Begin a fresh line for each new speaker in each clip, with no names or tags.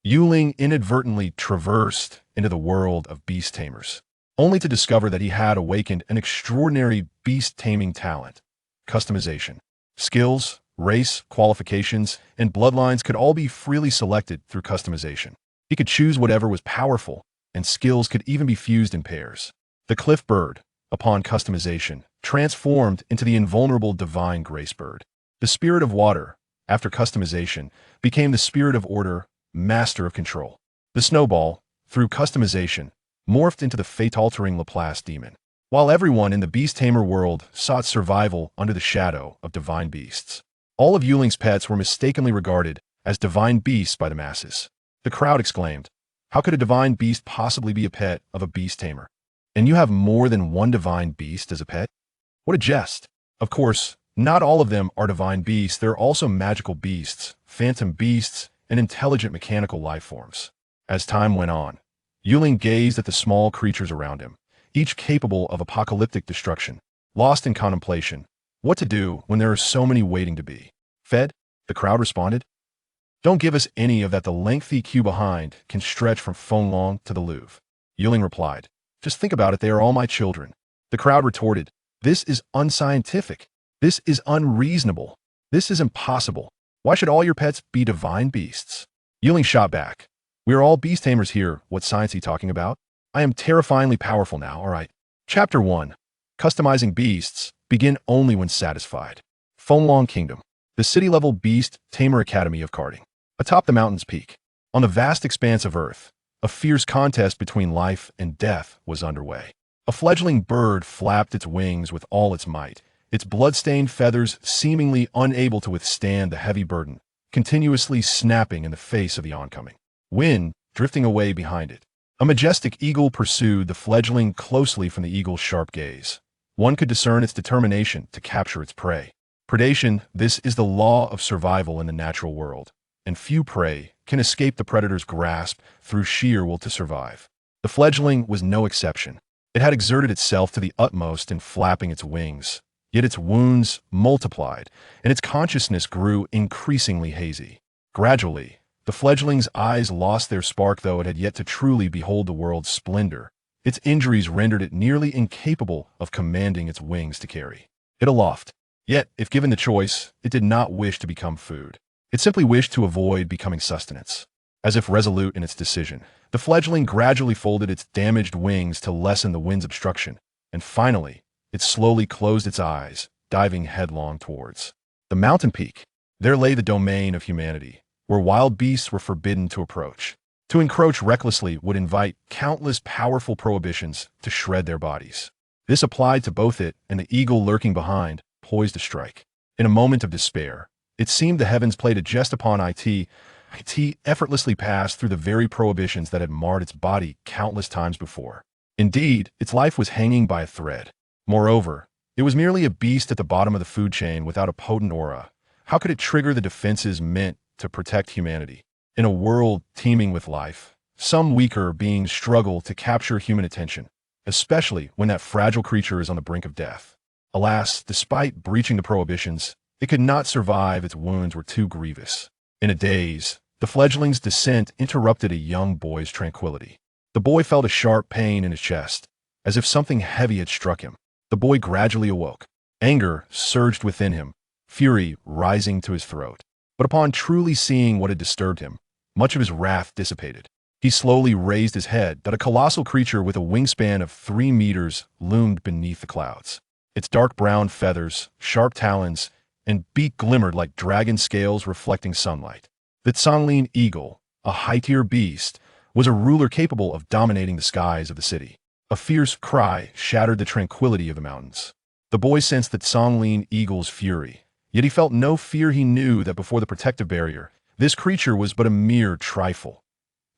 Ling inadvertently traversed into the world of beast tamers, only to discover that he had awakened an extraordinary beast taming talent. Customization. Skills, race, qualifications, and bloodlines could all be freely selected through customization. He could choose whatever was powerful, and skills could even be fused in pairs. The cliff bird, upon customization, transformed into the invulnerable divine grace bird. The spirit of water, after customization, became the spirit of order, master of control. The snowball, through customization, morphed into the fate-altering Laplace demon. While everyone in the beast tamer world sought survival under the shadow of divine beasts, all of Yuling's pets were mistakenly regarded as divine beasts by the masses. The crowd exclaimed, "How could a divine beast possibly be a pet of a beast tamer? And you have more than one divine beast as a pet? What a jest!" Of course, not all of them are divine beasts. There are also magical beasts, phantom beasts, and intelligent mechanical life forms. As time went on, Yuling gazed at the small creatures around him, each capable of apocalyptic destruction. Lost in contemplation, what to do when there are so many waiting to be fed? The crowd responded. "Don't give us any of that. The lengthy queue behind can stretch from Fenglong to the Louvre." Yuling replied, "Just think about it, they are all my children." The crowd retorted, "This is unscientific. This is unreasonable. This is impossible. Why should all your pets be divine beasts?" Yuling shot back, "We are all beast tamers here. What science are you talking about? I am terrifyingly powerful now, all right." Chapter 1. Customizing beasts begin only when satisfied. Fenglong Kingdom. The city-level beast tamer academy of karting. Atop the mountain's peak, on the vast expanse of Earth, a fierce contest between life and death was underway. A fledgling bird flapped its wings with all its might, its blood-stained feathers seemingly unable to withstand the heavy burden, continuously snapping in the face of the oncoming wind, drifting away behind it. A majestic eagle pursued the fledgling closely from the eagle's sharp gaze. One could discern its determination to capture its prey. Predation, this is the law of survival in the natural world, and few prey can escape the predator's grasp through sheer will to survive. The fledgling was no exception. It had exerted itself to the utmost in flapping its wings, yet its wounds multiplied, and its consciousness grew increasingly hazy. Gradually, the fledgling's eyes lost their spark, though it had yet to truly behold the world's splendor. Its injuries rendered it nearly incapable of commanding its wings to carry it aloft. Yet, if given the choice, it did not wish to become food. It simply wished to avoid becoming sustenance. As if resolute in its decision, the fledgling gradually folded its damaged wings to lessen the wind's obstruction, and finally, it slowly closed its eyes, diving headlong towards the mountain peak. There lay the domain of humanity, where wild beasts were forbidden to approach. To encroach recklessly would invite countless powerful prohibitions to shred their bodies. This applied to both it and the eagle lurking behind, poised to strike. In a moment of despair, it seemed the heavens played a jest upon it. It effortlessly passed through the very prohibitions that had marred its body countless times before. Indeed, its life was hanging by a thread. Moreover, it was merely a beast at the bottom of the food chain without a potent aura. How could it trigger the defenses meant to protect humanity? In a world teeming with life, some weaker beings struggle to capture human attention, especially when that fragile creature is on the brink of death. Alas, despite breaching the prohibitions, it could not survive. Its wounds were too grievous. In a daze, the fledgling's descent interrupted a young boy's tranquility. The boy felt a sharp pain in his chest, as if something heavy had struck him. The boy gradually awoke. Anger surged within him, fury rising to his throat. But upon truly seeing what had disturbed him, much of his wrath dissipated. He slowly raised his head, that a colossal creature with a wingspan of 3 meters loomed beneath the clouds. Its dark brown feathers, sharp talons, and beak glimmered like dragon scales reflecting sunlight. The Songlin eagle, a high-tier beast, was a ruler capable of dominating the skies of the city. A fierce cry shattered the tranquility of the mountains. The boy sensed the Songlin eagle's fury, yet he felt no fear. He knew that before the protective barrier, this creature was but a mere trifle.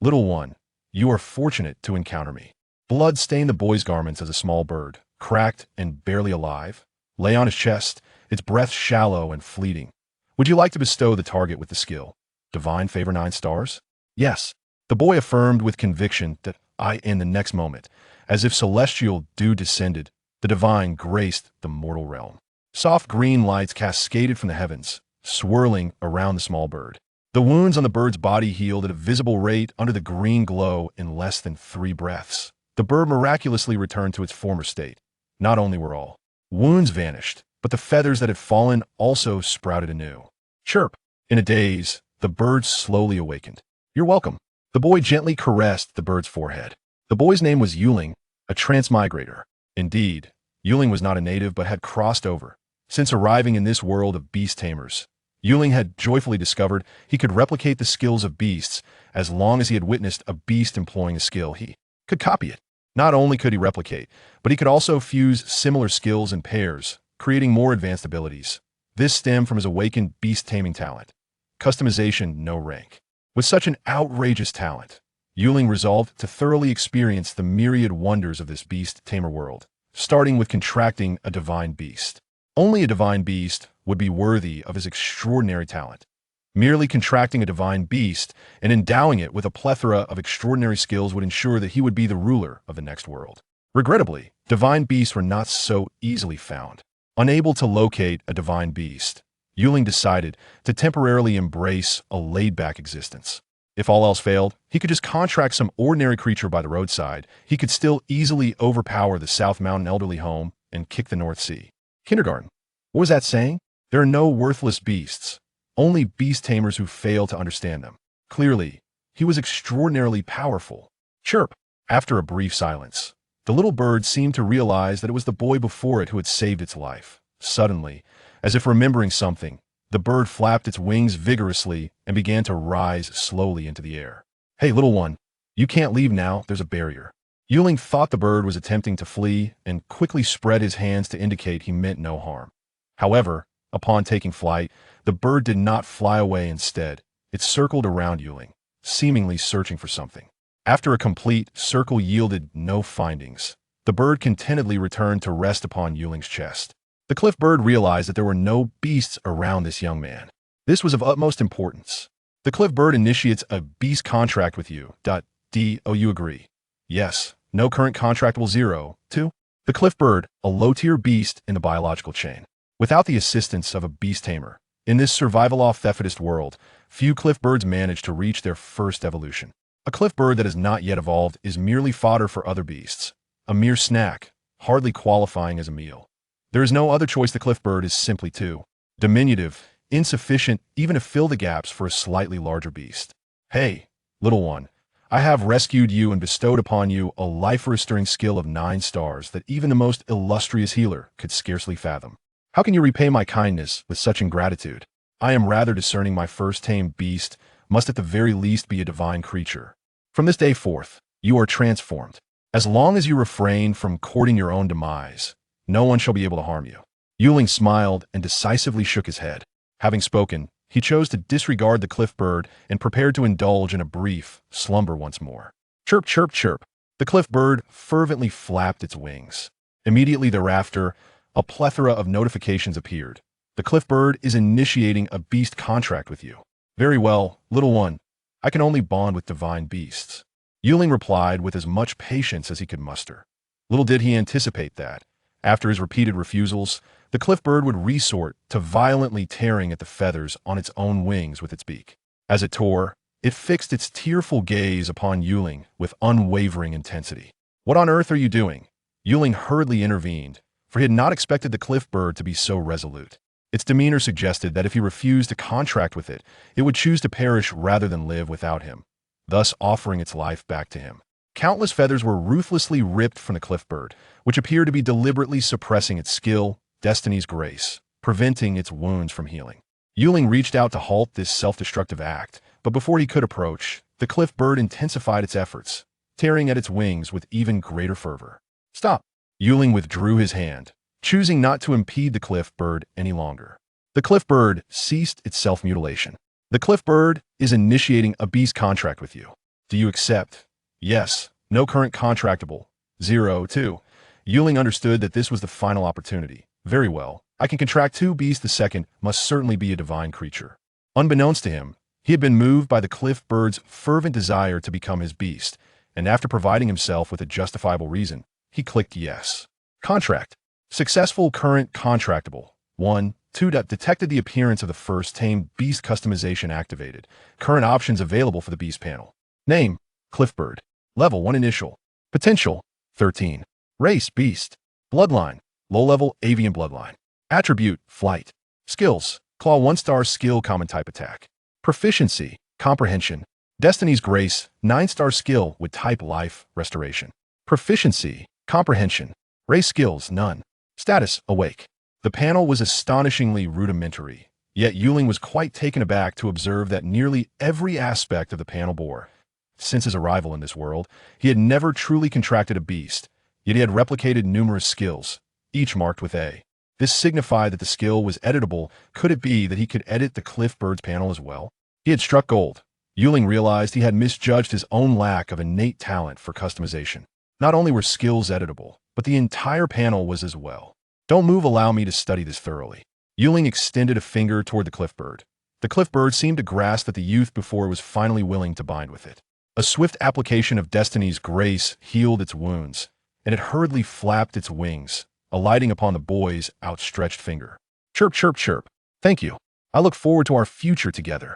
"Little one, you are fortunate to encounter me." Blood stained the boy's garments as a small bird, cracked and barely alive, lay on his chest, its breath shallow and fleeting. "Would you like to bestow the target with the skill Divine Favor 9 stars?" "Yes," the boy affirmed with conviction. That in the next moment, as if celestial dew descended, the divine graced the mortal realm. Soft green lights cascaded from the heavens, swirling around the small bird. The wounds on the bird's body healed at a visible rate under the green glow in less than 3 breaths. The bird miraculously returned to its former state. Not only were all wounds vanished, but the feathers that had fallen also sprouted anew. Chirp! In a daze, the bird slowly awakened. You're welcome. The boy gently caressed the bird's forehead. The boy's name was Ling, a transmigrator. Indeed, Ling was not a native but had crossed over. Since arriving in this world of beast tamers, Ling had joyfully discovered he could replicate the skills of beasts as long as he had witnessed a beast employing a skill he could copy it. Not only could he replicate, but he could also fuse similar skills in pairs, creating more advanced abilities. This stemmed from his awakened beast taming talent. Customization, no rank. With such an outrageous talent, Ling resolved to thoroughly experience the myriad wonders of this beast tamer world, starting with contracting a divine beast. Only a divine beast would be worthy of his extraordinary talent. Merely contracting a divine beast and endowing it with a plethora of extraordinary skills would ensure that he would be the ruler of the next world. Regrettably, divine beasts were not so easily found. Unable to locate a divine beast, Ling decided to temporarily embrace a laid-back existence. If all else failed, he could just contract some ordinary creature by the roadside. He could still easily overpower the South Mountain elderly home and kick the North Sea. Kindergarten. What was that saying? There are no worthless beasts, only beast tamers who fail to understand them. Clearly, he was extraordinarily powerful. Chirp! After a brief silence, the little bird seemed to realize that it was the boy before it who had saved its life. Suddenly, as if remembering something, the bird flapped its wings vigorously and began to rise slowly into the air. Hey, little one, you can't leave now, there's a barrier. Ling thought the bird was attempting to flee and quickly spread his hands to indicate he meant no harm. However, upon taking flight, the bird did not fly away. Instead, it circled around Ling, seemingly searching for something. After a complete circle yielded no findings, the bird contentedly returned to rest upon Ling's chest. The cliff bird realized that there were no beasts around this young man. This was of utmost importance. The cliff bird initiates a beast contract with you. Do you agree? Yes. No current contractable 0. 2. The cliff bird, a low-tier beast in the biological chain. Without the assistance of a beast tamer, in this survival-off-thefitist world, few cliff birds manage to reach their first evolution. A cliff bird that has not yet evolved is merely fodder for other beasts, a mere snack, hardly qualifying as a meal. There is no other choice. The cliff bird is simply too diminutive, insufficient even to fill the gaps for a slightly larger beast. Hey, little one, I have rescued you and bestowed upon you a life-restoring skill of 9 stars that even the most illustrious healer could scarcely fathom. How can you repay my kindness with such ingratitude? I am rather discerning. My first tamed beast must at the very least be a divine creature. From this day forth, you are transformed. As long as you refrain from courting your own demise, no one shall be able to harm you. Ling smiled and decisively shook his head. Having spoken, he chose to disregard the cliff bird and prepared to indulge in a brief slumber once more. Chirp, chirp, chirp. The cliff bird fervently flapped its wings. Immediately thereafter, a plethora of notifications appeared. The cliff bird is initiating a beast contract with you. Very well, little one. I can only bond with divine beasts. Ling replied with as much patience as he could muster. Little did he anticipate that, after his repeated refusals, the cliff bird would resort to violently tearing at the feathers on its own wings with its beak. As it tore, it fixed its tearful gaze upon Ling with unwavering intensity. What on earth are you doing? Ling hurriedly intervened, for he had not expected the cliff bird to be so resolute. Its demeanor suggested that if he refused to contract with it, it would choose to perish rather than live without him, thus offering its life back to him. Countless feathers were ruthlessly ripped from the cliff bird, which appeared to be deliberately suppressing its skill, destiny's grace, preventing its wounds from healing. Ling reached out to halt this self-destructive act, but before he could approach, the cliff bird intensified its efforts, tearing at its wings with even greater fervor. Stop! Ling withdrew his hand, choosing not to impede the cliff bird any longer. The cliff bird ceased its self-mutilation. The cliff bird is initiating a beast contract with you. Do you accept? Yes. No current contractable. 0. 2. Ling understood that this was the final opportunity. Very well. I can contract 2 beasts. The second must certainly be a divine creature. Unbeknownst to him, he had been moved by the cliff bird's fervent desire to become his beast, and after providing himself with a justifiable reason, he clicked yes. Contract. Successful current contractable. 1. 2. Detected the appearance of the first tamed beast customization activated. Current options available for the beast panel. Name, Cliffbird. Level 1 initial. Potential, 13. Race, beast. Bloodline, low-level avian bloodline. Attribute, flight. Skills, claw 1-star skill common type attack. Proficiency, comprehension. Destiny's Grace, 9-star skill with type life, restoration. Proficiency, comprehension. Race skills, none. Status, awake. The panel was astonishingly rudimentary, yet Yuling was quite taken aback to observe that nearly every aspect of the panel bore. Since his arrival in this world, he had never truly contracted a beast, yet he had replicated numerous skills, each marked with A. This signified that the skill was editable. Could it be that he could edit the Cliffbird's panel as well? He had struck gold. Yuling realized he had misjudged his own lack of innate talent for customization. Not only were skills editable, but the entire panel was as well. Don't move, allow me to study this thoroughly. Yuling extended a finger toward the Cliffbird. The Cliffbird seemed to grasp at the youth before it was finally willing to bind with it. A swift application of Destiny's Grace healed its wounds, and it hurriedly flapped its wings, alighting upon the boy's outstretched finger. Chirp, chirp, chirp. Thank you. I look forward to our future together.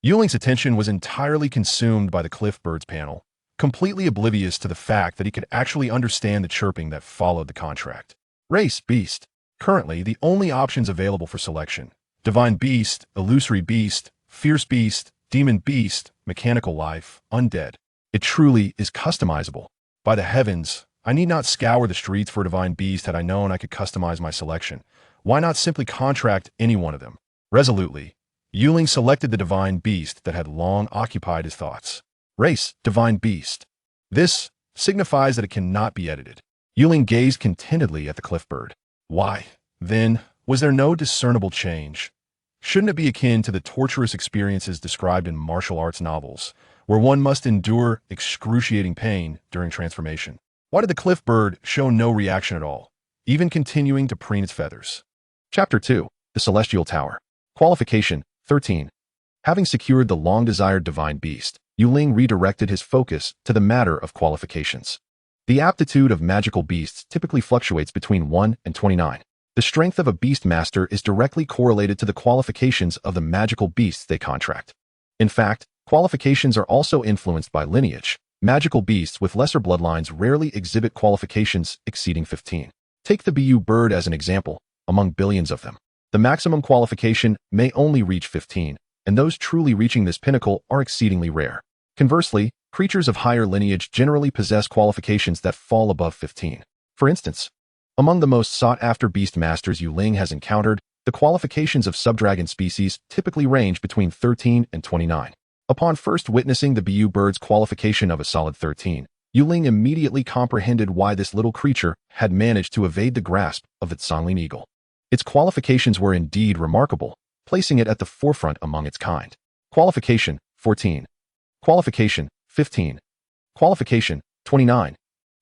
Yuling's attention was entirely consumed by the Cliffbird's panel, completely oblivious to the fact that he could actually understand the chirping that followed the contract. Race, beast. Currently, the only options available for selection: divine beast, illusory beast, fierce beast, demon beast, mechanical life, undead. It truly is customizable. By the heavens, I need not scour the streets for a divine beast had I known I could customize my selection. Why not simply contract any one of them? Resolutely, Yuling selected the divine beast that had long occupied his thoughts. Race, divine beast. This signifies that it cannot be edited. Yuling gazed contentedly at the Cliffbird. Why, then, was there no discernible change? Shouldn't it be akin to the torturous experiences described in martial arts novels, where one must endure excruciating pain during transformation? Why did the Cliffbird show no reaction at all, even continuing to preen its feathers? Chapter 2. The Celestial Tower. Qualification, 13. Having secured the long-desired divine beast, Yuling redirected his focus to the matter of qualifications. The aptitude of magical beasts typically fluctuates between 1 and 29. The strength of a beast master is directly correlated to the qualifications of the magical beasts they contract. In fact, qualifications are also influenced by lineage. Magical beasts with lesser bloodlines rarely exhibit qualifications exceeding 15. Take the BU bird as an example. Among billions of them, the maximum qualification may only reach 15, and those truly reaching this pinnacle are exceedingly rare. Conversely, creatures of higher lineage generally possess qualifications that fall above 15. For instance, among the most sought-after beast masters Yuling has encountered, the qualifications of subdragon species typically range between 13 and 29. Upon first witnessing the BU bird's qualification of a solid 13, Yuling immediately comprehended why this little creature had managed to evade the grasp of its Songling eagle. Its qualifications were indeed remarkable, placing it at the forefront among its kind. Qualification, 14. Qualification, 15. Qualification, 29.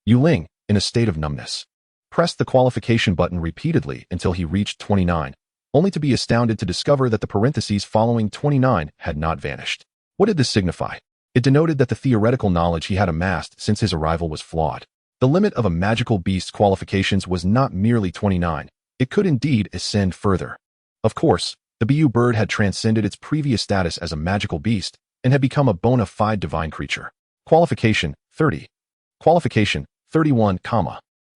Yuling, in a state of numbness, pressed the qualification button repeatedly until he reached 29, only to be astounded to discover that the parentheses following 29 had not vanished. What did this signify? It denoted that the theoretical knowledge he had amassed since his arrival was flawed. The limit of a magical beast's qualifications was not merely 29. It could indeed ascend further. Of course, the BU bird had transcended its previous status as a magical beast and had become a bona fide divine creature. Qualification, 30. Qualification, 31,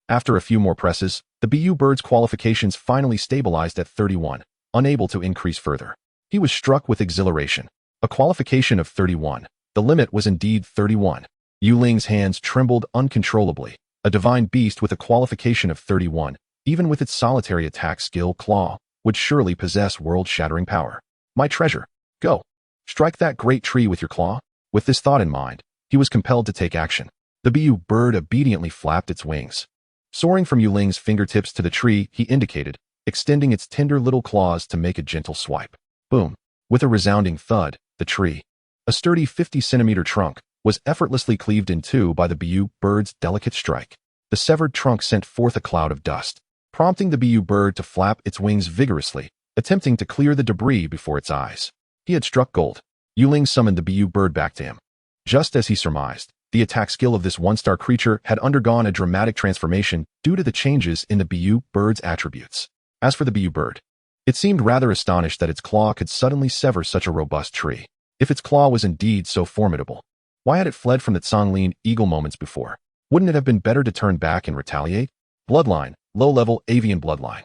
After a few more presses, the BU bird's qualifications finally stabilized at 31, unable to increase further. He was struck with exhilaration. A qualification of 31. The limit was indeed 31. Yuling's hands trembled uncontrollably. A divine beast with a qualification of 31, even with its solitary attack skill claw, would surely possess world-shattering power. My treasure, go. Strike that great tree with your claw. With this thought in mind, he was compelled to take action. The BU bird obediently flapped its wings. Soaring from Yuling's fingertips to the tree he indicated, extending its tender little claws to make a gentle swipe. Boom. With a resounding thud, the tree, a sturdy 50-centimeter trunk, was effortlessly cleaved in two by the BU bird's delicate strike. The severed trunk sent forth a cloud of dust, prompting the BU bird to flap its wings vigorously, attempting to clear the debris before its eyes. He had struck gold. Yuling summoned the BU bird back to him. Just as he surmised, the attack skill of this one-star creature had undergone a dramatic transformation due to the changes in the BU bird's attributes. As for the BU bird, It seemed rather astonished that its claw could suddenly sever such a robust tree. If its claw was indeed so formidable, why had it fled from the Zhonglin eagle moments before? Wouldn't it have been better to turn back and retaliate? Bloodline, low-level avian bloodline.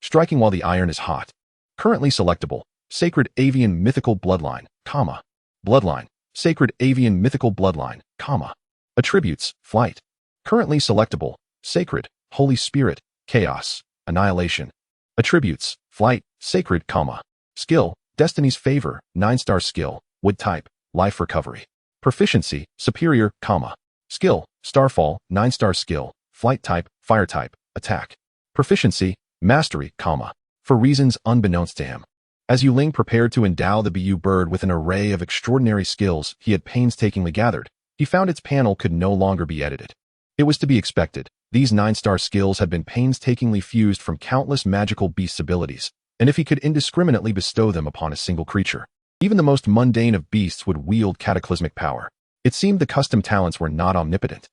Striking while the iron is hot. Currently selectable, sacred avian mythical bloodline, comma. Bloodline, sacred avian mythical bloodline, comma. Attributes, flight. Currently selectable, sacred, Holy Spirit, chaos, annihilation. Attributes, flight, sacred, comma. Skill, destiny's favor, 9-star skill, wood type, life recovery. Proficiency, superior, comma. Skill, starfall, 9-star skill, flight type, fire type, attack. Proficiency, mastery, comma. For reasons unbeknownst to him. As Ling prepared to endow the Bu bird with an array of extraordinary skills he had painstakingly gathered, he found its panel could no longer be edited. It was to be expected. These 9-star skills had been painstakingly fused from countless magical beasts' abilities, and if he could indiscriminately bestow them upon a single creature, even the most mundane of beasts would wield cataclysmic power. It seemed the custom talents were not omnipotent.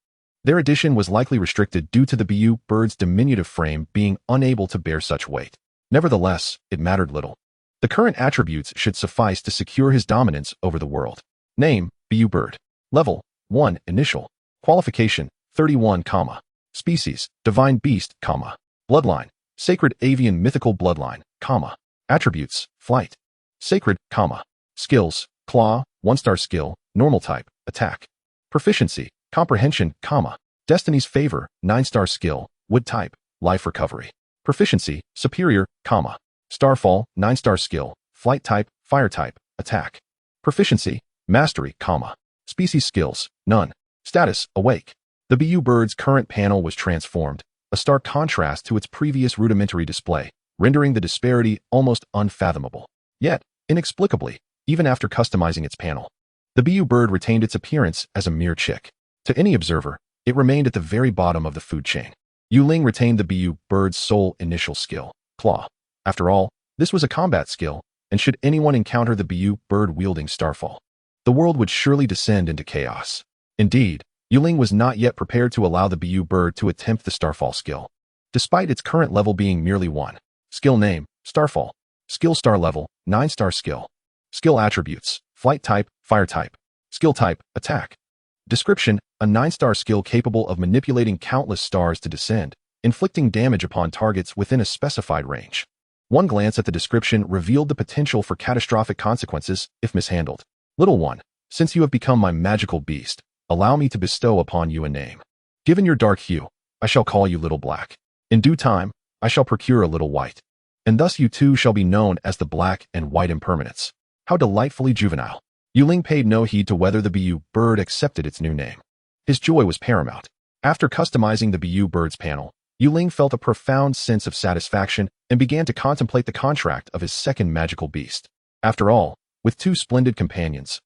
Their addition was likely restricted due to the Bu bird's diminutive frame being unable to bear such weight. Nevertheless, it mattered little. The current attributes should suffice to secure his dominance over the world. Name, Bu bird. Level, 1, initial. Qualification, 31, comma. Species, divine beast, comma. Bloodline, sacred avian mythical bloodline, comma. Attributes, flight. Sacred, comma. Skills, claw, 1-star skill, normal type, attack. Proficiency, comprehension, comma. Destiny's favor, 9-star skill, wood type, life recovery. Proficiency, superior, comma. Starfall, 9-star skill, flight type, fire type, attack. Proficiency, mastery, comma. Species skills, none. Status, awake. The Bu bird's current panel was transformed, a stark contrast to its previous rudimentary display, rendering the disparity almost unfathomable. Yet, inexplicably, even after customizing its panel, the Bu bird retained its appearance as a mere chick. To any observer, it remained at the very bottom of the food chain. Ling retained the Bu bird's sole initial skill, claw. After all, this was a combat skill, and should anyone encounter the Bu bird wielding Starfall, the world would surely descend into chaos. Indeed, Ling was not yet prepared to allow the Bu bird to attempt the Starfall skill, despite its current level being merely 1. Skill name, Starfall. Skill star level, 9-star skill. Skill attributes, flight type, fire type. Skill type, attack. Description, a 9-star skill capable of manipulating countless stars to descend, inflicting damage upon targets within a specified range. One glance at the description revealed the potential for catastrophic consequences if mishandled. Little one, since you have become my magical beast, allow me to bestow upon you a name. Given your dark hue, I shall call you Little Black. In due time, I shall procure a Little White. And thus you too shall be known as the Black and White Impermanence. How delightfully juvenile. Ling paid no heed to whether the Bu bird accepted its new name. His joy was paramount. After customizing the Bu bird's panel, Ling felt a profound sense of satisfaction and began to contemplate the contract of his second magical beast. After all, with 2 splendid companions,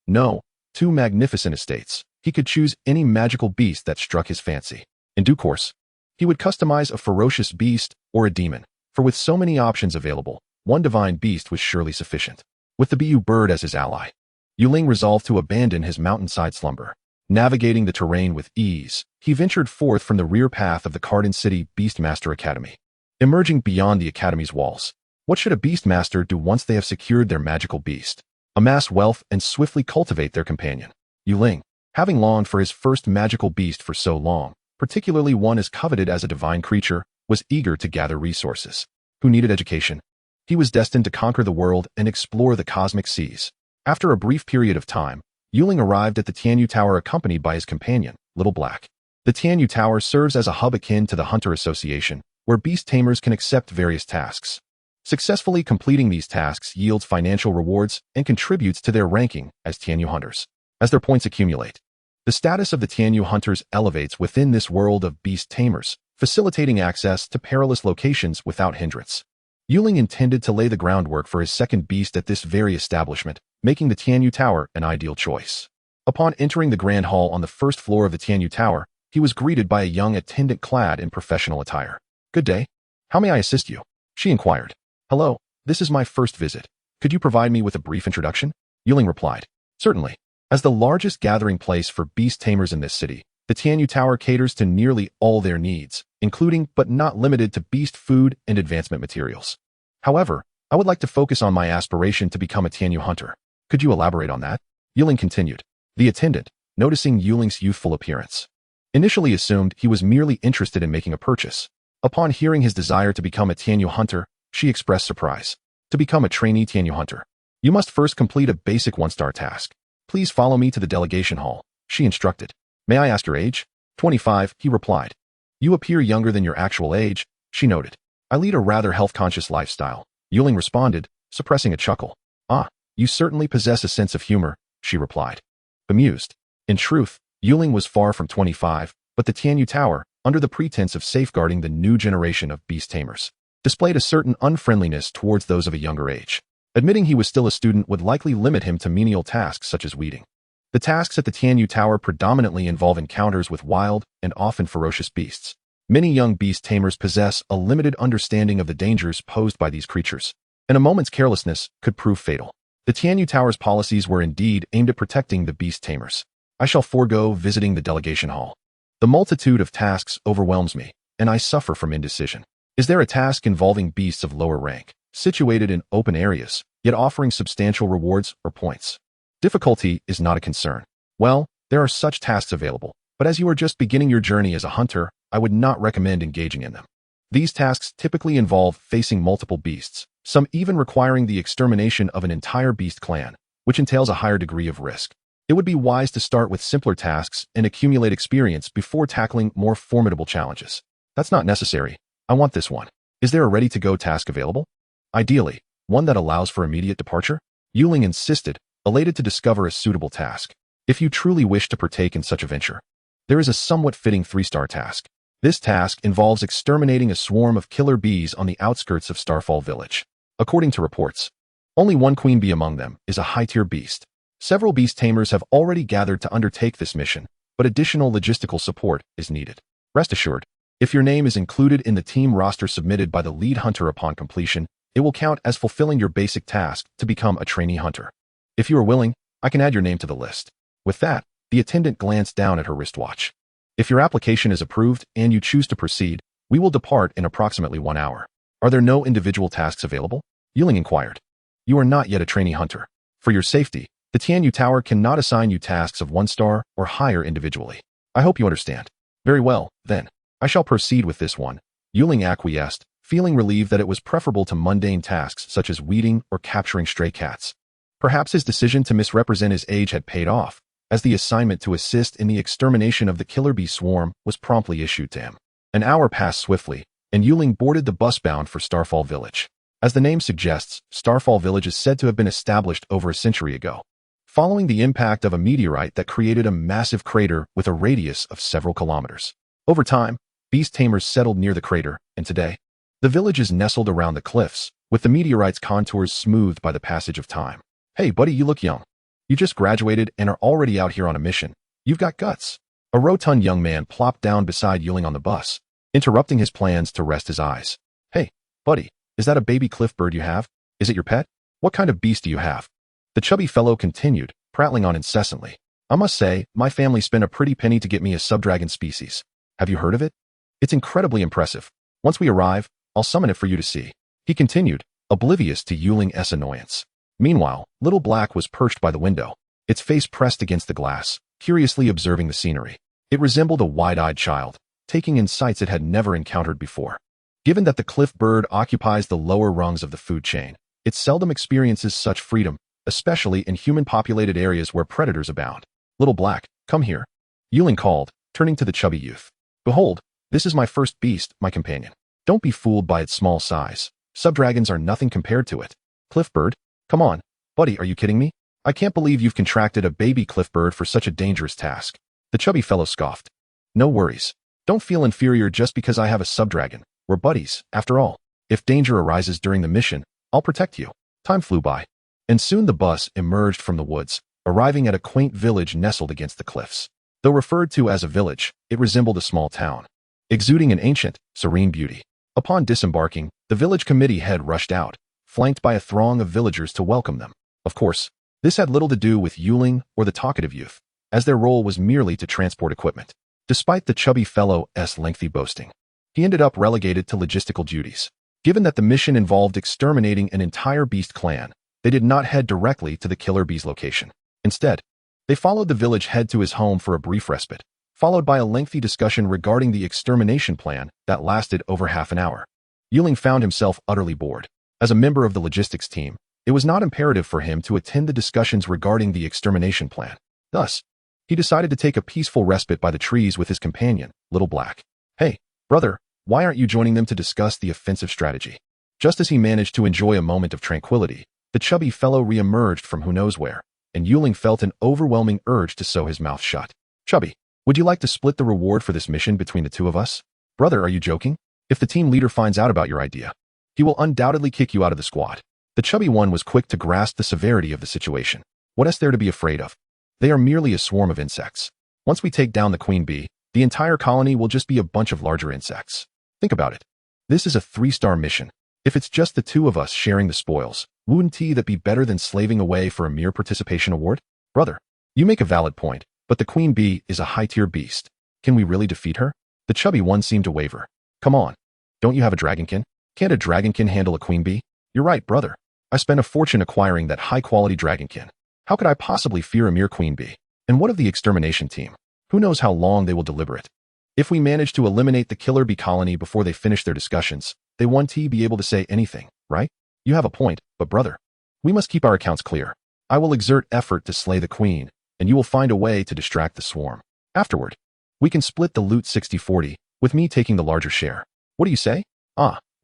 no, 2 magnificent estates, he could choose any magical beast that struck his fancy. In due course, he would customize a ferocious beast or a demon, for with so many options available, 1 divine beast was surely sufficient. With the Bu bird as his ally, Ling resolved to abandon his mountainside slumber. Navigating the terrain with ease, he ventured forth from the rear path of the Cardin City Beastmaster Academy. Emerging beyond the academy's walls, what should a beastmaster do once they have secured their magical beast? Amass wealth and swiftly cultivate their companion. Ling, having longed for his first magical beast for so long, particularly one as coveted as a divine creature, was eager to gather resources. Who needed education? He was destined to conquer the world and explore the cosmic seas. After a brief period of time, Ling arrived at the Tianyu Tower accompanied by his companion, Little Black. The Tianyu Tower serves as a hub akin to the Hunter Association, where beast tamers can accept various tasks. Successfully completing these tasks yields financial rewards and contributes to their ranking as Tianyu Hunters. As their points accumulate, the status of the Tianyu Hunters elevates within this world of beast tamers, facilitating access to perilous locations without hindrance. Ling intended to lay the groundwork for his second beast at this very establishment, making the Tianyu Tower an ideal choice. Upon entering the grand hall on the first floor of the Tianyu Tower, he was greeted by a young attendant clad in professional attire. "Good day. How may I assist you?" she inquired. "Hello, this is my first visit. Could you provide me with a brief introduction?" Ling replied. "Certainly. As the largest gathering place for beast tamers in this city, the Tianyu Tower caters to nearly all their needs, including but not limited to beast food and advancement materials. However, I would like to focus on my aspiration to become a Tianyu hunter. Could you elaborate on that? Yuling continued. The attendant, noticing Yuling's youthful appearance, initially assumed he was merely interested in making a purchase. Upon hearing his desire to become a Tianyu hunter, she expressed surprise. To become a trainee Tianyu hunter, you must first complete a basic 1-star task. Please follow me to the delegation hall, she instructed. May I ask your age? 25, he replied. You appear younger than your actual age, she noted. I lead a rather health-conscious lifestyle, Yuling responded, suppressing a chuckle. Ah, you certainly possess a sense of humor, she replied. Bemused. In truth, Yuling was far from 25, but the Tianyu Tower, under the pretense of safeguarding the new generation of beast tamers, displayed a certain unfriendliness towards those of a younger age. Admitting he was still a student would likely limit him to menial tasks such as weeding. The tasks at the Tianyu Tower predominantly involve encounters with wild and often ferocious beasts. Many young beast tamers possess a limited understanding of the dangers posed by these creatures, and a moment's carelessness could prove fatal. The Tianyu Tower's policies were indeed aimed at protecting the beast tamers. I shall forego visiting the delegation hall. The multitude of tasks overwhelms me, and I suffer from indecision. Is there a task involving beasts of lower rank, situated in open areas, yet offering substantial rewards or points? Difficulty is not a concern. Well, there are such tasks available, but as you are just beginning your journey as a hunter, I would not recommend engaging in them. These tasks typically involve facing multiple beasts, some even requiring the extermination of an entire beast clan, which entails a higher degree of risk. It would be wise to start with simpler tasks and accumulate experience before tackling more formidable challenges. That's not necessary. I want this one. Is there a ready-to-go task available? Ideally, one that allows for immediate departure? Yuling insisted, elated to discover a suitable task. If you truly wish to partake in such a venture, there is a somewhat fitting 3-star task. This task involves exterminating a swarm of killer bees on the outskirts of Starfall Village. According to reports, only one queen bee among them is a high-tier beast. Several beast tamers have already gathered to undertake this mission, but additional logistical support is needed. Rest assured, if your name is included in the team roster submitted by the lead hunter upon completion, it will count as fulfilling your basic task to become a trainee hunter. If you are willing, I can add your name to the list. With that, the attendant glanced down at her wristwatch. If your application is approved and you choose to proceed, we will depart in approximately 1 hour. Are there no individual tasks available? Yuling inquired. You are not yet a trainee hunter. For your safety, the Tianyu Tower cannot assign you tasks of 1 star or higher individually. I hope you understand. Very well, then. I shall proceed with this one. Yuling acquiesced, feeling relieved that it was preferable to mundane tasks such as weeding or capturing stray cats. Perhaps his decision to misrepresent his age had paid off, as the assignment to assist in the extermination of the killer bee swarm was promptly issued to him. An hour passed swiftly, and Yuling boarded the bus bound for Starfall Village. As the name suggests, Starfall Village is said to have been established over a century ago, following the impact of a meteorite that created a massive crater with a radius of several kilometers. Over time, beast tamers settled near the crater, and today, the village is nestled around the cliffs, with the meteorite's contours smoothed by the passage of time. Hey, buddy, you look young. You just graduated and are already out here on a mission. You've got guts. A rotund young man plopped down beside Yuling on the bus, interrupting his plans to rest his eyes. Hey, buddy, is that a baby cliff bird you have? Is it your pet? What kind of beast do you have? The chubby fellow continued, prattling on incessantly. I must say, my family spent a pretty penny to get me a subdragon species. Have you heard of it? It's incredibly impressive. Once we arrive, I'll summon it for you to see. He continued, oblivious to Yuling's annoyance. Meanwhile, Little Black was perched by the window, its face pressed against the glass, curiously observing the scenery. It resembled a wide-eyed child, taking in sights it had never encountered before. Given that the cliff bird occupies the lower rungs of the food chain, it seldom experiences such freedom, especially in human-populated areas where predators abound. Little Black, come here. Yuling called, turning to the chubby youth. Behold, this is my first beast, my companion. Don't be fooled by its small size. Subdragons are nothing compared to it. Cliff bird? Come on, buddy, are you kidding me? I can't believe you've contracted a baby cliff bird for such a dangerous task. The chubby fellow scoffed. No worries. Don't feel inferior just because I have a subdragon. We're buddies, after all. If danger arises during the mission, I'll protect you. Time flew by, and soon the bus emerged from the woods, arriving at a quaint village nestled against the cliffs. Though referred to as a village, it resembled a small town, exuding an ancient, serene beauty. Upon disembarking, the village committee head rushed out, flanked by a throng of villagers to welcome them. Of course, this had little to do with Yuling or the talkative youth, as their role was merely to transport equipment. Despite the chubby fellow's lengthy boasting, he ended up relegated to logistical duties. Given that the mission involved exterminating an entire beast clan, they did not head directly to the killer bee's location. Instead, they followed the village head to his home for a brief respite, followed by a lengthy discussion regarding the extermination plan that lasted over half an hour. Ling found himself utterly bored. As a member of the logistics team, it was not imperative for him to attend the discussions regarding the extermination plan. Thus, he decided to take a peaceful respite by the trees with his companion, Little Black. Hey, brother, why aren't you joining them to discuss the offensive strategy? Just as he managed to enjoy a moment of tranquility, the chubby fellow re-emerged from who knows where, and Ling felt an overwhelming urge to sew his mouth shut. Chubby, would you like to split the reward for this mission between the two of us? Brother, are you joking? If the team leader finds out about your idea, he will undoubtedly kick you out of the squad. The chubby one was quick to grasp the severity of the situation. What is there to be afraid of? They are merely a swarm of insects. Once we take down the queen bee, the entire colony will just be a bunch of larger insects. Think about it. This is a 3-star mission. If it's just the two of us sharing the spoils, wouldn't that be better than slaving away for a mere participation award? Brother, you make a valid point, but the queen bee is a high-tier beast. Can we really defeat her? The chubby one seemed to waver. Come on. Don't you have a dragonkin? Can't a dragonkin handle a queen bee? You're right, brother. I spent a fortune acquiring that high-quality dragonkin. How could I possibly fear a mere queen bee? And what of the extermination team? Who knows how long they will deliberate? If we manage to eliminate the killer bee colony before they finish their discussions, they won't be able to say anything, right? You have a point, but brother, we must keep our accounts clear. I will exert effort to slay the queen, and you will find a way to distract the swarm. Afterward, we can split the loot 60-40, with me taking the larger share. What do you say?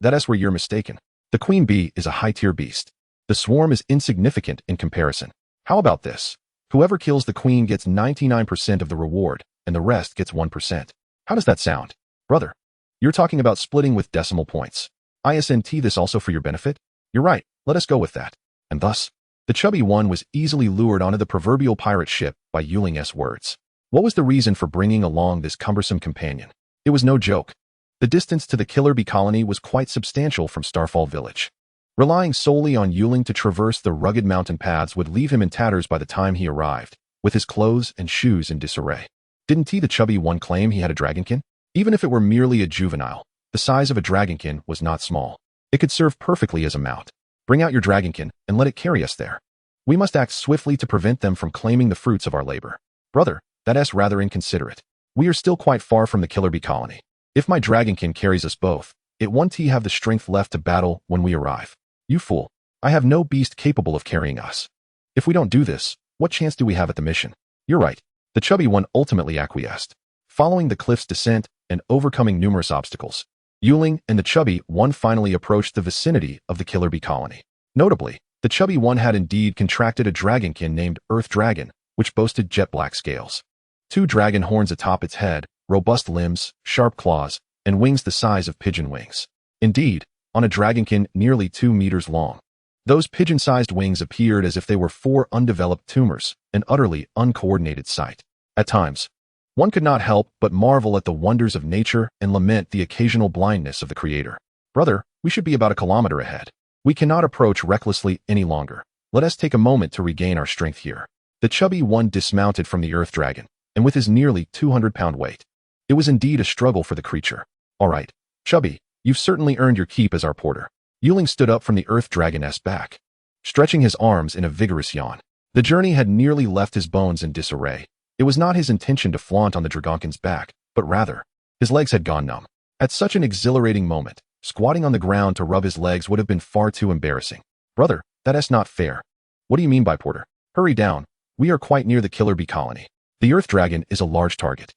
That's where you're mistaken. The queen bee is a high-tier beast. The swarm is insignificant in comparison. How about this? Whoever kills the queen gets 99% of the reward, and the rest gets 1%. How does that sound? Brother, you're talking about splitting with decimal points. Isn't this also for your benefit? You're right, let us go with that. And thus, the chubby one was easily lured onto the proverbial pirate ship by Ling's words. What was the reason for bringing along this cumbersome companion? It was no joke. The distance to the killer bee colony was quite substantial from Starfall Village. Relying solely on Ling to traverse the rugged mountain paths would leave him in tatters by the time he arrived, with his clothes and shoes in disarray. Didn't the chubby one claim he had a dragonkin? Even if it were merely a juvenile, the size of a dragonkin was not small. It could serve perfectly as a mount. Bring out your dragonkin and let it carry us there. We must act swiftly to prevent them from claiming the fruits of our labor. Brother, that's rather inconsiderate. We are still quite far from the killer bee colony. If my dragonkin carries us both, it won't have the strength left to battle when we arrive. You fool. I have no beast capable of carrying us. If we don't do this, what chance do we have at the mission? You're right. The chubby one ultimately acquiesced. Following the cliff's descent and overcoming numerous obstacles, Ling and the chubby one finally approached the vicinity of the killer bee colony. Notably, the chubby one had indeed contracted a dragonkin named Earth Dragon, which boasted jet black scales. 2 dragon horns atop its head, robust limbs, sharp claws, and wings the size of pigeon wings. Indeed, on a dragonkin nearly 2 meters long. Those pigeon-sized wings appeared as if they were 4 undeveloped tumors, an utterly uncoordinated sight. At times, one could not help but marvel at the wonders of nature and lament the occasional blindness of the creator. Brother, we should be about a kilometer ahead. We cannot approach recklessly any longer. Let us take a moment to regain our strength here. The chubby one dismounted from the earth dragon, and with his nearly 200-pound weight, it was indeed a struggle for the creature. All right, chubby, you've certainly earned your keep as our porter. Ling stood up from the earth dragon's back, stretching his arms in a vigorous yawn. The journey had nearly left his bones in disarray. It was not his intention to flaunt on the dragonkin's back, but rather, his legs had gone numb. At such an exhilarating moment, squatting on the ground to rub his legs would have been far too embarrassing. Brother, that's not fair. What do you mean by porter? Hurry down. We are quite near the killer bee colony. The earth dragon is a large target.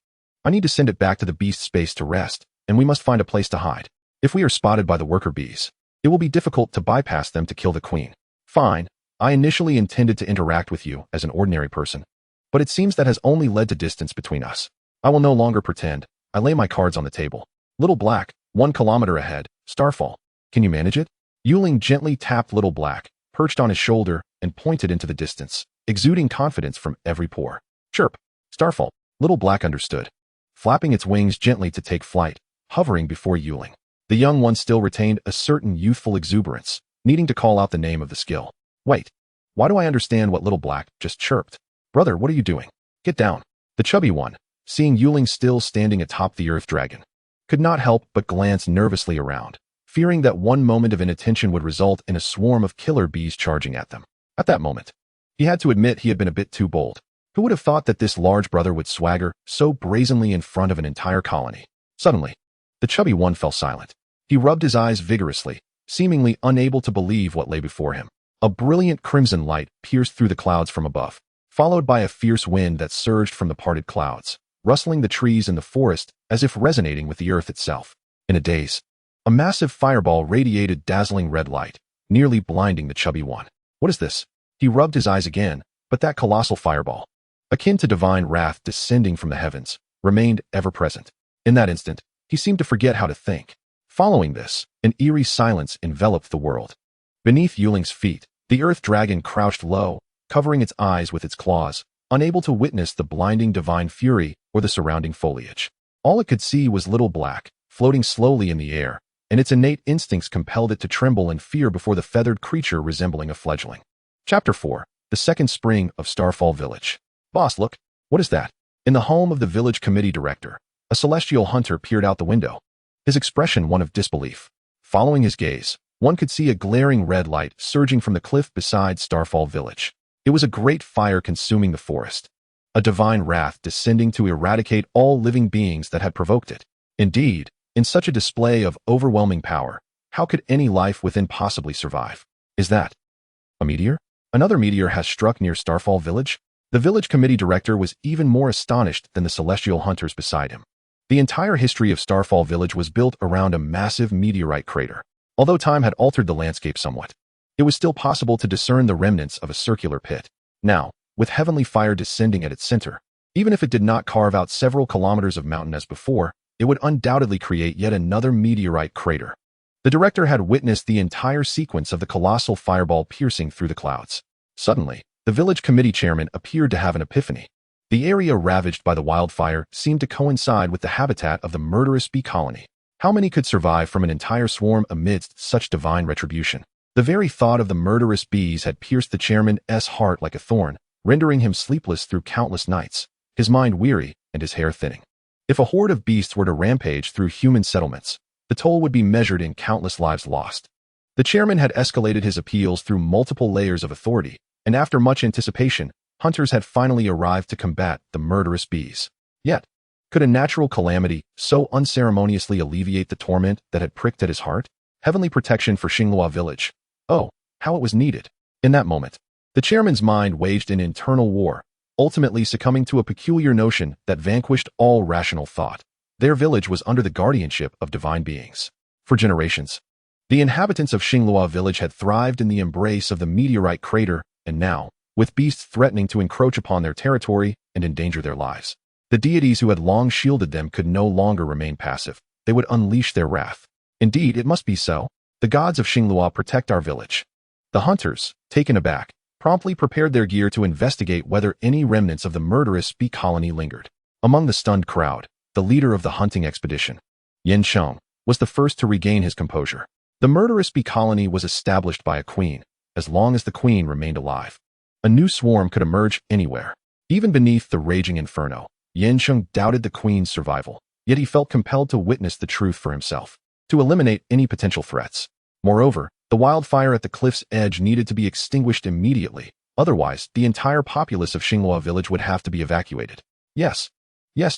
I need to send it back to the beast space to rest, and we must find a place to hide. If we are spotted by the worker bees, it will be difficult to bypass them to kill the queen. Fine. I initially intended to interact with you as an ordinary person, but it seems that has only led to distance between us. I will no longer pretend. I lay my cards on the table. Little Black, 1 kilometer ahead, Starfall. Can you manage it? Ling gently tapped Little Black, perched on his shoulder, and pointed into the distance, exuding confidence from every pore. Chirp. Starfall. Little Black understood, flapping its wings gently to take flight, hovering before Ling. The young one still retained a certain youthful exuberance, needing to call out the name of the skill. Wait. Why do I understand what Little Black just chirped? Brother, what are you doing? Get down. The chubby one, seeing Ling still standing atop the earth dragon, could not help but glance nervously around, fearing that one moment of inattention would result in a swarm of killer bees charging at them. At that moment, he had to admit he had been a bit too bold. Who would have thought that this large brother would swagger so brazenly in front of an entire colony? Suddenly, the chubby one fell silent. He rubbed his eyes vigorously, seemingly unable to believe what lay before him. A brilliant crimson light pierced through the clouds from above, followed by a fierce wind that surged from the parted clouds, rustling the trees in the forest as if resonating with the earth itself. In a daze, a massive fireball radiated dazzling red light, nearly blinding the chubby one. What is this? He rubbed his eyes again, but that colossal fireball, akin to divine wrath descending from the heavens, remained ever present. In that instant, he seemed to forget how to think. Following this, an eerie silence enveloped the world. Beneath Yuling's feet, the earth dragon crouched low, covering its eyes with its claws, unable to witness the blinding divine fury or the surrounding foliage. All it could see was little black, floating slowly in the air, and its innate instincts compelled it to tremble in fear before the feathered creature resembling a fledgling. Chapter 4. The Second Spring of Starfall Village. Boss, look. What is that? In the home of the village committee director, a celestial hunter peered out the window, his expression one of disbelief. Following his gaze, one could see a glaring red light surging from the cliff beside Starfall Village. It was a great fire consuming the forest, a divine wrath descending to eradicate all living beings that had provoked it. Indeed, in such a display of overwhelming power, how could any life within possibly survive? Is that a meteor? Another meteor has struck near Starfall Village? The village committee director was even more astonished than the celestial hunters beside him. The entire history of Starfall Village was built around a massive meteorite crater. Although time had altered the landscape somewhat, it was still possible to discern the remnants of a circular pit. Now, with heavenly fire descending at its center, even if it did not carve out several kilometers of mountain as before, it would undoubtedly create yet another meteorite crater. The director had witnessed the entire sequence of the colossal fireball piercing through the clouds. Suddenly, the village committee chairman appeared to have an epiphany. The area ravaged by the wildfire seemed to coincide with the habitat of the murderous bee colony. How many could survive from an entire swarm amidst such divine retribution? The very thought of the murderous bees had pierced the chairman's heart like a thorn, rendering him sleepless through countless nights, his mind weary and his hair thinning. If a horde of beasts were to rampage through human settlements, the toll would be measured in countless lives lost. The chairman had escalated his appeals through multiple layers of authority, and after much anticipation, hunters had finally arrived to combat the murderous bees. Yet, could a natural calamity so unceremoniously alleviate the torment that had pricked at his heart? Heavenly protection for Xinghua Village. Oh, how it was needed. In that moment, the chairman's mind waged an internal war, ultimately succumbing to a peculiar notion that vanquished all rational thought. Their village was under the guardianship of divine beings. For generations, the inhabitants of Xinghua Village had thrived in the embrace of the meteorite crater, and now, with beasts threatening to encroach upon their territory and endanger their lives, the deities who had long shielded them could no longer remain passive. They would unleash their wrath. Indeed, it must be so. The gods of Xinghua protect our village. The hunters, taken aback, promptly prepared their gear to investigate whether any remnants of the murderous bee colony lingered. Among the stunned crowd, the leader of the hunting expedition, Yin Sheng, was the first to regain his composure. The murderous bee colony was established by a queen. As long as the queen remained alive, a new swarm could emerge anywhere. Even beneath the raging inferno, Yin Sheng doubted the queen's survival, yet he felt compelled to witness the truth for himself, to eliminate any potential threats. Moreover, the wildfire at the cliff's edge needed to be extinguished immediately, otherwise the entire populace of Xinghua Village would have to be evacuated. Yes,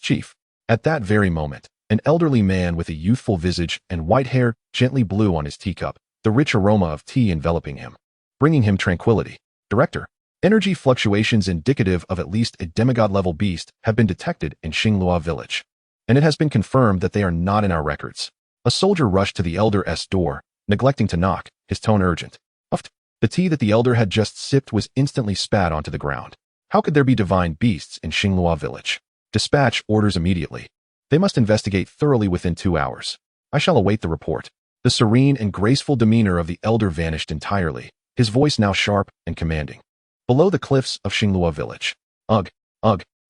chief. At that very moment, an elderly man with a youthful visage and white hair gently blew on his teacup, the rich aroma of tea enveloping him, bringing him tranquility. Director, energy fluctuations indicative of at least a demigod-level beast have been detected in Xinghua Village, and it has been confirmed that they are not in our records. A soldier rushed to the elder's door, neglecting to knock, his tone urgent. Uft. The tea that the elder had just sipped was instantly spat onto the ground. How could there be divine beasts in Xinghua Village? Dispatch orders immediately. They must investigate thoroughly within 2 hours. I shall await the report. The serene and graceful demeanor of the elder vanished entirely, his voice now sharp and commanding. Below the cliffs of Xinghua Village. Ugh,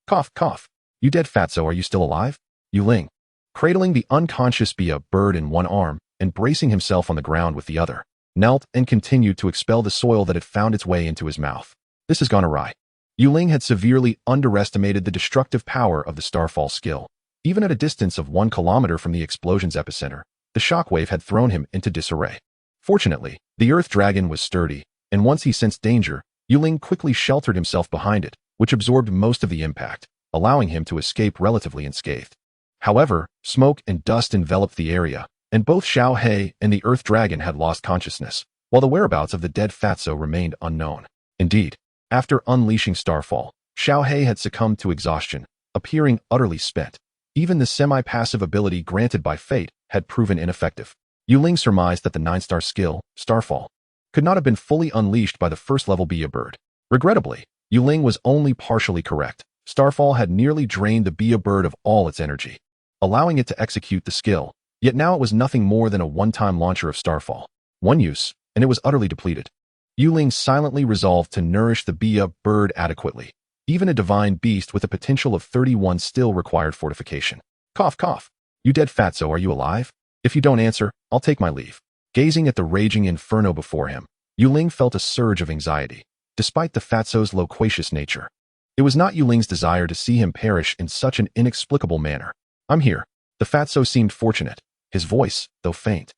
cough, cough. You dead fatso, are you still alive? Ling, cradling the unconscious Bia bird in one arm and bracing himself on the ground with the other, knelt and continued to expel the soil that had found its way into his mouth. This has gone awry. Ling had severely underestimated the destructive power of the Starfall skill. Even at a distance of 1 kilometer from the explosion's epicenter, The shockwave had thrown him into disarray. Fortunately, the earth dragon was sturdy, and once he sensed danger, Ling quickly sheltered himself behind it, which absorbed most of the impact, allowing him to escape relatively unscathed. However, smoke and dust enveloped the area, and both Xiao He and the earth dragon had lost consciousness, while the whereabouts of the dead Fatso remained unknown. Indeed, after unleashing Starfall, Xiao He had succumbed to exhaustion, appearing utterly spent. Even the semi-passive ability granted by fate had proven ineffective. Ling surmised that the 9-star skill, Starfall, could not have been fully unleashed by the first-level Bia bird. Regrettably, Ling was only partially correct. Starfall had nearly drained the Bia bird of all its energy, allowing it to execute the skill, yet now it was nothing more than a one-time launcher of Starfall. One use, and it was utterly depleted. Ling silently resolved to nourish the Bia bird adequately. Even a divine beast with a potential of 31 still required fortification. Cough, cough. You dead Fatso, are you alive? If you don't answer, I'll take my leave. Gazing at the raging inferno before him, Ling felt a surge of anxiety, despite the Fatso's loquacious nature. It was not Ling's desire to see him perish in such an inexplicable manner. I'm here. The Fatso seemed fortunate. His voice, though faint,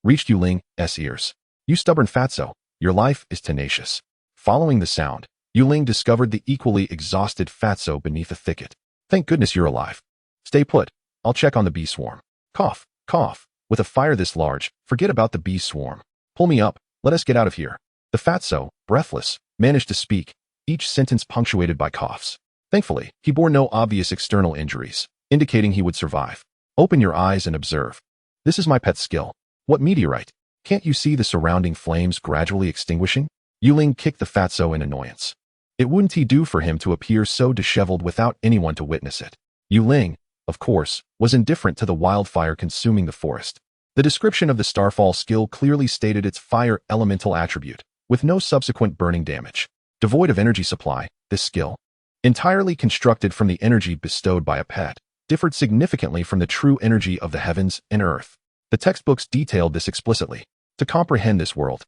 reached Ling's ears. You stubborn Fatso, your life is tenacious. Following the sound, Ling discovered the equally exhausted Fatso beneath a thicket. Thank goodness you're alive. Stay put. I'll check on the bee swarm. Cough, cough. With a fire this large, forget about the bee swarm. Pull me up. Let us get out of here. The Fatso, breathless, managed to speak, each sentence punctuated by coughs. Thankfully, he bore no obvious external injuries, indicating he would survive. Open your eyes and observe. This is my pet skill. What meteorite? Can't you see the surrounding flames gradually extinguishing? Ling kicked the Fatso in annoyance. It wouldn't he do for him to appear so disheveled without anyone to witness it? Ling, of course, was indifferent to the wildfire consuming the forest. The description of the Starfall skill clearly stated its fire elemental attribute, with no subsequent burning damage. Devoid of energy supply, this skill, entirely constructed from the energy bestowed by a pet, differed significantly from the true energy of the heavens and earth. The textbooks detailed this explicitly. To comprehend this world,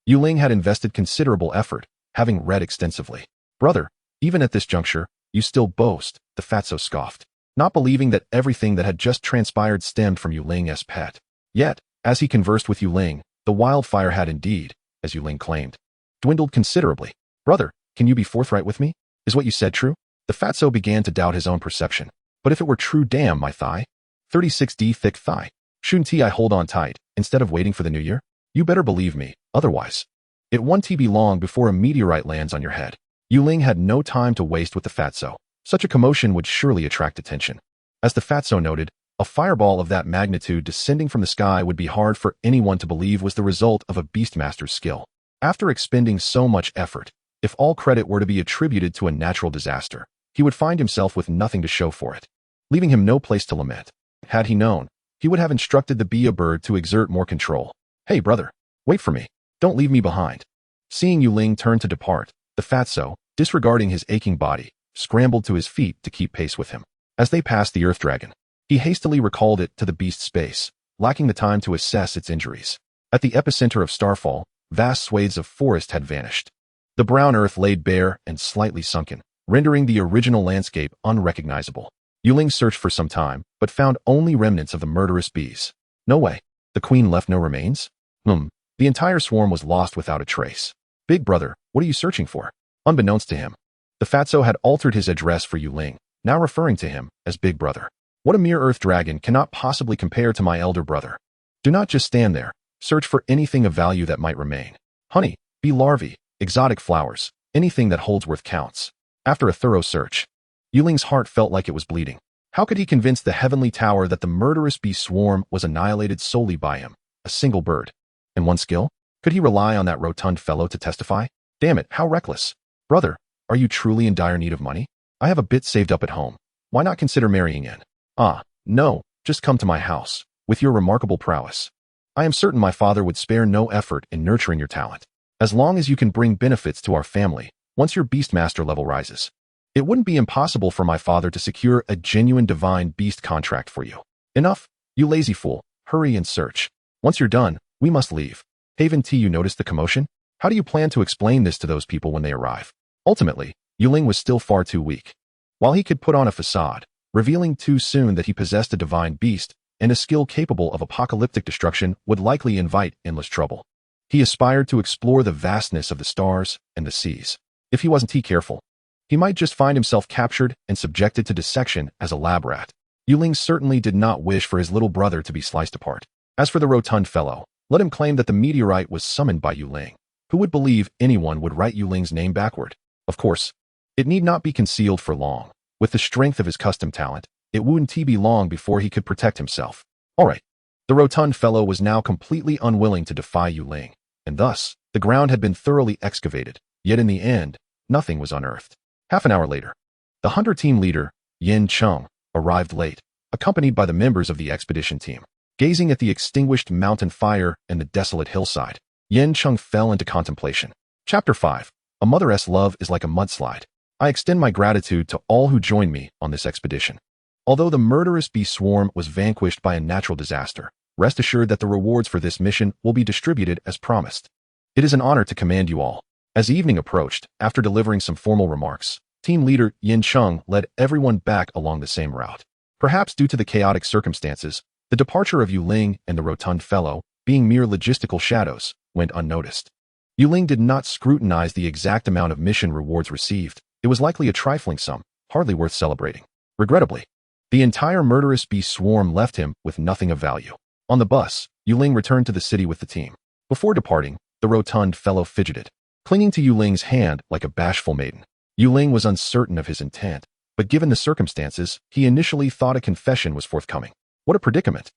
Ling had invested considerable effort, having read extensively. Brother, even at this juncture, you still boast, the Fatso scoffed, not believing that everything that had just transpired stemmed from Ling's pet. Yet, as he conversed with Ling, the wildfire had indeed, as Ling claimed, dwindled considerably. Brother, can you be forthright with me? Is what you said true? The Fatso began to doubt his own perception. But if it were true, damn my thigh. 36D thick thigh. Shouldn't I hold on tight, instead of waiting for the new year? You better believe me, otherwise. It won't be long before a meteorite lands on your head. Ling had no time to waste with the Fatso. Such a commotion would surely attract attention. As the Fatso noted, a fireball of that magnitude descending from the sky would be hard for anyone to believe was the result of a beastmaster's skill. After expending so much effort, if all credit were to be attributed to a natural disaster, he would find himself with nothing to show for it, leaving him no place to lament. Had he known, he would have instructed the Bia bird to exert more control. Hey brother, wait for me. Don't leave me behind. Seeing Ling turn to depart, the Fatso, disregarding his aching body, scrambled to his feet to keep pace with him. As they passed the earth dragon, he hastily recalled it to the beast's space, lacking the time to assess its injuries. At the epicenter of Starfall, vast swathes of forest had vanished. The brown earth laid bare and slightly sunken, rendering the original landscape unrecognizable. Ling searched for some time, but found only remnants of the murderous bees. No way. The queen left no remains? The entire swarm was lost without a trace. Big brother, what are you searching for? Unbeknownst to him, the Fatso had altered his address for Ling, now referring to him as Big Brother. What a mere earth dragon cannot possibly compare to my elder brother. Do not just stand there. Search for anything of value that might remain. Honey, bee larvae, exotic flowers, anything that holds worth counts. After a thorough search, Ling's heart felt like it was bleeding. How could he convince the heavenly tower that the murderous bee swarm was annihilated solely by him, a single bird? And one skill? Could he rely on that rotund fellow to testify? Damn it, how reckless. Brother, are you truly in dire need of money? I have a bit saved up at home. Why not consider marrying in? No, just come to my house, with your remarkable prowess. I am certain my father would spare no effort in nurturing your talent. As long as you can bring benefits to our family, once your Beastmaster level rises. It wouldn't be impossible for my father to secure a genuine divine beast contract for you. Enough, you lazy fool, hurry and search. Once you're done, we must leave. Haven T, you noticed the commotion? How do you plan to explain this to those people when they arrive? Ultimately, Ling was still far too weak. While he could put on a facade, revealing too soon that he possessed a divine beast, and a skill capable of apocalyptic destruction would likely invite endless trouble. He aspired to explore the vastness of the stars and the seas. If he wasn't too careful, he might just find himself captured and subjected to dissection as a lab rat. Ling certainly did not wish for his little brother to be sliced apart. As for the rotund fellow, let him claim that the meteorite was summoned by Ling. Who would believe anyone would write Ling's name backward? Of course, it need not be concealed for long. With the strength of his custom talent, it wouldn't be long before he could protect himself. All right. The rotund fellow was now completely unwilling to defy Ling, and thus, the ground had been thoroughly excavated, yet in the end, nothing was unearthed. Half an hour later, the hunter team leader, Yin Chung, arrived late, accompanied by the members of the expedition team. Gazing at the extinguished mountain fire and the desolate hillside, Yin Chung fell into contemplation. Chapter 5. A mother's love is like a mudslide. I extend my gratitude to all who joined me on this expedition. Although the murderous bee swarm was vanquished by a natural disaster, rest assured that the rewards for this mission will be distributed as promised. It is an honor to command you all. As evening approached, after delivering some formal remarks, team leader Yin Chung led everyone back along the same route. Perhaps due to the chaotic circumstances, the departure of Ling and the rotund fellow, being mere logistical shadows, went unnoticed. Ling did not scrutinize the exact amount of mission rewards received. It was likely a trifling sum, hardly worth celebrating. Regrettably, the entire murderous bee swarm left him with nothing of value. On the bus, Ling returned to the city with the team. Before departing, the rotund fellow fidgeted, clinging to Ling's hand like a bashful maiden. Ling was uncertain of his intent, but given the circumstances, he initially thought a confession was forthcoming. What a predicament.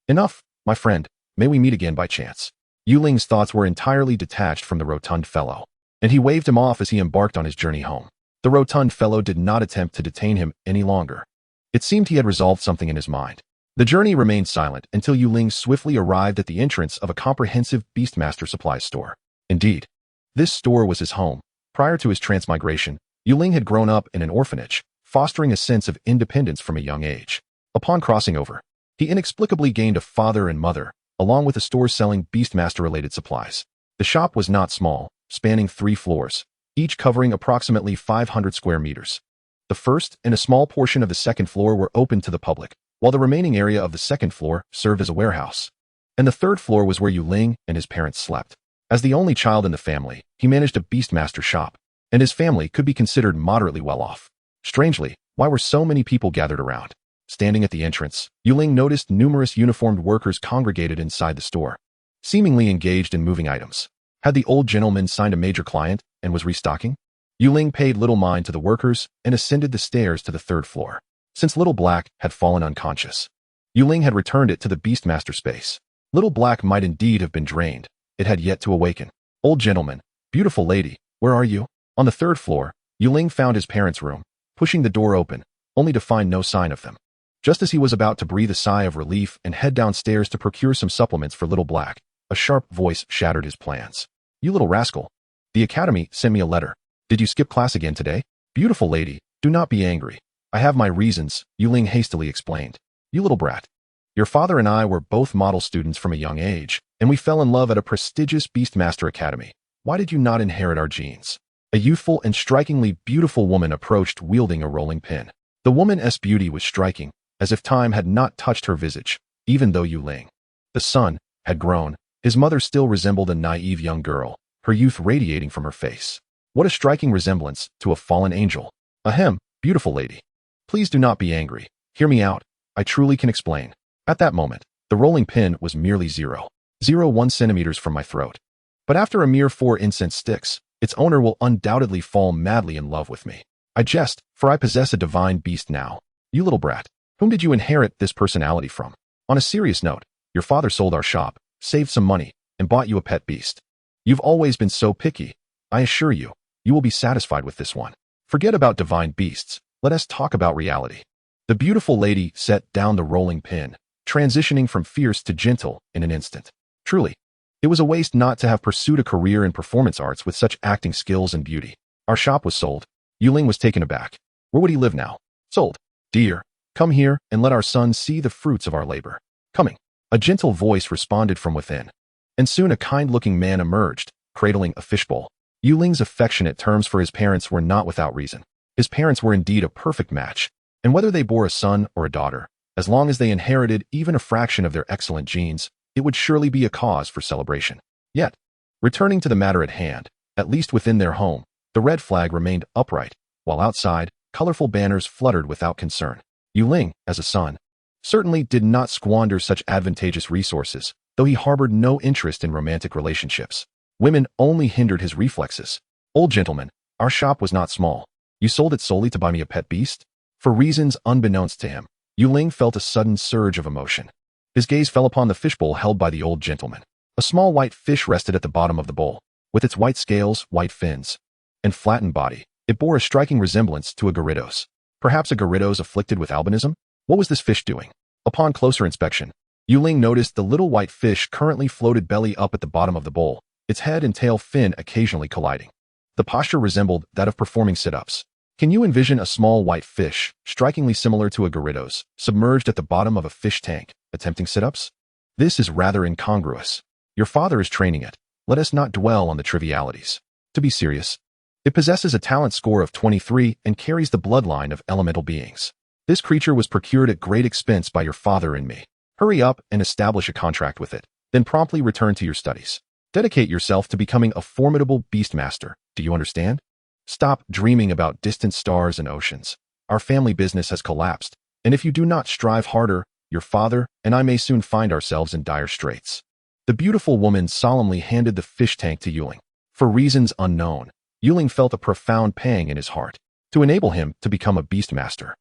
Enough, my friend, may we meet again by chance. Ling's thoughts were entirely detached from the rotund fellow, and he waved him off as he embarked on his journey home. The rotund fellow did not attempt to detain him any longer. It seemed he had resolved something in his mind. The journey remained silent until Ling swiftly arrived at the entrance of a comprehensive Beastmaster supplies store. Indeed, this store was his home. Prior to his transmigration, Ling had grown up in an orphanage, fostering a sense of independence from a young age. Upon crossing over, he inexplicably gained a father and mother, along with a store selling Beastmaster-related supplies. The shop was not small, spanning 3 floors, each covering approximately 500 square meters. The first and a small portion of the second floor were open to the public, while the remaining area of the second floor served as a warehouse. And the third floor was where Ling and his parents slept. As the only child in the family, he managed a Beastmaster shop, and his family could be considered moderately well off. Strangely, why were so many people gathered around? Standing at the entrance, Ling noticed numerous uniformed workers congregated inside the store, seemingly engaged in moving items. Had the old gentleman signed a major client and was restocking? Ling paid little mind to the workers and ascended the stairs to the third floor. Since Little Black had fallen unconscious, Ling had returned it to the Beastmaster space. Little Black might indeed have been drained. It had yet to awaken. Old gentleman, beautiful lady, where are you? On the third floor, Ling found his parents' room, pushing the door open, only to find no sign of them. Just as he was about to breathe a sigh of relief and head downstairs to procure some supplements for Little Black, a sharp voice shattered his plans. You little rascal. The academy sent me a letter. Did you skip class again today? Beautiful lady, do not be angry. I have my reasons, Ling hastily explained. You little brat. Your father and I were both model students from a young age, and we fell in love at a prestigious Beastmaster Academy. Why did you not inherit our genes? A youthful and strikingly beautiful woman approached wielding a rolling pin. The woman's beauty was striking, as if time had not touched her visage, even though Ling, the son, had grown. His mother still resembled a naive young girl, her youth radiating from her face. What a striking resemblance to a fallen angel. Ahem, beautiful lady. Please do not be angry. Hear me out. I truly can explain. At that moment, the rolling pin was merely 0.01 centimeters from my throat. But after a mere 4 incense sticks, its owner will undoubtedly fall madly in love with me. I jest, for I possess a divine beast now. You little brat. Whom did you inherit this personality from? On a serious note, your father sold our shop, saved some money, and bought you a pet beast. You've always been so picky. I assure you, you will be satisfied with this one. Forget about divine beasts. Let us talk about reality. The beautiful lady set down the rolling pin, transitioning from fierce to gentle in an instant. Truly, it was a waste not to have pursued a career in performance arts with such acting skills and beauty. Our shop was sold. Ling was taken aback. Where would he live now? Sold. Dear, come here and let our son see the fruits of our labor. Coming. A gentle voice responded from within. And soon a kind-looking man emerged, cradling a fishbowl. Ling's affectionate terms for his parents were not without reason. His parents were indeed a perfect match, and whether they bore a son or a daughter, As long as they inherited even a fraction of their excellent genes, it would surely be a cause for celebration. Yet, returning to the matter at hand, at least within their home, the red flag remained upright, while outside, colorful banners fluttered without concern. Ling, as a son, certainly did not squander such advantageous resources, though he harbored no interest in romantic relationships. Women only hindered his reflexes. Old gentleman, our shop was not small. You sold it solely to buy me a pet beast? For reasons unbeknownst to him, Ling felt a sudden surge of emotion. His gaze fell upon the fishbowl held by the old gentleman. A small white fish rested at the bottom of the bowl. With its white scales, white fins, and flattened body, it bore a striking resemblance to a Gyarados. Perhaps a Gyarados afflicted with albinism? What was this fish doing? Upon closer inspection, Ling noticed the little white fish currently floated belly up at the bottom of the bowl, its head and tail fin occasionally colliding. The posture resembled that of performing sit-ups. Can you envision a small white fish, strikingly similar to a Gyarados, submerged at the bottom of a fish tank, attempting sit-ups? This is rather incongruous. Your father is training it. Let us not dwell on the trivialities. To be serious, it possesses a talent score of 23 and carries the bloodline of elemental beings. This creature was procured at great expense by your father and me. Hurry up and establish a contract with it, then promptly return to your studies. Dedicate yourself to becoming a formidable beastmaster. Do you understand? Stop dreaming about distant stars and oceans. Our family business has collapsed, and if you do not strive harder, your father and I may soon find ourselves in dire straits. The beautiful woman solemnly handed the fish tank to Ling. For reasons unknown, Ling felt a profound pang in his heart. To enable him to become a beastmaster,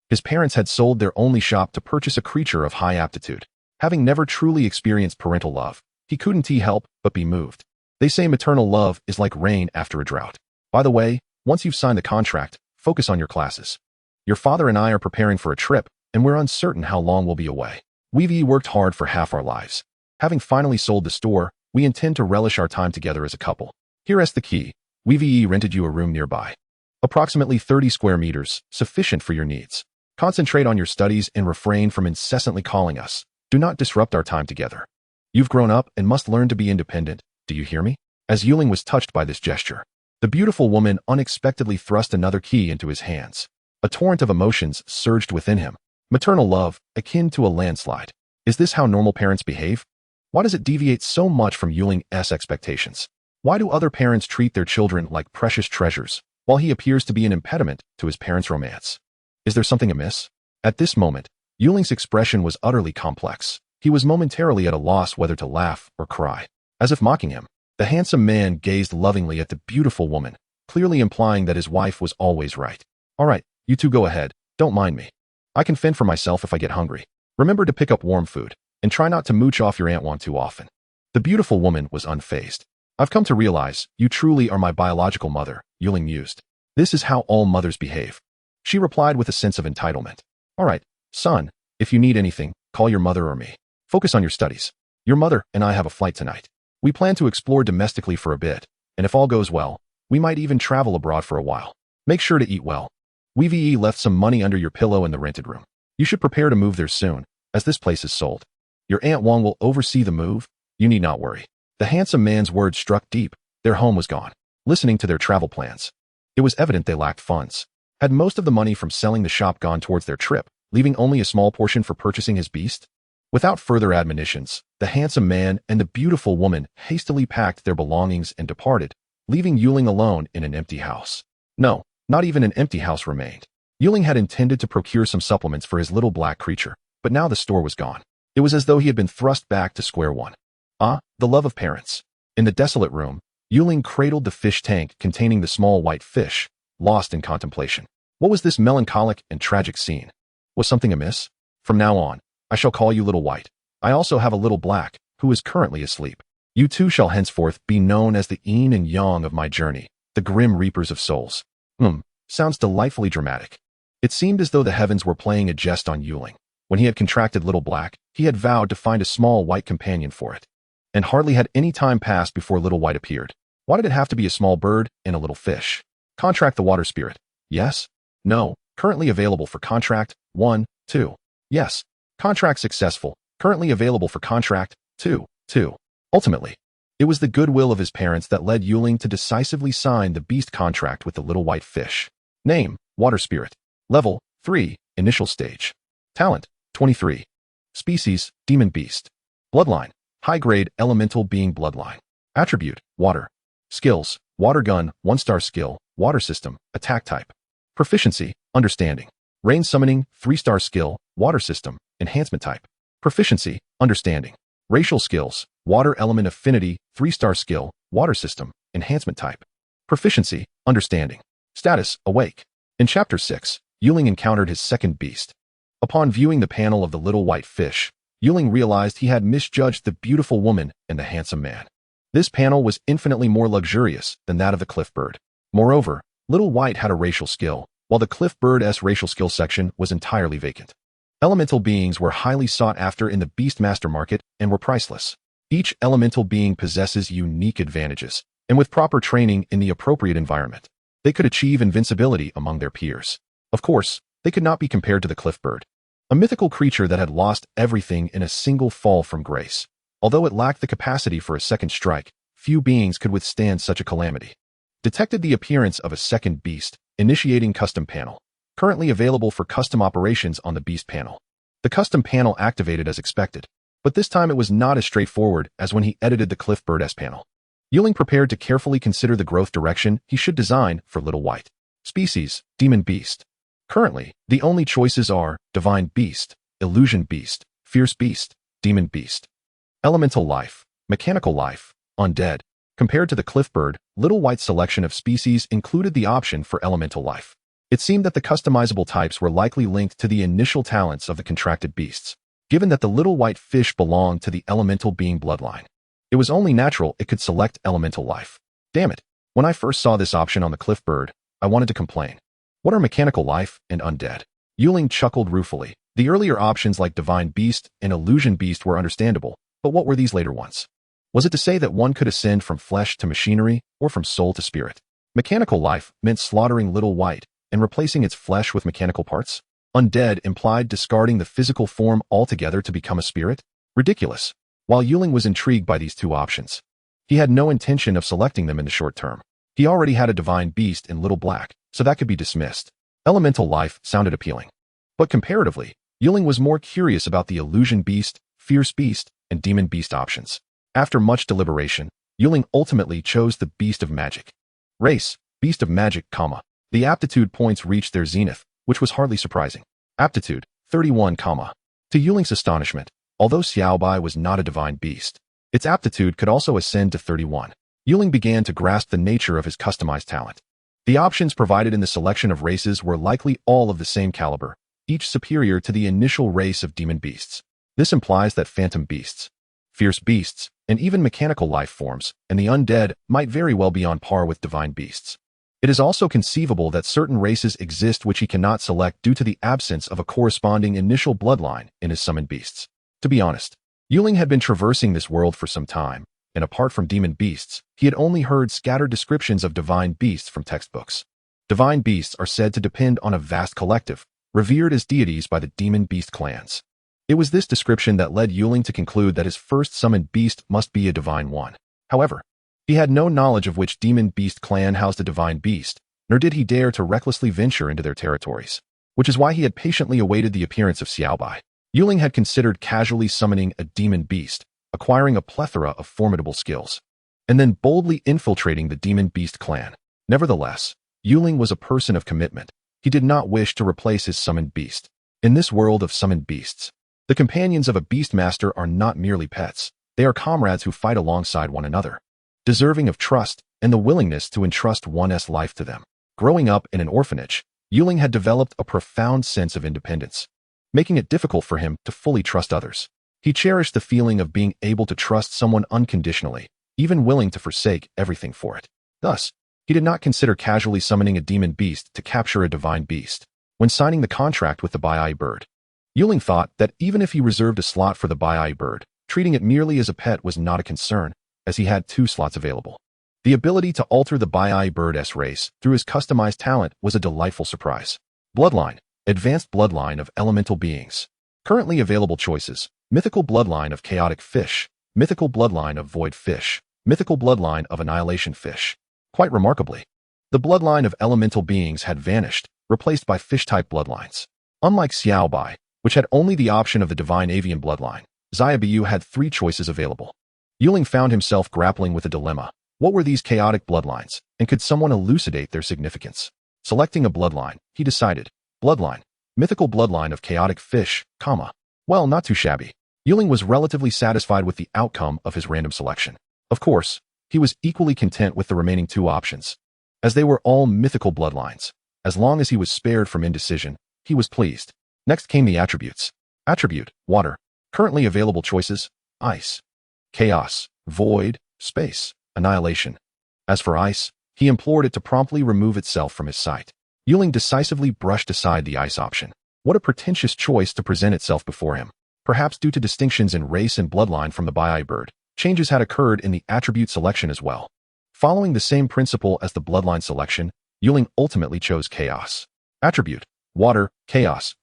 his parents had sold their only shop to purchase a creature of high aptitude. Having never truly experienced parental love, he couldn't help but be moved. They say maternal love is like rain after a drought. By the way, once you've signed the contract, focus on your classes. Your father and I are preparing for a trip, and we're uncertain how long we'll be away. We've worked hard for half our lives. Having finally sold the store, we intend to relish our time together as a couple. Here's the key. We've rented you a room nearby. Approximately 30 square meters, sufficient for your needs. Concentrate on your studies and refrain from incessantly calling us. Do not disrupt our time together. You've grown up and must learn to be independent. Do you hear me? As Ling was touched by this gesture, the beautiful woman unexpectedly thrust another key into his hands. A torrent of emotions surged within him. Maternal love, akin to a landslide. Is this how normal parents behave? Why does it deviate so much from Ling's expectations? Why do other parents treat their children like precious treasures, while he appears to be an impediment to his parents' romance? Is there something amiss? At this moment, Ling's expression was utterly complex. He was momentarily at a loss whether to laugh or cry. As if mocking him, the handsome man gazed lovingly at the beautiful woman, clearly implying that his wife was always right. All right, you two go ahead. Don't mind me. I can fend for myself if I get hungry. Remember to pick up warm food, and try not to mooch off your Aunt Juan too often. The beautiful woman was unfazed. I've come to realize you truly are my biological mother, Ling mused. This is how all mothers behave. She replied with a sense of entitlement. All right, son, if you need anything, call your mother or me. Focus on your studies. Your mother and I have a flight tonight. We plan to explore domestically for a bit, and if all goes well, we might even travel abroad for a while. Make sure to eat well. We've left some money under your pillow in the rented room. You should prepare to move there soon, as this place is sold. Your Aunt Wong will oversee the move. You need not worry. The handsome man's words struck deep. Their home was gone. Listening to their travel plans, it was evident they lacked funds. Had most of the money from selling the shop gone towards their trip, leaving only a small portion for purchasing his beast? Without further admonitions, the handsome man and the beautiful woman hastily packed their belongings and departed, leaving Ling alone in an empty house. No, not even an empty house remained. Ling had intended to procure some supplements for his little black creature, but now the store was gone. It was as though he had been thrust back to square one. Ah, the love of parents. In the desolate room, Ling cradled the fish tank containing the small white fish, lost in contemplation. What was this melancholic and tragic scene? Was something amiss? From now on, I shall call you Little White. I also have a little black, who is currently asleep. You two shall henceforth be known as the yin and yang of my journey, the grim reapers of souls. Sounds delightfully dramatic. It seemed as though the heavens were playing a jest on Ling. When he had contracted Little Black, he had vowed to find a small white companion for it. And hardly had any time passed before Little White appeared. Why did it have to be a small bird and a little fish? Contract the water spirit. Yes? No. Currently available for contract 1, 2. Yes. Contract successful. Currently available for contract 2, 2. Ultimately, it was the goodwill of his parents that led Ling to decisively sign the beast contract with the little white fish. Name, Water Spirit. Level, 3, initial stage. Talent, 23. Species, Demon Beast. Bloodline, high-grade elemental being bloodline. Attribute, water. Skills, water gun, 1-star skill, water system, attack type. Proficiency, understanding. Rain summoning, 3-star skill, water system, enhancement type. Proficiency, understanding. Racial skills, water element affinity, 3-star skill, water system, enhancement type. Proficiency, understanding. Status, awake. In Chapter 6, Ling encountered his second beast. Upon viewing the panel of the little white fish, Ling realized he had misjudged the beautiful woman and the handsome man. This panel was infinitely more luxurious than that of the cliff bird. Moreover, Little White had a racial skill, while the cliff bird's racial skill section was entirely vacant. Elemental beings were highly sought after in the Beastmaster market and were priceless. Each elemental being possesses unique advantages, and with proper training in the appropriate environment, they could achieve invincibility among their peers. Of course, they could not be compared to the cliff bird, a mythical creature that had lost everything in a single fall from grace. Although it lacked the capacity for a second strike, few beings could withstand such a calamity. Detected the appearance of a second beast, initiating custom panel. Currently available for custom operations on the beast panel. The custom panel activated as expected, but this time it was not as straightforward as when he edited the cliff bird's panel. Ling prepared to carefully consider the growth direction he should design for Little White. Species, Demon Beast. Currently, the only choices are Divine Beast, Illusion Beast, Fierce Beast, Demon Beast. Elemental Life, Mechanical Life, Undead. Compared to the cliff bird, Little White's selection of species included the option for Elemental Life. It seemed that the customizable types were likely linked to the initial talents of the contracted beasts, given that the little white fish belonged to the elemental being bloodline. It was only natural it could select Elemental Life. Damn it. When I first saw this option on the cliff bird, I wanted to complain. What are Mechanical Life and Undead? Ling chuckled ruefully. The earlier options like Divine Beast and Illusion Beast were understandable, but what were these later ones? Was it to say that one could ascend from flesh to machinery or from soul to spirit? Mechanical Life meant slaughtering Little White and replacing its flesh with mechanical parts? Undead implied discarding the physical form altogether to become a spirit? Ridiculous. While Ling was intrigued by these two options, he had no intention of selecting them in the short term. He already had a Divine Beast in Little Black, so that could be dismissed. Elemental Life sounded appealing. But comparatively, Ling was more curious about the Illusion Beast, Fierce Beast, and Demon Beast options. After much deliberation, Ling ultimately chose the Beast of Magic. Race, Beast of Magic, The aptitude points reached their zenith, which was hardly surprising. Aptitude, 31, To Ling's astonishment, although Xiaobai was not a divine beast, its aptitude could also ascend to 31. Ling began to grasp the nature of his customized talent. The options provided in the selection of races were likely all of the same caliber, each superior to the initial race of demon beasts. This implies that phantom beasts, fierce beasts, and even mechanical life forms, and the undead might very well be on par with divine beasts. It is also conceivable that certain races exist which he cannot select due to the absence of a corresponding initial bloodline in his summoned beasts. To be honest, Ling had been traversing this world for some time, and apart from demon beasts, he had only heard scattered descriptions of divine beasts from textbooks. Divine beasts are said to depend on a vast collective, revered as deities by the demon beast clans. It was this description that led Ling to conclude that his first summoned beast must be a divine one. However, he had no knowledge of which demon beast clan housed a divine beast, nor did he dare to recklessly venture into their territories, which is why he had patiently awaited the appearance of Xiaobai. Ling had considered casually summoning a demon beast, acquiring a plethora of formidable skills, and then boldly infiltrating the demon beast clan. Nevertheless, Ling was a person of commitment. He did not wish to replace his summoned beast. In this world of summoned beasts, the companions of a beastmaster are not merely pets. They are comrades who fight alongside one another, deserving of trust and the willingness to entrust one's life to them. Growing up in an orphanage, Ling had developed a profound sense of independence, making it difficult for him to fully trust others. He cherished the feeling of being able to trust someone unconditionally, even willing to forsake everything for it. Thus, he did not consider casually summoning a demon beast to capture a divine beast. When signing the contract with the Bai bird, Ling thought that even if he reserved a slot for the Bai bird, treating it merely as a pet was not a concern, as he had 2 slots available. The ability to alter the Bai bird's race through his customized talent was a delightful surprise. Bloodline, advanced bloodline of elemental beings. Currently available choices: mythical bloodline of chaotic fish, mythical bloodline of void fish, mythical bloodline of annihilation fish. Quite remarkably, the bloodline of elemental beings had vanished, replaced by fish-type bloodlines. Unlike Xiaobai, which had only the option of the divine avian bloodline. Xiaobu had 3 choices available. Ling found himself grappling with a dilemma. What were these chaotic bloodlines, and could someone elucidate their significance? Selecting a bloodline, he decided, bloodline, mythical bloodline of chaotic fish, well, not too shabby. Ling was relatively satisfied with the outcome of his random selection. Of course, he was equally content with the remaining 2 options, as they were all mythical bloodlines. As long as he was spared from indecision, he was pleased. Next came the attributes. Attribute, water. Currently available choices, ice, chaos, void, space, annihilation. As for ice, he implored it to promptly remove itself from his sight. Ling decisively brushed aside the ice option. What a pretentious choice to present itself before him. Perhaps due to distinctions in race and bloodline from the Bai bird, changes had occurred in the attribute selection as well. Following the same principle as the bloodline selection, Ling ultimately chose chaos. Attribute, water, chaos,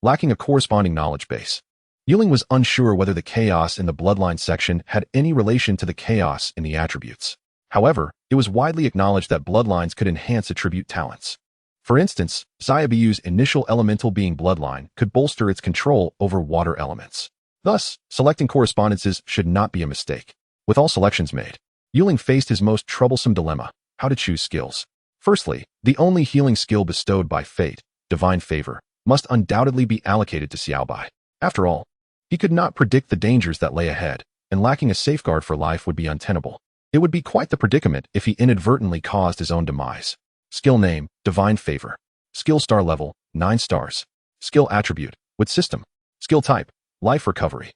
lacking a corresponding knowledge base. Ling was unsure whether the chaos in the bloodline section had any relation to the chaos in the attributes. However, it was widely acknowledged that bloodlines could enhance attribute talents. For instance, Xiaobu's initial elemental being bloodline could bolster its control over water elements. Thus, selecting correspondences should not be a mistake. With all selections made, Ling faced his most troublesome dilemma: how to choose skills. Firstly, the only healing skill bestowed by fate, divine favor, must undoubtedly be allocated to Xiaobai. After all, he could not predict the dangers that lay ahead, and lacking a safeguard for life would be untenable. It would be quite the predicament if he inadvertently caused his own demise. Skill name, divine favor. Skill star level, 9 stars. Skill attribute, with system. Skill type, life recovery.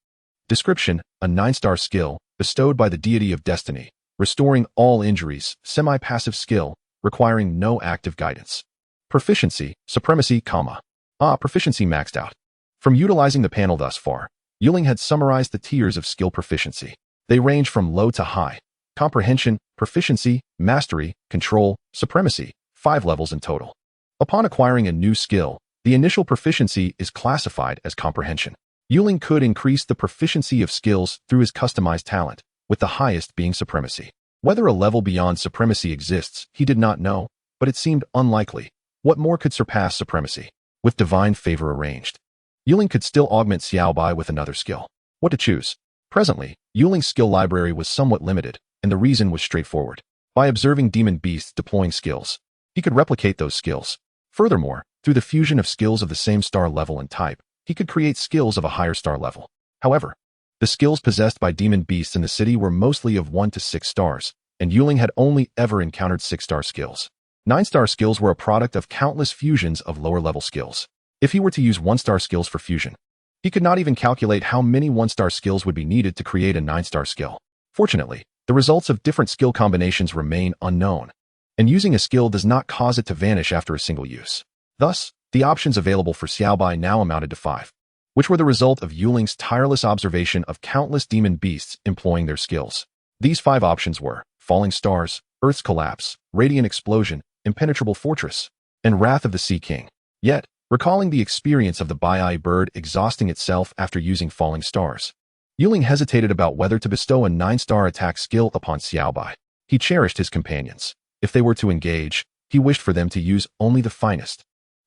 Description, a 9-star skill, bestowed by the deity of destiny, restoring all injuries, semi-passive skill, requiring no active guidance. Proficiency, supremacy, proficiency maxed out. From utilizing the panel thus far, Ling had summarized the tiers of skill proficiency. They range from low to high. Comprehension, proficiency, mastery, control, supremacy, 5 levels in total. Upon acquiring a new skill, the initial proficiency is classified as comprehension. Ling could increase the proficiency of skills through his customized talent, with the highest being supremacy. Whether a level beyond supremacy exists, he did not know, but it seemed unlikely. What more could surpass supremacy? With divine favor arranged, Ling could still augment Xiaobai with another skill. What to choose? Presently, Ling's skill library was somewhat limited, and the reason was straightforward. By observing demon beasts deploying skills, he could replicate those skills. Furthermore, through the fusion of skills of the same star level and type, he could create skills of a higher star level. However, the skills possessed by demon beasts in the city were mostly of 1 to 6 stars, and Ling had only ever encountered 6-star skills. 9-star skills were a product of countless fusions of lower-level skills. If he were to use 1-star skills for fusion, he could not even calculate how many 1-star skills would be needed to create a 9-star skill. Fortunately, the results of different skill combinations remain unknown, and using a skill does not cause it to vanish after a single use. Thus, the options available for Xiaobai now amounted to 5, which were the result of Ling's tireless observation of countless demon beasts employing their skills. These 5 options were Falling Stars, Earth's Collapse, Radiant Explosion, Impenetrable Fortress, and Wrath of the Sea King. Yet, recalling the experience of the Bai bird exhausting itself after using Falling Stars, Ling hesitated about whether to bestow a 9-star attack skill upon Xiaobai. He cherished his companions. If they were to engage, he wished for them to use only the finest.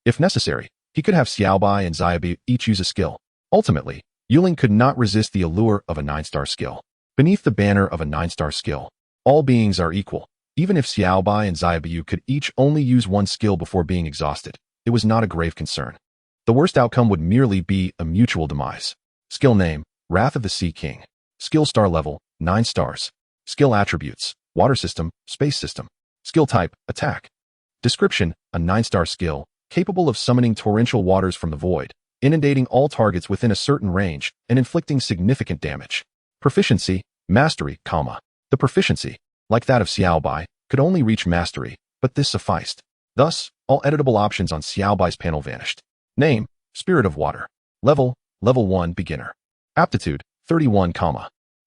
If necessary, he could have Xiaobai and Xiaobu each use a skill. Ultimately, Ling could not resist the allure of a 9-star skill. Beneath the banner of a 9-star skill, all beings are equal. Even if Xiaobai and Xiaobu could each only use 1 skill before being exhausted, it was not a grave concern. The worst outcome would merely be a mutual demise. Skill name, Wrath of the Sea King. Skill star level, 9 stars. Skill attributes, water system, space system. Skill type, attack. Description, a 9-star skill, capable of summoning torrential waters from the void, inundating all targets within a certain range, and inflicting significant damage. Proficiency, mastery, The proficiency, like that of Xiaobai, could only reach mastery, but this sufficed. Thus, all editable options on Xiaobai's panel vanished. Name, Spirit of Water. Level 1 Beginner. Aptitude, 31,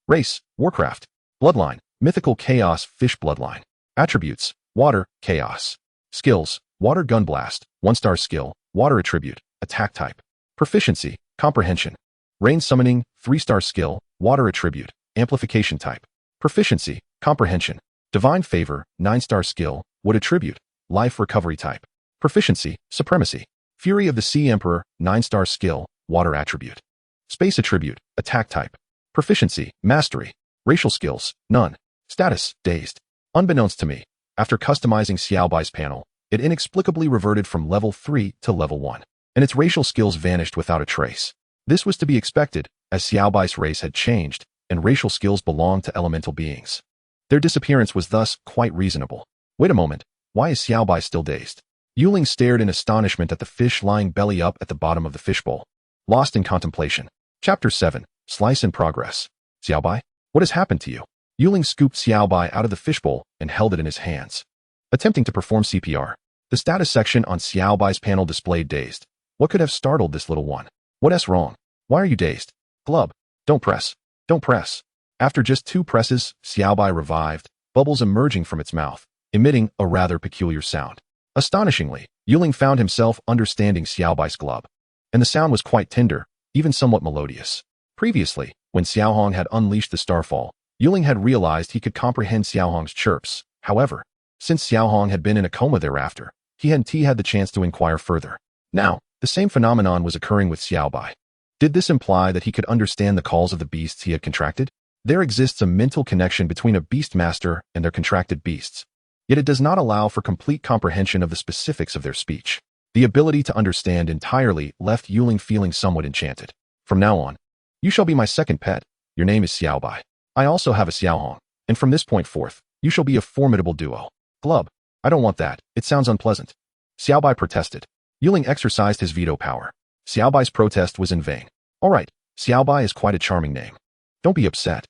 Race, Warcraft. Bloodline, Mythical Chaos Fish Bloodline. Attributes, Water, Chaos. Skills, Water Gun Blast, 1-star skill, Water Attribute, Attack Type. Proficiency, Comprehension. Rain Summoning, 3-star skill, Water Attribute, Amplification Type. Proficiency, Comprehension. Divine Favor, 9-star skill, Wood Attribute, Life Recovery Type. Proficiency, Supremacy. Fury of the Sea Emperor, 9-star skill, water attribute. Space attribute, attack type. Proficiency, mastery. Racial skills, none. Status, dazed. Unbeknownst to me, after customizing Xiaobai's panel, it inexplicably reverted from level 3 to level 1, and its racial skills vanished without a trace. This was to be expected, as Xiaobai's race had changed, and racial skills belonged to elemental beings. Their disappearance was thus quite reasonable. Wait a moment, why is Xiaobai still dazed? Yuling stared in astonishment at the fish lying belly up at the bottom of the fishbowl. Lost in contemplation. Chapter 7, Slice in Progress. Xiaobai, what has happened to you? Yuling scooped Xiaobai out of the fishbowl and held it in his hands. Attempting to perform CPR. The status section on Xiaobai's panel displayed dazed. What could have startled this little one? What's wrong? Why are you dazed? Glub. Don't press. Don't press. After just 2 presses, Xiaobai revived, bubbles emerging from its mouth, emitting a rather peculiar sound. Astonishingly, Yuling found himself understanding Xiaobai's glub. And the sound was quite tender, even somewhat melodious. Previously, when Xiaohong had unleashed the starfall, Yuling had realized he could comprehend Xiaohong's chirps. However, since Xiaohong had been in a coma thereafter, he hadn't had the chance to inquire further. Now, the same phenomenon was occurring with Xiaobai. Did this imply that he could understand the calls of the beasts he had contracted? There exists a mental connection between a beast master and their contracted beasts, yet it does not allow for complete comprehension of the specifics of their speech. The ability to understand entirely left Yuling feeling somewhat enchanted. From now on, you shall be my second pet. Your name is Xiaobai. I also have a Xiaohong, and from this point forth, you shall be a formidable duo. Glub. I don't want that. It sounds unpleasant. Xiaobai protested. Yuling exercised his veto power. Xiaobai's protest was in vain. All right, Xiaobai is quite a charming name. Don't be upset.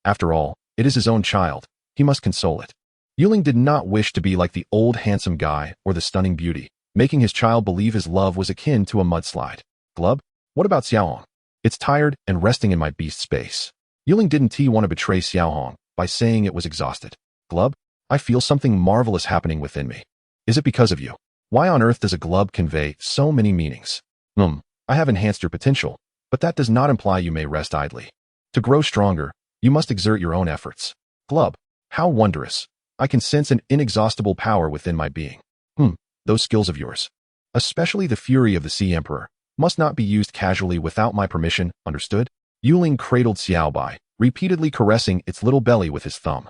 After all, it is his own child. He must console it. Yuling did not wish to be like the old handsome guy or the stunning beauty, making his child believe his love was akin to a mudslide. Glub? What about Xiaohong? It's tired and resting in my beast space. Yuling didn't want to betray Xiaohong by saying it was exhausted. Glub? I feel something marvelous happening within me. Is it because of you? Why on earth does a glub convey so many meanings? I have enhanced your potential, but that does not imply you may rest idly. To grow stronger, you must exert your own efforts. Glub. How wondrous. I can sense an inexhaustible power within my being. Those skills of yours, especially the fury of the Sea Emperor, must not be used casually without my permission, understood? Yuling cradled Xiaobai, repeatedly caressing its little belly with his thumb.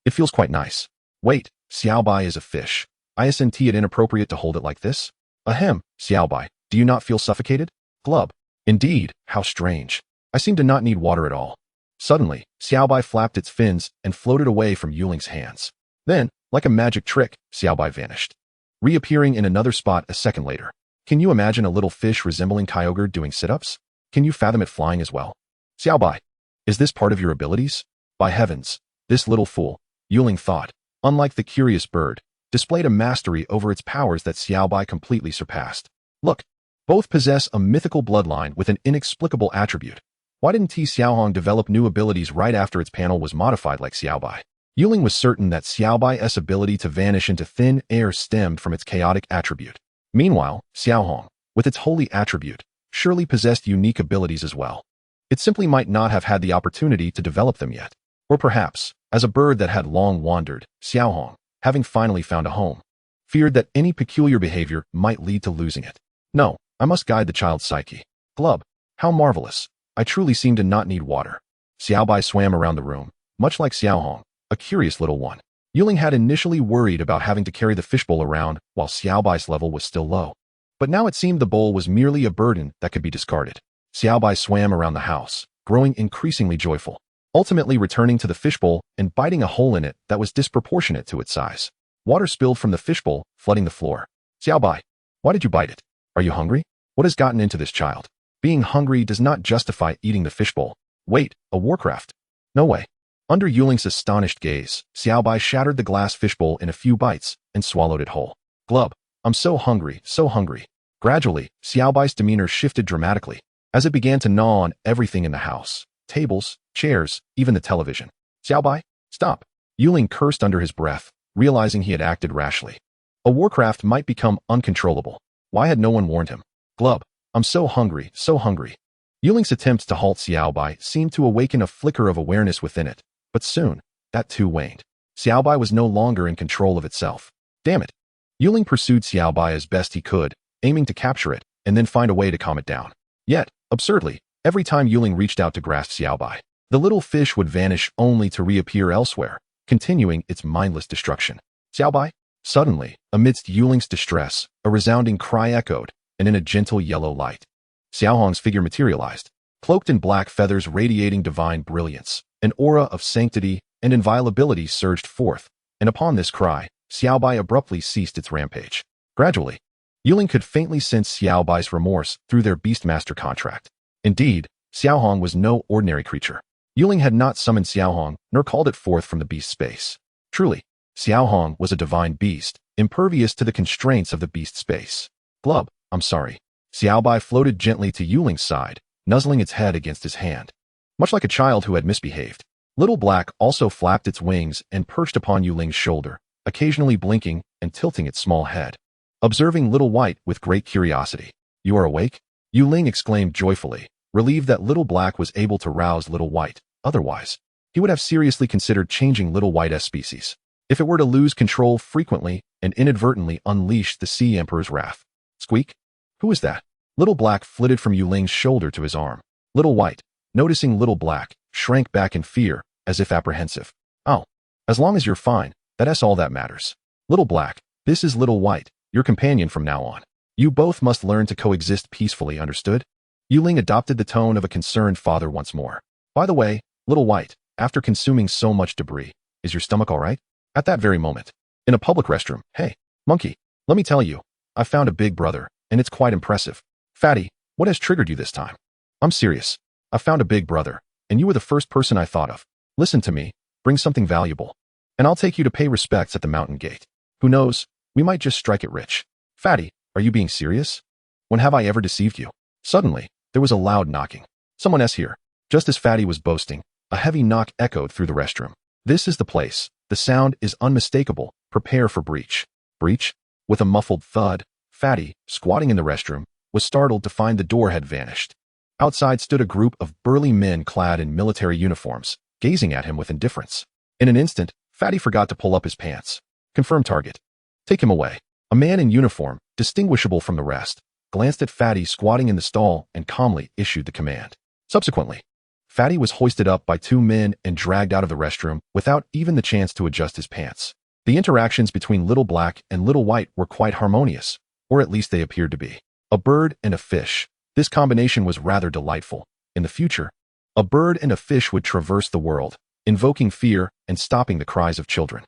It feels quite nice. Wait, Xiaobai is a fish. Isn't it inappropriate to hold it like this? Ahem, Xiaobai, do you not feel suffocated? Glub. Indeed, how strange. I seem to not need water at all. Suddenly, Xiaobai flapped its fins and floated away from Yuling's hands. Then, like a magic trick, Xiaobai vanished, reappearing in another spot a second later. Can you imagine a little fish resembling Kyogre doing sit-ups? Can you fathom it flying as well? Xiaobai, is this part of your abilities? By heavens, this little fool, Yuling thought, unlike the curious bird, displayed a mastery over its powers that Xiaobai completely surpassed. Look, both possess a mythical bloodline with an inexplicable attribute. Why didn't Xiaohong develop new abilities right after its panel was modified like Xiaobai? Yuling was certain that Xiaobai's ability to vanish into thin air stemmed from its chaotic attribute. Meanwhile, Xiaohong, with its holy attribute, surely possessed unique abilities as well. It simply might not have had the opportunity to develop them yet. Or perhaps, as a bird that had long wandered, Xiaohong, having finally found a home, feared that any peculiar behavior might lead to losing it. No, I must guide the child's psyche. Glub. How marvelous. I truly seem to not need water. Xiaobai swam around the room, much like Xiaohong, a curious little one. Yuling had initially worried about having to carry the fishbowl around while Xiaobai's level was still low. But now it seemed the bowl was merely a burden that could be discarded. Xiaobai swam around the house, growing increasingly joyful, ultimately returning to the fishbowl and biting a hole in it that was disproportionate to its size. Water spilled from the fishbowl, flooding the floor. Xiaobai, why did you bite it? Are you hungry? What has gotten into this child? Being hungry does not justify eating the fishbowl. Wait, a Warcraft? No way. Under Yuling's astonished gaze, Xiaobai shattered the glass fishbowl in a few bites and swallowed it whole. Glub. I'm so hungry, so hungry. Gradually, Xiaobai's demeanor shifted dramatically as it began to gnaw on everything in the house. Tables, chairs, even the television. Xiaobai, stop. Yuling cursed under his breath, realizing he had acted rashly. A Warcraft might become uncontrollable. Why had no one warned him? Glub. I'm so hungry, so hungry. Yuling's attempts to halt Xiaobai seemed to awaken a flicker of awareness within it, but soon, that too waned. Xiaobai was no longer in control of itself. Damn it. Yuling pursued Xiaobai as best he could, aiming to capture it, and then find a way to calm it down. Yet, absurdly, every time Yuling reached out to grasp Xiaobai, the little fish would vanish only to reappear elsewhere, continuing its mindless destruction. Xiaobai? Suddenly, amidst Yuling's distress, a resounding cry echoed, and in a gentle yellow light, Xiaohong's figure materialized, cloaked in black feathers radiating divine brilliance. An aura of sanctity and inviolability surged forth, and upon this cry, Xiaobai abruptly ceased its rampage. Gradually, Yuling could faintly sense Xiaobai's remorse through their Beastmaster contract. Indeed, Xiaohong was no ordinary creature. Yuling had not summoned Xiaohong nor called it forth from the beast space. Truly, Xiaohong was a divine beast, impervious to the constraints of the beast space. Glub, I'm sorry. Xiaobai floated gently to Yuling's side, nuzzling its head against his hand. Much like a child who had misbehaved, Little Black also flapped its wings and perched upon Yuling's shoulder, occasionally blinking and tilting its small head, observing Little White with great curiosity. You are awake? Yuling exclaimed joyfully, relieved that Little Black was able to rouse Little White. Otherwise, he would have seriously considered changing Little White's species, if it were to lose control frequently and inadvertently unleash the Sea Emperor's wrath. Squeak? Who is that? Little Black flitted from Yuling's shoulder to his arm. Little White, noticing Little Black, shrank back in fear, as if apprehensive. Oh, as long as you're fine, that's all that matters. Little Black, this is Little White, your companion from now on. You both must learn to coexist peacefully, understood? Yuling adopted the tone of a concerned father once more. By the way, Little White, after consuming so much debris, is your stomach all right? At that very moment, in a public restroom, hey, monkey, let me tell you, I found a big brother, and it's quite impressive. Fatty, what has triggered you this time? I'm serious. I found a big brother, and you were the first person I thought of. Listen to me, bring something valuable, and I'll take you to pay respects at the mountain gate. Who knows, we might just strike it rich. Fatty, are you being serious? When have I ever deceived you? Suddenly, there was a loud knocking. Someone's here. Just as Fatty was boasting, a heavy knock echoed through the restroom. This is the place. The sound is unmistakable. Prepare for breach. Breach? With a muffled thud, Fatty, squatting in the restroom, was startled to find the door had vanished. Outside stood a group of burly men clad in military uniforms, gazing at him with indifference. In an instant, Fatty forgot to pull up his pants. Confirm target. Take him away. A man in uniform, distinguishable from the rest, glanced at Fatty squatting in the stall and calmly issued the command. Subsequently, Fatty was hoisted up by two men and dragged out of the restroom without even the chance to adjust his pants. The interactions between Little Black and Little White were quite harmonious, or at least they appeared to be. A bird and a fish. This combination was rather delightful. In the future, a bird and a fish would traverse the world, invoking fear and stopping the cries of children.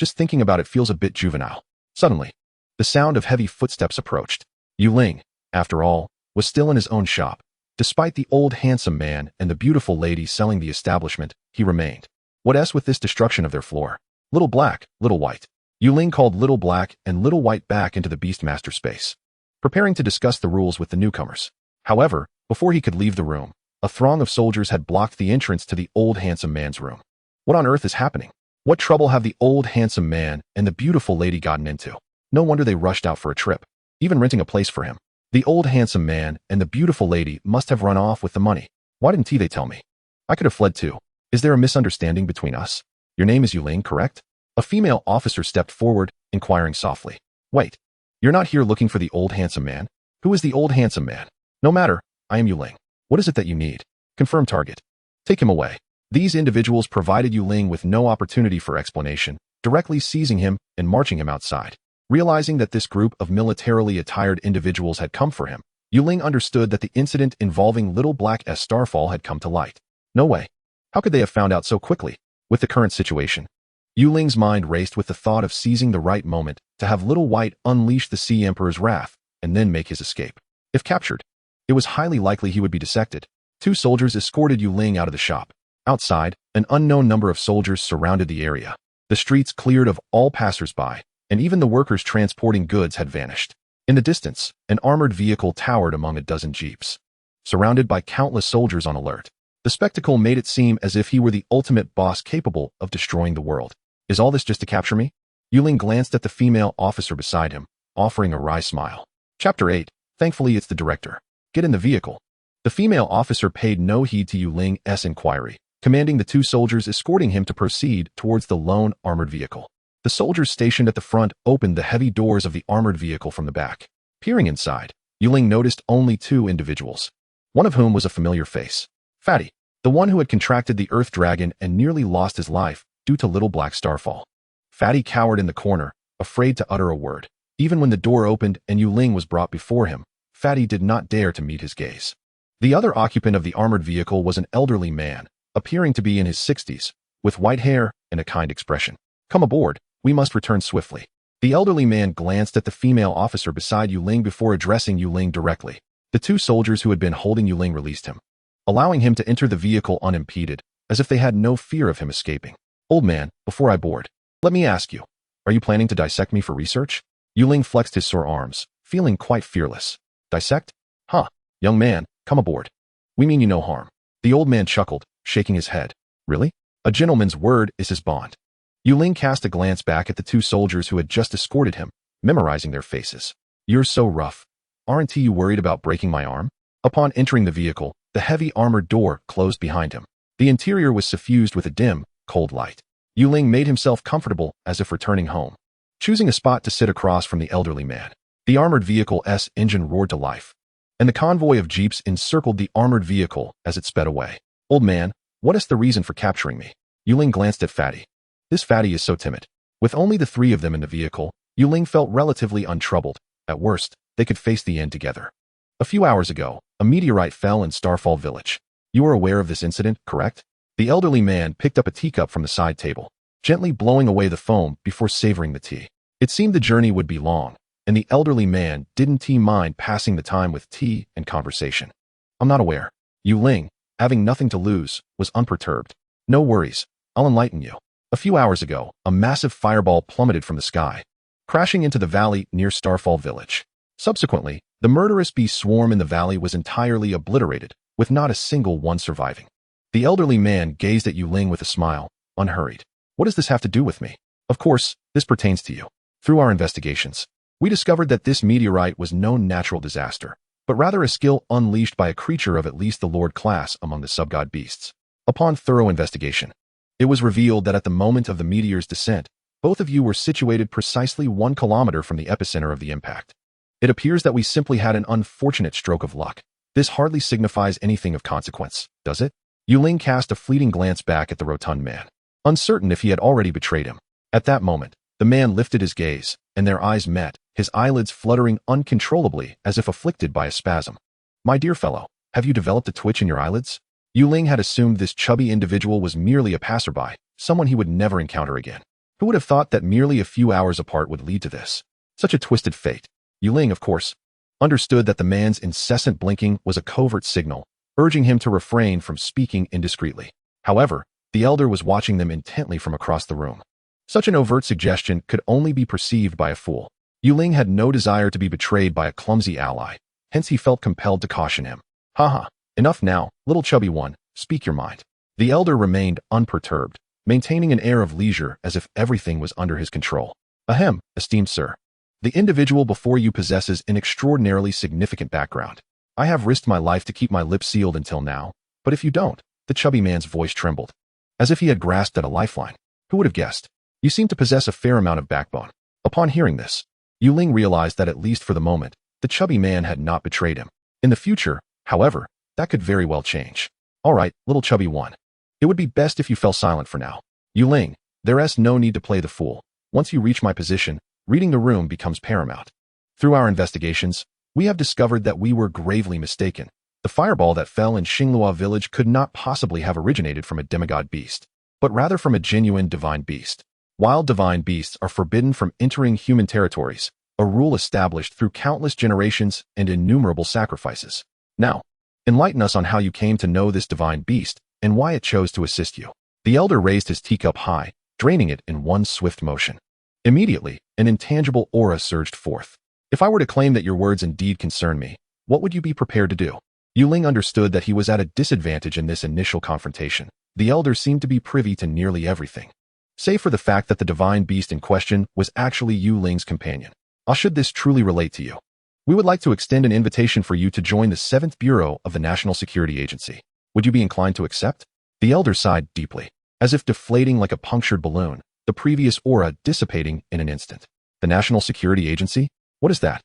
Just thinking about it feels a bit juvenile. Suddenly, the sound of heavy footsteps approached. Ling, after all, was still in his own shop. Despite the old handsome man and the beautiful lady selling the establishment, he remained. What's with this destruction of their floor? Little Black, Little White. Ling called Little Black and Little White back into the Beastmaster space, preparing to discuss the rules with the newcomers. However, before he could leave the room, a throng of soldiers had blocked the entrance to the old handsome man's room. What on earth is happening? What trouble have the old handsome man and the beautiful lady gotten into? No wonder they rushed out for a trip, even renting a place for him. The old handsome man and the beautiful lady must have run off with the money. Why didn't they tell me? I could have fled too. Is there a misunderstanding between us? Your name is Ling, correct? A female officer stepped forward, inquiring softly. Wait, you're not here looking for the old handsome man? Who is the old handsome man? No matter, I am Ling. What is it that you need? Confirm target. Take him away. These individuals provided Ling with no opportunity for explanation, directly seizing him and marching him outside. Realizing that this group of militarily attired individuals had come for him, Ling understood that the incident involving Little Black's starfall had come to light. No way. How could they have found out so quickly? With the current situation, Ling's mind raced with the thought of seizing the right moment to have Little White unleash the Sea Emperor's wrath and then make his escape. If captured, it was highly likely he would be dissected. Two soldiers escorted Ling out of the shop. Outside, an unknown number of soldiers surrounded the area. The streets cleared of all passers-by, and even the workers transporting goods had vanished. In the distance, an armored vehicle towered among a dozen jeeps, surrounded by countless soldiers on alert. The spectacle made it seem as if he were the ultimate boss capable of destroying the world. Is all this just to capture me? Ling glanced at the female officer beside him, offering a wry smile. Chapter 8. Thankfully it's the director. Get in the vehicle. The female officer paid no heed to Ling's inquiry, commanding the two soldiers escorting him to proceed towards the lone armored vehicle. The soldiers stationed at the front opened the heavy doors of the armored vehicle from the back. Peering inside, Ling noticed only two individuals, one of whom was a familiar face. Fatty, the one who had contracted the Earth Dragon and nearly lost his life due to Little Black Starfall. Fatty cowered in the corner, afraid to utter a word. Even when the door opened and Ling was brought before him, Fatty did not dare to meet his gaze. The other occupant of the armored vehicle was an elderly man, appearing to be in his 60s, with white hair and a kind expression. Come aboard, we must return swiftly. The elderly man glanced at the female officer beside Ling before addressing Ling directly. The two soldiers who had been holding Ling released him, allowing him to enter the vehicle unimpeded, as if they had no fear of him escaping. Old man, before I board, let me ask you, are you planning to dissect me for research? Ling flexed his sore arms, feeling quite fearless. Dissect? Huh. Young man, come aboard. We mean you no harm. The old man chuckled, shaking his head. Really? A gentleman's word is his bond. Ling cast a glance back at the two soldiers who had just escorted him, memorizing their faces. You're so rough. Aren't you worried about breaking my arm? Upon entering the vehicle, the heavy armored door closed behind him. The interior was suffused with a dim, cold light. Ling made himself comfortable as if returning home, choosing a spot to sit across from the elderly man. The armored vehicle's engine roared to life, and the convoy of jeeps encircled the armored vehicle as it sped away. Old man, what is the reason for capturing me? Ling glanced at Fatty. This Fatty is so timid. With only the three of them in the vehicle, Ling felt relatively untroubled. At worst, they could face the end together. A few hours ago, a meteorite fell in Starfall Village. You are aware of this incident, correct? The elderly man picked up a teacup from the side table, gently blowing away the foam before savoring the tea. It seemed the journey would be long, and the elderly man didn't mind passing the time with tea and conversation. I'm not aware. Ling, having nothing to lose, was unperturbed. No worries, I'll enlighten you. A few hours ago, a massive fireball plummeted from the sky, crashing into the valley near Starfall Village. Subsequently, the murderous bee swarm in the valley was entirely obliterated, with not a single one surviving. The elderly man gazed at Ling with a smile, unhurried. What does this have to do with me? Of course, this pertains to you. Through our investigations, we discovered that this meteorite was no natural disaster, but rather a skill unleashed by a creature of at least the Lord class among the subgod beasts. Upon thorough investigation, it was revealed that at the moment of the meteor's descent, both of you were situated precisely 1 kilometer from the epicenter of the impact. It appears that we simply had an unfortunate stroke of luck. This hardly signifies anything of consequence, does it? Ling cast a fleeting glance back at the rotund man, uncertain if he had already betrayed him. At that moment, the man lifted his gaze, and their eyes met, his eyelids fluttering uncontrollably as if afflicted by a spasm. My dear fellow, have you developed a twitch in your eyelids? Ling had assumed this chubby individual was merely a passerby, someone he would never encounter again. Who would have thought that merely a few hours apart would lead to this? Such a twisted fate. Ling, of course, understood that the man's incessant blinking was a covert signal, urging him to refrain from speaking indiscreetly. However, the elder was watching them intently from across the room. Such an overt suggestion could only be perceived by a fool. Ling had no desire to be betrayed by a clumsy ally, hence he felt compelled to caution him. Haha, enough now, little chubby one, speak your mind. The elder remained unperturbed, maintaining an air of leisure as if everything was under his control. Ahem, esteemed sir. The individual before you possesses an extraordinarily significant background. I have risked my life to keep my lips sealed until now, but if you don't, the chubby man's voice trembled, as if he had grasped at a lifeline. Who would have guessed? You seem to possess a fair amount of backbone. Upon hearing this, Ling realized that at least for the moment, the chubby man had not betrayed him. In the future, however, that could very well change. All right, little chubby one. It would be best if you fell silent for now. Ling, there's no need to play the fool. Once you reach my position, reading the room becomes paramount. Through our investigations, we have discovered that we were gravely mistaken. The fireball that fell in Xinglua village could not possibly have originated from a demigod beast, but rather from a genuine divine beast. While divine beasts are forbidden from entering human territories, a rule established through countless generations and innumerable sacrifices. Now, enlighten us on how you came to know this divine beast and why it chose to assist you. The elder raised his teacup high, draining it in one swift motion. Immediately, an intangible aura surged forth. If I were to claim that your words indeed concern me, what would you be prepared to do? Ling understood that he was at a disadvantage in this initial confrontation. The elder seemed to be privy to nearly everything, save for the fact that the divine beast in question was actually Ling's companion. Should this truly relate to you, we would like to extend an invitation for you to join the 7th Bureau of the National Security Agency. Would you be inclined to accept? The elder sighed deeply, as if deflating like a punctured balloon, the previous aura dissipating in an instant. The National Security Agency? What is that?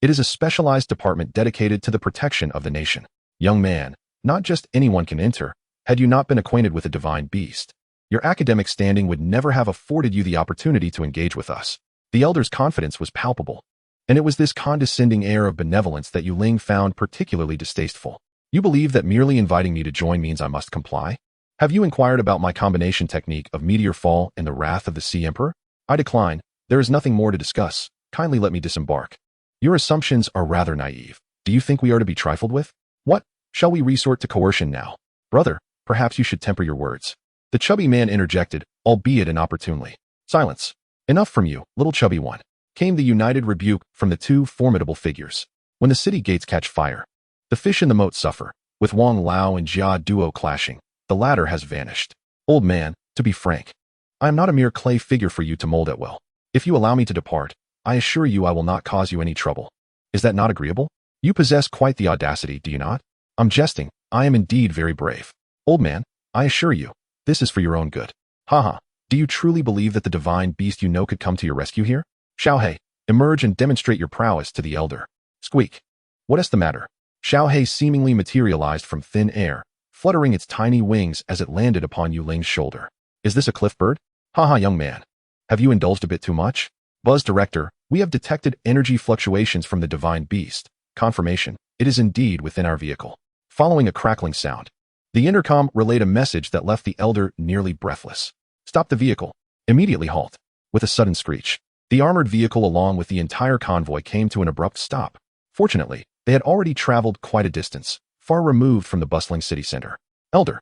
It is a specialized department dedicated to the protection of the nation. Young man, not just anyone can enter. Had you not been acquainted with a divine beast, your academic standing would never have afforded you the opportunity to engage with us. The elder's confidence was palpable, and it was this condescending air of benevolence that Ling found particularly distasteful. You believe that merely inviting me to join means I must comply? Have you inquired about my combination technique of meteor fall and the wrath of the Sea Emperor? I decline. There is nothing more to discuss. Kindly let me disembark. Your assumptions are rather naive. Do you think we are to be trifled with? What? Shall we resort to coercion now? Brother, perhaps you should temper your words. The chubby man interjected, albeit inopportunely. Silence. Enough from you, little chubby one. Came the united rebuke from the two formidable figures. When the city gates catch fire, the fish in the moat suffer. With Wang Lao and Jia Duo clashing, the latter has vanished. Old man, to be frank, I am not a mere clay figure for you to mold at will. If you allow me to depart, I assure you I will not cause you any trouble. Is that not agreeable? You possess quite the audacity, do you not? I'm jesting. I am indeed very brave. Old man, I assure you, this is for your own good. Haha, do you truly believe that the divine beast you know could come to your rescue here? Xiaohei, emerge and demonstrate your prowess to the elder. Squeak. What is the matter? Xiaohei seemingly materialized from thin air, fluttering its tiny wings as it landed upon Ling's shoulder. Is this a cliff bird? Haha, young man. Have you indulged a bit too much? Buzz Director, we have detected energy fluctuations from the divine beast. Confirmation, it is indeed within our vehicle. Following a crackling sound, the intercom relayed a message that left the elder nearly breathless. Stop the vehicle. Immediately halt. With a sudden screech, the armored vehicle along with the entire convoy came to an abrupt stop. Fortunately, they had already traveled quite a distance, far removed from the bustling city center. Elder,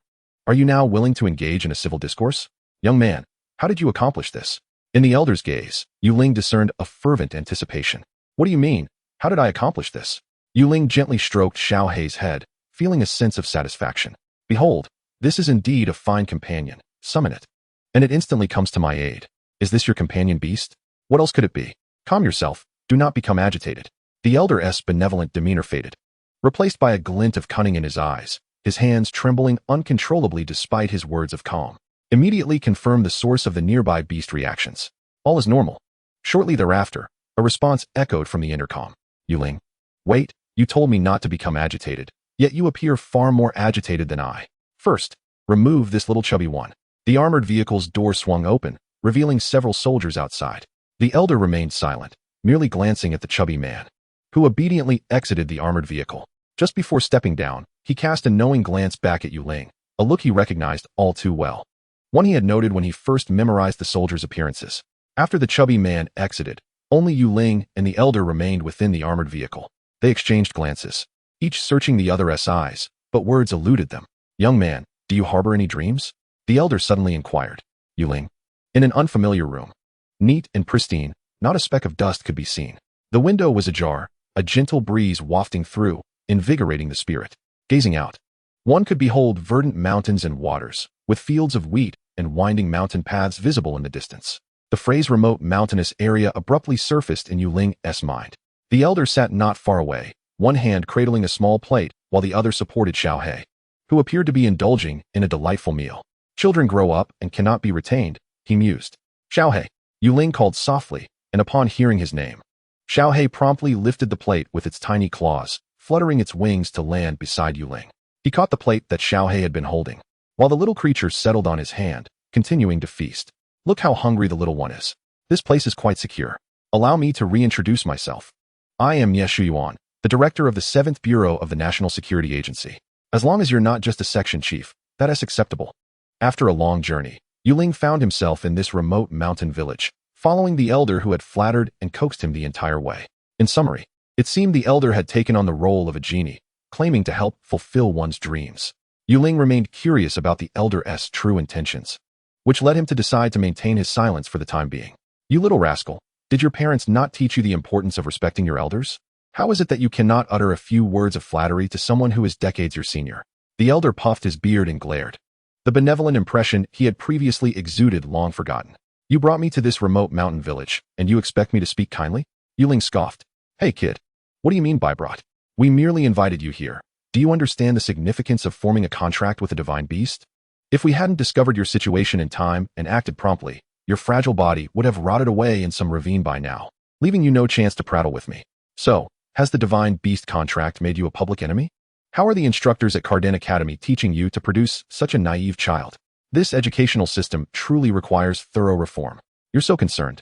are you now willing to engage in a civil discourse? Young man, how did you accomplish this? In the elder's gaze, Ling discerned a fervent anticipation. What do you mean? How did I accomplish this? Ling gently stroked Xiaohei's head, feeling a sense of satisfaction. Behold, this is indeed a fine companion. Summon it. And it instantly comes to my aid. Is this your companion beast? What else could it be? Calm yourself. Do not become agitated. The elder's benevolent demeanor faded, replaced by a glint of cunning in his eyes, his hands trembling uncontrollably despite his words of calm. Immediately confirmed the source of the nearby beast reactions. All is normal. Shortly thereafter, a response echoed from the intercom. Ling. Wait, you told me not to become agitated, yet you appear far more agitated than I. First, remove this little chubby one. The armored vehicle's door swung open, revealing several soldiers outside. The elder remained silent, merely glancing at the chubby man, who obediently exited the armored vehicle. Just before stepping down, he cast a knowing glance back at Ling, a look he recognized all too well. One he had noted when he first memorized the soldiers' appearances. After the chubby man exited, only Ling and the elder remained within the armored vehicle. They exchanged glances, each searching the other's eyes, but words eluded them. Young man, do you harbor any dreams? The elder suddenly inquired. Ling. In an unfamiliar room. Neat and pristine, not a speck of dust could be seen. The window was ajar, a gentle breeze wafting through, invigorating the spirit. Gazing out, one could behold verdant mountains and waters, with fields of wheat and winding mountain paths visible in the distance. The phrase remote mountainous area abruptly surfaced in Ling's mind. The elder sat not far away, one hand cradling a small plate while the other supported Xiaohei, who appeared to be indulging in a delightful meal. Children grow up and cannot be retained, he mused. Xiaohei, Ling called softly, and upon hearing his name, Xiaohei promptly lifted the plate with its tiny claws, fluttering its wings to land beside Ling. He caught the plate that Xiaohei had been holding, while the little creature settled on his hand, continuing to feast. Look how hungry the little one is. This place is quite secure. Allow me to reintroduce myself. I am Ye Shuyuan, the director of the 7th Bureau of the National Security Agency. As long as you're not just a section chief, that is acceptable. After a long journey, Ling found himself in this remote mountain village, following the elder who had flattered and coaxed him the entire way. In summary, it seemed the elder had taken on the role of a genie, claiming to help fulfill one's dreams. Ling remained curious about the elder's true intentions, which led him to decide to maintain his silence for the time being. You little rascal, did your parents not teach you the importance of respecting your elders? How is it that you cannot utter a few words of flattery to someone who is decades your senior? The elder puffed his beard and glared, the benevolent impression he had previously exuded long forgotten. You brought me to this remote mountain village, and you expect me to speak kindly? Ling scoffed. Hey kid, what do you mean by brought? We merely invited you here. Do you understand the significance of forming a contract with a divine beast? If we hadn't discovered your situation in time and acted promptly, your fragile body would have rotted away in some ravine by now, leaving you no chance to prattle with me. So, Has the Divine Beast contract made you a public enemy? How are the instructors at Carden Academy teaching you to produce such a naive child? This educational system truly requires thorough reform. You're so concerned.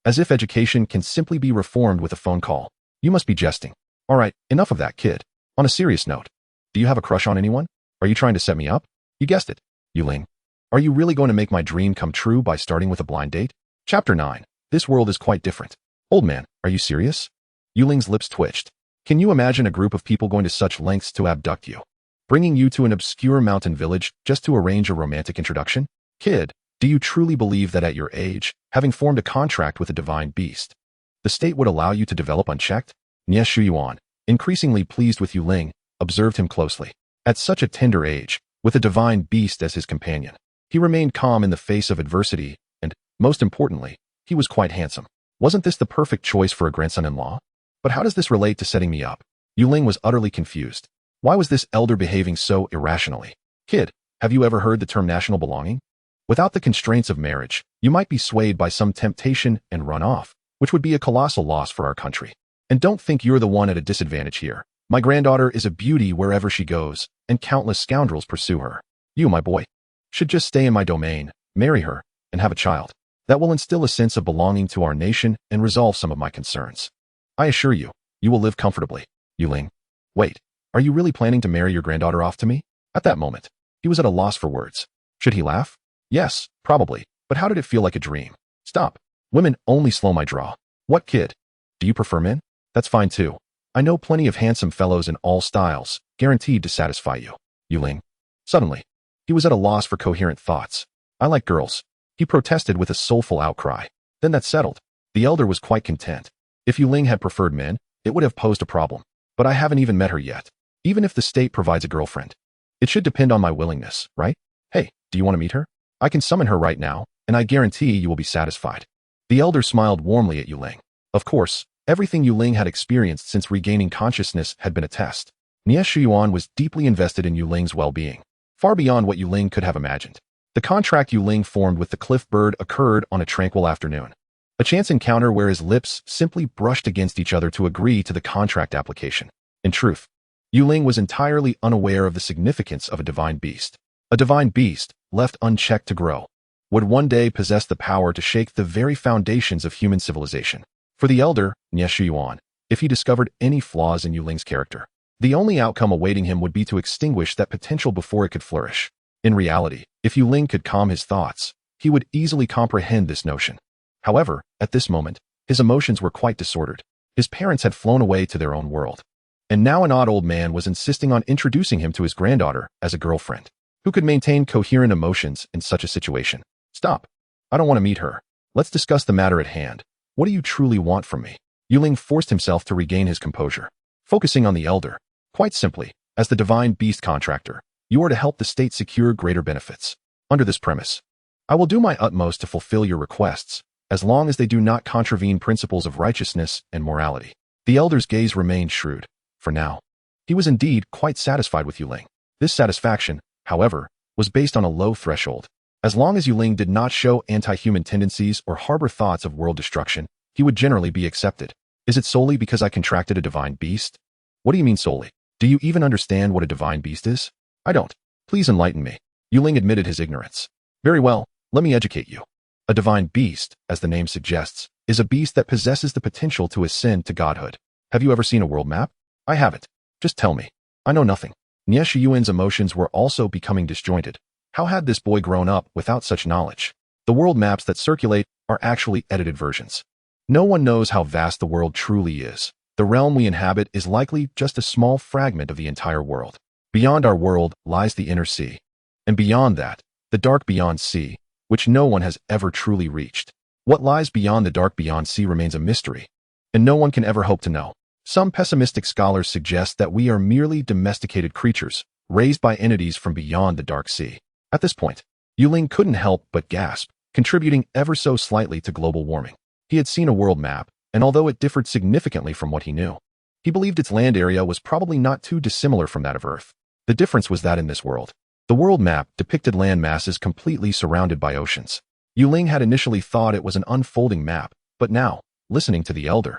As if education can simply be reformed with a phone call. You must be jesting. All right, enough of that, kid. On a serious note, do you have a crush on anyone? Are you trying to set me up? You guessed it, Ling. Are you really going to make my dream come true by starting with a blind date? Chapter 9. This world is quite different. Old man, are you serious? Ling's lips twitched. Can you imagine a group of people going to such lengths to abduct you? Bringing you to an obscure mountain village just to arrange a romantic introduction? Kid, do you truly believe that at your age, having formed a contract with a divine beast, the state would allow you to develop unchecked? Nie Shuyuan, increasingly pleased with Ling, observed him closely. At such a tender age, with a divine beast as his companion, he remained calm in the face of adversity, and, most importantly, he was quite handsome. Wasn't this the perfect choice for a grandson-in-law? But how does this relate to setting me up? Ling was utterly confused. Why was this elder behaving so irrationally? Kid, have you ever heard the term national belonging? Without the constraints of marriage, you might be swayed by some temptation and run off, which would be a colossal loss for our country. And don't think you're the one at a disadvantage here. My granddaughter is a beauty wherever she goes, and countless scoundrels pursue her. You, my boy, should just stay in my domain, marry her, and have a child. That will instill a sense of belonging to our nation and resolve some of my concerns. I assure you, you will live comfortably, Ling. Wait, are you really planning to marry your granddaughter off to me? At that moment, he was at a loss for words. Should he laugh? Yes, probably, but how did it feel like a dream? Stop. Women only slow my draw. What, kid? Do you prefer men? That's fine too. I know plenty of handsome fellows in all styles, guaranteed to satisfy you, Ling. Suddenly, he was at a loss for coherent thoughts. I like girls, he protested with a soulful outcry. Then that settled. The elder was quite content. If Ling had preferred men, it would have posed a problem. But I haven't even met her yet. Even if the state provides a girlfriend, it should depend on my willingness, right? Hey, do you want to meet her? I can summon her right now, and I guarantee you will be satisfied. The elder smiled warmly at Ling. Of course, everything Ling had experienced since regaining consciousness had been a test. Nie Shuyuan was deeply invested in Ling's well-being, far beyond what Ling could have imagined. The contract Ling formed with the cliff bird occurred on a tranquil afternoon. A chance encounter where his lips simply brushed against each other to agree to the contract application. In truth, Ling was entirely unaware of the significance of a divine beast. A divine beast, left unchecked to grow, would one day possess the power to shake the very foundations of human civilization. For the elder, Nie Shuyuan, if he discovered any flaws in Ling's character, the only outcome awaiting him would be to extinguish that potential before it could flourish. In reality, if Ling could calm his thoughts, he would easily comprehend this notion. However, at this moment, his emotions were quite disordered. His parents had flown away to their own world. And now an odd old man was insisting on introducing him to his granddaughter as a girlfriend. Who could maintain coherent emotions in such a situation? Stop. I don't want to meet her. Let's discuss the matter at hand. What do you truly want from me? Ling forced himself to regain his composure, focusing on the elder. Quite simply, as the divine beast contractor, you are to help the state secure greater benefits. Under this premise, I will do my utmost to fulfill your requests, as long as they do not contravene principles of righteousness and morality. The elder's gaze remained shrewd. For now, he was indeed quite satisfied with Ling. This satisfaction, however, was based on a low threshold. As long as Ling did not show anti-human tendencies or harbor thoughts of world destruction, he would generally be accepted. Is it solely because I contracted a divine beast? What do you mean solely? Do you even understand what a divine beast is? I don't. Please enlighten me. Ling admitted his ignorance. Very well, let me educate you. A divine beast, as the name suggests, is a beast that possesses the potential to ascend to godhood. Have you ever seen a world map? I haven't. Just tell me. I know nothing. Nie Shuyuan's emotions were also becoming disjointed. How had this boy grown up without such knowledge? The world maps that circulate are actually edited versions. No one knows how vast the world truly is. The realm we inhabit is likely just a small fragment of the entire world. Beyond our world lies the inner sea. And beyond that, the dark beyond sea, which no one has ever truly reached. What lies beyond the dark beyond sea remains a mystery, and no one can ever hope to know. Some pessimistic scholars suggest that we are merely domesticated creatures, raised by entities from beyond the dark sea. At this point, Ling couldn't help but gasp, contributing ever so slightly to global warming. He had seen a world map, and although it differed significantly from what he knew, he believed its land area was probably not too dissimilar from that of Earth. The difference was that in this world, the world map depicted land masses completely surrounded by oceans. Ling had initially thought it was an unfolding map, but now, listening to the elder,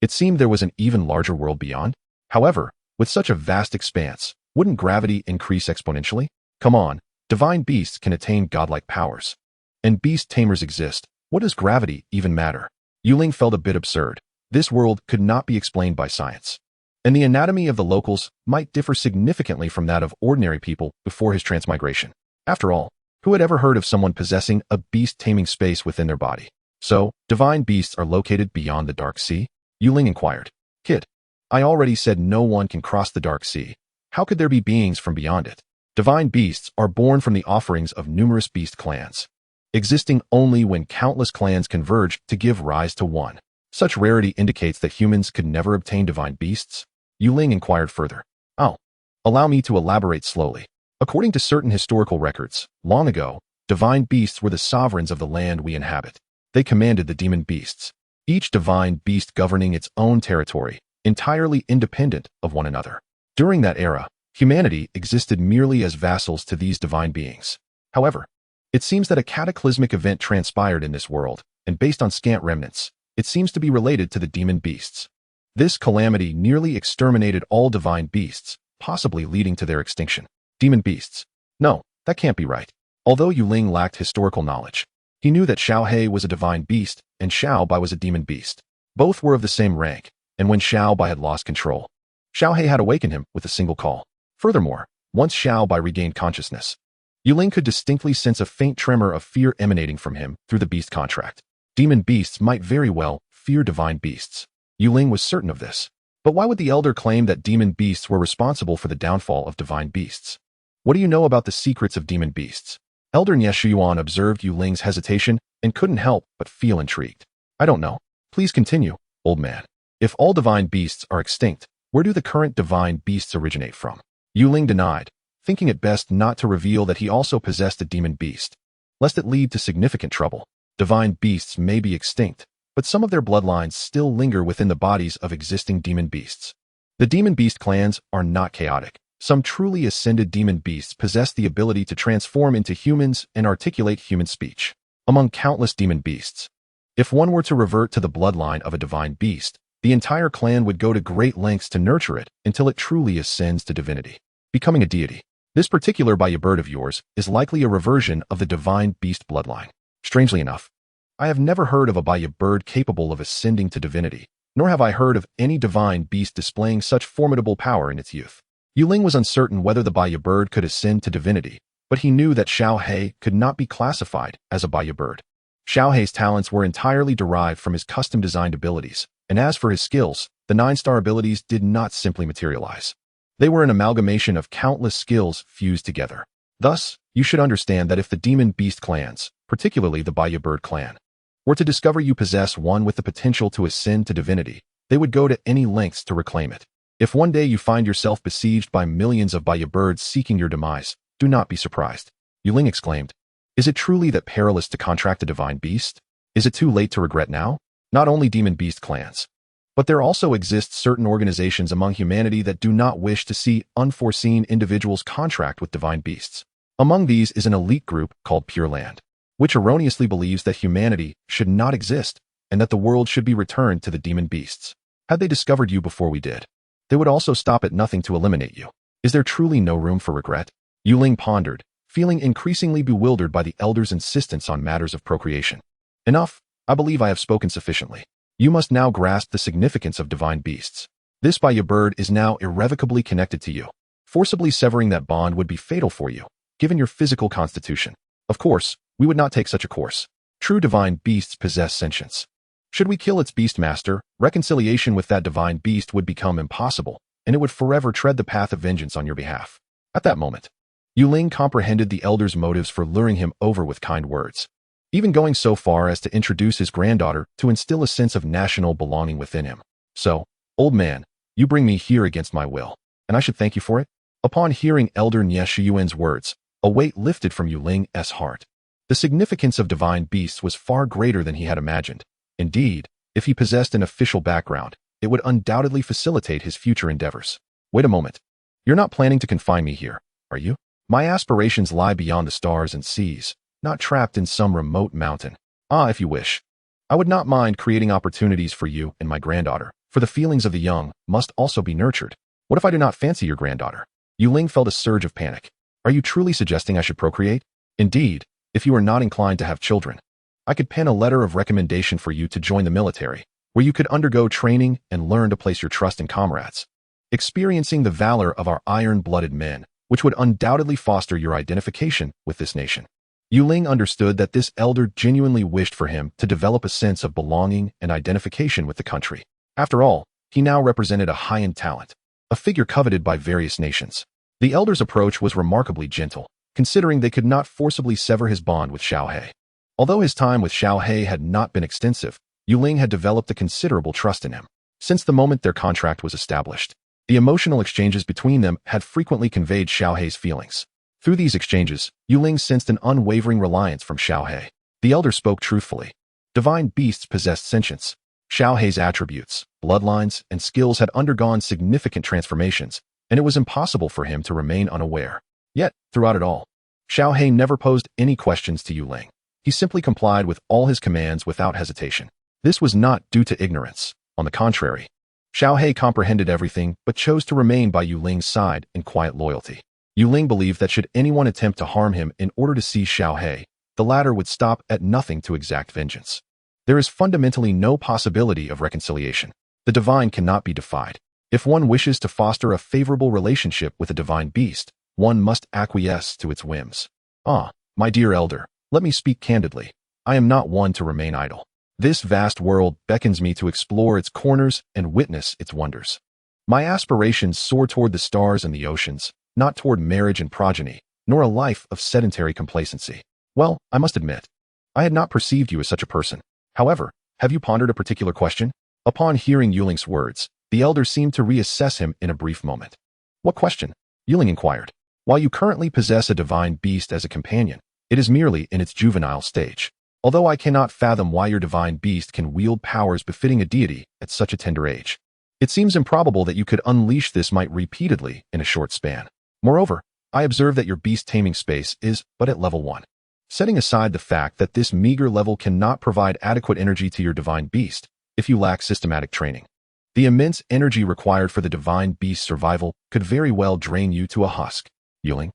It seemed there was an even larger world beyond. However, with such a vast expanse, wouldn't gravity increase exponentially? Come on, divine beasts can attain godlike powers. And beast tamers exist. What does gravity even matter? Ling felt a bit absurd. This world could not be explained by science. And the anatomy of the locals might differ significantly from that of ordinary people before his transmigration. After all, who had ever heard of someone possessing a beast-taming space within their body? So, divine beasts are located beyond the Dark Sea? Ling inquired. Kid, I already said no one can cross the Dark Sea. How could there be beings from beyond it? Divine beasts are born from the offerings of numerous beast clans, existing only when countless clans converge to give rise to one. Such rarity indicates that humans could never obtain divine beasts? Ling inquired further. Oh, allow me to elaborate slowly. According to certain historical records, long ago, divine beasts were the sovereigns of the land we inhabit. They commanded the demon beasts, each divine beast governing its own territory, entirely independent of one another. During that era, humanity existed merely as vassals to these divine beings. However, it seems that a cataclysmic event transpired in this world, and based on scant remnants, it seems to be related to the demon beasts. This calamity nearly exterminated all divine beasts, possibly leading to their extinction. Demon beasts? No, that can't be right. Although Ling lacked historical knowledge, he knew that Xiaohe was a divine beast and Xiaobai was a demon beast. Both were of the same rank, and when Xiaobai had lost control, Xiaohe had awakened him with a single call. Furthermore, once Xiaobai regained consciousness, Ling could distinctly sense a faint tremor of fear emanating from him through the beast contract. Demon beasts might very well fear divine beasts. Ling was certain of this. But why would the elder claim that demon beasts were responsible for the downfall of divine beasts? What do you know about the secrets of demon beasts? Elder Nyeshuan observed Ling's hesitation and couldn't help but feel intrigued. I don't know. Please continue, old man. If all divine beasts are extinct, where do the current divine beasts originate from? Ling denied, thinking it best not to reveal that he also possessed a demon beast, lest it lead to significant trouble. Divine beasts may be extinct, but some of their bloodlines still linger within the bodies of existing demon beasts. The demon beast clans are not chaotic. Some truly ascended demon beasts possess the ability to transform into humans and articulate human speech. Among countless demon beasts, if one were to revert to the bloodline of a divine beast, the entire clan would go to great lengths to nurture it until it truly ascends to divinity, becoming a deity. This particular bird of yours is likely a reversion of the divine beast bloodline. Strangely enough, I have never heard of a bird capable of ascending to divinity, nor have I heard of any divine beast displaying such formidable power in its youth. Ling was uncertain whether the bird could ascend to divinity, but he knew that Xiaohe could not be classified as a bird. Xiaohe's talents were entirely derived from his custom-designed abilities, and as for his skills, the 9-star abilities did not simply materialize. They were an amalgamation of countless skills fused together. Thus, you should understand that if the demon beast clans, particularly the bird clan, were to discover you possess one with the potential to ascend to divinity, they would go to any lengths to reclaim it. If one day you find yourself besieged by millions of birds seeking your demise, do not be surprised. Ling exclaimed. Is it truly that perilous to contract a divine beast? Is it too late to regret now? Not only demon beast clans, but there also exist certain organizations among humanity that do not wish to see unforeseen individuals contract with divine beasts. Among these is an elite group called Pure Land, which erroneously believes that humanity should not exist and that the world should be returned to the demon beasts. Had they discovered you before we did, they would also stop at nothing to eliminate you. Is there truly no room for regret? Ling pondered, feeling increasingly bewildered by the elder's insistence on matters of procreation. Enough, I believe I have spoken sufficiently. You must now grasp the significance of divine beasts. This bird is now irrevocably connected to you. Forcibly severing that bond would be fatal for you, given your physical constitution. Of course, we would not take such a course. True divine beasts possess sentience. Should we kill its beast master, reconciliation with that divine beast would become impossible, and it would forever tread the path of vengeance on your behalf. At that moment, Ling comprehended the elder's motives for luring him over with kind words, even going so far as to introduce his granddaughter to instill a sense of national belonging within him. So, old man, you bring me here against my will, and I should thank you for it? Upon hearing Elder Nyeshuan's words, a weight lifted from Ling's heart. The significance of divine beasts was far greater than he had imagined. Indeed, if he possessed an official background, it would undoubtedly facilitate his future endeavors. Wait a moment. You're not planning to confine me here, are you? My aspirations lie beyond the stars and seas, not trapped in some remote mountain. If you wish. I would not mind creating opportunities for you and my granddaughter, For the feelings of the young must also be nurtured. What if I do not fancy your granddaughter? Ling felt a surge of panic. Are you truly suggesting I should procreate? Indeed, if you are not inclined to have children, I could pen a letter of recommendation for you to join the military, where you could undergo training and learn to place your trust in comrades, experiencing the valor of our iron-blooded men, which would undoubtedly foster your identification with this nation. Ling understood that this elder genuinely wished for him to develop a sense of belonging and identification with the country. After all, he now represented a high-end talent, a figure coveted by various nations. The elder's approach was remarkably gentle, considering they could not forcibly sever his bond with Xiaohe. Although his time with Xiaohe had not been extensive, Ling had developed a considerable trust in him. Since the moment their contract was established, the emotional exchanges between them had frequently conveyed Xiaohe's feelings. Through these exchanges, Ling sensed an unwavering reliance from Xiaohe. The elder spoke truthfully. Divine beasts possessed sentience. Xiaohe's attributes, bloodlines, and skills had undergone significant transformations, and it was impossible for him to remain unaware. Yet, throughout it all, Xiaohe never posed any questions to Ling. He simply complied with all his commands without hesitation. This was not due to ignorance. On the contrary, Xiaohe comprehended everything but chose to remain by Ling's side in quiet loyalty. Ling believed that should anyone attempt to harm him in order to see Xiaohe, the latter would stop at nothing to exact vengeance. There is fundamentally no possibility of reconciliation. The divine cannot be defied. If one wishes to foster a favorable relationship with a divine beast, one must acquiesce to its whims. Ah, my dear elder, let me speak candidly. I am not one to remain idle. This vast world beckons me to explore its corners and witness its wonders. My aspirations soar toward the stars and the oceans, not toward marriage and progeny, nor a life of sedentary complacency. Well, I must admit, I had not perceived you as such a person. However, have you pondered a particular question? Upon hearing Ling's words, the elder seemed to reassess him in a brief moment. What question? Ling inquired. While you currently possess a divine beast as a companion, it is merely in its juvenile stage. Although I cannot fathom why your divine beast can wield powers befitting a deity at such a tender age, it seems improbable that you could unleash this might repeatedly in a short span. Moreover, I observe that your beast taming space is but at level 1. Setting aside the fact that this meager level cannot provide adequate energy to your divine beast, if you lack systematic training, the immense energy required for the divine beast's survival could very well drain you to a husk. Ling,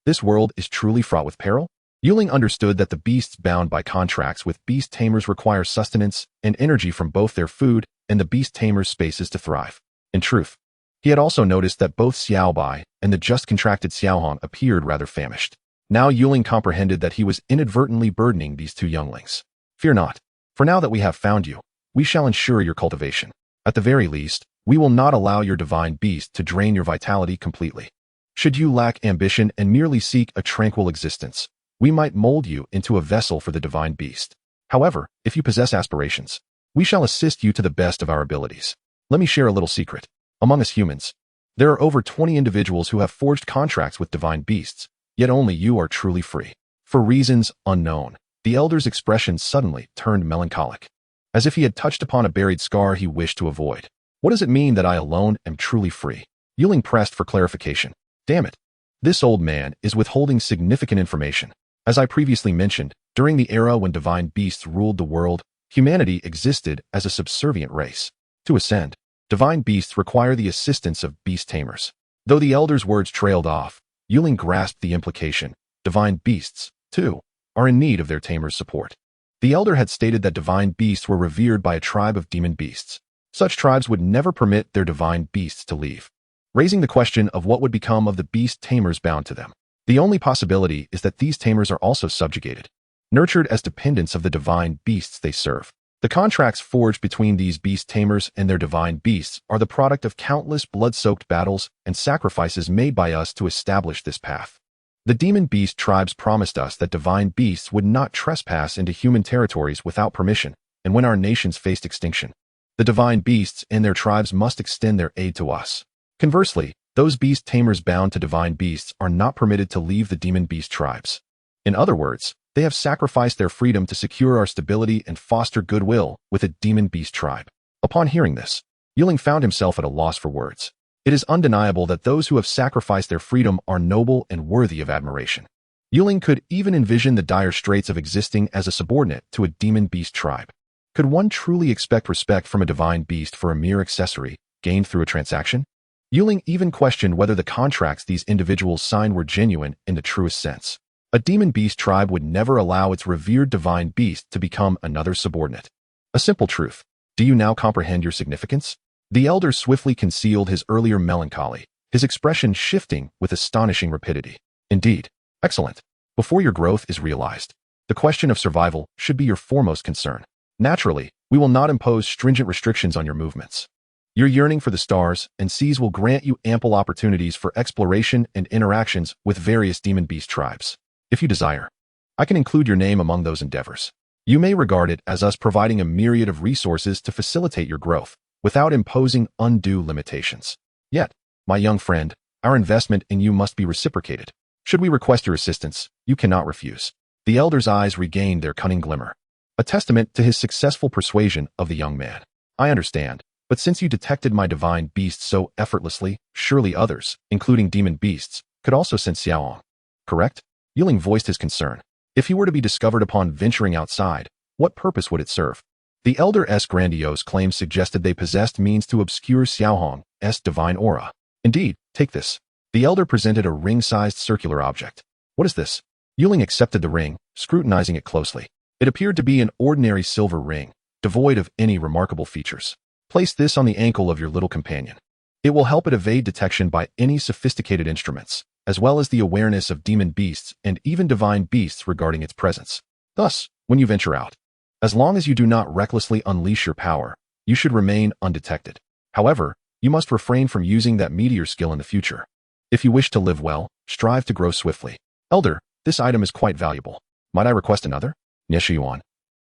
this world is truly fraught with peril? Ling understood that the beasts bound by contracts with beast tamers require sustenance and energy from both their food and the beast tamers' spaces to thrive. In truth, he had also noticed that both Xiaobai and the just contracted Xiaohong appeared rather famished. Now Ling comprehended that he was inadvertently burdening these two younglings. Fear not, for now that we have found you, we shall ensure your cultivation. At the very least, we will not allow your divine beast to drain your vitality completely. Should you lack ambition and merely seek a tranquil existence, we might mold you into a vessel for the divine beast. However, if you possess aspirations, we shall assist you to the best of our abilities. Let me share a little secret. Among us humans, there are over 20 individuals who have forged contracts with divine beasts, yet only you are truly free. For reasons unknown, the elder's expression suddenly turned melancholic, as if he had touched upon a buried scar he wished to avoid. What does it mean that I alone am truly free? Ling pressed for clarification. Damn it. This old man is withholding significant information. As I previously mentioned, during the era when divine beasts ruled the world, humanity existed as a subservient race. To ascend, divine beasts require the assistance of beast tamers. Though the elder's words trailed off, Ling grasped the implication. Divine beasts, too, are in need of their tamers' support. The elder had stated that divine beasts were revered by a tribe of demon beasts. Such tribes would never permit their divine beasts to leave, raising the question of what would become of the beast tamers bound to them. The only possibility is that these tamers are also subjugated, nurtured as dependents of the divine beasts they serve. The contracts forged between these beast tamers and their divine beasts are the product of countless blood-soaked battles and sacrifices made by us to establish this path. The demon beast tribes promised us that divine beasts would not trespass into human territories without permission, and when our nations faced extinction, the divine beasts and their tribes must extend their aid to us. Conversely, those beast tamers bound to divine beasts are not permitted to leave the demon beast tribes. In other words, they have sacrificed their freedom to secure our stability and foster goodwill with a demon beast tribe. Upon hearing this, Ling found himself at a loss for words. It is undeniable that those who have sacrificed their freedom are noble and worthy of admiration. Ling could even envision the dire straits of existing as a subordinate to a demon beast tribe. Could one truly expect respect from a divine beast for a mere accessory gained through a transaction? Ling even questioned whether the contracts these individuals signed were genuine in the truest sense. A demon beast tribe would never allow its revered divine beast to become another subordinate. A simple truth. Do you now comprehend your significance? The elder swiftly concealed his earlier melancholy, his expression shifting with astonishing rapidity. Indeed. Excellent. Before your growth is realized, the question of survival should be your foremost concern. Naturally, we will not impose stringent restrictions on your movements. Your yearning for the stars and seas will grant you ample opportunities for exploration and interactions with various demon beast tribes. If you desire, I can include your name among those endeavors. You may regard it as us providing a myriad of resources to facilitate your growth, without imposing undue limitations. Yet, my young friend, our investment in you must be reciprocated. Should we request your assistance, you cannot refuse. The elder's eyes regained their cunning glimmer, a testament to his successful persuasion of the young man. I understand, but since you detected my divine beast so effortlessly, surely others, including demon beasts, could also sense Xiaohong. Correct? Ling voiced his concern. If he were to be discovered upon venturing outside, what purpose would it serve? The elder's grandiose claims suggested they possessed means to obscure Xiaohong's divine aura. Indeed, take this. The elder presented a ring-sized circular object. What is this? Ling accepted the ring, scrutinizing it closely. It appeared to be an ordinary silver ring, devoid of any remarkable features. Place this on the ankle of your little companion. It will help it evade detection by any sophisticated instruments, as well as the awareness of demon beasts and even divine beasts regarding its presence. Thus, when you venture out, as long as you do not recklessly unleash your power, you should remain undetected. However, you must refrain from using that meteor skill in the future. If you wish to live well, strive to grow swiftly. Elder, this item is quite valuable. Might I request another? Yuan.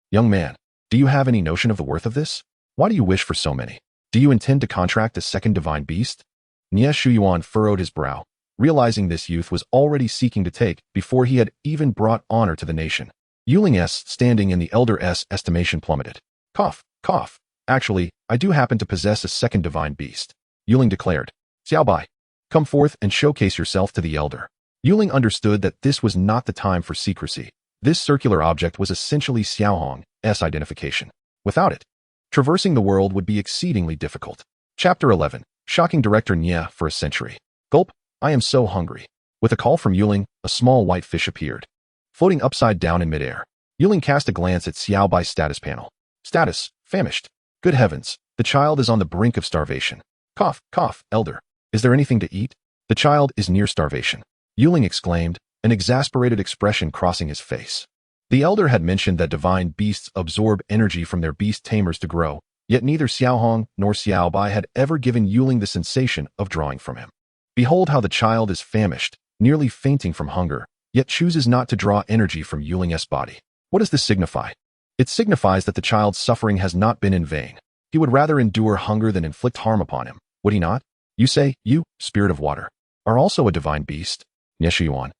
Young man, do you have any notion of the worth of this? Why do you wish for so many? Do you intend to contract a second divine beast? Yuan furrowed his brow, realizing this youth was already seeking to take before he had even brought honor to the nation. Ling's standing in the elder's estimation plummeted. Cough, cough. Actually, I do happen to possess a second divine beast. Ling declared. Xiaobai, come forth and showcase yourself to the elder. Ling understood that this was not the time for secrecy. This circular object was essentially Xiaohong's identification. Without it, traversing the world would be exceedingly difficult. Chapter 11. Shocking Director Nye for a century. Gulp, I am so hungry. With a call from Ling, a small white fish appeared, floating upside down in midair. Ling cast a glance at Xiaobai's status panel. Status, famished. Good heavens, the child is on the brink of starvation. Cough, cough, elder. Is there anything to eat? The child is near starvation. Ling exclaimed, an exasperated expression crossing his face. The elder had mentioned that divine beasts absorb energy from their beast tamers to grow, yet neither Xiaohong nor Xiaobai had ever given Ling the sensation of drawing from him. Behold how the child is famished, nearly fainting from hunger, yet chooses not to draw energy from Ling's body. What does this signify? It signifies that the child's suffering has not been in vain. He would rather endure hunger than inflict harm upon him, would he not? You say, you, spirit of water, are also a divine beast? Yuan.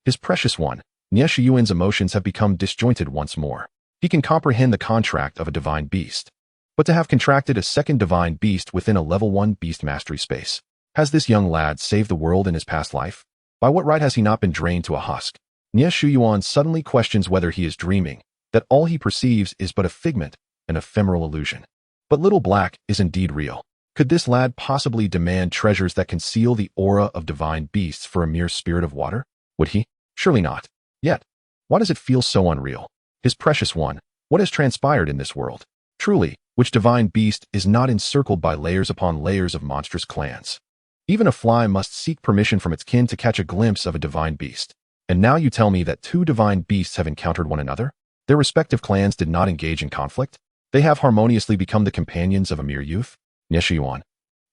His precious one, Yuan's emotions have become disjointed once more. He can comprehend the contract of a divine beast. But to have contracted a second divine beast within a level 1 beast mastery space, has this young lad saved the world in his past life? By what right has he not been drained to a husk? Yuan suddenly questions whether he is dreaming, that all he perceives is but a figment, an ephemeral illusion. But Little Black is indeed real. Could this lad possibly demand treasures that conceal the aura of divine beasts for a mere spirit of water? Would he? Surely not. Yet, why does it feel so unreal? His precious one, what has transpired in this world? Truly, which divine beast is not encircled by layers upon layers of monstrous clans? Even a fly must seek permission from its kin to catch a glimpse of a divine beast. And now you tell me that 2 divine beasts have encountered one another? Their respective clans did not engage in conflict? They have harmoniously become the companions of a mere youth? Yuan.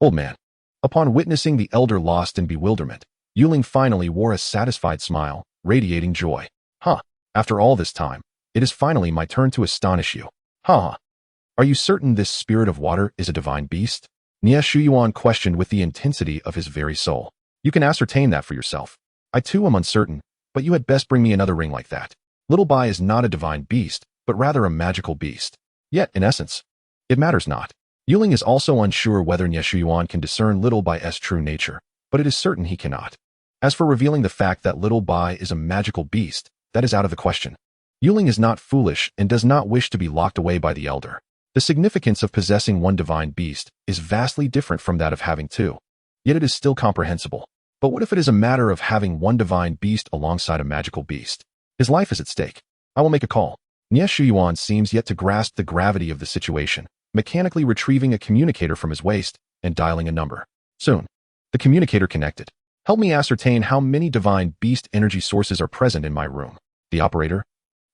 Old man. Upon witnessing the elder lost in bewilderment, Ling finally wore a satisfied smile, radiating joy. After all this time, it is finally my turn to astonish you. Are you certain this spirit of water is a divine beast? Yuan questioned with the intensity of his very soul. You can ascertain that for yourself. I too am uncertain, but you had best bring me another ring like that. Little Bai is not a divine beast, but rather a magical beast. Yet, in essence, it matters not. Ling is also unsure whether Yuan can discern Little Bai's true nature, but it is certain he cannot. As for revealing the fact that Little Bai is a magical beast, that is out of the question. Ling is not foolish and does not wish to be locked away by the elder. The significance of possessing one divine beast is vastly different from that of having two. Yet it is still comprehensible. But what if it is a matter of having one divine beast alongside a magical beast? His life is at stake. I will make a call. Nie Shuyuan seems yet to grasp the gravity of the situation, mechanically retrieving a communicator from his waist and dialing a number. Soon, the communicator connected. Help me ascertain how many divine beast energy sources are present in my room. The operator?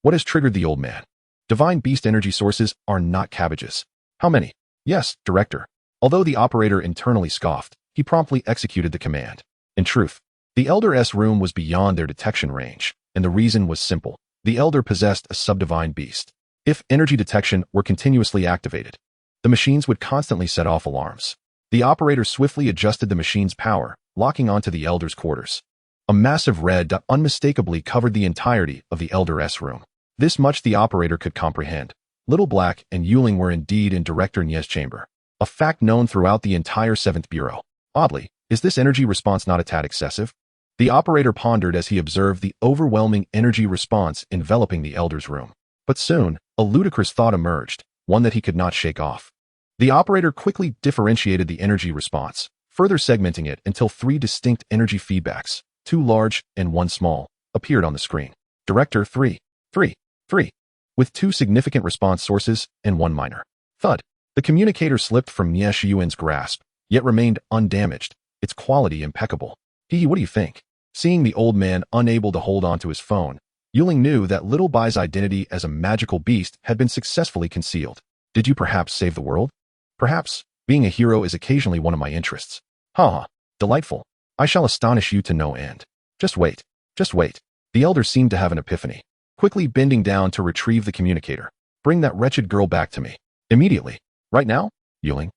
What has triggered the old man? Divine beast energy sources are not cabbages. How many? Yes, director. Although the operator internally scoffed, he promptly executed the command. In truth, the Elder's room was beyond their detection range, and the reason was simple. The Elder possessed a subdivine beast. If energy detection were continuously activated, the machines would constantly set off alarms. The operator swiftly adjusted the machine's power, locking onto the Elder's quarters. A massive red dot unmistakably covered the entirety of the Elder's room. This much the operator could comprehend. Little Black and Yuling were indeed in Director Nie's chamber, a fact known throughout the entire 7th Bureau. Oddly, is this energy response not a tad excessive? The operator pondered as he observed the overwhelming energy response enveloping the Elder's room. But soon, a ludicrous thought emerged, one that he could not shake off. The operator quickly differentiated the energy response, further segmenting it until 3 distinct energy feedbacks, 2 large and 1 small, appeared on the screen. Director 3, 3, 3, with 2 significant response sources and 1 minor. Thud. The communicator slipped from Nie Shuyuan's grasp, yet remained undamaged, its quality impeccable. What do you think? Seeing the old man unable to hold on to his phone, Yuling knew that Little Bai's identity as a magical beast had been successfully concealed. Did you perhaps save the world? Perhaps. Being a hero is occasionally one of my interests. Ha! Delightful. I shall astonish you to no end. Just wait. Just wait. The Elder seemed to have an epiphany, quickly bending down to retrieve the communicator. Bring that wretched girl back to me. Immediately. Right now? Yuling.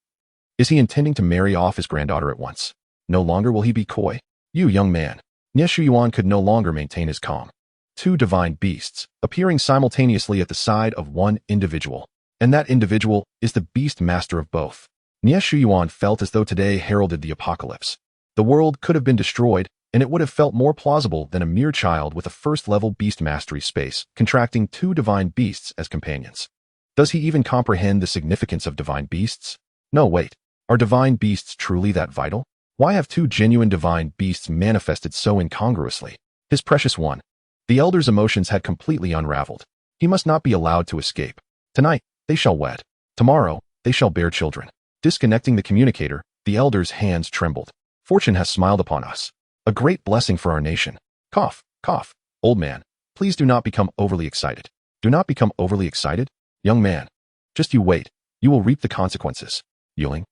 Is he intending to marry off his granddaughter at once? No longer will he be coy. You young man. Nie Shuyuan could no longer maintain his calm. 2 divine beasts, appearing simultaneously at the side of one individual. And that individual is the beast master of both. Nie Shuyuan felt as though today heralded the apocalypse. The world could have been destroyed, and it would have felt more plausible than a mere child with a first-level beast mastery space, contracting 2 divine beasts as companions. Does he even comprehend the significance of divine beasts? No, wait. Are divine beasts truly that vital? Why have 2 genuine divine beasts manifested so incongruously? His precious one. The Elder's emotions had completely unraveled. He must not be allowed to escape. Tonight, they shall wed. Tomorrow, they shall bear children. Disconnecting the communicator, the Elder's hands trembled. Fortune has smiled upon us. A great blessing for our nation. Cough, cough. Old man, please do not become overly excited. Do not become overly excited? Young man, just you wait. You will reap the consequences. Yuling,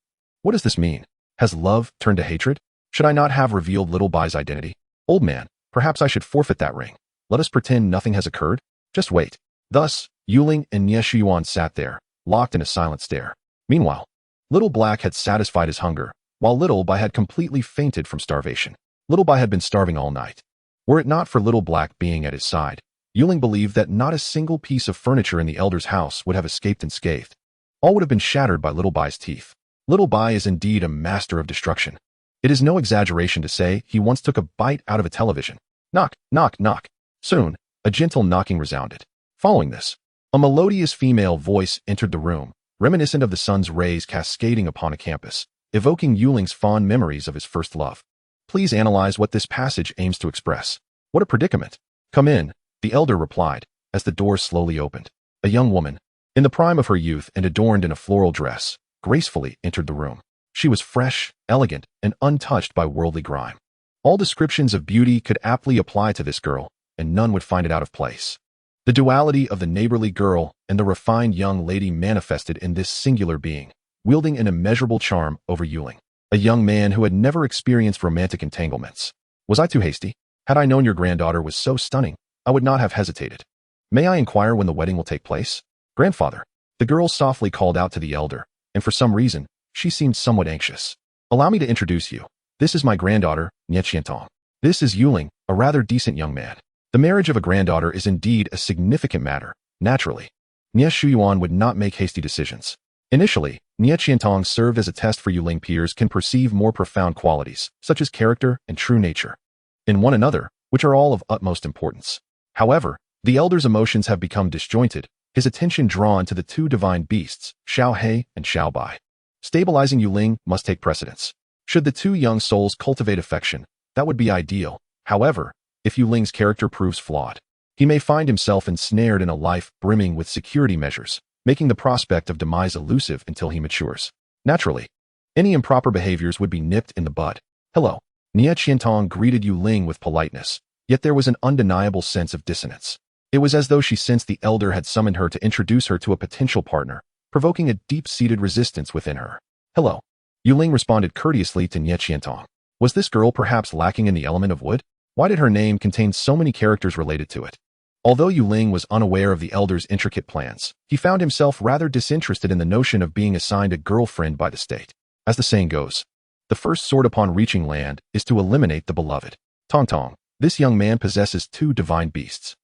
what does this mean? Has love turned to hatred? Should I not have revealed Little Bai's identity? Old man, perhaps I should forfeit that ring. Let us pretend nothing has occurred. Just wait. Thus, Yuling and Nie Shuyuan sat there, locked in a silent stare. Meanwhile, Little Black had satisfied his hunger, while Little Bai had completely fainted from starvation. Little Bai had been starving all night. Were it not for Little Black being at his side, Yuling believed that not a single piece of furniture in the Elder's house would have escaped unscathed. All would have been shattered by Little Bai's teeth. Little Bai is indeed a master of destruction. It is no exaggeration to say he once took a bite out of a television. Knock, knock, knock. Soon, a gentle knocking resounded. Following this, a melodious female voice entered the room, reminiscent of the sun's rays cascading upon a campus, evoking Yuling's fond memories of his first love. Please analyze what this passage aims to express. What a predicament. Come in, the Elder replied, as the door slowly opened. A young woman, in the prime of her youth and adorned in a floral dress, gracefully entered the room. She was fresh, elegant, and untouched by worldly grime. All descriptions of beauty could aptly apply to this girl, and none would find it out of place. The duality of the neighborly girl and the refined young lady manifested in this singular being, wielding an immeasurable charm over Yuling, a young man who had never experienced romantic entanglements. Was I too hasty? Had I known your granddaughter was so stunning, I would not have hesitated. May I inquire when the wedding will take place? Grandfather, the girl softly called out to the Elder, and for some reason, she seemed somewhat anxious. Allow me to introduce you. This is my granddaughter, Nie Shuyuan. This is Yuling, a rather decent young man. The marriage of a granddaughter is indeed a significant matter, naturally. Nie Shuyuan would not make hasty decisions. Initially, Nie Shuyuan served as a test for Yuling peers can perceive more profound qualities, such as character and true nature, in one another, which are all of utmost importance. However, the Elder's emotions have become disjointed, his attention drawn to the two divine beasts, Xiao He and Xiao Bai. Stabilizing Yu Ling must take precedence. Should the two young souls cultivate affection, that would be ideal. However, if Yu Ling's character proves flawed, he may find himself ensnared in a life brimming with security measures, making the prospect of demise elusive until he matures. Naturally, any improper behaviors would be nipped in the bud. Hello. Nie Qiantong greeted Yu Ling with politeness, yet there was an undeniable sense of dissonance. It was as though she sensed the elder had summoned her to introduce her to a potential partner, provoking a deep-seated resistance within her. Hello. Yu Ling responded courteously to Nie Qiantong. Was this girl perhaps lacking in the element of wood? Why did her name contain so many characters related to it? Although Yu Ling was unaware of the elder's intricate plans, he found himself rather disinterested in the notion of being assigned a girlfriend by the state. As the saying goes, the first sword upon reaching land is to eliminate the beloved. Tong, this young man possesses two divine beasts.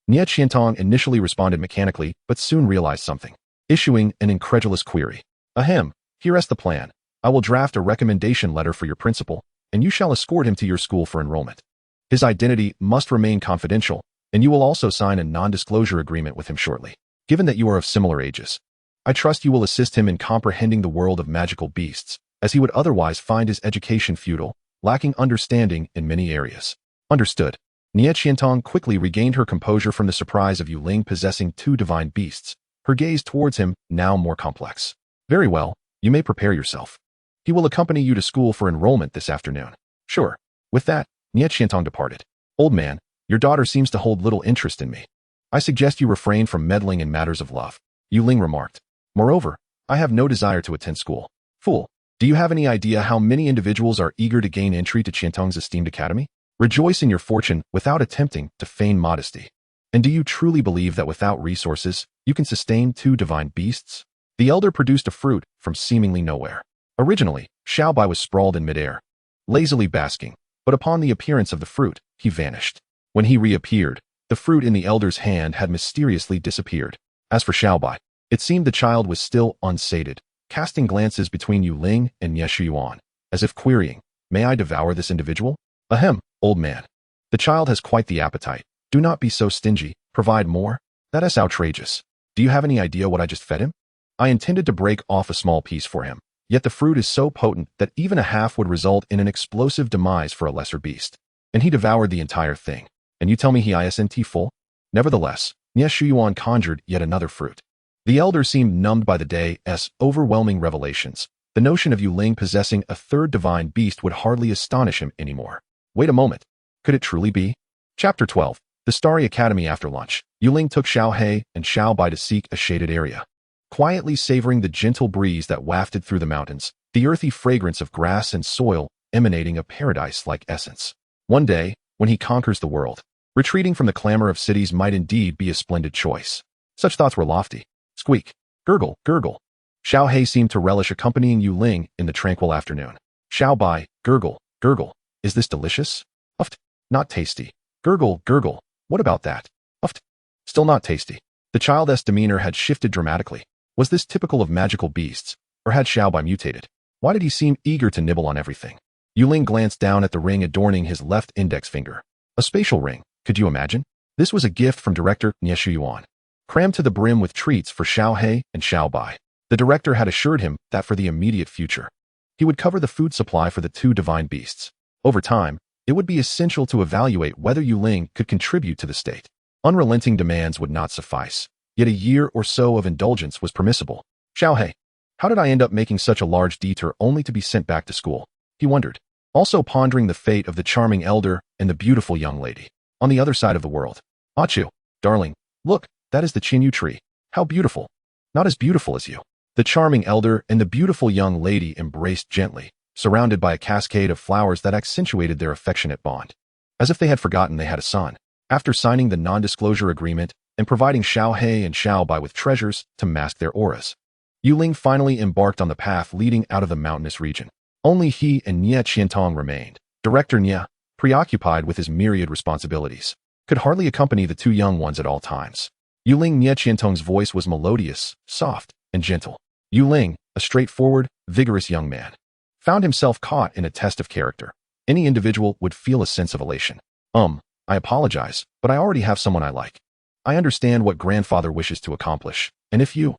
Nie Qiantong initially responded mechanically, but soon realized something, issuing an incredulous query. Ahem, here's the plan. I will draft a recommendation letter for your principal, and you shall escort him to your school for enrollment. His identity must remain confidential, and you will also sign a non-disclosure agreement with him shortly. Given that you are of similar ages, I trust you will assist him in comprehending the world of magical beasts, as he would otherwise find his education futile, lacking understanding in many areas. Understood. Nie Qiantong quickly regained her composure from the surprise of Yu Ling possessing two divine beasts, her gaze towards him now more complex. Very well, you may prepare yourself. He will accompany you to school for enrollment this afternoon. Sure. With that, Nie Qiantong departed. Old man, your daughter seems to hold little interest in me. I suggest you refrain from meddling in matters of love, Yu Ling remarked. Moreover, I have no desire to attend school. Fool, do you have any idea how many individuals are eager to gain entry to Qiantong's esteemed academy? Rejoice in your fortune without attempting to feign modesty. And do you truly believe that without resources, you can sustain two divine beasts? The elder produced a fruit from seemingly nowhere. Originally, Xiao Bai was sprawled in midair, lazily basking, but upon the appearance of the fruit, he vanished. When he reappeared, the fruit in the elder's hand had mysteriously disappeared. As for Xiao Bai, it seemed the child was still unsated, casting glances between Yu Ling and Nie Qiantong, as if querying, may I devour this individual? Ahem, old man. The child has quite the appetite. Do not be so stingy. Provide more. That is outrageous. Do you have any idea what I just fed him? I intended to break off a small piece for him, yet the fruit is so potent that even a half would result in an explosive demise for a lesser beast. And he devoured the entire thing. And you tell me he isn't full? Nevertheless, Nie Qiantong conjured yet another fruit. The elder seemed numbed by the day's overwhelming revelations. The notion of Yu Ling possessing a third divine beast would hardly astonish him anymore. Wait a moment. Could it truly be? Chapter 12. The Starry Academy. After lunch, Yu Ling took Xiao He and Xiao Bai to seek a shaded area. Quietly savoring the gentle breeze that wafted through the mountains, the earthy fragrance of grass and soil emanating a paradise-like essence. One day, when he conquers the world, retreating from the clamor of cities might indeed be a splendid choice. Such thoughts were lofty. Squeak. Gurgle, gurgle. Xiao He seemed to relish accompanying Yu Ling in the tranquil afternoon. Xiao Bai, gurgle, gurgle. Is this delicious? Uft. Not tasty. Gurgle, gurgle. What about that? Uft. Still not tasty. The child's demeanor had shifted dramatically. Was this typical of magical beasts, or had Xiao Bai mutated? Why did he seem eager to nibble on everything? Yu Ling glanced down at the ring adorning his left index finger. A spatial ring, could you imagine? This was a gift from director Nie Qiantong, crammed to the brim with treats for Xiao He and Xiao Bai. The director had assured him that for the immediate future, he would cover the food supply for the two divine beasts. Over time, it would be essential to evaluate whether Yu Ling could contribute to the state. Unrelenting demands would not suffice, yet a year or so of indulgence was permissible. Xiao He, how did I end up making such a large detour only to be sent back to school? He wondered, also pondering the fate of the charming elder and the beautiful young lady on the other side of the world. Achu, darling, look, that is the Qinyu tree. How beautiful. Not as beautiful as you. The charming elder and the beautiful young lady embraced gently, surrounded by a cascade of flowers that accentuated their affectionate bond. As if they had forgotten they had a son. After signing the non-disclosure agreement and providing Xiao He and Xiao Bai with treasures to mask their auras, Yu Ling finally embarked on the path leading out of the mountainous region. Only he and Nie Qiantong remained. Director Nie, preoccupied with his myriad responsibilities, could hardly accompany the two young ones at all times. Yu Ling Nie Qiantong's voice was melodious, soft, and gentle. Yu Ling, a straightforward, vigorous young man, found himself caught in a test of character. Any individual would feel a sense of elation. I apologize, but I already have someone I like. I understand what grandfather wishes to accomplish, and if you...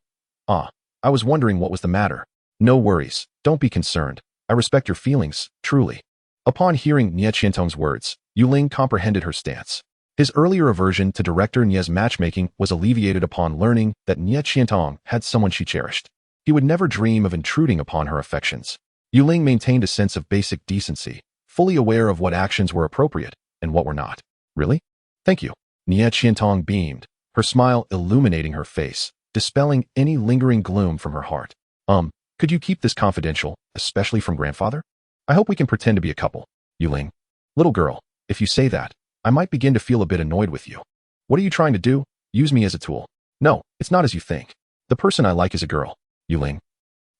I was wondering what was the matter. No worries, don't be concerned. I respect your feelings, truly. Upon hearing Nie Qiantong's words, Ling comprehended her stance. His earlier aversion to Director Nie's matchmaking was alleviated upon learning that Nie Qiantong had someone she cherished. He would never dream of intruding upon her affections. Ling maintained a sense of basic decency, fully aware of what actions were appropriate and what were not. Really? Thank you. Nie Qiantong beamed, her smile illuminating her face, dispelling any lingering gloom from her heart. Could you keep this confidential, especially from grandfather? I hope we can pretend to be a couple. Ling. Little girl, if you say that, I might begin to feel a bit annoyed with you. What are you trying to do? Use me as a tool. No, it's not as you think. The person I like is a girl. Ling.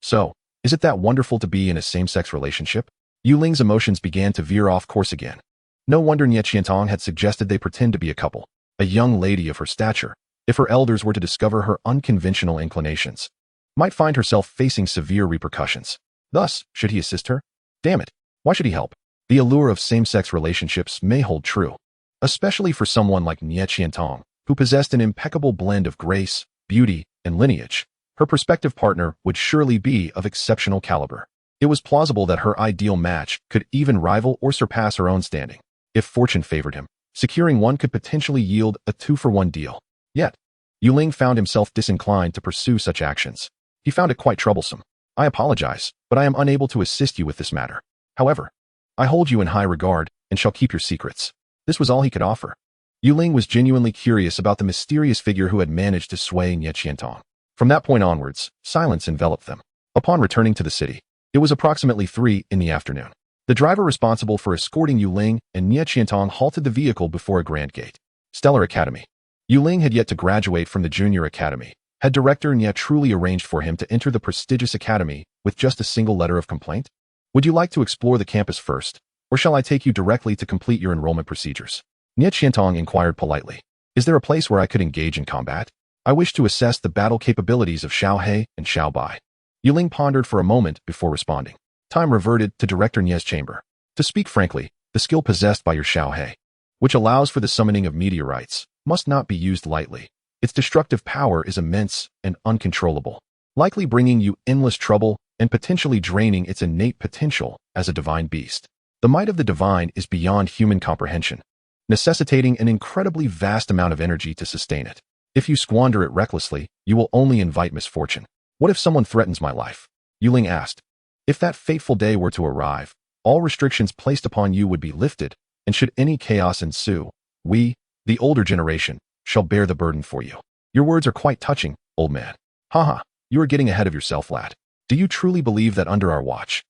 So, is it that wonderful to be in a same-sex relationship? Ling's emotions began to veer off course again. No wonder Nie Qiantong had suggested they pretend to be a couple. A young lady of her stature, if her elders were to discover her unconventional inclinations, might find herself facing severe repercussions. Thus, should he assist her? Damn it, why should he help? The allure of same-sex relationships may hold true, especially for someone like Nie Qiantong, who possessed an impeccable blend of grace, beauty, and lineage. Her prospective partner would surely be of exceptional caliber. It was plausible that her ideal match could even rival or surpass her own standing. If fortune favored him, securing one could potentially yield a 2-for-1 deal. Yet, Ling found himself disinclined to pursue such actions. He found it quite troublesome. I apologize, but I am unable to assist you with this matter. However, I hold you in high regard and shall keep your secrets. This was all he could offer. Ling was genuinely curious about the mysterious figure who had managed to sway Nie Qiantong. From that point onwards, silence enveloped them. Upon returning to the city, it was approximately 3 in the afternoon. The driver responsible for escorting Ling and Nie Qiantong halted the vehicle before a grand gate. Stellar Academy. Ling had yet to graduate from the junior academy. Had Director Nie truly arranged for him to enter the prestigious academy with just a single letter of complaint? Would you like to explore the campus first, or shall I take you directly to complete your enrollment procedures? Nie Qiantong inquired politely. Is there a place where I could engage in combat? I wish to assess the battle capabilities of Xiao He and Xiao Bai. Ling pondered for a moment before responding. Time reverted to Director Nie's chamber. To speak frankly, the skill possessed by your Xiao He, which allows for the summoning of meteorites, must not be used lightly. Its destructive power is immense and uncontrollable, likely bringing you endless trouble and potentially draining its innate potential as a divine beast. The might of the divine is beyond human comprehension, necessitating an incredibly vast amount of energy to sustain it. If you squander it recklessly, you will only invite misfortune. What if someone threatens my life? Ling asked. If that fateful day were to arrive, all restrictions placed upon you would be lifted, and should any chaos ensue, we, the older generation, shall bear the burden for you. Your words are quite touching, old man. Haha, you are getting ahead of yourself, lad. Do you truly believe that under our watch,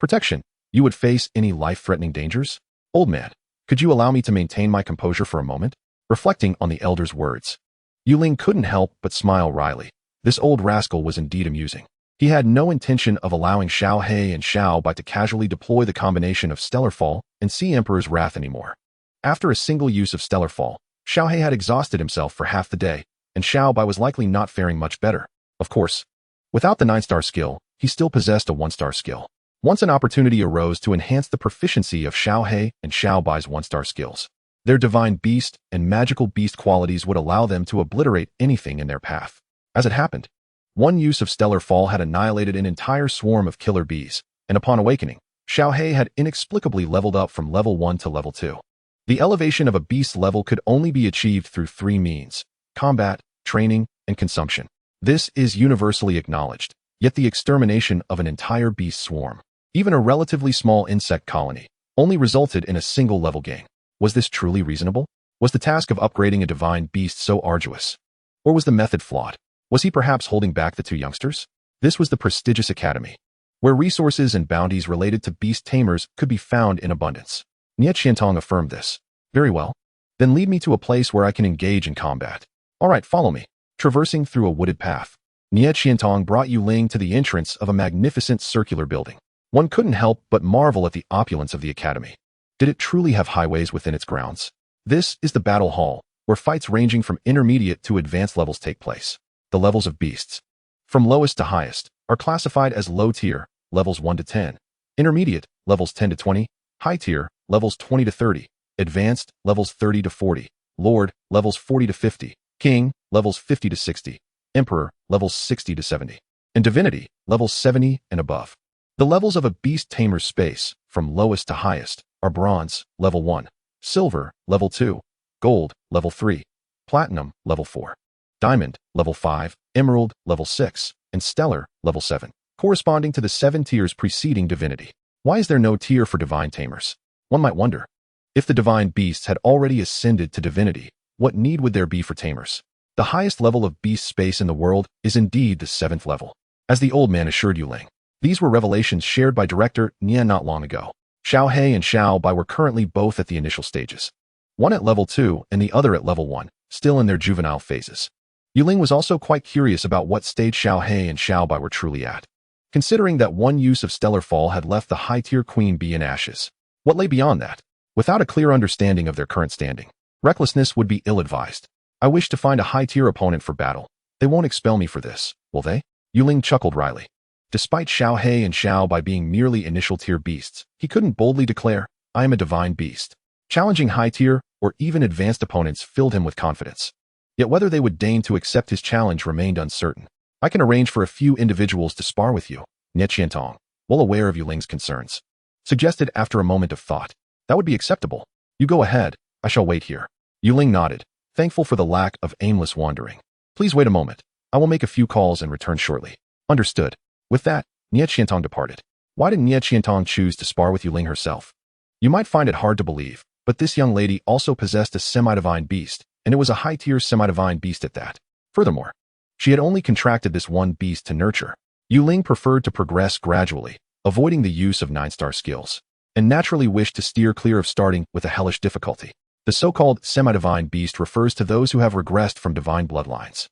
protection, you would face any life-threatening dangers? Old man, could you allow me to maintain my composure for a moment? Reflecting on the elder's words, Ling couldn't help but smile wryly. This old rascal was indeed amusing. He had no intention of allowing Xiao He and Xiao Bai to casually deploy the combination of Stellar Fall and Sea Emperor's Wrath anymore. After a single use of Stellar Fall, Xiao He had exhausted himself for half the day, and Xiao Bai was likely not faring much better. Of course, without the 9-star skill, he still possessed a 1-star skill. Once an opportunity arose to enhance the proficiency of Xiao He and Xiao Bai's 1-star skills, their divine beast and magical beast qualities would allow them to obliterate anything in their path. As it happened, one use of Stellar Fall had annihilated an entire swarm of killer bees, and upon awakening, Xiao He had inexplicably leveled up from level 1 to level 2. The elevation of a beast level could only be achieved through 3 means: combat, training, and consumption. This is universally acknowledged, yet the extermination of an entire beast swarm, even a relatively small insect colony, only resulted in a single level gain. Was this truly reasonable? Was the task of upgrading a divine beast so arduous? Or was the method flawed? Was he perhaps holding back the 2 youngsters? This was the prestigious academy, where resources and bounties related to beast tamers could be found in abundance. Nie Qiantong affirmed this. Very well. Then lead me to a place where I can engage in combat. All right, follow me. Traversing through a wooded path, Nie Qiantong brought Ling to the entrance of a magnificent circular building. One couldn't help but marvel at the opulence of the academy. Did it truly have highways within its grounds? This is the battle hall, where fights ranging from intermediate to advanced levels take place. The levels of beasts, from lowest to highest, are classified as low tier, levels 1 to 10, intermediate, levels 10 to 20, high tier, levels 20 to 30, advanced, levels 30 to 40. Lord, levels 40 to 50, King, levels 50 to 60, Emperor, levels 60 to 70, and Divinity, levels 70 and above. The levels of a Beast Tamer's space, from lowest to highest, are Bronze, level 1, Silver, level 2, Gold, level 3, Platinum, level 4, Diamond, level 5, Emerald, level 6, and Stellar, level 7, corresponding to the 7 tiers preceding Divinity. Why is there no tier for Divine Tamers? One might wonder. If the Divine Beasts had already ascended to Divinity, what need would there be for Tamers? The highest level of beast space in the world is indeed the 7th level. As the old man assured Ling, these were revelations shared by director Nia not long ago. Xiao He and Xiao Bai were currently both at the initial stages. One at level 2 and the other at level 1, still in their juvenile phases. Ling was also quite curious about what stage Xiao He and Xiao Bai were truly at, considering that one use of Stellar Fall had left the high-tier Queen Bee in ashes. What lay beyond that? Without a clear understanding of their current standing, recklessness would be ill-advised. I wish to find a high-tier opponent for battle. They won't expel me for this, will they? Ling chuckled wryly. Despite Xiao He and Xiao Bai being merely initial-tier beasts, he couldn't boldly declare, I am a divine beast. Challenging high-tier or even advanced opponents filled him with confidence. Yet whether they would deign to accept his challenge remained uncertain. I can arrange for a few individuals to spar with you, Nie Qiantong, well aware of Ling's concerns, suggested after a moment of thought. That would be acceptable. You go ahead, I shall wait here. Ling nodded, thankful for the lack of aimless wandering. Please wait a moment. I will make a few calls and return shortly. Understood. With that, Nie Qiantong departed. Why didn't Nie Qiantong choose to spar with Ling herself? You might find it hard to believe, but this young lady also possessed a semi-divine beast, and it was a high-tier semi-divine beast at that. Furthermore, she had only contracted this one beast to nurture. Ling preferred to progress gradually, avoiding the use of 9-star skills, and naturally wished to steer clear of starting with a hellish difficulty. The so-called semi-divine beast refers to those who have regressed from divine bloodlines.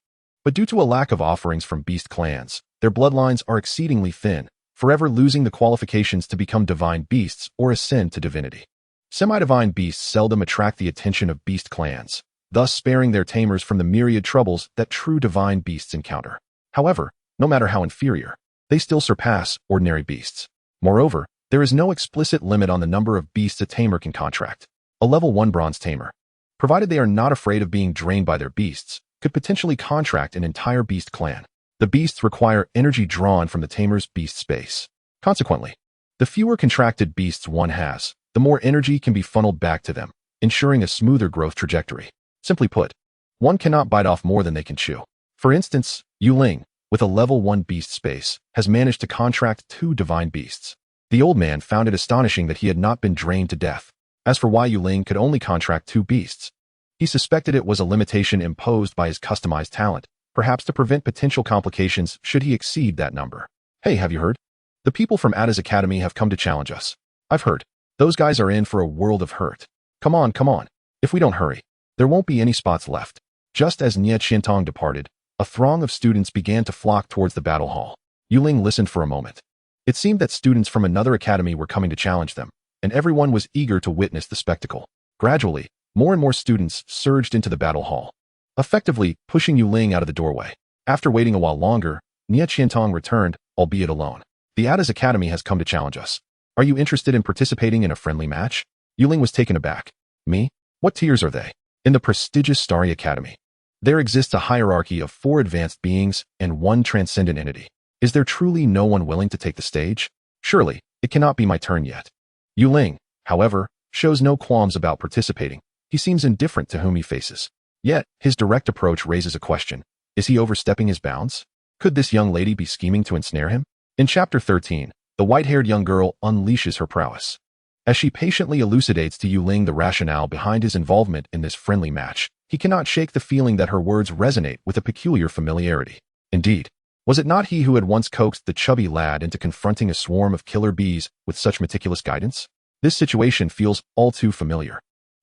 But due to a lack of offerings from beast clans, their bloodlines are exceedingly thin, forever losing the qualifications to become divine beasts or ascend to divinity. Semi-divine beasts seldom attract the attention of beast clans, thus sparing their tamers from the myriad troubles that true divine beasts encounter. However, no matter how inferior, they still surpass ordinary beasts. Moreover, there is no explicit limit on the number of beasts a tamer can contract. A level 1 bronze tamer, provided they are not afraid of being drained by their beasts, could potentially contract an entire beast clan. The beasts require energy drawn from the tamer's beast space. Consequently, the fewer contracted beasts one has, the more energy can be funneled back to them, ensuring a smoother growth trajectory. Simply put, one cannot bite off more than they can chew. For instance, Ling, with a level 1 beast space, has managed to contract 2 divine beasts. The old man found it astonishing that he had not been drained to death. As for why Ling could only contract 2 beasts, he suspected it was a limitation imposed by his customized talent, perhaps to prevent potential complications should he exceed that number. Hey, have you heard? The people from Ada's Academy have come to challenge us. I've heard. Those guys are in for a world of hurt. Come on, come on. If we don't hurry, there won't be any spots left. Just as Nie Qiantong departed, a throng of students began to flock towards the battle hall. Ling listened for a moment. It seemed that students from another academy were coming to challenge them, and everyone was eager to witness the spectacle. Gradually, more and more students surged into the battle hall, effectively pushing Ling out of the doorway. After waiting a while longer, Nie Qiantong returned, albeit alone. The Ada's Academy has come to challenge us. Are you interested in participating in a friendly match? Ling was taken aback. Me? What tiers are they? In the prestigious Starry Academy, there exists a hierarchy of 4 advanced beings and 1 transcendent entity. Is there truly no one willing to take the stage? Surely, it cannot be my turn yet. Ling, however, shows no qualms about participating. He seems indifferent to whom he faces. Yet, his direct approach raises a question. Is he overstepping his bounds? Could this young lady be scheming to ensnare him? In Chapter 13, the white-haired young girl unleashes her prowess. As she patiently elucidates to Ling the rationale behind his involvement in this friendly match, he cannot shake the feeling that her words resonate with a peculiar familiarity. Indeed, was it not he who had once coaxed the chubby lad into confronting a swarm of killer bees with such meticulous guidance? This situation feels all too familiar.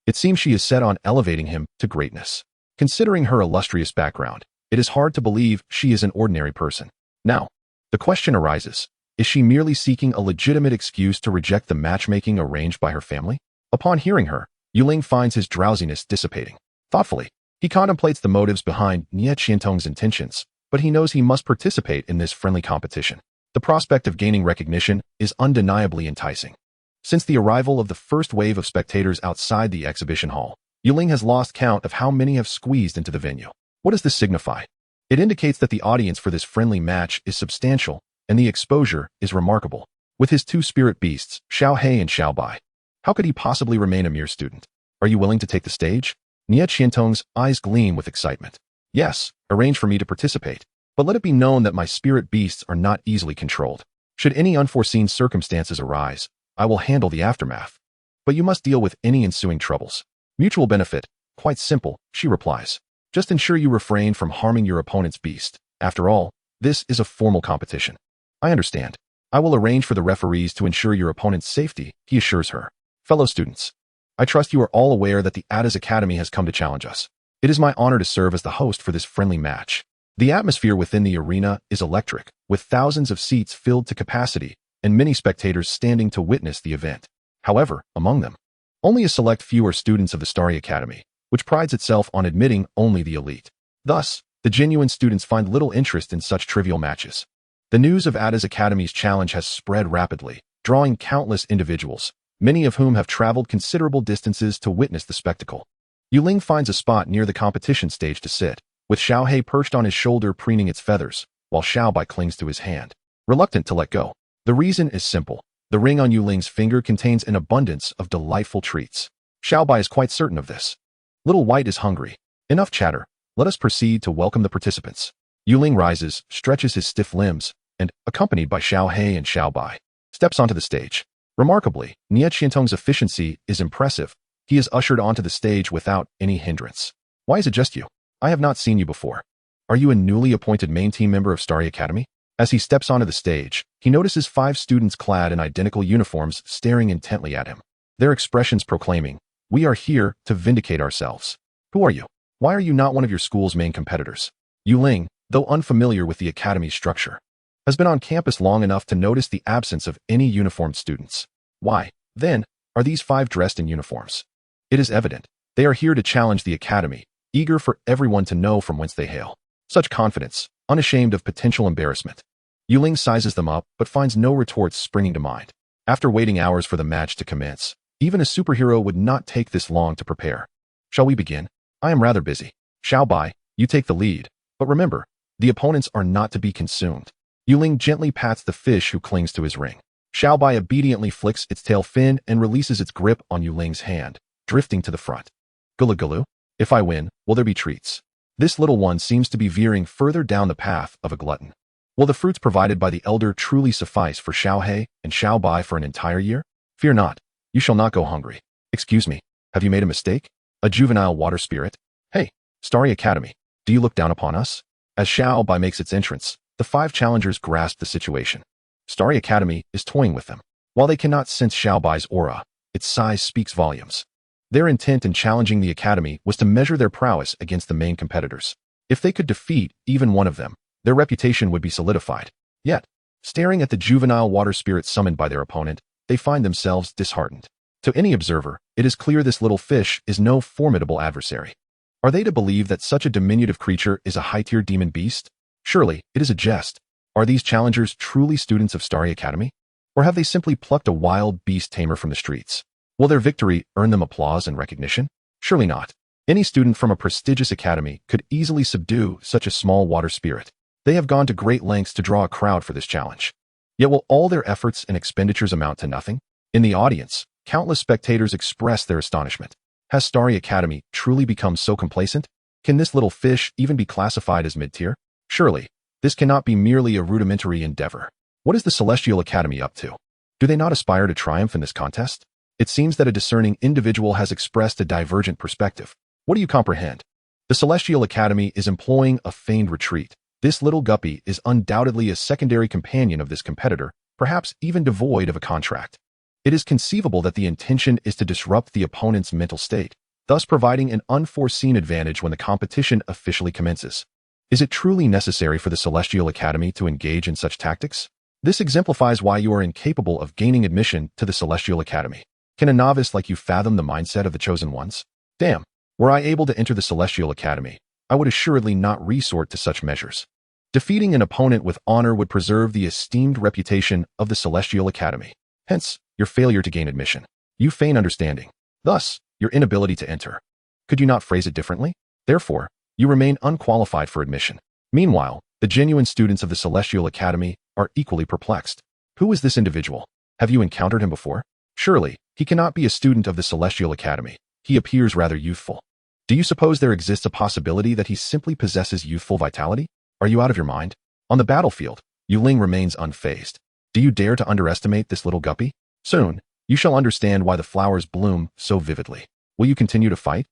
It seems she is set on elevating him to greatness. Considering her illustrious background, it is hard to believe she is an ordinary person. Now, the question arises, is she merely seeking a legitimate excuse to reject the matchmaking arranged by her family? Upon hearing her, Ling finds his drowsiness dissipating. Thoughtfully, he contemplates the motives behind Nie Qiantong's intentions, but he knows he must participate in this friendly competition. The prospect of gaining recognition is undeniably enticing. Since the arrival of the first wave of spectators outside the exhibition hall, Ling has lost count of how many have squeezed into the venue. What does this signify? It indicates that the audience for this friendly match is substantial, and the exposure is remarkable. With his two spirit beasts, Xiaohe and Xiaobai, how could he possibly remain a mere student? Are you willing to take the stage? Nie Qiantong's eyes gleam with excitement. Yes, arrange for me to participate. But let it be known that my spirit beasts are not easily controlled. Should any unforeseen circumstances arise, I will handle the aftermath. But you must deal with any ensuing troubles. Mutual benefit, quite simple, she replies. Just ensure you refrain from harming your opponent's beast. After all, this is a formal competition. I understand. I will arrange for the referees to ensure your opponent's safety, he assures her. Fellow students, I trust you are all aware that the Ada's Academy has come to challenge us. It is my honor to serve as the host for this friendly match. The atmosphere within the arena is electric, with thousands of seats filled to capacity and many spectators standing to witness the event. However, among them, only a select few are students of the Starry Academy, which prides itself on admitting only the elite. Thus, the genuine students find little interest in such trivial matches. The news of Ada's Academy's challenge has spread rapidly, drawing countless individuals, many of whom have traveled considerable distances to witness the spectacle. Ling finds a spot near the competition stage to sit, with Xiaohe perched on his shoulder preening its feathers, while Xiaobai clings to his hand, reluctant to let go. The reason is simple. The ring on Ling's finger contains an abundance of delightful treats. Xiaobai is quite certain of this. Little White is hungry. Enough chatter. Let us proceed to welcome the participants. Ling rises, stretches his stiff limbs, and, accompanied by Xiaohe and Xiaobai, steps onto the stage. Remarkably, Nie Qiantong's efficiency is impressive. He is ushered onto the stage without any hindrance. Why is it just you? I have not seen you before. Are you a newly appointed main team member of Starry Academy? As he steps onto the stage, he notices 5 students clad in identical uniforms staring intently at him. Their expressions proclaiming, "We are here to vindicate ourselves." Who are you? Why are you not one of your school's main competitors? Ling, though unfamiliar with the academy's structure, has been on campus long enough to notice the absence of any uniformed students. Why, then, are these 5 dressed in uniforms? It is evident. They are here to challenge the academy, eager for everyone to know from whence they hail. Such confidence, unashamed of potential embarrassment. Ling sizes them up, but finds no retorts springing to mind. After waiting hours for the match to commence, even a superhero would not take this long to prepare. Shall we begin? I am rather busy. Xiaobai, you take the lead. But remember, the opponents are not to be consumed. Ling gently pats the fish who clings to his ring. Xiaobai obediently flicks its tail fin and releases its grip on Ling's hand, drifting to the front. Gulu gulu. If I win, will there be treats? This little one seems to be veering further down the path of a glutton. Will the fruits provided by the elder truly suffice for Xiaohe and Xiaobai for an entire year? Fear not. You shall not go hungry. Excuse me. Have you made a mistake? A juvenile water spirit? Hey, Starry Academy, do you look down upon us? As Xiaobai makes its entrance, the 5 challengers grasp the situation. Starry Academy is toying with them. While they cannot sense Xiaobai's aura, its size speaks volumes. Their intent in challenging the academy was to measure their prowess against the main competitors. If they could defeat even one of them, their reputation would be solidified. Yet, staring at the juvenile water spirit summoned by their opponent, they find themselves disheartened. To any observer, it is clear this little fish is no formidable adversary. Are they to believe that such a diminutive creature is a high-tier demon beast? Surely, it is a jest. Are these challengers truly students of Starry Academy? Or have they simply plucked a wild beast tamer from the streets? Will their victory earn them applause and recognition? Surely not. Any student from a prestigious academy could easily subdue such a small water spirit. They have gone to great lengths to draw a crowd for this challenge. Yet will all their efforts and expenditures amount to nothing? In the audience, countless spectators express their astonishment. Has Starry Academy truly become so complacent? Can this little fish even be classified as mid-tier? Surely, this cannot be merely a rudimentary endeavor. What is the Celestial Academy up to? Do they not aspire to triumph in this contest? It seems that a discerning individual has expressed a divergent perspective. What do you comprehend? The Celestial Academy is employing a feigned retreat. This little guppy is undoubtedly a secondary companion of this competitor, perhaps even devoid of a contract. It is conceivable that the intention is to disrupt the opponent's mental state, thus providing an unforeseen advantage when the competition officially commences. Is it truly necessary for the Celestial Academy to engage in such tactics? This exemplifies why you are incapable of gaining admission to the Celestial Academy. Can a novice like you fathom the mindset of the chosen ones? Damn, were I able to enter the Celestial Academy, I would assuredly not resort to such measures. Defeating an opponent with honor would preserve the esteemed reputation of the Celestial Academy. Hence, your failure to gain admission. You feign understanding. Thus, your inability to enter. Could you not phrase it differently? Therefore, you remain unqualified for admission. Meanwhile, the genuine students of the Celestial Academy are equally perplexed. Who is this individual? Have you encountered him before? Surely, he cannot be a student of the Celestial Academy. He appears rather youthful. Do you suppose there exists a possibility that he simply possesses youthful vitality? Are you out of your mind? On the battlefield, Ling remains unfazed. Do you dare to underestimate this little guppy? Soon, you shall understand why the flowers bloom so vividly. Will you continue to fight?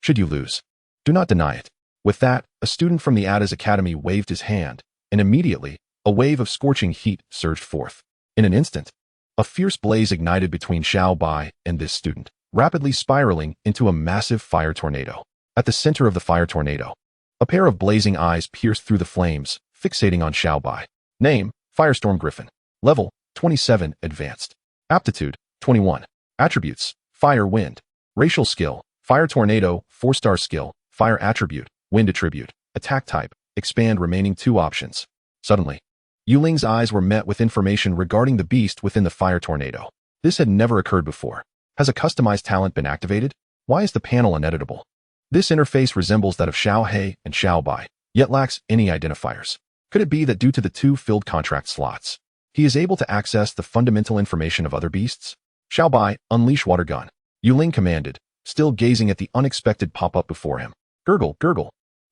Should you lose? Do not deny it. With that, a student from the Ada's Academy waved his hand, and immediately, a wave of scorching heat surged forth. In an instant, a fierce blaze ignited between Xiao Bai and this student, rapidly spiraling into a massive fire tornado. At the center of the fire tornado, a pair of blazing eyes pierced through the flames, fixating on Xiao Bai. Name, Firestorm Griffin. Level, 27, Advanced. Aptitude, 21. Attributes, Fire Wind. Racial skill, Fire Tornado, 4-star skill, Fire Attribute, Wind Attribute. Attack type, Expand remaining 2 options. Suddenly, Ling's eyes were met with information regarding the beast within the fire tornado. This had never occurred before. Has a customized talent been activated? Why is the panel uneditable? This interface resembles that of Xiao He and Xiao Bai, yet lacks any identifiers. Could it be that due to the 2 filled contract slots, he is able to access the fundamental information of other beasts? Xiao Bai, unleash water gun. Ling commanded, still gazing at the unexpected pop-up before him. Gurgle, gurgle.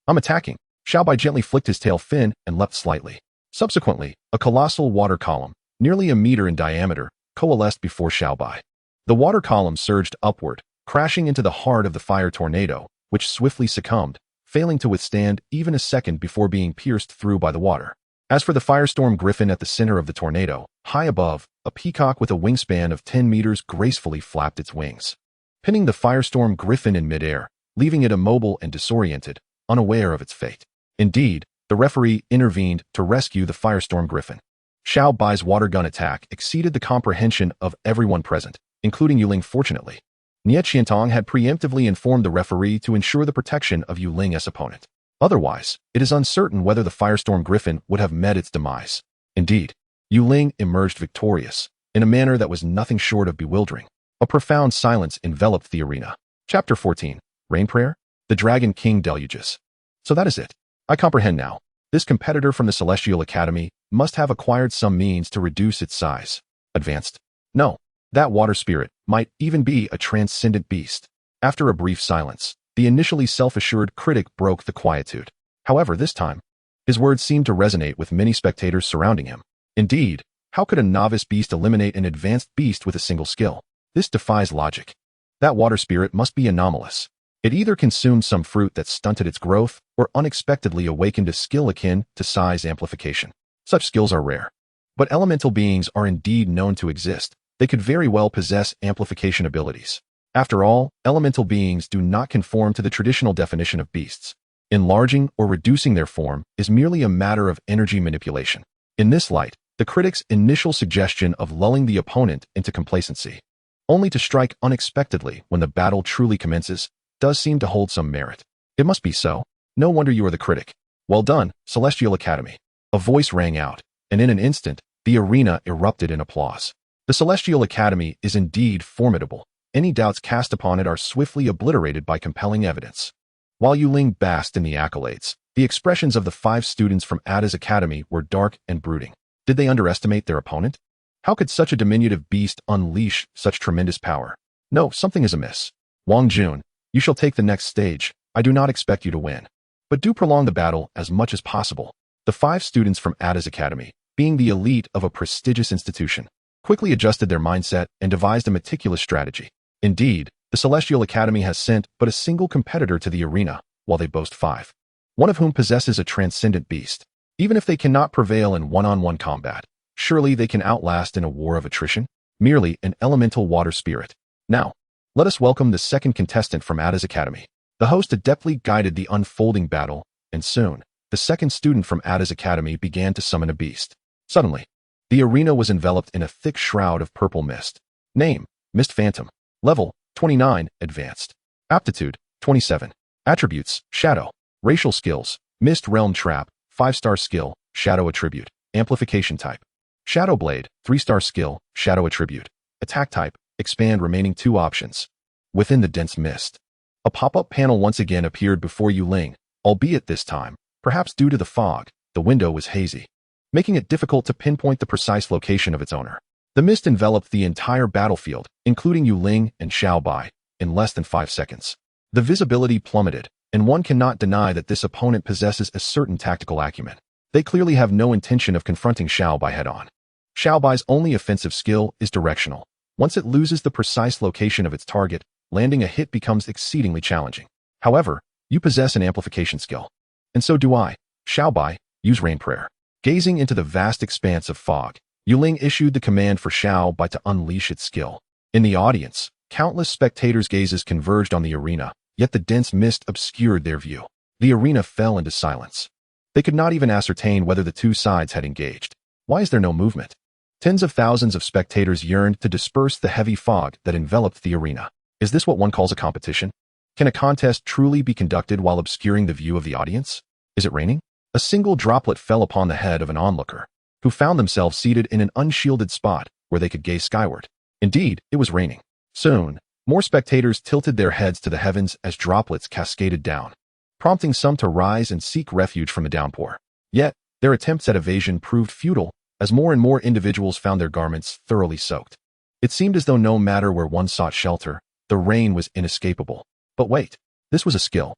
I'm attacking. Xiao Bai gently flicked his tail fin and leapt slightly. Subsequently, a colossal water column, nearly a meter in diameter, coalesced before Xiao Bai. The water column surged upward, crashing into the heart of the fire tornado, which swiftly succumbed, failing to withstand even a second before being pierced through by the water. As for the Firestorm Griffin at the center of the tornado, high above, a peacock with a wingspan of 10 meters gracefully flapped its wings, pinning the Firestorm Griffin in midair, leaving it immobile and disoriented, unaware of its fate. Indeed, the referee intervened to rescue the Firestorm Griffin. Xiao Bai's water gun attack exceeded the comprehension of everyone present, including Ling. Fortunately, Nie Qiantong had preemptively informed the referee to ensure the protection of Ling's opponent. Otherwise, it is uncertain whether the Firestorm Griffin would have met its demise. Indeed, Ling emerged victorious, in a manner that was nothing short of bewildering. A profound silence enveloped the arena. Chapter 14. Rain Prayer? The Dragon King Deluges. So that is it. I comprehend now. This competitor from the Celestial Academy must have acquired some means to reduce its size. Advanced? No. That water spirit might even be a transcendent beast. After a brief silence, the initially self-assured critic broke the quietude. However, this time, his words seemed to resonate with many spectators surrounding him. Indeed, how could a novice beast eliminate an advanced beast with a single skill? This defies logic. That water spirit must be anomalous. It either consumed some fruit that stunted its growth or unexpectedly awakened a skill akin to size amplification. Such skills are rare. But elemental beings are indeed known to exist. They could very well possess amplification abilities. After all, elemental beings do not conform to the traditional definition of beasts. Enlarging or reducing their form is merely a matter of energy manipulation. In this light, the critic's initial suggestion of lulling the opponent into complacency, only to strike unexpectedly when the battle truly commences, does seem to hold some merit. It must be so. No wonder you are the critic. Well done, Celestial Academy. A voice rang out, and in an instant, the arena erupted in applause. The Celestial Academy is indeed formidable. Any doubts cast upon it are swiftly obliterated by compelling evidence. While Ling basked in the accolades, the expressions of the 5 students from Ada's Academy were dark and brooding. Did they underestimate their opponent? How could such a diminutive beast unleash such tremendous power? No, something is amiss. Wang Jun, you shall take the next stage. I do not expect you to win, but do prolong the battle as much as possible. The 5 students from Ada's Academy, being the elite of a prestigious institution, quickly adjusted their mindset and devised a meticulous strategy. Indeed, the Celestial Academy has sent but a single competitor to the arena, while they boast 5, one of whom possesses a transcendent beast. Even if they cannot prevail in one-on-one combat, surely they can outlast in a war of attrition? Merely an elemental water spirit. Now, let us welcome the second contestant from Ada's Academy. The host adeptly guided the unfolding battle, and soon, the second student from Ada's Academy began to summon a beast. Suddenly, the arena was enveloped in a thick shroud of purple mist. Name, Mist Phantom. Level, 29, Advanced. Aptitude, 27. Attributes, Shadow. Racial skills, Mist Realm Trap, 5-star skill, Shadow Attribute. Amplification type, Shadow Blade, 3-star skill, Shadow Attribute. Attack type, Expand remaining 2 options. Within the dense mist, A pop-up panel once again appeared before Ling, albeit this time, perhaps due to the fog, the window was hazy, making it difficult to pinpoint the precise location of its owner. The mist enveloped the entire battlefield, including Ling and Xiaobai, in less than 5 seconds. The visibility plummeted, and one cannot deny that this opponent possesses a certain tactical acumen. They clearly have no intention of confronting Xiaobai head-on. Xiaobai's only offensive skill is directional. Once it loses the precise location of its target, landing a hit becomes exceedingly challenging. However, you possess an amplification skill. And so do I. Xiaobai, use Rain Prayer. Gazing into the vast expanse of fog, Ling issued the command for Xiaobai to unleash its skill. In the audience, countless spectators' gazes converged on the arena, yet the dense mist obscured their view. The arena fell into silence. They could not even ascertain whether the two sides had engaged. Why is there no movement? Tens of thousands of spectators yearned to disperse the heavy fog that enveloped the arena. Is this what one calls a competition? Can a contest truly be conducted while obscuring the view of the audience? Is it raining? A single droplet fell upon the head of an onlooker, who found themselves seated in an unshielded spot where they could gaze skyward. Indeed, it was raining. Soon, more spectators tilted their heads to the heavens as droplets cascaded down, prompting some to rise and seek refuge from the downpour. Yet, their attempts at evasion proved futile as more and more individuals found their garments thoroughly soaked. It seemed as though no matter where one sought shelter, the rain was inescapable. But wait, this was a skill.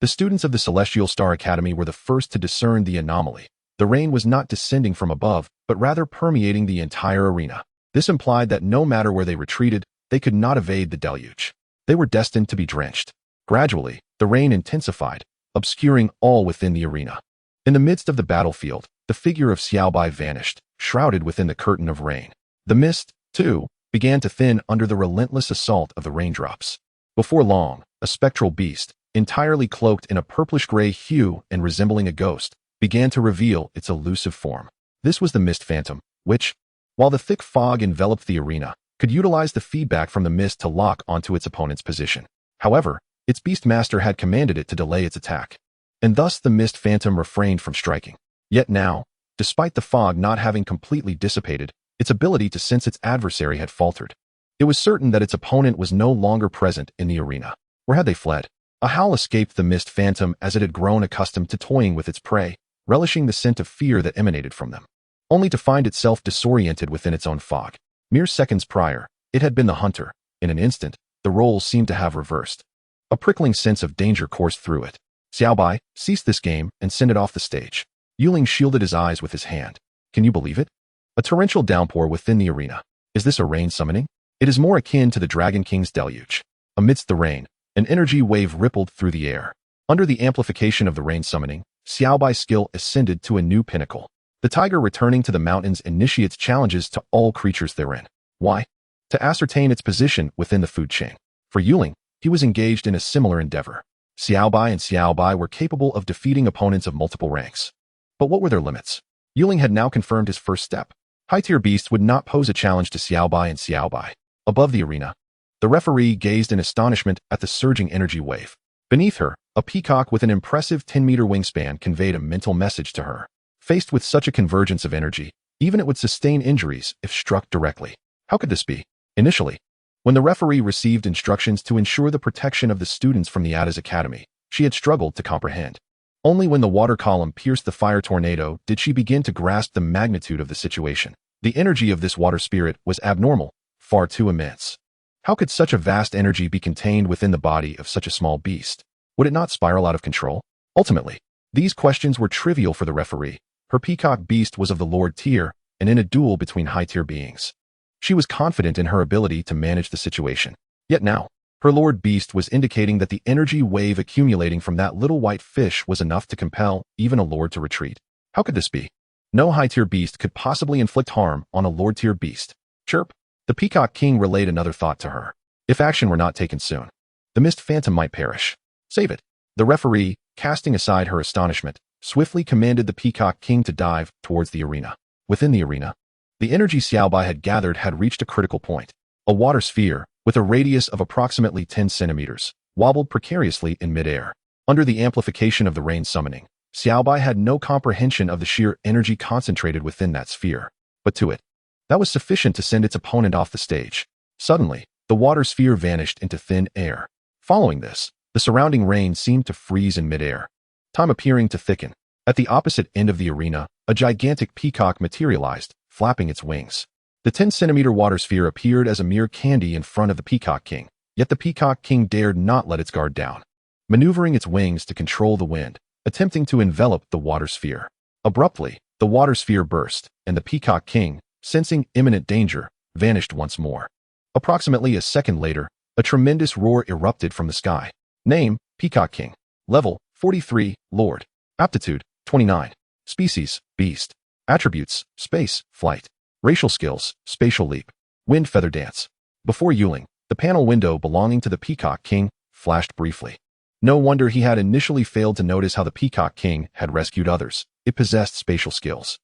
The students of the Celestial Star Academy were the first to discern the anomaly. The rain was not descending from above, but rather permeating the entire arena. This implied that no matter where they retreated, they could not evade the deluge. They were destined to be drenched. Gradually, the rain intensified, obscuring all within the arena. In the midst of the battlefield, the figure of Xiaobai vanished, shrouded within the curtain of rain. The mist, too, began to thin under the relentless assault of the raindrops. Before long, a spectral beast, entirely cloaked in a purplish-gray hue and resembling a ghost, began to reveal its elusive form. This was the Mist Phantom, which, while the thick fog enveloped the arena, could utilize the feedback from the mist to lock onto its opponent's position. However, its beast master had commanded it to delay its attack, and thus the Mist Phantom refrained from striking. Yet now, despite the fog not having completely dissipated, its ability to sense its adversary had faltered. It was certain that its opponent was no longer present in the arena. Where had they fled? A howl escaped the Mist Phantom as it had grown accustomed to toying with its prey, relishing the scent of fear that emanated from them, only to find itself disoriented within its own fog. Mere seconds prior, it had been the hunter. In an instant, the roles seemed to have reversed. A prickling sense of danger coursed through it. Xiaobai, cease this game and send it off the stage. Ling shielded his eyes with his hand. Can you believe it? A torrential downpour within the arena. Is this a rain summoning? It is more akin to the Dragon King's deluge. Amidst the rain, an energy wave rippled through the air. Under the amplification of the rain summoning, Xiaobai's skill ascended to a new pinnacle. The tiger returning to the mountains initiates challenges to all creatures therein. Why? To ascertain its position within the food chain. For Ling, he was engaged in a similar endeavor. Xiaobai were capable of defeating opponents of multiple ranks. But what were their limits? Ling had now confirmed his first step. High-tier beasts would not pose a challenge to Xiaobai. Above the arena, the referee gazed in astonishment at the surging energy wave. Beneath her, a peacock with an impressive 10-meter wingspan conveyed a mental message to her. Faced with such a convergence of energy, even it would sustain injuries if struck directly. How could this be? Initially, when the referee received instructions to ensure the protection of the students from the Ada's Academy, she had struggled to comprehend. Only when the water column pierced the fire tornado did she begin to grasp the magnitude of the situation. The energy of this water spirit was abnormal, far too immense. How could such a vast energy be contained within the body of such a small beast? Would it not spiral out of control? Ultimately, these questions were trivial for the referee. Her peacock beast was of the Lord tier, and in a duel between high-tier beings. She was confident in her ability to manage the situation. Yet now, her Lord Beast was indicating that the energy wave accumulating from that little white fish was enough to compel even a Lord to retreat. How could this be? No high-tier beast could possibly inflict harm on a Lord-tier beast. Chirp. The Peacock King relayed another thought to her. If action were not taken soon, the Mist Phantom might perish. Save it. The referee, casting aside her astonishment, swiftly commanded the Peacock King to dive towards the arena. Within the arena, the energy Xiaobai had gathered had reached a critical point. A water sphere, with a radius of approximately 10 centimeters, wobbled precariously in midair. Under the amplification of the rain summoning, Xiaobai had no comprehension of the sheer energy concentrated within that sphere. But to it, that was sufficient to send its opponent off the stage. Suddenly, the water sphere vanished into thin air. Following this, The surrounding rain seemed to freeze in midair, time appearing to thicken. At the opposite end of the arena, a gigantic peacock materialized, flapping its wings. The 10-centimeter water sphere appeared as a mere candy in front of the Peacock King, yet the Peacock King dared not let its guard down, maneuvering its wings to control the wind, attempting to envelop the water sphere. Abruptly, the water sphere burst, and the Peacock King, sensing imminent danger, vanished once more. Approximately a second later, a tremendous roar erupted from the sky. Name, Peacock King. Level, 43, Lord. Aptitude, 29. Species, Beast. Attributes, Space, Flight. Racial skills, Spatial Leap. Wind Feather Dance. Before Yuling, the panel window belonging to the Peacock King flashed briefly. No wonder he had initially failed to notice how the Peacock King had rescued others. It possessed spatial skills.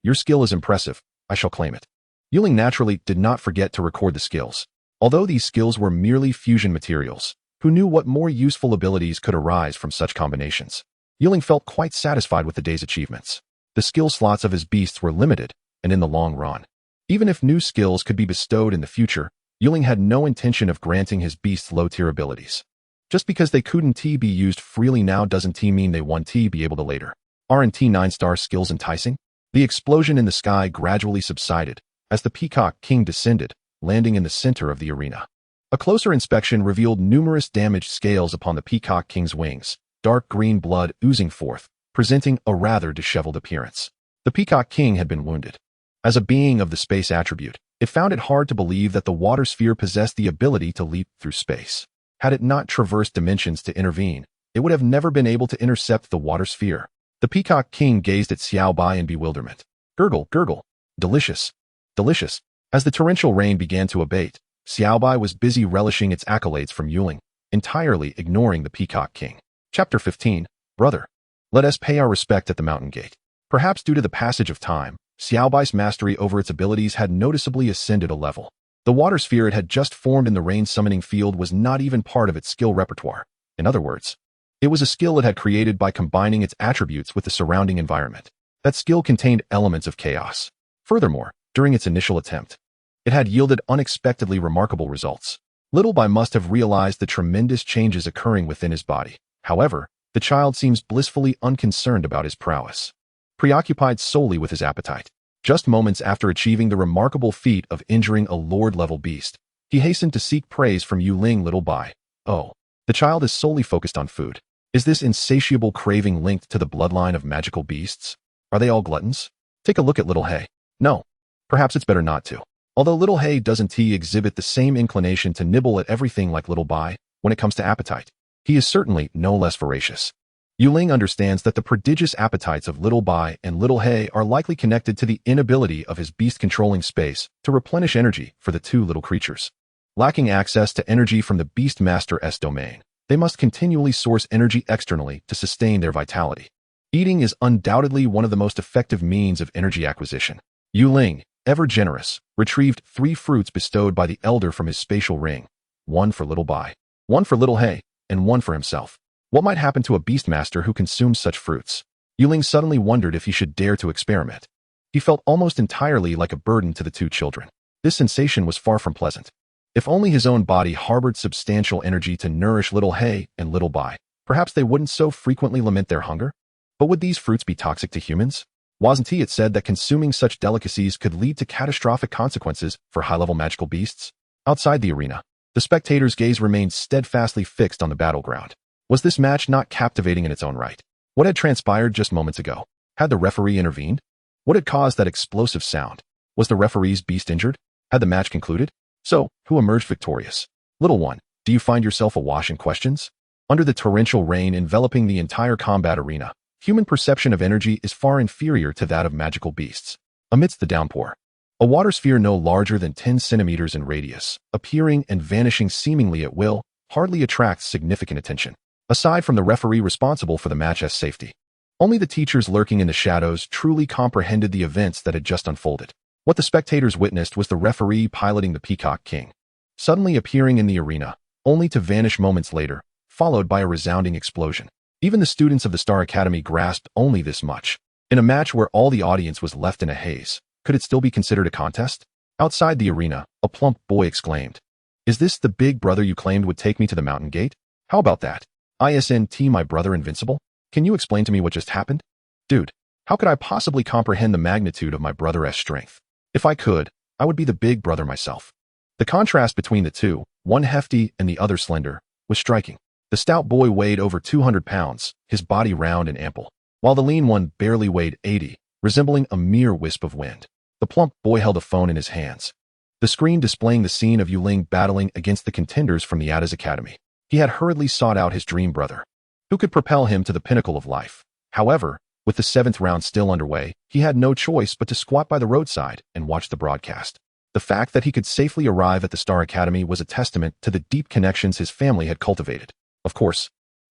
Your skill is impressive. I shall claim it. Yuling naturally did not forget to record the skills. Although these skills were merely fusion materials, who knew what more useful abilities could arise from such combinations? Yuling felt quite satisfied with the day's achievements. The skill slots of his beasts were limited, and in the long run, even if new skills could be bestowed in the future, Yuling had no intention of granting his beasts low-tier abilities. Just because they couldn't be used freely now doesn't mean they won't be able to later. Aren't 9-star skills enticing? The explosion in the sky gradually subsided as the Peacock King descended, landing in the center of the arena. A closer inspection revealed numerous damaged scales upon the Peacock King's wings, dark green blood oozing forth, presenting a rather disheveled appearance. The Peacock King had been wounded. As a being of the space attribute, it found it hard to believe that the water sphere possessed the ability to leap through space. Had it not traversed dimensions to intervene, it would have never been able to intercept the water sphere. The Peacock King gazed at Xiao Bai in bewilderment. Gurgle, gurgle. Delicious. Delicious. As the torrential rain began to abate, Xiao Bai was busy relishing its accolades from Yuling, entirely ignoring the Peacock King. Chapter 15. Brother. Let us pay our respect at the mountain gate. Perhaps due to the passage of time, Xiao Bai's mastery over its abilities had noticeably ascended a level. The water sphere it had just formed in the rain summoning field was not even part of its skill repertoire. In other words, it was a skill it had created by combining its attributes with the surrounding environment. That skill contained elements of chaos. Furthermore, during its initial attempt, it had yielded unexpectedly remarkable results. Little Bai must have realized the tremendous changes occurring within his body. However, the child seems blissfully unconcerned about his prowess, preoccupied solely with his appetite. Just moments after achieving the remarkable feat of injuring a Lord-level beast, he hastened to seek praise from Ling. Little Bai. Oh, the child is solely focused on food. Is this insatiable craving linked to the bloodline of magical beasts? Are they all gluttons? Take a look at Little Hay. No. Perhaps it's better not to. Although Little Hay doesn't exhibit the same inclination to nibble at everything like Little Bai, when it comes to appetite, he is certainly no less voracious. Ling understands that the prodigious appetites of Little Bai and Little Hay are likely connected to the inability of his beast-controlling space to replenish energy for the two little creatures. Lacking access to energy from the Beast Master's domain, they must continually source energy externally to sustain their vitality. Eating is undoubtedly one of the most effective means of energy acquisition. Ling, ever generous, retrieved 3 fruits bestowed by the elder from his spatial ring, 1 for Little Bai, 1 for Little Hay, and 1 for himself. What might happen to a beastmaster who consumes such fruits? Ling suddenly wondered if he should dare to experiment. He felt almost entirely like a burden to the two children. This sensation was far from pleasant. If only his own body harbored substantial energy to nourish Little Hay and Little Bai, perhaps they wouldn't so frequently lament their hunger. But would these fruits be toxic to humans? Wasn't it said that consuming such delicacies could lead to catastrophic consequences for high-level magical beasts? Outside the arena, the spectators' gaze remained steadfastly fixed on the battleground. Was this match not captivating in its own right? What had transpired just moments ago? Had the referee intervened? What had caused that explosive sound? Was the referee's beast injured? Had the match concluded? So, who emerged victorious? Little one, do you find yourself awash in questions? Under the torrential rain enveloping the entire combat arena, human perception of energy is far inferior to that of magical beasts. Amidst the downpour, a water sphere no larger than 10 centimeters in radius, appearing and vanishing seemingly at will, hardly attracts significant attention. Aside from the referee responsible for the match's safety, only the teachers lurking in the shadows truly comprehended the events that had just unfolded. What the spectators witnessed was the referee piloting the Peacock King, suddenly appearing in the arena, only to vanish moments later, followed by a resounding explosion. Even the students of the Star Academy grasped only this much. In a match where all the audience was left in a haze, could it still be considered a contest? Outside the arena, a plump boy exclaimed, "Is this the big brother you claimed would take me to the mountain gate? How about that? ISNT, my brother invincible? Can you explain to me what just happened? Dude, how could I possibly comprehend the magnitude of my brother's strength? If I could, I would be the big brother myself. The contrast between the two, one hefty and the other slender, was striking. The stout boy weighed over 200 pounds, his body round and ample, while the lean one barely weighed 80, resembling a mere wisp of wind. The plump boy held a phone in his hands, the screen displaying the scene of Ling battling against the contenders from the Ada's Academy. He had hurriedly sought out his dream brother, who could propel him to the pinnacle of life. However, with the 7th round still underway, he had no choice but to squat by the roadside and watch the broadcast. The fact that he could safely arrive at the Star Academy was a testament to the deep connections his family had cultivated. Of course,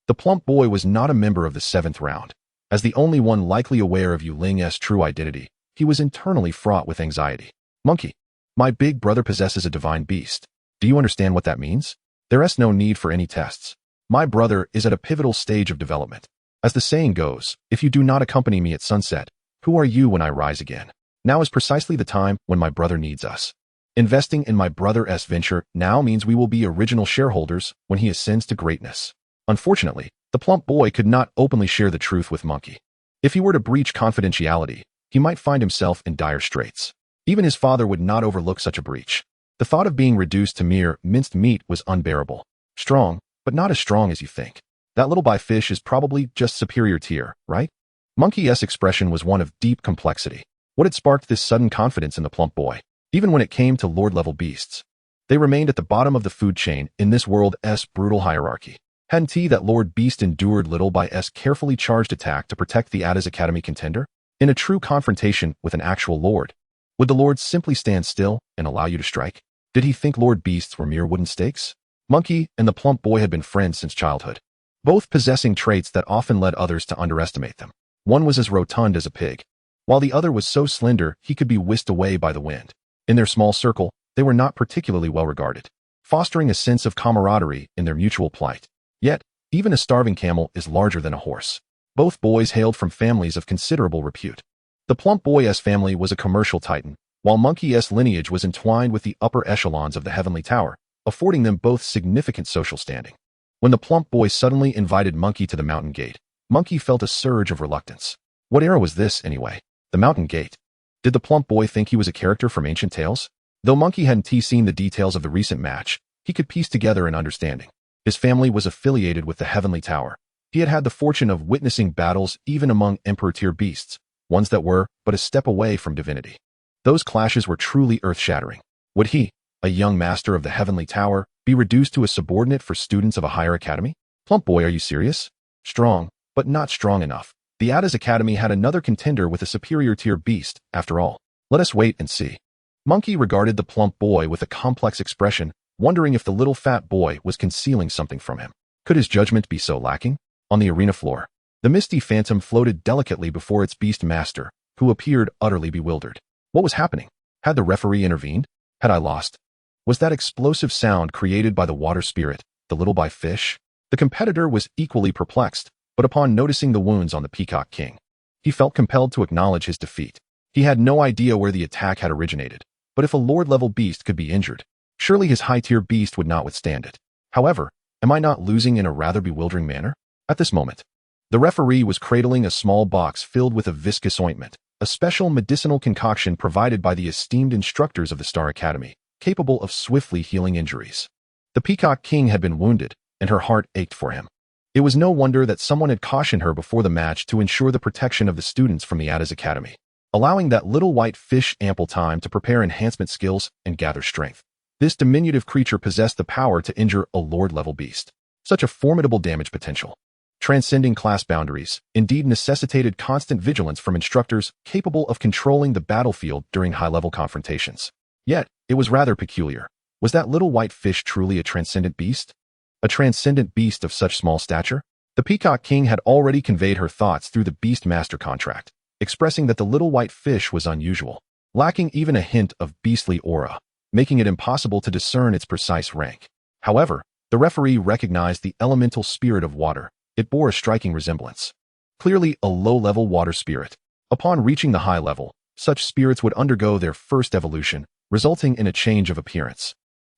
the plump boy was not a member of the 7th round. As the only one likely aware of Ling's true identity, he was internally fraught with anxiety. Monkey, my big brother possesses a divine beast. Do you understand what that means? There is no need for any tests. My brother is at a pivotal stage of development. As the saying goes, if you do not accompany me at sunset, who are you when I rise again? Now is precisely the time when my brother needs us. Investing in my brother's venture now means we will be original shareholders when he ascends to greatness. Unfortunately, the plump boy could not openly share the truth with Monkey. If he were to breach confidentiality, he might find himself in dire straits. Even his father would not overlook such a breach. The thought of being reduced to mere minced meat was unbearable. Strong, but not as strong as you think. That little by fish is probably just superior tier, right? Monkey's expression was one of deep complexity. What had sparked this sudden confidence in the plump boy? Even when it came to lord-level beasts, they remained at the bottom of the food chain in this world's brutal hierarchy. Hadn't he that Lord Beast endured little by carefully charged attack to protect the Ada's Academy contender? In a true confrontation with an actual lord, would the lord simply stand still and allow you to strike? Did he think Lord Beasts were mere wooden stakes? Monkey and the plump boy had been friends since childhood, both possessing traits that often led others to underestimate them. One was as rotund as a pig, while the other was so slender he could be whisked away by the wind. In their small circle, they were not particularly well regarded, fostering a sense of camaraderie in their mutual plight. Yet, even a starving camel is larger than a horse. Both boys hailed from families of considerable repute. The plump boy's family was a commercial titan, while Monkey's lineage was entwined with the upper echelons of the Heavenly Tower, affording them both significant social standing. When the plump boy suddenly invited Monkey to the mountain gate, Monkey felt a surge of reluctance. What era was this, anyway? The mountain gate. Did the plump boy think he was a character from ancient tales? Though Monkey hadn't seen the details of the recent match, he could piece together an understanding. His family was affiliated with the Heavenly Tower. He had had the fortune of witnessing battles even among Emperor-tier beasts, ones that were but a step away from divinity. Those clashes were truly earth-shattering. Would he, a young master of the Heavenly Tower, be reduced to a subordinate for students of a higher academy? Plump boy, are you serious? Strong, but not strong enough. The Ada's Academy had another contender with a superior tier beast, after all. Let us wait and see. Monkey regarded the plump boy with a complex expression, wondering if the little fat boy was concealing something from him. Could his judgment be so lacking? On the arena floor, the misty phantom floated delicately before its beast master, who appeared utterly bewildered. What was happening? Had the referee intervened? Had I lost? Was that explosive sound created by the water spirit, the little by fish? The competitor was equally perplexed, but upon noticing the wounds on the Peacock King, he felt compelled to acknowledge his defeat. He had no idea where the attack had originated, but if a lord-level beast could be injured, surely his high-tier beast would not withstand it. However, am I not losing in a rather bewildering manner? At this moment, the referee was cradling a small box filled with a viscous ointment, a special medicinal concoction provided by the esteemed instructors of the Star Academy, capable of swiftly healing injuries. The Peacock King had been wounded, and her heart ached for him. It was no wonder that someone had cautioned her before the match to ensure the protection of the students from the Ada's Academy, allowing that little white fish ample time to prepare enhancement skills and gather strength. This diminutive creature possessed the power to injure a lord-level beast. Such a formidable damage potential, transcending class boundaries, indeed necessitated constant vigilance from instructors capable of controlling the battlefield during high-level confrontations. Yet, it was rather peculiar. Was that little white fish truly a transcendent beast? A transcendent beast of such small stature? The Peacock King had already conveyed her thoughts through the Beast Master contract, expressing that the little white fish was unusual, lacking even a hint of beastly aura, making it impossible to discern its precise rank. However, the referee recognized the elemental spirit of water. It bore a striking resemblance. Clearly a low-level water spirit. Upon reaching the high level, such spirits would undergo their first evolution, resulting in a change of appearance.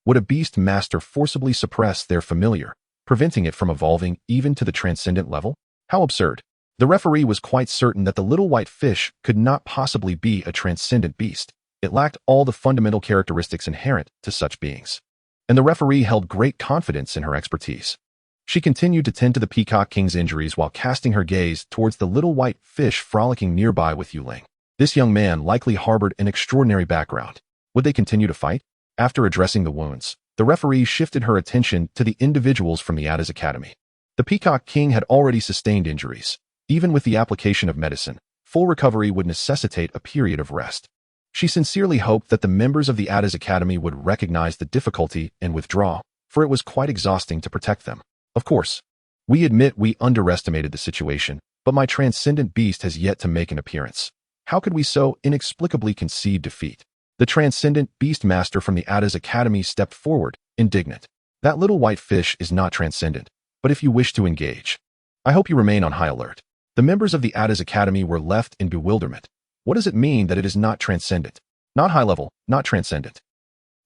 Would a beast master forcibly suppress their familiar, preventing it from evolving even to the transcendent level? How absurd. The referee was quite certain that the little white fish could not possibly be a transcendent beast. It lacked all the fundamental characteristics inherent to such beings. And the referee held great confidence in her expertise. She continued to tend to the Peacock King's injuries while casting her gaze towards the little white fish frolicking nearby with Ling. This young man likely harbored an extraordinary background. Would they continue to fight? After addressing the wounds, the referee shifted her attention to the individuals from the Ada's Academy. The Peacock King had already sustained injuries. Even with the application of medicine, full recovery would necessitate a period of rest. She sincerely hoped that the members of the Ada's Academy would recognize the difficulty and withdraw, for it was quite exhausting to protect them. Of course, we admit we underestimated the situation, but my transcendent beast has yet to make an appearance. How could we so inexplicably concede defeat? The transcendent beast master from the Ada's Academy stepped forward, indignant. That little white fish is not transcendent, but if you wish to engage, I hope you remain on high alert. The members of the Ada's Academy were left in bewilderment. What does it mean that it is not transcendent? Not high level, not transcendent.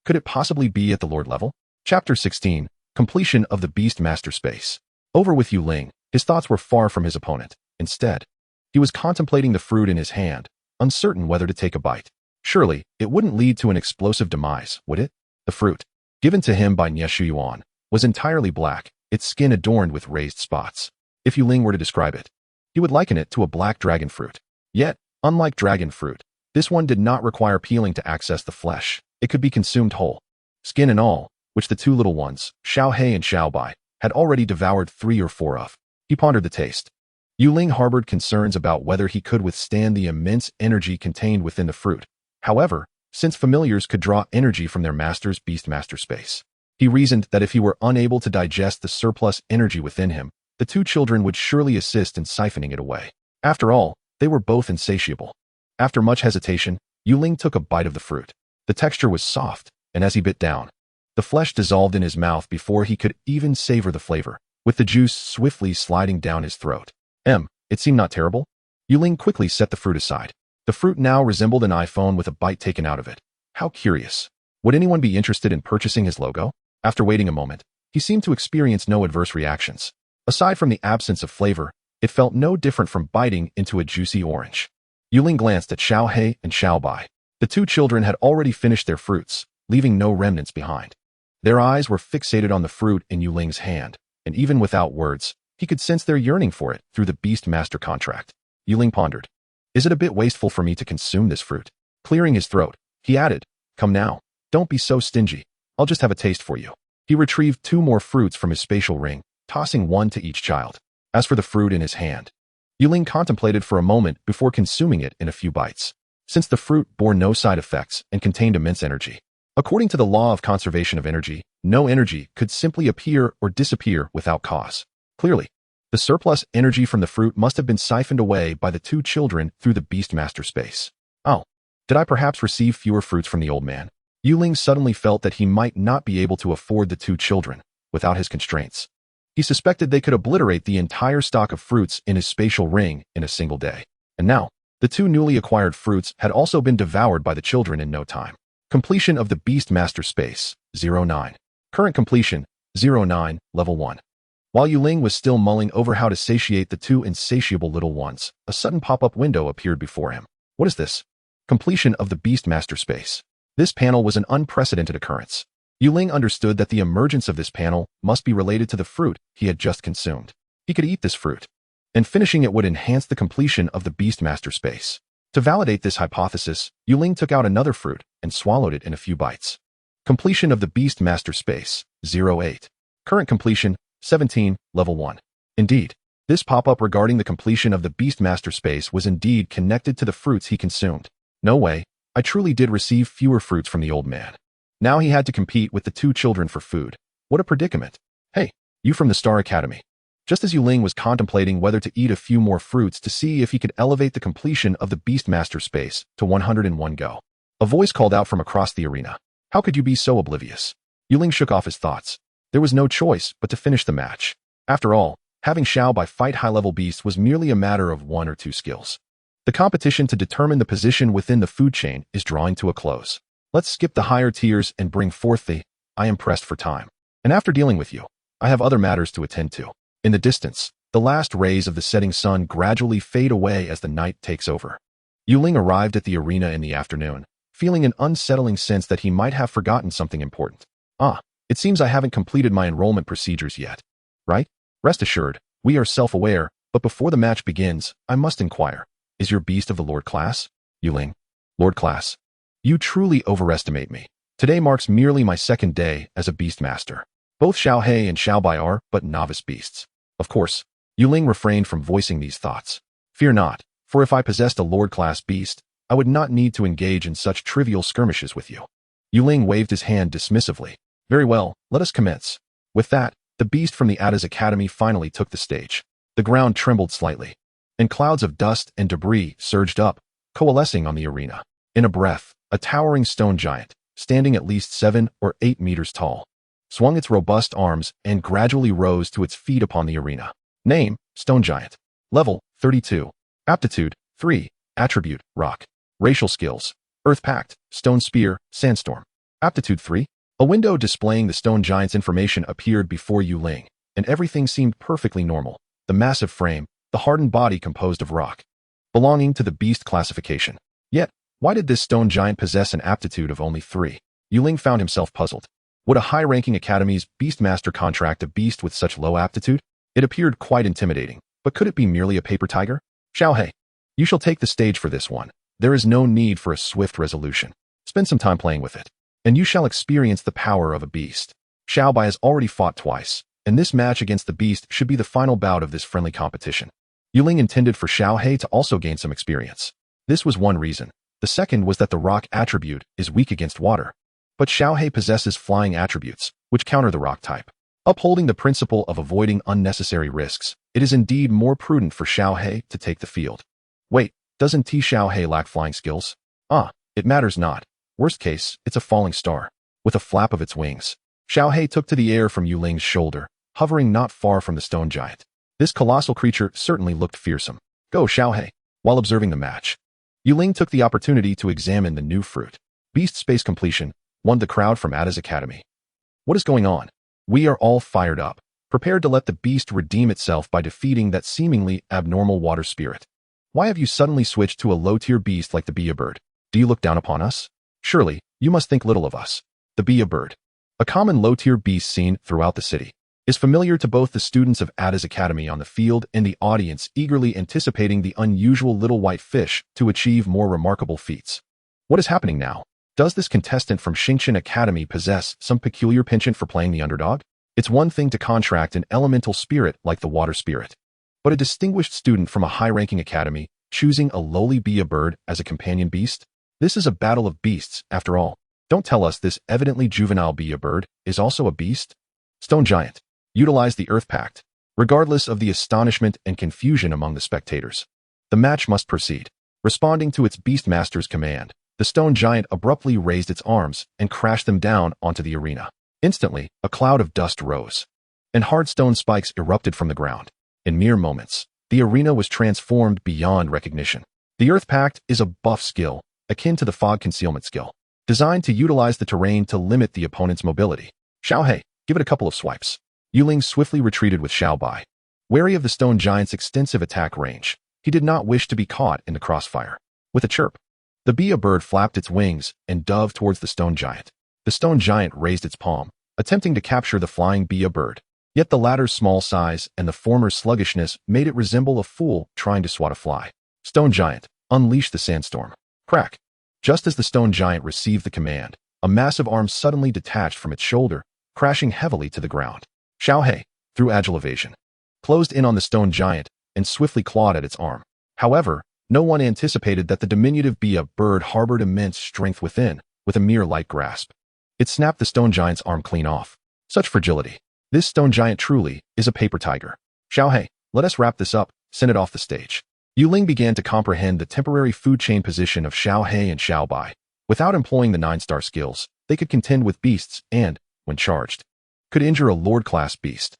Could it possibly be at the Lord level? Chapter 16. Completion of the Beast Master Space. Over with Ling. His thoughts were far from his opponent. Instead, he was contemplating the fruit in his hand, uncertain whether to take a bite. Surely, it wouldn't lead to an explosive demise, would it? The fruit, given to him by Yuan, was entirely black, its skin adorned with raised spots. If Ling were to describe it, he would liken it to a black dragon fruit. Yet, unlike dragon fruit, this one did not require peeling to access the flesh. It could be consumed whole, skin and all, which the two little ones, Xiaohei and Xiaobai, had already devoured 3 or 4 of. He pondered the taste. Ling harbored concerns about whether he could withstand the immense energy contained within the fruit. However, since familiars could draw energy from their master's beast master space, he reasoned that if he were unable to digest the surplus energy within him, the two children would surely assist in siphoning it away. After all, they were both insatiable. After much hesitation, Ling took a bite of the fruit. The texture was soft, and as he bit down, the flesh dissolved in his mouth before he could even savor the flavor, with the juice swiftly sliding down his throat. It seemed not terrible. Ling quickly set the fruit aside. The fruit now resembled an iPhone with a bite taken out of it. How curious. Would anyone be interested in purchasing his logo? After waiting a moment, he seemed to experience no adverse reactions. Aside from the absence of flavor, it felt no different from biting into a juicy orange. Ling glanced at Xiaohei and Xiaobai. The two children had already finished their fruits, leaving no remnants behind. Their eyes were fixated on the fruit in Ling's hand, and even without words, he could sense their yearning for it through the Beast Master contract. Ling pondered. Is it a bit wasteful for me to consume this fruit? Clearing his throat, he added, Come now, don't be so stingy. I'll just have a taste for you. He retrieved 2 more fruits from his spatial ring, tossing one to each child. As for the fruit in his hand, Ling contemplated for a moment before consuming it in a few bites. Since the fruit bore no side effects and contained immense energy, according to the law of conservation of energy, no energy could simply appear or disappear without cause. Clearly, the surplus energy from the fruit must have been siphoned away by the two children through the Beast Master space. Oh, did I perhaps receive fewer fruits from the old man? Ling suddenly felt that he might not be able to afford the two children without his constraints. He suspected they could obliterate the entire stock of fruits in his spatial ring in a single day. And now, the 2 newly acquired fruits had also been devoured by the children in no time. Completion of the Beast Master Space, 09. Current completion, 09, Level 1. While Ling was still mulling over how to satiate the 2 insatiable little ones, a sudden pop-up window appeared before him. What is this? Completion of the Beast Master Space. This panel was an unprecedented occurrence. Ling understood that the emergence of this panel must be related to the fruit he had just consumed. He could eat this fruit, and finishing it would enhance the completion of the Beast Master Space. To validate this hypothesis, Ling took out another fruit and swallowed it in a few bites. Completion of the Beast Master Space, 08. Current completion, 17, Level 1. Indeed, this pop-up regarding the completion of the Beast Master Space was indeed connected to the fruits he consumed. No way, I truly did receive fewer fruits from the old man. Now he had to compete with the 2 children for food. What a predicament. Hey, you from the Star Academy. Just as Ling was contemplating whether to eat a few more fruits to see if he could elevate the completion of the Beast Master Space to 101 go, a voice called out from across the arena. How could you be so oblivious? Ling shook off his thoughts. There was no choice but to finish the match. After all, having Xiaobai fight high-level beasts was merely a matter of 1 or 2 skills. The competition to determine the position within the food chain is drawing to a close. Let's skip the higher tiers and bring forth the, I am pressed for time. And after dealing with you, I have other matters to attend to. In the distance, the last rays of the setting sun gradually fade away as the night takes over. Ling arrived at the arena in the afternoon, feeling an unsettling sense that he might have forgotten something important. It seems I haven't completed my enrollment procedures yet. Right? Rest assured, we are self-aware, but before the match begins, I must inquire. Is your beast of the Lord class? Ling. Lord class. You truly overestimate me. Today marks merely my second day as a beast master. Both Xiaohei and Xiaobai are but novice beasts. Of course, Ling refrained from voicing these thoughts. Fear not, for if I possessed a Lord-class beast, I would not need to engage in such trivial skirmishes with you. Ling waved his hand dismissively. Very well, let us commence. With that, the beast from the Ada's Academy finally took the stage. The ground trembled slightly, and clouds of dust and debris surged up, coalescing on the arena. In a breath, a towering stone giant, standing at least 7 or 8 meters tall, swung its robust arms and gradually rose to its feet upon the arena. Name, Stone Giant. Level, 32. Aptitude, 3. Attribute, Rock. Racial skills, Earth Pact, Stone Spear, Sandstorm. Aptitude 3. A window displaying the stone giant's information appeared before Ling, and everything seemed perfectly normal. The massive frame, the hardened body composed of rock, belonging to the beast classification. Yet, why did this stone giant possess an aptitude of only 3? Ling found himself puzzled. Would a high-ranking academy's beastmaster contract a beast with such low aptitude? It appeared quite intimidating, but could it be merely a paper tiger? Xiaohei, you shall take the stage for this one. There is no need for a swift resolution. Spend some time playing with it, and you shall experience the power of a beast. Xiaobai has already fought twice, and this match against the beast should be the final bout of this friendly competition. Ling intended for Xiaohei to also gain some experience. This was one reason. The second was that the rock attribute is weak against water. But Xiaohei possesses flying attributes, which counter the rock type. Upholding the principle of avoiding unnecessary risks, it is indeed more prudent for Xiaohei to take the field. Wait, doesn't Xiaohei lack flying skills? It matters not. Worst case, it's a falling star. With a flap of its wings, Xiaohei took to the air from Ling's shoulder, hovering not far from the stone giant. This colossal creature certainly looked fearsome. Go, Xiaohei. While observing the match, Ling took the opportunity to examine the new fruit. Beast Space Completion won the crowd from Ada's Academy. What is going on? We are all fired up, prepared to let the beast redeem itself by defeating that seemingly abnormal water spirit. Why have you suddenly switched to a low-tier beast like the Bia bird? Do you look down upon us? Surely, you must think little of us. The Bia bird, a common low-tier beast seen throughout the city, is familiar to both the students of Ada's Academy on the field and the audience eagerly anticipating the unusual little white fish to achieve more remarkable feats. What is happening now? Does this contestant from Xingqian Academy possess some peculiar penchant for playing the underdog? It's one thing to contract an elemental spirit like the water spirit, but a distinguished student from a high-ranking academy choosing a lowly Bia bird as a companion beast? This is a battle of beasts, after all. Don't tell us this evidently juvenile Bia bird is also a beast? Stone Giant, utilize the Earth Pact. Regardless of the astonishment and confusion among the spectators, the match must proceed. Responding to its beastmaster's command, the stone giant abruptly raised its arms and crashed them down onto the arena. Instantly, a cloud of dust rose, and hard stone spikes erupted from the ground. In mere moments, the arena was transformed beyond recognition. The Earth Pact is a buff skill, akin to the fog concealment skill, designed to utilize the terrain to limit the opponent's mobility. Xiaohei, give it a couple of swipes. Ling swiftly retreated with Xiaobai. Wary of the stone giant's extensive attack range, he did not wish to be caught in the crossfire. With a chirp, the Bia bird flapped its wings and dove towards the stone giant. The stone giant raised its palm, attempting to capture the flying Bia bird. Yet the latter's small size and the former's sluggishness made it resemble a fool trying to swat a fly. Stone Giant, unleash the sandstorm. Crack. Just as the stone giant received the command, a massive arm suddenly detached from its shoulder, crashing heavily to the ground. Xiaohei, through agile evasion, closed in on the stone giant and swiftly clawed at its arm. However, no one anticipated that the diminutive Bia bird harbored immense strength within, with a mere light grasp. It snapped the stone giant's arm clean off. Such fragility. This stone giant truly is a paper tiger. Xiaohei, let us wrap this up, send it off the stage. Ling began to comprehend the temporary food chain position of Xiaohei and Xiaobai. Without employing the 9-star skills, they could contend with beasts and, when charged, could injure a Lord-class beast.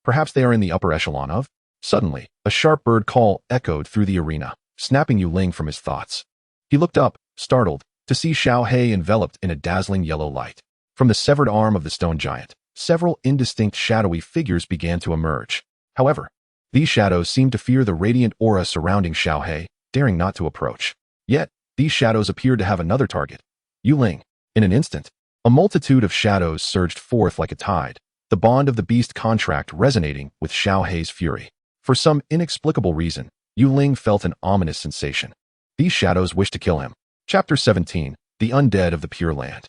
Perhaps they are in the upper echelon of? Suddenly, a sharp bird call echoed through the arena, snapping Ling from his thoughts. He looked up, startled, to see Xiaohei enveloped in a dazzling yellow light. From the severed arm of the stone giant, several indistinct shadowy figures began to emerge. However, these shadows seemed to fear the radiant aura surrounding Xiaohei, daring not to approach. Yet, these shadows appeared to have another target, Ling. In an instant, a multitude of shadows surged forth like a tide, the bond of the beast contract resonating with Xiaohei's fury. For some inexplicable reason, Ling felt an ominous sensation. These shadows wished to kill him. Chapter 17, The Undead of the Pure Land.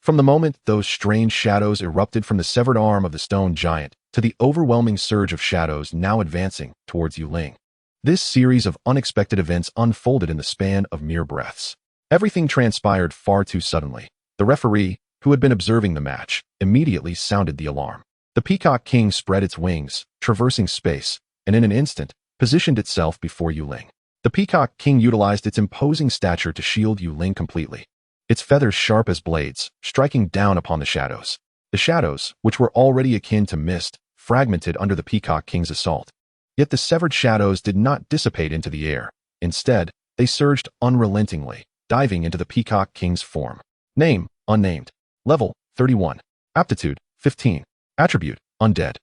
From the moment those strange shadows erupted from the severed arm of the stone giant to the overwhelming surge of shadows now advancing towards Ling, this series of unexpected events unfolded in the span of mere breaths. Everything transpired far too suddenly. The referee, who had been observing the match, immediately sounded the alarm. The Peacock King spread its wings, traversing space, and in an instant, positioned itself before Ling. The Peacock King utilized its imposing stature to shield Ling completely, its feathers sharp as blades, striking down upon the shadows. The shadows, which were already akin to mist, fragmented under the Peacock King's assault. Yet the severed shadows did not dissipate into the air. Instead, they surged unrelentingly, diving into the Peacock King's form. Name, unnamed. Level, 31. Aptitude, 15. Attribute, undead.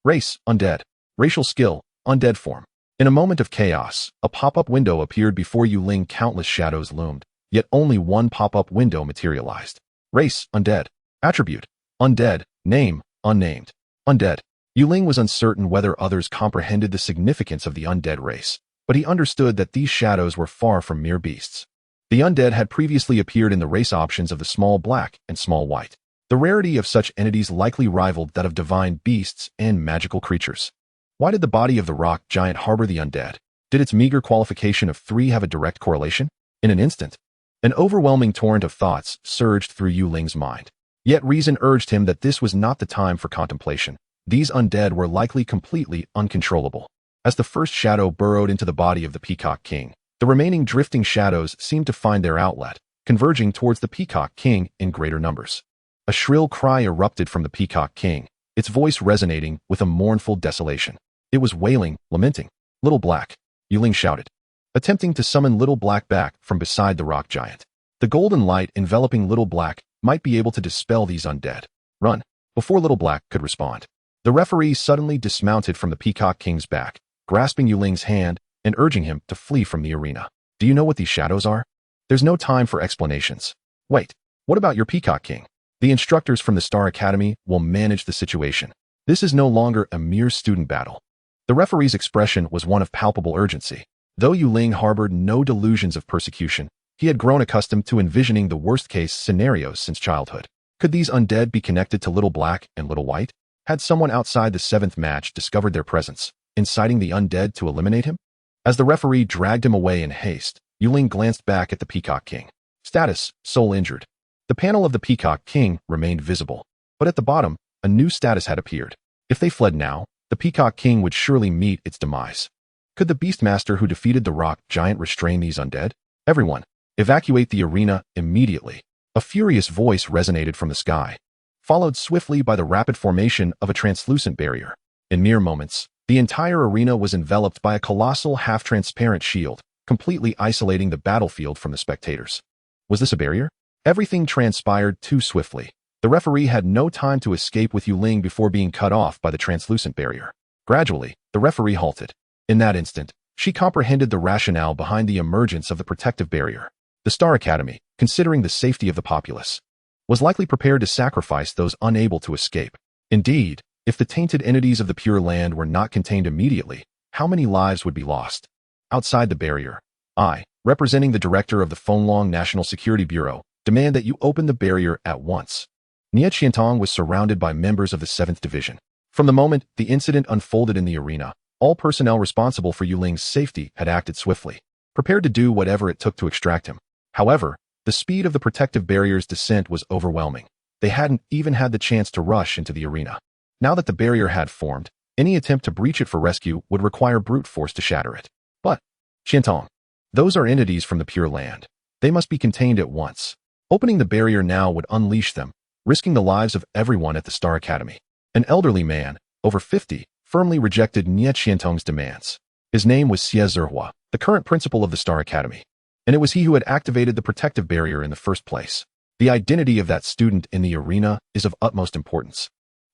Race, undead. Racial skill, undead form. In a moment of chaos, a pop-up window appeared before Ling. Countless shadows loomed, yet only one pop-up window materialized. Race, undead. Attribute, undead. Name, unnamed. Undead. Ling was uncertain whether others comprehended the significance of the undead race, but he understood that these shadows were far from mere beasts. The undead had previously appeared in the race options of the small black and small white. The rarity of such entities likely rivaled that of divine beasts and magical creatures. Why did the body of the rock giant harbor the undead? Did its meager qualification of 3 have a direct correlation? In an instant, an overwhelming torrent of thoughts surged through Ling's mind. Yet reason urged him that this was not the time for contemplation. These undead were likely completely uncontrollable. As the first shadow burrowed into the body of the Peacock King, the remaining drifting shadows seemed to find their outlet, converging towards the Peacock King in greater numbers. A shrill cry erupted from the Peacock King, its voice resonating with a mournful desolation. It was wailing, lamenting. Little Black, Ling shouted, attempting to summon Little Black back from beside the rock giant. The golden light enveloping Little Black might be able to dispel these undead. Run, before Little Black could respond. The referee suddenly dismounted from the Peacock King's back, grasping Ling's hand and urging him to flee from the arena. Do you know what these shadows are? There's no time for explanations. Wait, what about your Peacock King? The instructors from the Star Academy will manage the situation. This is no longer a mere student battle. The referee's expression was one of palpable urgency. Though Ling harbored no delusions of persecution, he had grown accustomed to envisioning the worst-case scenarios since childhood. Could these undead be connected to Little Black and Little White? Had someone outside the 7th match discovered their presence, inciting the undead to eliminate him? As the referee dragged him away in haste, Ling glanced back at the Peacock King. Status, soul injured. The panel of the Peacock King remained visible, but at the bottom, a new status had appeared. If they fled now, the Peacock King would surely meet its demise. Could the Beastmaster who defeated the rock giant restrain these undead? Everyone, evacuate the arena immediately. A furious voice resonated from the sky, followed swiftly by the rapid formation of a translucent barrier. In mere moments, the entire arena was enveloped by a colossal half-transparent shield, completely isolating the battlefield from the spectators. Was this a barrier? Everything transpired too swiftly. The referee had no time to escape with Ling before being cut off by the translucent barrier. Gradually, the referee halted. In that instant, she comprehended the rationale behind the emergence of the protective barrier. The Star Academy, considering the safety of the populace, was likely prepared to sacrifice those unable to escape. Indeed, if the tainted entities of the Pure Land were not contained immediately, how many lives would be lost? Outside the barrier, I, representing the director of the Fenlong National Security Bureau, demand that you open the barrier at once. Nie Qiantong was surrounded by members of the 7th Division. From the moment the incident unfolded in the arena, all personnel responsible for Ling's safety had acted swiftly, prepared to do whatever it took to extract him. However, the speed of the protective barrier's descent was overwhelming. They hadn't even had the chance to rush into the arena. Now that the barrier had formed, any attempt to breach it for rescue would require brute force to shatter it. But, Qiantong, those are entities from the Pure Land. They must be contained at once. Opening the barrier now would unleash them, risking the lives of everyone at the Star Academy. An elderly man, over 50, firmly rejected Nie Qiantong's demands. His name was Xie Zihua, the current principal of the Star Academy, and it was he who had activated the protective barrier in the first place. The identity of that student in the arena is of utmost importance.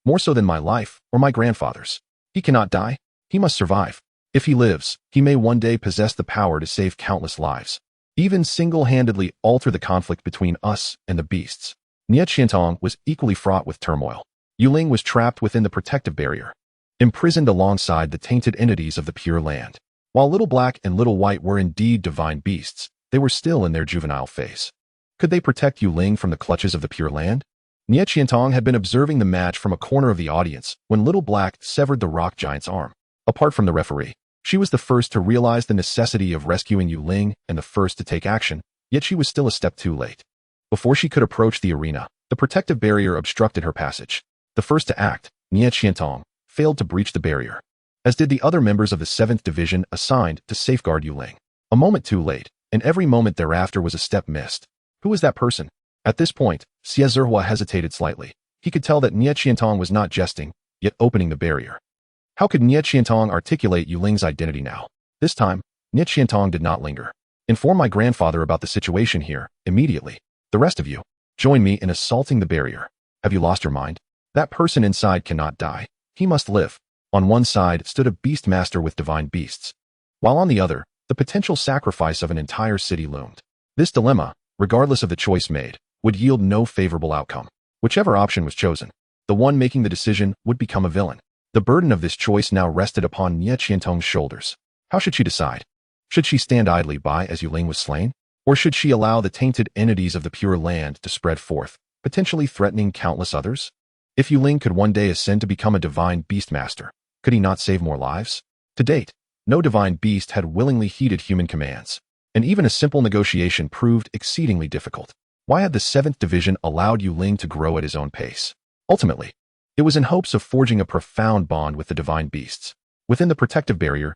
more so than my life or my grandfather's. He cannot die. He must survive. If he lives, he may one day possess the power to save countless lives, even single-handedly alter the conflict between us and the beasts. Nie Qiantong was equally fraught with turmoil. Ling was trapped within the protective barrier, imprisoned alongside the tainted entities of the Pure Land. While Little Black and Little White were indeed divine beasts, they were still in their juvenile phase. Could they protect Ling from the clutches of the Pure Land? Nie Qiantong had been observing the match from a corner of the audience when Little Black severed the rock giant's arm. Apart from the referee, she was the first to realize the necessity of rescuing Ling and the first to take action, yet she was still a step too late. Before she could approach the arena, the protective barrier obstructed her passage. The first to act, Nie Qiantong, failed to breach the barrier, as did the other members of the 7th Division assigned to safeguard Ling. A moment too late, and every moment thereafter was a step missed. Who was that person? At this point, Xie Zihua hesitated slightly. He could tell that Nie Qiantong was not jesting, yet opening the barrier. How could Nie Qiantong articulate Ling's identity now? This time, Nie Qiantong did not linger. Inform my grandfather about the situation here, immediately. The rest of you, join me in assaulting the barrier. Have you lost your mind? That person inside cannot die. He must live. On one side stood a beast master with divine beasts, while on the other, the potential sacrifice of an entire city loomed. This dilemma, regardless of the choice made, would yield no favorable outcome. Whichever option was chosen, the one making the decision would become a villain. The burden of this choice now rested upon Nie Qiantong's shoulders. How should she decide? Should she stand idly by as Ling was slain? Or should she allow the tainted entities of the Pure Land to spread forth, potentially threatening countless others? If Ling could one day ascend to become a divine beastmaster, could he not save more lives? To date, no divine beast had willingly heeded human commands, and even a simple negotiation proved exceedingly difficult. Why had the 7th Division allowed Ling to grow at his own pace? Ultimately, it was in hopes of forging a profound bond with the divine beasts. Within the protective barrier,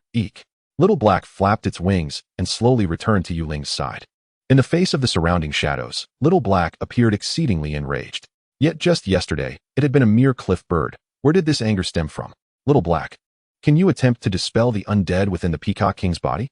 Little Black flapped its wings and slowly returned to Ling's side. In the face of the surrounding shadows, Little Black appeared exceedingly enraged. Yet just yesterday, it had been a mere cliff bird. Where did this anger stem from? Little Black, can you attempt to dispel the undead within the Peacock King's body?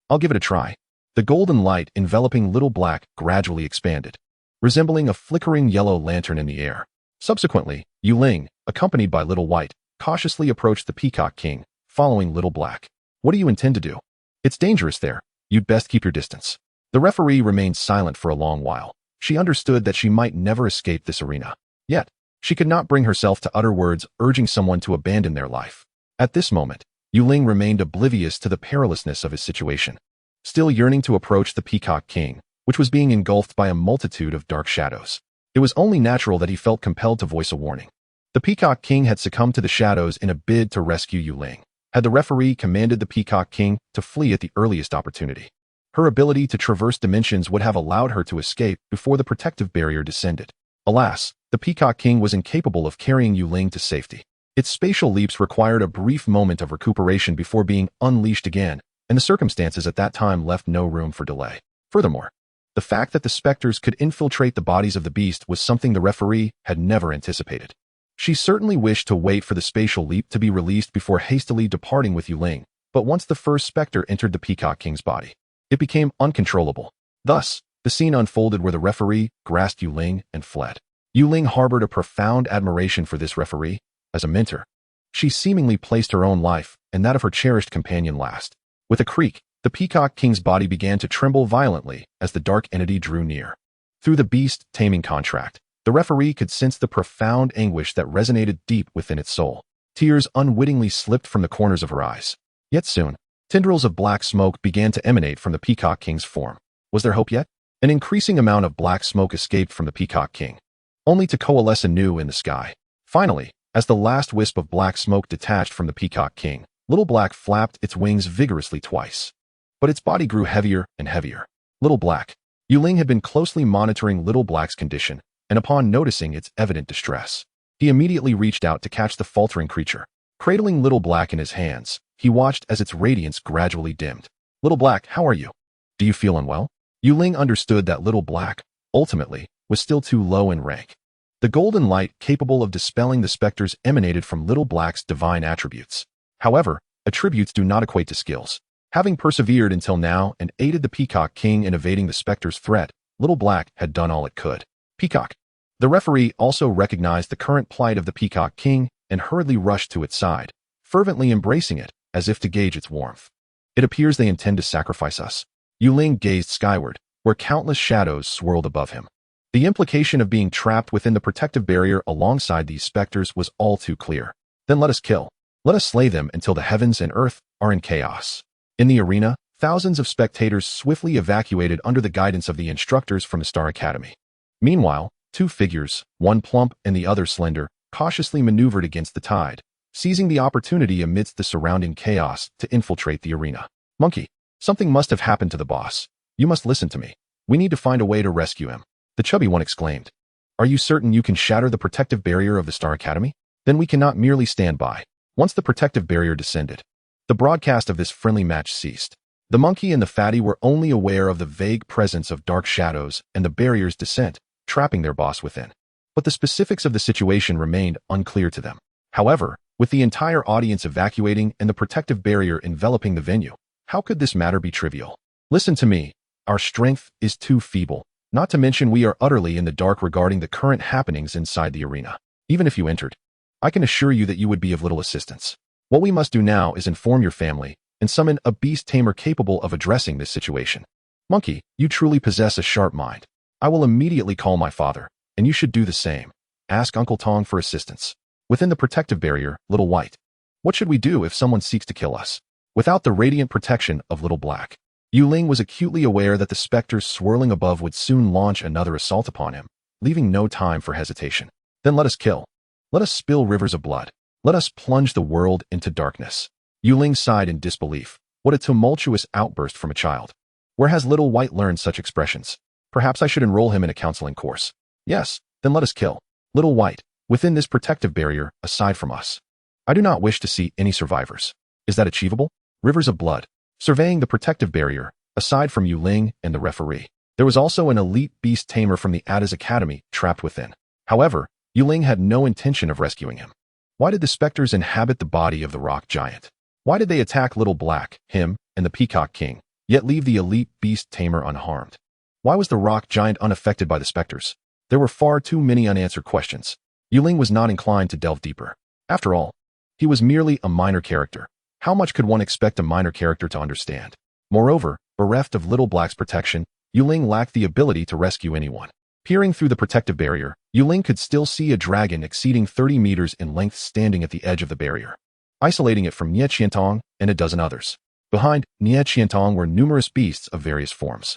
I'll give it a try. The golden light enveloping Little Black gradually expanded, resembling a flickering yellow lantern in the air. Subsequently, Ling, accompanied by Little White, cautiously approached the Peacock King, following Little Black. What do you intend to do? It's dangerous there. You'd best keep your distance. The referee remained silent for a long while. She understood that she might never escape this arena. Yet, she could not bring herself to utter words urging someone to abandon their life. At this moment, Ling remained oblivious to the perilousness of his situation, still yearning to approach the Peacock King, which was being engulfed by a multitude of dark shadows. It was only natural that he felt compelled to voice a warning. The Peacock King had succumbed to the shadows in a bid to rescue Ling. Had the referee commanded the Peacock King to flee at the earliest opportunity, her ability to traverse dimensions would have allowed her to escape before the protective barrier descended. Alas, the Peacock King was incapable of carrying Ling to safety. Its spatial leaps required a brief moment of recuperation before being unleashed again, and the circumstances at that time left no room for delay. Furthermore, the fact that the specters could infiltrate the bodies of the beast was something the referee had never anticipated. She certainly wished to wait for the spatial leap to be released before hastily departing with Ling, but once the first specter entered the Peacock King's body, it became uncontrollable. Thus, the scene unfolded where the referee grasped Ling and fled. Ling harbored a profound admiration for this referee. As a mentor, she seemingly placed her own life and that of her cherished companion last. With a creak, the Peacock King's body began to tremble violently as the dark entity drew near. Through the Beast Taming contract, the referee could sense the profound anguish that resonated deep within its soul. Tears unwittingly slipped from the corners of her eyes. Yet soon, tendrils of black smoke began to emanate from the Peacock King's form. Was there hope yet? An increasing amount of black smoke escaped from the Peacock King, only to coalesce anew in the sky. Finally, as the last wisp of black smoke detached from the Peacock King, Little Black flapped its wings vigorously twice. But its body grew heavier and heavier. Little Black. Ling had been closely monitoring Little Black's condition, and upon noticing its evident distress, he immediately reached out to catch the faltering creature. Cradling Little Black in his hands, he watched as its radiance gradually dimmed. Little Black, how are you? Do you feel unwell? Ling understood that Little Black, ultimately, was still too low in rank. The golden light capable of dispelling the specters emanated from Little Black's divine attributes. However, attributes do not equate to skills. Having persevered until now and aided the Peacock King in evading the specter's threat, Little Black had done all it could. Peacock. The referee also recognized the current plight of the Peacock King and hurriedly rushed to its side, fervently embracing it as if to gauge its warmth. It appears they intend to sacrifice us. Ling gazed skyward, where countless shadows swirled above him. The implication of being trapped within the protective barrier alongside these specters was all too clear. Then let us kill. Let us slay them until the heavens and earth are in chaos. In the arena, thousands of spectators swiftly evacuated under the guidance of the instructors from the Star Academy. Meanwhile, two figures, one plump and the other slender, cautiously maneuvered against the tide, seizing the opportunity amidst the surrounding chaos to infiltrate the arena. Monkey, something must have happened to the boss. You must listen to me. We need to find a way to rescue him. The chubby one exclaimed. Are you certain you can shatter the protective barrier of the Star Academy? Then we cannot merely stand by. Once the protective barrier descended, the broadcast of this friendly match ceased. The monkey and the fatty were only aware of the vague presence of dark shadows and the barrier's descent, trapping their boss within. But the specifics of the situation remained unclear to them. However, with the entire audience evacuating and the protective barrier enveloping the venue, how could this matter be trivial? Listen to me. Our strength is too feeble. Not to mention we are utterly in the dark regarding the current happenings inside the arena. Even if you entered, I can assure you that you would be of little assistance. What we must do now is inform your family and summon a beast tamer capable of addressing this situation. Monkey, you truly possess a sharp mind. I will immediately call my father, and you should do the same. Ask Uncle Tong for assistance. Within the protective barrier, Little White. What should we do if someone seeks to kill us? Without the radiant protection of Little Black. Ling was acutely aware that the specters swirling above would soon launch another assault upon him, leaving no time for hesitation. Then let us kill. Let us spill rivers of blood. Let us plunge the world into darkness. Ling sighed in disbelief. What a tumultuous outburst from a child. Where has Little White learned such expressions? Perhaps I should enroll him in a counseling course. Yes, then let us kill. Little White, within this protective barrier, aside from us. I do not wish to see any survivors. Is that achievable? Rivers of blood. Surveying the protective barrier, aside from Ling and the referee, there was also an elite beast tamer from the Ada's Academy trapped within. However, Ling had no intention of rescuing him. Why did the specters inhabit the body of the rock giant? Why did they attack Little Black, him, and the Peacock King, yet leave the elite beast tamer unharmed? Why was the rock giant unaffected by the specters? There were far too many unanswered questions. Ling was not inclined to delve deeper. After all, he was merely a minor character. How much could one expect a minor character to understand? Moreover, bereft of Little Black's protection, Ling lacked the ability to rescue anyone. Peering through the protective barrier, Ling could still see a dragon exceeding 30 meters in length standing at the edge of the barrier, isolating it from Nie Qiantong and a dozen others. Behind Nie Qiantong were numerous beasts of various forms.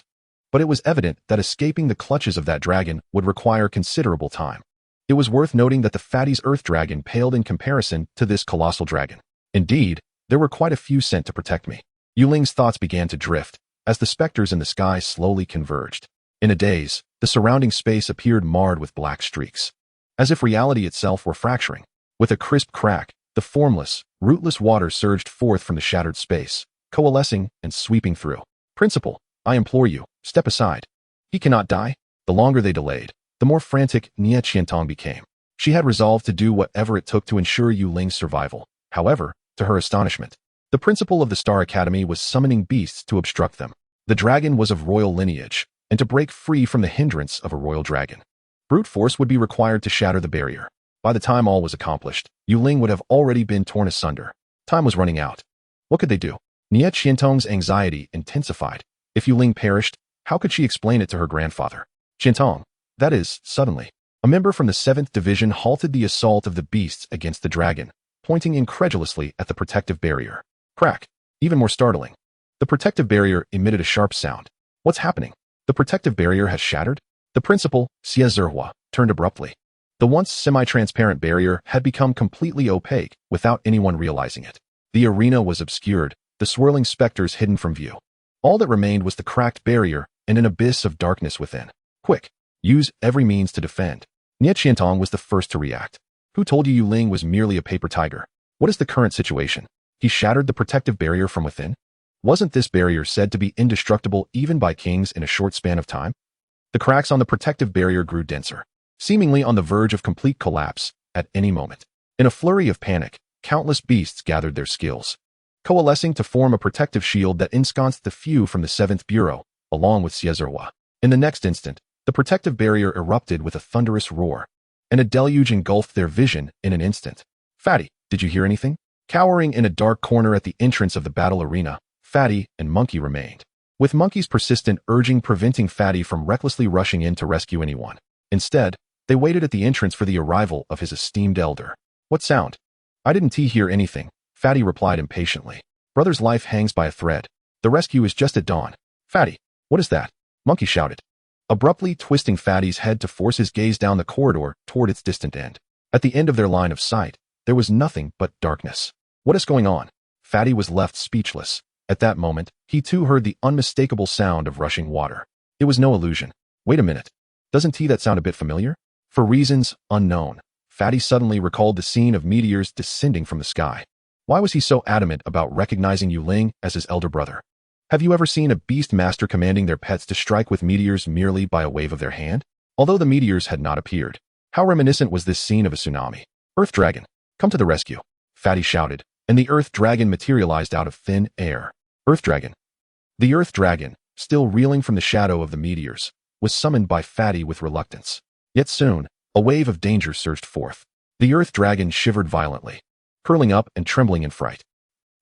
But it was evident that escaping the clutches of that dragon would require considerable time. It was worth noting that the fatty's earth dragon paled in comparison to this colossal dragon. Indeed, there were quite a few sent to protect me. Ling's thoughts began to drift, as the specters in the sky slowly converged. In a daze, the surrounding space appeared marred with black streaks, as if reality itself were fracturing. With a crisp crack, the formless, rootless water surged forth from the shattered space, coalescing and sweeping through. Principal, I implore you, step aside. He cannot die. The longer they delayed, the more frantic Nie Qiantong became. She had resolved to do whatever it took to ensure Ling's survival. However, to her astonishment, the principal of the Star Academy was summoning beasts to obstruct them. The dragon was of royal lineage, and to break free from the hindrance of a royal dragon, brute force would be required to shatter the barrier. By the time all was accomplished, Ling would have already been torn asunder. Time was running out. What could they do? Nie Qiantong's anxiety intensified. If Ling perished, how could she explain it to her grandfather? Qiantong, that is, suddenly, a member from the 7th Division halted the assault of the beasts against the dragon, pointing incredulously at the protective barrier. Crack. Even more startling. The protective barrier emitted a sharp sound. What's happening? The protective barrier has shattered? The principal, Xie Zerhua, turned abruptly. The once semi-transparent barrier had become completely opaque without anyone realizing it. The arena was obscured, the swirling specters hidden from view. All that remained was the cracked barrier and an abyss of darkness within. Quick. Use every means to defend. Nie Qiantong was the first to react. Who told you Ling was merely a paper tiger? What is the current situation? He shattered the protective barrier from within? Wasn't this barrier said to be indestructible even by kings in a short span of time? The cracks on the protective barrier grew denser, seemingly on the verge of complete collapse at any moment. In a flurry of panic, countless beasts gathered their skills, coalescing to form a protective shield that ensconced the few from the 7th Bureau, along with Xie Zerhua. In the next instant, The protective barrier erupted with a thunderous roar, and a deluge engulfed their vision in an instant. Fatty, did you hear anything? Cowering in a dark corner at the entrance of the battle arena, Fatty and Monkey remained, with Monkey's persistent urging preventing Fatty from recklessly rushing in to rescue anyone. Instead, they waited at the entrance for the arrival of his esteemed elder. What sound? I didn't hear anything, Fatty replied impatiently. Brother's life hangs by a thread. The rescue is just at dawn. Fatty, what is that? Monkey shouted, abruptly twisting Fatty's head to force his gaze down the corridor toward its distant end. At the end of their line of sight, there was nothing but darkness. What is going on? Fatty was left speechless. At that moment, he too heard the unmistakable sound of rushing water. It was no illusion. Wait a minute. Doesn't that sound a bit familiar? For reasons unknown, Fatty suddenly recalled the scene of meteors descending from the sky. Why was he so adamant about recognizing Ling as his elder brother? Have you ever seen a beast master commanding their pets to strike with meteors merely by a wave of their hand? Although the meteors had not appeared, how reminiscent was this scene of a tsunami? Earth Dragon, come to the rescue, Fatty shouted, and the Earth Dragon materialized out of thin air. Earth Dragon. The Earth Dragon, still reeling from the shadow of the meteors, was summoned by Fatty with reluctance. Yet soon, a wave of danger surged forth. The Earth Dragon shivered violently, curling up and trembling in fright.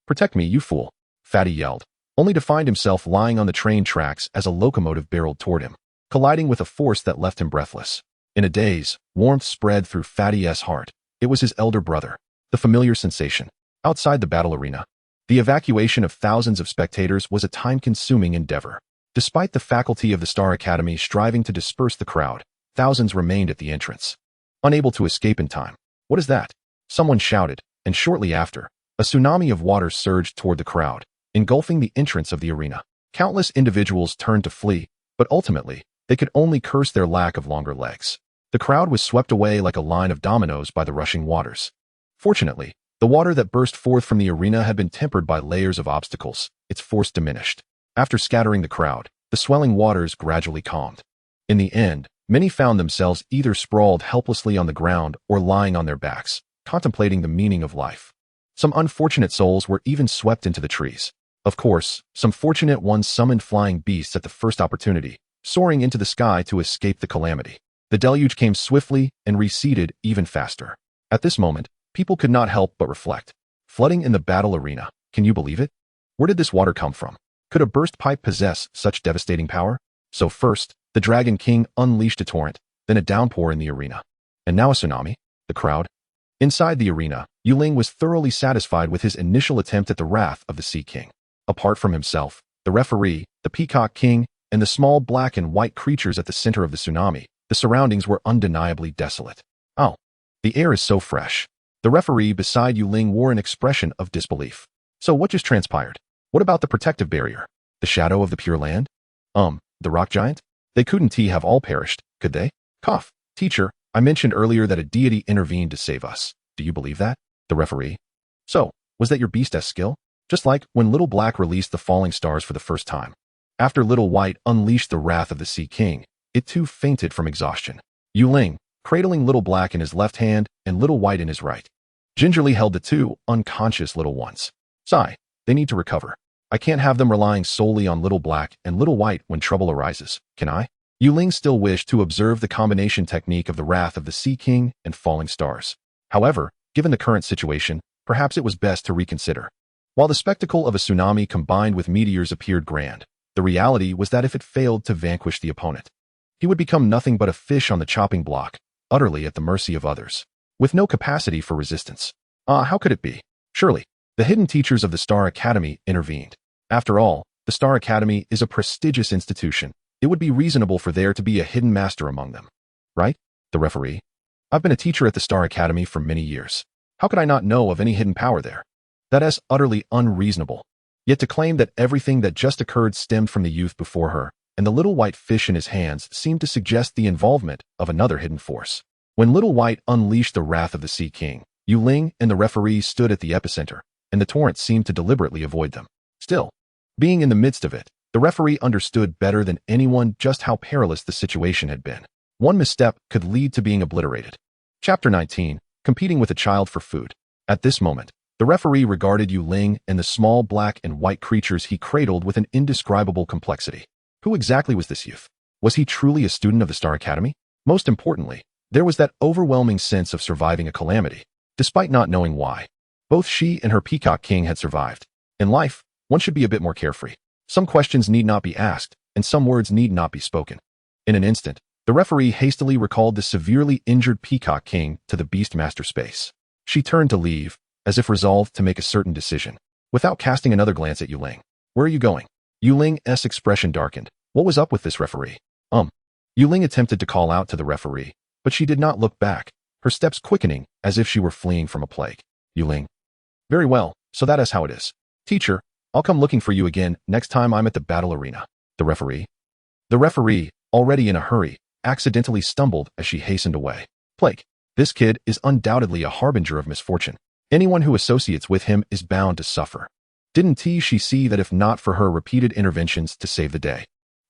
Protect me, you fool, Fatty yelled, only to find himself lying on the train tracks as a locomotive barreled toward him, colliding with a force that left him breathless. In a daze, warmth spread through Fatty's heart. It was his elder brother, the familiar sensation. Outside the battle arena, the evacuation of thousands of spectators was a time-consuming endeavor. Despite the faculty of the Star Academy striving to disperse the crowd, thousands remained at the entrance, unable to escape in time. What is that? Someone shouted, and shortly after, a tsunami of water surged toward the crowd, engulfing the entrance of the arena. Countless individuals turned to flee, but ultimately, they could only curse their lack of longer legs. The crowd was swept away like a line of dominoes by the rushing waters. Fortunately, the water that burst forth from the arena had been tempered by layers of obstacles. Its force diminished. After scattering the crowd, the swelling waters gradually calmed. In the end, many found themselves either sprawled helplessly on the ground or lying on their backs, contemplating the meaning of life. Some unfortunate souls were even swept into the trees. Of course, some fortunate ones summoned flying beasts at the first opportunity, soaring into the sky to escape the calamity. The deluge came swiftly and receded even faster. At this moment, people could not help but reflect. Flooding in the battle arena, can you believe it? Where did this water come from? Could a burst pipe possess such devastating power? So first, the Dragon King unleashed a torrent, then a downpour in the arena. And now a tsunami? The crowd? Inside the arena, Ling was thoroughly satisfied with his initial attempt at the wrath of the Sea King. Apart from himself, the referee, the Peacock King, and the small black and white creatures at the center of the tsunami, the surroundings were undeniably desolate. Oh, the air is so fresh. The referee beside Ling wore an expression of disbelief. So what just transpired? What about the protective barrier? The shadow of the Pure Land? The rock giant? They couldn't have all perished, could they? Cough. Teacher, I mentioned earlier that a deity intervened to save us. Do you believe that? The referee. So, was that your beast's skill? Just like when Little Black released the falling stars for the first time. After Little White unleashed the wrath of the Sea King, it too fainted from exhaustion. Ling, cradling Little Black in his left hand and Little White in his right, gingerly held the two unconscious little ones. Sigh, they need to recover. I can't have them relying solely on Little Black and Little White when trouble arises, can I? Ling still wished to observe the combination technique of the wrath of the Sea King and falling stars. However, given the current situation, perhaps it was best to reconsider. While the spectacle of a tsunami combined with meteors appeared grand, the reality was that if it failed to vanquish the opponent, he would become nothing but a fish on the chopping block, utterly at the mercy of others, with no capacity for resistance. How could it be? Surely, the hidden teachers of the Star Academy intervened. After all, the Star Academy is a prestigious institution. It would be reasonable for there to be a hidden master among them. Right? The referee. I've been a teacher at the Star Academy for many years. How could I not know of any hidden power there? That is utterly unreasonable. Yet to claim that everything that just occurred stemmed from the youth before her, and the little white fish in his hands seemed to suggest the involvement of another hidden force. When Little White unleashed the wrath of the Sea King, Ling and the referee stood at the epicenter, and the torrent seemed to deliberately avoid them. Still, being in the midst of it, the referee understood better than anyone just how perilous the situation had been. One misstep could lead to being obliterated. Chapter 19, Competing with a Child for Food. At this moment, the referee regarded Ling and the small black and white creatures he cradled with an indescribable complexity. Who exactly was this youth? Was he truly a student of the Star Academy? Most importantly, there was that overwhelming sense of surviving a calamity, despite not knowing why. Both she and her Peacock King had survived. In life, one should be a bit more carefree. Some questions need not be asked, and some words need not be spoken. In an instant, the referee hastily recalled the severely injured Peacock King to the Beastmaster space. She turned to leave, as if resolved to make a certain decision, without casting another glance at Ling. Where are you going? Ling's expression darkened. What was up with this referee? Ling attempted to call out to the referee, but she did not look back, her steps quickening as if she were fleeing from a plague. Ling. Very well, so that is how it is. Teacher, I'll come looking for you again next time I'm at the battle arena. The referee, already in a hurry, accidentally stumbled as she hastened away. Plague. This kid is undoubtedly a harbinger of misfortune. Anyone who associates with him is bound to suffer. Didn't she see that if not for her repeated interventions to save the day,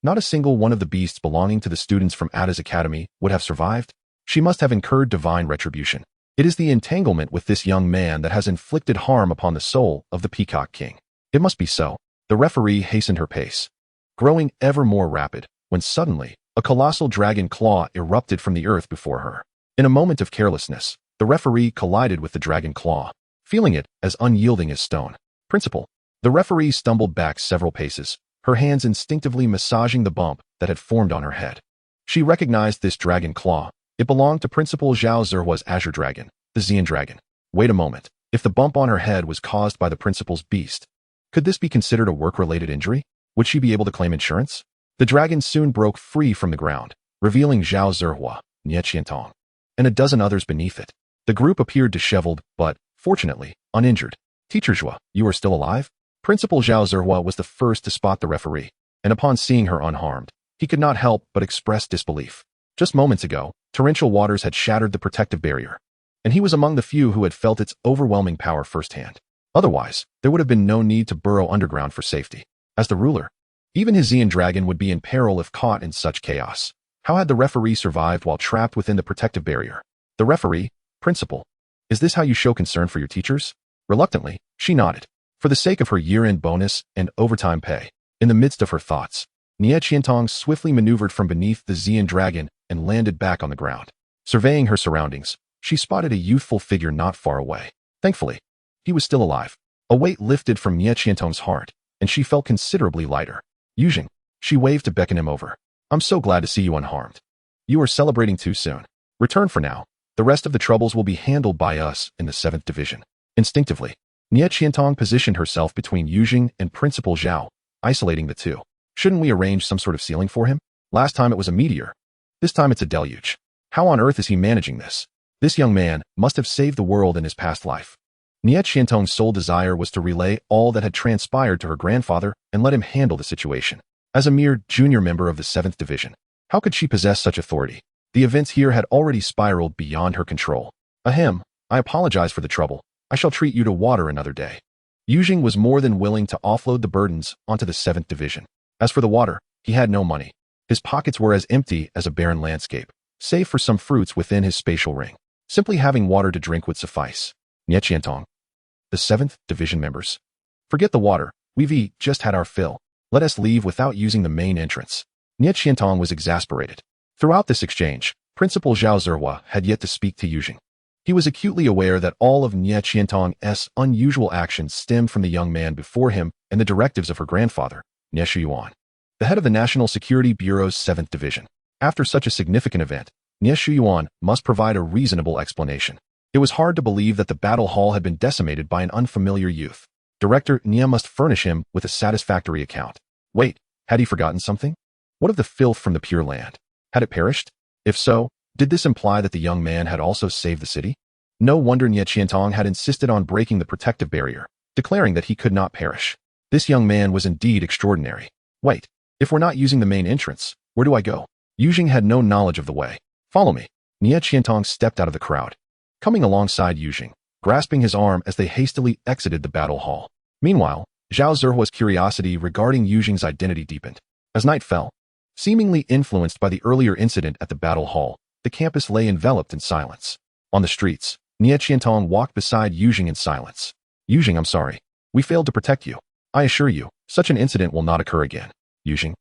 not a single one of the beasts belonging to the students from Ada's academy would have survived? She must have incurred divine retribution. It is the entanglement with this young man that has inflicted harm upon the soul of the Peacock King. It must be so. The referee hastened her pace, growing ever more rapid, when suddenly, a colossal dragon claw erupted from the earth before her. In a moment of carelessness, the referee collided with the dragon claw, feeling it as unyielding as stone. Principal. The referee stumbled back several paces, her hands instinctively massaging the bump that had formed on her head. She recognized this dragon claw. It belonged to Principal Zhao Zerhua's Azure Dragon, the Xian Dragon. Wait a moment. If the bump on her head was caused by the principal's beast, could this be considered a work-related injury? Would she be able to claim insurance? The dragon soon broke free from the ground, revealing Zhao Zerhua, Nie Qiantong, and a dozen others beneath it. The group appeared disheveled, but, fortunately, uninjured. Teacher Zhua, you are still alive? Principal Zhao Zerhua was the first to spot the referee, and upon seeing her unharmed, he could not help but express disbelief. Just moments ago, torrential waters had shattered the protective barrier, and he was among the few who had felt its overwhelming power firsthand. Otherwise, there would have been no need to burrow underground for safety. As the ruler, even his Xian dragon would be in peril if caught in such chaos. How had the referee survived while trapped within the protective barrier? The referee, Principal, is this how you show concern for your teachers? Reluctantly, she nodded. For the sake of her year-end bonus and overtime pay, in the midst of her thoughts, Nie Qiantong swiftly maneuvered from beneath the Xian dragon and landed back on the ground. Surveying her surroundings, she spotted a youthful figure not far away. Thankfully, he was still alive. A weight lifted from Nie Qiantong's heart, and she felt considerably lighter. Yujing, she waved to beckon him over. I'm so glad to see you unharmed. You are celebrating too soon. Return for now. The rest of the troubles will be handled by us in the 7th Division. Instinctively, Nie Qiantong positioned herself between Yujing and Principal Zhao, isolating the two. Shouldn't we arrange some sort of ceiling for him? Last time it was a meteor. This time it's a deluge. How on earth is he managing this? This young man must have saved the world in his past life. Nie Qiantong's sole desire was to relay all that had transpired to her grandfather and let him handle the situation. As a mere junior member of the 7th Division, how could she possess such authority? The events here had already spiraled beyond her control. Ahem, I apologize for the trouble. I shall treat you to water another day. Yujing was more than willing to offload the burdens onto the 7th Division. As for the water, he had no money. His pockets were as empty as a barren landscape, save for some fruits within his spatial ring. Simply having water to drink would suffice. Nie Qiantong. The 7th Division members. Forget the water. We've just had our fill. Let us leave without using the main entrance. Nie Qiantong was exasperated. Throughout this exchange, Principal Zhao Zerhua had yet to speak to Yujing. He was acutely aware that all of Nie Qiantong's unusual actions stemmed from the young man before him and the directives of her grandfather, Nie Shuyuan, the head of the National Security Bureau's 7th Division. After such a significant event, Nie Shuyuan must provide a reasonable explanation. It was hard to believe that the battle hall had been decimated by an unfamiliar youth. Director Nie must furnish him with a satisfactory account. Wait, had he forgotten something? What of the filth from the Pure Land? Had it perished? If so, did this imply that the young man had also saved the city? No wonder Nie Qiantong had insisted on breaking the protective barrier, declaring that he could not perish. This young man was indeed extraordinary. Wait, if we're not using the main entrance, where do I go? Yujing had no knowledge of the way. Follow me. Nie Qiantong stepped out of the crowd, coming alongside Yujing, grasping his arm as they hastily exited the battle hall. Meanwhile, Zhao Zerhua's curiosity regarding Yujing's identity deepened. As night fell, seemingly influenced by the earlier incident at the battle hall, the campus lay enveloped in silence. On the streets, Nie Qiantong walked beside Yujing in silence. Yujing, I'm sorry. We failed to protect you. I assure you, such an incident will not occur again. Yujing.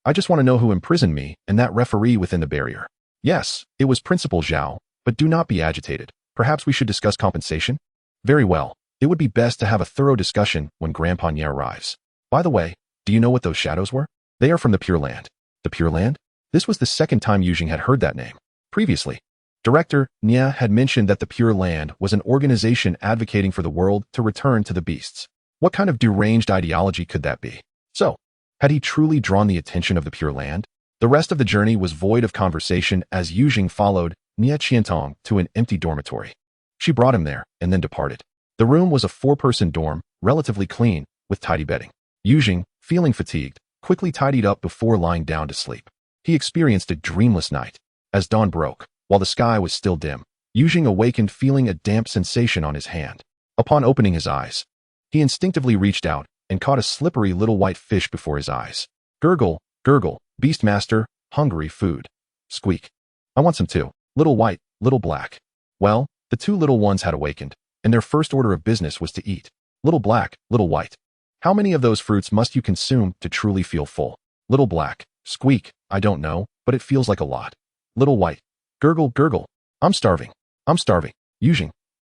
I just want to know who imprisoned me and that referee within the barrier. Yes, it was Principal Zhao, but do not be agitated. Perhaps we should discuss compensation? Very well. It would be best to have a thorough discussion when Grandpa Nia arrives. By the way, do you know what those shadows were? They are from the Pure Land. The Pure Land? This was the second time Yujing had heard that name. Previously, Director Nia had mentioned that the Pure Land was an organization advocating for the world to return to the beasts. What kind of deranged ideology could that be? So, had he truly drawn the attention of the Pure Land? The rest of the journey was void of conversation as Yujing followed Nia Qiantong to an empty dormitory. She brought him there and then departed. The room was a 4-person dorm, relatively clean, with tidy bedding. Yujing, feeling fatigued, quickly tidied up before lying down to sleep. He experienced a dreamless night. As dawn broke, while the sky was still dim, Yujing awakened feeling a damp sensation on his hand. Upon opening his eyes, he instinctively reached out and caught a slippery little white fish before his eyes. Gurgle, gurgle, Beastmaster, hungry food. Squeak. I want some too. Little white, little black. Well, the two little ones had awakened, and their first order of business was to eat. Little black, little white. How many of those fruits must you consume to truly feel full? Little black. Squeak. I don't know, but it feels like a lot. Little white. Gurgle, gurgle. I'm starving. I'm starving. Yujing.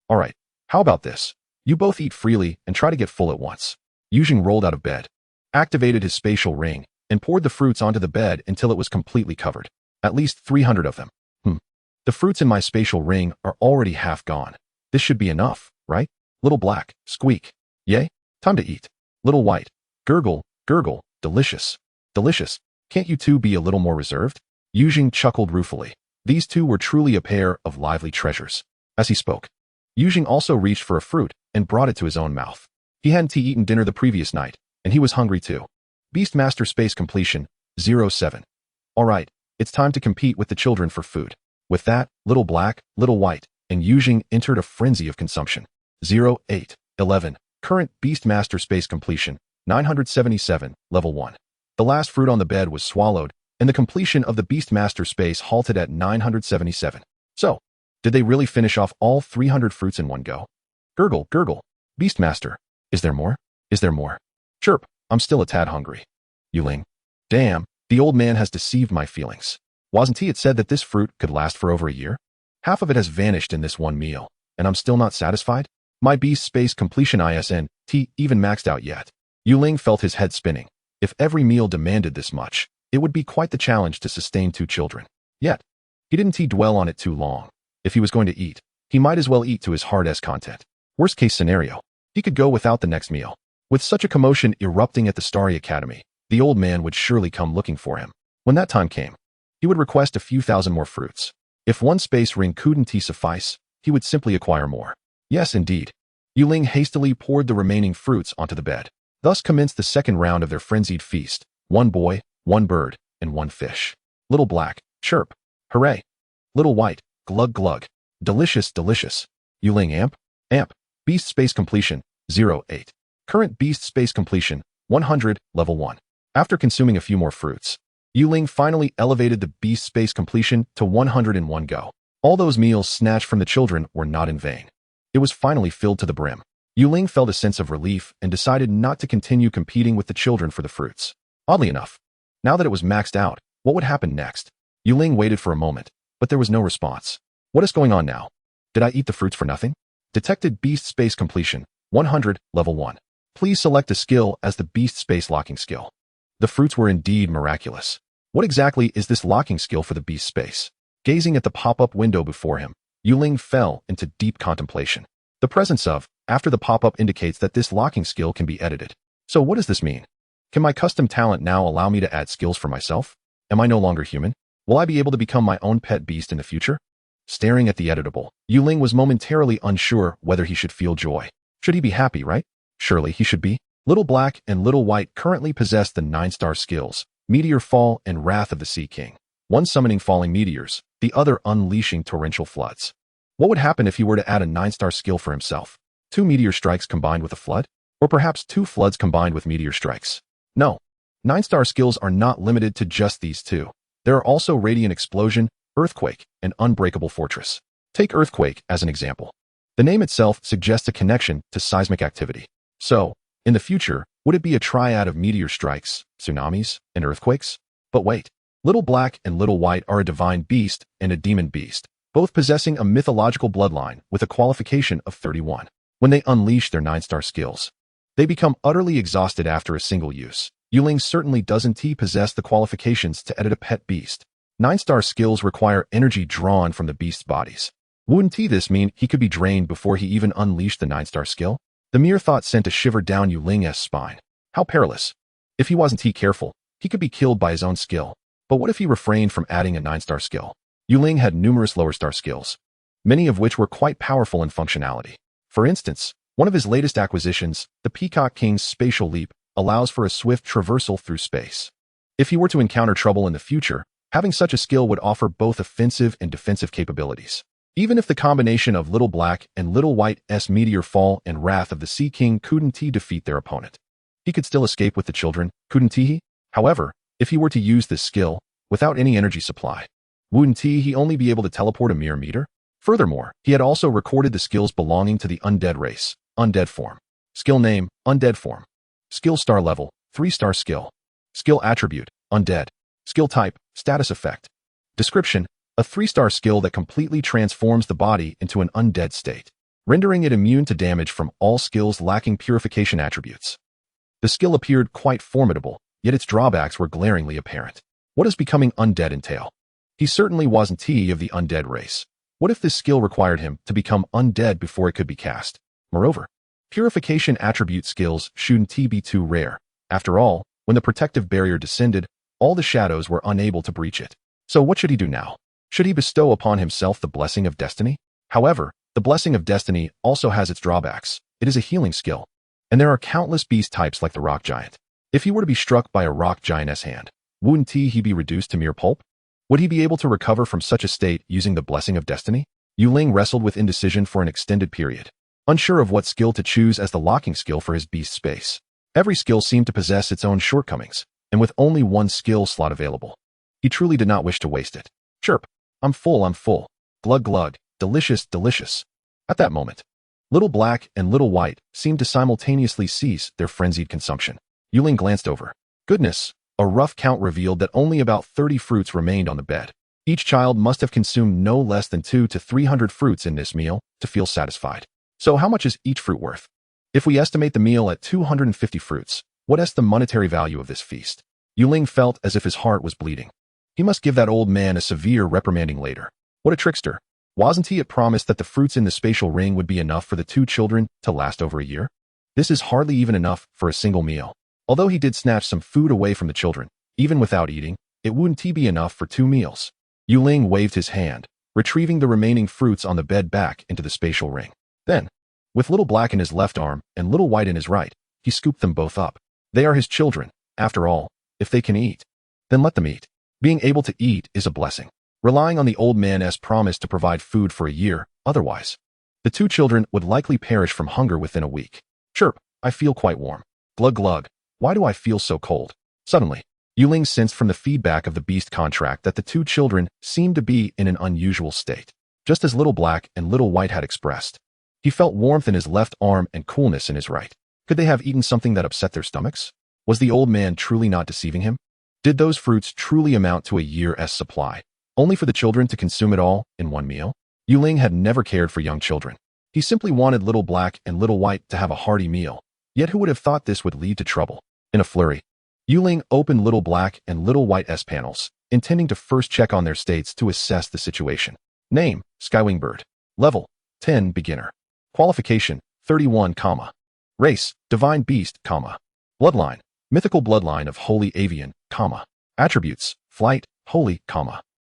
All right. How about this? You both eat freely and try to get full at once. Yujing rolled out of bed, activated his spatial ring, and poured the fruits onto the bed until it was completely covered. At least 300 of them. The fruits in my spatial ring are already half gone. This should be enough, right? Little black. Squeak. Yay. Time to eat. Little white. Gurgle, gurgle. Delicious. Delicious. Can't you two be a little more reserved? Yujing chuckled ruefully. These two were truly a pair of lively treasures. As he spoke, Yujing also reached for a fruit and brought it to his own mouth. He hadn't eaten dinner the previous night, and he was hungry too. Beastmaster Space Completion, 07. All right, it's time to compete with the children for food. With that, little black, little white, and Yujing entered a frenzy of consumption. 08, 11. Current Beastmaster Space Completion, 977, Level 1. The last fruit on the bed was swallowed, and the completion of the Beastmaster space halted at 977. So, did they really finish off all 300 fruits in one go? Gurgle, gurgle. Beastmaster. Is there more? Is there more? Chirp. I'm still a tad hungry. Ling. Damn, the old man has deceived my feelings. Wasn't he said that this fruit could last for over a year? Half of it has vanished in this one meal, and I'm still not satisfied? My beast space completion isn't even maxed out yet. Ling felt his head spinning. If every meal demanded this much, it would be quite the challenge to sustain 2 children. Yet, he didn't dwell on it too long. If he was going to eat, he might as well eat to his heart's content. Worst case scenario, he could go without the next meal. With such a commotion erupting at the Starry Academy, the old man would surely come looking for him. When that time came, he would request a few thousand more fruits. If one space ring couldn't suffice, he would simply acquire more. Yes, indeed. Ling hastily poured the remaining fruits onto the bed. Thus commenced the second round of their frenzied feast. 1 boy, 1 bird, and 1 fish. Little black, chirp. Hooray. Little white, glug glug. Delicious, delicious. Ling amp. Beast space completion, 08. Current beast space completion, 100, level 1. After consuming a few more fruits, Ling finally elevated the beast space completion to 100 in one go. All those meals snatched from the children were not in vain. It was finally filled to the brim. Ling felt a sense of relief and decided not to continue competing with the children for the fruits. Oddly enough, now that it was maxed out, what would happen next? Ling waited for a moment, but there was no response. What is going on now? Did I eat the fruits for nothing? Detected beast space completion, 100, level 1. Please select a skill as the beast space locking skill. The fruits were indeed miraculous. What exactly is this locking skill for the beast space? Gazing at the pop-up window before him, Ling fell into deep contemplation. The presence of, after the pop-up indicates that this locking skill can be edited. So what does this mean? Can my custom talent now allow me to add skills for myself? Am I no longer human? Will I be able to become my own pet beast in the future? Staring at the editable, Ling was momentarily unsure whether he should feel joy. Should he be happy, right? Surely he should be. Little Black and Little White currently possess the 9-star skills, Meteor Fall and Wrath of the Sea King. One summoning falling meteors, the other unleashing torrential floods. What would happen if he were to add a 9-star skill for himself? 2 meteor strikes combined with a flood? Or perhaps 2 floods combined with meteor strikes? No. 9-star skills are not limited to just these 2. There are also Radiant Explosion, Earthquake, and Unbreakable Fortress. Take Earthquake as an example. The name itself suggests a connection to seismic activity. So, in the future, would it be a triad of meteor strikes, tsunamis, and earthquakes? But wait. Little Black and Little White are a divine beast and a demon beast, both possessing a mythological bloodline with a qualification of 31. When they unleash their 9-star skills, they become utterly exhausted after a single use. Ling certainly doesn't possess the qualifications to edit a pet beast. 9-star skills require energy drawn from the beast's bodies. Wouldn't this mean he could be drained before he even unleashed the 9-star skill? The mere thought sent a shiver down Ling's spine. How perilous. If he wasn't careful, he could be killed by his own skill. But what if he refrained from adding a 9-star skill? Ling had numerous lower-star skills, many of which were quite powerful in functionality. For instance, one of his latest acquisitions, the Peacock King's Spatial Leap, allows for a swift traversal through space. If he were to encounter trouble in the future, having such a skill would offer both offensive and defensive capabilities. Even if the combination of Little Black and Little White's Meteor Fall and Wrath of the Sea King couldn't defeat their opponent, he could still escape with the children, couldn't he? However, if he were to use this skill, without any energy supply, wouldn't he only be able to teleport a mere meter? Furthermore, he had also recorded the skills belonging to the undead race, undead form. Skill name, undead form. Skill star level, 3-star skill. Skill attribute, undead. Skill type, status effect. Description, a 3-star skill that completely transforms the body into an undead state, rendering it immune to damage from all skills lacking purification attributes. The skill appeared quite formidable, yet its drawbacks were glaringly apparent. What does becoming undead entail? He certainly wasn't of the undead race. What if this skill required him to become undead before it could be cast? Moreover, purification attribute skills shouldn't be too rare. After all, when the protective barrier descended, all the shadows were unable to breach it. So what should he do now? Should he bestow upon himself the Blessing of Destiny? However, the Blessing of Destiny also has its drawbacks. It is a healing skill, and there are countless beast types like the Rock Giant. If he were to be struck by a Rock Giant's hand, wouldn't he be reduced to mere pulp? Would he be able to recover from such a state using the Blessing of Destiny? Ling wrestled with indecision for an extended period, unsure of what skill to choose as the locking skill for his beast space. Every skill seemed to possess its own shortcomings, and with only one skill slot available, he truly did not wish to waste it. Chirp. I'm full. Glug glug. Delicious, delicious. At that moment, Little Black and Little White seemed to simultaneously cease their frenzied consumption. Ling glanced over. Goodness, a rough count revealed that only about 30 fruits remained on the bed. Each child must have consumed no less than 200 to 300 fruits in this meal to feel satisfied. So how much is each fruit worth? If we estimate the meal at 250 fruits, what is the monetary value of this feast? Ling felt as if his heart was bleeding. He must give that old man a severe reprimanding later. What a trickster. Wasn't he promised that the fruits in the spatial ring would be enough for the 2 children to last over a year? This is hardly even enough for a single meal. Although he did snatch some food away from the children, even without eating, it wouldn't be enough for 2 meals. Ling waved his hand, retrieving the remaining fruits on the bed back into the spatial ring. Then, with Little Black in his left arm and Little White in his right, he scooped them both up. They are his children. After all, if they can eat, then let them eat. Being able to eat is a blessing. Relying on the old man's promise to provide food for a year, otherwise, the 2 children would likely perish from hunger within a week. Chirp, I feel quite warm. Glug glug, why do I feel so cold? Suddenly, Ling sensed from the feedback of the beast contract that the 2 children seemed to be in an unusual state, just as Little Black and Little White had expressed. He felt warmth in his left arm and coolness in his right. Could they have eaten something that upset their stomachs? Was the old man truly not deceiving him? Did those fruits truly amount to a year's supply, only for the children to consume it all in one meal? Ling had never cared for young children. He simply wanted Little Black and Little White to have a hearty meal. Yet who would have thought this would lead to trouble? In a flurry, Ling opened Little Black and Little White's panels, intending to first check on their states to assess the situation. Name, Skywing Bird. Level, 10 beginner. Qualification, 31, Race, Divine Beast, Bloodline, Mythical Bloodline of Holy Avian, Attributes, Flight, Holy,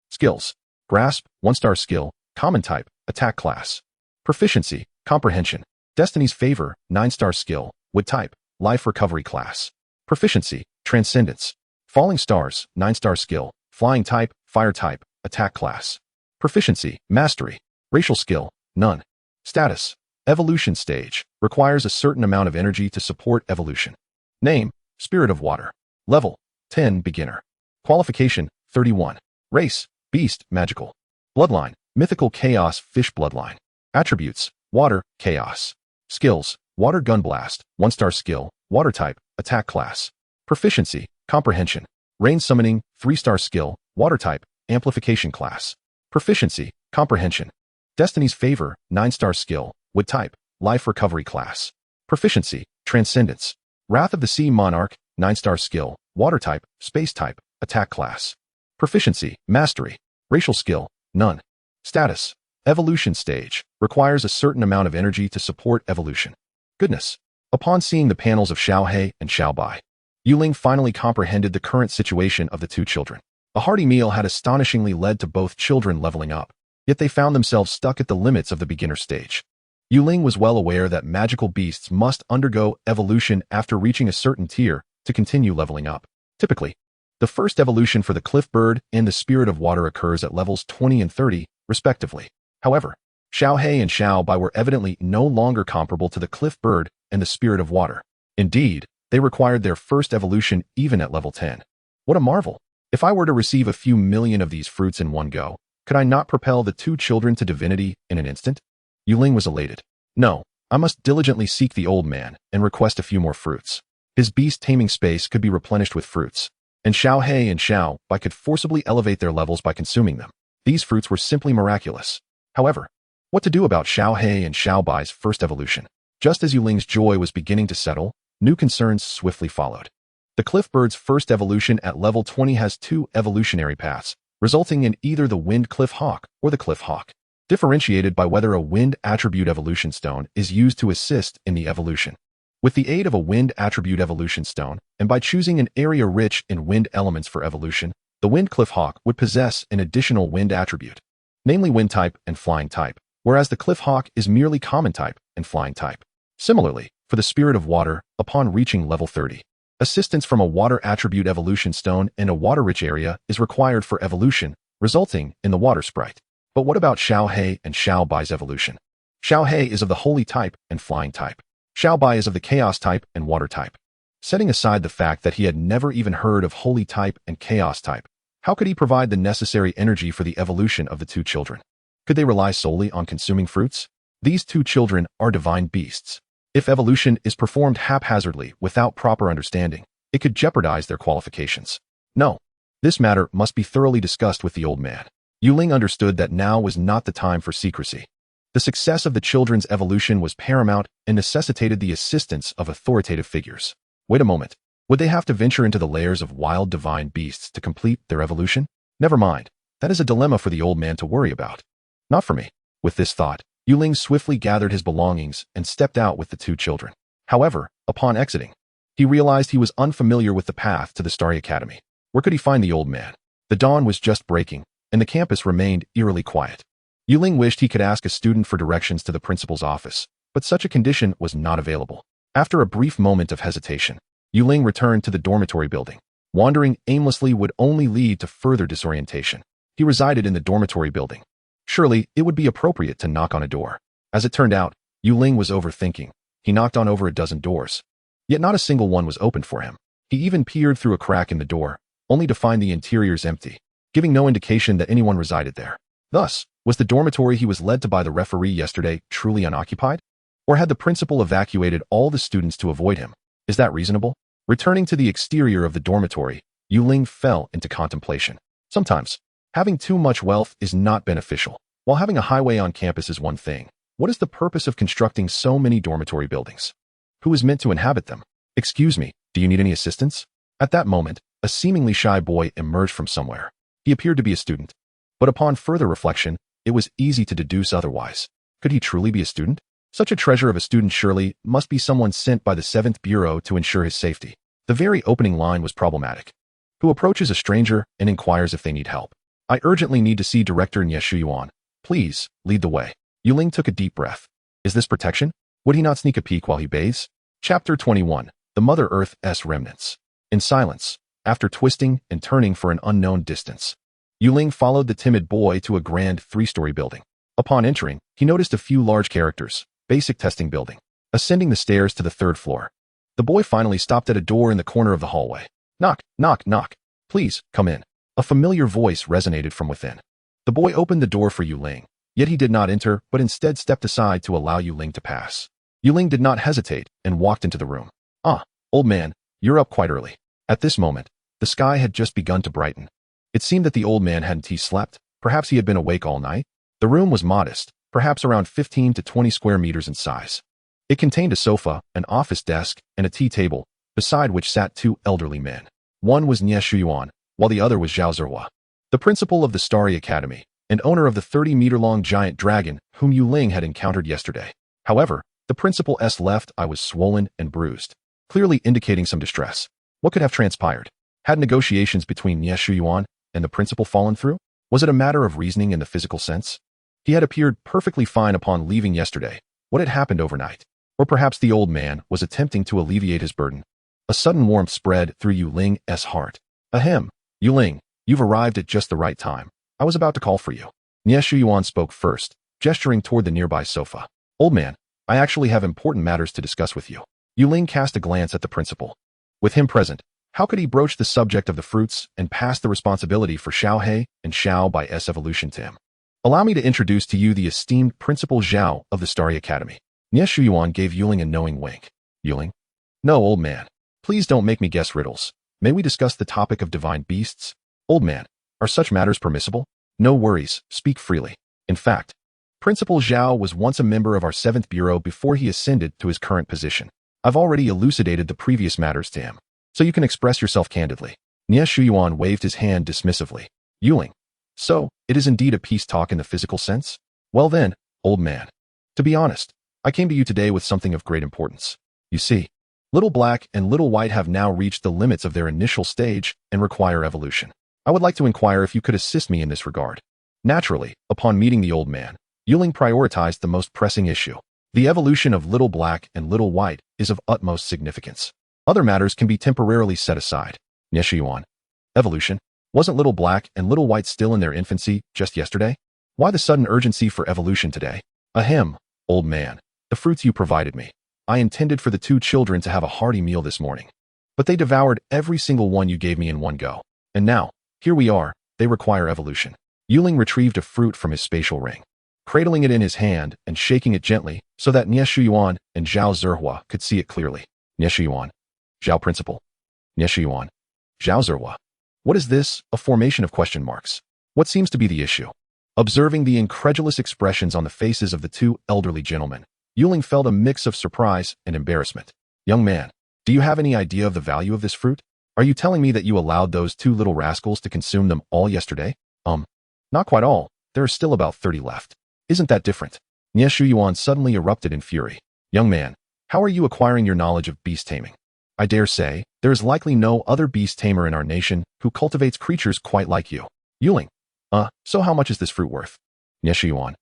Skills, Grasp, 1-star skill, Common type, Attack class. Proficiency, Comprehension. Destiny's Favor, 9-star skill, Wood type, Life Recovery class. Proficiency, Transcendence. Falling Stars, 9-star skill, Flying type, Fire type, Attack class. Proficiency, Mastery. Racial skill, None. Status, Evolution stage, requires a certain amount of energy to support evolution. Name, Spirit of Water. Level, 10 beginner. Qualification, 31. Race, Beast, Magical. Bloodline, Mythical Chaos Fish Bloodline. Attributes, Water, Chaos. Skills, Water Gun Blast, 1-star skill, Water type, Attack class. Proficiency, Comprehension. Rain Summoning, 3-star skill, Water type, Amplification class. Proficiency, Comprehension. Destiny's Favor, 9-star skill, Wood type, Life Recovery class. Proficiency, Transcendence. Wrath of the Sea Monarch, 9-star skill, Water type, Space type, Attack class. Proficiency, Mastery. Racial skill, None. Status, Evolution stage, requires a certain amount of energy to support evolution. Goodness. Upon seeing the panels of Xiaohei and Xiaobai, Ling finally comprehended the current situation of the two children. A hearty meal had astonishingly led to both children leveling up, yet they found themselves stuck at the limits of the beginner stage. Ling was well aware that magical beasts must undergo evolution after reaching a certain tier to continue leveling up. Typically, the first evolution for the Cliff Bird and the Spirit of Water occurs at levels 20 and 30, respectively. However, Xiaohei and Xiaobai were evidently no longer comparable to the Cliff Bird and the Spirit of Water. Indeed, they required their first evolution even at level 10. What a marvel! If I were to receive a few million of these fruits in one go, could I not propel the two children to divinity in an instant? Ling was elated. No, I must diligently seek the old man and request a few more fruits. His beast taming space could be replenished with fruits, and Xiaohei and Xiaobai could forcibly elevate their levels by consuming them. These fruits were simply miraculous. However, what to do about Xiaohei and Xiaobai's first evolution? Just as Ling's joy was beginning to settle, new concerns swiftly followed. The Cliff Bird's first evolution at level 20 has 2 evolutionary paths, resulting in either the Wind Cliff Hawk or the Cliff Hawk, differentiated by whether a Wind Attribute Evolution Stone is used to assist in the evolution. With the aid of a Wind Attribute Evolution Stone, and by choosing an area rich in wind elements for evolution, the Wind Cliff Hawk would possess an additional wind attribute, namely Wind type and Flying type, whereas the Cliff Hawk is merely Common type and Flying type. Similarly, for the Spirit of Water, upon reaching level 30, assistance from a Water Attribute Evolution Stone in a water-rich area is required for evolution, resulting in the Water Sprite. But what about Xiaohei and Xiaobai's evolution? Xiaohei is of the Holy type and Flying type. Xiaobai is of the Chaos type and Water type. Setting aside the fact that he had never even heard of Holy type and Chaos type, how could he provide the necessary energy for the evolution of the two children? Could they rely solely on consuming fruits? These two children are divine beasts. If evolution is performed haphazardly without proper understanding, it could jeopardize their qualifications. No, this matter must be thoroughly discussed with the old man. Ling understood that now was not the time for secrecy. The success of the children's evolution was paramount and necessitated the assistance of authoritative figures. Wait a moment. Would they have to venture into the lairs of wild divine beasts to complete their evolution? Never mind. That is a dilemma for the old man to worry about. Not for me. With this thought, Ling swiftly gathered his belongings and stepped out with the two children. However, upon exiting, he realized he was unfamiliar with the path to the Starry Academy. Where could he find the old man? The dawn was just breaking, and the campus remained eerily quiet. Ling wished he could ask a student for directions to the principal's office, but such a condition was not available. After a brief moment of hesitation, Ling returned to the dormitory building. Wandering aimlessly would only lead to further disorientation. He resided in the dormitory building. Surely, it would be appropriate to knock on a door. As it turned out, Ling was overthinking. He knocked on over a dozen doors. Yet not a single one was opened for him. He even peered through a crack in the door, only to find the interiors empty, giving no indication that anyone resided there. Thus, was the dormitory he was led to by the referee yesterday truly unoccupied? Or had the principal evacuated all the students to avoid him? Is that reasonable? Returning to the exterior of the dormitory, Ling fell into contemplation. Sometimes, having too much wealth is not beneficial. While having a highway on campus is one thing, what is the purpose of constructing so many dormitory buildings? Who is meant to inhabit them? Excuse me, do you need any assistance? At that moment, a seemingly shy boy emerged from somewhere. He appeared to be a student. But upon further reflection, it was easy to deduce otherwise. Could he truly be a student? Such a treasure of a student surely must be someone sent by the 7th Bureau to ensure his safety. The very opening line was problematic. Who approaches a stranger and inquires if they need help? I urgently need to see Director Nye Shuyuan. Please, lead the way. Ling took a deep breath. Is this protection? Would he not sneak a peek while he bathes? Chapter 21. The Mother Earth's Remnants. In silence, after twisting and turning for an unknown distance, Ling followed the timid boy to a grand 3-story building. Upon entering, he noticed a few large characters. Basic testing building. Ascending the stairs to the 3rd floor, the boy finally stopped at a door in the corner of the hallway. Knock, knock, knock. Please, come in. A familiar voice resonated from within. The boy opened the door for Ling, yet he did not enter, but instead stepped aside to allow Ling to pass. Ling did not hesitate and walked into the room. Ah, old man, you're up quite early. At this moment, The sky had just begun to brighten. It seemed that the old man hadn't slept. Perhaps he had been awake all night. The room was modest, perhaps around 15 to 20 square meters in size. It contained a sofa, an office desk, and a tea table, beside which sat two elderly men. One was Nie Shuyuan, while the other was Zhao Zihua, the principal of the Starry Academy, and owner of the 30-meter-long giant dragon whom Ling had encountered yesterday. However, the principal's left eye was swollen and bruised, clearly indicating some distress. What could have transpired? Had negotiations between Nie Shuyuan and the principal fallen through? Was it a matter of reasoning in the physical sense? He had appeared perfectly fine upon leaving yesterday. What had happened overnight? Or perhaps the old man was attempting to alleviate his burden. A sudden warmth spread through Ling's heart. Ahem, Ling, you've arrived at just the right time. I was about to call for you. Nie Shuyuan spoke first, gesturing toward the nearby sofa. Old man, I actually have important matters to discuss with you. Ling cast a glance at the principal. With him present, how could he broach the subject of the fruits and pass the responsibility for Xiao He and Xiao Bai's evolution to him? Allow me to introduce to you the esteemed Principal Zhao of the Starry Academy. Nie Shuyuan gave Ling a knowing wink. Ling? No, old man. Please don't make me guess riddles. May we discuss the topic of divine beasts? Old man, are such matters permissible? No worries, speak freely. In fact, Principal Zhao was once a member of our 7th Bureau before he ascended to his current position. I've already elucidated the previous matters to him, so you can express yourself candidly. Nie Shuyuan waved his hand dismissively. Ling. So, it is indeed a peace talk in the physical sense? Well then, old man. To be honest, I came to you today with something of great importance. You see, Little Black and Little White have now reached the limits of their initial stage and require evolution. I would like to inquire if you could assist me in this regard. Naturally, upon meeting the old man, Ling prioritized the most pressing issue. The evolution of Little Black and Little White is of utmost significance. Other matters can be temporarily set aside. Nie Shuyuan. Evolution? Wasn't Little Black and Little White still in their infancy just yesterday? Why the sudden urgency for evolution today? Ahem, old man. The fruits you provided me. I intended for the two children to have a hearty meal this morning. But they devoured every single one you gave me in one go. And now, here we are, they require evolution. Ling retrieved a fruit from his spatial ring, cradling it in his hand and shaking it gently so that Nie Shuyuan and Zhao Zihua could see it clearly. Nie Shuyuan. Zhao Principal. Nie Shuyuan. Zhao Zihua. What is this? A formation of question marks. What seems to be the issue? Observing the incredulous expressions on the faces of the two elderly gentlemen, Ling felt a mix of surprise and embarrassment. Young man, do you have any idea of the value of this fruit? Are you telling me that you allowed those two little rascals to consume them all yesterday? Not quite all. There are still about 30 left. Isn't that different? Nie Shuyuan suddenly erupted in fury. Young man, how are you acquiring your knowledge of beast taming? I dare say, there is likely no other beast tamer in our nation who cultivates creatures quite like you. Ling. So how much is this fruit worth? Nie Shuyuan.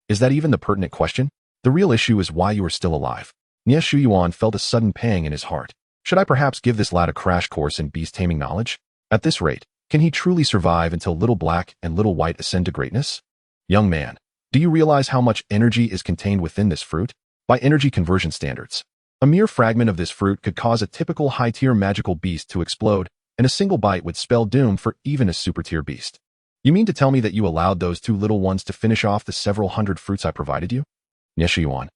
Is that even the pertinent question? The real issue is why you are still alive. Nie Shuyuan felt a sudden pang in his heart. Should I perhaps give this lad a crash course in beast taming knowledge? At this rate, can he truly survive until Little Black and Little White ascend to greatness? Young man, do you realize how much energy is contained within this fruit? By energy conversion standards, a mere fragment of this fruit could cause a typical high-tier magical beast to explode, and a single bite would spell doom for even a super-tier beast. You mean to tell me that you allowed those two little ones to finish off the several hundred fruits I provided you? Nie Shuyuan.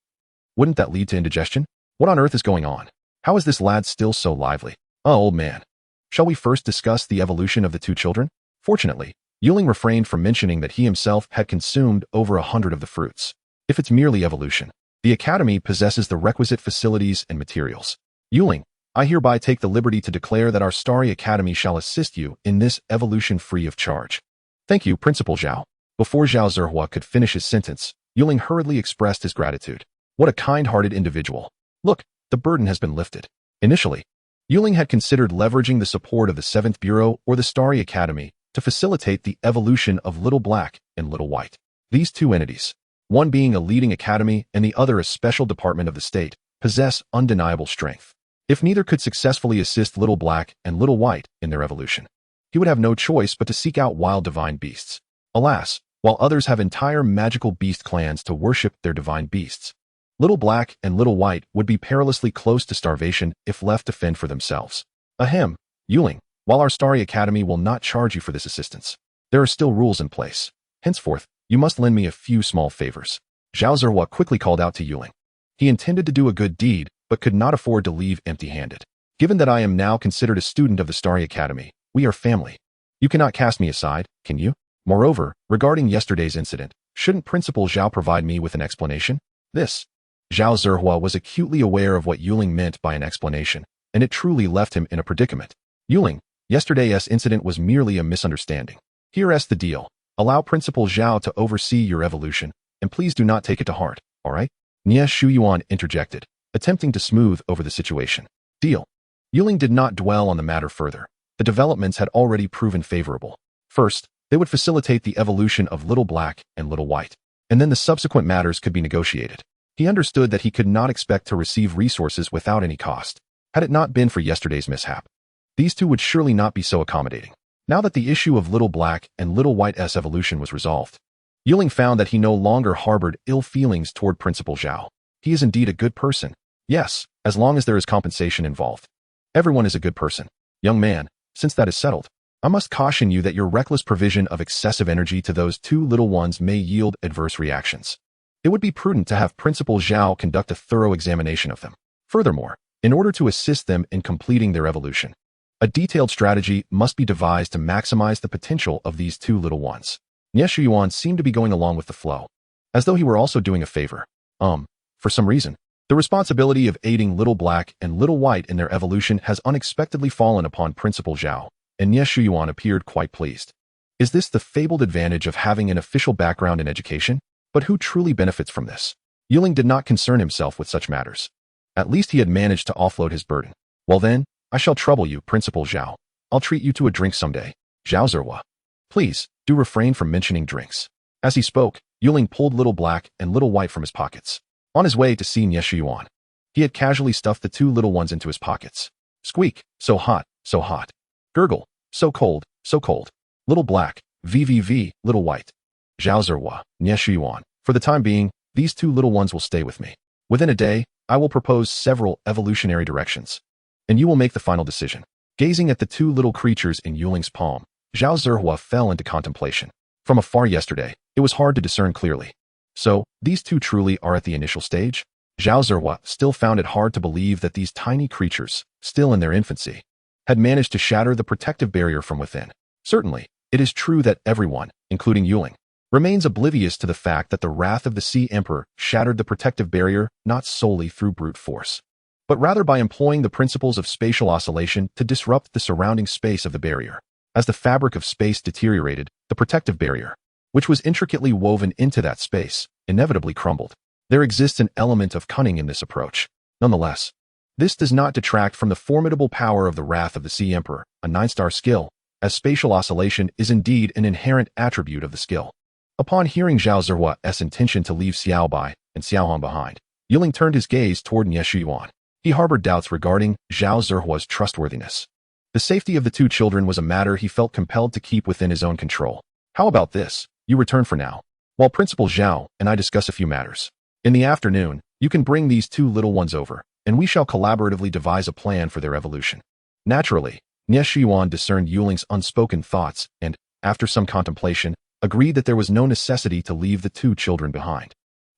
Wouldn't that lead to indigestion? What on earth is going on? How is this lad still so lively? Old man. Shall we first discuss the evolution of the two children? Fortunately, Ling refrained from mentioning that he himself had consumed over 100 of the fruits. If it's merely evolution, the Academy possesses the requisite facilities and materials. Ling, I hereby take the liberty to declare that our Starry Academy shall assist you in this evolution free of charge. Thank you, Principal Zhao. Before Zhao Zihua could finish his sentence, Ling hurriedly expressed his gratitude. What a kind-hearted individual. Look, the burden has been lifted. Initially, Ling had considered leveraging the support of the 7th Bureau or the Starry Academy to facilitate the evolution of Little Black and Little White. These two entities, one being a leading academy and the other a special department of the state, possess undeniable strength. If neither could successfully assist Little Black and Little White in their evolution, he would have no choice but to seek out wild divine beasts. Alas, while others have entire magical beast clans to worship their divine beasts, Little Black and Little White would be perilously close to starvation if left to fend for themselves. Ahem, Ling, while our Starry Academy will not charge you for this assistance, there are still rules in place. Henceforth, you must lend me a few small favors. Zhao Zihua quickly called out to Ling. He intended to do a good deed, but could not afford to leave empty-handed. Given that I am now considered a student of the Starry Academy, We are family. You cannot cast me aside, can you? Moreover, regarding yesterday's incident, shouldn't Principal Zhao provide me with an explanation? This. Zhao Zihua was acutely aware of what Yuling meant by an explanation, and it truly left him in a predicament. Yuling, yesterday's incident was merely a misunderstanding. Here's the deal. Allow Principal Zhao to oversee your evolution, and please do not take it to heart, alright? Nie Shuyuan interjected, attempting to smooth over the situation. Deal. Yuling did not dwell on the matter further. The developments had already proven favorable. First, they would facilitate the evolution of Little Black and Little White, and then the subsequent matters could be negotiated. He understood that he could not expect to receive resources without any cost. Had it not been for yesterday's mishap, these two would surely not be so accommodating. Now that the issue of Little Black and Little White's evolution was resolved, Yuling found that he no longer harbored ill feelings toward Principal Zhao. He is indeed a good person. Yes, as long as there is compensation involved. Everyone is a good person. Young man, since that is settled, I must caution you that your reckless provision of excessive energy to those two little ones may yield adverse reactions. It would be prudent to have Principal Zhao conduct a thorough examination of them. Furthermore, in order to assist them in completing their evolution, a detailed strategy must be devised to maximize the potential of these two little ones. Nie Shuyuan seemed to be going along with the flow, as though he were also doing a favor. For some reason, the responsibility of aiding Little Black and Little White in their evolution has unexpectedly fallen upon Principal Zhao, and Nie Shuyuan appeared quite pleased. Is this the fabled advantage of having an official background in education? But who truly benefits from this? Yuling did not concern himself with such matters. At least he had managed to offload his burden. Well then, I shall trouble you, Principal Zhao. I'll treat you to a drink someday. Zhao Zihua. Please, do refrain from mentioning drinks. As he spoke, Yuling pulled Little Black and Little White from his pockets. On his way to see Nie Shuyuan, he had casually stuffed the two little ones into his pockets. Squeak, so hot, so hot. Gurgle, so cold, so cold. Little Black, VVV, Little White. Zhao Zihua, Nie Shuyuan. For the time being, these two little ones will stay with me. Within a day, I will propose several evolutionary directions, and you will make the final decision. Gazing at the two little creatures in Yuling's palm, Zhao Zihua fell into contemplation. From afar yesterday, it was hard to discern clearly. So, these two truly are at the initial stage? Zhao Zihua still found it hard to believe that these tiny creatures, still in their infancy, had managed to shatter the protective barrier from within. Certainly, it is true that everyone, including Yuling, remains oblivious to the fact that the wrath of the Sea Emperor shattered the protective barrier not solely through brute force, but rather by employing the principles of spatial oscillation to disrupt the surrounding space of the barrier. As the fabric of space deteriorated, the protective barrier, which was intricately woven into that space, inevitably crumbled. There exists an element of cunning in this approach. Nonetheless, this does not detract from the formidable power of the wrath of the Sea Emperor, a 9-star skill, as spatial oscillation is indeed an inherent attribute of the skill. Upon hearing Zhao Zihua's intention to leave Xiaobai and Xiaohong behind, Yuling turned his gaze toward Nie Shuyuan. He harbored doubts regarding Zhao Zihua's trustworthiness. The safety of the two children was a matter he felt compelled to keep within his own control. How about this? You return for now, while Principal Zhao and I discuss a few matters. In the afternoon, you can bring these two little ones over, and we shall collaboratively devise a plan for their evolution. Naturally, Nie Shuyuan discerned Yuling's unspoken thoughts and, after some contemplation, agreed that there was no necessity to leave the two children behind.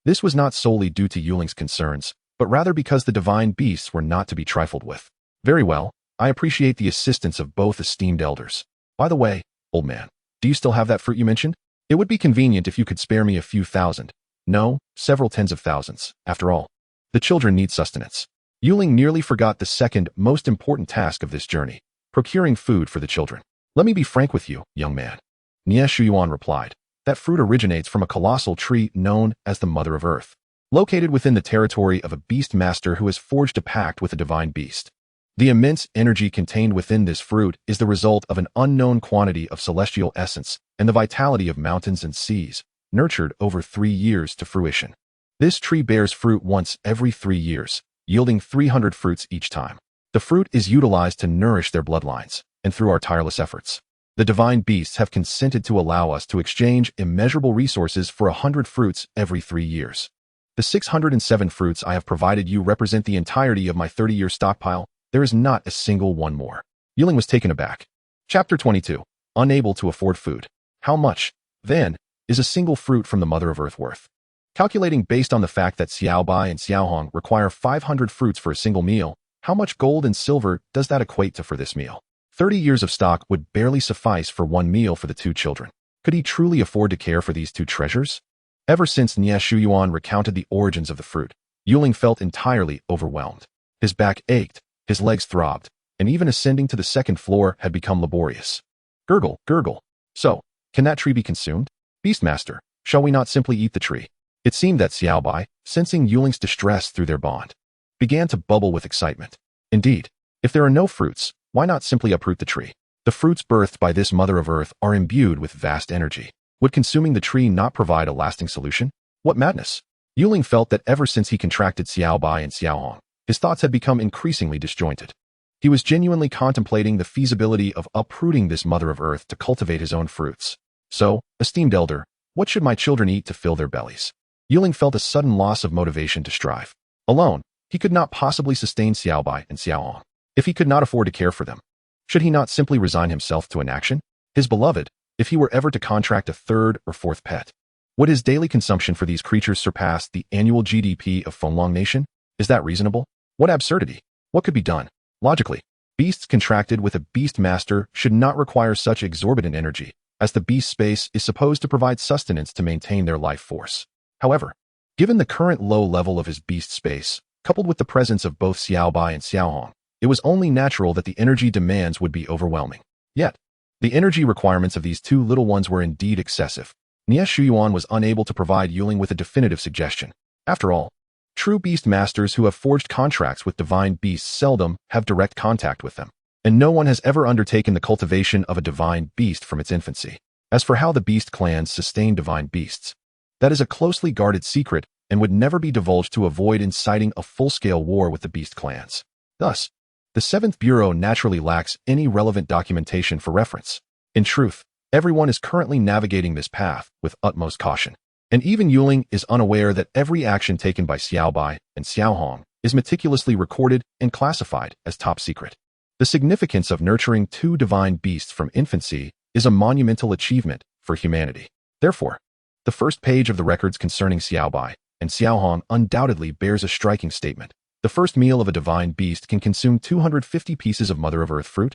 This was not solely due to Yuling's concerns, but rather because the divine beasts were not to be trifled with. Very well, I appreciate the assistance of both esteemed elders. By the way, old man, do you still have that fruit you mentioned? It would be convenient if you could spare me a few thousand. No, several tens of thousands. After all, the children need sustenance. Yuling nearly forgot the second most important task of this journey, procuring food for the children. Let me be frank with you, young man. Nie Shuyuan replied. That fruit originates from a colossal tree known as the Mother of Earth, located within the territory of a beast master who has forged a pact with a divine beast. The immense energy contained within this fruit is the result of an unknown quantity of celestial essence and the vitality of mountains and seas, nurtured over 3 years to fruition. This tree bears fruit once every 3 years, yielding 300 fruits each time. The fruit is utilized to nourish their bloodlines, and through our tireless efforts, the divine beasts have consented to allow us to exchange immeasurable resources for 100 fruits every 3 years. The 607 fruits I have provided you represent the entirety of my 30-year stockpile. There is not a single one more. Yuling was taken aback. Chapter 22. Unable to afford food. How much, then, is a single fruit from the Mother of Earth worth? Calculating based on the fact that Xiaobai and Xiaohong require 500 fruits for a single meal, how much gold and silver does that equate to for this meal? 30 years of stock would barely suffice for one meal for the two children. Could he truly afford to care for these two treasures? Ever since Nie Shuyuan recounted the origins of the fruit, Yuling felt entirely overwhelmed. His back ached, his legs throbbed, and even ascending to the second floor had become laborious. Gurgle, gurgle. So, can that tree be consumed? Beastmaster, shall we not simply eat the tree? It seemed that Xiaobai, sensing Yuling's distress through their bond, began to bubble with excitement. Indeed, if there are no fruits, why not simply uproot the tree? The fruits birthed by this Mother of Earth are imbued with vast energy. Would consuming the tree not provide a lasting solution? What madness! Yuling felt that ever since he contracted Xiaobai and Xiaohong, his thoughts had become increasingly disjointed. He was genuinely contemplating the feasibility of uprooting this Mother of Earth to cultivate his own fruits. So, esteemed elder, what should my children eat to fill their bellies? Yuling felt a sudden loss of motivation to strive. Alone, he could not possibly sustain Xiaobai and Xiaohong. If he could not afford to care for them, should he not simply resign himself to inaction? His beloved, if he were ever to contract a third or fourth pet, would his daily consumption for these creatures surpass the annual GDP of Fenlong Nation? Is that reasonable? What absurdity! What could be done? Logically, beasts contracted with a beast master should not require such exorbitant energy, as the beast space is supposed to provide sustenance to maintain their life force. However, given the current low level of his beast space, coupled with the presence of both Xiaobai and Xiaohong, it was only natural that the energy demands would be overwhelming. Yet, the energy requirements of these two little ones were indeed excessive. Nie Shuyuan was unable to provide Yuling with a definitive suggestion. After all, true beast masters who have forged contracts with divine beasts seldom have direct contact with them, and no one has ever undertaken the cultivation of a divine beast from its infancy. As for how the beast clans sustain divine beasts, that is a closely guarded secret and would never be divulged to avoid inciting a full-scale war with the beast clans. Thus, the Seventh Bureau naturally lacks any relevant documentation for reference. In truth, everyone is currently navigating this path with utmost caution, and even Yuling is unaware that every action taken by Xiaobai and Xiaohong is meticulously recorded and classified as top secret. The significance of nurturing two divine beasts from infancy is a monumental achievement for humanity. Therefore, the first page of the records concerning Xiaobai and Xiaohong undoubtedly bears a striking statement. The first meal of a divine beast can consume 250 pieces of Mother of Earth fruit.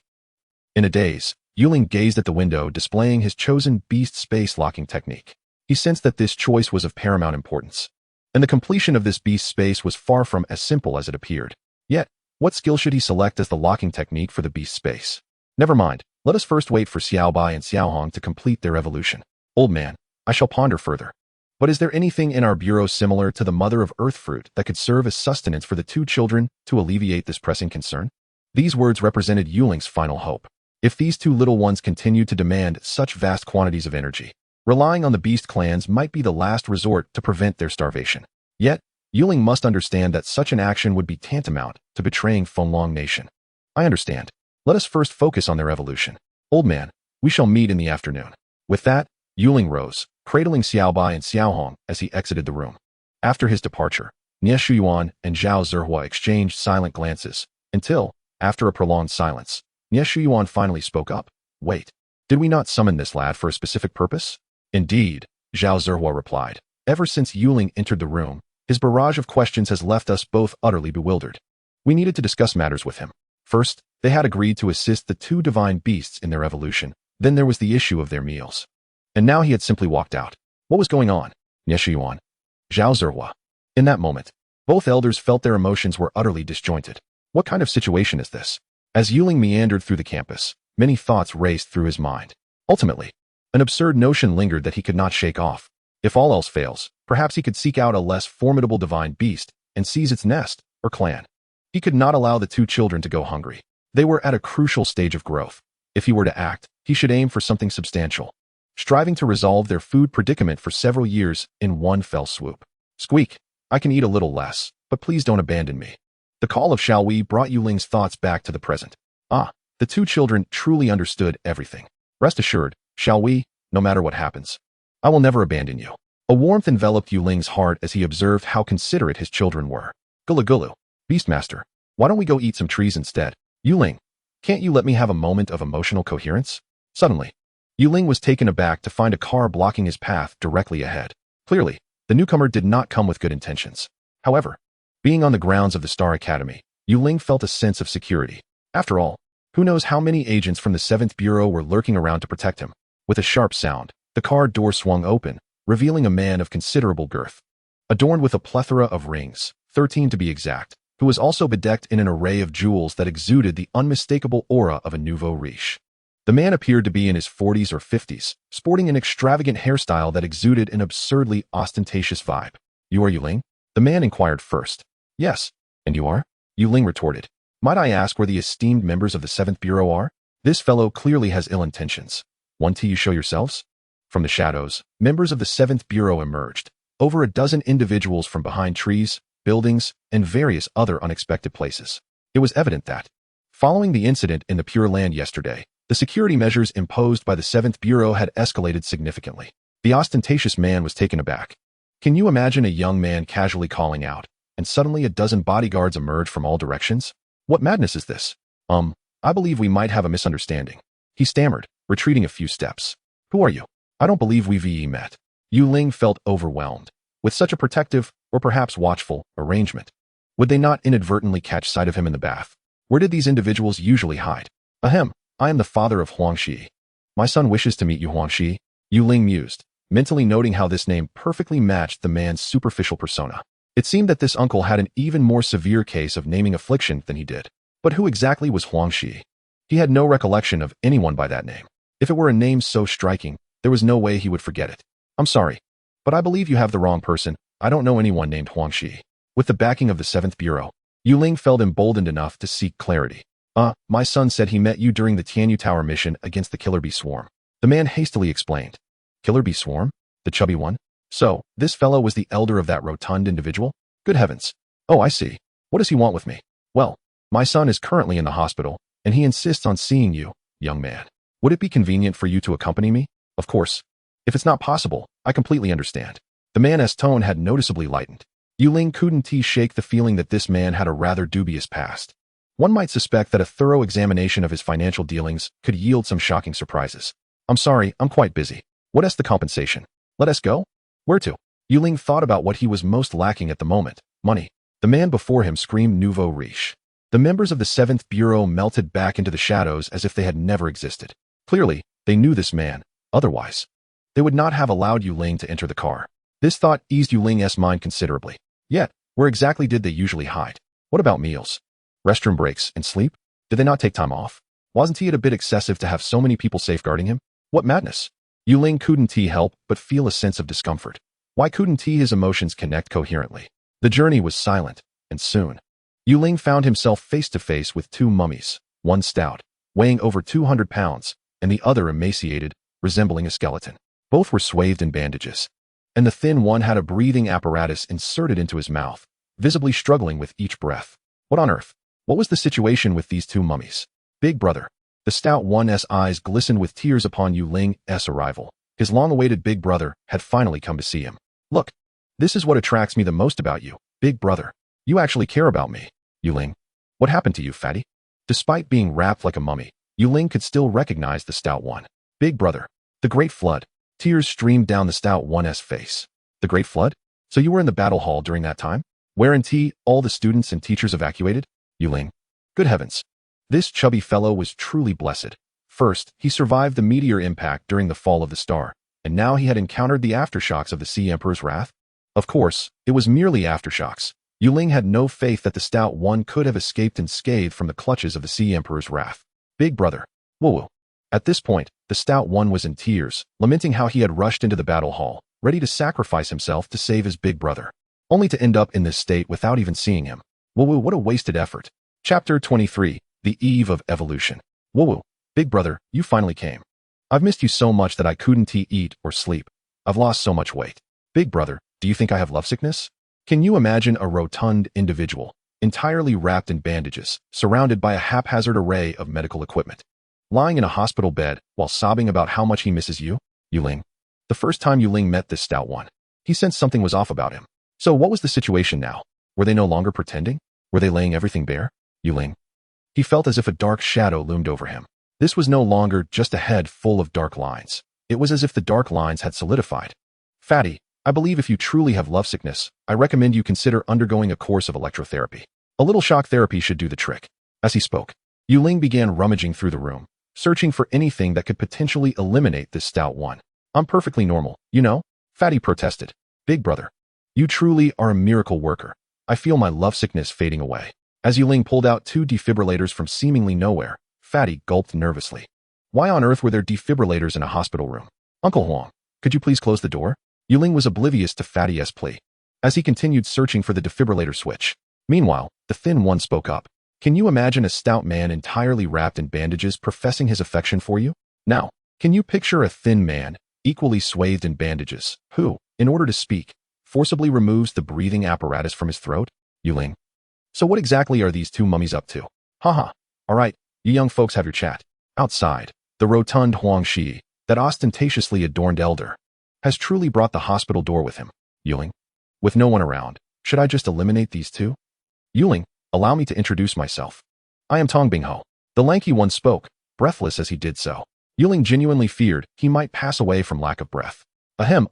In a daze, Yuling gazed at the window displaying his chosen beast space locking technique. He sensed that this choice was of paramount importance, and the completion of this beast space was far from as simple as it appeared. Yet, what skill should he select as the locking technique for the beast space? Never mind, let us first wait for Xiaobai and Xiaohong to complete their evolution. Old man, I shall ponder further. But is there anything in our bureau similar to the Mother of Earth fruit that could serve as sustenance for the two children to alleviate this pressing concern? These words represented Yuling's final hope. If these two little ones continued to demand such vast quantities of energy, relying on the beast clans might be the last resort to prevent their starvation. Yet, Yuling must understand that such an action would be tantamount to betraying Fenlong Nation. I understand. Let us first focus on their evolution. Old man, we shall meet in the afternoon. With that, Yuling rose, cradling Xiaobai and Xiaohong as he exited the room. After his departure, Nie Shuyuan and Zhao Zihua exchanged silent glances, until, after a prolonged silence, Nie Shuyuan finally spoke up. Wait, did we not summon this lad for a specific purpose? Indeed, Zhao Zihua replied. Ever since Yuling entered the room, his barrage of questions has left us both utterly bewildered. We needed to discuss matters with him. First, they had agreed to assist the two divine beasts in their evolution. Then there was the issue of their meals. And now he had simply walked out. What was going on? Nie Shuyuan, Zhao Zihua. In that moment, both elders felt their emotions were utterly disjointed. What kind of situation is this? As Yuling meandered through the campus, many thoughts raced through his mind. Ultimately, an absurd notion lingered that he could not shake off. If all else fails, perhaps he could seek out a less formidable divine beast and seize its nest or clan. He could not allow the two children to go hungry. They were at a crucial stage of growth. If he were to act, he should aim for something substantial, striving to resolve their food predicament for several years in one fell swoop. Squeak, I can eat a little less, but please don't abandon me. The call of shall we brought Yuling's thoughts back to the present. Ah, the two children truly understood everything. Rest assured, shall we, no matter what happens, I will never abandon you. A warmth enveloped Yuling's heart as he observed how considerate his children were. Gulu Gulu, Beastmaster, why don't we go eat some trees instead? Yuling, can't you let me have a moment of emotional coherence? Suddenly, Yuling was taken aback to find a car blocking his path directly ahead. Clearly, the newcomer did not come with good intentions. However, being on the grounds of the Star Academy, Yuling felt a sense of security. After all, Who knows how many agents from the 7th Bureau were lurking around to protect him. With a sharp sound, the car door swung open, revealing a man of considerable girth. Adorned with a plethora of rings, 13 to be exact, who was also bedecked in an array of jewels that exuded the unmistakable aura of a nouveau riche. The man appeared to be in his 40s or 50s, sporting an extravagant hairstyle that exuded an absurdly ostentatious vibe. You are Ling? The man inquired first. Yes. And you are? Ling retorted. Might I ask where the esteemed members of the 7th Bureau are? This fellow clearly has ill intentions. Want to you show yourselves? From the shadows, members of the 7th Bureau emerged. Over a dozen individuals from behind trees, buildings, and various other unexpected places. It was evident that, following the incident in the Pure Land yesterday, the security measures imposed by the 7th Bureau had escalated significantly. The ostentatious man was taken aback. Can you imagine a young man casually calling out, and suddenly a dozen bodyguards emerge from all directions? What madness is this? I believe we might have a misunderstanding. He stammered, retreating a few steps. Who are you? I don't believe we've met. Ling felt overwhelmed. With such a protective, or perhaps watchful, arrangement, would they not inadvertently catch sight of him in the bath? Where did these individuals usually hide? Ahem, I am the father of Huangxi. My son wishes to meet you, Huangxi. Ling mused, mentally noting how this name perfectly matched the man's superficial persona. It seemed that this uncle had an even more severe case of naming affliction than he did. But who exactly was Huangxi? He had no recollection of anyone by that name. If it were a name so striking, there was no way he would forget it. I'm sorry, but I believe you have the wrong person. I don't know anyone named Huangxi. With the backing of the 7th Bureau, Ling felt emboldened enough to seek clarity. My son said he met you during the Tianyu Tower mission against the Killer Bee Swarm. The man hastily explained. Killer Bee Swarm? The chubby one? So, this fellow was the elder of that rotund individual? Good heavens. Oh, I see. What does he want with me? Well, my son is currently in the hospital, and he insists on seeing you, young man. Would it be convenient for you to accompany me? Of course. If it's not possible, I completely understand. The man's tone had noticeably lightened. Ling couldn't shake the feeling that this man had a rather dubious past. One might suspect that a thorough examination of his financial dealings could yield some shocking surprises. I'm sorry, I'm quite busy. What is the compensation? Let us go? Where to? Ling thought about what he was most lacking at the moment. Money. The man before him screamed nouveau riche. The members of the 7th Bureau melted back into the shadows as if they had never existed. Clearly, they knew this man. Otherwise, they would not have allowed Ling to enter the car. This thought eased Ling's mind considerably. Yet, where exactly did they usually hide? What about meals? Restroom breaks and sleep? Did they not take time off? Wasn't it a bit excessive to have so many people safeguarding him? What madness? Ling couldn't help but feel a sense of discomfort. Why couldn't his emotions connect coherently? The journey was silent, and soon, Ling found himself face to face with two mummies, one stout, weighing over 200 pounds, and the other emaciated, resembling a skeleton. Both were swathed in bandages, and the thin one had a breathing apparatus inserted into his mouth, visibly struggling with each breath. What on earth? What was the situation with these two mummies? Big brother. The stout one's eyes glistened with tears upon Ling's arrival. His long-awaited big brother had finally come to see him. Look, this is what attracts me the most about you, big brother. You actually care about me, Ling. What happened to you, fatty? Despite being wrapped like a mummy, Ling could still recognize the stout one. Big brother. The Great Flood. Tears streamed down the stout one's face. The Great Flood? So you were in the battle hall during that time? Weren't all the students and teachers evacuated? Ling. Good heavens. This chubby fellow was truly blessed. First, he survived the meteor impact during the fall of the star, and now he had encountered the aftershocks of the Sea Emperor's wrath. Of course, it was merely aftershocks. Ling had no faith that the stout one could have escaped unscathed from the clutches of the Sea Emperor's wrath. Big brother. Woo-woo. At this point, the stout one was in tears, lamenting how he had rushed into the battle hall, ready to sacrifice himself to save his big brother, only to end up in this state without even seeing him. Woo-woo, what a wasted effort. Chapter 23. The Eve of Evolution. Woo-woo. Big brother, you finally came. I've missed you so much that I couldn't eat or sleep. I've lost so much weight. Big brother, do you think I have lovesickness? Can you imagine a rotund individual, entirely wrapped in bandages, surrounded by a haphazard array of medical equipment, lying in a hospital bed while sobbing about how much he misses you? Ling. The first time Ling met this stout one, he sensed something was off about him. So what was the situation now? Were they no longer pretending? Were they laying everything bare? Ling. He felt as if a dark shadow loomed over him. This was no longer just a head full of dark lines. It was as if the dark lines had solidified. Fatty, I believe if you truly have lovesickness, I recommend you consider undergoing a course of electrotherapy. A little shock therapy should do the trick. As he spoke, Ling began rummaging through the room, searching for anything that could potentially eliminate this stout one. I'm perfectly normal, you know? Fatty protested. Big brother, you truly are a miracle worker. I feel my lovesickness fading away. As Ling pulled out 2 defibrillators from seemingly nowhere, Fatty gulped nervously. Why on earth were there defibrillators in a hospital room? Uncle Huang, could you please close the door? Ling was oblivious to Fatty's plea, as he continued searching for the defibrillator switch. Meanwhile, the thin one spoke up. Can you imagine a stout man entirely wrapped in bandages professing his affection for you? Now, can you picture a thin man, equally swathed in bandages, who, in order to speak, forcibly removes the breathing apparatus from his throat? Ling. So what exactly are these 2 mummies up to? Haha. All right, you young folks have your chat. Outside, the rotund Huang Shi, that ostentatiously adorned elder, has truly brought the hospital door with him. Ling. With no one around, should I just eliminate these 2? Ling, allow me to introduce myself. I am Tong Bingho. The lanky one spoke, breathless as he did so. Ling genuinely feared he might pass away from lack of breath. Ahem,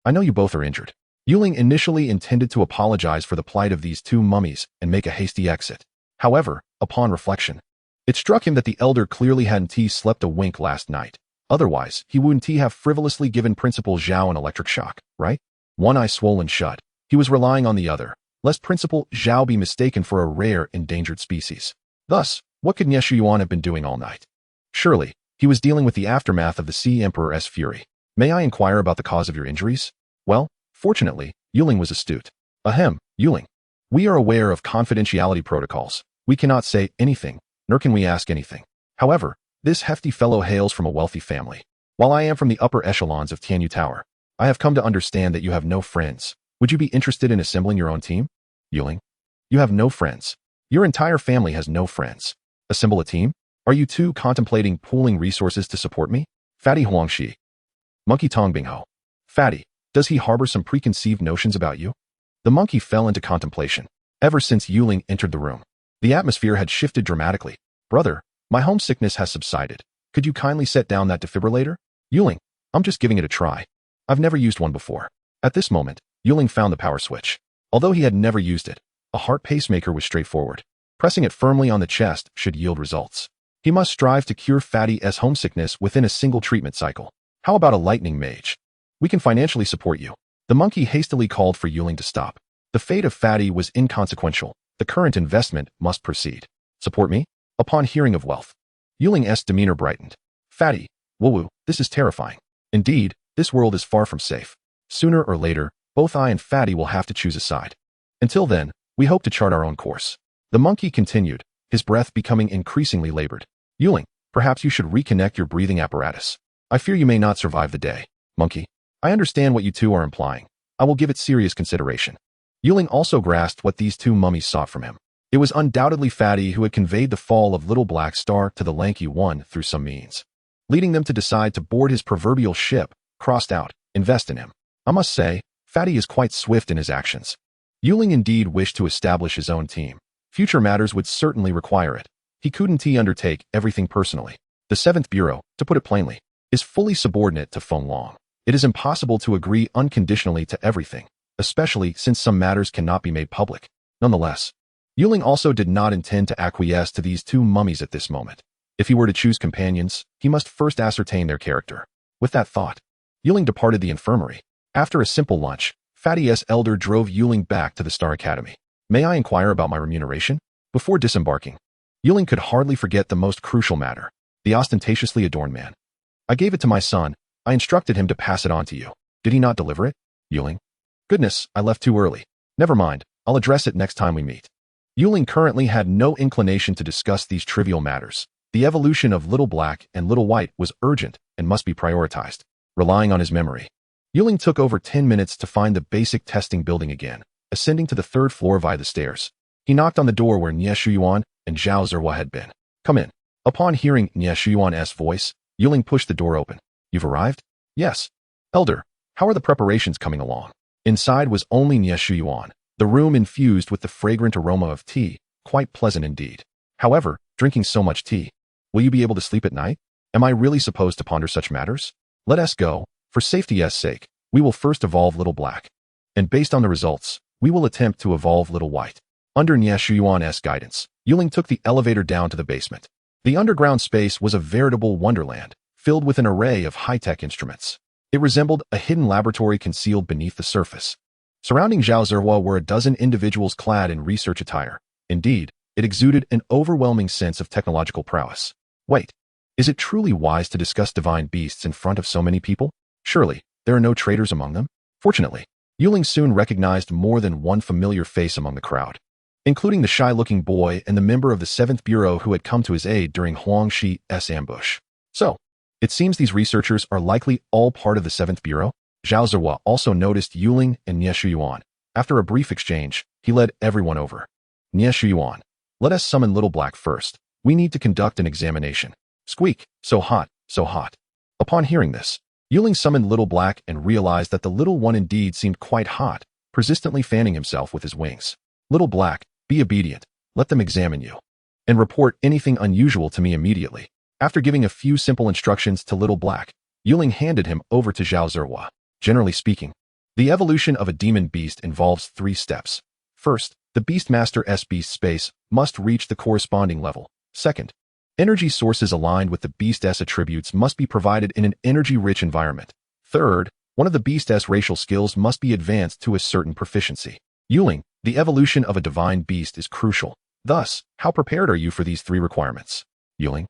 I know you both are injured. Ling initially intended to apologize for the plight of these 2 mummies and make a hasty exit. However, upon reflection, it struck him that the elder clearly hadn't slept a wink last night. Otherwise, he wouldn't have frivolously given Principal Zhao an electric shock, right? One eye swollen shut, he was relying on the other, lest Principal Zhao be mistaken for a rare, endangered species. Thus, what could Yuan have been doing all night? Surely, he was dealing with the aftermath of the Sea Emperor's fury. May I inquire about the cause of your injuries? Well, fortunately, Ling was astute. Ahem, Ling. We are aware of confidentiality protocols. We cannot say anything, nor can we ask anything. However, this hefty fellow hails from a wealthy family. While I am from the upper echelons of Tianyu Tower, I have come to understand that you have no friends. Would you be interested in assembling your own team? Ling. You have no friends. Your entire family has no friends. Assemble a team? Are you 2 contemplating pooling resources to support me? Fatty Huangxi. Monkey Tong Bingho. Fatty, does he harbor some preconceived notions about you? The monkey fell into contemplation. Ever since Ling entered the room, the atmosphere had shifted dramatically. Brother, my homesickness has subsided. Could you kindly set down that defibrillator? Ling, I'm just giving it a try. I've never used one before. At this moment, Ling found the power switch. Although he had never used it, a heart pacemaker was straightforward. Pressing it firmly on the chest should yield results. He must strive to cure Fatty's homesickness within a single treatment cycle. How about a lightning mage? We can financially support you. The monkey hastily called for Ling to stop. The fate of Fatty was inconsequential. The current investment must proceed. Support me? Upon hearing of wealth, Ling's demeanor brightened. Fatty, woo-woo, this is terrifying. Indeed, this world is far from safe. Sooner or later, both I and Fatty will have to choose a side. Until then, we hope to chart our own course. The monkey continued, his breath becoming increasingly labored. Ling, perhaps you should reconnect your breathing apparatus. I fear you may not survive the day. Monkey, I understand what you 2 are implying. I will give it serious consideration. Ling also grasped what these 2 mummies sought from him. It was undoubtedly Fatty who had conveyed the fall of Little Black Star to the lanky one through some means, leading them to decide to board his proverbial ship, crossed out, invest in him. I must say, Fatty is quite swift in his actions. Ling indeed wished to establish his own team. Future matters would certainly require it. He couldn't undertake everything personally. The 7th Bureau, to put it plainly, is fully subordinate to Feng Long. It is impossible to agree unconditionally to everything, especially since some matters cannot be made public. Nonetheless, Ling also did not intend to acquiesce to these 2 mummies at this moment. If he were to choose companions, he must first ascertain their character. With that thought, Ling departed the infirmary. After a simple lunch, Fatty's elder drove Ling back to the Star Academy. May I inquire about my remuneration? Before disembarking, Ling could hardly forget the most crucial matter, the ostentatiously adorned man. I gave it to my son. I instructed him to pass it on to you. Did he not deliver it? Ling. Goodness, I left too early. Never mind, I'll address it next time we meet. Ling currently had no inclination to discuss these trivial matters. The evolution of Little Black and Little White was urgent and must be prioritized. Relying on his memory, Ling took over 10 minutes to find the basic testing building again, ascending to the 3rd floor via the stairs. He knocked on the door where Yuan and Zhao Zerhua had been. Come in. Upon hearing Yuan's voice, Ling pushed the door open. You've arrived? Yes. Elder, how are the preparations coming along? Inside was only Yuan, the room infused with the fragrant aroma of tea, quite pleasant indeed. However, drinking so much tea, will you be able to sleep at night? Am I really supposed to ponder such matters? Let us go. For safety's sake, we will first evolve Little Black. And based on the results, we will attempt to evolve Little White. Under Yuan's guidance, Ling took the elevator down to the basement. The underground space was a veritable wonderland, filled with an array of high-tech instruments. It resembled a hidden laboratory concealed beneath the surface. Surrounding Zhao Zerhua were a dozen individuals clad in research attire. Indeed, it exuded an overwhelming sense of technological prowess. Wait, is it truly wise to discuss divine beasts in front of so many people? Surely, there are no traitors among them? Fortunately, Ling soon recognized more than one familiar face among the crowd, including the shy-looking boy and the member of the 7th Bureau who had come to his aid during Huang Shi's ambush. So, it seems these researchers are likely all part of the 7th Bureau? Zhao Zerhua also noticed Ling and Nie Shuyuan. After a brief exchange, he led everyone over. Nie Shuyuan, let us summon Little Black first. We need to conduct an examination. Squeak, so hot, so hot. Upon hearing this, Ling summoned Little Black and realized that the little one indeed seemed quite hot, persistently fanning himself with his wings. Little Black, be obedient, let them examine you, and report anything unusual to me immediately. After giving a few simple instructions to Little Black, Ling handed him over to Zhao Zerhua. Generally speaking, the evolution of a demon beast involves 3 steps. First, the Beastmaster's beast space must reach the corresponding level. Second, energy sources aligned with the beast's attributes must be provided in an energy-rich environment. Third, one of the beast's racial skills must be advanced to a certain proficiency. Ling, the evolution of a divine beast is crucial. Thus, how prepared are you for these 3 requirements? Ling.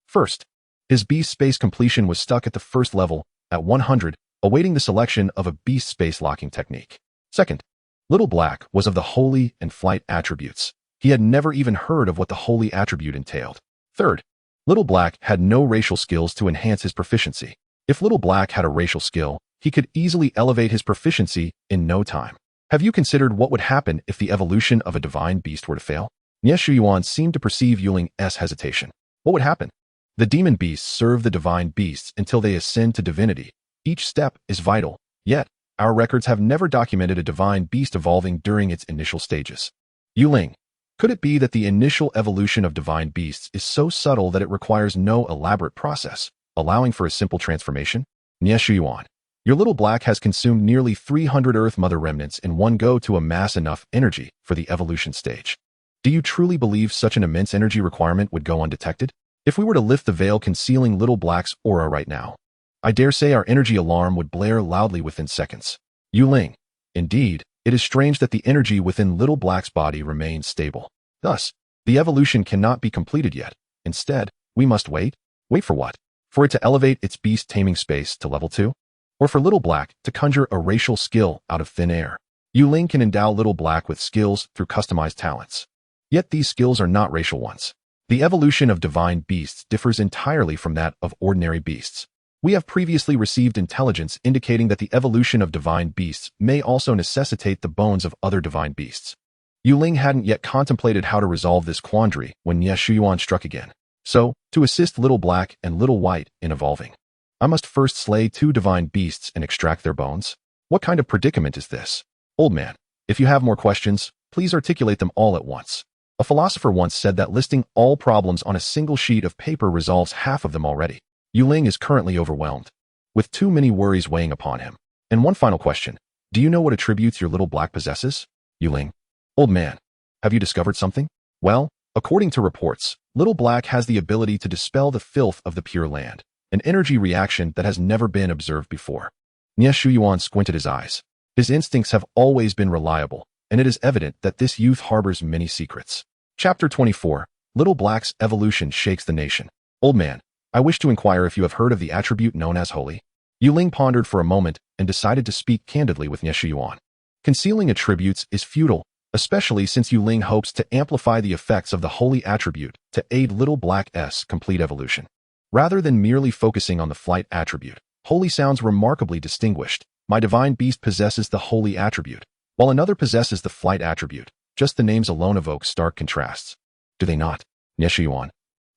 First, his beast space completion was stuck at the first level, at 100, awaiting the selection of a beast space locking technique. Second, Little Black was of the holy and flight attributes. He had never even heard of what the holy attribute entailed. Third, Little Black had no racial skills to enhance his proficiency. If Little Black had a racial skill, he could easily elevate his proficiency in no time. Have you considered what would happen if the evolution of a divine beast were to fail? Nie Shuyuan seemed to perceive Ling's hesitation. What would happen? The demon beasts serve the divine beasts until they ascend to divinity. Each step is vital, yet our records have never documented a divine beast evolving during its initial stages. Ling, could it be that the initial evolution of divine beasts is so subtle that it requires no elaborate process, allowing for a simple transformation? Nie Shuyuan, your Little Black has consumed nearly 300 Earth Mother remnants in one go to amass enough energy for the evolution stage. Do you truly believe such an immense energy requirement would go undetected? If we were to lift the veil concealing Little Black's aura right now, I dare say our energy alarm would blare loudly within seconds. Ling, indeed, it is strange that the energy within Little Black's body remains stable. Thus, the evolution cannot be completed yet. Instead, we must wait. Wait for what? For it to elevate its beast taming space to level 2? Or for Little Black to conjure a racial skill out of thin air? Ling can endow Little Black with skills through customized talents. Yet these skills are not racial ones. The evolution of divine beasts differs entirely from that of ordinary beasts. We have previously received intelligence indicating that the evolution of divine beasts may also necessitate the bones of other divine beasts. Ling hadn't yet contemplated how to resolve this quandary when Nie Shuyuan struck again. So, to assist Little Black and Little White in evolving, I must first slay 2 divine beasts and extract their bones? What kind of predicament is this? Old man, if you have more questions, please articulate them all at once. A philosopher once said that listing all problems on a single sheet of paper resolves half of them already. Ling is currently overwhelmed, with too many worries weighing upon him. And one final question. Do you know what attributes your Little Black possesses? Ling. Old man, have you discovered something? Well, according to reports, Little Black has the ability to dispel the filth of the Pure Land, an energy reaction that has never been observed before. Nie Shuyuan squinted his eyes. His instincts have always been reliable, and it is evident that this youth harbors many secrets. Chapter 24. Little Black's evolution shakes the nation. Old man, I wish to inquire if you have heard of the attribute known as holy. Ling pondered for a moment and decided to speak candidly with Nie Shuyuan. Concealing attributes is futile, especially since Ling hopes to amplify the effects of the holy attribute to aid Little Black's complete evolution. Rather than merely focusing on the flight attribute, holy sounds remarkably distinguished. My divine beast possesses the holy attribute, while another possesses the flight attribute. Just the names alone evoke stark contrasts. Do they not? Nie Shuyuan.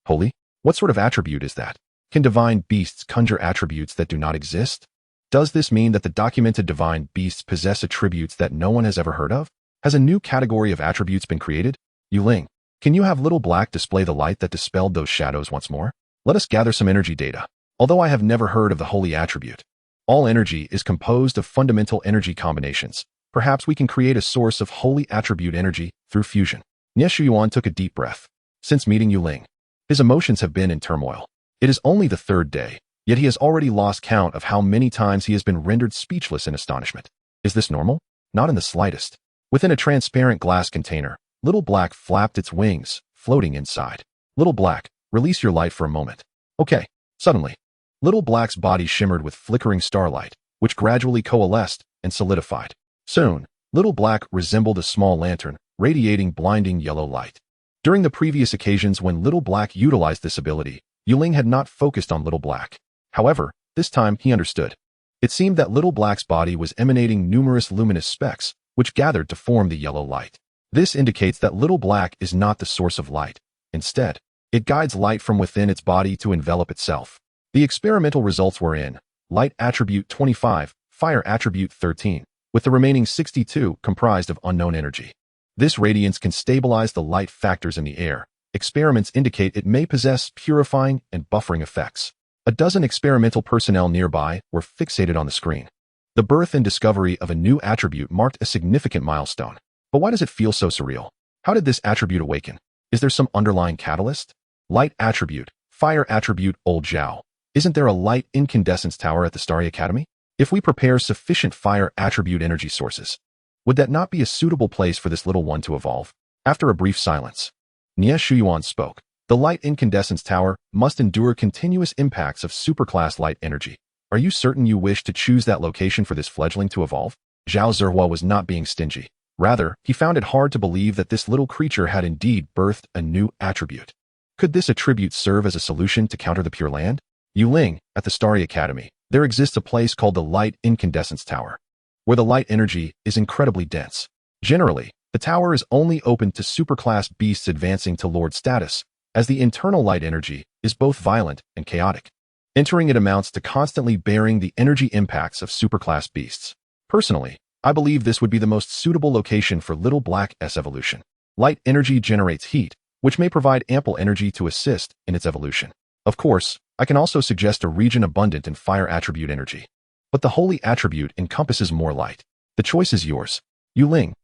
Holy? What sort of attribute is that? Can divine beasts conjure attributes that do not exist? Does this mean that the documented divine beasts possess attributes that no one has ever heard of? Has a new category of attributes been created? Ling, can you have Little Black display the light that dispelled those shadows once more? Let us gather some energy data. Although I have never heard of the holy attribute, all energy is composed of fundamental energy combinations. Perhaps we can create a source of holy attribute energy through fusion. Nie Shuyuan took a deep breath. Since meeting Ling, His emotions have been in turmoil. It is only the third day, yet he has already lost count of how many times he has been rendered speechless in astonishment. Is this normal? Not in the slightest. Within a transparent glass container, Little Black flapped its wings, floating inside. Little Black, release your light for a moment. Okay. Suddenly, Little Black's body shimmered with flickering starlight, which gradually coalesced and solidified. Soon, Little Black resembled a small lantern, radiating blinding yellow light. During the previous occasions when Little Black utilized this ability, Ling had not focused on Little Black. However, this time he understood. It seemed that Little Black's body was emanating numerous luminous specks, which gathered to form the yellow light. This indicates that Little Black is not the source of light. Instead, it guides light from within its body to envelop itself. The experimental results were in Light Attribute 25, Fire Attribute 13, with the remaining 62 comprised of unknown energy. This radiance can stabilize the light factors in the air. Experiments indicate it may possess purifying and buffering effects. A dozen experimental personnel nearby were fixated on the screen. The birth and discovery of a new attribute marked a significant milestone. But why does it feel so surreal? How did this attribute awaken? Is there some underlying catalyst? Light Attribute, Fire Attribute Old Zhao. Isn't there a light incandescence tower at the Starry Academy? If we prepare sufficient fire attribute energy sources, would that not be a suitable place for this little one to evolve? After a brief silence, Nie Shuyuan spoke. The light incandescence tower must endure continuous impacts of superclass light energy. Are you certain you wish to choose that location for this fledgling to evolve? Zhao Zihua was not being stingy. Rather, he found it hard to believe that this little creature had indeed birthed a new attribute. Could this attribute serve as a solution to counter the Pure Land? Ling, at the Starry Academy, there exists a place called the Light Incandescence Tower, where the light energy is incredibly dense. Generally, the tower is only open to superclass beasts advancing to Lord status, as the internal light energy is both violent and chaotic. Entering it amounts to constantly bearing the energy impacts of superclass beasts. Personally, I believe this would be the most suitable location for Little Black's evolution. Light energy generates heat, which may provide ample energy to assist in its evolution. Of course, I can also suggest a region abundant in fire attribute energy. But the holy attribute encompasses more light. The choice is yours. Ling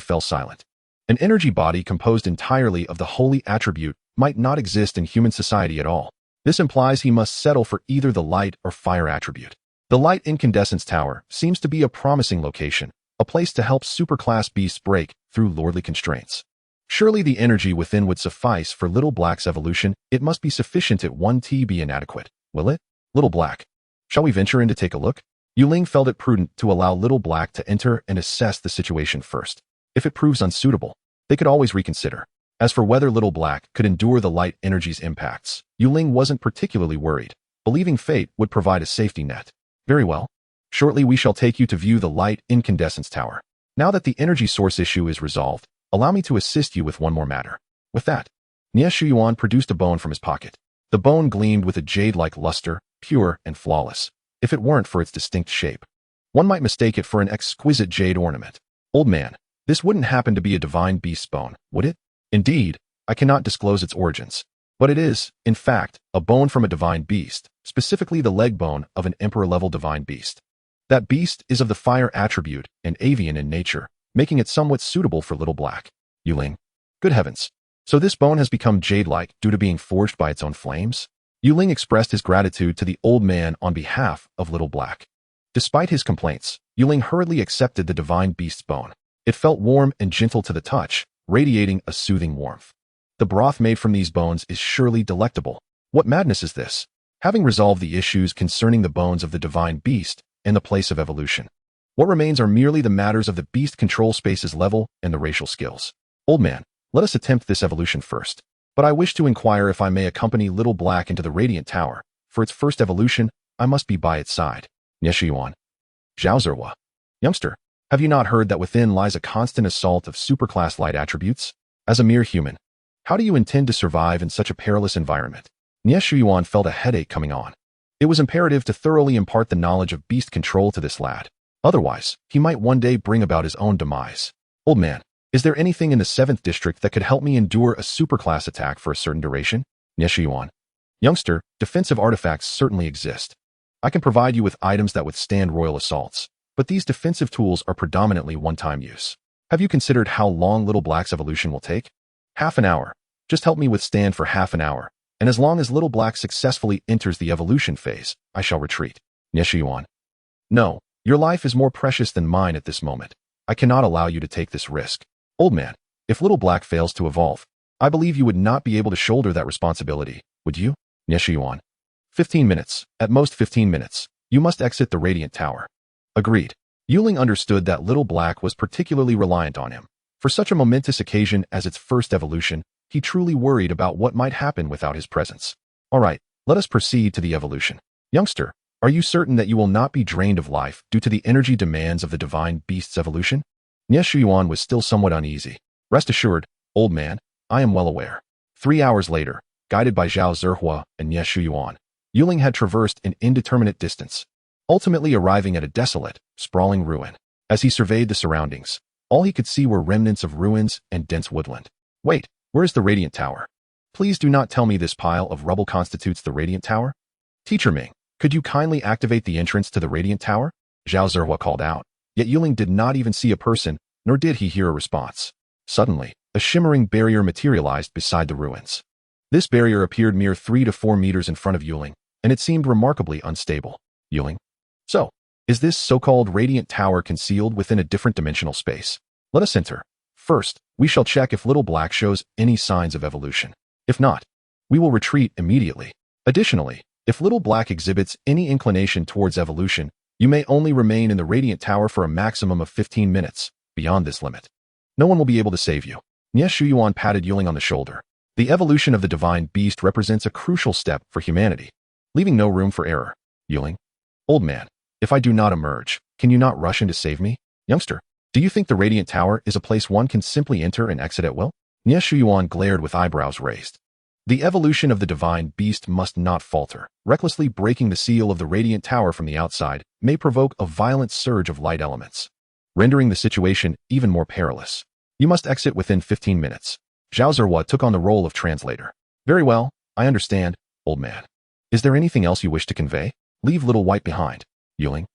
fell silent. An energy body composed entirely of the holy attribute might not exist in human society at all. This implies he must settle for either the light or fire attribute. The Light Incandescence Tower seems to be a promising location, a place to help superclass beasts break through lordly constraints. Surely the energy within would suffice for Little Black's evolution. It must be sufficient. It won't be inadequate, will it? Little Black, shall we venture in to take a look? Ling felt it prudent to allow Little Black to enter and assess the situation first. If it proves unsuitable, they could always reconsider. As for whether Little Black could endure the light energy's impacts, Ling wasn't particularly worried, believing fate would provide a safety net. Very well. Shortly we shall take you to view the Light Incandescence Tower. Now that the energy source issue is resolved, allow me to assist you with one more matter. With that, Nie Shuyuan produced a bone from his pocket. The bone gleamed with a jade-like luster, pure and flawless. If it weren't for its distinct shape, one might mistake it for an exquisite jade ornament. Old man, this wouldn't happen to be a divine beast's bone, would it? Indeed, I cannot disclose its origins. But it is, in fact, a bone from a divine beast, specifically the leg bone of an emperor-level divine beast. That beast is of the fire attribute and avian in nature, making it somewhat suitable for Little Black. Ling. Good heavens. So this bone has become jade-like due to being forged by its own flames? Ling expressed his gratitude to the old man on behalf of Little Black. Despite his complaints, Ling hurriedly accepted the divine beast's bone. It felt warm and gentle to the touch, radiating a soothing warmth. The broth made from these bones is surely delectable. What madness is this? Having resolved the issues concerning the bones of the divine beast and the place of evolution, what remains are merely the matters of the beast control space's level and the racial skills. Old man, let us attempt this evolution first. But I wish to inquire if I may accompany Little Black into the Radiant Tower. For its first evolution, I must be by its side. Nie Shuyuan. Zhao Zihua. Youngster, have you not heard that within lies a constant assault of superclass light attributes? As a mere human, how do you intend to survive in such a perilous environment? Nie Shuyuan felt a headache coming on. It was imperative to thoroughly impart the knowledge of beast control to this lad. Otherwise, he might one day bring about his own demise. Old man, is there anything in the 7th district that could help me endure a superclass attack for a certain duration? Nie Shuyuan. Youngster, defensive artifacts certainly exist. I can provide you with items that withstand royal assaults, but these defensive tools are predominantly one-time use. Have you considered how long Little Black's evolution will take? Half an hour. Just help me withstand for half an hour, and as long as Little Black successfully enters the evolution phase, I shall retreat. Yuan. No, your life is more precious than mine at this moment. I cannot allow you to take this risk. Old man, if Little Black fails to evolve, I believe you would not be able to shoulder that responsibility, would you? Yuan. 15 minutes, at most 15 minutes. You must exit the Radiant Tower. Agreed. Ling understood that Little Black was particularly reliant on him. For such a momentous occasion as its first evolution, he truly worried about what might happen without his presence. All right, let us proceed to the evolution. Youngster, are you certain that you will not be drained of life due to the energy demands of the divine beast's evolution? Yuan was still somewhat uneasy. Rest assured, old man, I am well aware. 3 hours later, guided by Zhao Zerhua and Yuan, Ling had traversed an indeterminate distance, ultimately arriving at a desolate, sprawling ruin. As he surveyed the surroundings, all he could see were remnants of ruins and dense woodland. Wait, where is the Radiant Tower? Please do not tell me this pile of rubble constitutes the Radiant Tower? Teacher Ming, could you kindly activate the entrance to the Radiant Tower? Zhao Zerhua called out, yet Ling did not even see a person, nor did he hear a response. Suddenly, a shimmering barrier materialized beside the ruins. This barrier appeared mere 3 to 4 meters in front of Ling, and it seemed remarkably unstable. Ling? So, is this so-called Radiant Tower concealed within a different dimensional space? Let us enter. First, we shall check if Little Black shows any signs of evolution. If not, we will retreat immediately. Additionally, if Little Black exhibits any inclination towards evolution, you may only remain in the Radiant Tower for a maximum of 15 minutes. Beyond this limit, no one will be able to save you. Yuan patted Ling on the shoulder. The evolution of the divine beast represents a crucial step for humanity, leaving no room for error. Ling? Old man, if I do not emerge, can you not rush in to save me? Youngster, do you think the Radiant Tower is a place one can simply enter and exit at will? Yuan glared with eyebrows raised. The evolution of the divine beast must not falter. Recklessly breaking the seal of the Radiant Tower from the outside may provoke a violent surge of light elements, rendering the situation even more perilous. You must exit within 15 minutes. Zhao Zerhua took on the role of translator. Very well, I understand, old man. Is there anything else you wish to convey? Leave Little White behind. Ling?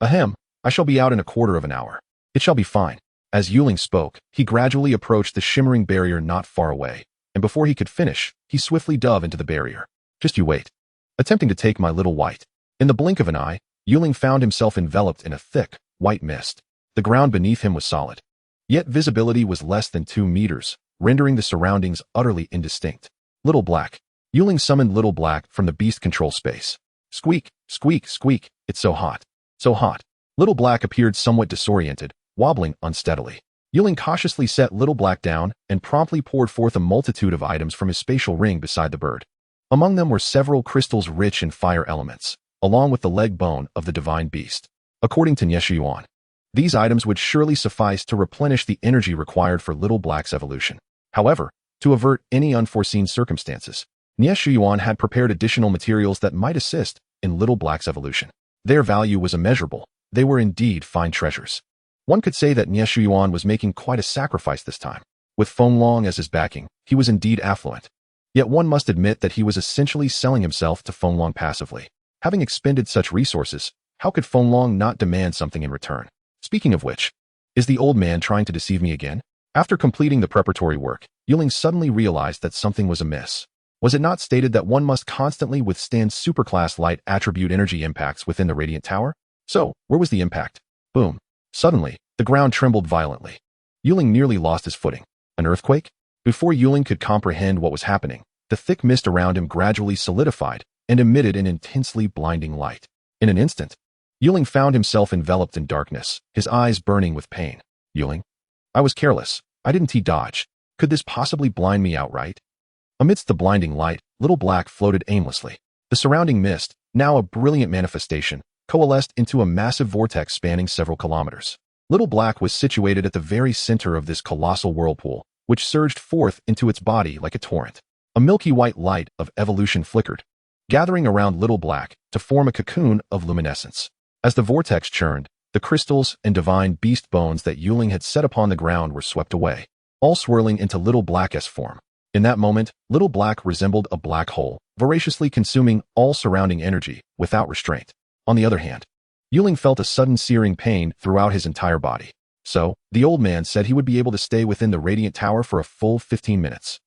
Ahem, I shall be out in a quarter of an hour. It shall be fine. As Ling spoke, he gradually approached the shimmering barrier not far away, and before he could finish, he swiftly dove into the barrier. Just you wait. Attempting to take my Little White. In the blink of an eye, Ling found himself enveloped in a thick, white mist. The ground beneath him was solid, yet visibility was less than 2 meters, rendering the surroundings utterly indistinct. Little Black. Ling summoned Little Black from the beast control space. Squeak, squeak, squeak, it's so hot. So hot. Little Black appeared somewhat disoriented, wobbling unsteadily. Ling cautiously set Little Black down and promptly poured forth a multitude of items from his spatial ring beside the bird. Among them were several crystals rich in fire elements, along with the leg bone of the divine beast. According to Yuan, these items would surely suffice to replenish the energy required for Little Black's evolution. However, to avert any unforeseen circumstances, Yuan had prepared additional materials that might assist in Little Black's evolution. Their value was immeasurable. They were indeed fine treasures. One could say that Yuan was making quite a sacrifice this time. With Fenglong as his backing, he was indeed affluent. Yet one must admit that he was essentially selling himself to Fenglong passively. Having expended such resources, how could Fenglong not demand something in return? Speaking of which, is the old man trying to deceive me again? After completing the preparatory work, Ling suddenly realized that something was amiss. Was it not stated that one must constantly withstand superclass light attribute energy impacts within the Radiant Tower? So, where was the impact? Boom. Suddenly, the ground trembled violently. Ling nearly lost his footing. An earthquake? Before Ling could comprehend what was happening, the thick mist around him gradually solidified and emitted an intensely blinding light. In an instant, Ling found himself enveloped in darkness, his eyes burning with pain. Ling? I was careless. I didn't dodge. Could this possibly blind me outright? Amidst the blinding light, Little Black floated aimlessly. The surrounding mist, now a brilliant manifestation, coalesced into a massive vortex spanning several kilometers. Little Black was situated at the very center of this colossal whirlpool, which surged forth into its body like a torrent. A milky white light of evolution flickered, gathering around Little Black to form a cocoon of luminescence. As the vortex churned, the crystals and divine beast bones that Ling had set upon the ground were swept away, all swirling into Little Black's form. In that moment, Little Black resembled a black hole, voraciously consuming all surrounding energy without restraint. On the other hand, Ling felt a sudden searing pain throughout his entire body. So, the old man said he would be able to stay within the Radiant Tower for a full 15 minutes.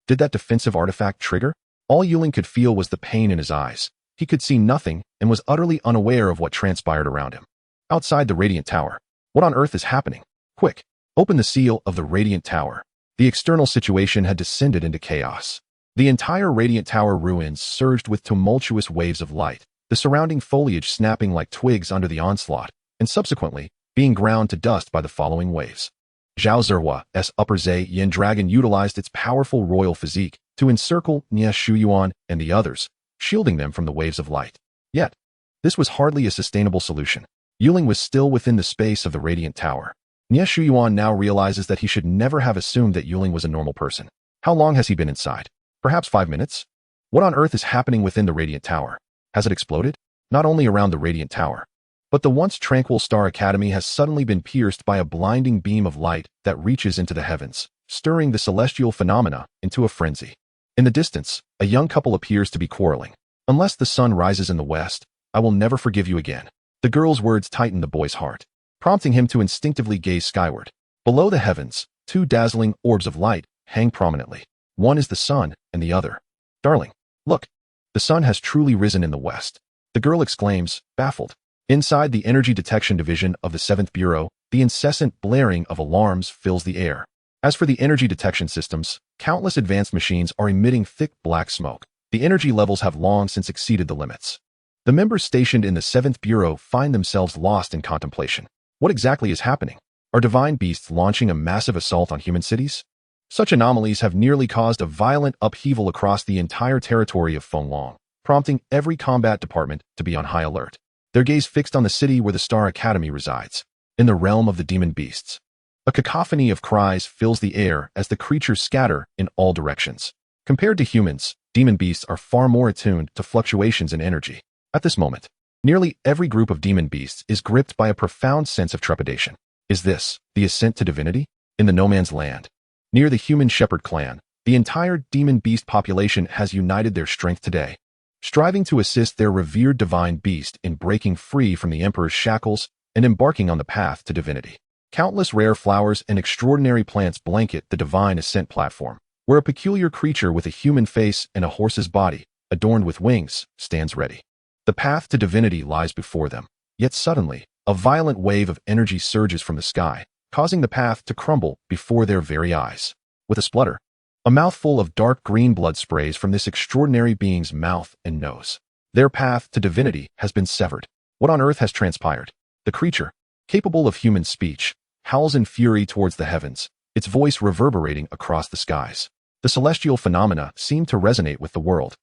Did that defensive artifact trigger? All Yuling could feel was the pain in his eyes. He could see nothing and was utterly unaware of what transpired around him. Outside the Radiant Tower. What on earth is happening? Quick, open the seal of the Radiant Tower. The external situation had descended into chaos. The entire Radiant Tower ruins surged with tumultuous waves of light, the surrounding foliage snapping like twigs under the onslaught, and subsequently being ground to dust by the following waves. Zhao Zerhua's Upper Zai Yin Dragon utilized its powerful royal physique to encircle Nie Shuyuan and the others, shielding them from the waves of light. Yet, this was hardly a sustainable solution. Yuling was still within the space of the Radiant Tower. Nie Shuyuan now realizes that he should never have assumed that Yuling was a normal person. How long has he been inside? Perhaps 5 minutes? What on earth is happening within the Radiant Tower? Has it exploded? Not only around the Radiant Tower, but the once tranquil Star Academy has suddenly been pierced by a blinding beam of light that reaches into the heavens, stirring the celestial phenomena into a frenzy. In the distance, a young couple appears to be quarreling. Unless the sun rises in the west, I will never forgive you again. The girl's words tighten the boy's heart, prompting him to instinctively gaze skyward. Below the heavens, 2 dazzling orbs of light hang prominently. One is the sun, and the other. Darling, look. The sun has truly risen in the west. The girl exclaims, baffled. Inside the Energy Detection Division of the 7th Bureau, the incessant blaring of alarms fills the air. As for the energy detection systems, countless advanced machines are emitting thick black smoke. The energy levels have long since exceeded the limits. The members stationed in the 7th Bureau find themselves lost in contemplation. What exactly is happening? Are divine beasts launching a massive assault on human cities? Such anomalies have nearly caused a violent upheaval across the entire territory of Fenglong, prompting every combat department to be on high alert. Their gaze fixed on the city where the Star Academy resides, in the realm of the demon beasts. A cacophony of cries fills the air as the creatures scatter in all directions. Compared to humans, demon beasts are far more attuned to fluctuations in energy. At this moment, nearly every group of demon beasts is gripped by a profound sense of trepidation. Is this the ascent to divinity? In the no man's land, near the human shepherd clan, the entire demon beast population has united their strength today, striving to assist their revered divine beast in breaking free from the Emperor's shackles and embarking on the path to divinity. Countless rare flowers and extraordinary plants blanket the divine ascent platform, where a peculiar creature with a human face and a horse's body, adorned with wings, stands ready. The path to divinity lies before them, yet suddenly, a violent wave of energy surges from the sky, causing the path to crumble before their very eyes. With a splutter, a mouthful of dark green blood sprays from this extraordinary being's mouth and nose. Their path to divinity has been severed. What on earth has transpired? The creature, capable of human speech, howls in fury towards the heavens, its voice reverberating across the skies. The celestial phenomena seem to resonate with the world,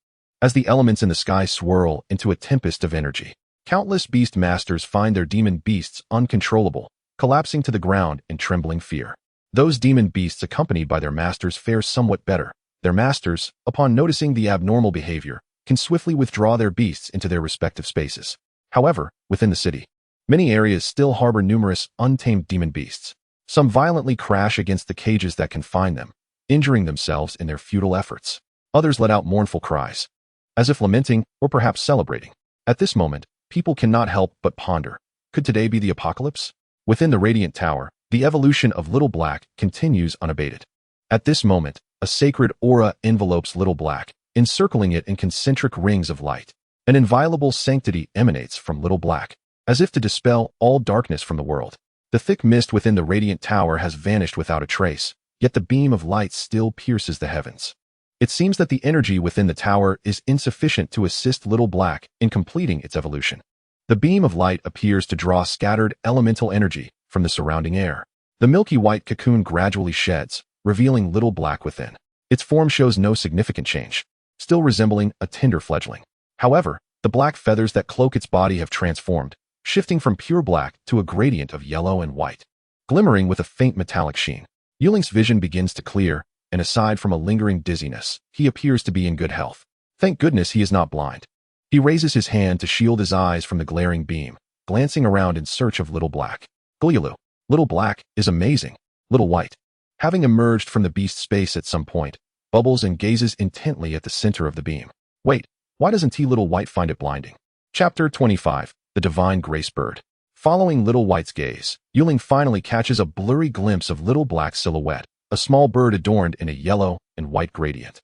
as the elements in the sky swirl into a tempest of energy. Countless beast masters find their demon beasts uncontrollable, collapsing to the ground in trembling fear. Those demon beasts accompanied by their masters fare somewhat better. Their masters, upon noticing the abnormal behavior, can swiftly withdraw their beasts into their respective spaces. However, within the city, many areas still harbor numerous untamed demon beasts. Some violently crash against the cages that confine them, injuring themselves in their futile efforts. Others let out mournful cries, as if lamenting or perhaps celebrating. At this moment, people cannot help but ponder, could today be the apocalypse? Within the Radiant Tower, the evolution of Little Black continues unabated. At this moment, a sacred aura envelopes Little Black, encircling it in concentric rings of light. An inviolable sanctity emanates from Little Black, as if to dispel all darkness from the world. The thick mist within the Radiant Tower has vanished without a trace, yet the beam of light still pierces the heavens. It seems that the energy within the tower is insufficient to assist Little Black in completing its evolution. The beam of light appears to draw scattered elemental energy from the surrounding air. The milky white cocoon gradually sheds, revealing Little Black within. Its form shows no significant change, still resembling a tender fledgling. However, the black feathers that cloak its body have transformed, shifting from pure black to a gradient of yellow and white, glimmering with a faint metallic sheen. Yuling's vision begins to clear, and aside from a lingering dizziness, he appears to be in good health. Thank goodness he is not blind. He raises his hand to shield his eyes from the glaring beam, glancing around in search of Little Black. Gulyalu. Little Black is amazing. Little White, having emerged from the beast space at some point, bubbles and gazes intently at the center of the beam. Wait, why doesn't Little White find it blinding? Chapter 25. The Divine Grace Bird. Following Little White's gaze, Yuling finally catches a blurry glimpse of Little Black's silhouette, a small bird adorned in a yellow and white gradient.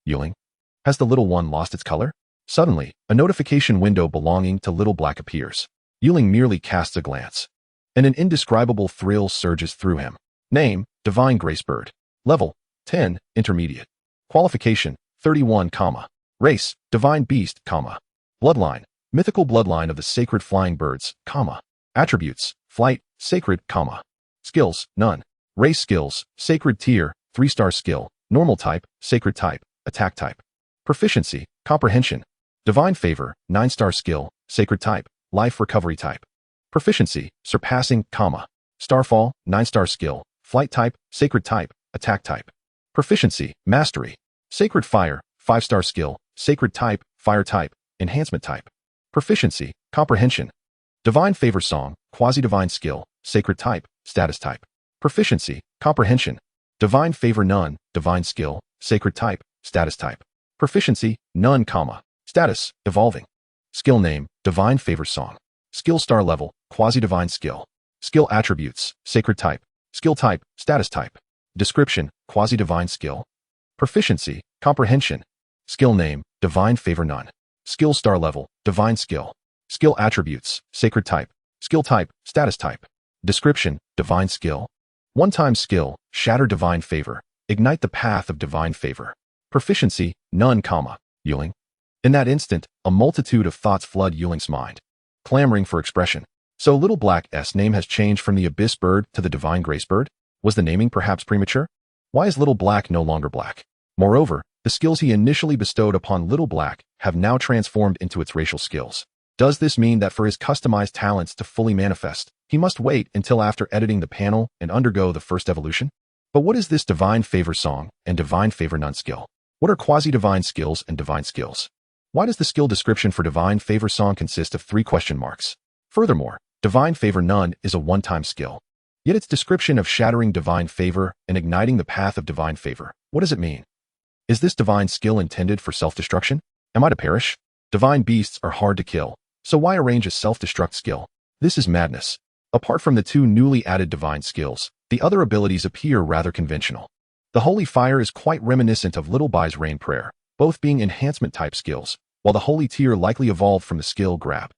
Yuling, Has the little one lost its color? Suddenly, a notification window belonging to little black appears. Ling merely casts a glance, and an indescribable thrill surges through him. Name, Divine Grace Bird. Level, 10, Intermediate. Qualification, 31, Race, Divine Beast, Bloodline, Mythical Bloodline of the Sacred Flying Birds, Attributes, Flight, Sacred, Skills, none. Race skills, Sacred Tier, 3-star skill, Normal type, Sacred type, Attack type. Proficiency, Comprehension. Divine Favor, 9-star skill, Sacred type, Life Recovery type. Proficiency, Surpassing, Starfall, 9-star skill, Flight type, Sacred type, Attack type. Proficiency, Mastery. Sacred Fire, 5-star skill, Sacred type, Fire type, Enhancement type. Proficiency, Comprehension. Divine Favor Song, Quasi-Divine skill, Sacred type, Status type. Proficiency, Comprehension. Divine Favor None, Divine skill, Sacred type, Status type. Proficiency, None, Status, Evolving. Skill name, Divine Favor Song. Skill star level, Quasi-Divine skill. Skill attributes, Sacred type. Skill type, Status type. Description, Quasi-Divine skill. Proficiency, Comprehension. Skill name, Divine Favor None. Skill star level, Divine skill. Skill attributes, Sacred type. Skill type, Status type. Description, Divine skill. One-time skill, Shatter Divine Favor. Ignite the path of Divine Favor. Proficiency, None, Ling. In that instant, a multitude of thoughts flood Ling's mind, clamoring for expression. So Little Black's name has changed from the Abyss Bird to the Divine Grace Bird? Was the naming perhaps premature? Why is Little Black no longer black? Moreover, the skills he initially bestowed upon Little Black have now transformed into its racial skills. Does this mean that for his customized talents to fully manifest, he must wait until after editing the panel and undergo the first evolution? But what is this Divine Favor Song and Divine Favor None skill? What are quasi-divine skills and divine skills? Why does the skill description for Divine Favor Song consist of 3 question marks? Furthermore, Divine Favor None is a one-time skill. Yet its description of shattering divine favor and igniting the path of divine favor, what does it mean? Is this divine skill intended for self-destruction? Am I to perish? Divine beasts are hard to kill, so why arrange a self-destruct skill? This is madness. Apart from the 2 newly added divine skills, the other abilities appear rather conventional. The Holy Fire is quite reminiscent of Little Bai's Rain Prayer, both being enhancement-type skills, while the Holy Tear likely evolved from the skill Grab.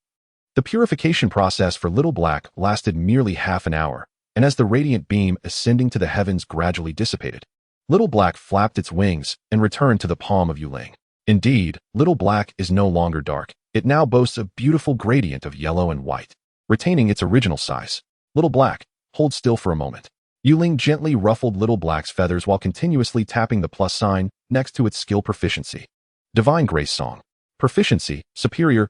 The purification process for Little Black lasted merely half an hour, and as the radiant beam ascending to the heavens gradually dissipated, Little Black flapped its wings and returned to the palm of Ling. Indeed, Little Black is no longer dark. It now boasts a beautiful gradient of yellow and white, retaining its original size. Little Black, hold still for a moment. Ling gently ruffled Little Black's feathers while continuously tapping the plus sign next to its skill proficiency. Divine Grace Song. Proficiency, Superior,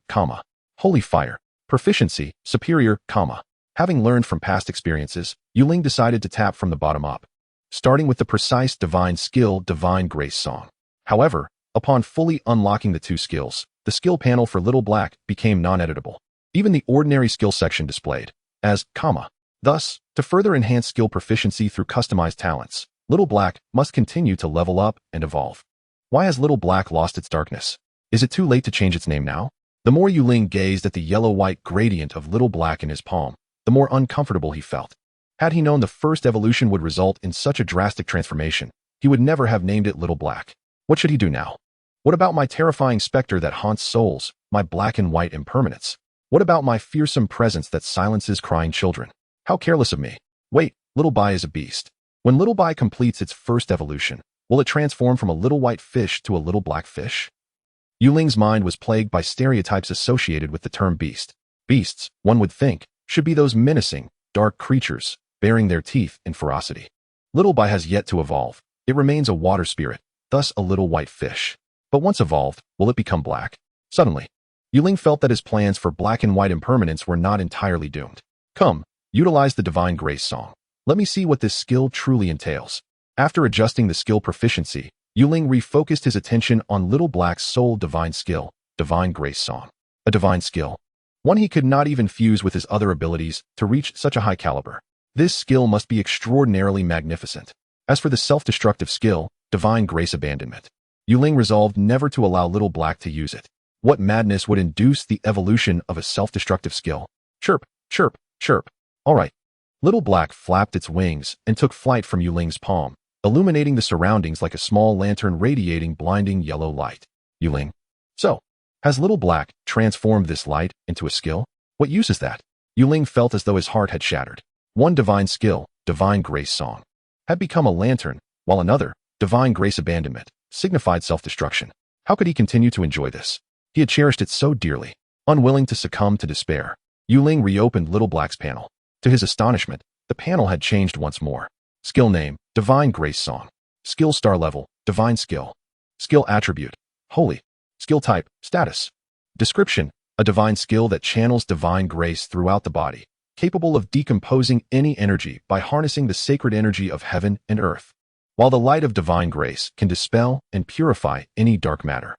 Holy Fire. Proficiency, Superior, Having learned from past experiences, Ling decided to tap from the bottom up, starting with the precise divine skill Divine Grace Song. However, upon fully unlocking the 2 skills, the skill panel for Little Black became non-editable. Even the ordinary skill section displayed as, Thus, to further enhance skill proficiency through customized talents, Little Black must continue to level up and evolve. Why has Little Black lost its darkness? Is it too late to change its name now? The more Ling gazed at the yellow-white gradient of Little Black in his palm, the more uncomfortable he felt. Had he known the first evolution would result in such a drastic transformation, he would never have named it Little Black. What should he do now? What about my terrifying specter that haunts souls, my black and white impermanence? What about my fearsome presence that silences crying children? How careless of me. Wait, Little Bai is a beast. When Little Bai completes its first evolution, will it transform from a little white fish to a little black fish? Ling's mind was plagued by stereotypes associated with the term beast. Beasts, one would think, should be those menacing, dark creatures, baring their teeth in ferocity. Little Bai has yet to evolve. It remains a water spirit, thus a little white fish. But once evolved, will it become black? Suddenly, Ling felt that his plans for black and white impermanence were not entirely doomed. Come, utilize the Divine Grace Song. Let me see what this skill truly entails. After adjusting the skill proficiency, Ling refocused his attention on Little Black's sole divine skill, Divine Grace Song. A divine skill, one he could not even fuse with his other abilities to reach such a high caliber. This skill must be extraordinarily magnificent. As for the self-destructive skill, Divine Grace Abandonment, Ling resolved never to allow Little Black to use it. What madness would induce the evolution of a self-destructive skill? Chirp, chirp, chirp. All right. Little Black flapped its wings and took flight from Ling's palm, illuminating the surroundings like a small lantern radiating blinding yellow light. Ling. So, has Little Black transformed this light into a skill? What use is that? Ling felt as though his heart had shattered. One divine skill, Divine Grace Song, had become a lantern, while another, Divine Grace Abandonment, signified self-destruction. How could he continue to enjoy this? He had cherished it so dearly. Unwilling to succumb to despair, Ling reopened Little Black's panel. To his astonishment, the panel had changed once more. Skill name, Divine Grace Song. Skill star level, Divine Skill. Skill attribute, Holy. Skill type, Status. Description, a divine skill that channels divine grace throughout the body, capable of decomposing any energy by harnessing the sacred energy of heaven and earth, while the light of divine grace can dispel and purify any dark matter.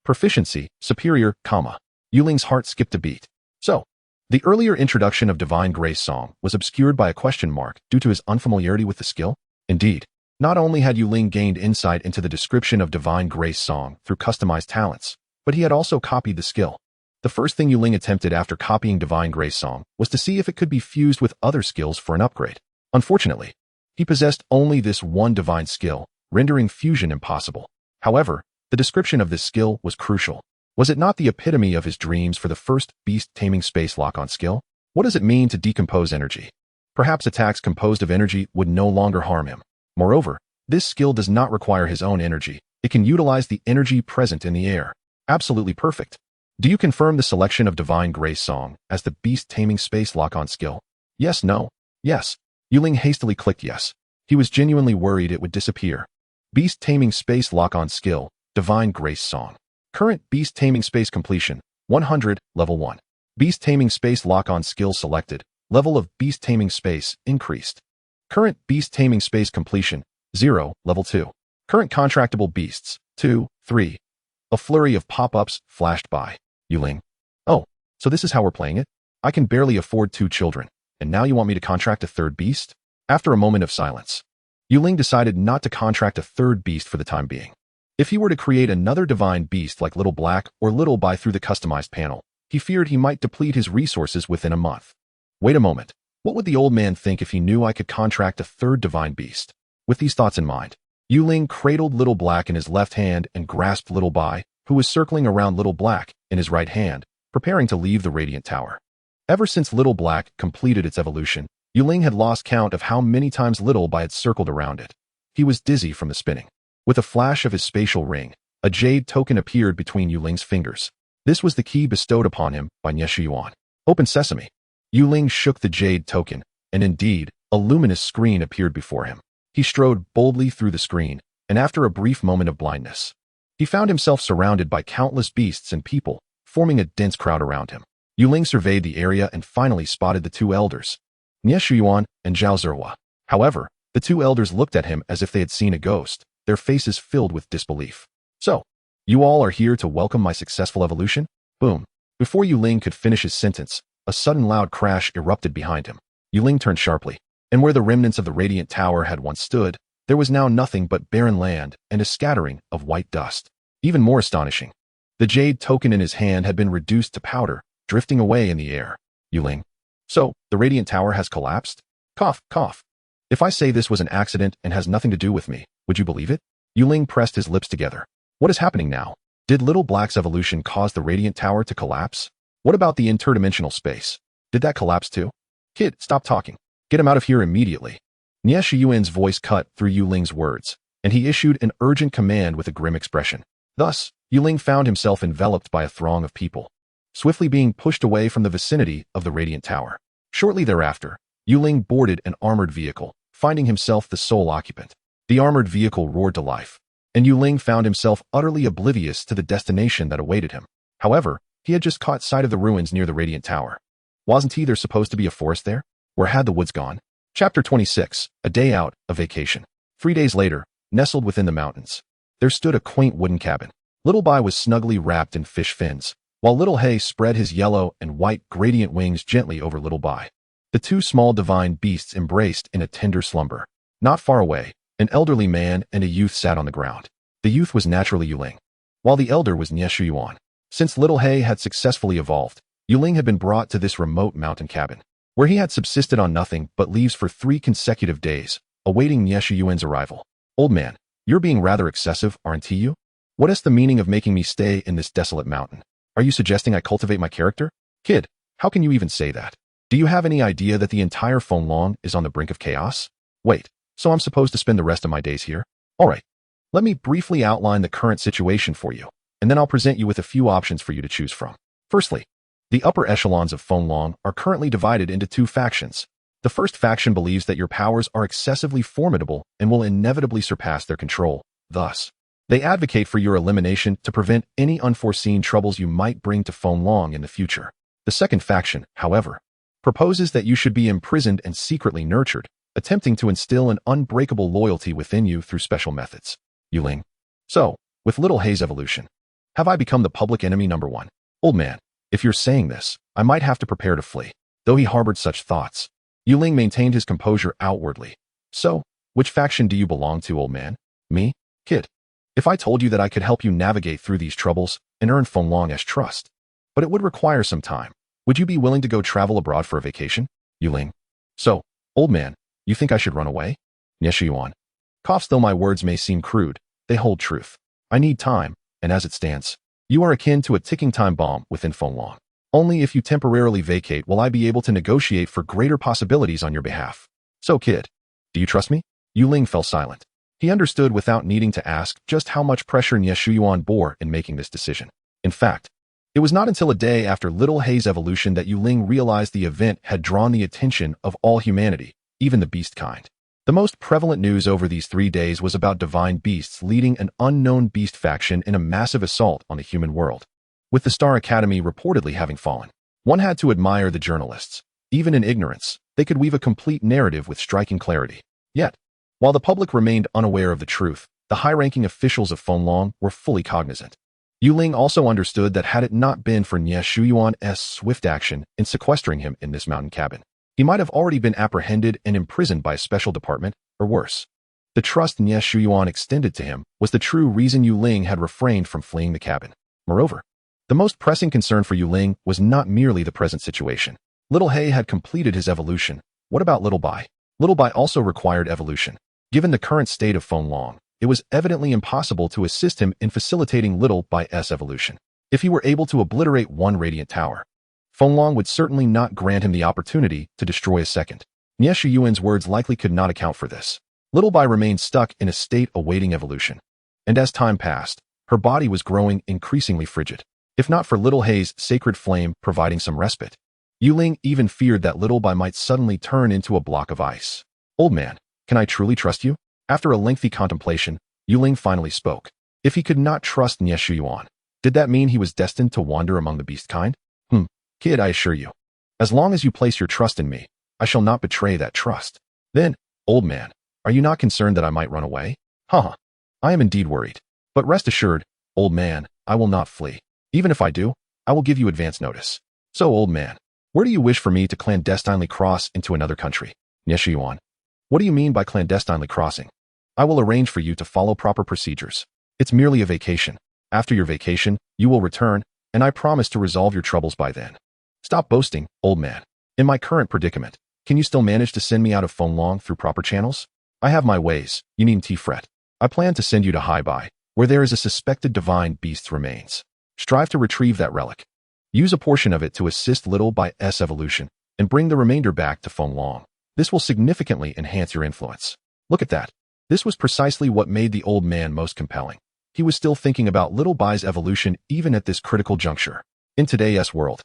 Proficiency, superior, Ling's heart skipped a beat. So, the earlier introduction of Divine Grace Song was obscured by a question mark due to his unfamiliarity with the skill? Indeed, not only had Ling gained insight into the description of Divine Grace Song through customized talents, but he had also copied the skill. The first thing Ling attempted after copying Divine Grace Song was to see if it could be fused with other skills for an upgrade. Unfortunately, he possessed only this one divine skill, rendering fusion impossible. However, the description of this skill was crucial. Was it not the epitome of his dreams for the first Beast Taming space lock-on skill? What does it mean to decompose energy? Perhaps attacks composed of energy would no longer harm him. Moreover, this skill does not require his own energy. It can utilize the energy present in the air. Absolutely perfect. Do you confirm the selection of Divine Grace Song as the Beast Taming space lock-on skill? Yes, no. Yes. Ling hastily clicked yes. He was genuinely worried it would disappear. Beast Taming space lock-on skill, Divine Grace Song. Current Beast Taming space completion, 100, level 1. Beast Taming space lock-on skill selected. Level of Beast Taming space increased. Current Beast Taming space completion, 0, level 2. Current contractable beasts, 2, 3. A flurry of pop-ups flashed by. Ling. Oh, so this is how we're playing it? I can barely afford 2 children, and now you want me to contract a third beast? After a moment of silence, Ling decided not to contract a third beast for the time being. If he were to create another divine beast like Little Black or Little By through the customized panel, he feared he might deplete his resources within a month. Wait a moment. What would the old man think if he knew I could contract a third divine beast? With these thoughts in mind, Ling cradled Little Black in his left hand and grasped Little By, who was circling around Little Black, in his right hand, preparing to leave the Radiant Tower. Ever since Little Black completed its evolution, Ling had lost count of how many times Little By had circled around it. He was dizzy from the spinning. With a flash of his spatial ring, a jade token appeared between Ling's fingers. This was the key bestowed upon him by Yuan. Open sesame. Ling shook the jade token, and indeed, a luminous screen appeared before him. He strode boldly through the screen, and after a brief moment of blindness, he found himself surrounded by countless beasts and people, forming a dense crowd around him. Ling surveyed the area and finally spotted the 2 elders, Yuan and Zhao Zerhua. However, the 2 elders looked at him as if they had seen a ghost, their faces filled with disbelief. So, you all are here to welcome my successful evolution? Boom. Before Ling could finish his sentence, a sudden loud crash erupted behind him. Ling turned sharply, and where the remnants of the Radiant Tower had once stood, there was now nothing but barren land and a scattering of white dust. Even more astonishing, the jade token in his hand had been reduced to powder, drifting away in the air. Ling. So, the Radiant Tower has collapsed? Cough, cough. If I say this was an accident and has nothing to do with me, would you believe it? Ling pressed his lips together. What is happening now? Did Little Black's evolution cause the Radiant Tower to collapse? What about the interdimensional space? Did that collapse too? Kid, stop talking. Get him out of here immediately. Yuan's voice cut through Ling's words, and he issued an urgent command with a grim expression. Thus, Ling found himself enveloped by a throng of people, swiftly being pushed away from the vicinity of the Radiant Tower. Shortly thereafter, Ling boarded an armored vehicle, finding himself the sole occupant. The armored vehicle roared to life, and Ling found himself utterly oblivious to the destination that awaited him. However, he had just caught sight of the ruins near the Radiant Tower. Wasn't there supposed to be a forest there? Where had the woods gone? Chapter 26, A Day Out, a Vacation. 3 days later, nestled within the mountains, there stood a quaint wooden cabin. Little By was snugly wrapped in fish fins, while Little Hay spread his yellow and white gradient wings gently over Little By. The 2 small divine beasts embraced in a tender slumber. Not far away, an elderly man and a youth sat on the ground. The youth was naturally Ling, while the elder was Yuan. Since Little Hay had successfully evolved, Ling had been brought to this remote mountain cabin, where he had subsisted on nothing but leaves for 3 consecutive days, awaiting Yuan's arrival. Old man, you're being rather excessive, aren't you? What is the meaning of making me stay in this desolate mountain? Are you suggesting I cultivate my character? Kid, how can you even say that? Do you have any idea that the entire Fenlong is on the brink of chaos? Wait, so I'm supposed to spend the rest of my days here? Alright, let me briefly outline the current situation for you, and then I'll present you with a few options for you to choose from. Firstly, the upper echelons of Fenlong are currently divided into two factions. The first faction believes that your powers are excessively formidable and will inevitably surpass their control. Thus, they advocate for your elimination to prevent any unforeseen troubles you might bring to Fenlong in the future. The second faction, however, proposes that you should be imprisoned and secretly nurtured, attempting to instill an unbreakable loyalty within you through special methods. Ling. So, with Little Hay's evolution, have I become the public enemy number one? Old man, if you're saying this, I might have to prepare to flee. Though he harbored such thoughts, Ling maintained his composure outwardly. So, which faction do you belong to, old man? Me? Kid. If I told you that I could help you navigate through these troubles and earn Fenlong as trust, but it would require some time, would you be willing to go travel abroad for a vacation? Ling. So, old man, you think I should run away? Yuan. Coughs. Though my words may seem crude, they hold truth. I need time, and as it stands, you are akin to a ticking time bomb within Fenlong. Only if you temporarily vacate will I be able to negotiate for greater possibilities on your behalf. So kid, do you trust me? Ling fell silent. He understood without needing to ask just how much pressure Yuan bore in making this decision. In fact, it was not until a day after Little Hay's evolution that Ling realized the event had drawn the attention of all humanity, even the beast kind. The most prevalent news over these 3 days was about divine beasts leading an unknown beast faction in a massive assault on the human world. With the Star Academy reportedly having fallen, one had to admire the journalists. Even in ignorance, they could weave a complete narrative with striking clarity. Yet, while the public remained unaware of the truth, the high-ranking officials of Fenlong were fully cognizant. Ling also understood that had it not been for Yuan's swift action in sequestering him in this mountain cabin, he might have already been apprehended and imprisoned by a special department, or worse. The trust Yuan extended to him was the true reason Ling had refrained from fleeing the cabin. Moreover, the most pressing concern for Ling was not merely the present situation. Little Hay had completed his evolution. What about Little Bai? Little Bai also required evolution. Given the current state of Fenlong, it was evidently impossible to assist him in facilitating Little Bai's evolution. If he were able to obliterate one radiant tower, Fenlong would certainly not grant him the opportunity to destroy a second. Yuan's words likely could not account for this. Little Bai remained stuck in a state awaiting evolution. And as time passed, her body was growing increasingly frigid. If not for Little Hay's sacred flame providing some respite, Ling even feared that Little Bai might suddenly turn into a block of ice. Old man, can I truly trust you? After a lengthy contemplation, Ling finally spoke. If he could not trust Yuan, did that mean he was destined to wander among the beast kind? Kid, I assure you, as long as you place your trust in me, I shall not betray that trust. Then, old man, are you not concerned that I might run away? I am indeed worried. But rest assured, old man, I will not flee. Even if I do, I will give you advance notice. So, old man, where do you wish for me to clandestinely cross into another country? Yuan. What do you mean by clandestinely crossing? I will arrange for you to follow proper procedures. It's merely a vacation. After your vacation, you will return, and I promise to resolve your troubles by then. Stop boasting, old man. In my current predicament, can you still manage to send me out of Fenlong through proper channels? I have my ways, you needn't fret. I plan to send you to Hai-Bai, where there is a suspected divine beast's remains. Strive to retrieve that relic. Use a portion of it to assist Little Bai's evolution, and bring the remainder back to Fenlong. This will significantly enhance your influence. Look at that. This was precisely what made the old man most compelling. He was still thinking about Little Bai's evolution even at this critical juncture. In today's world,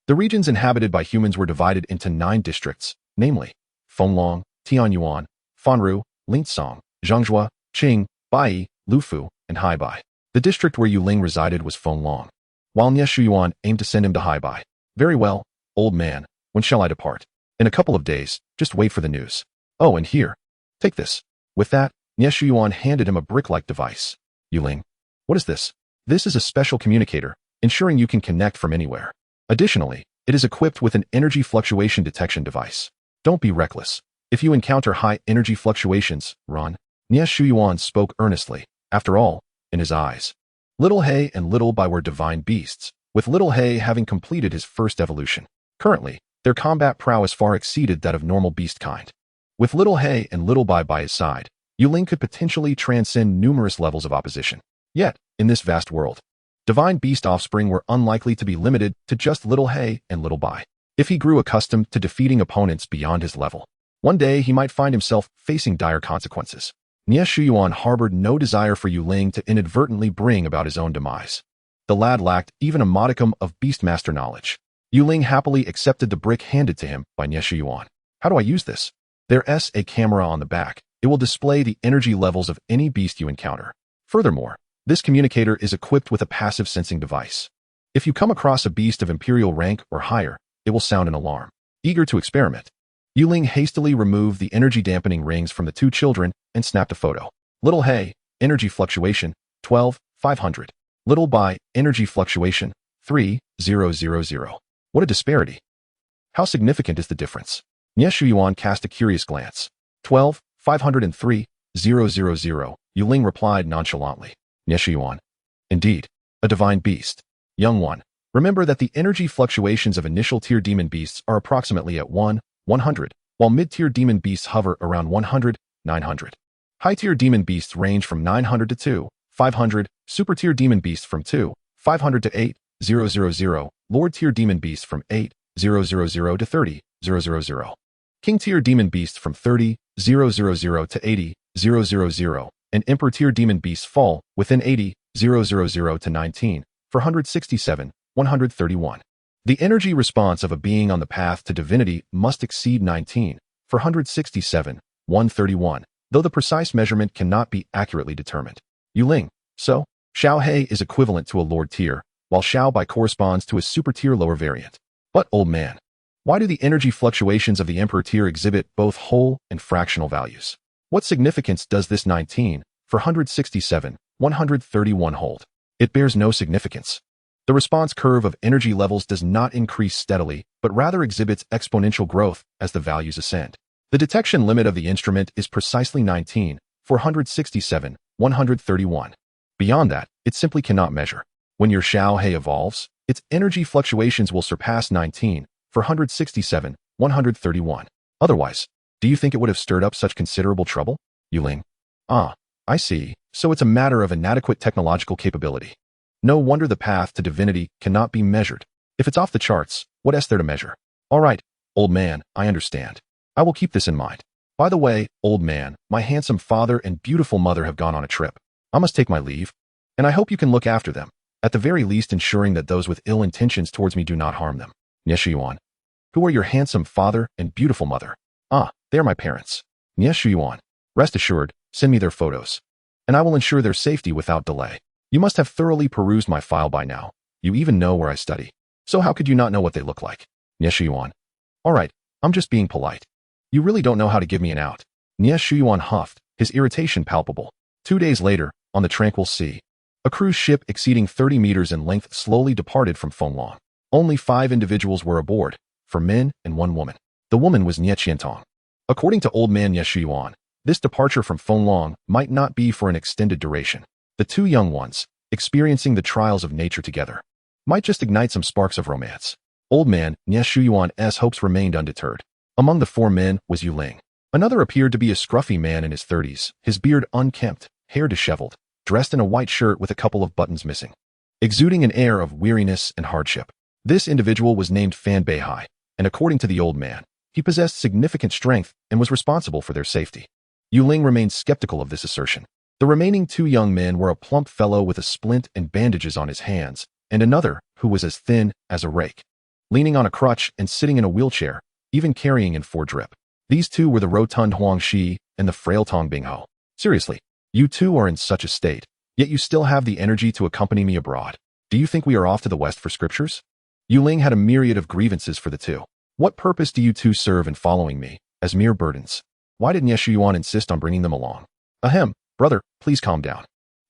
the regions inhabited by humans were divided into 9 districts, namely Fenlong, Tianyuan, Fanru, Lingsong, Zhangzhua, Qing, Bai, Lufu, and Hai-Bai. The district where Ling resided was Fenlong, while Yuan aimed to send him to Hai-Bai. Very well, old man, when shall I depart? In a couple of days, just wait for the news. Oh, and here, take this. With that, Yuan handed him a brick-like device. Ling, what is this? This is a special communicator, ensuring you can connect from anywhere. Additionally, it is equipped with an energy fluctuation detection device. Don't be reckless. If you encounter high energy fluctuations, run. Yuan spoke earnestly. After all, in his eyes, Little Hay and Little Bai were divine beasts, with Little Hay having completed his first evolution. Currently, their combat prowess far exceeded that of normal beast kind. With Little Hay and Little Bai by his side, Ling could potentially transcend numerous levels of opposition. Yet, in this vast world, divine beast offspring were unlikely to be limited to just little He and little Bai. If he grew accustomed to defeating opponents beyond his level, one day he might find himself facing dire consequences. Nie Shuyuan harbored no desire for Yu Ling to inadvertently bring about his own demise. The lad lacked even a modicum of beastmaster knowledge. Yu Ling happily accepted the brick handed to him by Nie Shuyuan. How do I use this? There's a camera on the back. It will display the energy levels of any beast you encounter. Furthermore, this communicator is equipped with a passive sensing device. If you come across a beast of imperial rank or higher, it will sound an alarm. Eager to experiment, Yu Ling hastily removed the energy dampening rings from the two children and snapped a photo. Little He, energy fluctuation, 12,500. Little Bai, energy fluctuation, 3,000. What a disparity. How significant is the difference? Nie Shuyuan cast a curious glance. 12,503, 000. Yu Ling replied nonchalantly. Nie Shuyuan. Indeed, a divine beast. Young one, remember that the energy fluctuations of initial tier demon beasts are approximately at 100, while mid-tier demon beasts hover around 100, 900. High-tier demon beasts range from 900 to 2,500, super-tier demon beasts from 2,500 to 8,000, lord-tier demon beasts from 8,000 to 30,000, king-tier demon beasts from 30,000 to 80,000, and emperor-tier demon beasts fall within 80,000 to 19, 467, 131. The energy response of a being on the path to divinity must exceed 19, 467, 131, though the precise measurement cannot be accurately determined. Yu Ling. So, Xiao He is equivalent to a lord tier, while Xiao Bai corresponds to a super tier lower variant. But, old man, why do the energy fluctuations of the emperor tier exhibit both whole and fractional values? What significance does this 19, 467, 131 hold? It bears no significance. The response curve of energy levels does not increase steadily, but rather exhibits exponential growth as the values ascend. The detection limit of the instrument is precisely 19, 467, 131. Beyond that, it simply cannot measure. When your Xiao He evolves, its energy fluctuations will surpass 19, 467, 131. Otherwise, do you think it would have stirred up such considerable trouble? Yu Ling. Ah, I see. So it's a matter of inadequate technological capability. No wonder the path to divinity cannot be measured. If it's off the charts, what is there to measure? All right, old man, I understand. I will keep this in mind. By the way, old man, my handsome father and beautiful mother have gone on a trip. I must take my leave, and I hope you can look after them, at the very least ensuring that those with ill intentions towards me do not harm them. Nie Shuyuan. Who are your handsome father and beautiful mother? Ah, they are my parents. Nie Shuyuan. Rest assured, send me their photos, and I will ensure their safety without delay. You must have thoroughly perused my file by now. You even know where I study. So how could you not know what they look like? Nie Shuyuan. All right, I'm just being polite. You really don't know how to give me an out. Nie Shuyuan huffed, his irritation palpable. 2 days later, on the tranquil sea, a cruise ship exceeding 30 meters in length slowly departed from Fenglong. Only 5 individuals were aboard, 4 men and 1 woman. The woman was Nie Qiantong. According to old man Nie Shuyuan, this departure from Fenglong might not be for an extended duration. The 2 young ones, experiencing the trials of nature together, might just ignite some sparks of romance. Old man Nie Shuyuan's hopes remained undeterred. Among the 4 men was Yu Ling. Another appeared to be a scruffy man in his 30s, his beard unkempt, hair disheveled, dressed in a white shirt with a couple of buttons missing, exuding an air of weariness and hardship. This individual was named Fan Beihai, and according to the old man, he possessed significant strength and was responsible for their safety. Yu Ling remained skeptical of this assertion. The remaining 2 young men were a plump fellow with a splint and bandages on his hands, and another who was as thin as a rake, leaning on a crutch and sitting in a wheelchair, even carrying in 4 drip. These 2 were the rotund Huang Shi and the frail Tong Bingho. Seriously, you 2 are in such a state, yet you still have the energy to accompany me abroad. Do you think we are off to the west for scriptures? Yu Ling had a myriad of grievances for the 2. What purpose do you 2 serve in following me, as mere burdens? Why did Nie Shuyuan insist on bringing them along? Ahem. Brother, please calm down.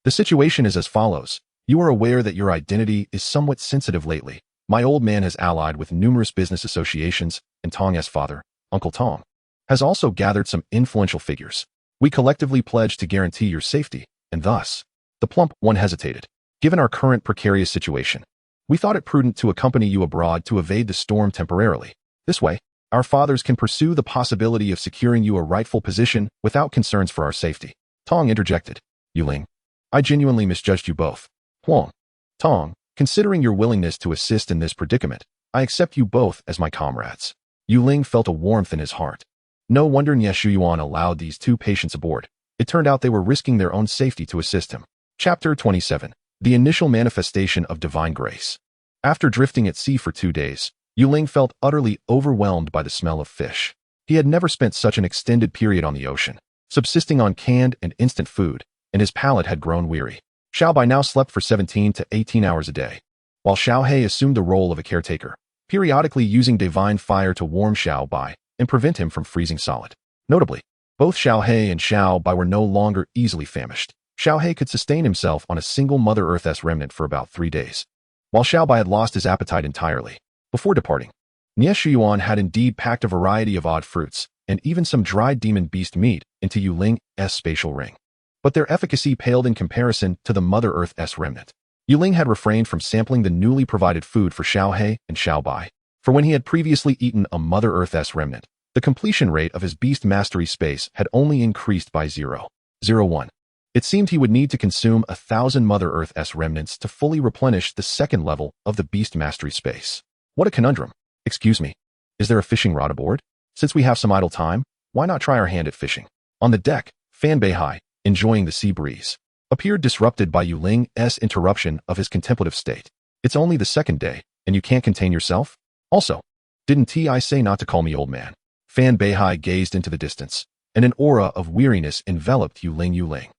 The situation is as follows. You are aware that your identity is somewhat sensitive lately. My old man has allied with numerous business associations, and Tong's father, Uncle Tong, has also gathered some influential figures. We collectively pledge to guarantee your safety, and thus, the plump one hesitated. Given our current precarious situation, we thought it prudent to accompany you abroad to evade the storm temporarily. This way, our fathers can pursue the possibility of securing you a rightful position without concerns for our safety. Tong interjected. Yu Ling. I genuinely misjudged you both. Huang. Tong, considering your willingness to assist in this predicament, I accept you both as my comrades. Yu Ling felt a warmth in his heart. No wonder Nie Shuyuan allowed these two patients aboard. It turned out they were risking their own safety to assist him. Chapter 27. The initial manifestation of divine grace. After drifting at sea for 2 days, Yu Ling felt utterly overwhelmed by the smell of fish. He had never spent such an extended period on the ocean, subsisting on canned and instant food, and his palate had grown weary. Xiaobai now slept for 17 to 18 hours a day, while Xiaohei assumed the role of a caretaker, periodically using divine fire to warm Xiaobai and prevent him from freezing solid. Notably, both Xiaohei and Xiaobai were no longer easily famished. Xiaohei could sustain himself on a single Mother Earth's remnant for about 3 days, while Xiaobai had lost his appetite entirely. Before departing, Nie Shuyuan had indeed packed a variety of odd fruits and even some dried demon beast meat into Yu Ling's spatial ring. But their efficacy paled in comparison to the Mother Earth's remnant. Yu Ling had refrained from sampling the newly provided food for Xiaohei and Xiaobai, for when he had previously eaten a Mother Earth's remnant, the completion rate of his beast mastery space had only increased by 0.01. It seemed he would need to consume 1,000 Mother Earth's remnants to fully replenish the second level of the beast mastery space. What a conundrum. Excuse me, is there a fishing rod aboard? Since we have some idle time, why not try our hand at fishing? On the deck, Fan Beihai, enjoying the sea breeze, appeared disrupted by Yu Ling's interruption of his contemplative state. It's only the 2nd day, and you can't contain yourself? Also, didn't I say not to call me old man? Fan Beihai gazed into the distance, and an aura of weariness enveloped Yu Ling.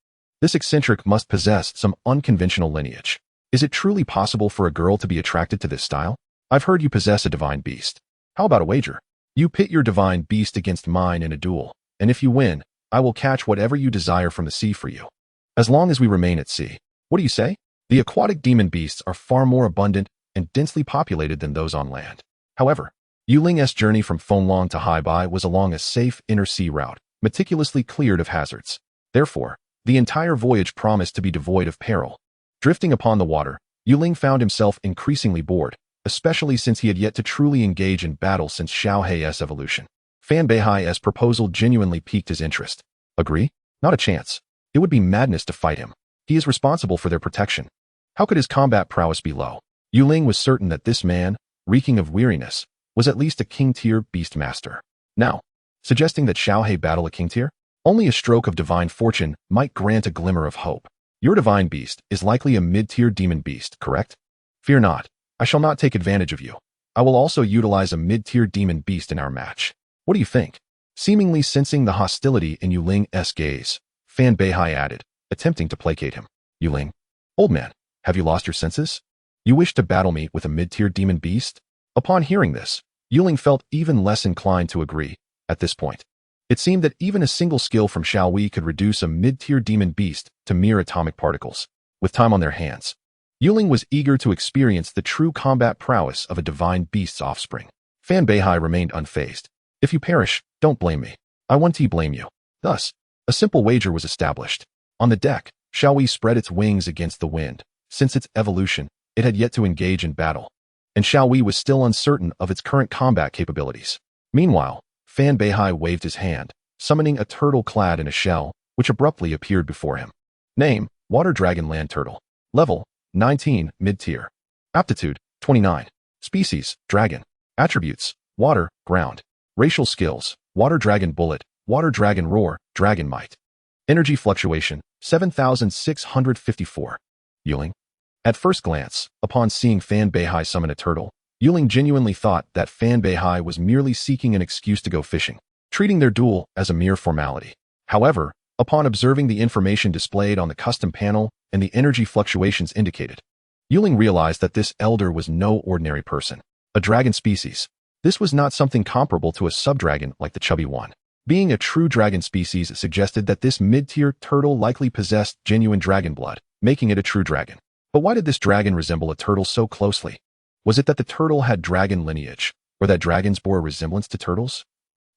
This eccentric must possess some unconventional lineage. Is it truly possible for a girl to be attracted to this style? I've heard you possess a divine beast. How about a wager? You pit your divine beast against mine in a duel, and if you win, I will catch whatever you desire from the sea for you. As long as we remain at sea. What do you say? The aquatic demon beasts are far more abundant and densely populated than those on land. However, Yu Ling's journey from Fenglong to Haibai was along a safe inner sea route, meticulously cleared of hazards. Therefore, the entire voyage promised to be devoid of peril. Drifting upon the water, Yu Ling found himself increasingly bored, especially since he had yet to truly engage in battle since Xiaohei's evolution. Fan Beihai's proposal genuinely piqued his interest. Agree? Not a chance. It would be madness to fight him. He is responsible for their protection. How could his combat prowess be low? Yu Ling was certain that this man, reeking of weariness, was at least a king-tier beast master. Now, suggesting that Xiaohei battle a king-tier? Only a stroke of divine fortune might grant a glimmer of hope. Your divine beast is likely a mid-tier demon beast, correct? Fear not. I shall not take advantage of you. I will also utilize a mid-tier demon beast in our match. What do you think? Seemingly sensing the hostility in Yu Ling's gaze, Fan Beihai added, attempting to placate him. Yu Ling, old man, have you lost your senses? You wish to battle me with a mid-tier demon beast? Upon hearing this, Yu Ling felt even less inclined to agree. At this point, it seemed that even a single skill from Xiao Wei could reduce a mid-tier demon beast to mere atomic particles. With time on their hands, Yu Ling was eager to experience the true combat prowess of a divine beast's offspring. Fan Beihai remained unfazed. If you perish, don't blame me. I won't blame you. Thus, a simple wager was established. On the deck, Xiao Wei spread its wings against the wind. Since its evolution, it had yet to engage in battle, and Xiao Wei was still uncertain of its current combat capabilities. Meanwhile, Fan Beihai waved his hand, summoning a turtle clad in a shell, which abruptly appeared before him. Name, Water Dragon Land Turtle. Level, 19, mid-tier. Aptitude, 29. Species, Dragon. Attributes, Water, Ground. Racial skills, Water Dragon Bullet, Water Dragon Roar, Dragon Might. Energy fluctuation, 7,654. Yu Ling. At first glance, upon seeing Fan Beihai summon a turtle, Yu Ling genuinely thought that Fan Beihai was merely seeking an excuse to go fishing, treating their duel as a mere formality. However, upon observing the information displayed on the custom panel and the energy fluctuations indicated, Yu Ling realized that this elder was no ordinary person. A dragon species. This was not something comparable to a subdragon like the chubby one. Being a true dragon species suggested that this mid-tier turtle likely possessed genuine dragon blood, making it a true dragon. But why did this dragon resemble a turtle so closely? Was it that the turtle had dragon lineage, or that dragons bore a resemblance to turtles?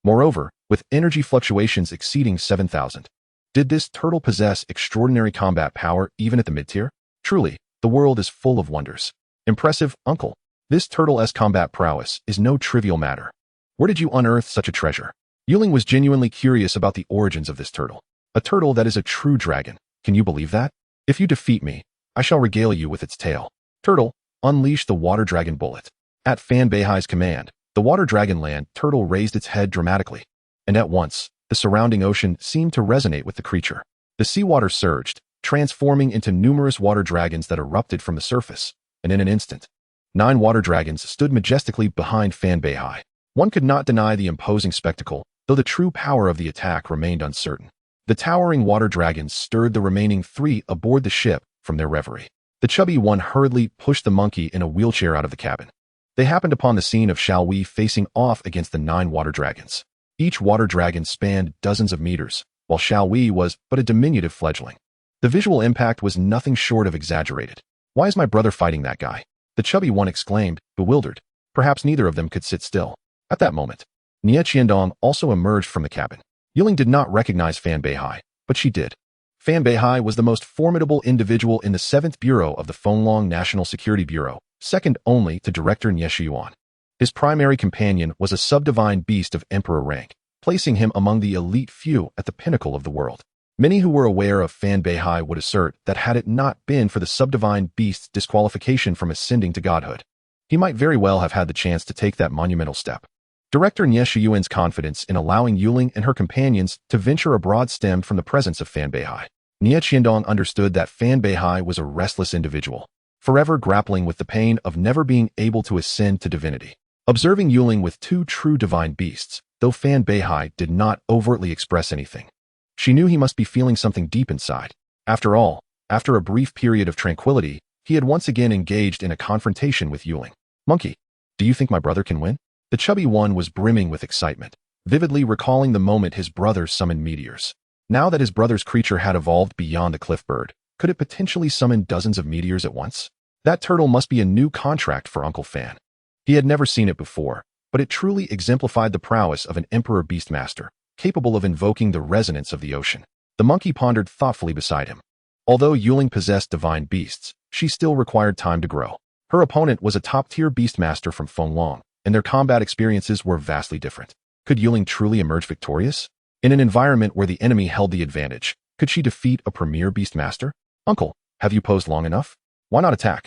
Moreover, with energy fluctuations exceeding 7,000, did this turtle possess extraordinary combat power even at the mid-tier? Truly, the world is full of wonders. Impressive, uncle. This turtle's combat prowess is no trivial matter. Where did you unearth such a treasure? Yu Ling was genuinely curious about the origins of this turtle. A turtle that is a true dragon. Can you believe that? If you defeat me, I shall regale you with its tail. Turtle, unleash the water dragon bullet. At Fan Beihai's command, the water dragon land turtle raised its head dramatically, and at once, the surrounding ocean seemed to resonate with the creature. The seawater surged, transforming into numerous water dragons that erupted from the surface, and in an instant, 9 water dragons stood majestically behind Fan Beihai. One could not deny the imposing spectacle, though the true power of the attack remained uncertain. The towering water dragons stirred the remaining 3 aboard the ship from their reverie. The chubby one hurriedly pushed the monkey in a wheelchair out of the cabin. They happened upon the scene of Xiao Wei facing off against the 9 water dragons. Each water dragon spanned dozens of meters, while Xiao Wei was but a diminutive fledgling. The visual impact was nothing short of exaggerated. Why is my brother fighting that guy? The chubby one exclaimed, bewildered. Perhaps neither of them could sit still. At that moment, Nie Qiandong also emerged from the cabin. Yuling did not recognize Fan Beihai, but she did. Fan Beihai was the most formidable individual in the 7th Bureau of the Fenglong National Security Bureau, second only to Director Nie Shiyuan. His primary companion was a subdivine beast of emperor rank, placing him among the elite few at the pinnacle of the world. Many who were aware of Fan Beihai would assert that had it not been for the subdivine beast's disqualification from ascending to godhood, he might very well have had the chance to take that monumental step. Director Nie Shiyuan's confidence in allowing Yuling and her companions to venture abroad stemmed from the presence of Fan Beihai. Nie Qiandong understood that Fan Beihai was a restless individual, forever grappling with the pain of never being able to ascend to divinity. Observing Yuling with 2 true divine beasts, though Fan Beihai did not overtly express anything, she knew he must be feeling something deep inside. After all, after a brief period of tranquility, he had once again engaged in a confrontation with Yuling. Monkey, do you think my brother can win? The chubby one was brimming with excitement, vividly recalling the moment his brother summoned meteors. Now that his brother's creature had evolved beyond the cliff bird, could it potentially summon dozens of meteors at once? That turtle must be a new contract for Uncle Fan. He had never seen it before, but it truly exemplified the prowess of an emperor beastmaster, capable of invoking the resonance of the ocean. The monkey pondered thoughtfully beside him. Although Yuling possessed divine beasts, she still required time to grow. Her opponent was a top-tier beastmaster from Fenglong, and their combat experiences were vastly different. Could Yuling truly emerge victorious? In an environment where the enemy held the advantage, could she defeat a premier beastmaster? Uncle, have you posed long enough? Why not attack?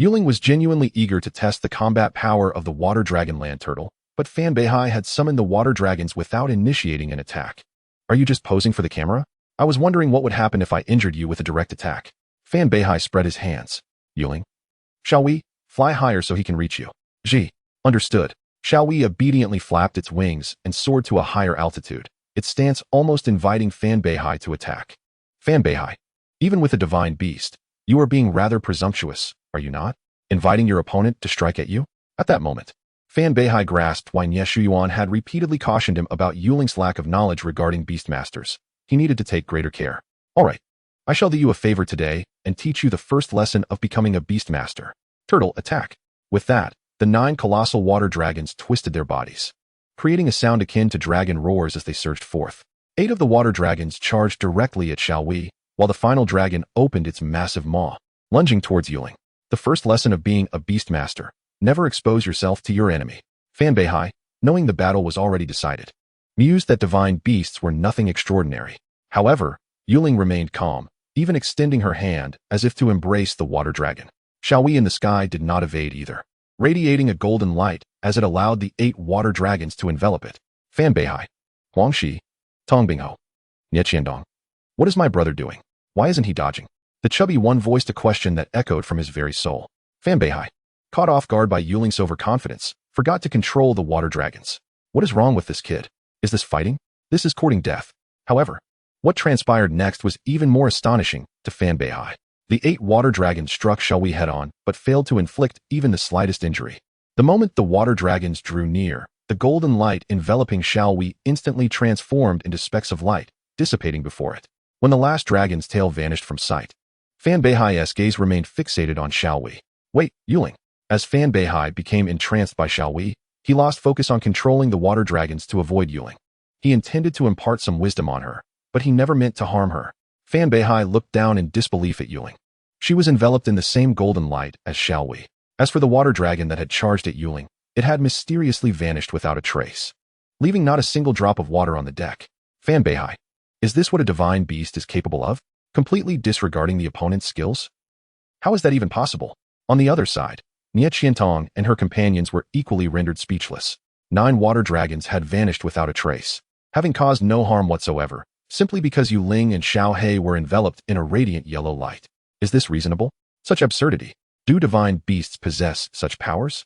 Yuling was genuinely eager to test the combat power of the water dragon land turtle, but Fan Beihai had summoned the water dragons without initiating an attack. Are you just posing for the camera? I was wondering what would happen if I injured you with a direct attack. Fan Beihai spread his hands. Yuling, shall we fly higher so he can reach you? Ji. Understood. Xiao Wei obediently flapped its wings and soared to a higher altitude, its stance almost inviting Fan Beihai to attack. Fan Beihai, even with a divine beast, you are being rather presumptuous, are you not? Inviting your opponent to strike at you? At that moment, Fan Beihai grasped why Nie Shiyuan had repeatedly cautioned him about Yuling's lack of knowledge regarding beastmasters. He needed to take greater care. All right, I shall do you a favor today and teach you the first lesson of becoming a beastmaster. Turtle, attack. With that, the 9 colossal water dragons twisted their bodies, creating a sound akin to dragon roars as they surged forth. 8 of the water dragons charged directly at Xiao Wei, while the final dragon opened its massive maw, lunging towards Yuling. The first lesson of being a beastmaster: never expose yourself to your enemy. Fan Beihai, knowing the battle was already decided, mused that divine beasts were nothing extraordinary. However, Yuling remained calm, even extending her hand as if to embrace the water dragon. Xiao Wei in the sky did not evade either, radiating a golden light as it allowed the 8 water dragons to envelop it. Fan Beihai, Huangxi, Tongbingho, Nie Qiandong. What is my brother doing? Why isn't he dodging? The chubby one voiced a question that echoed from his very soul. Fan Beihai, caught off guard by Yuling's overconfidence, forgot to control the water dragons. What is wrong with this kid? Is this fighting? This is courting death. However, what transpired next was even more astonishing to Fan Beihai. The 8 water dragons struck Xiao Wei head-on, but failed to inflict even the slightest injury. The moment the water dragons drew near, the golden light enveloping Xiao Wei instantly transformed into specks of light, dissipating before it. When the last dragon's tail vanished from sight, Fan Beihai's gaze remained fixated on Xiao Wei. Wait, Yuling. As Fan Beihai became entranced by Xiao Wei, he lost focus on controlling the water dragons to avoid Yuling. He intended to impart some wisdom on her, but he never meant to harm her. Fan Beihai looked down in disbelief at Yuling. She was enveloped in the same golden light as Xiao Wei. As for the water dragon that had charged at Yuling, it had mysteriously vanished without a trace, leaving not a single drop of water on the deck. Fan Beihai, is this what a divine beast is capable of? completely disregarding the opponent's skills? How is that even possible? On the other side, Nie Qiantong and her companions were equally rendered speechless. 9 water dragons had vanished without a trace, having caused no harm whatsoever, simply because Yu Ling and Xiao He were enveloped in a radiant yellow light. Is this reasonable? Such absurdity. Do divine beasts possess such powers?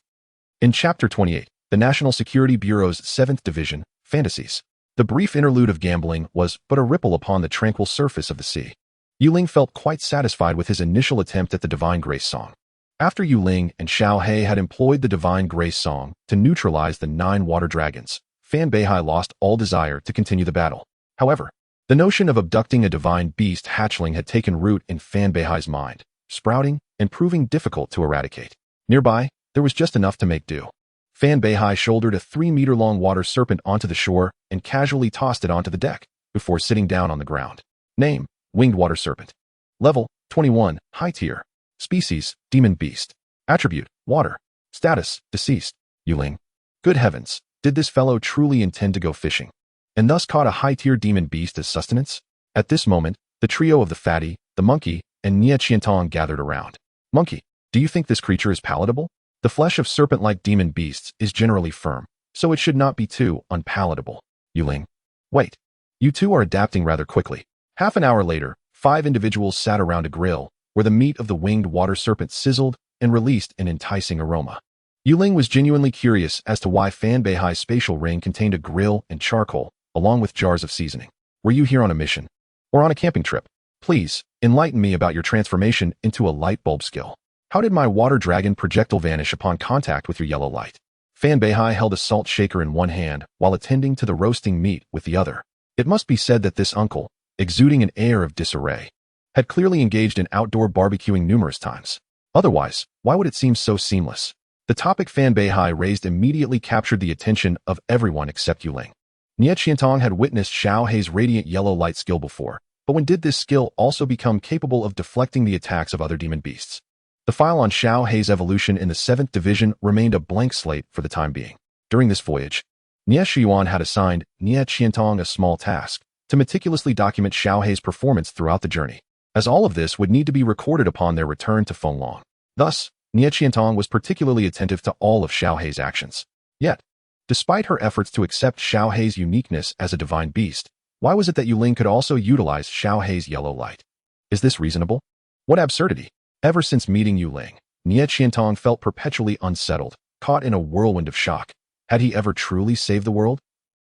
In Chapter 28, the National Security Bureau's 7th Division, Fantasies. The brief interlude of gambling was but a ripple upon the tranquil surface of the sea. Yu Ling felt quite satisfied with his initial attempt at the Divine Grace Song. After Yu Ling and Xiao He had employed the Divine Grace Song to neutralize the 9 water dragons, Fan Beihai lost all desire to continue the battle. However, the notion of abducting a divine beast hatchling had taken root in Fan Beihai's mind, sprouting and proving difficult to eradicate. Nearby, there was just enough to make do. Fan Beihai shouldered a 3-meter-long water serpent onto the shore and casually tossed it onto the deck, before sitting down on the ground. Name: Winged Water Serpent. Level: 21, High Tier. Species: Demon Beast. Attribute: Water. Status: Deceased. Yu Ling. Good heavens, did this fellow truly intend to go fishing, and thus caught a high-tier demon beast as sustenance? At this moment, the trio of the fatty, the monkey, and Nie Qiantong gathered around. Monkey, do you think this creature is palatable? The flesh of serpent-like demon beasts is generally firm, so it should not be too unpalatable. Yu Ling. Wait. You two are adapting rather quickly. Half an hour later, 5 individuals sat around a grill, where the meat of the winged water serpent sizzled and released an enticing aroma. Yu Ling was genuinely curious as to why Fan Beihai's spatial ring contained a grill and charcoal, along with jars of seasoning. Were you here on a mission? Or on a camping trip? Please, enlighten me about your transformation into a light bulb skill. How did my water dragon projectile vanish upon contact with your yellow light? Fan Beihai held a salt shaker in one hand while attending to the roasting meat with the other. It must be said that this uncle, exuding an air of disarray, had clearly engaged in outdoor barbecuing numerous times. Otherwise, why would it seem so seamless? The topic Fan Beihai raised immediately captured the attention of everyone except Yu Ling. Nie Qiantong had witnessed Xiao Hei's radiant yellow light skill before, but when did this skill also become capable of deflecting the attacks of other demon beasts? The file on Xiao Hei's evolution in the 7th Division remained a blank slate for the time being. During this voyage, Nie Shiyuan had assigned Nie Qiantong a small task to meticulously document Xiao Hei's performance throughout the journey, as all of this would need to be recorded upon their return to Fenglong. Thus, Nie Qiantong was particularly attentive to all of Xiao Hei's actions. Yet, despite her efforts to accept Xiao Hei's uniqueness as a divine beast, why was it that Yu Ling could also utilize Xiao Hei's yellow light? Is this reasonable? What absurdity! Ever since meeting Yu Ling, Nie Qiantong felt perpetually unsettled, caught in a whirlwind of shock. Had he ever truly saved the world?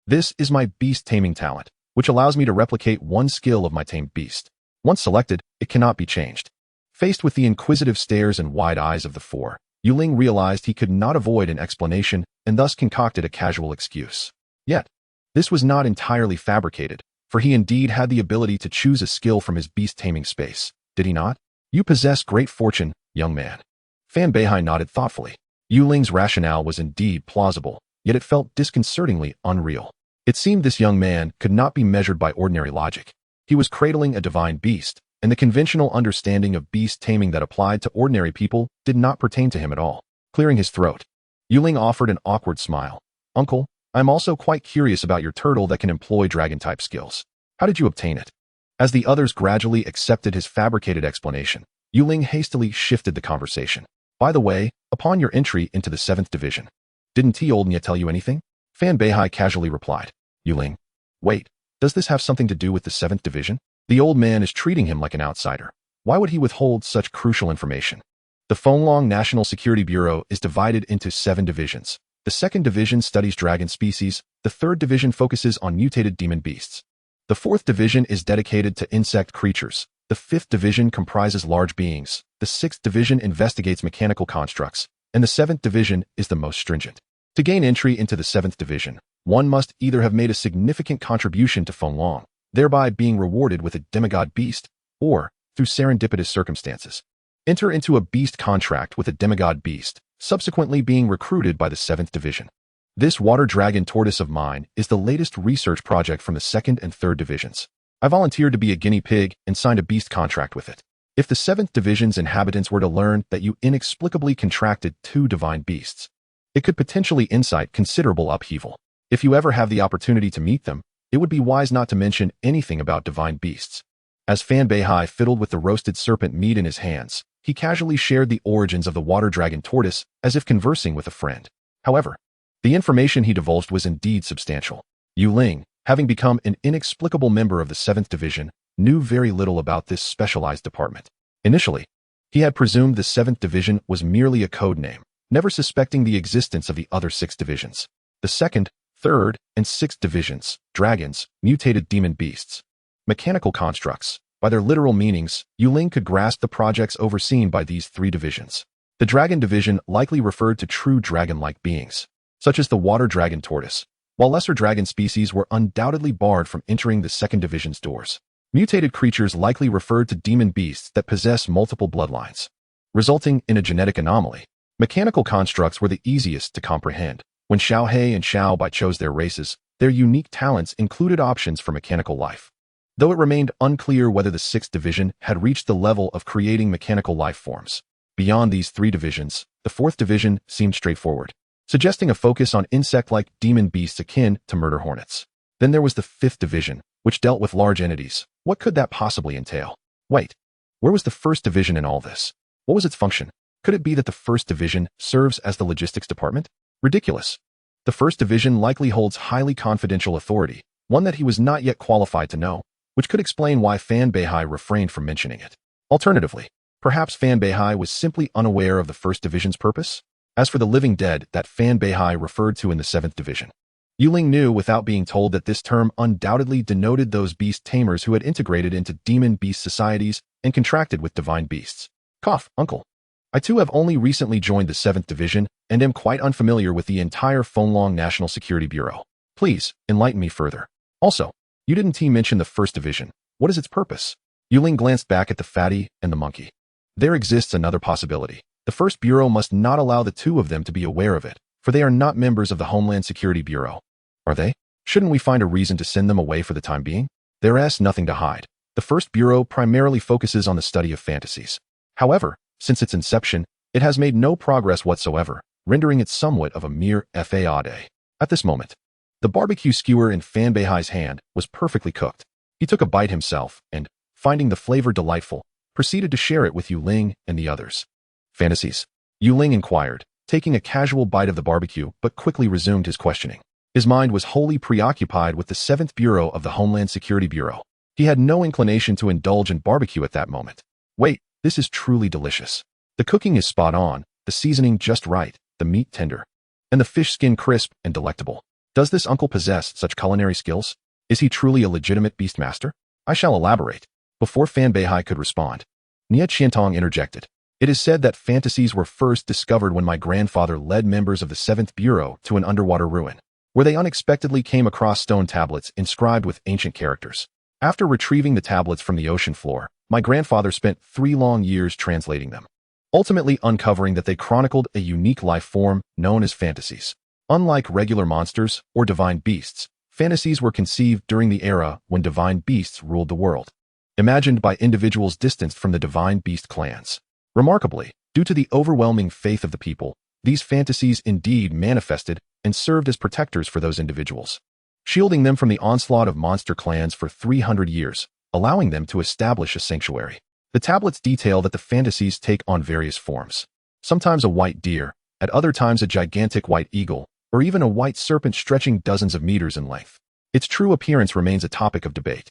This is my beast taming talent, which allows me to replicate one skill of my tamed beast. Once selected, it cannot be changed. Faced with the inquisitive stares and wide eyes of the 4, Yu Ling realized he could not avoid an explanation and thus concocted a casual excuse. Yet, this was not entirely fabricated, for he indeed had the ability to choose a skill from his beast taming space, did he not? You possess great fortune, young man. Fan Beihai nodded thoughtfully. Yu Ling's rationale was indeed plausible, yet it felt disconcertingly unreal. It seemed this young man could not be measured by ordinary logic. He was cradling a divine beast, and the conventional understanding of beast taming that applied to ordinary people did not pertain to him at all. Clearing his throat, Yu Ling offered an awkward smile. Uncle, I'm also quite curious about your turtle that can employ dragon-type skills. How did you obtain it? As the others gradually accepted his fabricated explanation, Yu Ling hastily shifted the conversation. By the way, upon your entry into the 7th Division, didn't old Nye tell you anything? Fan Beihai casually replied. Yu Ling. Wait, does this have something to do with the 7th Division? The old man is treating him like an outsider. Why would he withhold such crucial information? The Fenglong National Security Bureau is divided into 7 divisions. The 2nd Division studies dragon species, the 3rd Division focuses on mutated demon beasts. The 4th Division is dedicated to insect creatures. The 5th Division comprises large beings. The 6th Division investigates mechanical constructs. And the 7th Division is the most stringent. To gain entry into the 7th Division, one must either have made a significant contribution to Fenglong, thereby being rewarded with a demigod beast, or, through serendipitous circumstances, enter into a beast contract with a demigod beast, subsequently being recruited by the 7th Division. This water dragon tortoise of mine is the latest research project from the 2nd and 3rd Divisions. I volunteered to be a guinea pig and signed a beast contract with it. If the 7th Division's inhabitants were to learn that you inexplicably contracted 2 divine beasts, it could potentially incite considerable upheaval. If you ever have the opportunity to meet them, it would be wise not to mention anything about divine beasts. As Fan Beihai fiddled with the roasted serpent meat in his hands, he casually shared the origins of the water dragon tortoise as if conversing with a friend. However, the information he divulged was indeed substantial. Ling, having become an inexplicable member of the 7th Division, knew very little about this specialized department. Initially, he had presumed the 7th Division was merely a code name, never suspecting the existence of the other 6 divisions. The 2nd, 3rd, and 6th divisions, dragons, mutated demon beasts, mechanical constructs. By their literal meanings, Ling could grasp the projects overseen by these 3 divisions. The Dragon Division likely referred to true dragon-like beings, such as the water dragon tortoise, while lesser dragon species were undoubtedly barred from entering the 2nd Division's doors. Mutated creatures likely referred to demon beasts that possess multiple bloodlines, resulting in a genetic anomaly. Mechanical constructs were the easiest to comprehend. When Xiao He and Xiao Bai chose their races, their unique talents included options for mechanical life. Though it remained unclear whether the 6th Division had reached the level of creating mechanical life forms. Beyond these 3 divisions, the 4th Division seemed straightforward, suggesting a focus on insect-like demon beasts akin to murder hornets. Then there was the 5th Division, which dealt with large entities. What could that possibly entail? Wait, where was the 1st Division in all this? What was its function? Could it be that the 1st Division serves as the logistics department? Ridiculous. The 1st Division likely holds highly confidential authority, one that he was not yet qualified to know, which could explain why Fan Beihai refrained from mentioning it. Alternatively, perhaps Fan Beihai was simply unaware of the 1st Division's purpose. As for the living dead that Fan Beihai referred to in the 7th Division, Ling knew without being told that this term undoubtedly denoted those beast tamers who had integrated into demon beast societies and contracted with divine beasts. Cough, uncle. I too have only recently joined the 7th Division and am quite unfamiliar with the entire Fonglong National Security Bureau. Please, enlighten me further. Also, you didn't mention the 1st Division. What is its purpose? Ling glanced back at the fatty and the monkey. There exists another possibility. The 1st Bureau must not allow the 2 of them to be aware of it, for they are not members of the Homeland Security Bureau. Are they? Shouldn't we find a reason to send them away for the time being? There's nothing to hide. The 1st Bureau primarily focuses on the study of fantasies. However, since its inception, it has made no progress whatsoever, rendering it somewhat of a mere FAAD. At this moment, the barbecue skewer in Fan Beihai's hand was perfectly cooked. He took a bite himself and, finding the flavor delightful, proceeded to share it with Ling and the others. Fantasies? Ling inquired, taking a casual bite of the barbecue, but quickly resumed his questioning. His mind was wholly preoccupied with the 7th Bureau of the Homeland Security Bureau. He had no inclination to indulge in barbecue at that moment. Wait, this is truly delicious. The cooking is spot on, the seasoning just right, the meat tender, and the fish skin crisp and delectable. Does this uncle possess such culinary skills? Is he truly a legitimate beast master? I shall elaborate. Before Fan Beihai could respond, Nia Qiantong interjected. It is said that fantasies were first discovered when my grandfather led members of the 7th Bureau to an underwater ruin, where they unexpectedly came across stone tablets inscribed with ancient characters. After retrieving the tablets from the ocean floor, my grandfather spent 3 long years translating them, ultimately uncovering that they chronicled a unique life form known as fantasies. Unlike regular monsters or divine beasts, fantasies were conceived during the era when divine beasts ruled the world, imagined by individuals distanced from the divine beast clans. Remarkably, due to the overwhelming faith of the people, these fantasies indeed manifested and served as protectors for those individuals, shielding them from the onslaught of monster clans for 300 years, allowing them to establish a sanctuary. The tablets detail that the fantasies take on various forms, sometimes a white deer, at other times a gigantic white eagle, or even a white serpent stretching dozens of meters in length. Its true appearance remains a topic of debate.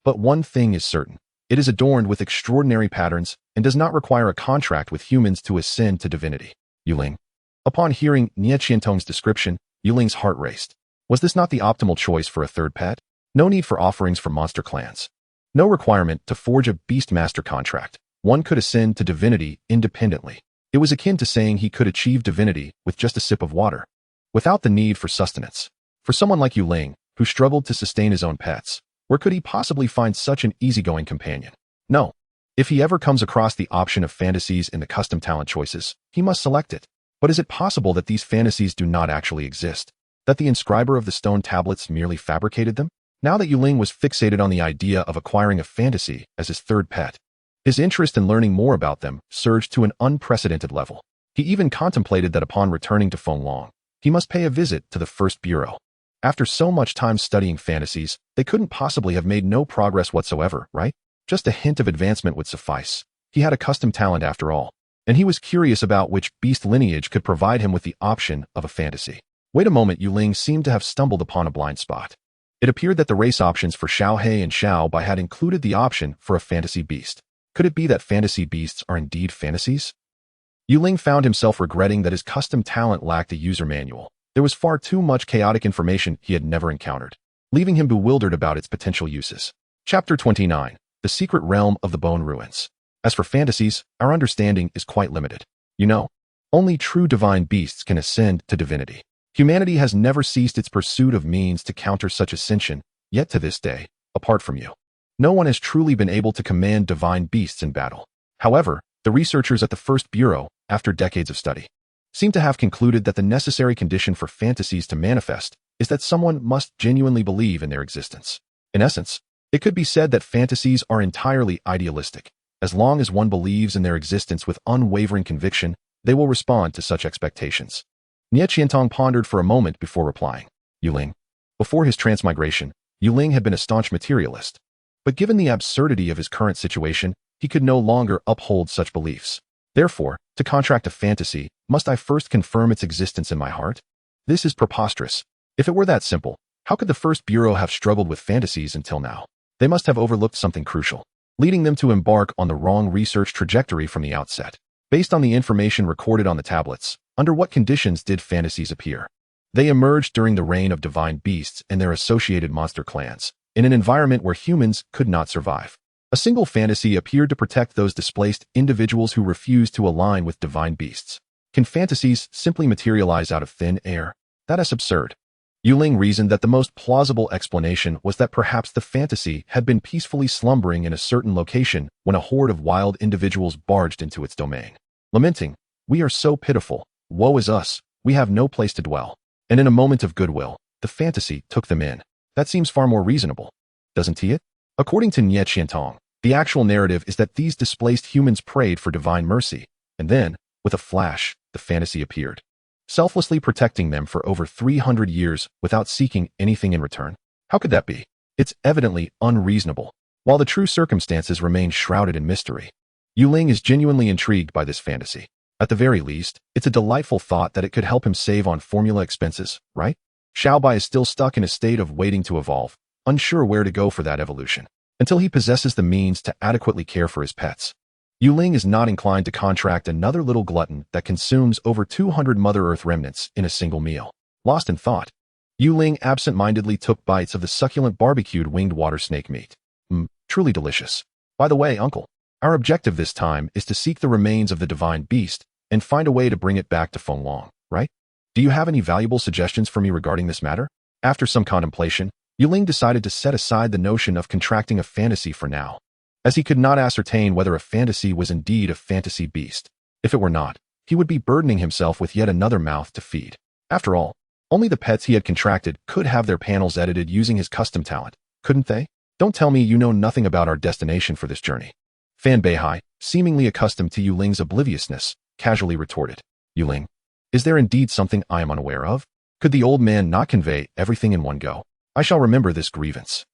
But one thing is certain. It is adorned with extraordinary patterns and does not require a contract with humans to ascend to divinity. Ling. Upon hearing Nia Qiantong's description, Ling's heart raced. Was this not the optimal choice for a 3rd pet? No need for offerings from monster clans. No requirement to forge a beastmaster contract. One could ascend to divinity independently. It was akin to saying he could achieve divinity with just a sip of water, without the need for sustenance. For someone like Ling, who struggled to sustain his own pets, where could he possibly find such an easygoing companion? No. If he ever comes across the option of fantasies in the custom talent choices, he must select it. But is it possible that these fantasies do not actually exist? That the inscriber of the stone tablets merely fabricated them? Now that Ling was fixated on the idea of acquiring a fantasy as his 3rd pet, his interest in learning more about them surged to an unprecedented level. He even contemplated that upon returning to Fonglong, he must pay a visit to the 1st Bureau. After so much time studying fantasies, they couldn't possibly have made no progress whatsoever, right? Just a hint of advancement would suffice. He had a custom talent after all, and he was curious about which beast lineage could provide him with the option of a fantasy. Wait a moment, Ling seemed to have stumbled upon a blind spot. It appeared that the race options for Xiao He and Xiao Bai had included the option for a fantasy beast. Could it be that fantasy beasts are indeed fantasies? Ling found himself regretting that his custom talent lacked a user manual. There was far too much chaotic information he had never encountered, leaving him bewildered about its potential uses. Chapter 29. The Secret Realm of the Bone Ruins. As for fantasies, our understanding is quite limited. Only true divine beasts can ascend to divinity. Humanity has never ceased its pursuit of means to counter such ascension, yet to this day, apart from you, no one has truly been able to command divine beasts in battle. However, the researchers at the First Bureau, after decades of study, seem to have concluded that the necessary condition for fantasies to manifest is that someone must genuinely believe in their existence. In essence, it could be said that fantasies are entirely idealistic. As long as one believes in their existence with unwavering conviction, they will respond to such expectations. Nie Qiantong pondered for a moment before replying. Ling. Before his transmigration, Ling had been a staunch materialist. But given the absurdity of his current situation, he could no longer uphold such beliefs. Therefore, to contract a fantasy, must I first confirm its existence in my heart? This is preposterous. If it were that simple, how could the First Bureau have struggled with fantasies until now? They must have overlooked something crucial, leading them to embark on the wrong research trajectory from the outset. Based on the information recorded on the tablets, under what conditions did fantasies appear? They emerged during the reign of divine beasts and their associated monster clans, in an environment where humans could not survive. A single fantasy appeared to protect those displaced individuals who refused to align with divine beasts. Can fantasies simply materialize out of thin air? That is absurd. Ling reasoned that the most plausible explanation was that perhaps the fantasy had been peacefully slumbering in a certain location when a horde of wild individuals barged into its domain. Lamenting, "We are so pitiful, woe is us, we have no place to dwell." And in a moment of goodwill, the fantasy took them in. That seems far more reasonable, doesn't it? According to Nie Qiantong, the actual narrative is that these displaced humans prayed for divine mercy, and then, with a flash, the fantasy appeared, selflessly protecting them for over 300 years without seeking anything in return. How could that be? It's evidently unreasonable, while the true circumstances remain shrouded in mystery. Ling is genuinely intrigued by this fantasy. At the very least, it's a delightful thought that it could help him save on formula expenses, right? Xiao Bai is still stuck in a state of waiting to evolve, unsure where to go for that evolution, until he possesses the means to adequately care for his pets. Ling is not inclined to contract another little glutton that consumes over 200 Mother Earth remnants in a single meal. Lost in thought, Ling absent-mindedly took bites of the succulent barbecued winged water snake meat. Truly delicious. By the way, Uncle, our objective this time is to seek the remains of the divine beast and find a way to bring it back to Fenglong, right? Do you have any valuable suggestions for me regarding this matter? After some contemplation, Ling decided to set aside the notion of contracting a fantasy for now, as he could not ascertain whether a fantasy was indeed a fantasy beast. If it were not, he would be burdening himself with yet another mouth to feed. After all, only the pets he had contracted could have their panels edited using his custom talent, couldn't they? Don't tell me you know nothing about our destination for this journey. Fan Beihai, seemingly accustomed to Ling's obliviousness, casually retorted. Ling, is there indeed something I am unaware of? Could the old man not convey everything in one go? I shall remember this grievance.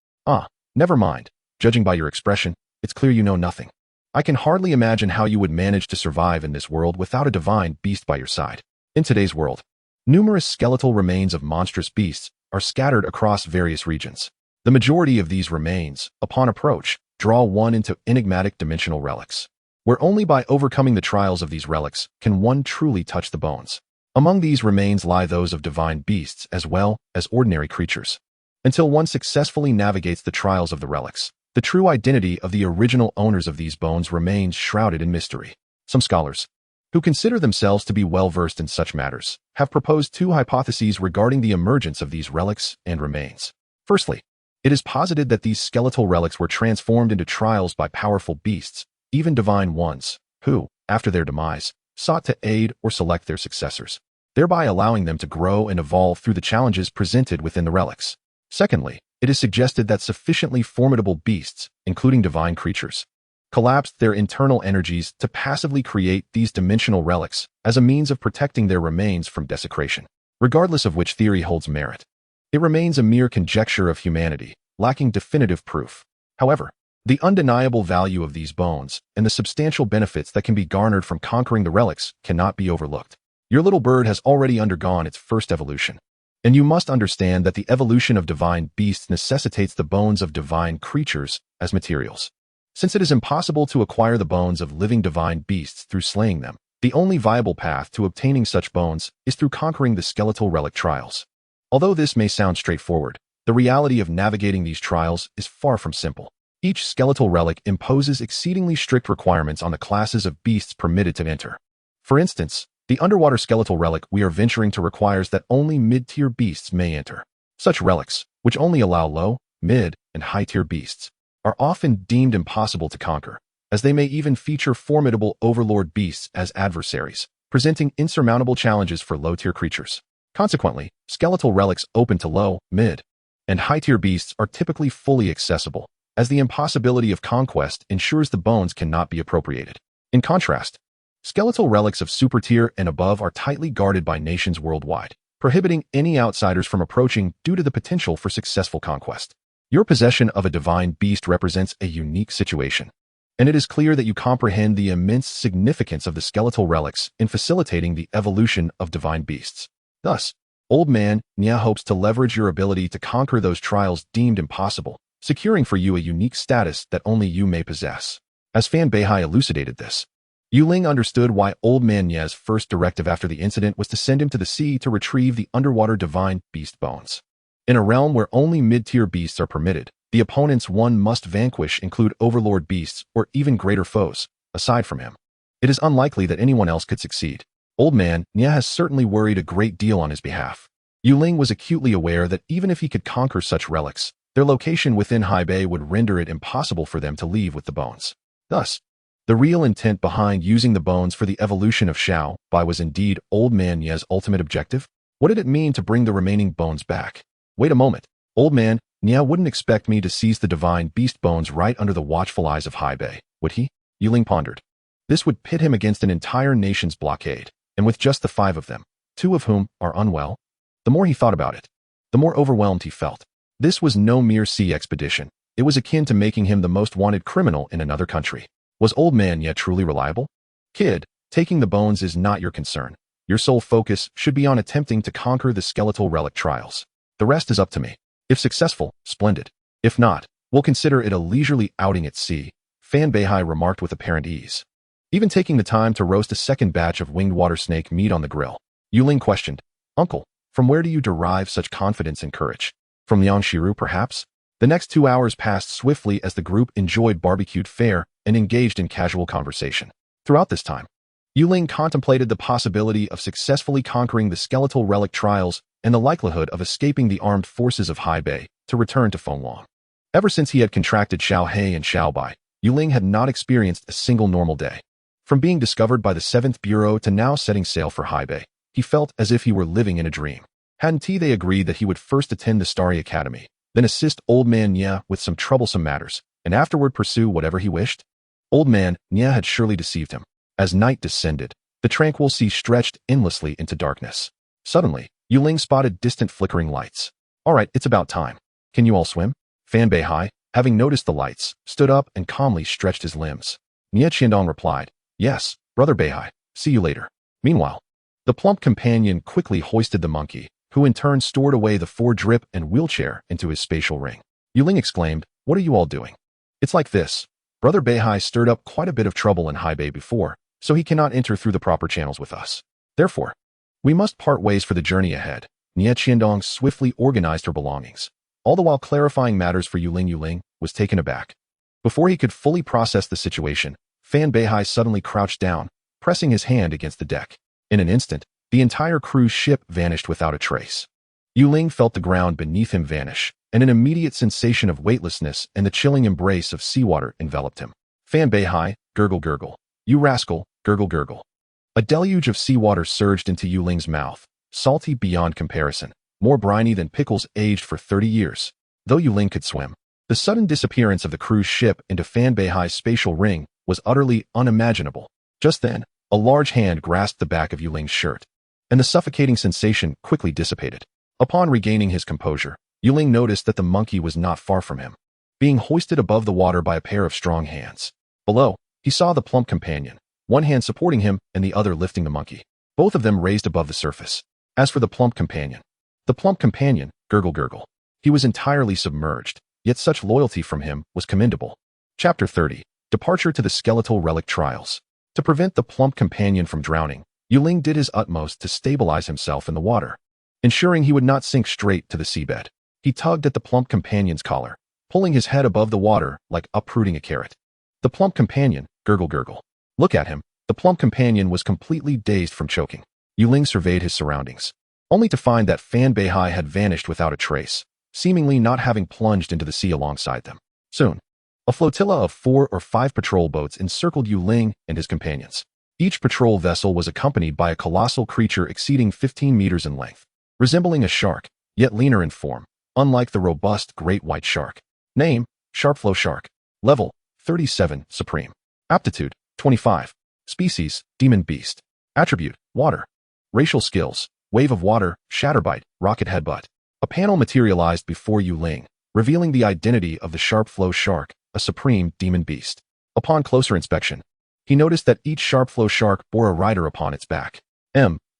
Never mind. Judging by your expression, it's clear you know nothing. I can hardly imagine how you would manage to survive in this world without a divine beast by your side. In today's world, numerous skeletal remains of monstrous beasts are scattered across various regions. The majority of these remains, upon approach, draw one into enigmatic dimensional relics, where only by overcoming the trials of these relics can one truly touch the bones. Among these remains lie those of divine beasts as well as ordinary creatures. Until one successfully navigates the trials of the relics, the true identity of the original owners of these bones remains shrouded in mystery. Some scholars, who consider themselves to be well-versed in such matters, have proposed two hypotheses regarding the emergence of these relics and remains. Firstly, it is posited that these skeletal relics were transformed into trials by powerful beasts, even divine ones, who, after their demise, sought to aid or select their successors, thereby allowing them to grow and evolve through the challenges presented within the relics. Secondly, it is suggested that sufficiently formidable beasts, including divine creatures, collapsed their internal energies to passively create these dimensional relics as a means of protecting their remains from desecration. Regardless of which theory holds merit, it remains a mere conjecture of humanity, lacking definitive proof. However, The undeniable value of these bones and the substantial benefits that can be garnered from conquering the relics cannot be overlooked. Your little bird has already undergone its first evolution, and you must understand that the evolution of divine beasts necessitates the bones of divine creatures as materials. Since it is impossible to acquire the bones of living divine beasts through slaying them, the only viable path to obtaining such bones is through conquering the skeletal relic trials. Although this may sound straightforward, the reality of navigating these trials is far from simple. Each skeletal relic imposes exceedingly strict requirements on the classes of beasts permitted to enter. For instance, the underwater skeletal relic we are venturing to requires that only mid-tier beasts may enter. Such relics, which only allow low, mid, and high-tier beasts, are often deemed impossible to conquer, as they may even feature formidable overlord beasts as adversaries, presenting insurmountable challenges for low-tier creatures. Consequently, skeletal relics open to low, mid, and high-tier beasts are typically fully accessible, as the impossibility of conquest ensures the bones cannot be appropriated. In contrast, skeletal relics of super tier and above are tightly guarded by nations worldwide, prohibiting any outsiders from approaching due to the potential for successful conquest. Your possession of a divine beast represents a unique situation, and it is clear that you comprehend the immense significance of the skeletal relics in facilitating the evolution of divine beasts. Thus, Old Man Nya hopes to leverage your ability to conquer those trials deemed impossible, securing for you a unique status that only you may possess. As Fan Beihai elucidated this, Ling understood why Old Man Nya's first directive after the incident was to send him to the sea to retrieve the underwater divine beast bones. In a realm where only mid-tier beasts are permitted, the opponents one must vanquish include overlord beasts or even greater foes, aside from him. It is unlikely that anyone else could succeed. Old Man Nya has certainly worried a great deal on his behalf. Ling was acutely aware that even if he could conquer such relics, their location within High Bay would render it impossible for them to leave with the bones. Thus, the real intent behind using the bones for the evolution of Xiao Bai was indeed Old Man Nya's ultimate objective. What did it mean to bring the remaining bones back? Wait a moment. Old Man Nya wouldn't expect me to seize the divine beast bones right under the watchful eyes of High Bay, would he? Ling pondered. This would pit him against an entire nation's blockade, and with just the 5 of them, 2 of whom are unwell. The more he thought about it, the more overwhelmed he felt. This was no mere sea expedition. It was akin to making him the most wanted criminal in another country. Was Old Man Nya truly reliable? Kid, taking the bones is not your concern. Your sole focus should be on attempting to conquer the skeletal relic trials. The rest is up to me. If successful, splendid. If not, we'll consider it a leisurely outing at sea, Fan Beihai remarked with apparent ease. Even taking the time to roast a second batch of winged water snake meat on the grill. Ling questioned, Uncle, from where do you derive such confidence and courage? From Liangshiru, perhaps? The next 2 hours passed swiftly as the group enjoyed barbecued fare and engaged in casual conversation. Throughout this time, Ling contemplated the possibility of successfully conquering the skeletal relic trials and the likelihood of escaping the armed forces of High Bay to return to Fenglong. Ever since he had contracted Xiao He and Xiao Bai, Ling had not experienced a single normal day. From being discovered by the 7th Bureau to now setting sail for High Bay, he felt as if he were living in a dream. Hadn't they agreed that he would first attend the Starry Academy, then assist Old Man Nya with some troublesome matters, and afterward pursue whatever he wished? Old Man Nya had surely deceived him. As night descended, the tranquil sea stretched endlessly into darkness. Suddenly, Ling spotted distant flickering lights. All right, it's about time. Can you all swim? Fan Beihai, having noticed the lights, stood up and calmly stretched his limbs. Nya Qiandong replied, Yes, Brother Beihai, see you later. Meanwhile, the plump companion quickly hoisted the monkey, who in turn stored away the 4 drip and wheelchair into his spatial ring. Ling exclaimed, What are you all doing? It's like this. Brother Beihai stirred up quite a bit of trouble in High Bay before, so he cannot enter through the proper channels with us. Therefore, we must part ways for the journey ahead. Nya Qiandong swiftly organized her belongings. All the while clarifying matters for Ling was taken aback. Before he could fully process the situation, Fan Beihai suddenly crouched down, pressing his hand against the deck. In an instant, the entire cruise ship vanished without a trace. Ling felt the ground beneath him vanish, and an immediate sensation of weightlessness and the chilling embrace of seawater enveloped him. Fan Beihai, gurgle gurgle. You rascal, gurgle gurgle. A deluge of seawater surged into Ling's mouth, salty beyond comparison, more briny than pickles aged for 30 years. Though Ling could swim, the sudden disappearance of the cruise ship into Fan Beihai's spatial ring was utterly unimaginable. Just then, a large hand grasped the back of Ling's shirt, and the suffocating sensation quickly dissipated. Upon regaining his composure, Ling noticed that the monkey was not far from him. being hoisted above the water by a pair of strong hands. Below, he saw the plump companion, one hand supporting him and the other lifting the monkey, both of them raised above the surface. As for the plump companion, gurgle gurgle, he was entirely submerged, yet such loyalty from him was commendable. Chapter 30. Departure to the Skeletal Relic Trials. To prevent the plump companion from drowning, Ling did his utmost to stabilize himself in the water, ensuring he would not sink straight to the seabed. He tugged at the plump companion's collar, pulling his head above the water like uprooting a carrot. The plump companion, gurgle gurgle. Look at him. The plump companion was completely dazed from choking. Ling surveyed his surroundings, only to find that Fan Beihai had vanished without a trace, seemingly not having plunged into the sea alongside them. Soon, a flotilla of 4 or 5 patrol boats encircled Ling and his companions. Each patrol vessel was accompanied by a colossal creature exceeding 15 meters in length, resembling a shark, yet leaner in form, unlike the robust great white shark. Name, Sharpflow Shark. Level, 37, Supreme. Aptitude, 25. Species, Demon Beast. Attribute, Water. Racial skills, Wave of Water, Shatterbite, Rocket Headbutt. A panel materialized before Ling, revealing the identity of the Sharpflow Shark, a supreme demon beast. Upon closer inspection, he noticed that each Sharpflow Shark bore a rider upon its back.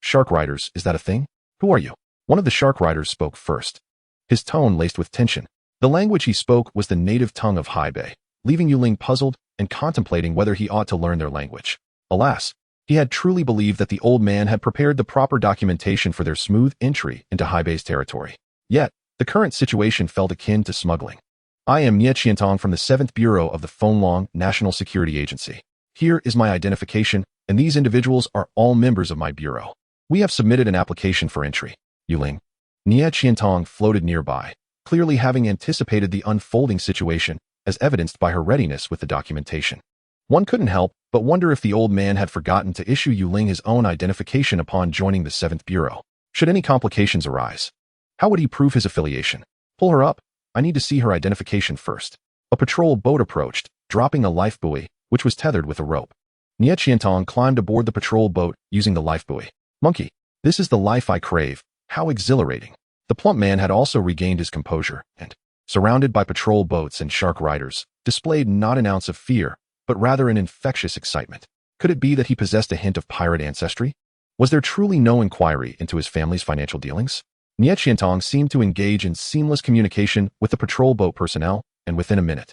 Shark riders, is that a thing? Who are you? One of the shark riders spoke first, his tone laced with tension. The language he spoke was the native tongue of Haibei, leaving Ling puzzled and contemplating whether he ought to learn their language. Alas, he had truly believed that the old man had prepared the proper documentation for their smooth entry into Haibei's territory. Yet, the current situation felt akin to smuggling. I am Nie Qiantong from the 7th Bureau of the Fenglong National Security Agency. Here is my identification, and these individuals are all members of my bureau. We have submitted an application for entry. Ling. Nie Qiantong floated nearby, clearly having anticipated the unfolding situation, as evidenced by her readiness with the documentation. One couldn't help but wonder if the old man had forgotten to issue Ling his own identification upon joining the 7th Bureau. Should any complications arise, how would he prove his affiliation? Pull her up. I need to see her identification first. A patrol boat approached, dropping a life buoy, which was tethered with a rope. Nie Qiantong climbed aboard the patrol boat using the life buoy. Monkey, this is the life I crave. How exhilarating. The plump man had also regained his composure and, surrounded by patrol boats and shark riders, displayed not an ounce of fear, but rather an infectious excitement. Could it be that he possessed a hint of pirate ancestry? Was there truly no inquiry into his family's financial dealings? Nie Qiantong seemed to engage in seamless communication with the patrol boat personnel, and within a minute,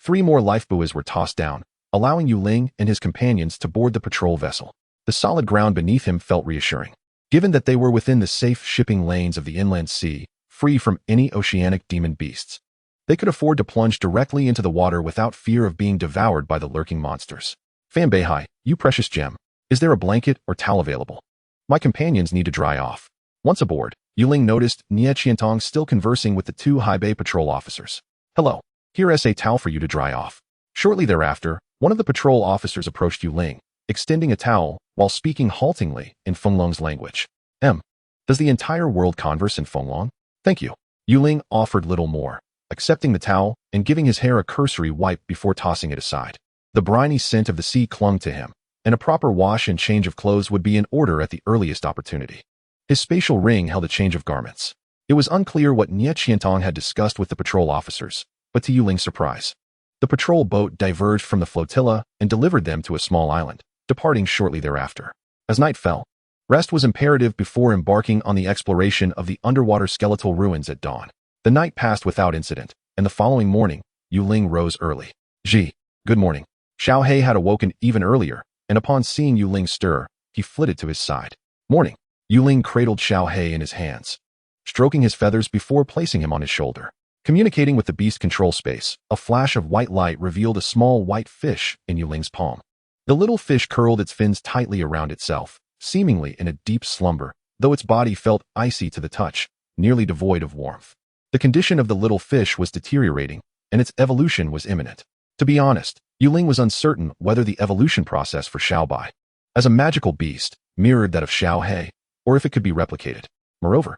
3 more life buoys were tossed down, allowing Ling and his companions to board the patrol vessel. The solid ground beneath him felt reassuring, given that they were within the safe shipping lanes of the inland sea, free from any oceanic demon beasts. They could afford to plunge directly into the water without fear of being devoured by the lurking monsters. Fan Beihai, you precious gem. Is there a blanket or towel available? My companions need to dry off. Once aboard, Ling noticed Nie Qiantong still conversing with the 2 Haibei patrol officers. Hello, here is a towel for you to dry off. Shortly thereafter, one of the patrol officers approached Ling, extending a towel while speaking haltingly in Fenglong's language. Does the entire world converse in Fenglong? Thank you. Ling offered little more, accepting the towel and giving his hair a cursory wipe before tossing it aside. The briny scent of the sea clung to him, and a proper wash and change of clothes would be in order at the earliest opportunity. His spatial ring held a change of garments. It was unclear what Nie Qiantong had discussed with the patrol officers, but to Ling's surprise, the patrol boat diverged from the flotilla and delivered them to a small island, departing shortly thereafter. As night fell, rest was imperative before embarking on the exploration of the underwater skeletal ruins at dawn. The night passed without incident, and the following morning, Ling rose early. Good morning. Xiao He had awoken even earlier, and upon seeing Ling stir, he flitted to his side. Morning. Ling cradled Xiao He in his hands, stroking his feathers before placing him on his shoulder. Communicating with the beast control space, a flash of white light revealed a small white fish in Ling's palm. The little fish curled its fins tightly around itself, seemingly in a deep slumber, though its body felt icy to the touch, nearly devoid of warmth. The condition of the little fish was deteriorating, and its evolution was imminent. To be honest, Ling was uncertain whether the evolution process for Xiaobai, as a magical beast, mirrored that of Xiao He, or if it could be replicated. Moreover,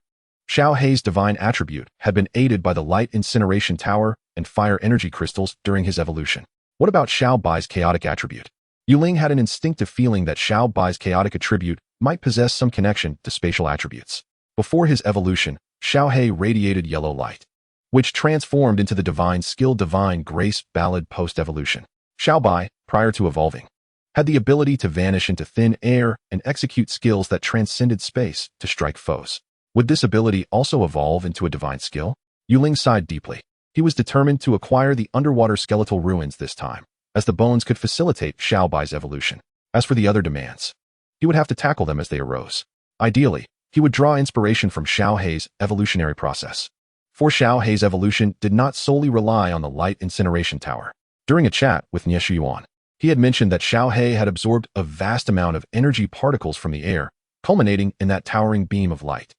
Xiao He's divine attribute had been aided by the light incineration tower and fire energy crystals during his evolution. What about Xiao Bai's chaotic attribute? Ling had an instinctive feeling that Xiao Bai's chaotic attribute might possess some connection to spatial attributes. Before his evolution, Xiao He radiated yellow light, which transformed into the divine skill Divine Grace Ballad post-evolution. Xiaobai, prior to evolving, had the ability to vanish into thin air and execute skills that transcended space to strike foes. Would this ability also evolve into a divine skill? Ling sighed deeply. He was determined to acquire the underwater skeletal ruins this time, as the bones could facilitate Xiaobai's evolution. As for the other demands, he would have to tackle them as they arose. Ideally, he would draw inspiration from Xiaohei's evolutionary process. For Xiaohei's evolution did not solely rely on the light incineration tower. During a chat with Nie Shuyuan, he had mentioned that Xiaohei had absorbed a vast amount of energy particles from the air, culminating in that towering beam of light.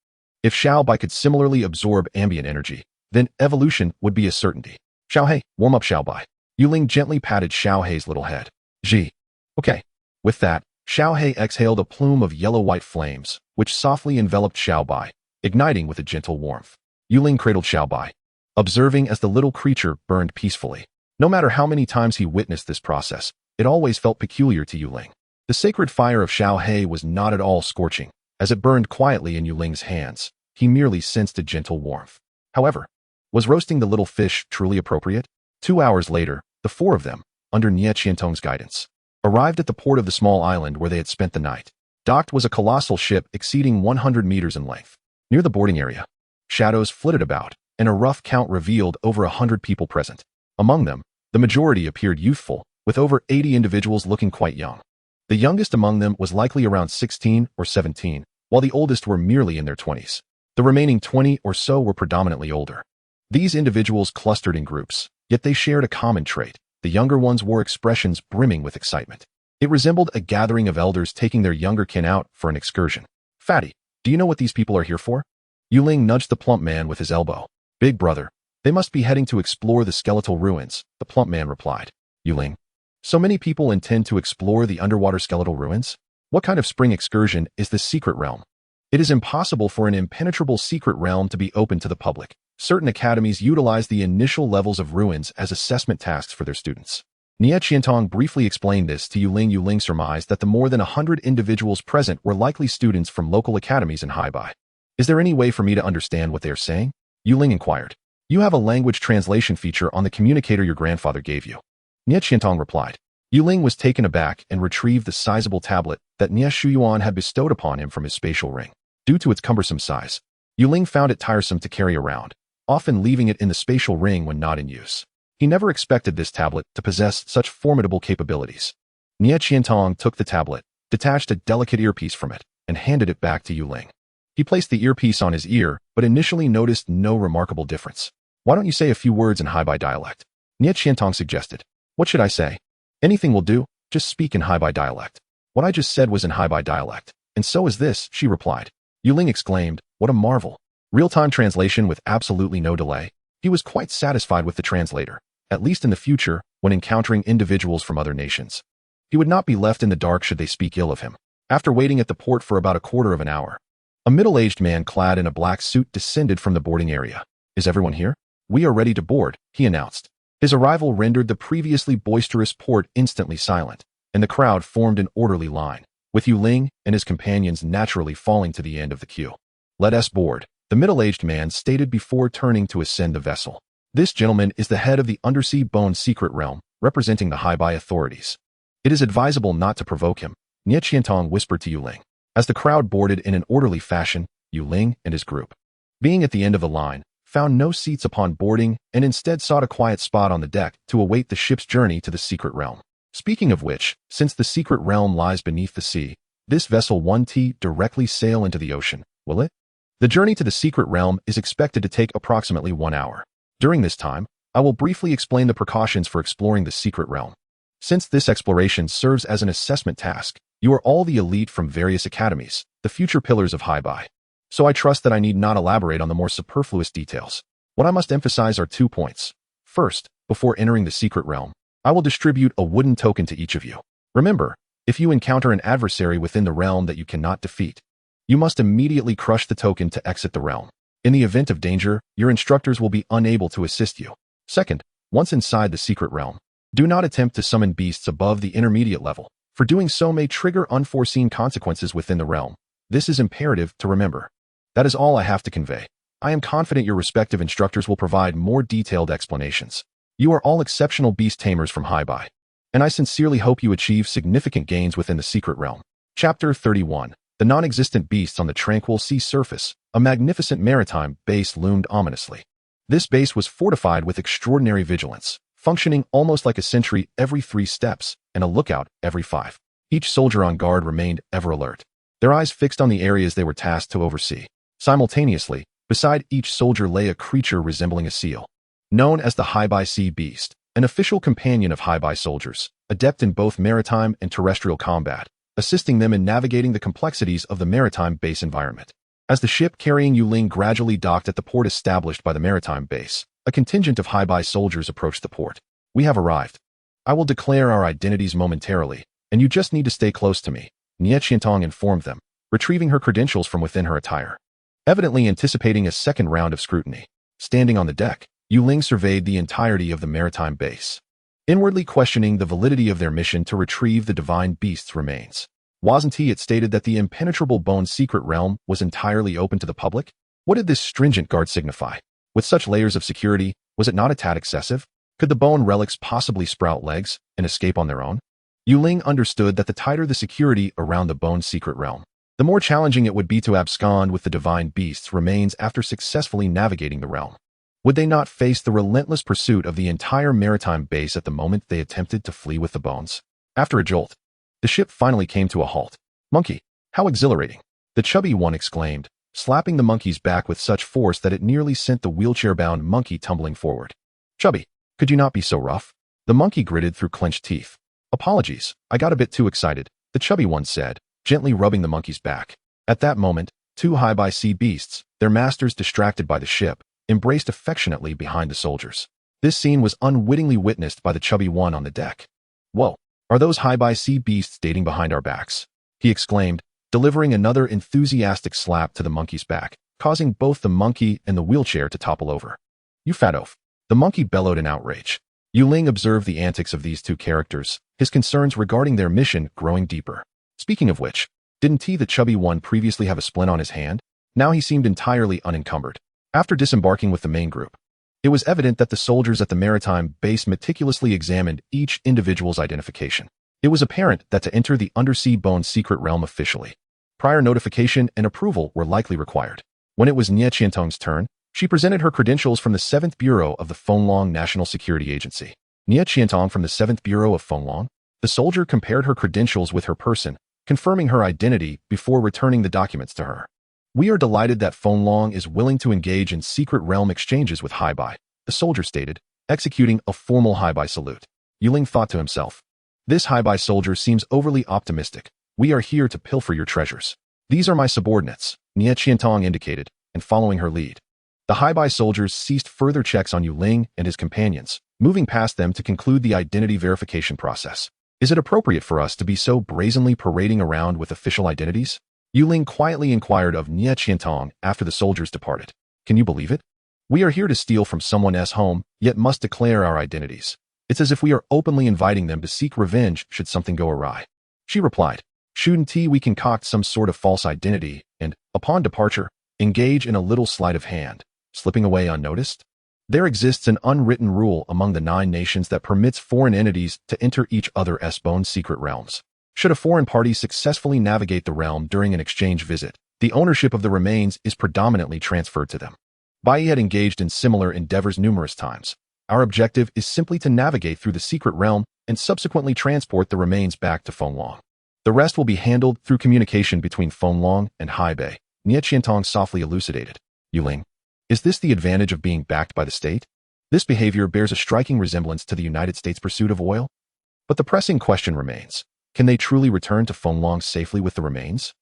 If Xiaobai could similarly absorb ambient energy, then evolution would be a certainty. Xiaohei, warm up Xiaobai. Ling gently patted Xiaohei's little head. Gee. Okay. With that, Xiaohei exhaled a plume of yellow-white flames, which softly enveloped Xiaobai, igniting with a gentle warmth. Ling cradled Xiaobai, observing as the little creature burned peacefully. No matter how many times he witnessed this process, it always felt peculiar to Ling. The sacred fire of Xiaohei was not at all scorching. As it burned quietly in Ling's hands, he merely sensed a gentle warmth. However, was roasting the little fish truly appropriate? 2 hours later, the four of them, under Nie Qiantong's guidance, arrived at the port of the small island where they had spent the night. Docked was a colossal ship exceeding 100 meters in length. Near the boarding area, shadows flitted about, and a rough count revealed over 100 people present. Among them, the majority appeared youthful, with over 80 individuals looking quite young. The youngest among them was likely around 16 or 17, while the oldest were merely in their 20s. The remaining 20 or so were predominantly older. These individuals clustered in groups, yet they shared a common trait. The younger ones wore expressions brimming with excitement. It resembled a gathering of elders taking their younger kin out for an excursion. Fatty, do you know what these people are here for? Ling nudged the plump man with his elbow. Big brother, they must be heading to explore the skeletal ruins, the plump man replied. Ling, so many people intend to explore the underwater skeletal ruins? What kind of spring excursion is this secret realm? It is impossible for an impenetrable secret realm to be open to the public. Certain academies utilize the initial levels of ruins as assessment tasks for their students. Nie Qiantong briefly explained this to Ling. Ling surmised that the more than 100 individuals present were likely students from local academies in Haibai. Is there any way for me to understand what they are saying? Ling inquired. You have a language translation feature on the communicator your grandfather gave you. Nie Qiantong replied. Ling was taken aback and retrieved the sizable tablet that Nie Shuyuan had bestowed upon him from his spatial ring. Due to its cumbersome size, Ling found it tiresome to carry around, often leaving it in the spatial ring when not in use. He never expected this tablet to possess such formidable capabilities. Nie Qiantong took the tablet, detached a delicate earpiece from it, and handed it back to Ling. He placed the earpiece on his ear, but initially noticed no remarkable difference. Why don't you say a few words in Haibai dialect? Nie Qiantong suggested. What should I say? Anything will do, just speak in Haibai dialect. What I just said was in Haibai dialect, and so is this, she replied. Ling exclaimed, what a marvel. Real-time translation with absolutely no delay. He was quite satisfied with the translator, at least in the future, when encountering individuals from other nations. He would not be left in the dark should they speak ill of him. After waiting at the port for about a quarter of an hour, a middle-aged man clad in a black suit descended from the boarding area. Is everyone here? We are ready to board, he announced. His arrival rendered the previously boisterous port instantly silent, and the crowd formed an orderly line, with Ling and his companions naturally falling to the end of the queue. Let us board, the middle-aged man stated before turning to ascend the vessel. This gentleman is the head of the Undersea Bone Secret Realm, representing the Haibai authorities. It is advisable not to provoke him, Nie Qiantong whispered to Ling. As the crowd boarded in an orderly fashion, Ling and his group, being at the end of the line, found no seats upon boarding and instead sought a quiet spot on the deck to await the ship's journey to the secret realm. Speaking of which, since the secret realm lies beneath the sea, this vessel 1T directly sail into the ocean, will it? The journey to the secret realm is expected to take approximately 1 hour. During this time, I will briefly explain the precautions for exploring the secret realm. Since this exploration serves as an assessment task, you are all the elite from various academies, the future pillars of Haibai. So I trust that I need not elaborate on the more superfluous details. What I must emphasize are 2 points. First, before entering the secret realm, I will distribute a wooden token to each of you. Remember, if you encounter an adversary within the realm that you cannot defeat, you must immediately crush the token to exit the realm. In the event of danger, your instructors will be unable to assist you. Second, once inside the secret realm, do not attempt to summon beasts above the intermediate level, for doing so may trigger unforeseen consequences within the realm. This is imperative to remember. That is all I have to convey. I am confident your respective instructors will provide more detailed explanations. You are all exceptional beast tamers from High-By, and I sincerely hope you achieve significant gains within the secret realm. Chapter 31. The non-existent beasts on the tranquil sea surface. A magnificent maritime base loomed ominously. This base was fortified with extraordinary vigilance, functioning almost like a sentry every 3 steps and a lookout every 5. Each soldier on guard remained ever alert, their eyes fixed on the areas they were tasked to oversee. Simultaneously, beside each soldier lay a creature resembling a seal, known as the High-By Sea Beast, an official companion of High-By soldiers, adept in both maritime and terrestrial combat, assisting them in navigating the complexities of the maritime base environment. As the ship carrying Ling gradually docked at the port established by the maritime base, a contingent of High-By soldiers approached the port. We have arrived. I will declare our identities momentarily, and you just need to stay close to me, Nie Qiantong informed them, retrieving her credentials from within her attire. Evidently anticipating a second round of scrutiny, standing on the deck, Ling surveyed the entirety of the maritime base, inwardly questioning the validity of their mission to retrieve the divine beast's remains. Wasn't it stated that the impenetrable bone secret realm was entirely open to the public? What did this stringent guard signify? With such layers of security, was it not a tad excessive? Could the bone relics possibly sprout legs and escape on their own? Ling understood that the tighter the security around the bone secret realm, the more challenging it would be to abscond with the divine beast's remains after successfully navigating the realm. Would they not face the relentless pursuit of the entire maritime base at the moment they attempted to flee with the bones? After a jolt, the ship finally came to a halt. Monkey, how exhilarating! The chubby one exclaimed, slapping the monkey's back with such force that it nearly sent the wheelchair-bound monkey tumbling forward. Chubby, could you not be so rough? The monkey gritted through clenched teeth. Apologies, I got a bit too excited, the chubby one said, gently rubbing the monkey's back. At that moment, 2 High-By sea beasts, their masters distracted by the ship, embraced affectionately behind the soldiers. This scene was unwittingly witnessed by the chubby one on the deck. Whoa, are those High-By sea beasts dating behind our backs? He exclaimed, delivering another enthusiastic slap to the monkey's back, causing both the monkey and the wheelchair to topple over. You fat oaf! The monkey bellowed in outrage. Ling observed the antics of these 2 characters, his concerns regarding their mission growing deeper. Speaking of which, didn't the chubby one previously have a splint on his hand? Now he seemed entirely unencumbered. After disembarking with the main group, it was evident that the soldiers at the maritime base meticulously examined each individual's identification. It was apparent that to enter the undersea bone secret realm officially, prior notification and approval were likely required. When it was Nie Qiantong's turn, she presented her credentials from the 7th Bureau of the Fonglong National Security Agency. Nie Qiantong from the 7th Bureau of Fonglong? The soldier compared her credentials with her person, confirming her identity before returning the documents to her. We are delighted that Fonglong is willing to engage in secret realm exchanges with High-By, the soldier stated, executing a formal High-By salute. Ling thought to himself, this High-By soldier seems overly optimistic. We are here to pilfer your treasures. These are my subordinates, Nie Qiantong indicated, and following her lead, the High-By soldiers ceased further checks on Ling and his companions, moving past them to conclude the identity verification process. Is it appropriate for us to be so brazenly parading around with official identities? Ling quietly inquired of Nie Qiantong after the soldiers departed. Can you believe it? We are here to steal from someone's home, yet must declare our identities. It's as if we are openly inviting them to seek revenge should something go awry. She replied, shouldn't we concoct some sort of false identity and, upon departure, engage in a little sleight of hand, slipping away unnoticed? There exists an unwritten rule among the 9 nations that permits foreign entities to enter each other's bone secret realms. Should a foreign party successfully navigate the realm during an exchange visit, the ownership of the remains is predominantly transferred to them. Bai had engaged in similar endeavors numerous times. Our objective is simply to navigate through the secret realm and subsequently transport the remains back to Fonglong. The rest will be handled through communication between Fonglong and High-Bay, Nie Qiantong softly elucidated. Ling, is this the advantage of being backed by the state? This behavior bears a striking resemblance to the United States' pursuit of oil. But the pressing question remains, can they truly return to Fonglong safely with the remains?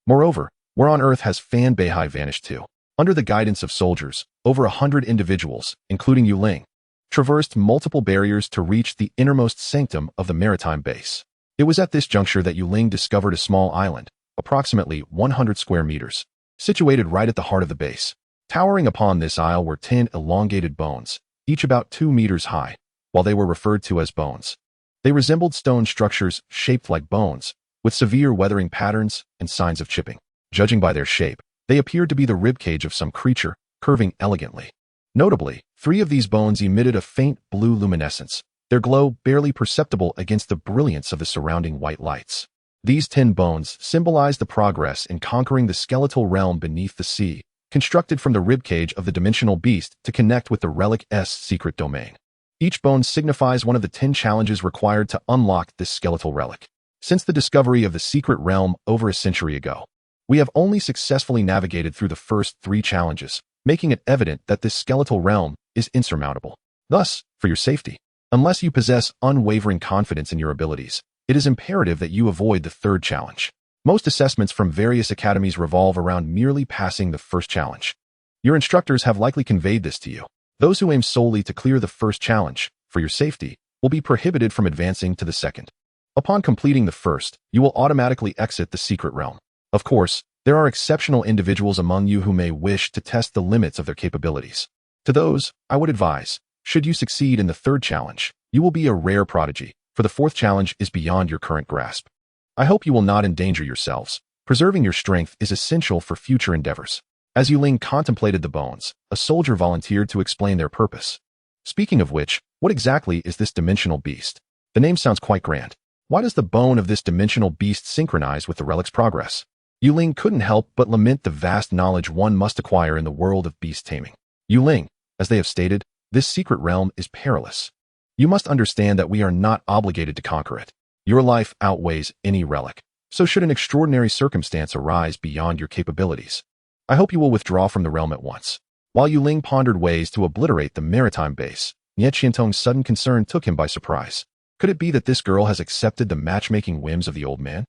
Moreover, where on earth has Fan Beihai vanished to? Under the guidance of soldiers, over 100 individuals, including Ling, traversed multiple barriers to reach the innermost sanctum of the maritime base. It was at this juncture that Ling discovered a small island, approximately 100 square meters, situated right at the heart of the base. Towering upon this isle were 10 elongated bones, each about 2 meters high. While they were referred to as bones, they resembled stone structures shaped like bones, with severe weathering patterns and signs of chipping. Judging by their shape, they appeared to be the ribcage of some creature, curving elegantly. Notably, 3 of these bones emitted a faint blue luminescence, their glow barely perceptible against the brilliance of the surrounding white lights. These 10 bones symbolize the progress in conquering the skeletal realm beneath the sea, constructed from the ribcage of the dimensional beast to connect with the relic's secret domain. Each bone signifies one of the 10 challenges required to unlock this skeletal relic. Since the discovery of the secret realm over a century ago, we have only successfully navigated through the first 3 challenges, making it evident that this skeletal realm is insurmountable. Thus, for your safety, unless you possess unwavering confidence in your abilities, it is imperative that you avoid the 3rd challenge. Most assessments from various academies revolve around merely passing the first challenge. Your instructors have likely conveyed this to you. Those who aim solely to clear the first challenge, for your safety, will be prohibited from advancing to the second. Upon completing the first, you will automatically exit the secret realm. Of course, there are exceptional individuals among you who may wish to test the limits of their capabilities. To those, I would advise, should you succeed in the 3rd challenge, you will be a rare prodigy, for the 4th challenge is beyond your current grasp. I hope you will not endanger yourselves. Preserving your strength is essential for future endeavors. As Ling contemplated the bones, a soldier volunteered to explain their purpose. Speaking of which, what exactly is this dimensional beast? The name sounds quite grand. Why does the bone of this dimensional beast synchronize with the relic's progress? Ling couldn't help but lament the vast knowledge one must acquire in the world of beast taming. Ling, as they have stated, this secret realm is perilous. You must understand that we are not obligated to conquer it. Your life outweighs any relic, so should an extraordinary circumstance arise beyond your capabilities, I hope you will withdraw from the realm at once. While Ling pondered ways to obliterate the maritime base, Nie Qiantong's sudden concern took him by surprise. Could it be that this girl has accepted the matchmaking whims of the old man?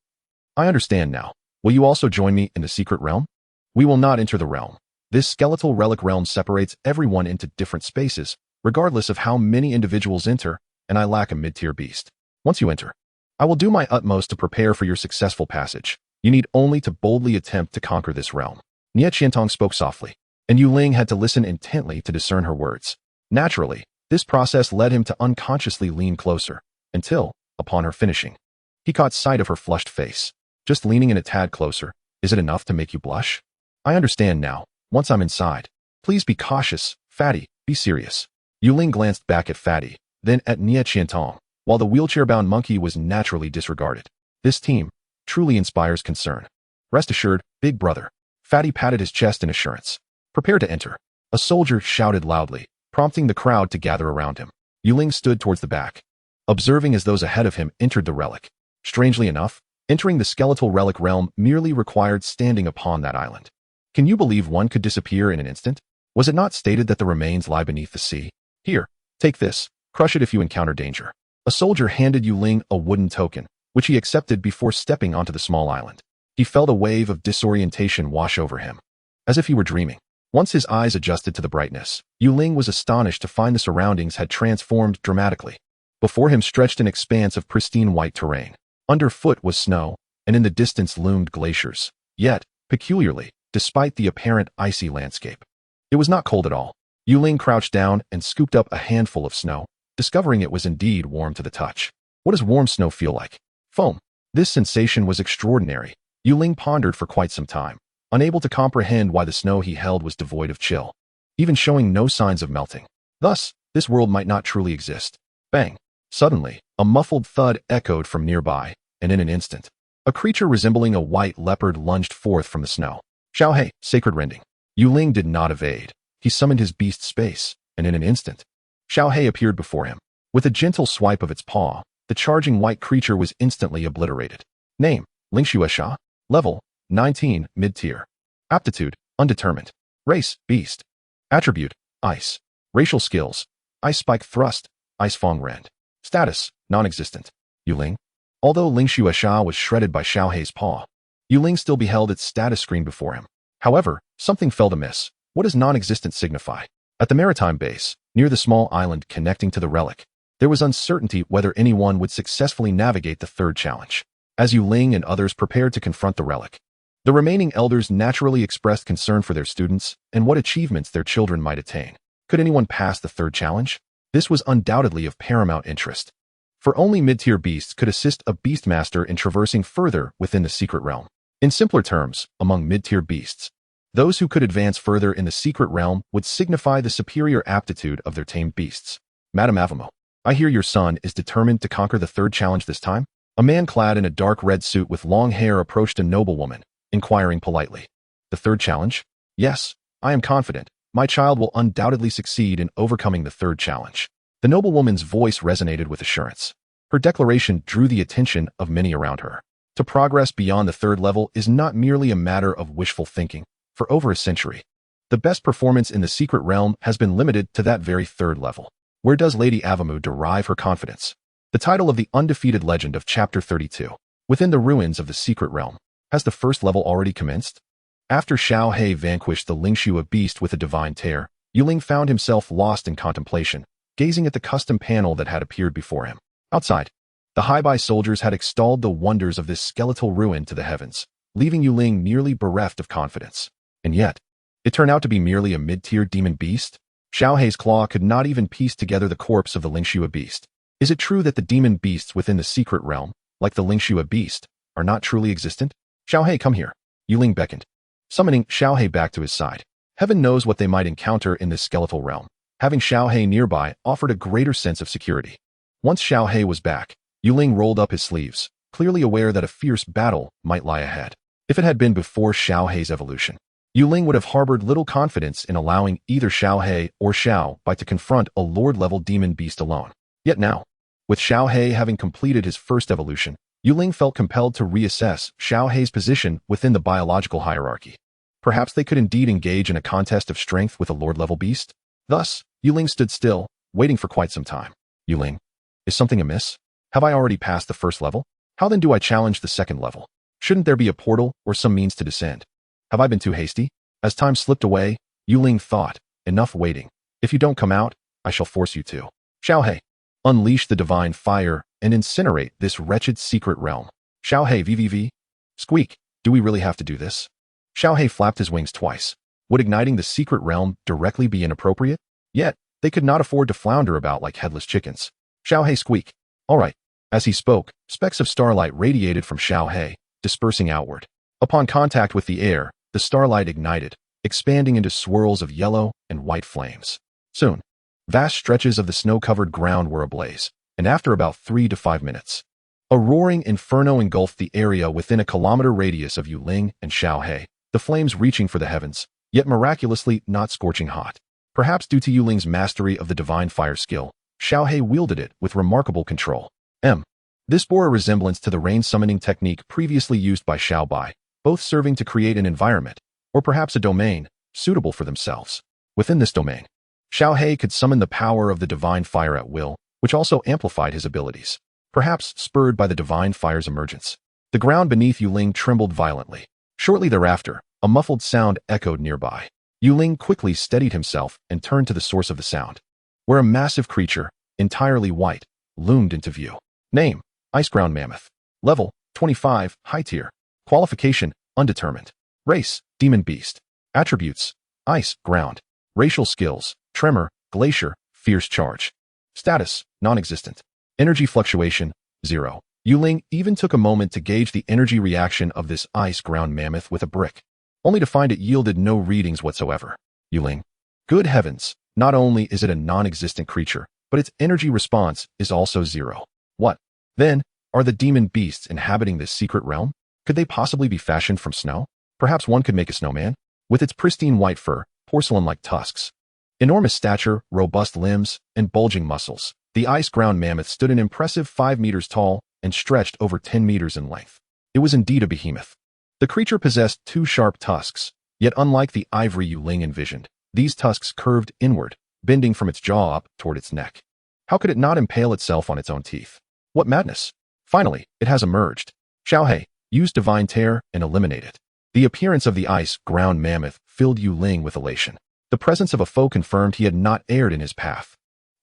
I understand now. Will you also join me in the secret realm? We will not enter the realm. This skeletal relic realm separates everyone into different spaces, regardless of how many individuals enter, and I lack a mid-tier beast. Once you enter, I will do my utmost to prepare for your successful passage. You need only to boldly attempt to conquer this realm. Nie Qiantong spoke softly, and Ling had to listen intently to discern her words. Naturally, this process led him to unconsciously lean closer, until, upon her finishing, he caught sight of her flushed face. Just leaning in a tad closer, is it enough to make you blush? I understand now. Once I'm inside, please be cautious, Fatty, be serious. Ling glanced back at Fatty, then at Nie Qiantong, while the wheelchair-bound monkey was naturally disregarded. This team truly inspires concern. Rest assured, big brother. Fatty patted his chest in assurance. Prepare to enter. A soldier shouted loudly, prompting the crowd to gather around him. Ling stood towards the back, observing as those ahead of him entered the relic. Strangely enough, entering the skeletal relic realm merely required standing upon that island. Can you believe one could disappear in an instant? Was it not stated that the remains lie beneath the sea? Here, take this. Crush it if you encounter danger. A soldier handed Ling a wooden token, which he accepted before stepping onto the small island. He felt a wave of disorientation wash over him, as if he were dreaming. Once his eyes adjusted to the brightness, Ling was astonished to find the surroundings had transformed dramatically. Before him stretched an expanse of pristine white terrain. Underfoot was snow, and in the distance loomed glaciers. Yet, peculiarly, despite the apparent icy landscape, it was not cold at all. Ling crouched down and scooped up a handful of snow, discovering it was indeed warm to the touch. What does warm snow feel like? Foam. This sensation was extraordinary. Ling pondered for quite some time, unable to comprehend why the snow he held was devoid of chill, even showing no signs of melting. Thus, this world might not truly exist. Bang! Suddenly, a muffled thud echoed from nearby, and in an instant, a creature resembling a white leopard lunged forth from the snow. Xiaohei, sacred rending. Ling did not evade. He summoned his beast space, and in an instant, Xiaohei appeared before him. With a gentle swipe of its paw, the charging white creature was instantly obliterated. Name, Ling Xuesha. Level, 19, mid-tier. Aptitude, undetermined. Race, beast. Attribute, ice. Racial skills, ice spike thrust, ice fong rend. Status, non-existent. Ling. Although Ling Xuesha was shredded by Xiaohei's paw, Ling still beheld its status screen before him. However, something felt amiss. What does non-existent signify? At the maritime base, near the small island connecting to the relic, there was uncertainty whether anyone would successfully navigate the 3rd challenge. As Ling and others prepared to confront the relic, the remaining elders naturally expressed concern for their students and what achievements their children might attain. Could anyone pass the 3rd challenge? This was undoubtedly of paramount interest, for only mid-tier beasts could assist a beastmaster in traversing further within the secret realm. In simpler terms, among mid-tier beasts, Those who could advance further in the secret realm would signify the superior aptitude of their tamed beasts. Madame Avamo, I hear your son is determined to conquer the third challenge this time? A man clad in a dark red suit with long hair approached a noblewoman, inquiring politely. The third challenge? Yes, I am confident. My child will undoubtedly succeed in overcoming the third challenge. The noblewoman's voice resonated with assurance. Her declaration drew the attention of many around her. To progress beyond the third level is not merely a matter of wishful thinking. For over a century, the best performance in the secret realm has been limited to that very third level. Where does Lady Avamu derive her confidence? The title of the undefeated legend of Chapter 32, Within the Ruins of the Secret Realm. Has the first level already commenced? After Xiao He vanquished the Lingxua beast with a divine tear, Ling found himself lost in contemplation, gazing at the custom panel that had appeared before him. Outside, the Haibai soldiers had extolled the wonders of this skeletal ruin to the heavens, leaving Ling nearly bereft of confidence. And yet, it turned out to be merely a mid-tier demon beast? Xiao He's claw could not even piece together the corpse of the Lingxua beast. Is it true that the demon beasts within the secret realm, like the Lingxua beast, are not truly existent? Xiao He, come here. Ling beckoned, summoning Xiao He back to his side. Heaven knows what they might encounter in this skeletal realm. Having Xiao He nearby offered a greater sense of security. Once Xiao He was back, Ling rolled up his sleeves, clearly aware that a fierce battle might lie ahead. If it had been before Xiao He's evolution, Ling would have harbored little confidence in allowing either Xiao He or Xiao Bai to confront a lord-level demon beast alone. Yet now, with Xiao He having completed his first evolution, Ling felt compelled to reassess Xiao He's position within the biological hierarchy. Perhaps they could indeed engage in a contest of strength with a lord-level beast? Thus, Ling stood still, waiting for quite some time. Ling, is something amiss? Have I already passed the first level? How then do I challenge the second level? Shouldn't there be a portal or some means to descend? Have I been too hasty? As time slipped away, Ling thought, enough waiting. If you don't come out, I shall force you to. Xiao He, unleash the divine fire and incinerate this wretched secret realm. Xiao He VVV. Squeak, do we really have to do this? Xiao He flapped his wings twice. Would igniting the secret realm directly be inappropriate? Yet, they could not afford to flounder about like headless chickens. Xiao He squeak. All right. As he spoke, specks of starlight radiated from Xiao He, dispersing outward. Upon contact with the air, the starlight ignited, expanding into swirls of yellow and white flames. Soon, vast stretches of the snow-covered ground were ablaze, and after about 3 to 5 minutes, a roaring inferno engulfed the area within a kilometer radius of Ling and Xiao He, the flames reaching for the heavens, yet miraculously not scorching hot. Perhaps due to Ling's mastery of the divine fire skill, Xiao He wielded it with remarkable control. This bore a resemblance to the rain summoning technique previously used by Xiao Bai, both serving to create an environment, or perhaps a domain, suitable for themselves. Within this domain, Xiao He could summon the power of the divine fire at will, which also amplified his abilities, perhaps spurred by the divine fire's emergence. The ground beneath Ling trembled violently. Shortly thereafter, a muffled sound echoed nearby. Ling quickly steadied himself and turned to the source of the sound, where a massive creature, entirely white, loomed into view. Name: Ice Ground Mammoth. Level: 25, High Tier. Qualification: Undetermined. Race: Demon Beast. Attributes: Ice, Ground. Racial skills: Tremor, Glacier, Fierce Charge. Status: Non-existent. Energy fluctuation: 0. Ling even took a moment to gauge the energy reaction of this Ice Ground Mammoth with a brick, only to find it yielded no readings whatsoever. Ling. Good heavens, not only is it a non-existent creature, but its energy response is also 0. What, then, are the demon beasts inhabiting this secret realm? Could they possibly be fashioned from snow? Perhaps one could make a snowman? With its pristine white fur, porcelain-like tusks, enormous stature, robust limbs, and bulging muscles, the ice-ground mammoth stood an impressive 5 meters tall and stretched over 10 meters in length. It was indeed a behemoth. The creature possessed 2 sharp tusks, yet unlike the ivory Ling envisioned, these tusks curved inward, bending from its jaw up toward its neck. How could it not impale itself on its own teeth? What madness! Finally, it has emerged. Xiao He, use divine tear and eliminate it. The appearance of the ice-ground mammoth filled Ling with elation. The presence of a foe confirmed he had not erred in his path.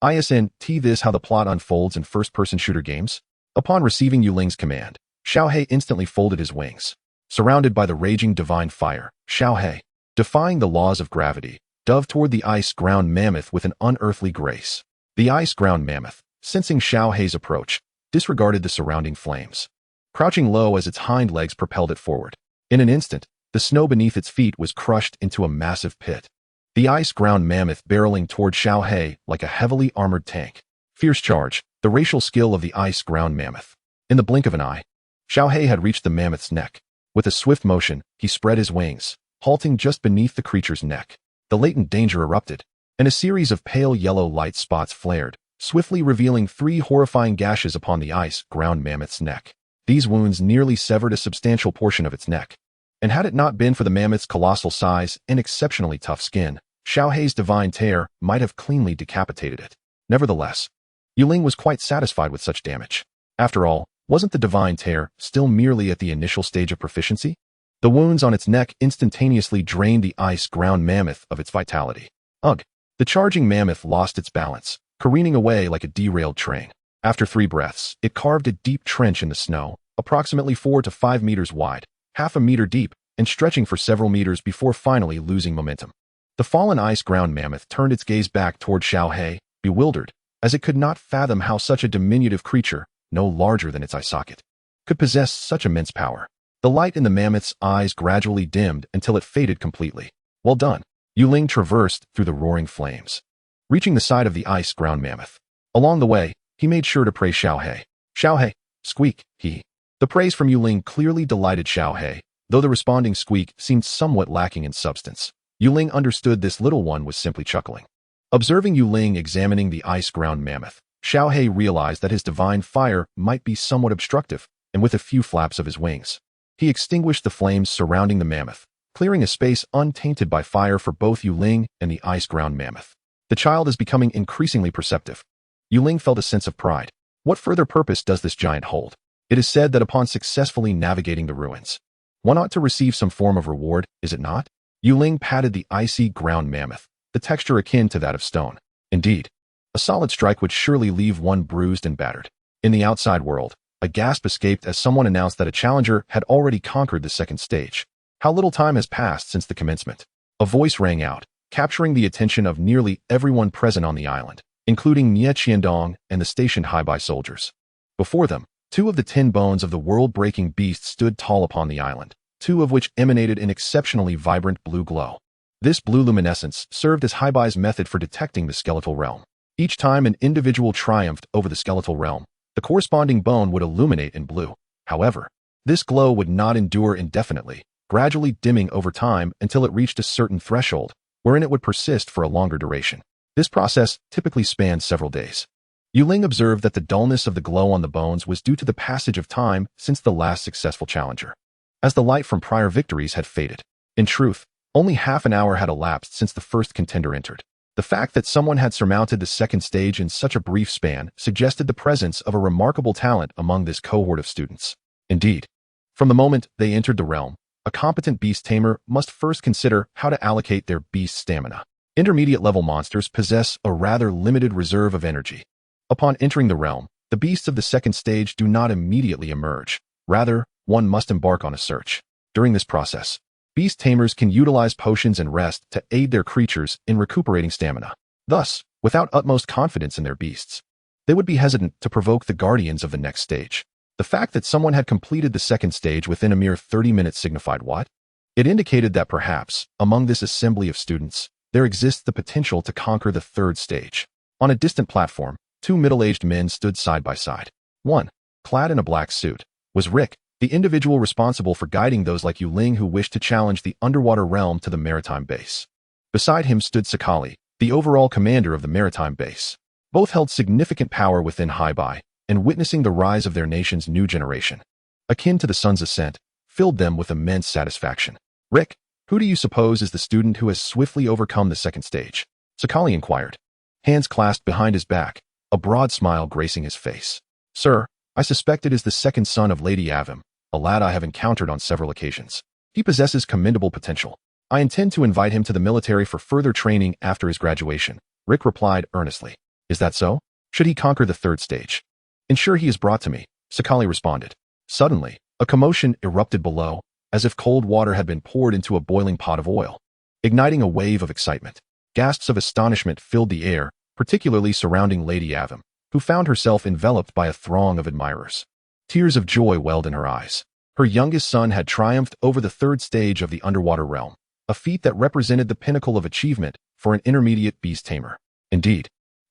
ISNT this how the plot unfolds in first-person shooter games? Upon receiving Ling's command, Xiao He instantly folded his wings. Surrounded by the raging divine fire, Xiao He, defying the laws of gravity, dove toward the ice-ground mammoth with an unearthly grace. The ice-ground mammoth, sensing Xiao He's approach, disregarded the surrounding flames. Crouching low as its hind legs propelled it forward. In an instant, The snow beneath its feet was crushed into a massive pit. The ice-ground mammoth barreling toward Xiaohei like a heavily armored tank. Fierce charge, the racial skill of the ice-ground mammoth. In the blink of an eye, Xiaohei had reached the mammoth's neck. With a swift motion, he spread his wings, halting just beneath the creature's neck. The latent danger erupted, and a series of pale yellow light spots flared, swiftly revealing 3 horrifying gashes upon the ice-ground mammoth's neck. These wounds nearly severed a substantial portion of its neck. And had it not been for the mammoth's colossal size and exceptionally tough skin, Xiaohei's divine tear might have cleanly decapitated it. Nevertheless, Ling was quite satisfied with such damage. After all, wasn't the divine tear still merely at the initial stage of proficiency? The wounds on its neck instantaneously drained the ice-ground mammoth of its vitality. Ugh! The charging mammoth lost its balance, careening away like a derailed train. After 3 breaths, it carved a deep trench in the snow, approximately 4 to 5 meters wide, half a meter deep, and stretching for several meters before finally losing momentum. The fallen ice-ground mammoth turned its gaze back toward Xiaohei, bewildered, as it could not fathom how such a diminutive creature, no larger than its eye socket, could possess such immense power. The light in the mammoth's eyes gradually dimmed until it faded completely. Well done. Ling traversed through the roaring flames, reaching the side of the ice-ground mammoth. Along the way, he made sure to praise Xiaohei. Xiaohei, squeak, he. The praise from Ling clearly delighted Xiaohei, though the responding squeak seemed somewhat lacking in substance. Ling understood this little one was simply chuckling. Observing Ling examining the ice-ground mammoth, Xiaohei realized that his divine fire might be somewhat obstructive, and with a few flaps of his wings, he extinguished the flames surrounding the mammoth, clearing a space untainted by fire for both Ling and the ice-ground mammoth. The child is becoming increasingly perceptive. Ling felt a sense of pride. What further purpose does this giant hold? It is said that upon successfully navigating the ruins, one ought to receive some form of reward, is it not? Ling patted the icy ground mammoth, the texture akin to that of stone. Indeed, a solid strike would surely leave one bruised and battered. In the outside world, a gasp escaped as someone announced that a challenger had already conquered the second stage. How little time has passed since the commencement. A voice rang out, capturing the attention of nearly everyone present on the island, including Nie Qiandong and the stationed Haibai soldiers. Before them, 2 of the 10 bones of the world-breaking beast stood tall upon the island, 2 of which emanated an exceptionally vibrant blue glow. This blue luminescence served as Haibai's method for detecting the skeletal realm. Each time an individual triumphed over the skeletal realm, the corresponding bone would illuminate in blue. However, this glow would not endure indefinitely, gradually dimming over time until it reached a certain threshold, wherein it would persist for a longer duration. This process typically spanned several days. Ling observed that the dullness of the glow on the bones was due to the passage of time since the last successful challenger, as the light from prior victories had faded. In truth, only half an hour had elapsed since the first contender entered. The fact that someone had surmounted the second stage in such a brief span suggested the presence of a remarkable talent among this cohort of students. Indeed, from the moment they entered the realm, a competent beast tamer must first consider how to allocate their beast stamina. Intermediate-level monsters possess a rather limited reserve of energy. Upon entering the realm, the beasts of the second stage do not immediately emerge. Rather, one must embark on a search. During this process, beast tamers can utilize potions and rest to aid their creatures in recuperating stamina. Thus, without utmost confidence in their beasts, they would be hesitant to provoke the guardians of the next stage. The fact that someone had completed the second stage within a mere 30 minutes signified what? It indicated that perhaps, among this assembly of students, there exists the potential to conquer the third stage. On a distant platform, 2 middle-aged men stood side by side. One, clad in a black suit, was Rick, the individual responsible for guiding those like Ling who wished to challenge the underwater realm to the maritime base. Beside him stood Sakali, the overall commander of the maritime base. Both held significant power within Haibai, and witnessing the rise of their nation's new generation, akin to the sun's ascent, filled them with immense satisfaction. Rick, who do you suppose is the student who has swiftly overcome the second stage? Sakali inquired, hands clasped behind his back, a broad smile gracing his face. Sir, I suspect it is the second son of Lady Avim, a lad I have encountered on several occasions. He possesses commendable potential. I intend to invite him to the military for further training after his graduation, Rick replied earnestly. Is that so? Should he conquer the third stage? Ensure he is brought to me, Sakali responded. Suddenly, a commotion erupted below, as if cold water had been poured into a boiling pot of oil, igniting a wave of excitement. Gasps of astonishment filled the air, particularly surrounding Lady Avim, who found herself enveloped by a throng of admirers. Tears of joy welled in her eyes. Her youngest son had triumphed over the third stage of the underwater realm, a feat that represented the pinnacle of achievement for an intermediate beast tamer. Indeed,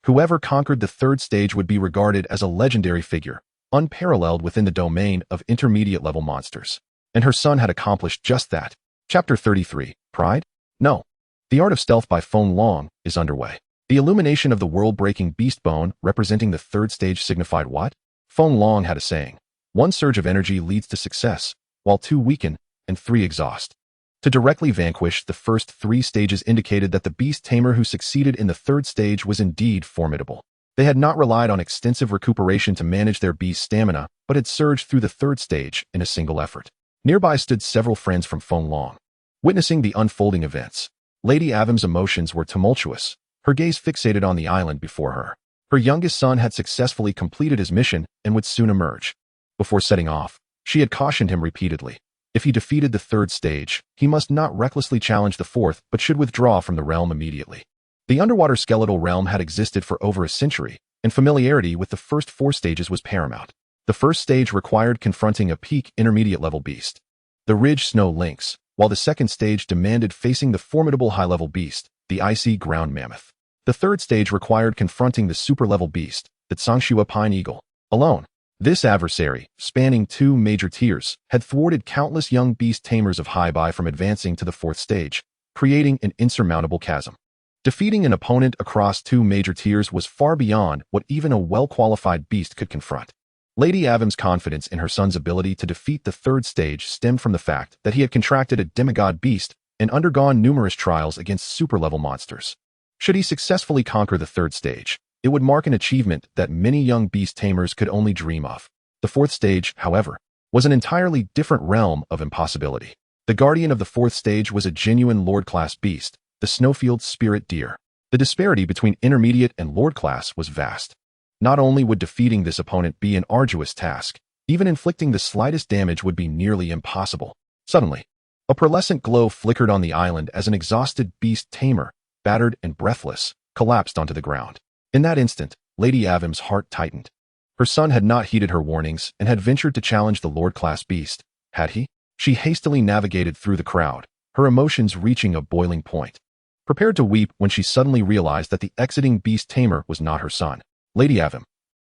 whoever conquered the third stage would be regarded as a legendary figure, unparalleled within the domain of intermediate-level monsters. And her son had accomplished just that. Chapter 33. Pride? No. The Art of Stealth by Feng Long is underway. The illumination of the world-breaking beast bone representing the third stage signified what? Feng Long had a saying. 1 surge of energy leads to success, while 2 weaken, and 3 exhaust. To directly vanquish the first 3 stages indicated that the beast tamer who succeeded in the third stage was indeed formidable. They had not relied on extensive recuperation to manage their beast stamina, but had surged through the third stage in a single effort. Nearby stood several friends from Feng Long. Witnessing the unfolding events, Lady Avam's emotions were tumultuous, her gaze fixated on the island before her. Her youngest son had successfully completed his mission and would soon emerge. Before setting off, she had cautioned him repeatedly. If he defeated the third stage, he must not recklessly challenge the fourth but should withdraw from the realm immediately. The underwater skeletal realm had existed for over a century, and familiarity with the first 4 stages was paramount. The first stage required confronting a peak intermediate-level beast, the Ridge Snow Lynx, while the second stage demanded facing the formidable high-level beast, the Icy Ground Mammoth. The third stage required confronting the super-level beast, the Tsangshua Pine Eagle, alone. This adversary, spanning 2 major tiers, had thwarted countless young beast tamers of Haibai from advancing to the 4th stage, creating an insurmountable chasm. Defeating an opponent across 2 major tiers was far beyond what even a well-qualified beast could confront. Lady Avam's confidence in her son's ability to defeat the third stage stemmed from the fact that he had contracted a demigod beast and undergone numerous trials against super-level monsters. Should he successfully conquer the third stage, it would mark an achievement that many young beast tamers could only dream of. The 4th stage, however, was an entirely different realm of impossibility. The guardian of the 4th stage was a genuine Lord-class beast, the Snowfield Spirit Deer. The disparity between intermediate and Lord-class was vast. Not only would defeating this opponent be an arduous task, even inflicting the slightest damage would be nearly impossible. Suddenly, a pearlescent glow flickered on the island as an exhausted beast tamer, battered and breathless, collapsed onto the ground. In that instant, Lady Avam's heart tightened. Her son had not heeded her warnings and had ventured to challenge the Lord-class beast, had he? She hastily navigated through the crowd, her emotions reaching a boiling point. Prepared to weep when she suddenly realized that the exiting beast tamer was not her son, Lady Avam.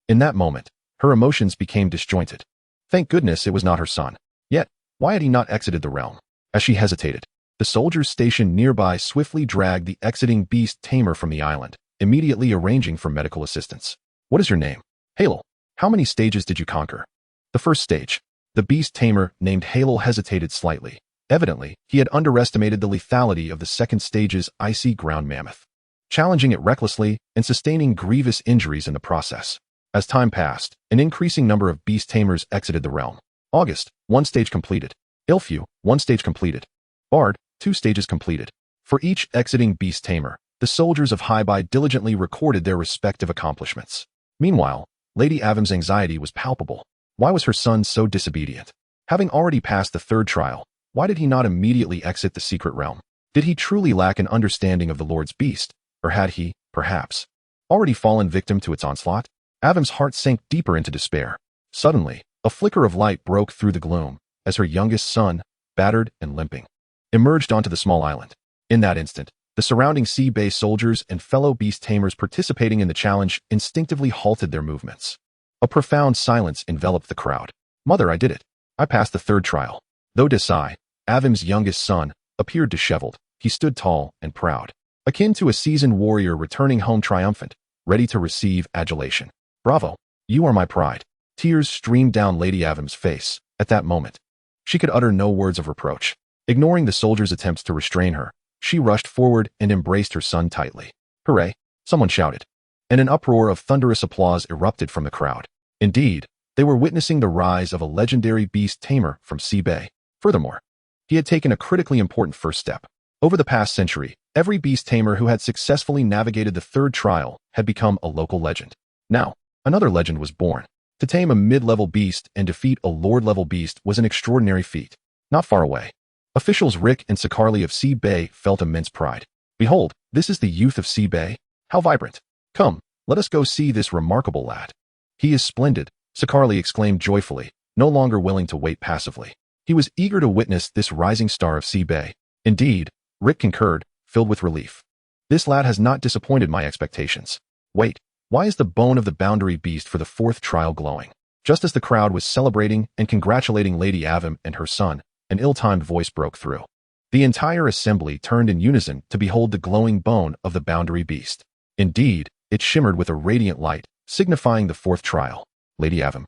In that moment, her emotions became disjointed. Thank goodness it was not her son. Yet, why had he not exited the realm? As she hesitated, the soldiers stationed nearby swiftly dragged the exiting beast tamer from the island, immediately arranging for medical assistance. What is your name? Halel. How many stages did you conquer? The first stage. The beast tamer named Halel hesitated slightly. Evidently, he had underestimated the lethality of the second stage's Icy Ground Mammoth, challenging it recklessly and sustaining grievous injuries in the process. As time passed, an increasing number of beast tamers exited the realm. August, 1 stage completed. Ilfu, 1 stage completed. Bard, 2 stages completed. For each exiting beast tamer, the soldiers of Haibai diligently recorded their respective accomplishments. Meanwhile, Lady Avam's anxiety was palpable. Why was her son so disobedient? Having already passed the third trial, why did he not immediately exit the secret realm? Did he truly lack an understanding of the Lord's beast? Or had he, perhaps, already fallen victim to its onslaught? Avam's heart sank deeper into despair. Suddenly, a flicker of light broke through the gloom as her youngest son, battered and limping, emerged onto the small island. In that instant, the surrounding sea-based soldiers and fellow beast tamers participating in the challenge instinctively halted their movements. A profound silence enveloped the crowd. Mother, I did it. I passed the third trial. Though Desai, Avam's youngest son, appeared disheveled, he stood tall and proud, akin to a seasoned warrior returning home triumphant, ready to receive adulation. Bravo, you are my pride. Tears streamed down Lady Avam's face. At that moment, she could utter no words of reproach. Ignoring the soldiers' attempts to restrain her, she rushed forward and embraced her son tightly. Hooray! Someone shouted, and an uproar of thunderous applause erupted from the crowd. Indeed, they were witnessing the rise of a legendary beast tamer from Sea Bay. Furthermore, he had taken a critically important first step. Over the past century, every beast tamer who had successfully navigated the third trial had become a local legend. Now, another legend was born. To tame a mid-level beast and defeat a lord-level beast was an extraordinary feat. Not far away, officials Rick and Sakarli of Sea Bay felt immense pride. Behold, this is the youth of Sea Bay. How vibrant. Come, let us go see this remarkable lad. He is splendid, Sakarli exclaimed joyfully, no longer willing to wait passively. He was eager to witness this rising star of Sea Bay. Indeed, Rick concurred, filled with relief. This lad has not disappointed my expectations. Wait, why is the bone of the boundary beast for the fourth trial glowing? Just as the crowd was celebrating and congratulating Lady Avim and her son, an ill-timed voice broke through. The entire assembly turned in unison to behold the glowing bone of the boundary beast. Indeed, it shimmered with a radiant light, signifying the fourth trial. Lady Avim,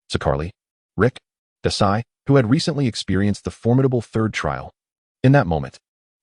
Sakarli, Rick, Desai, who had recently experienced the formidable third trial. In that moment,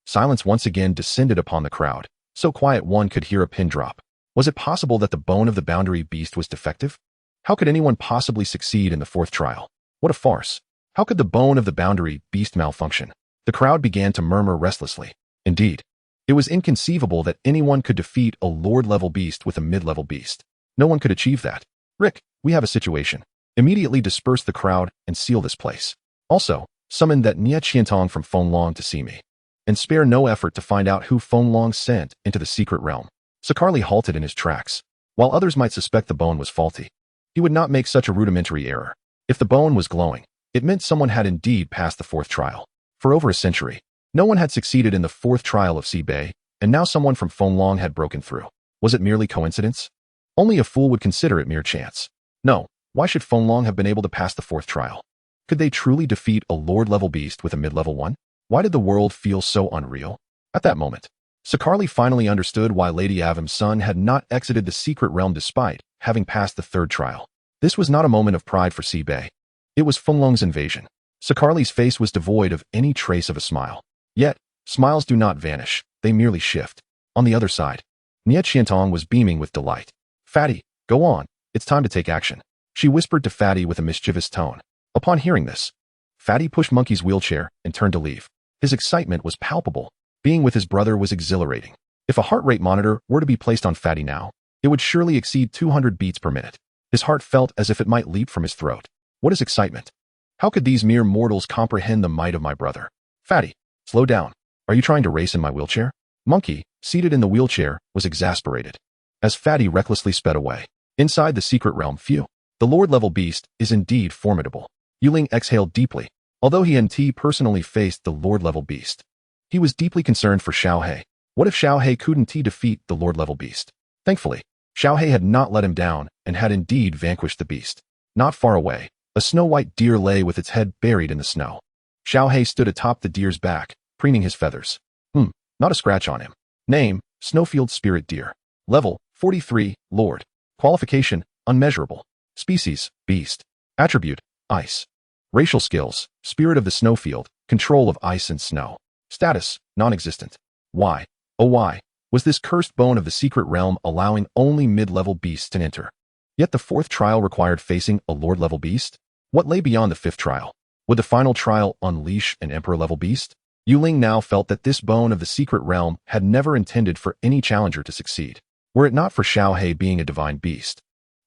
silence once again descended upon the crowd, so quiet one could hear a pin drop. Was it possible that the bone of the boundary beast was defective? How could anyone possibly succeed in the fourth trial? What a farce. How could the bone of the boundary beast malfunction? The crowd began to murmur restlessly. Indeed, it was inconceivable that anyone could defeat a lord-level beast with a mid-level beast. No one could achieve that. Rick, we have a situation. Immediately disperse the crowd and seal this place. Also, summon that Nia Qiantong from Fenglong to see me. And spare no effort to find out who Fenglong sent into the secret realm. Sakarli halted in his tracks. While others might suspect the bone was faulty, he would not make such a rudimentary error. If the bone was glowing, it meant someone had indeed passed the fourth trial. For over a century, no one had succeeded in the fourth trial of Sea Bay, and now someone from Fenglong had broken through. Was it merely coincidence? Only a fool would consider it mere chance. No, why should Fenglong have been able to pass the fourth trial? Could they truly defeat a lord-level beast with a mid-level one? Why did the world feel so unreal? At that moment, Sakarli finally understood why Lady Avim's son had not exited the secret realm despite having passed the third trial. This was not a moment of pride for Sea Bay. It was Fenglong's invasion. Sakarli's face was devoid of any trace of a smile. Yet, smiles do not vanish, they merely shift. On the other side, Nia Qiantong was beaming with delight. Fatty, go on, it's time to take action. She whispered to Fatty with a mischievous tone. Upon hearing this, Fatty pushed Monkey's wheelchair and turned to leave. His excitement was palpable. Being with his brother was exhilarating. If a heart rate monitor were to be placed on Fatty now, it would surely exceed 200 beats per minute. His heart felt as if it might leap from his throat. What is excitement? How could these mere mortals comprehend the might of my brother? Fatty, slow down. Are you trying to race in my wheelchair? Monkey, seated in the wheelchair, was exasperated. As Fatty recklessly sped away. Inside the secret realm, phew. The lord-level beast is indeed formidable. Ling exhaled deeply. Although he and T personally faced the lord-level beast, he was deeply concerned for Xiaohe. What if Xiaohe couldn't defeat the lord-level beast? Thankfully, Xiaohe had not let him down and had indeed vanquished the beast. Not far away, a snow-white deer lay with its head buried in the snow. Xiaohe stood atop the deer's back, preening his feathers. Not a scratch on him. Name, Snowfield Spirit Deer. Level, 43, Lord. Qualification, unmeasurable. Species, beast. Attribute, ice. Racial skills, spirit of the snowfield, control of ice and snow. Status, non-existent. Why, oh why, was this cursed bone of the secret realm allowing only mid-level beasts to enter? Yet the fourth trial required facing a lord-level beast? What lay beyond the fifth trial? Would the final trial unleash an emperor-level beast? Ling now felt that this bone of the secret realm had never intended for any challenger to succeed, were it not for Xiaohe being a divine beast.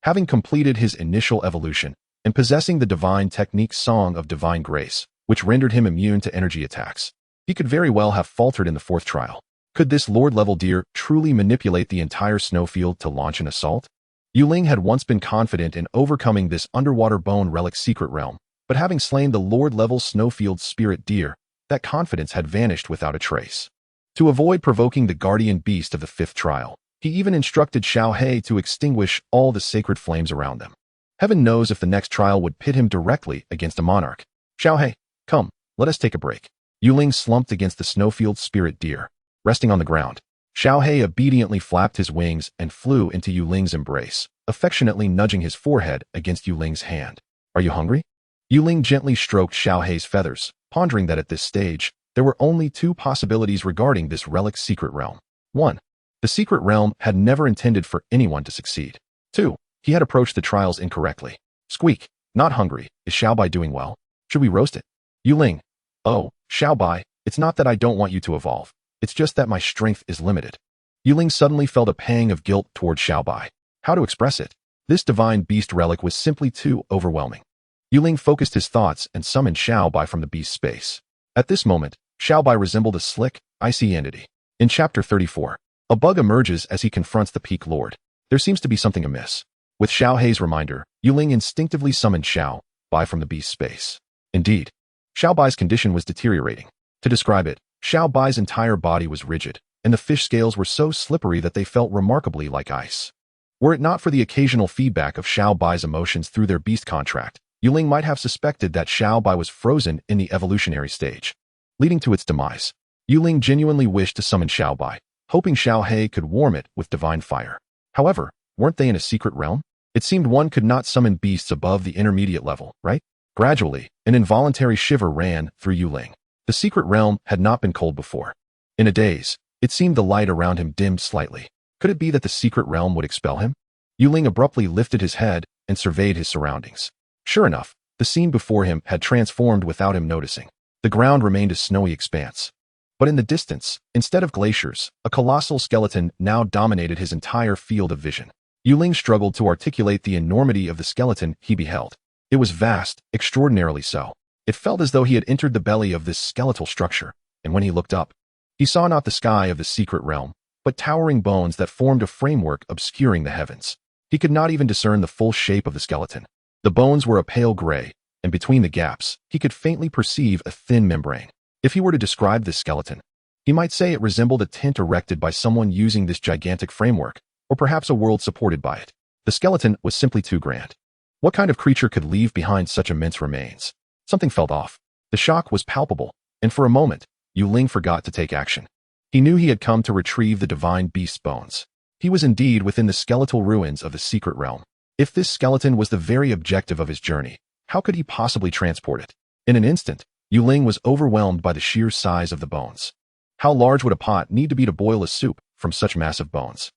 Having completed his initial evolution and possessing the divine technique Song of Divine Grace, which rendered him immune to energy attacks, he could very well have faltered in the fourth trial. Could this lord-level deer truly manipulate the entire snowfield to launch an assault? Ling had once been confident in overcoming this underwater bone relic secret realm, but having slain the lord-level snowfield spirit deer, that confidence had vanished without a trace. To avoid provoking the guardian beast of the fifth trial, he even instructed Xiaohe to extinguish all the sacred flames around them. Heaven knows if the next trial would pit him directly against a monarch. Xiaohe, come, let us take a break. Ling slumped against the snowfield spirit deer, resting on the ground. Xiaohe obediently flapped his wings and flew into Ling's embrace, affectionately nudging his forehead against Ling's hand. Are you hungry? Ling gently stroked Xiaohe's feathers, pondering that at this stage, there were only two possibilities regarding this relic's secret realm. 1. The secret realm had never intended for anyone to succeed. 2. He had approached the trials incorrectly. Squeak, not hungry. Is Xiaobai doing well? Should we roast it? Ling. Oh, Xiaobai, it's not that I don't want you to evolve. It's just that my strength is limited. Ling suddenly felt a pang of guilt toward Xiaobai. How to express it? This divine beast relic was simply too overwhelming. Ling focused his thoughts and summoned Xiaobai from the beast space. At this moment, Xiaobai resembled a slick, icy entity. In Chapter 34, a bug emerges as he confronts the Peak Lord. There seems to be something amiss. With Xiaohe's reminder, Ling instinctively summoned Xiaobai from the beast space. Indeed, Xiao Bai's condition was deteriorating. To describe it, Xiao Bai's entire body was rigid, and the fish scales were so slippery that they felt remarkably like ice. Were it not for the occasional feedback of Xiao Bai's emotions through their beast contract, Ling might have suspected that Xiao Bai was frozen in the evolutionary stage, leading to its demise. Ling genuinely wished to summon Xiao Bai, hoping Xiao He could warm it with divine fire. However, weren't they in a secret realm? It seemed one could not summon beasts above the intermediate level, right? Gradually, an involuntary shiver ran through Ling. The secret realm had not been cold before. In a daze, it seemed the light around him dimmed slightly. Could it be that the secret realm would expel him? Ling abruptly lifted his head and surveyed his surroundings. Sure enough, the scene before him had transformed without him noticing. The ground remained a snowy expanse. But in the distance, instead of glaciers, a colossal skeleton now dominated his entire field of vision. Ling struggled to articulate the enormity of the skeleton he beheld. It was vast, extraordinarily so. It felt as though he had entered the belly of this skeletal structure, and when he looked up, he saw not the sky of the secret realm, but towering bones that formed a framework obscuring the heavens. He could not even discern the full shape of the skeleton. The bones were a pale gray, and between the gaps, he could faintly perceive a thin membrane. If he were to describe this skeleton, he might say it resembled a tent erected by someone using this gigantic framework, or perhaps a world supported by it. The skeleton was simply too grand. What kind of creature could leave behind such immense remains? Something felt off. The shock was palpable, and for a moment, Ling forgot to take action. He knew he had come to retrieve the divine beast's bones. He was indeed within the skeletal ruins of the secret realm. If this skeleton was the very objective of his journey, how could he possibly transport it? In an instant, Ling was overwhelmed by the sheer size of the bones. How large would a pot need to be to boil a soup from such massive bones?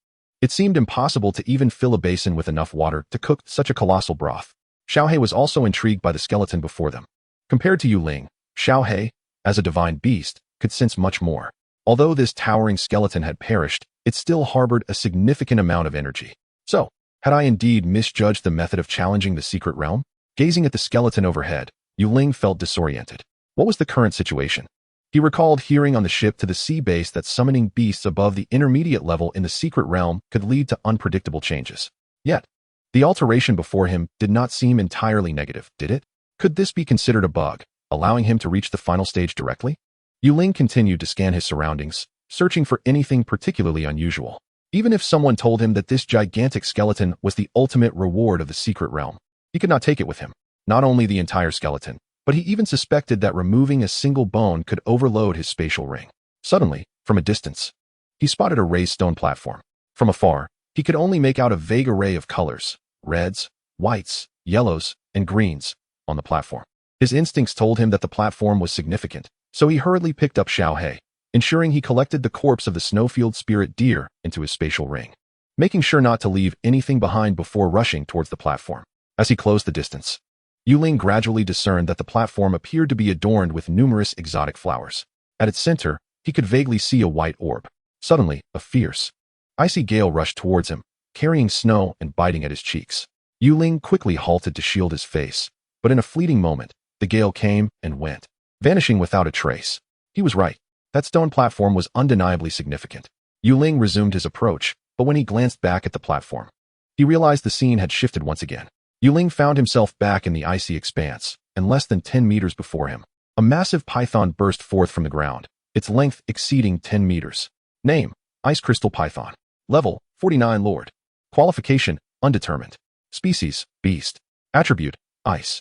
It seemed impossible to even fill a basin with enough water to cook such a colossal broth. Xiao He was also intrigued by the skeleton before them. Compared to Ling, Xiao He, as a divine beast, could sense much more. Although this towering skeleton had perished, it still harbored a significant amount of energy. So, had I indeed misjudged the method of challenging the secret realm? Gazing at the skeleton overhead, Ling felt disoriented. What was the current situation? He recalled hearing on the ship to the sea base that summoning beasts above the intermediate level in the secret realm could lead to unpredictable changes. Yet, the alteration before him did not seem entirely negative, did it? Could this be considered a bug, allowing him to reach the final stage directly? Ling continued to scan his surroundings, searching for anything particularly unusual. Even if someone told him that this gigantic skeleton was the ultimate reward of the secret realm, he could not take it with him. Not only the entire skeleton, but he even suspected that removing a single bone could overload his spatial ring. Suddenly, from a distance, he spotted a raised stone platform. From afar, he could only make out a vague array of colors, reds, whites, yellows, and greens, on the platform. His instincts told him that the platform was significant, so he hurriedly picked up Xiao He, ensuring he collected the corpse of the snowfield spirit deer into his spatial ring, making sure not to leave anything behind before rushing towards the platform. As he closed the distance, Ling gradually discerned that the platform appeared to be adorned with numerous exotic flowers. At its center, he could vaguely see a white orb. Suddenly, a fierce, icy gale rushed towards him, carrying snow and biting at his cheeks. Ling quickly halted to shield his face, but in a fleeting moment, the gale came and went, vanishing without a trace. He was right. That stone platform was undeniably significant. Ling resumed his approach, but when he glanced back at the platform, he realized the scene had shifted once again. Ling found himself back in the icy expanse, and less than 10 meters before him, a massive python burst forth from the ground, its length exceeding 10 meters. Name: Ice Crystal Python. Level: 49 Lord. Qualification: undetermined. Species: Beast. Attribute: Ice.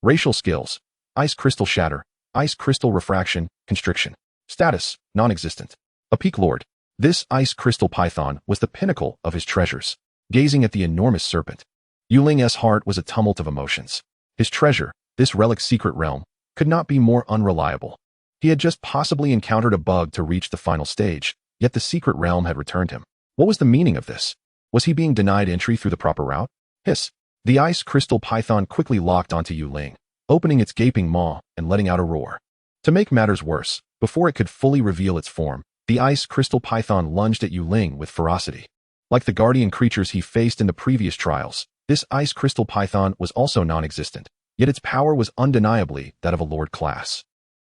Racial skills: Ice Crystal Shatter, Ice Crystal Refraction, Constriction. Status: non-existent. A peak lord. This ice crystal python was the pinnacle of his treasures. Gazing at the enormous serpent, Ling's heart was a tumult of emotions. His treasure, this relic's secret realm, could not be more unreliable. He had just possibly encountered a bug to reach the final stage, yet the secret realm had returned him. What was the meaning of this? Was he being denied entry through the proper route? Hiss. The ice crystal python quickly locked onto Ling, opening its gaping maw and letting out a roar. To make matters worse, before it could fully reveal its form, the ice crystal python lunged at Ling with ferocity. Like the guardian creatures he faced in the previous trials, this ice crystal python was also non-existent, yet its power was undeniably that of a lord class.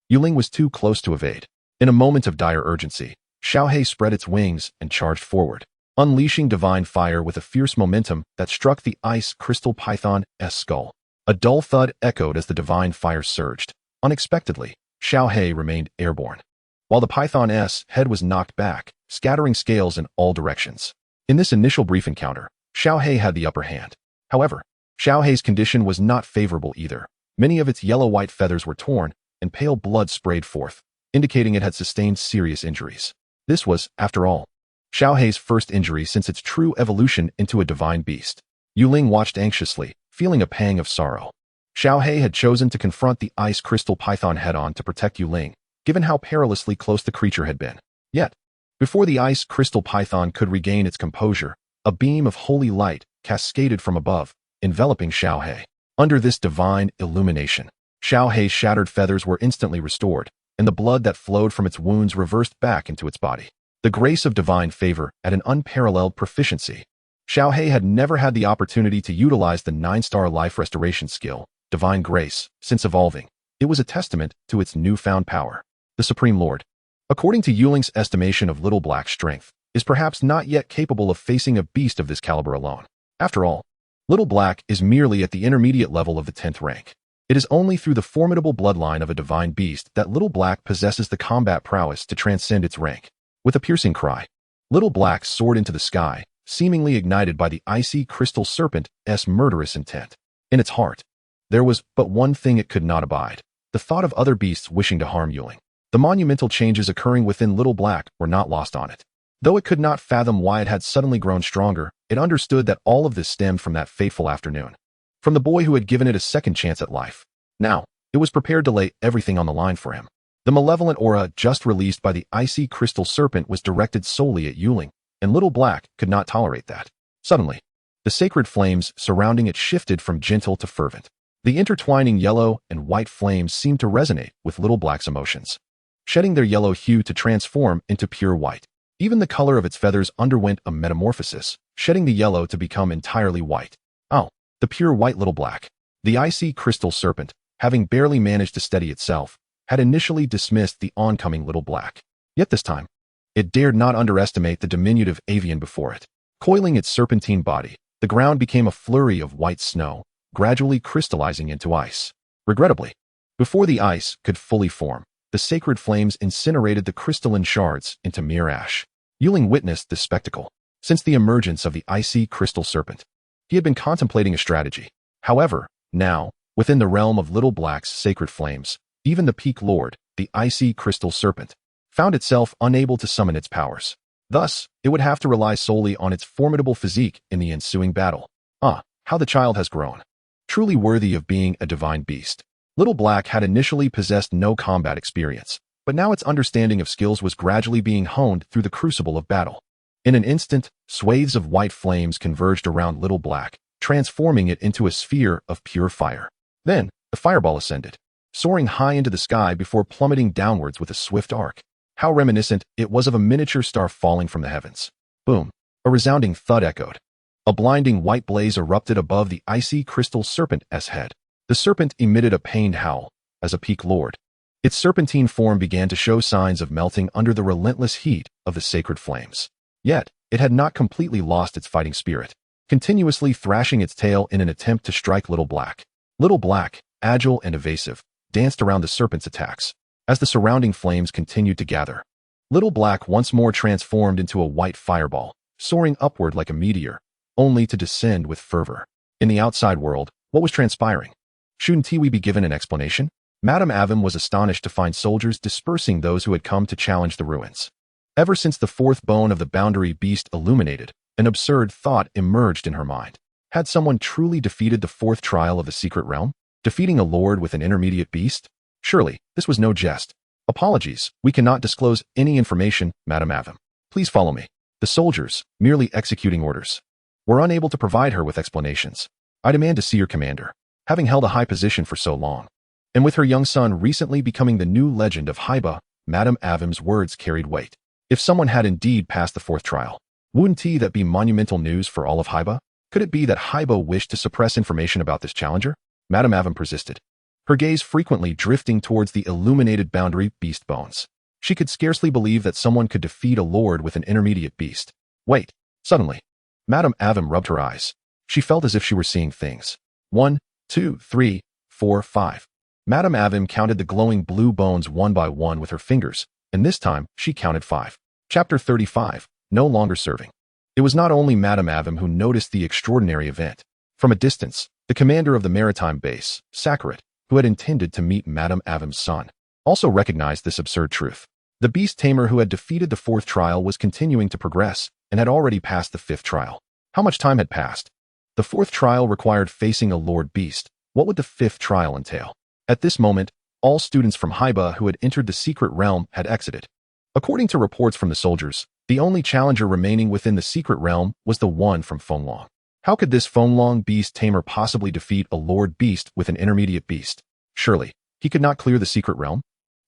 Ling was too close to evade. In a moment of dire urgency, Xiao He spread its wings and charged forward, unleashing divine fire with a fierce momentum that struck the ice crystal python's skull. A dull thud echoed as the divine fire surged, Unexpectedly, Xiaohei remained airborne, while the Python's head was knocked back, scattering scales in all directions. In this initial brief encounter, Xiaohei had the upper hand. However, Xiaohei's condition was not favorable either. Many of its yellow-white feathers were torn, and pale blood sprayed forth, indicating it had sustained serious injuries. This was, after all, Xiaohei's first injury since its true evolution into a divine beast. Ling watched anxiously, feeling a pang of sorrow. Xiaohei had chosen to confront the ice crystal python head-on to protect Ling, given how perilously close the creature had been. Yet, before the ice crystal python could regain its composure, a beam of holy light cascaded from above, enveloping Xiaohei. Under this divine illumination, Xiaohei's shattered feathers were instantly restored, and the blood that flowed from its wounds reversed back into its body. The grace of divine favor at an unparalleled proficiency. Xiaohei had never had the opportunity to utilize the 9-star life restoration skill, Divine Grace, since evolving. It was a testament to its newfound power. The Supreme Lord, according to Ling's estimation of Little Black's strength, is perhaps not yet capable of facing a beast of this caliber alone. After all, Little Black is merely at the intermediate level of the 10th rank. It is only through the formidable bloodline of a divine beast that Little Black possesses the combat prowess to transcend its rank. With a piercing cry, Little Black soared into the sky, seemingly ignited by the icy crystal serpent's murderous intent. In its heart, there was but one thing it could not abide: the thought of other beasts wishing to harm Ling. The monumental changes occurring within Little Black were not lost on it. Though it could not fathom why it had suddenly grown stronger, it understood that all of this stemmed from that fateful afternoon. From the boy who had given it a second chance at life. Now, it was prepared to lay everything on the line for him. The malevolent aura just released by the icy crystal serpent was directed solely at Ling, and Little Black could not tolerate that. Suddenly, the sacred flames surrounding it shifted from gentle to fervent. The intertwining yellow and white flames seemed to resonate with Little Black's emotions, shedding their yellow hue to transform into pure white. Even the color of its feathers underwent a metamorphosis, shedding the yellow to become entirely white. Oh, the pure white Little Black. The icy crystal serpent, having barely managed to steady itself, had initially dismissed the oncoming Little Black. Yet this time, it dared not underestimate the diminutive avian before it. Coiling its serpentine body, the ground became a flurry of white snow, gradually crystallizing into ice. Regrettably, before the ice could fully form, the sacred flames incinerated the crystalline shards into mere ash. Ling witnessed this spectacle. Since the emergence of the icy crystal serpent, he had been contemplating a strategy. However, now, within the realm of Little Black's sacred flames, even the Peak Lord, the icy crystal serpent, found itself unable to summon its powers. Thus, it would have to rely solely on its formidable physique in the ensuing battle. Ah, how the child has grown. Truly worthy of being a divine beast. Little Black had initially possessed no combat experience, but now its understanding of skills was gradually being honed through the crucible of battle. In an instant, swathes of white flames converged around Little Black, transforming it into a sphere of pure fire. Then, the fireball ascended, soaring high into the sky before plummeting downwards with a swift arc. How reminiscent it was of a miniature star falling from the heavens. Boom! A resounding thud echoed. A blinding white blaze erupted above the icy crystal serpent's head. The serpent emitted a pained howl, as a Peak Lord. Its serpentine form began to show signs of melting under the relentless heat of the sacred flames. Yet, it had not completely lost its fighting spirit, continuously thrashing its tail in an attempt to strike Little Black. Little Black, agile and evasive, danced around the serpent's attacks. As the surrounding flames continued to gather, Little Black once more transformed into a white fireball, soaring upward like a meteor, only to descend with fervor. In the outside world, what was transpiring? Shouldn't we be given an explanation? Madame Avim was astonished to find soldiers dispersing those who had come to challenge the ruins. Ever since the fourth bone of the boundary beast illuminated, an absurd thought emerged in her mind. Had someone truly defeated the fourth trial of the secret realm? Defeating a lord with an intermediate beast? Surely, this was no jest. Apologies, we cannot disclose any information, Madame Avim. Please follow me. The soldiers, merely executing orders, were unable to provide her with explanations. I demand to see your commander. Having held a high position for so long, and with her young son recently becoming the new legend of Haiba, Madame Avim's words carried weight. If someone had indeed passed the fourth trial, wouldn't that be monumental news for all of Haiba? Could it be that Haiba wished to suppress information about this challenger? Madame Avim persisted, her gaze frequently drifting towards the illuminated boundary beast bones. She could scarcely believe that someone could defeat a lord with an intermediate beast. Wait, suddenly, Madame Avim rubbed her eyes. She felt as if she were seeing things. 1, 2, 3, 4, 5. Madame Avim counted the glowing blue bones one by one with her fingers, and this time she counted 5. Chapter 35. No longer serving. It was not only Madame Avim who noticed the extraordinary event. From a distance, the commander of the maritime base, Saga, who had intended to meet Madame Avim's son, also recognized this absurd truth. The beast tamer who had defeated the 4th trial was continuing to progress and had already passed the 5th trial. How much time had passed? The 4th trial required facing a Lord Beast. What would the 5th trial entail? At this moment, all students from Haiba who had entered the secret realm had exited. According to reports from the soldiers, the only challenger remaining within the secret realm was the one from Fenglong. How could this Fenglong beast tamer possibly defeat a Lord Beast with an intermediate beast? Surely, he could not clear the secret realm?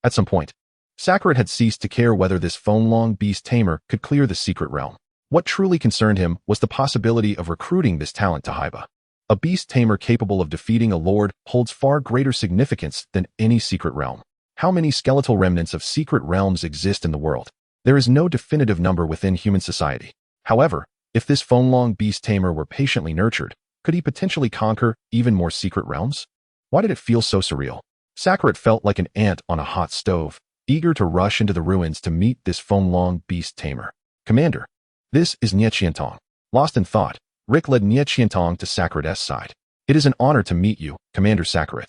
At some point, Saga had ceased to care whether this Fenglong beast tamer could clear the secret realm. What truly concerned him was the possibility of recruiting this talent to Haiba. A beast tamer capable of defeating a lord holds far greater significance than any secret realm. How many skeletal remnants of secret realms exist in the world? There is no definitive number within human society. However, if this Fenglong beast tamer were patiently nurtured, could he potentially conquer even more secret realms? Why did it feel so surreal? Saga felt like an ant on a hot stove, eager to rush into the ruins to meet this Fenglong beast tamer. Commander, this is Nie Qiantong. Lost in thought, Rick led Nie Qiantong to Saga's side. It is an honor to meet you, Commander Saga.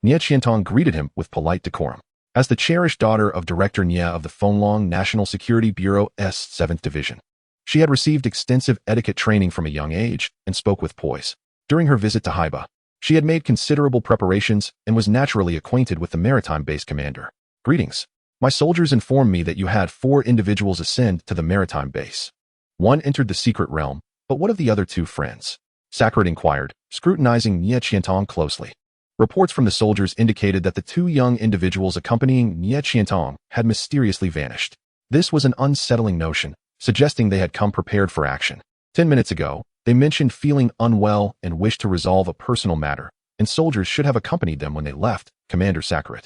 Nie Qiantong greeted him with polite decorum. As the cherished daughter of Director Nie of the Fenglong National Security Bureau's 7th Division, she had received extensive etiquette training from a young age and spoke with poise. During her visit to Haiba, she had made considerable preparations and was naturally acquainted with the maritime base commander. Greetings. My soldiers informed me that you had 4 individuals ascend to the maritime base. One entered the secret realm, but what of the other 2 friends? Saga inquired, scrutinizing Nie Qiantong closely. Reports from the soldiers indicated that the 2 young individuals accompanying Nie Qiantong had mysteriously vanished. This was an unsettling notion, suggesting they had come prepared for action. 10 minutes ago, they mentioned feeling unwell and wished to resolve a personal matter, and soldiers should have accompanied them when they left, Commander Saga.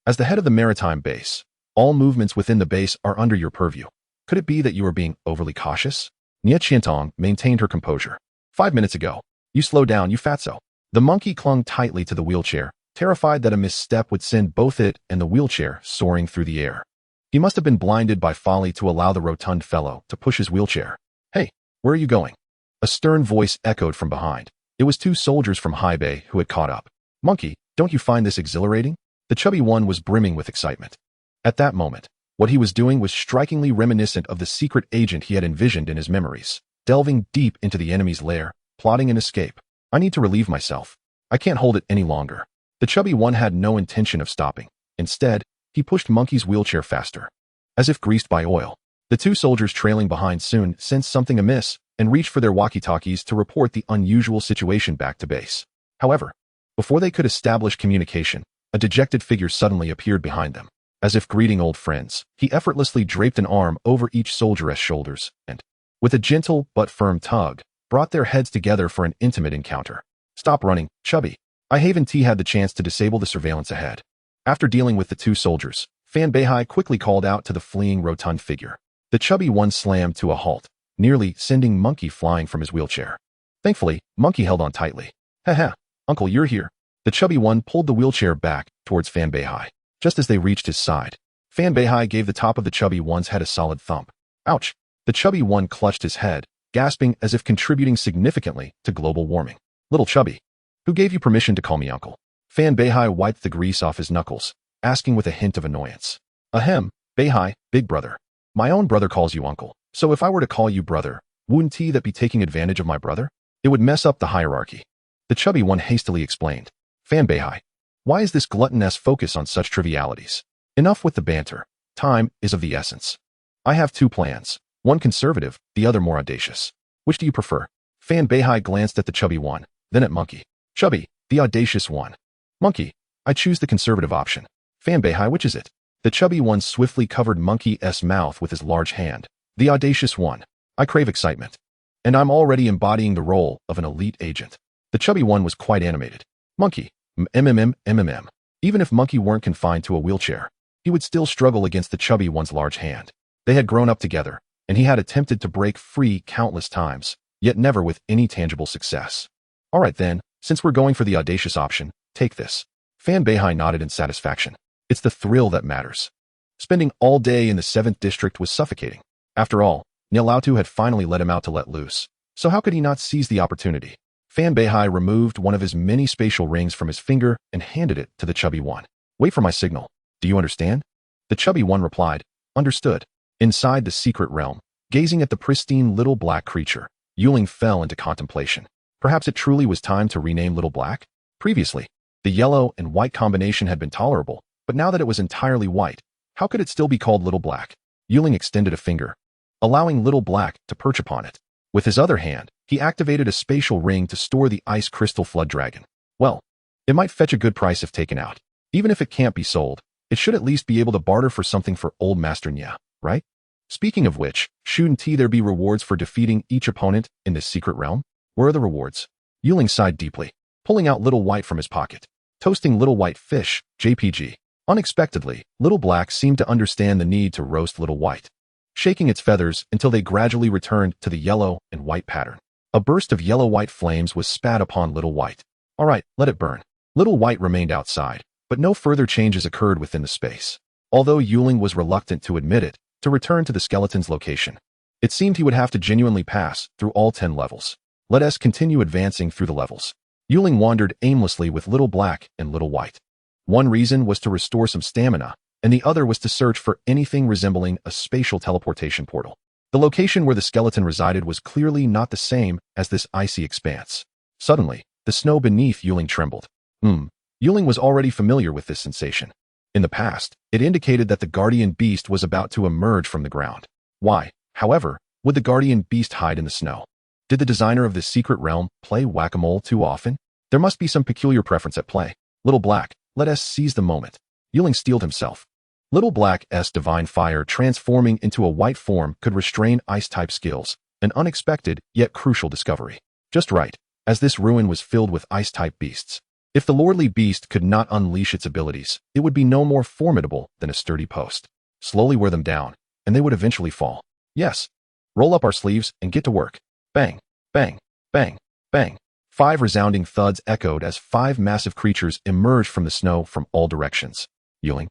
As the head of the maritime base, all movements within the base are under your purview. Could it be that you are being overly cautious? Nie Qiantong maintained her composure. 5 minutes ago, you slowed down, you fatso. The monkey clung tightly to the wheelchair, terrified that a misstep would send both it and the wheelchair soaring through the air. He must have been blinded by folly to allow the rotund fellow to push his wheelchair. Hey, where are you going? A stern voice echoed from behind. It was 2 soldiers from Haiba who had caught up. Monkey, don't you find this exhilarating? The chubby one was brimming with excitement. At that moment, what he was doing was strikingly reminiscent of the secret agent he had envisioned in his memories, delving deep into the enemy's lair, plotting an escape. I need to relieve myself. I can't hold it any longer. The chubby one had no intention of stopping. Instead, he pushed Monkey's wheelchair faster. As if greased by oil, the 2 soldiers trailing behind soon sensed something amiss and reached for their walkie-talkies to report the unusual situation back to base. However, before they could establish communication, a dejected figure suddenly appeared behind them. As if greeting old friends, he effortlessly draped an arm over each soldier's shoulders and, with a gentle but firm tug, brought their heads together for an intimate encounter. Stop running, chubby. I haven't had the chance to disable the surveillance ahead. After dealing with the 2 soldiers, Fan Beihai quickly called out to the fleeing rotund figure. The chubby one slammed to a halt, nearly sending Monkey flying from his wheelchair. Thankfully, Monkey held on tightly. Haha, Uncle, you're here. The chubby one pulled the wheelchair back towards Fan Beihai. Just as they reached his side, Fan Beihai gave the top of the chubby one's head a solid thump. Ouch! The chubby one clutched his head, gasping as if contributing significantly to global warming. Little chubby, who gave you permission to call me uncle? Fan Beihai wiped the grease off his knuckles, asking with a hint of annoyance. Ahem, Beihai, big brother. My own brother calls you uncle, so if I were to call you brother, wouldn't that be taking advantage of my brother? It would mess up the hierarchy. The chubby one hastily explained. Fan Beihai, why is this gluttonous focus on such trivialities? Enough with the banter. Time is of the essence. I have 2 plans, one conservative, the other more audacious. Which do you prefer? Fan Beihai glanced at the chubby one, then at Monkey. Chubby, the audacious one. Monkey, I choose the conservative option. Fan Beihai, which is it? The chubby one swiftly covered Monkey's mouth with his large hand. The audacious one. I crave excitement. And I'm already embodying the role of an elite agent. The chubby one was quite animated. Monkey, MMM. Even if Monkey weren't confined to a wheelchair, he would still struggle against the chubby one's large hand. They had grown up together, and he had attempted to break free countless times, yet never with any tangible success. All right then, since we're going for the audacious option, take this. Fan Beihai nodded in satisfaction. It's the thrill that matters. Spending all day in the 7th district was suffocating. After all, Nialautu had finally let him out to let loose. So how could he not seize the opportunity? Fan Beihai removed one of his many spatial rings from his finger and handed it to the chubby one. Wait for my signal. Do you understand? The chubby one replied, understood. Inside the secret realm, gazing at the pristine little black creature, Yuling fell into contemplation. Perhaps it truly was time to rename Little Black? Previously, the yellow and white combination had been tolerable, but now that it was entirely white, how could it still be called Little Black? Yuling extended a finger, allowing Little Black to perch upon it. With his other hand, he activated a spatial ring to store the ice crystal flood dragon. Well, it might fetch a good price if taken out. Even if it can't be sold, it should at least be able to barter for something for old Master Nya, right? Speaking of which, shouldn't there be rewards for defeating each opponent in this secret realm? Where are the rewards? Yuling sighed deeply, pulling out Little White from his pocket. Toasting Little White fish, JPG. Unexpectedly, Little Black seemed to understand the need to roast Little White, shaking its feathers until they gradually returned to the yellow and white pattern. A burst of yellow-white flames was spat upon Little White. All right, let it burn. Little White remained outside, but no further changes occurred within the space. Although Yuling was reluctant to admit it, to return to the skeleton's location, it seemed he would have to genuinely pass through all 10 levels. Let us continue advancing through the levels. Yuling wandered aimlessly with Little Black and Little White. One reason was to restore some stamina, and the other was to search for anything resembling a spatial teleportation portal. The location where the skeleton resided was clearly not the same as this icy expanse. Suddenly, the snow beneath Yuling trembled. Yuling was already familiar with this sensation. In the past, it indicated that the guardian beast was about to emerge from the ground. Why, however, would the guardian beast hide in the snow? Did the designer of this secret realm play whack-a-mole too often? There must be some peculiar preference at play. Little Black, let us seize the moment. Yuling steeled himself. Little Black's divine fire transforming into a white form could restrain ice-type skills, an unexpected yet crucial discovery. Just right, as this ruin was filled with ice-type beasts. If the lordly beast could not unleash its abilities, it would be no more formidable than a sturdy post. Slowly wear them down, and they would eventually fall. Yes. Roll up our sleeves and get to work. Bang, bang, bang, bang. 5 resounding thuds echoed as 5 massive creatures emerged from the snow from all directions. Yuling.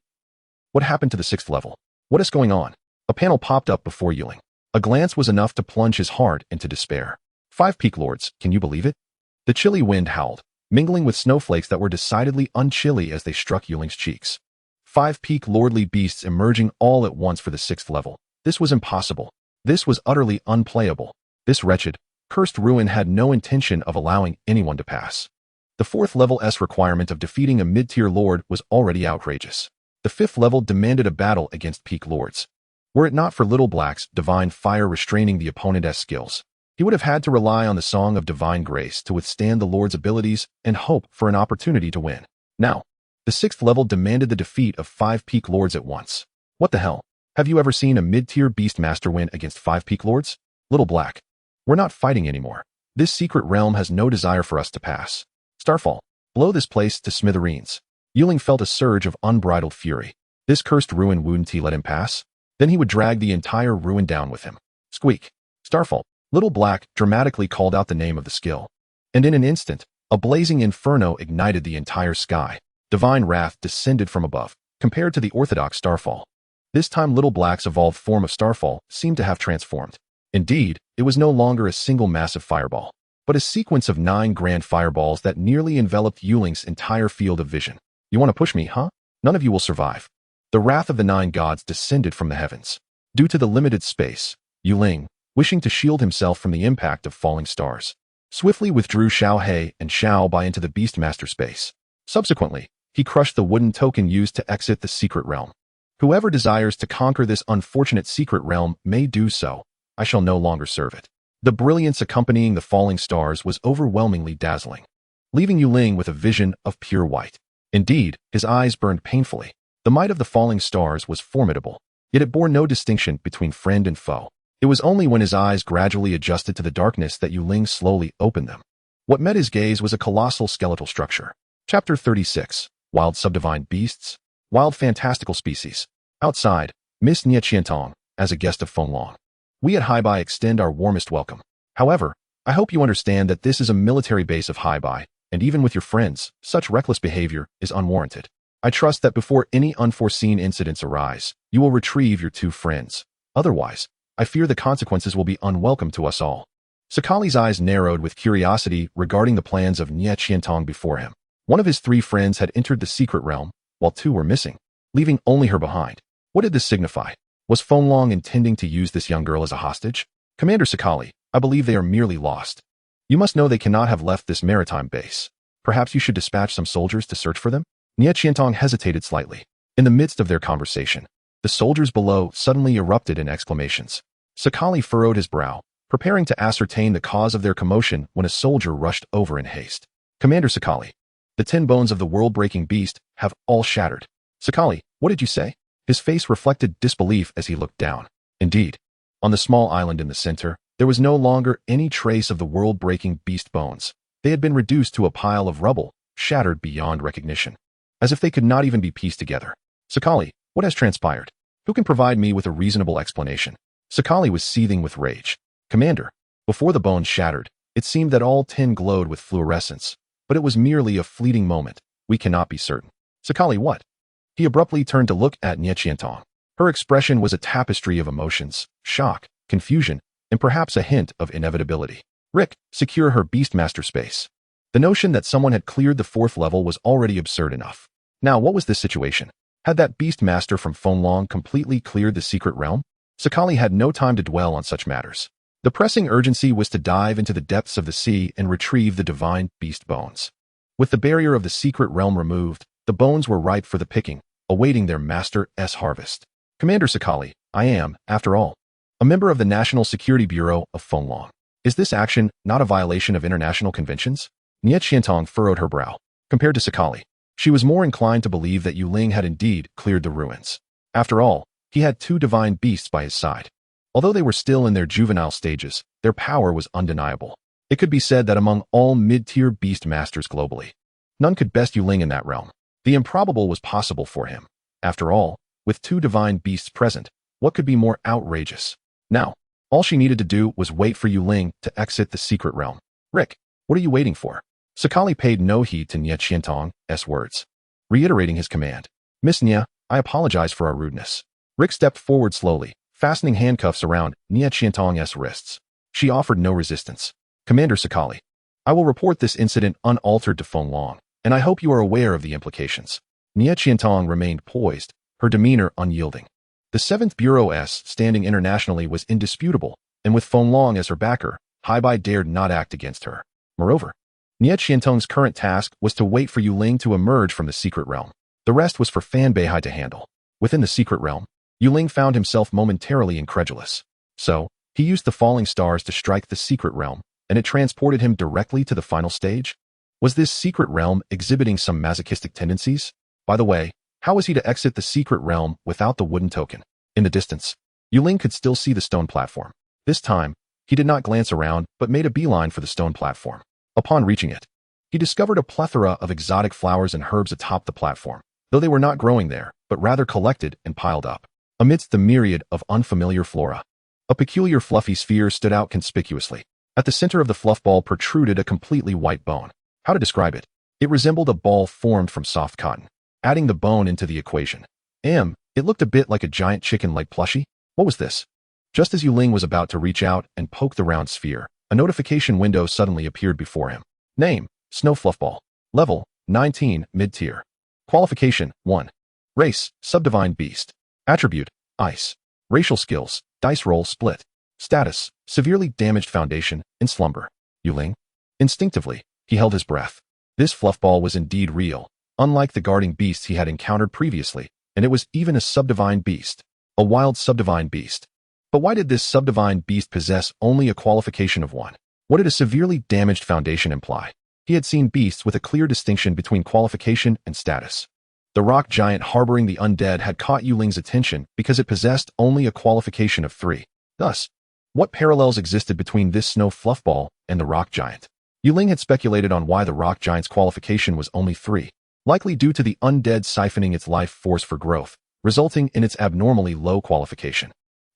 What happened to the 6th level? What is going on? A panel popped up before Yuling. A glance was enough to plunge his heart into despair. 5 peak lords, can you believe it? The chilly wind howled, mingling with snowflakes that were decidedly unchilly as they struck Yuling's cheeks. 5 peak lordly beasts emerging all at once for the 6th level. This was impossible. This was utterly unplayable. This wretched, cursed ruin had no intention of allowing anyone to pass. The 4th level's requirement of defeating a mid-tier lord was already outrageous. The 5th level demanded a battle against peak lords. Were it not for Little Black's divine fire restraining the opponent's skills, he would have had to rely on the Song of Divine Grace to withstand the Lord's abilities and hope for an opportunity to win. Now, the 6th level demanded the defeat of 5 peak lords at once. What the hell? Have you ever seen a mid-tier beast master win against 5 peak lords? Little Black. We're not fighting anymore. This secret realm has no desire for us to pass. Starfall. Blow this place to smithereens. Yuling felt a surge of unbridled fury. This cursed ruin wouldn't he let him pass? Then he would drag the entire ruin down with him. Squeak. Starfall. Little Black dramatically called out the name of the skill. And in an instant, a blazing inferno ignited the entire sky. Divine wrath descended from above, compared to the orthodox Starfall. This time Little Black's evolved form of Starfall seemed to have transformed. Indeed, it was no longer a single massive fireball, but a sequence of 9 grand fireballs that nearly enveloped Yuling's entire field of vision. You want to push me, huh? None of you will survive. The wrath of the 9 gods descended from the heavens. Due to the limited space, Yuling, wishing to shield himself from the impact of falling stars, swiftly withdrew Xiao He and Xiao Bai into the Beastmaster space. Subsequently, he crushed the wooden token used to exit the secret realm. Whoever desires to conquer this unfortunate secret realm may do so. I shall no longer serve it. The brilliance accompanying the falling stars was overwhelmingly dazzling, leaving Yuling with a vision of pure white. Indeed, his eyes burned painfully. The might of the falling stars was formidable, yet it bore no distinction between friend and foe. It was only when his eyes gradually adjusted to the darkness that Yuling slowly opened them. What met his gaze was a colossal skeletal structure. Chapter 36. Wild Subdivine Beasts. Wild Fantastical Species. Outside, Miss Nia Qiantong, as a guest of Fenglong. We at Haibai extend our warmest welcome. However, I hope you understand that this is a military base of Haibai, And even with your friends, such reckless behavior is unwarranted. I trust that before any unforeseen incidents arise, you will retrieve your two friends. Otherwise, I fear the consequences will be unwelcome to us all. Sakali's eyes narrowed with curiosity regarding the plans of Nie Qiantong before him. One of his three friends had entered the secret realm, while two were missing, leaving only her behind. What did this signify? Was Fenlong intending to use this young girl as a hostage? Commander Sakali, I believe they are merely lost. You must know they cannot have left this maritime base. Perhaps you should dispatch some soldiers to search for them? Nie Qiantong hesitated slightly. In the midst of their conversation, the soldiers below suddenly erupted in exclamations. Sakali furrowed his brow, preparing to ascertain the cause of their commotion when a soldier rushed over in haste. Commander Sakali, the 10 bones of the world-breaking beast have all shattered. Sakali, what did you say? His face reflected disbelief as he looked down. Indeed, on the small island in the center, there was no longer any trace of the world-breaking beast bones. They had been reduced to a pile of rubble, shattered beyond recognition, as if they could not even be pieced together. Sakali, what has transpired? Who can provide me with a reasonable explanation? Sakali was seething with rage. Commander, before the bones shattered, it seemed that all 10 glowed with fluorescence, but it was merely a fleeting moment. We cannot be certain. Sakali, what? He abruptly turned to look at Nie Qiantong. Her expression was a tapestry of emotions, shock, confusion, and perhaps a hint of inevitability. Rick, secure her Beastmaster space. The notion that someone had cleared the 4th level was already absurd enough. Now, what was this situation? Had that Beastmaster from Fenlong completely cleared the secret realm? Sakali had no time to dwell on such matters. The pressing urgency was to dive into the depths of the sea and retrieve the divine beast bones. With the barrier of the secret realm removed, the bones were ripe for the picking, awaiting their master's harvest. Commander Sakali, I am, after all, a member of the National Security Bureau of Fenlong. Is this action not a violation of international conventions? Nie Qiantong furrowed her brow. Compared to Sakali, she was more inclined to believe that Ling had indeed cleared the ruins. After all, he had 2 divine beasts by his side. Although they were still in their juvenile stages, their power was undeniable. It could be said that among all mid-tier beast masters globally, none could best Ling in that realm. The improbable was possible for him. After all, with 2 divine beasts present, what could be more outrageous? Now, all she needed to do was wait for Ling to exit the secret realm. Rick, what are you waiting for? Sakali paid no heed to Nie Qiantong's words, reiterating his command. Miss Nie, I apologize for our rudeness. Rick stepped forward slowly, fastening handcuffs around Nie Qiantong's wrists. She offered no resistance. Commander Sakali, I will report this incident unaltered to Fenlong, and I hope you are aware of the implications. Nie Qiantong remained poised, her demeanor unyielding. The 7th Bureau's standing internationally was indisputable, and with Fenlong as her backer, Haibai dared not act against her. Moreover, Nie Qiantong's current task was to wait for Ling to emerge from the secret realm. The rest was for Fan Beihai to handle. Within the secret realm, Ling found himself momentarily incredulous. So, he used the falling stars to strike the secret realm, and it transported him directly to the final stage? Was this secret realm exhibiting some masochistic tendencies? By the way, how was he to exit the secret realm without the wooden token? In the distance, Ling could still see the stone platform. This time, he did not glance around, but made a beeline for the stone platform. Upon reaching it, he discovered a plethora of exotic flowers and herbs atop the platform, though they were not growing there, but rather collected and piled up. Amidst the myriad of unfamiliar flora, a peculiar fluffy sphere stood out conspicuously. At the center of the fluff ball protruded a completely white bone. How to describe it? It resembled a ball formed from soft cotton. Adding the bone into the equation, it looked a bit like a giant chicken-like plushie. What was this? Just as Ling was about to reach out and poke the round sphere, a notification window suddenly appeared before him. Name, Snow Fluffball. Level, 19, mid-tier. Qualification, 1. Race, Subdivine Beast. Attribute, Ice. Racial skills, Dice Roll Split. Status, Severely Damaged Foundation, in Slumber. Ling? Instinctively, he held his breath. This fluffball was indeed real, unlike the guarding beasts he had encountered previously, and it was even a subdivine beast. A wild subdivine beast. But why did this subdivine beast possess only a qualification of 1? What did a severely damaged foundation imply? He had seen beasts with a clear distinction between qualification and status. The rock giant harboring the undead had caught Ling's attention because it possessed only a qualification of 3. Thus, what parallels existed between this snow fluffball and the rock giant? Ling had speculated on why the rock giant's qualification was only 3, likely due to the undead siphoning its life force for growth, resulting in its abnormally low qualification.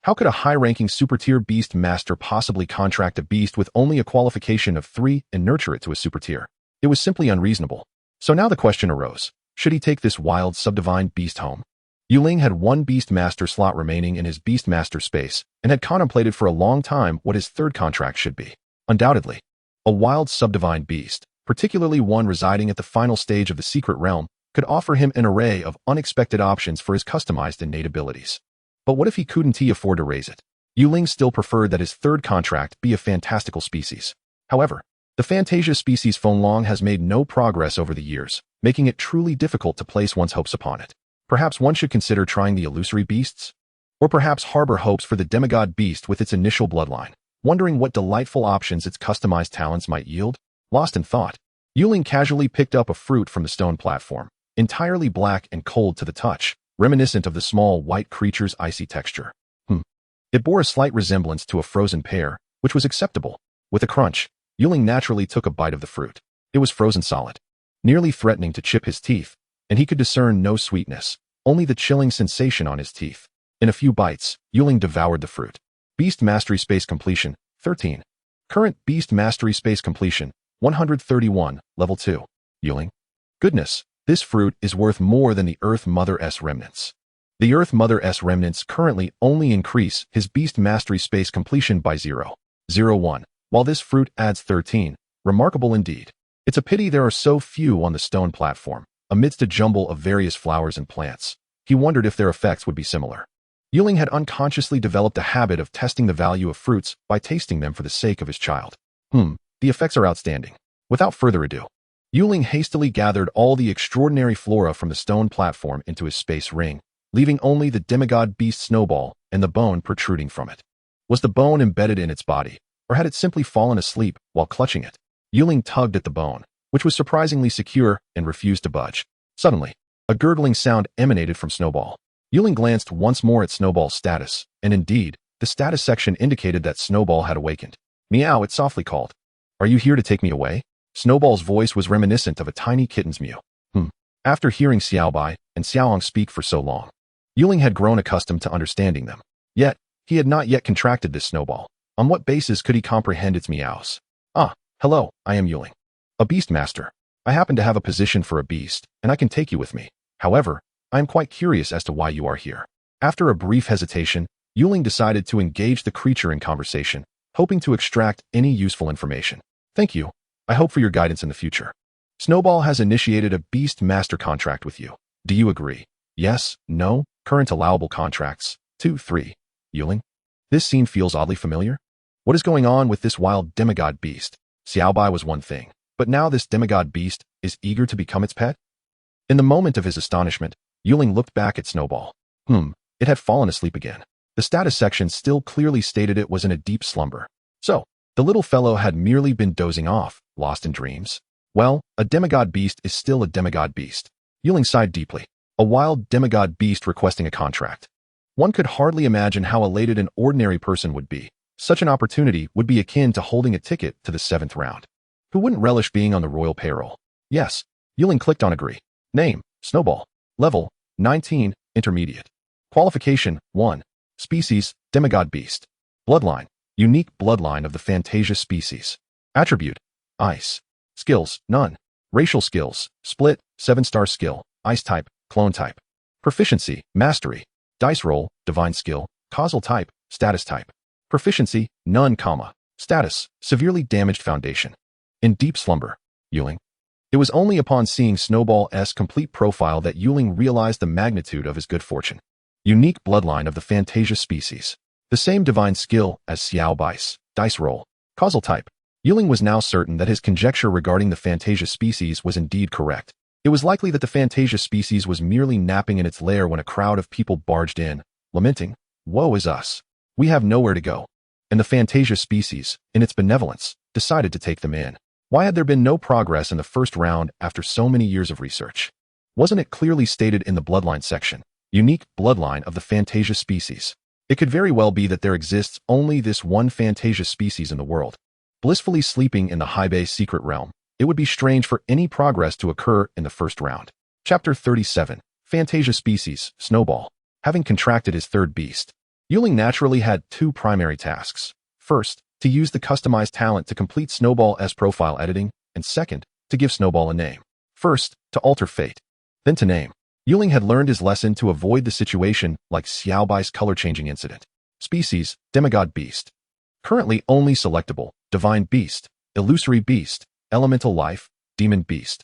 How could a high-ranking super-tier beast master possibly contract a beast with only a qualification of 3 and nurture it to a super-tier? It was simply unreasonable. So now the question arose, should he take this wild subdivine beast home? Ling had one Beast Master slot remaining in his Beast Master space and had contemplated for a long time what his third contract should be. Undoubtedly, a wild subdivine beast, particularly one residing at the final stage of the secret realm, could offer him an array of unexpected options for his customized innate abilities. But what if he couldn't afford to raise it? Ling still preferred that his third contract be a fantastical species. However, the Fantasia species Fenlong has made no progress over the years, making it truly difficult to place one's hopes upon it. Perhaps one should consider trying the illusory beasts? Or perhaps harbor hopes for the demigod beast with its initial bloodline, wondering what delightful options its customized talents might yield? Lost in thought, Ling casually picked up a fruit from the stone platform, entirely black and cold to the touch, reminiscent of the small white creature's icy texture. It bore a slight resemblance to a frozen pear, which was acceptable. With a crunch, Ling naturally took a bite of the fruit. It was frozen solid, nearly threatening to chip his teeth, and he could discern no sweetness, only the chilling sensation on his teeth. In a few bites, Ling devoured the fruit. Beast Mastery Space Completion, 13. Current Beast Mastery Space Completion, 131, Level 2. Ling. Goodness, this fruit is worth more than the Earth Mother's remnants. The Earth Mother's remnants currently only increase his Beast Mastery Space Completion by 0.01, while this fruit adds 13. Remarkable indeed. It's a pity there are so few on the stone platform. Amidst a jumble of various flowers and plants, he wondered if their effects would be similar. Ling had unconsciously developed a habit of testing the value of fruits by tasting them for the sake of his child. The effects are outstanding. Without further ado, Ling hastily gathered all the extraordinary flora from the stone platform into his space ring, leaving only the demigod beast Snowball and the bone protruding from it. Was the bone embedded in its body, or had it simply fallen asleep while clutching it? Ling tugged at the bone, which was surprisingly secure and refused to budge. Suddenly, a gurgling sound emanated from Snowball. Ling glanced once more at Snowball's status, and indeed, the status section indicated that Snowball had awakened. Meow, it softly called. Are you here to take me away? Snowball's voice was reminiscent of a tiny kitten's mew. After hearing Xiaobai and Xiaohong speak for so long, Ling had grown accustomed to understanding them. Yet, he had not yet contracted this Snowball. On what basis could he comprehend its meows? Hello, I am Ling. A beast master. I happen to have a position for a beast, and I can take you with me. However, I am quite curious as to why you are here. After a brief hesitation, Ling decided to engage the creature in conversation, hoping to extract any useful information. Thank you. I hope for your guidance in the future. Snowball has initiated a beast master contract with you. Do you agree? Yes, no, current allowable contracts, 2, 3. Ling? This scene feels oddly familiar. What is going on with this wild demigod beast? Xiaobai was one thing, but now this demigod beast is eager to become its pet? In the moment of his astonishment, Ling looked back at Snowball. It had fallen asleep again. The status section still clearly stated it was in a deep slumber. So, the little fellow had merely been dozing off, lost in dreams. Well, a demigod beast is still a demigod beast. Ling sighed deeply. A wild demigod beast requesting a contract. One could hardly imagine how elated an ordinary person would be. Such an opportunity would be akin to holding a ticket to the 7th round. Who wouldn't relish being on the royal payroll? Yes. Ling clicked on agree. Name, Snowball. Level, 19, intermediate. Qualification, 1. Species, demigod beast. Bloodline, unique bloodline of the Fantasia species. Attribute, ice. Skills, none. Racial skills, split, 7-star skill, ice type, clone type. Proficiency, mastery. Dice roll, divine skill, causal type, status type. Proficiency, none, status, severely damaged foundation. In deep slumber, Ling. It was only upon seeing Snowball's complete profile that Ling realized the magnitude of his good fortune. Unique bloodline of the Fantasia species. The same divine skill as Xiaobai's, dice roll, causal type. Ling was now certain that his conjecture regarding the Fantasia species was indeed correct. It was likely that the Fantasia species was merely napping in its lair when a crowd of people barged in, lamenting, "Woe is us. We have nowhere to go." And the Fantasia species, in its benevolence, decided to take them in. Why had there been no progress in the first round after so many years of research? Wasn't it clearly stated in the bloodline section? Unique bloodline of the Fantasia species. It could very well be that there exists only this one Fantasia species in the world. Blissfully sleeping in the high base secret realm, it would be strange for any progress to occur in the first round. Chapter 37, Fantasia Species, Snowball. Having contracted his third beast, Ling naturally had two primary tasks. First, to use the customized talent to complete Snowball's profile editing, and second, to give Snowball a name. First, to alter fate, then to name. Ling had learned his lesson to avoid the situation like Xiaobai's color-changing incident. Species, Demigod Beast. Currently only selectable, Divine Beast, Illusory Beast, Elemental Life, Demon Beast.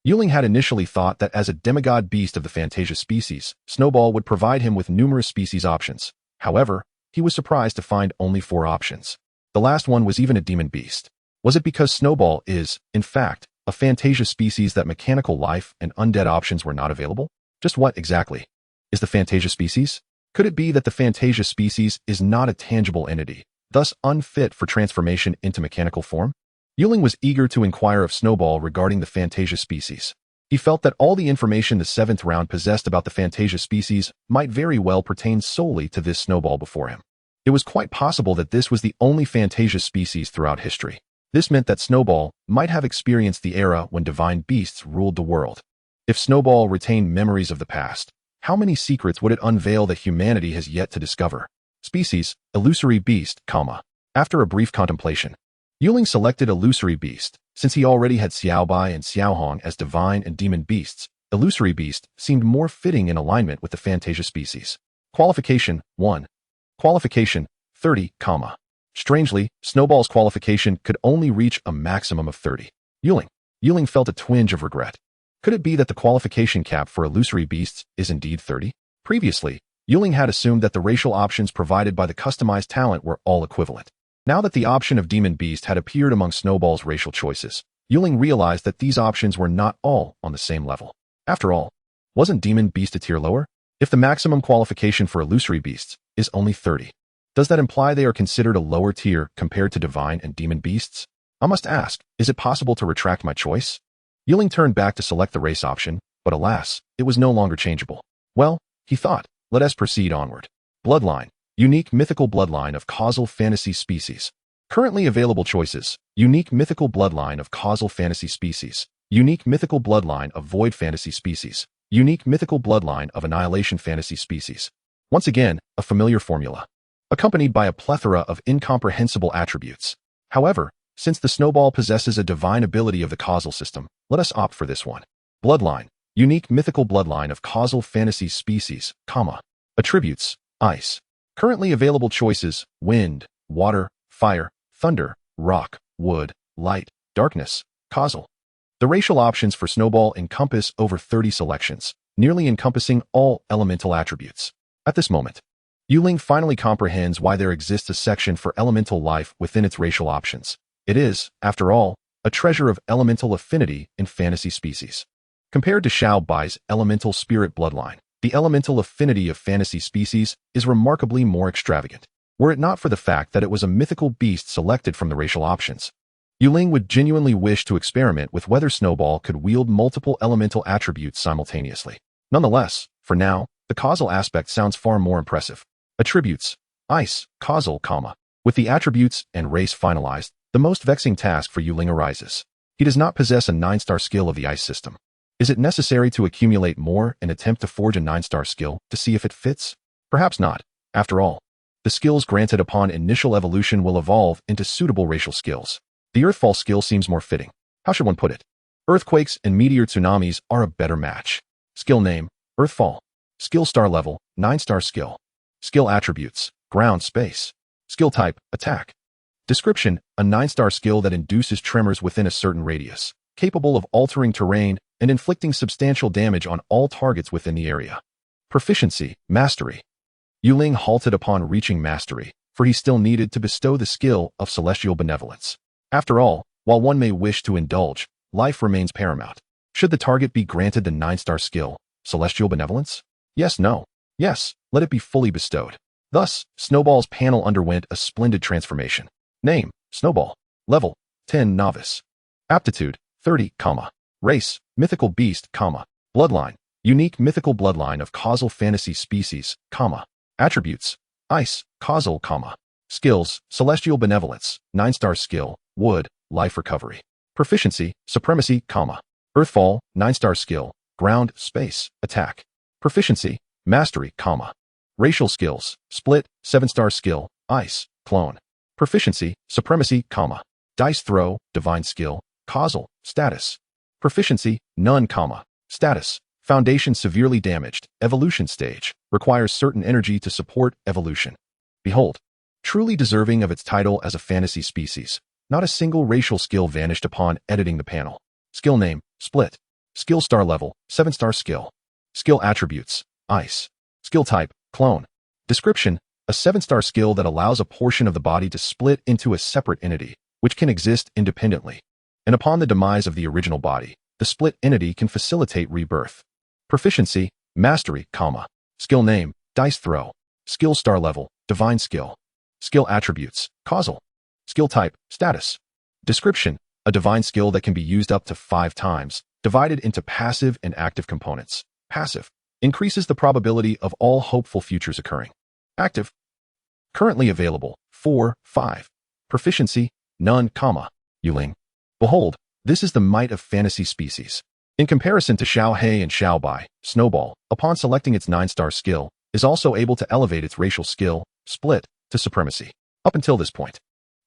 Ling had initially thought that as a demigod beast of the Fantasia species, Snowball would provide him with numerous species options. However, he was surprised to find only 4 options. The last one was even a demon beast. Was it because Snowball is, in fact, a Fantasia species that mechanical life and undead options were not available? Just what exactly is the Fantasia species? Could it be that the Fantasia species is not a tangible entity, thus unfit for transformation into mechanical form? Ling was eager to inquire of Snowball regarding the Fantasia species. He felt that all the information the 7th round possessed about the Fantasia species might very well pertain solely to this Snowball before him. It was quite possible that this was the only Fantasia species throughout history. This meant that Snowball might have experienced the era when divine beasts ruled the world. If Snowball retained memories of the past, how many secrets would it unveil that humanity has yet to discover? Species, Illusory Beast, After a brief contemplation, Ling selected Illusory Beast. Since he already had Xiaobai and Xiaohong as divine and demon beasts, Illusory Beast seemed more fitting in alignment with the Fantasia species. Qualification, 1. Qualification, 30, Strangely, Snowball's qualification could only reach a maximum of 30. Ling felt a twinge of regret. Could it be that the qualification cap for Illusory Beasts is indeed 30? Previously, Ling had assumed that the racial options provided by the customized talent were all equivalent. Now that the option of Demon Beast had appeared among Snowball's racial choices, Ling realized that these options were not all on the same level. After all, wasn't Demon Beast a tier lower? If the maximum qualification for Illusory Beasts is only 30, does that imply they are considered a lower tier compared to Divine and Demon Beasts? I must ask, is it possible to retract my choice? Ling turned back to select the race option, but alas, it was no longer changeable. Well, he thought, let us proceed onward. Bloodline. Unique mythical bloodline of causal fantasy species. Currently available choices. Unique mythical bloodline of causal fantasy species. Unique mythical bloodline of void fantasy species. Unique mythical bloodline of annihilation fantasy species. Once again, a familiar formula, accompanied by a plethora of incomprehensible attributes. However, since the Snowball possesses a divine ability of the causal system, let us opt for this one. Bloodline. Unique mythical bloodline of causal fantasy species, Attributes. Ice. Currently available choices, wind, water, fire, thunder, rock, wood, light, darkness, causal. The racial options for Snowball encompass over 30 selections, nearly encompassing all elemental attributes. At this moment, Ling finally comprehends why there exists a section for elemental life within its racial options. It is, after all, a treasure of elemental affinity in fantasy species. Compared to Xiaobai's elemental spirit bloodline, the elemental affinity of fantasy species is remarkably more extravagant. Were it not for the fact that it was a mythical beast selected from the racial options, Ling would genuinely wish to experiment with whether Snowball could wield multiple elemental attributes simultaneously. Nonetheless, for now, the causal aspect sounds far more impressive. Attributes. Ice, causal, With the attributes and race finalized, the most vexing task for Ling arises. He does not possess a 9-star skill of the ice system. Is it necessary to accumulate more and attempt to forge a 9-star skill to see if it fits? Perhaps not. After all, the skills granted upon initial evolution will evolve into suitable racial skills. The Earthfall skill seems more fitting. How should one put it? Earthquakes and meteor tsunamis are a better match. Skill name, Earthfall. Skill star level, 9-star skill. Skill attributes, ground, space. Skill type, attack. Description, a 9-star skill that induces tremors within a certain radius, capable of altering terrain and inflicting substantial damage on all targets within the area. Proficiency, mastery. Ling halted upon reaching mastery, for he still needed to bestow the skill of celestial benevolence. After all, while one may wish to indulge, life remains paramount. Should the target be granted the 9-star skill, celestial benevolence? Yes, no. Yes, let it be fully bestowed. Thus, Snowball's panel underwent a splendid transformation. Name, Snowball. Level, 10 novice. Aptitude, 30, Race, mythical beast, Bloodline, unique mythical bloodline of causal fantasy species, Attributes, ice, causal, Skills, celestial benevolence, 9-star skill, wood, life recovery. Proficiency, supremacy, Earthfall, 9-star skill, ground, space, attack. Proficiency, mastery, Racial skills, split, 7-star skill, ice, clone. Proficiency, supremacy, dice throw, divine skill, causal, status. Proficiency, none, status, foundation severely damaged, evolution stage, requires certain energy to support evolution. Behold, truly deserving of its title as a fantasy species. Not a single racial skill vanished upon editing the panel. Skill name, split. Skill star level, 7-star skill. Skill attributes, ice. Skill type, clone. Description, a 7-star skill that allows a portion of the body to split into a separate entity, which can exist independently. And upon the demise of the original body, the split entity can facilitate rebirth. Proficiency, mastery, skill name, dice throw. Skill star level, divine skill. Skill attributes, causal. Skill type, status. Description, a divine skill that can be used up to 5 times, divided into passive and active components. Passive, increases the probability of all hopeful futures occurring. Active, currently available, 4, 5. Proficiency, none, Ling. Behold, this is the might of fantasy species. In comparison to Xiao Hei and Xiao Bai, Snowball, upon selecting its 9-star skill, is also able to elevate its racial skill, split, to supremacy. Up until this point,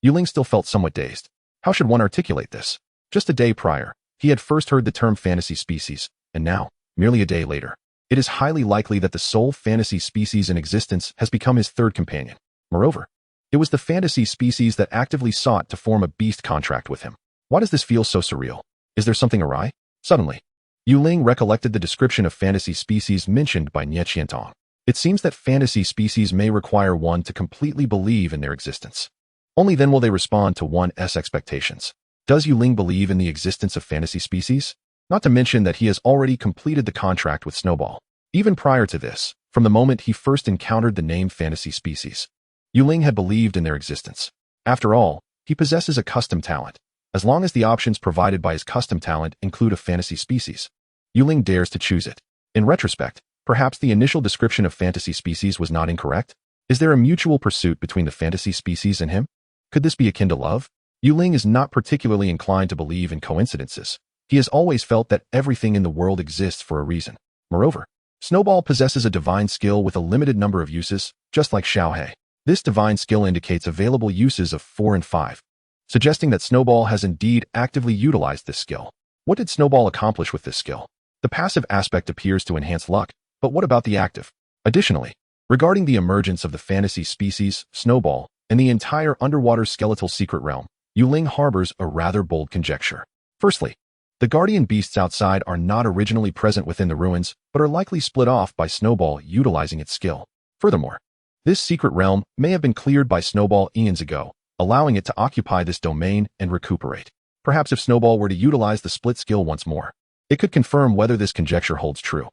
Ling still felt somewhat dazed. How should one articulate this? Just a day prior, he had first heard the term fantasy species, and now, merely a day later, it is highly likely that the sole fantasy species in existence has become his third companion. Moreover, it was the fantasy species that actively sought to form a beast contract with him. Why does this feel so surreal? Is there something awry? Suddenly, Ling recollected the description of fantasy species mentioned by Nie Qiantong. It seems that fantasy species may require one to completely believe in their existence. Only then will they respond to one's expectations. Does Ling believe in the existence of fantasy species? Not to mention that he has already completed the contract with Snowball. Even prior to this, from the moment he first encountered the name fantasy species, Ling had believed in their existence. After all, he possesses a custom talent. As long as the options provided by his custom talent include a fantasy species, Ling dares to choose it. In retrospect, perhaps the initial description of fantasy species was not incorrect. Is there a mutual pursuit between the fantasy species and him? Could this be akin to love? Ling is not particularly inclined to believe in coincidences. He has always felt that everything in the world exists for a reason. Moreover, Snowball possesses a divine skill with a limited number of uses, just like Xiao Hei. This divine skill indicates available uses of 4 and 5, suggesting that Snowball has indeed actively utilized this skill. What did Snowball accomplish with this skill? The passive aspect appears to enhance luck, but what about the active? Additionally, regarding the emergence of the fantasy species, Snowball, and the entire underwater skeletal secret realm, Ling harbors a rather bold conjecture. Firstly, the guardian beasts outside are not originally present within the ruins, but are likely split off by Snowball utilizing its skill. Furthermore, this secret realm may have been cleared by Snowball eons ago, allowing it to occupy this domain and recuperate. Perhaps if Snowball were to utilize the split skill once more, it could confirm whether this conjecture holds true.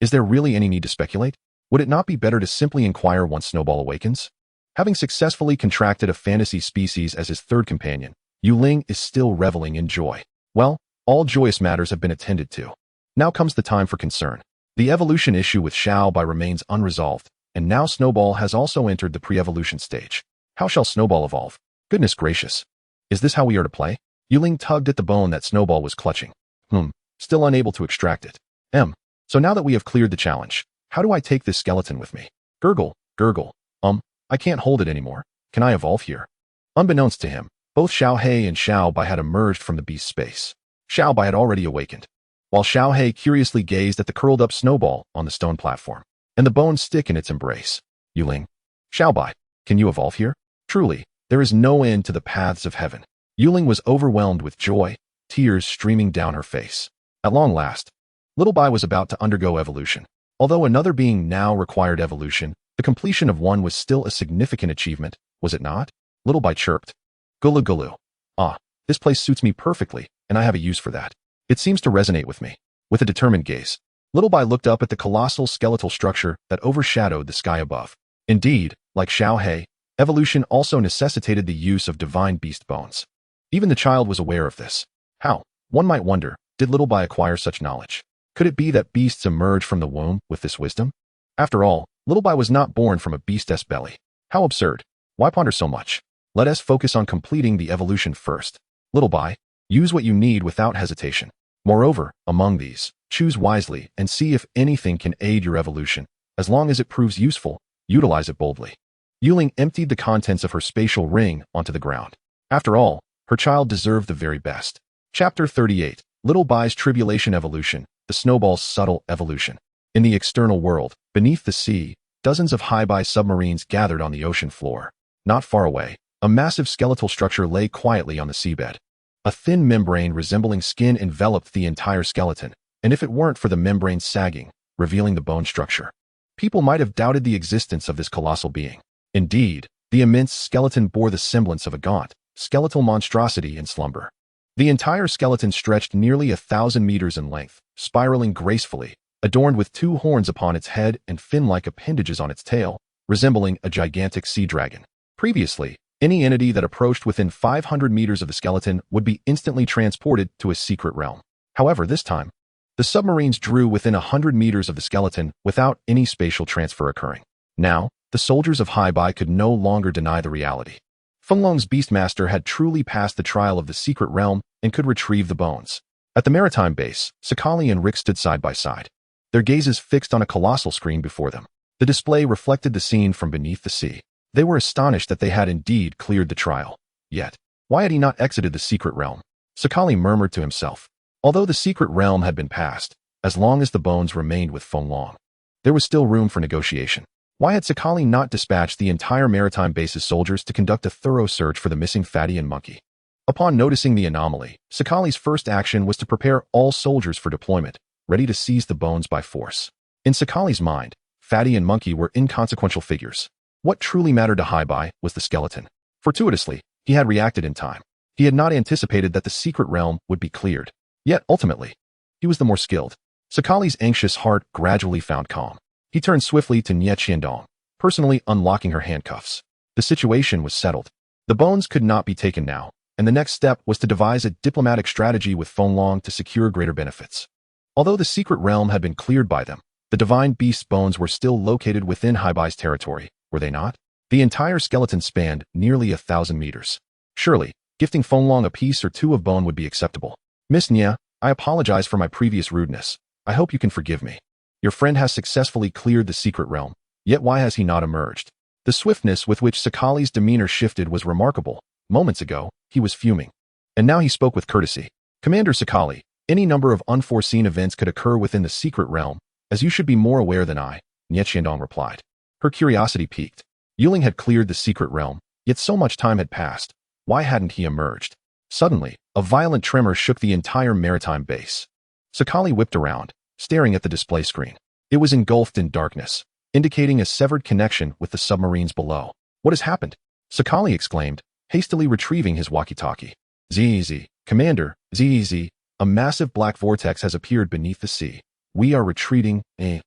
Is there really any need to speculate? Would it not be better to simply inquire once Snowball awakens? Having successfully contracted a fantasy species as his third companion, Ling is still reveling in joy. Well, all joyous matters have been attended to. Now comes the time for concern. The evolution issue with Xiao Bai remains unresolved, and now Snowball has also entered the pre-evolution stage. How shall Snowball evolve? Goodness gracious. Is this how we are to play? Ling tugged at the bone that Snowball was clutching. Still unable to extract it. So now that we have cleared the challenge, how do I take this skeleton with me? Gurgle, gurgle. I can't hold it anymore. Can I evolve here? Unbeknownst to him, both Xiao Hei and Xiao Bai had emerged from the beast space. Xiao Bai had already awakened, while Xiao Hei curiously gazed at the curled-up Snowball on the stone platform, and the bone stick in its embrace. Ling. Xiao Bai, can you evolve here? Truly, there is no end to the paths of heaven. Ling was overwhelmed with joy, tears streaming down her face. At long last, Little Bai was about to undergo evolution. Although another being now required evolution, the completion of one was still a significant achievement, was it not? Little Bai chirped. Gulu gulu. This place suits me perfectly, and I have a use for that. It seems to resonate with me. With a determined gaze, Little Bai looked up at the colossal skeletal structure that overshadowed the sky above. Indeed, like Xiao Hei, evolution also necessitated the use of divine beast bones. Even the child was aware of this. How, one might wonder, did Little Bai acquire such knowledge? Could it be that beasts emerge from the womb with this wisdom? After all, Little Bai was not born from a beast's belly. How absurd. Why ponder so much? Let us focus on completing the evolution first. Little Bai, use what you need without hesitation. Moreover, among these, choose wisely and see if anything can aid your evolution. As long as it proves useful, utilize it boldly. Ling emptied the contents of her spatial ring onto the ground. After all, her child deserved the very best. Chapter 38. Little Bai's tribulation evolution, the snowball's subtle evolution. In the external world, beneath the sea, dozens of high-bi submarines gathered on the ocean floor. Not far away, a massive skeletal structure lay quietly on the seabed. A thin membrane resembling skin enveloped the entire skeleton, and if it weren't for the membrane sagging, revealing the bone structure, people might have doubted the existence of this colossal being. Indeed, the immense skeleton bore the semblance of a gaunt, skeletal monstrosity in slumber. The entire skeleton stretched nearly 1,000 meters in length, spiraling gracefully, adorned with 2 horns upon its head and fin-like appendages on its tail, resembling a gigantic sea dragon. Previously, any entity that approached within 500 meters of the skeleton would be instantly transported to a secret realm. However, this time, the submarines drew within 100 meters of the skeleton without any spatial transfer occurring. Now, the soldiers of Haibai could no longer deny the reality. Fenglong's Beastmaster had truly passed the trial of the secret realm and could retrieve the bones. At the maritime base, Sakali and Rick stood side by side, their gazes fixed on a colossal screen before them. The display reflected the scene from beneath the sea. They were astonished that they had indeed cleared the trial. Yet, why had he not exited the secret realm? Sakali murmured to himself. Although the secret realm had been passed, as long as the bones remained with Fenglong, there was still room for negotiation. Why had Sakali not dispatched the entire maritime base's soldiers to conduct a thorough search for the missing Fatty and Monkey? Upon noticing the anomaly, Sakali's first action was to prepare all soldiers for deployment, ready to seize the bones by force. In Sakali's mind, Fatty and Monkey were inconsequential figures. What truly mattered to Haibai was the skeleton. Fortuitously, he had reacted in time. He had not anticipated that the secret realm would be cleared. Yet, ultimately, he was the more skilled. Sakali's anxious heart gradually found calm. He turned swiftly to Nie Qiandong, personally unlocking her handcuffs. The situation was settled. The bones could not be taken now, and the next step was to devise a diplomatic strategy with Fenglong to secure greater benefits. Although the secret realm had been cleared by them, the divine beast's bones were still located within Haibai's territory, were they not? The entire skeleton spanned nearly 1,000 meters. Surely, gifting Fenglong a piece or 2 of bone would be acceptable. Miss Nie, I apologize for my previous rudeness. I hope you can forgive me. Your friend has successfully cleared the secret realm, yet why has he not emerged? The swiftness with which Sakali's demeanor shifted was remarkable. Moments ago, he was fuming. And now he spoke with courtesy. Commander Sakali, any number of unforeseen events could occur within the secret realm, as you should be more aware than I, Nie Qiandong replied. Her curiosity piqued. Ling had cleared the secret realm, yet so much time had passed. Why hadn't he emerged? Suddenly, a violent tremor shook the entire maritime base. Sakali whipped around, staring at the display screen. It was engulfed in darkness, indicating a severed connection with the submarines below. What has happened? Sakali exclaimed, hastily retrieving his walkie-talkie. ZZ, Commander, ZZ, a massive black vortex has appeared beneath the sea. We are retreating, The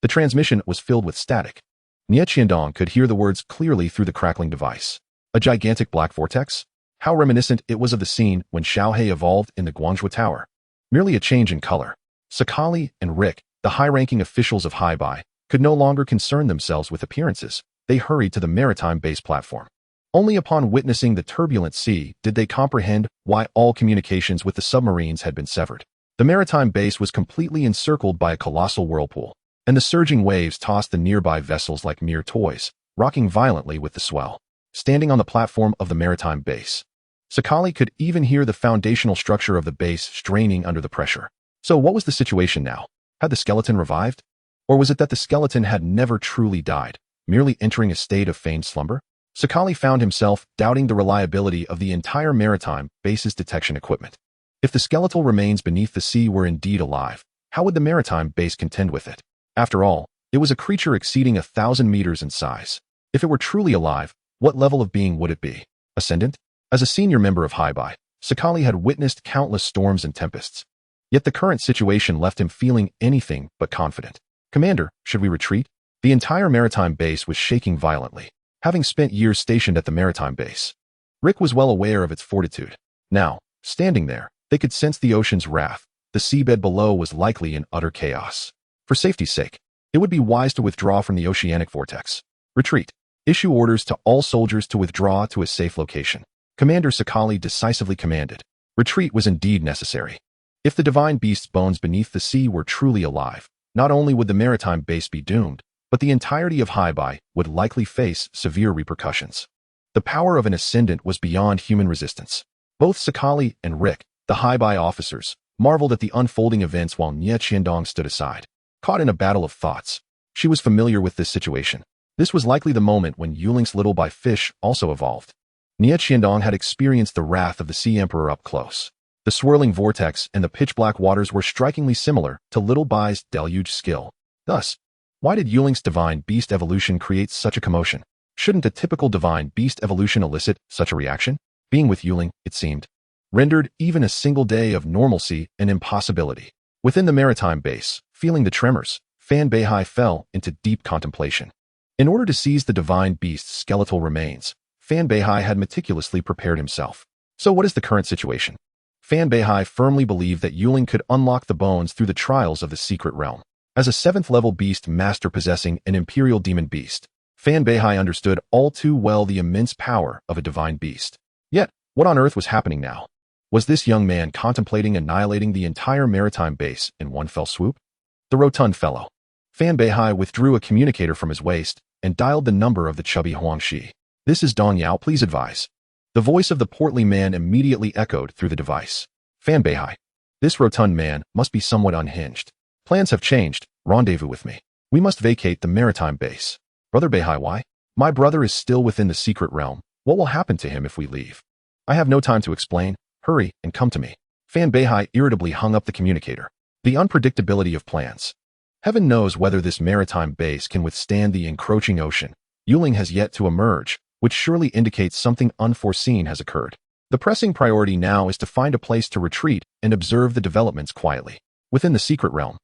transmission was filled with static. Nie Qiandong could hear the words clearly through the crackling device. A gigantic black vortex? How reminiscent it was of the scene when Xiaohei evolved in the Guangzhou Tower. Merely a change in color. Sakali and Rick, the high-ranking officials of Haibai, could no longer concern themselves with appearances. They hurried to the maritime base platform. Only upon witnessing the turbulent sea did they comprehend why all communications with the submarines had been severed. The maritime base was completely encircled by a colossal whirlpool, and the surging waves tossed the nearby vessels like mere toys, rocking violently with the swell. Standing on the platform of the maritime base, Sakali could even hear the foundational structure of the base straining under the pressure. So what was the situation now? Had the skeleton revived? Or was it that the skeleton had never truly died, merely entering a state of feigned slumber? Sakali found himself doubting the reliability of the entire maritime base's detection equipment. If the skeletal remains beneath the sea were indeed alive, how would the maritime base contend with it? After all, it was a creature exceeding 1,000 meters in size. If it were truly alive, what level of being would it be? Ascendant? As a senior member of Haibai, Sakali had witnessed countless storms and tempests. Yet the current situation left him feeling anything but confident. Commander, should we retreat? The entire maritime base was shaking violently, having spent years stationed at the maritime base. Rick was well aware of its fortitude. Now, standing there, they could sense the ocean's wrath. The seabed below was likely in utter chaos. For safety's sake, it would be wise to withdraw from the oceanic vortex. Retreat. Issue orders to all soldiers to withdraw to a safe location. Commander Sakali decisively commanded. Retreat was indeed necessary. If the divine beast's bones beneath the sea were truly alive, not only would the maritime base be doomed, but the entirety of Haibai would likely face severe repercussions. The power of an ascendant was beyond human resistance. Both Sakali and Rick, the Haibai officers, marveled at the unfolding events while Nie Qiandong stood aside, caught in a battle of thoughts. She was familiar with this situation. This was likely the moment when Yuling's little by fish also evolved. Nie Qiandong had experienced the wrath of the Sea Emperor up close. The swirling vortex and the pitch-black waters were strikingly similar to Little Bai's deluge skill. Thus, why did Yuling's divine beast evolution create such a commotion? Shouldn't a typical divine beast evolution elicit such a reaction? Being with Yuling, it seemed, rendered even a single day of normalcy an impossibility. Within the maritime base, feeling the tremors, Fan Beihai fell into deep contemplation. In order to seize the divine beast's skeletal remains, Fan Beihai had meticulously prepared himself. So what is the current situation? Fan Beihai firmly believed that Yuling could unlock the bones through the trials of the secret realm. As a 7th-level beast master possessing an imperial demon beast, Fan Beihai understood all too well the immense power of a divine beast. Yet, what on earth was happening now? Was this young man contemplating annihilating the entire maritime base in one fell swoop? The rotund fellow. Fan Beihai withdrew a communicator from his waist and dialed the number of the chubby Huangshi. "This is Dong Yao, please advise." The voice of the portly man immediately echoed through the device. "Fan Beihai. This rotund man must be somewhat unhinged. Plans have changed. Rendezvous with me. We must vacate the maritime base." "Brother Beihai, why?" "My brother is still within the secret realm. What will happen to him if we leave?" "I have no time to explain. Hurry and come to me." Fan Beihai irritably hung up the communicator. The unpredictability of plans. Heaven knows whether this maritime base can withstand the encroaching ocean. Yuling has yet to emerge, which surely indicates something unforeseen has occurred. The pressing priority now is to find a place to retreat and observe the developments quietly. Within the secret realm.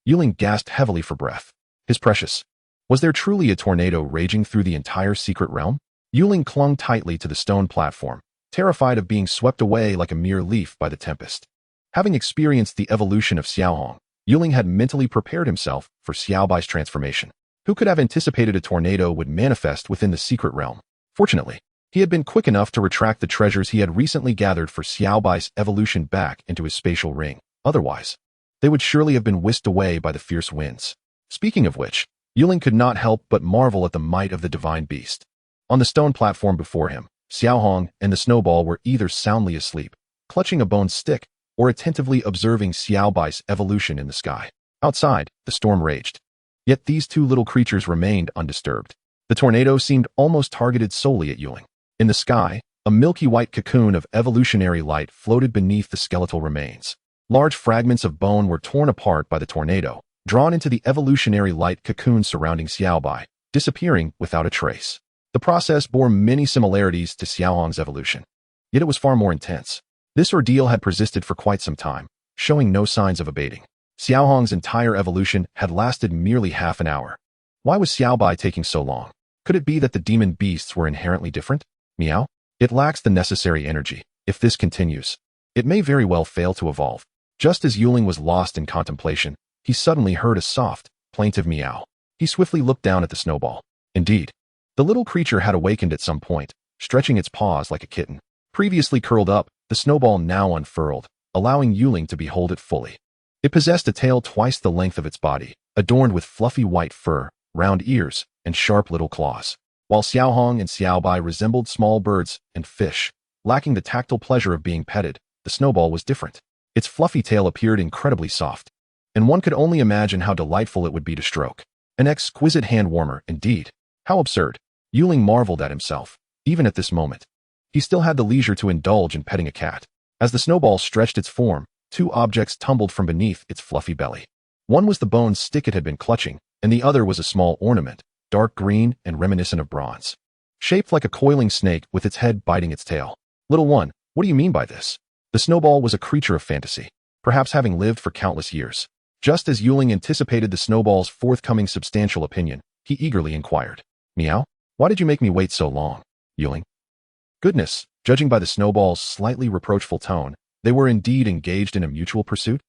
Yuling gasped heavily for breath. His precious. Was there truly a tornado raging through the entire secret realm? Yuling clung tightly to the stone platform, terrified of being swept away like a mere leaf by the tempest. Having experienced the evolution of Xiaohong, Yuling had mentally prepared himself for Xiaobai's transformation. Who could have anticipated a tornado would manifest within the secret realm? Fortunately, he had been quick enough to retract the treasures he had recently gathered for Xiaobai's evolution back into his spatial ring. Otherwise, they would surely have been whisked away by the fierce winds. Speaking of which, Yuling could not help but marvel at the might of the divine beast. On the stone platform before him, Xiaohong and the snowball were either soundly asleep, clutching a bone stick, or attentively observing Xiaobai's evolution in the sky. Outside, the storm raged. Yet these two little creatures remained undisturbed. The tornado seemed almost targeted solely at Yuling. In the sky, a milky white cocoon of evolutionary light floated beneath the skeletal remains. Large fragments of bone were torn apart by the tornado, drawn into the evolutionary light cocoon surrounding Xiaobai, disappearing without a trace. The process bore many similarities to Xiaohong's evolution. Yet it was far more intense. This ordeal had persisted for quite some time, showing no signs of abating. Xiaohong's entire evolution had lasted merely half an hour. Why was Xiaobai taking so long? Could it be that the demon beasts were inherently different? Meow? It lacks the necessary energy. If this continues, it may very well fail to evolve. Just as Yuling was lost in contemplation, he suddenly heard a soft, plaintive meow. He swiftly looked down at the snowball. Indeed, the little creature had awakened at some point, stretching its paws like a kitten. Previously curled up, the snowball now unfurled, allowing Yuling to behold it fully. It possessed a tail twice the length of its body, adorned with fluffy white fur, round ears, and sharp little claws. While Xiaohong and Xiaobai resembled small birds and fish, lacking the tactile pleasure of being petted, the snowball was different. Its fluffy tail appeared incredibly soft, and one could only imagine how delightful it would be to stroke. An exquisite hand-warmer, indeed. How absurd. Yuling marveled at himself. Even at this moment, he still had the leisure to indulge in petting a cat. As the snowball stretched its form, two objects tumbled from beneath its fluffy belly. One was the bone stick it had been clutching, and the other was a small ornament, dark green and reminiscent of bronze, shaped like a coiling snake with its head biting its tail. "Little one, what do you mean by this?" The snowball was a creature of fantasy, perhaps having lived for countless years. Just as Yuling anticipated the snowball's forthcoming substantial opinion, he eagerly inquired, "Meow? Why did you make me wait so long, Yuling?" Goodness, judging by the snowball's slightly reproachful tone, they were indeed engaged in a mutual pursuit.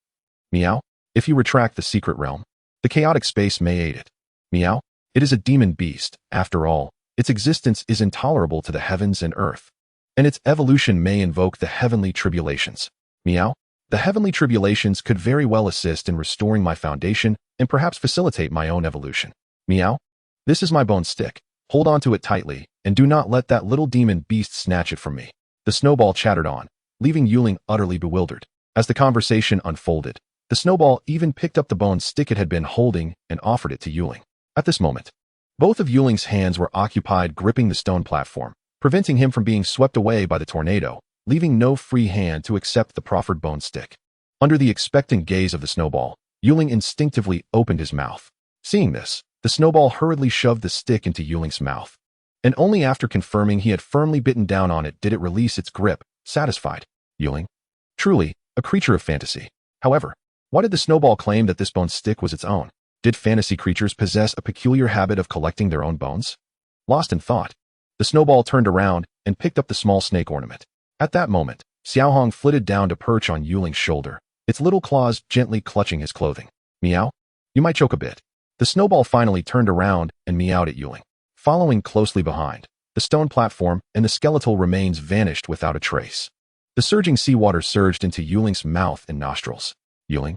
"Meow? If you retract the secret realm, the chaotic space may aid it. Meow? It is a demon beast, after all. Its existence is intolerable to the heavens and earth, and its evolution may invoke the heavenly tribulations. Meow? The heavenly tribulations could very well assist in restoring my foundation and perhaps facilitate my own evolution. Meow? This is my bone stick. Hold on to it tightly, and do not let that little demon beast snatch it from me." The snowball chattered on, leaving Yuling utterly bewildered. As the conversation unfolded, the snowball even picked up the bone stick it had been holding and offered it to Yuling. At this moment, both of Yuling's hands were occupied gripping the stone platform, preventing him from being swept away by the tornado, leaving no free hand to accept the proffered bone stick. Under the expectant gaze of the snowball, Yuling instinctively opened his mouth. Seeing this, the snowball hurriedly shoved the stick into Yuling's mouth. And only after confirming he had firmly bitten down on it did it release its grip, satisfied. Yuling? Truly, a creature of fantasy. However, why did the snowball claim that this bone stick was its own? Did fantasy creatures possess a peculiar habit of collecting their own bones? Lost in thought, the snowball turned around and picked up the small snake ornament. At that moment, Xiaohong flitted down to perch on Yuling's shoulder, its little claws gently clutching his clothing. Meow? You might choke a bit. The snowball finally turned around and meowed at Yuling. Following closely behind, the stone platform and the skeletal remains vanished without a trace. The surging seawater surged into Yuling's mouth and nostrils. Yuling?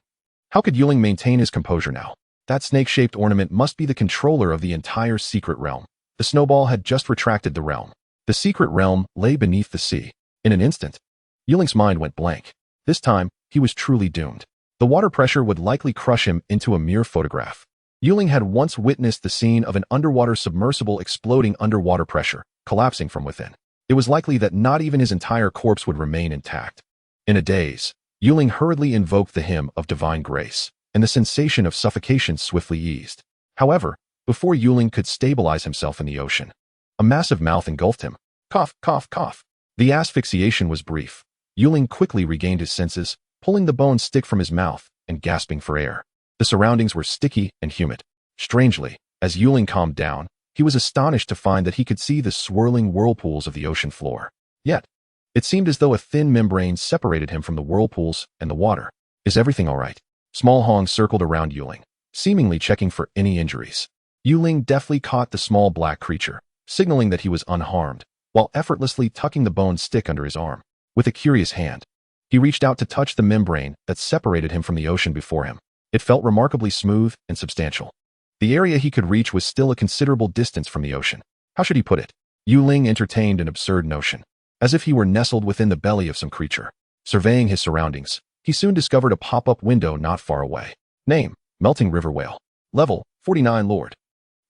How could Yuling maintain his composure now? That snake-shaped ornament must be the controller of the entire secret realm. The snowball had just retracted the realm. The secret realm lay beneath the sea. In an instant, Yuling's mind went blank. This time, he was truly doomed. The water pressure would likely crush him into a mere photograph. Yuling had once witnessed the scene of an underwater submersible exploding under water pressure, collapsing from within. It was likely that not even his entire corpse would remain intact. In a daze, Yuling hurriedly invoked the hymn of divine grace, and the sensation of suffocation swiftly eased. However, before Yuling could stabilize himself in the ocean, a massive mouth engulfed him. Cough, cough, cough. The asphyxiation was brief. Yuling quickly regained his senses, pulling the bone stick from his mouth and gasping for air. The surroundings were sticky and humid. Strangely, as Yuling calmed down, he was astonished to find that he could see the swirling whirlpools of the ocean floor. Yet, it seemed as though a thin membrane separated him from the whirlpools and the water. Is everything all right? Small Hong circled around Yuling, seemingly checking for any injuries. Yuling deftly caught the small black creature, signaling that he was unharmed, while effortlessly tucking the bone stick under his arm. With a curious hand, he reached out to touch the membrane that separated him from the ocean before him. It felt remarkably smooth and substantial. The area he could reach was still a considerable distance from the ocean. How should he put it? Yuling entertained an absurd notion, as if he were nestled within the belly of some creature. Surveying his surroundings, he soon discovered a pop-up window not far away. Name: Melting River Whale. Level: 49 Lord.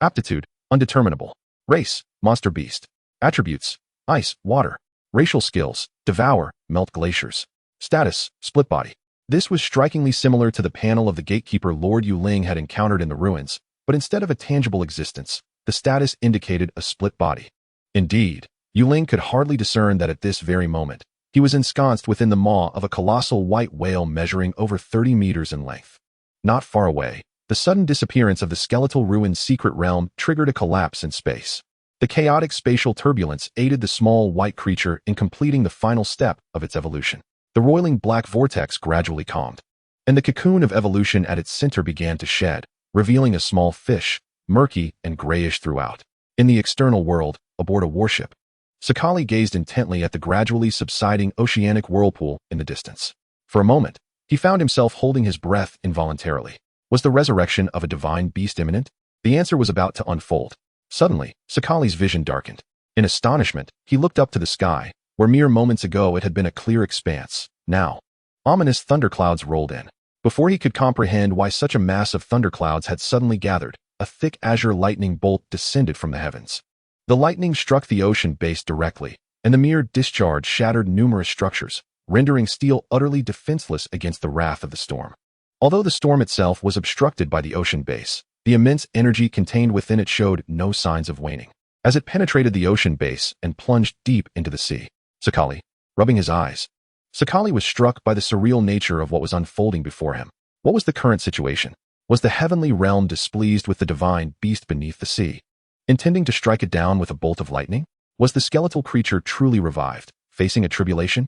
Aptitude: Undeterminable. Race: Monster Beast. Attributes: Ice, Water. Racial skills: Devour, Melt Glaciers. Status: Split Body. This was strikingly similar to the panel of the gatekeeper Lord Yuling had encountered in the ruins, but instead of a tangible existence, the status indicated a split body. Indeed, Yuling could hardly discern that at this very moment, he was ensconced within the maw of a colossal white whale measuring over 30 meters in length. Not far away, the sudden disappearance of the skeletal ruin's secret realm triggered a collapse in space. The chaotic spatial turbulence aided the small white creature in completing the final step of its evolution. The roiling black vortex gradually calmed, and the cocoon of evolution at its center began to shed, revealing a small fish, murky and grayish throughout. In the external world, aboard a warship, Sakali gazed intently at the gradually subsiding oceanic whirlpool in the distance. For a moment, he found himself holding his breath involuntarily. Was the resurrection of a divine beast imminent? The answer was about to unfold. Suddenly, Sakali's vision darkened. In astonishment, he looked up to the sky, where mere moments ago it had been a clear expanse. Now, ominous thunderclouds rolled in. Before he could comprehend why such a mass of thunderclouds had suddenly gathered, a thick azure lightning bolt descended from the heavens. The lightning struck the ocean base directly, and the mere discharge shattered numerous structures, rendering steel utterly defenseless against the wrath of the storm. Although the storm itself was obstructed by the ocean base, the immense energy contained within it showed no signs of waning. As it penetrated the ocean base and plunged deep into the sea, Sakali, rubbing his eyes. Sakali was struck by the surreal nature of what was unfolding before him. What was the current situation? Was the heavenly realm displeased with the divine beast beneath the sea, intending to strike it down with a bolt of lightning? Was the skeletal creature truly revived, facing a tribulation?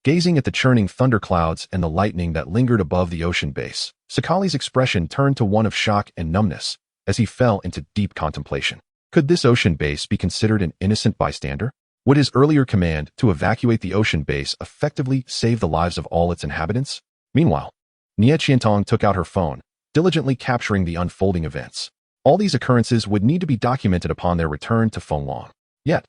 Gazing at the churning thunderclouds and the lightning that lingered above the ocean base, Sakali's expression turned to one of shock and numbness as he fell into deep contemplation. Could this ocean base be considered an innocent bystander? Would his earlier command to evacuate the ocean base effectively save the lives of all its inhabitants? Meanwhile, Nie Qiantong took out her phone, diligently capturing the unfolding events. All these occurrences would need to be documented upon their return to Fenglong. Yet,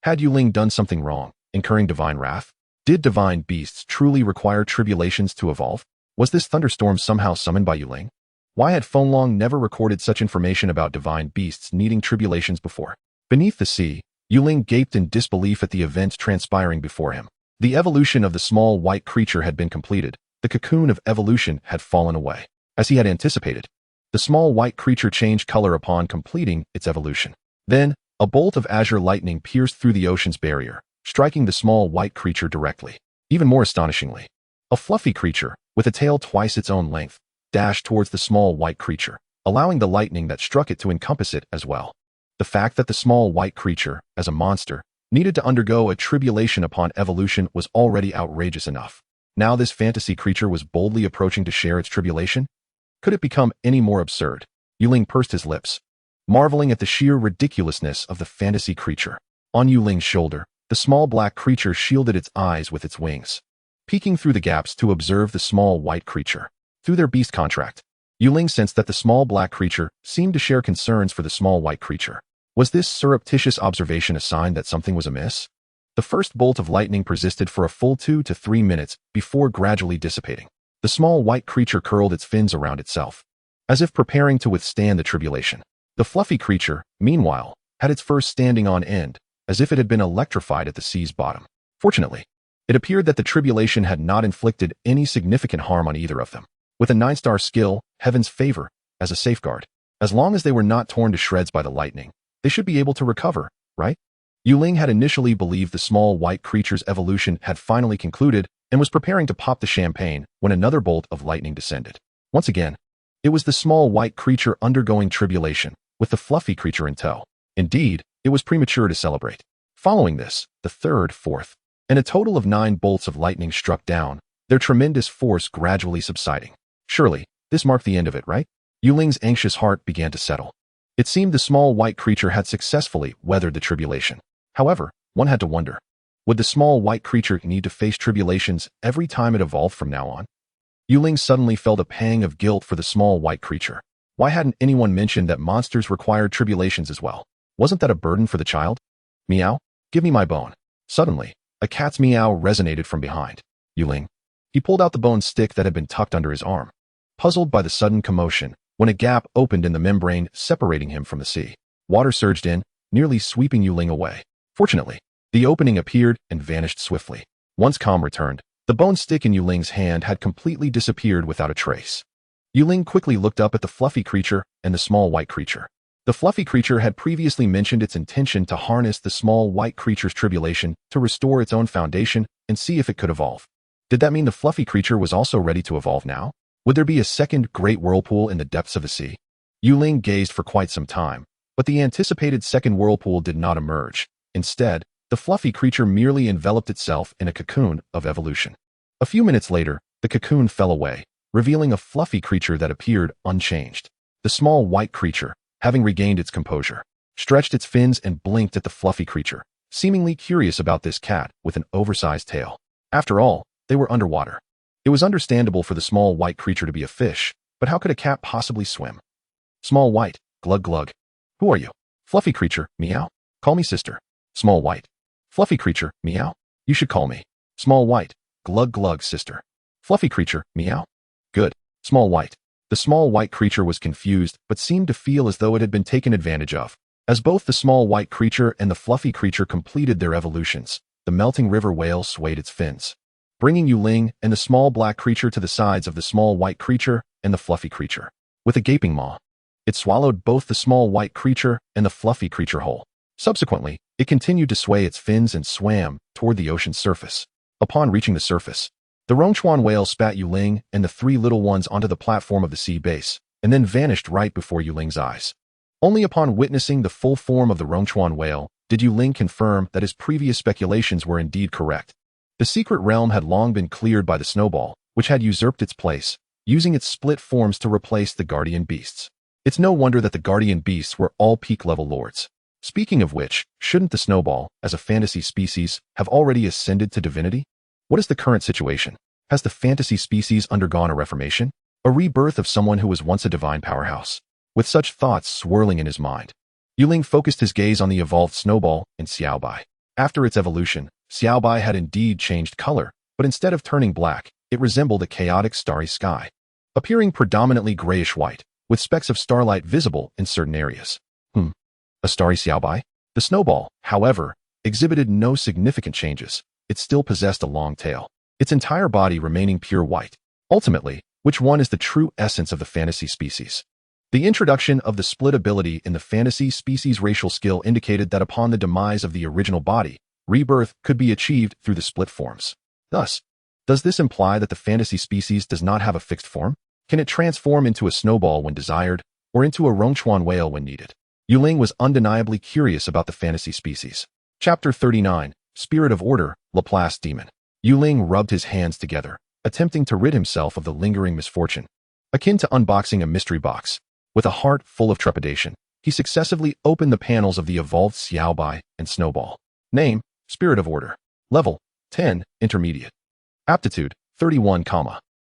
had Yuling done something wrong, incurring divine wrath? Did divine beasts truly require tribulations to evolve? Was this thunderstorm somehow summoned by Ling? Why had Fenlong never recorded such information about divine beasts needing tribulations before? Beneath the sea, Ling gaped in disbelief at the events transpiring before him. The evolution of the small white creature had been completed. The cocoon of evolution had fallen away. As he had anticipated, the small white creature changed color upon completing its evolution. Then, a bolt of azure lightning pierced through the ocean's barrier, striking the small white creature directly. Even more astonishingly, a fluffy creature, with a tail twice its own length, dashed towards the small white creature, allowing the lightning that struck it to encompass it as well. The fact that the small white creature, as a monster, needed to undergo a tribulation upon evolution was already outrageous enough. Now this fantasy creature was boldly approaching to share its tribulation? Could it become any more absurd? Ling pursed his lips, marveling at the sheer ridiculousness of the fantasy creature. On Ling's shoulder, the small black creature shielded its eyes with its wings, peeking through the gaps to observe the small white creature. Through their beast contract, Ling sensed that the small black creature seemed to share concerns for the small white creature. Was this surreptitious observation a sign that something was amiss? The first bolt of lightning persisted for a full 2 to 3 minutes before gradually dissipating. The small white creature curled its fins around itself, as if preparing to withstand the tribulation. The fluffy creature, meanwhile, had its fur standing on end, as if it had been electrified at the sea's bottom. Fortunately, it appeared that the tribulation had not inflicted any significant harm on either of them. With a 9-star skill, Heaven's Favor, as a safeguard, as long as they were not torn to shreds by the lightning, they should be able to recover, right? Ling had initially believed the small white creature's evolution had finally concluded and was preparing to pop the champagne when another bolt of lightning descended. Once again, it was the small white creature undergoing tribulation, with the fluffy creature in tow. Indeed, it was premature to celebrate. Following this, the third, fourth, and a total of 9 bolts of lightning struck down, their tremendous force gradually subsiding. Surely, this marked the end of it, right? Ling's anxious heart began to settle. It seemed the small white creature had successfully weathered the tribulation. However, one had to wonder, would the small white creature need to face tribulations every time it evolved from now on? Ling suddenly felt a pang of guilt for the small white creature. Why hadn't anyone mentioned that monsters required tribulations as well? Wasn't that a burden for the child? Meow, give me my bone. Suddenly, a cat's meow resonated from behind Ling. He pulled out the bone stick that had been tucked under his arm, puzzled by the sudden commotion when a gap opened in the membrane separating him from the sea. Water surged in, nearly sweeping Ling away. Fortunately, the opening appeared and vanished swiftly. Once calm returned, the bone stick in Ling's hand had completely disappeared without a trace. Ling quickly looked up at the fluffy creature and the small white creature. The fluffy creature had previously mentioned its intention to harness the small white creature's tribulation to restore its own foundation and see if it could evolve. Did that mean the fluffy creature was also ready to evolve now? Would there be a second great whirlpool in the depths of the sea? Ling gazed for quite some time, but the anticipated second whirlpool did not emerge. Instead, the fluffy creature merely enveloped itself in a cocoon of evolution. A few minutes later, the cocoon fell away, revealing a fluffy creature that appeared unchanged. The small white creature, having regained its composure, stretched its fins and blinked at the fluffy creature, seemingly curious about this cat with an oversized tail. After all, they were underwater. It was understandable for the small white creature to be a fish, but how could a cat possibly swim? Small white, glug glug. Who are you? Fluffy creature, meow. Call me sister. Small white. Fluffy creature, meow. You should call me. Small white, glug glug sister. Fluffy creature, meow. Good. Small white. The small white creature was confused, but seemed to feel as though it had been taken advantage of. As both the small white creature and the fluffy creature completed their evolutions, the melting river whale swayed its fins, bringing Ling and the small black creature to the sides of the small white creature and the fluffy creature. With a gaping maw, it swallowed both the small white creature and the fluffy creature whole. Subsequently, it continued to sway its fins and swam toward the ocean's surface. Upon reaching the surface, the Rongchuan whale spat Ling and the 3 little ones onto the platform of the sea base, and then vanished right before Ling's eyes. Only upon witnessing the full form of the Rongchuan whale did Ling confirm that his previous speculations were indeed correct. The secret realm had long been cleared by the snowball, which had usurped its place, using its split forms to replace the guardian beasts. It's no wonder that the guardian beasts were all peak-level lords. Speaking of which, shouldn't the snowball, as a fantasy species, have already ascended to divinity? What is the current situation? Has the fantasy species undergone a reformation? A rebirth of someone who was once a divine powerhouse? With such thoughts swirling in his mind, Ling focused his gaze on the evolved snowball and Xiaobai. After its evolution, Xiaobai had indeed changed color, but instead of turning black, it resembled a chaotic starry sky, appearing predominantly grayish-white, with specks of starlight visible in certain areas. A starry Xiaobai? The snowball, however, exhibited no significant changes. It still possessed a long tail, its entire body remaining pure white. Ultimately, which one is the true essence of the fantasy species? The introduction of the split ability in the fantasy species racial skill indicated that upon the demise of the original body, rebirth could be achieved through the split forms. Thus, does this imply that the fantasy species does not have a fixed form? Can it transform into a snowball when desired, or into a Rongchuan whale when needed? Ling was undeniably curious about the fantasy species. Chapter 39, Spirit of Order, Laplace Demon. Ling rubbed his hands together, attempting to rid himself of the lingering misfortune. Akin to unboxing a mystery box, with a heart full of trepidation, he successively opened the panels of the evolved Xiaobai and Snowball. Name, Spirit of Order. Level, 10, Intermediate. Aptitude, 31,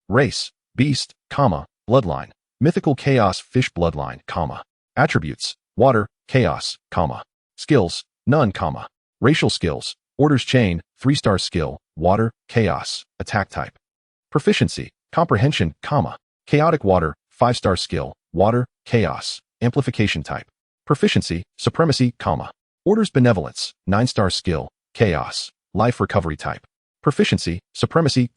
Race, Beast, Bloodline. Mythical Chaos Fish Bloodline, Attributes, Water, Chaos, Skills, None, Racial Skills, Orders Chain, 3-star Skill, Water, Chaos, Attack Type. Proficiency, Comprehension, Chaotic Water, 5-star Skill, Water, Chaos, Amplification Type. Proficiency, Supremacy, Orders Benevolence, 9-star Skill, Chaos, Life Recovery Type. Proficiency, Supremacy,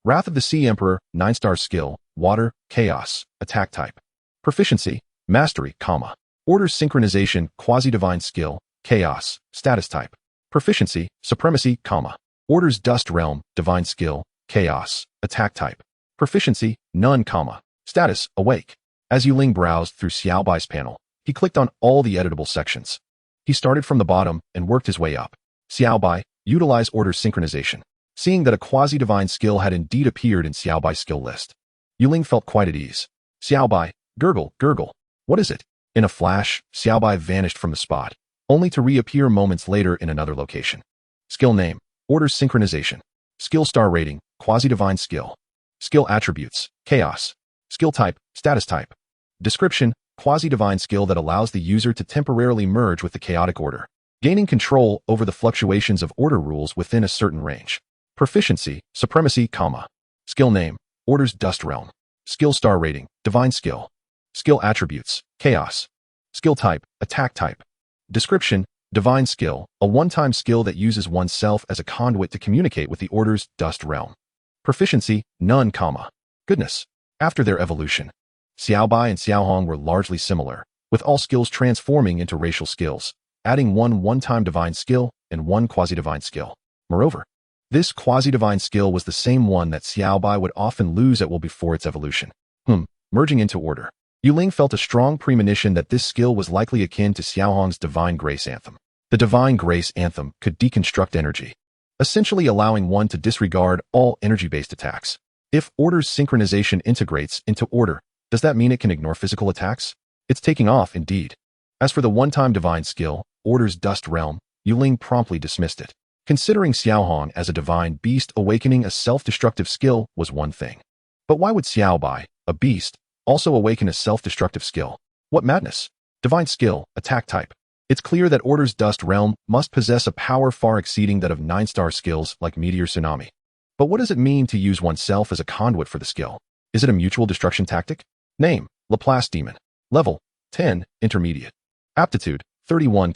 Wrath of the Sea Emperor, 9-star Skill, Water, Chaos, Attack Type. Proficiency, Mastery, Orders Synchronization, Quasi-Divine Skill, Chaos, Status Type. Proficiency, Supremacy, Orders Dust Realm, Divine Skill, Chaos, Attack Type. Proficiency, None, Status, Awake. As Ling browsed through Xiaobai's panel, he clicked on all the editable sections. He started from the bottom and worked his way up. Xiaobai, utilize Orders Synchronization. Seeing that a quasi-divine skill had indeed appeared in Xiaobai's skill list, Ling felt quite at ease. Xiaobai, gurgle, what is it? In a flash, Xiaobai vanished from the spot, only to reappear moments later in another location. Skill name, Orders Synchronization. Skill star rating, Quasi-Divine Skill. Skill attributes, Chaos. Skill type, Status Type. Description, Quasi-Divine Skill that allows the user to temporarily merge with the chaotic order, gaining control over the fluctuations of order rules within a certain range. Proficiency, Supremacy, Skill name, Orders Dust Realm. Skill star rating, Divine Skill. Skill attributes, Chaos. Skill type, Attack Type. Description, Divine Skill, a one-time skill that uses oneself as a conduit to communicate with the Order's Dust Realm. Proficiency, None, Goodness. After their evolution, Xiaobai and Xiaohong were largely similar, with all skills transforming into racial skills, adding one-time divine skill and one quasi-divine skill. Moreover, this quasi-divine skill was the same one that Xiaobai would often lose at will before its evolution. Merging into order. Ling felt a strong premonition that this skill was likely akin to Xiaohong's Divine Grace Anthem. The Divine Grace Anthem could deconstruct energy, essentially allowing one to disregard all energy-based attacks. If Order's Synchronization integrates into Order, does that mean it can ignore physical attacks? It's taking off, indeed. As for the one-time divine skill, Order's Dust Realm, Ling promptly dismissed it. Considering Xiaohong as a divine beast, awakening a self-destructive skill was one thing. But why would Xiaobai, a beast, also awaken a self-destructive skill? What madness! Divine Skill, Attack Type. It's clear that Order's Dust Realm must possess a power far exceeding that of 9-star skills like Meteor Tsunami. But what does it mean to use oneself as a conduit for the skill? Is it a mutual destruction tactic? Name, Laplace Demon. Level, 10, Intermediate. Aptitude, 31,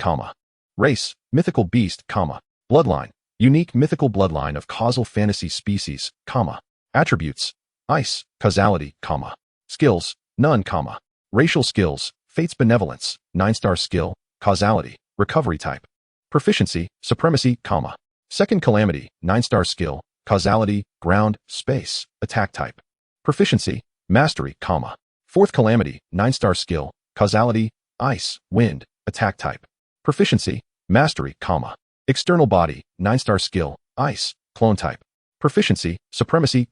Race, Mythical Beast, Bloodline, unique mythical bloodline of causal fantasy species, Attributes, Ice, Causality, Skills, None, Racial Skills, Fate's Benevolence, 9-star Skill, Causality, Recovery Type. Proficiency, Supremacy, Second Calamity, 9-star Skill, Causality, Ground, Space, Attack Type. Proficiency, Mastery, Fourth Calamity, 9-star Skill, Causality, Ice, Wind, Attack Type. Proficiency, Mastery, External Body, 9-star Skill, Ice, Clone Type. Proficiency, Supremacy,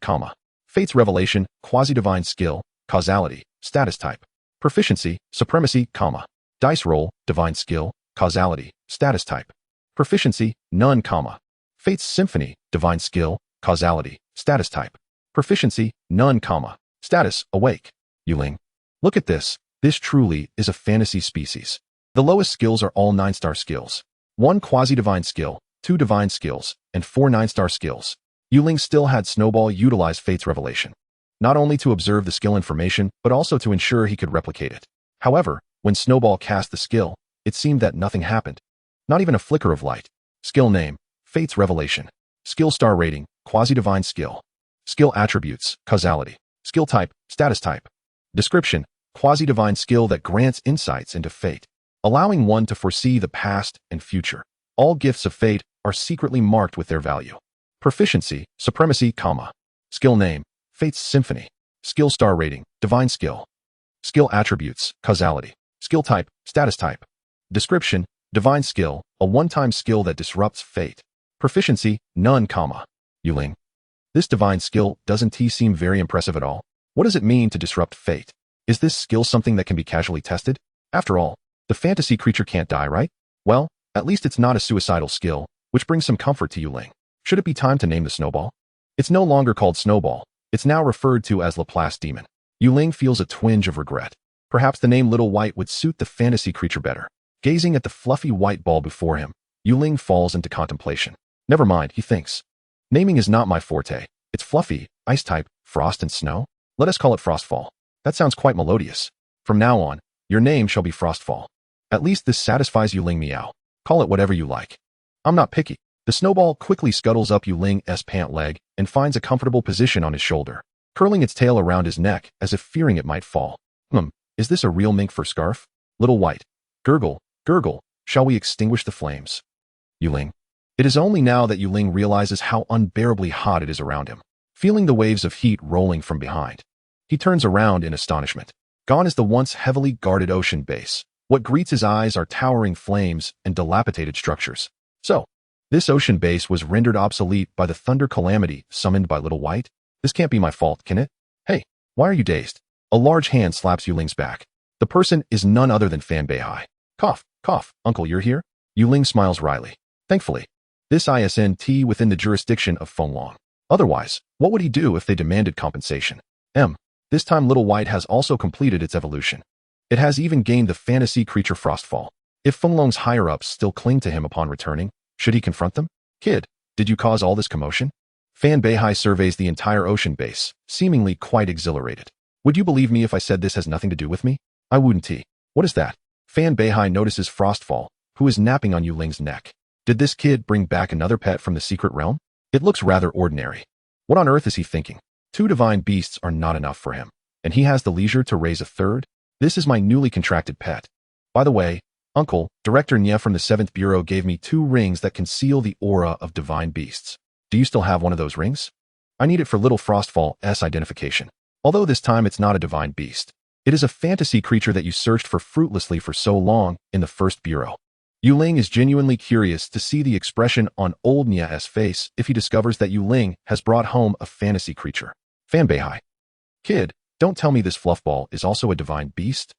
Fate's Revelation, Quasi-Divine Skill, Causality, Status Type. Proficiency, Supremacy, Dice Roll, Divine Skill, Causality, Status Type. Proficiency, None, Fate's Symphony, Divine Skill, Causality, Status Type. Proficiency, None, Status, Awake. Ling. Look at this. This truly is a fantasy species. The lowest skills are all 9-star skills. One quasi-divine skill, 2 divine skills, and 4 9-star skills. Ling still had Snowball utilize Fate's revelation, not only to observe the skill information, but also to ensure he could replicate it. However, when Snowball cast the skill, it seemed that nothing happened. Not even a flicker of light. Skill name, Fate's revelation. Skill star rating, quasi-divine skill. Skill attributes, causality. Skill type, status type. Description, quasi-divine skill that grants insights into fate, allowing one to foresee the past and future. All gifts of fate are secretly marked with their value. Proficiency, supremacy, comma. Skill name, Fate's symphony. Skill star rating, divine skill. Skill attributes, causality. Skill type, status type. Description, divine skill, a one-time skill that disrupts fate. Proficiency, none, comma. Ling. This divine skill doesn't seem very impressive at all. What does it mean to disrupt fate? Is this skill something that can be casually tested? After all, the fantasy creature can't die, right? Well, at least it's not a suicidal skill, which brings some comfort to Ling. Should it be time to name the Snowball? It's no longer called Snowball. It's now referred to as Laplace Demon. Ling feels a twinge of regret. Perhaps the name Little White would suit the fantasy creature better. Gazing at the fluffy white ball before him, Ling falls into contemplation. Never mind, he thinks. Naming is not my forte. It's fluffy, ice type, frost and snow. Let us call it Frostfall. That sounds quite melodious. From now on, your name shall be Frostfall. At least this satisfies Ling meow. Call it whatever you like. I'm not picky. The Snowball quickly scuttles up Ling's pant leg and finds a comfortable position on his shoulder, curling its tail around his neck as if fearing it might fall. Is this a real mink fur scarf? Little White. Gurgle, gurgle, shall we extinguish the flames? Ling. It is only now that Ling realizes how unbearably hot it is around him, feeling the waves of heat rolling from behind. He turns around in astonishment. Gone is the once heavily guarded ocean base. What greets his eyes are towering flames and dilapidated structures. So, this ocean base was rendered obsolete by the thunder calamity summoned by Little White? This can't be my fault, can it? Hey, why are you dazed? A large hand slaps Ling's back. The person is none other than Fan Beihai. Cough, cough, uncle, you're here? Ling smiles wryly. Thankfully, this isn't within the jurisdiction of Fenglong. Otherwise, what would he do if they demanded compensation? This time Little White has also completed its evolution. It has even gained the fantasy creature Frostfall. If Fenglong's higher-ups still cling to him upon returning, should he confront them? Kid, did you cause all this commotion? Fan Beihai surveys the entire ocean base, seemingly quite exhilarated. Would you believe me if I said this has nothing to do with me? I wouldn't. What is that? Fan Beihai notices Frostfall, who is napping on Ling's neck. Did this kid bring back another pet from the secret realm? It looks rather ordinary. What on earth is he thinking? 2 divine beasts are not enough for him, and he has the leisure to raise a third? This is my newly contracted pet. By the way, Uncle, Director Nya from the 7th Bureau gave me 2 rings that conceal the aura of divine beasts. Do you still have one of those rings? I need it for little Frostfall's identification. Although this time it's not a divine beast. It is a fantasy creature that you searched for fruitlessly for so long in the 1st Bureau. Ling is genuinely curious to see the expression on old Nya's face if he discovers that Ling has brought home a fantasy creature. Fan Beihai. Kid, don't tell me this fluffball is also a divine beast?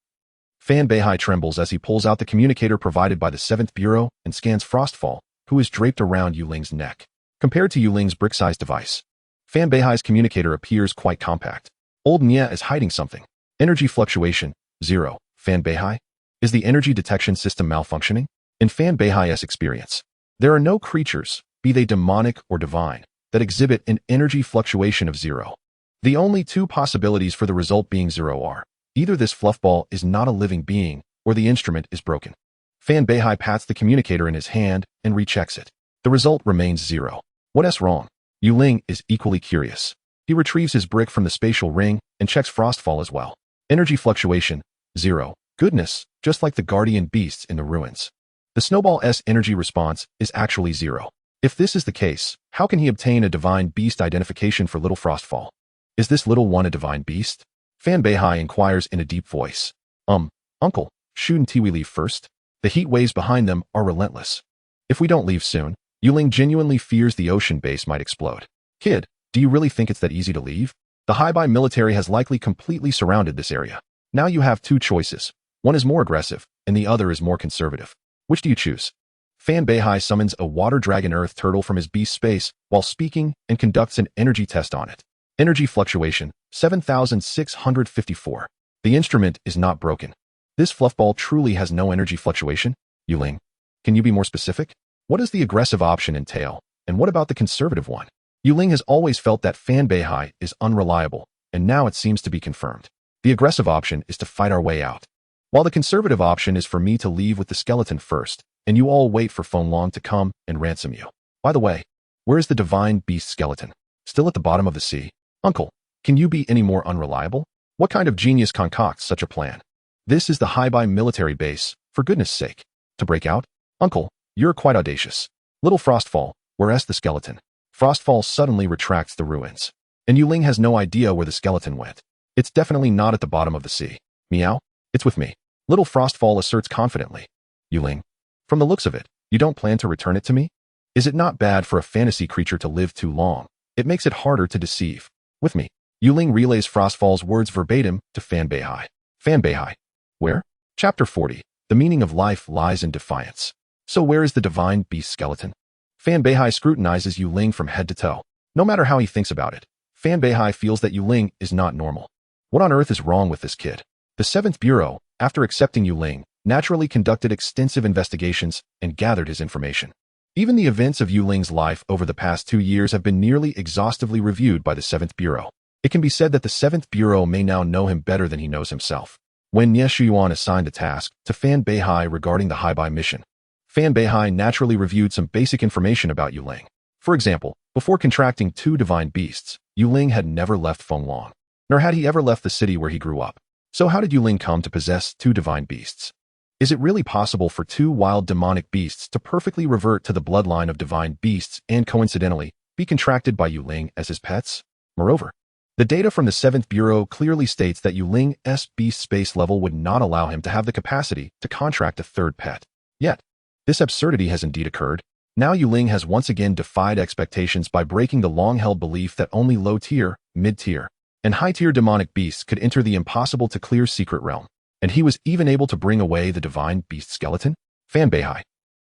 Fan Beihai trembles as he pulls out the communicator provided by the 7th Bureau and scans Frostfall, who is draped around Ling's neck. Compared to Ling's brick-sized device, Fan Beihai's communicator appears quite compact. Old Nya is hiding something. Energy fluctuation, 0. Fan Beihai? Is the energy detection system malfunctioning? In Fan Beihai's experience, there are no creatures, be they demonic or divine, that exhibit an energy fluctuation of 0. The only 2 possibilities for the result being 0 are, either this fluffball is not a living being, or the instrument is broken. Fan Beihai pats the communicator in his hand and rechecks it. The result remains 0. What's wrong? Ling is equally curious. He retrieves his brick from the spatial ring and checks Frostfall as well. Energy fluctuation, 0. Goodness, just like the guardian beasts in the ruins. The Snowball's energy response is actually 0. If this is the case, how can he obtain a divine beast identification for little Frostfall? Is this little one a divine beast? Fan Beihai inquires in a deep voice. Uncle, shouldn't we leave first? The heat waves behind them are relentless. If we don't leave soon, Ling genuinely fears the ocean base might explode. Kid, do you really think it's that easy to leave? The Haibai military has likely completely surrounded this area. Now you have 2 choices. One is more aggressive, and the other is more conservative. Which do you choose? Fan Beihai summons a water dragon earth turtle from his beast space while speaking and conducts an energy test on it. Energy fluctuation, 7,654. The instrument is not broken. This fluffball truly has no energy fluctuation? Ling, can you be more specific? What does the aggressive option entail, and what about the conservative one? Ling has always felt that Fan Beihai is unreliable, and now it seems to be confirmed. The aggressive option is to fight our way out, while the conservative option is for me to leave with the skeleton first, and you all wait for Fenlong to come and ransom you. By the way, where is the divine beast skeleton? Still at the bottom of the sea? Uncle, can you be any more unreliable? What kind of genius concocts such a plan? This is the Haibai military base, for goodness sake. To break out? Uncle, you're quite audacious. Little Frostfall, where's the skeleton? Frostfall suddenly retracts the ruins. And Ling has no idea where the skeleton went. It's definitely not at the bottom of the sea. Meow? It's with me. Little Frostfall asserts confidently. Ling, from the looks of it, you don't plan to return it to me? Is it not bad for a fantasy creature to live too long? It makes it harder to deceive. With me. Ling relays Frostfall's words verbatim to Fan Beihai. Fan Beihai. Where? Chapter 40. The meaning of life lies in defiance. So where is the divine beast skeleton? Fan Beihai scrutinizes Ling from head to toe. No matter how he thinks about it, Fan Beihai feels that Ling is not normal. What on earth is wrong with this kid? The 7th Bureau, after accepting Ling, naturally conducted extensive investigations and gathered his information. Even the events of Ling's life over the past 2 years have been nearly exhaustively reviewed by the 7th Bureau. It can be said that the 7th Bureau may now know him better than he knows himself. When Nie Shuyuan assigned a task to Fan Beihai regarding the Haibai mission, Fan Beihai naturally reviewed some basic information about Ling. For example, before contracting 2 divine beasts, Ling had never left Fenlong, nor had he ever left the city where he grew up. So how did Ling come to possess 2 divine beasts? Is it really possible for 2 wild demonic beasts to perfectly revert to the bloodline of divine beasts and coincidentally be contracted by Ling as his pets? Moreover, the data from the 7th Bureau clearly states that Ling's beast space level would not allow him to have the capacity to contract a 3rd pet. Yet, this absurdity has indeed occurred. Now Ling has once again defied expectations by breaking the long-held belief that only low-tier, mid-tier, and high-tier demonic beasts could enter the impossible-to-clear secret realm. And he was even able to bring away the divine beast skeleton? Fan Beihai.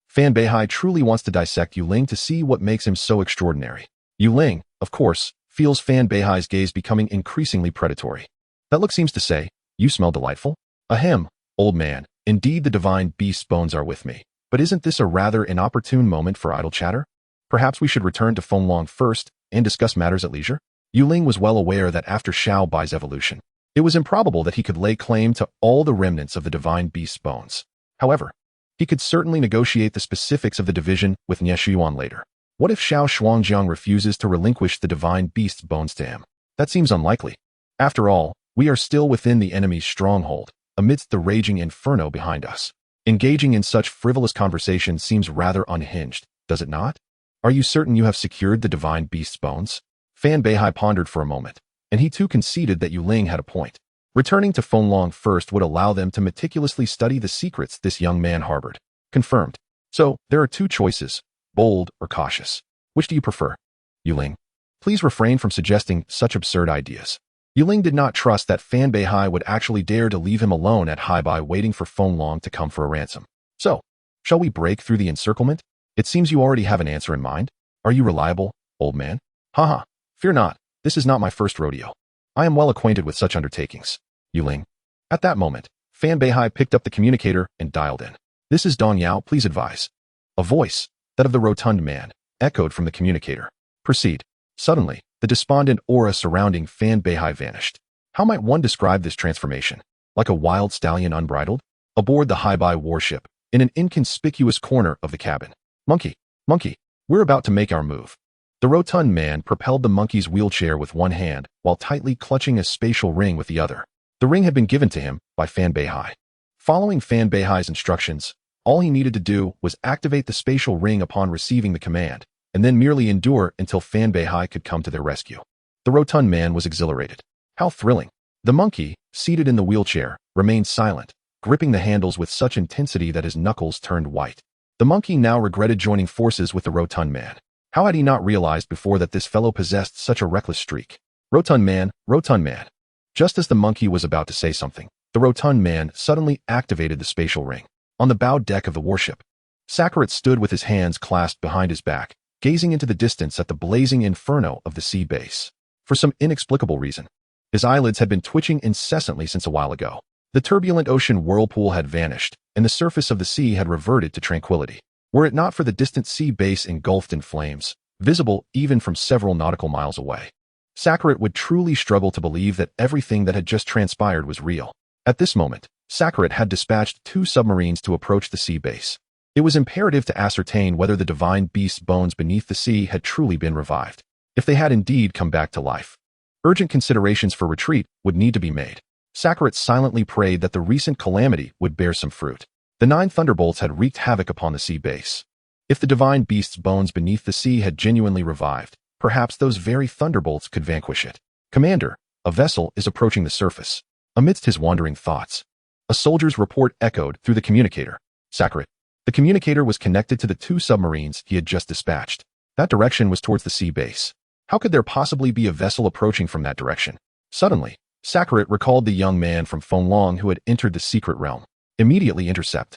Fan Beihai truly wants to dissect Ling to see what makes him so extraordinary. Ling, of course, feels Fan Beihai's gaze becoming increasingly predatory. That look seems to say, you smell delightful? Ahem, old man, indeed the divine beast's bones are with me. But isn't this a rather inopportune moment for idle chatter? Perhaps we should return to Fenlong first and discuss matters at leisure? Ling was well aware that after Xiao Bai's evolution, it was improbable that he could lay claim to all the remnants of the divine beast's bones. However, he could certainly negotiate the specifics of the division with Nie Shuyuan later. What if Xiao Shuangjiang refuses to relinquish the divine beast's bones to him? That seems unlikely. After all, we are still within the enemy's stronghold, amidst the raging inferno behind us. Engaging in such frivolous conversation seems rather unhinged, does it not? Are you certain you have secured the divine beast's bones? Fan Beihai pondered for a moment, and he too conceded that Ling had a point. Returning to Fenlong first would allow them to meticulously study the secrets this young man harbored. Confirmed. So, there are 2 choices, bold or cautious. Which do you prefer? Ling, please refrain from suggesting such absurd ideas. Ling did not trust that Fan Beihai would actually dare to leave him alone at Haibai waiting for Fenlong to come for a ransom. So, shall we break through the encirclement? It seems you already have an answer in mind. Are you reliable, old man? Haha, fear not, this is not my first rodeo. I am well acquainted with such undertakings. Ling. At that moment, Fan Beihai picked up the communicator and dialed in. This is Dong Yao, please advise. A voice, that of the rotund man, echoed from the communicator. Proceed. Suddenly, the despondent aura surrounding Fan Beihai vanished. How might one describe this transformation? Like a wild stallion unbridled? Aboard the Haibai warship, in an inconspicuous corner of the cabin. Monkey, we're about to make our move. The rotund man propelled the monkey's wheelchair with one hand while tightly clutching a spatial ring with the other. The ring had been given to him by Fan Beihai. Following Fan Beihai's instructions, all he needed to do was activate the spatial ring upon receiving the command, and then merely endure until Fan Beihai could come to their rescue. The rotund man was exhilarated. How thrilling. The monkey, seated in the wheelchair, remained silent, gripping the handles with such intensity that his knuckles turned white. The monkey now regretted joining forces with the rotund man. How had he not realized before that this fellow possessed such a reckless streak? Rotund man. Just as the monkey was about to say something, the rotund man suddenly activated the spatial ring. On the bow deck of the warship, Sakarat stood with his hands clasped behind his back, gazing into the distance at the blazing inferno of the sea base. For some inexplicable reason, his eyelids had been twitching incessantly since a while ago. The turbulent ocean whirlpool had vanished, and the surface of the sea had reverted to tranquility. Were it not for the distant sea base engulfed in flames, visible even from several nautical miles away, Saccharate would truly struggle to believe that everything that had just transpired was real. At this moment, Saccharate had dispatched 2 submarines to approach the sea base. It was imperative to ascertain whether the divine beast's bones beneath the sea had truly been revived, if they had indeed come back to life. Urgent considerations for retreat would need to be made. Saccharate silently prayed that the recent calamity would bear some fruit. The 9 thunderbolts had wreaked havoc upon the sea base. If the divine beast's bones beneath the sea had genuinely revived, perhaps those very thunderbolts could vanquish it. Commander, a vessel is approaching the surface. Amidst his wandering thoughts, a soldier's report echoed through the communicator. Saccharate. The communicator was connected to the 2 submarines he had just dispatched. That direction was towards the sea base. How could there possibly be a vessel approaching from that direction? Suddenly, Saccharate recalled the young man from Fonlong who had entered the secret realm. Immediately intercept.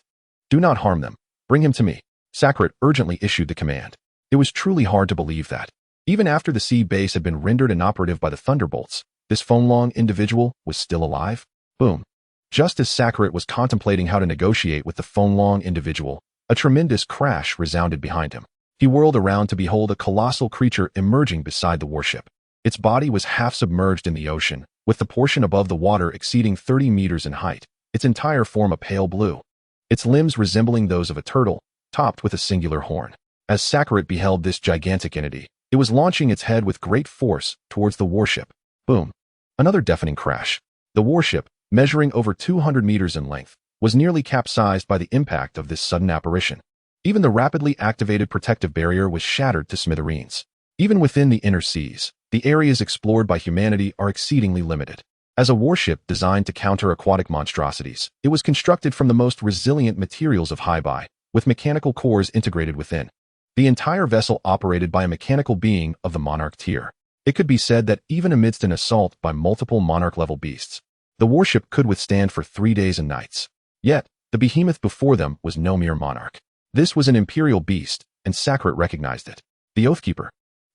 Do not harm them. Bring him to me. Saccharate urgently issued the command. It was truly hard to believe that, even after the sea base had been rendered inoperative by the thunderbolts, this Fonlong individual was still alive. Boom. Just as Saccharate was contemplating how to negotiate with the Fonlong individual, a tremendous crash resounded behind him. He whirled around to behold a colossal creature emerging beside the warship. Its body was half submerged in the ocean, with the portion above the water exceeding 30 meters in height, its entire form a pale blue, its limbs resembling those of a turtle, topped with a singular horn. As Saccharate beheld this gigantic entity, it was launching its head with great force towards the warship. Boom. Another deafening crash. The warship, measuring over 200 meters in length, was nearly capsized by the impact of this sudden apparition. Even the rapidly activated protective barrier was shattered to smithereens. Even within the inner seas, the areas explored by humanity are exceedingly limited. As a warship designed to counter aquatic monstrosities, it was constructed from the most resilient materials of Haibai, with mechanical cores integrated within. The entire vessel operated by a mechanical being of the Monarch tier. It could be said that even amidst an assault by multiple Monarch-level beasts, the warship could withstand for 3 days and nights. Yet, the behemoth before them was no mere monarch. This was an imperial beast, and Saccharate recognized it. The Oathkeeper.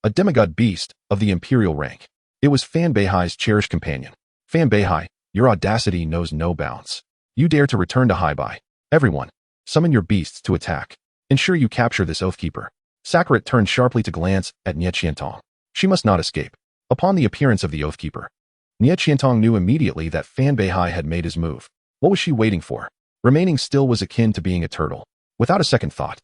A demigod beast of the imperial rank. It was Fan Beihai's cherished companion. Fan Beihai, your audacity knows no bounds. You dare to return to Haibai. Everyone, summon your beasts to attack. Ensure you capture this Oathkeeper. Saccharate turned sharply to glance at Nie Qiantong. She must not escape. Upon the appearance of the Oathkeeper, Nie Qiantong knew immediately that Fan Beihai had made his move. What was she waiting for? Remaining still was akin to being a turtle. Without a second thought,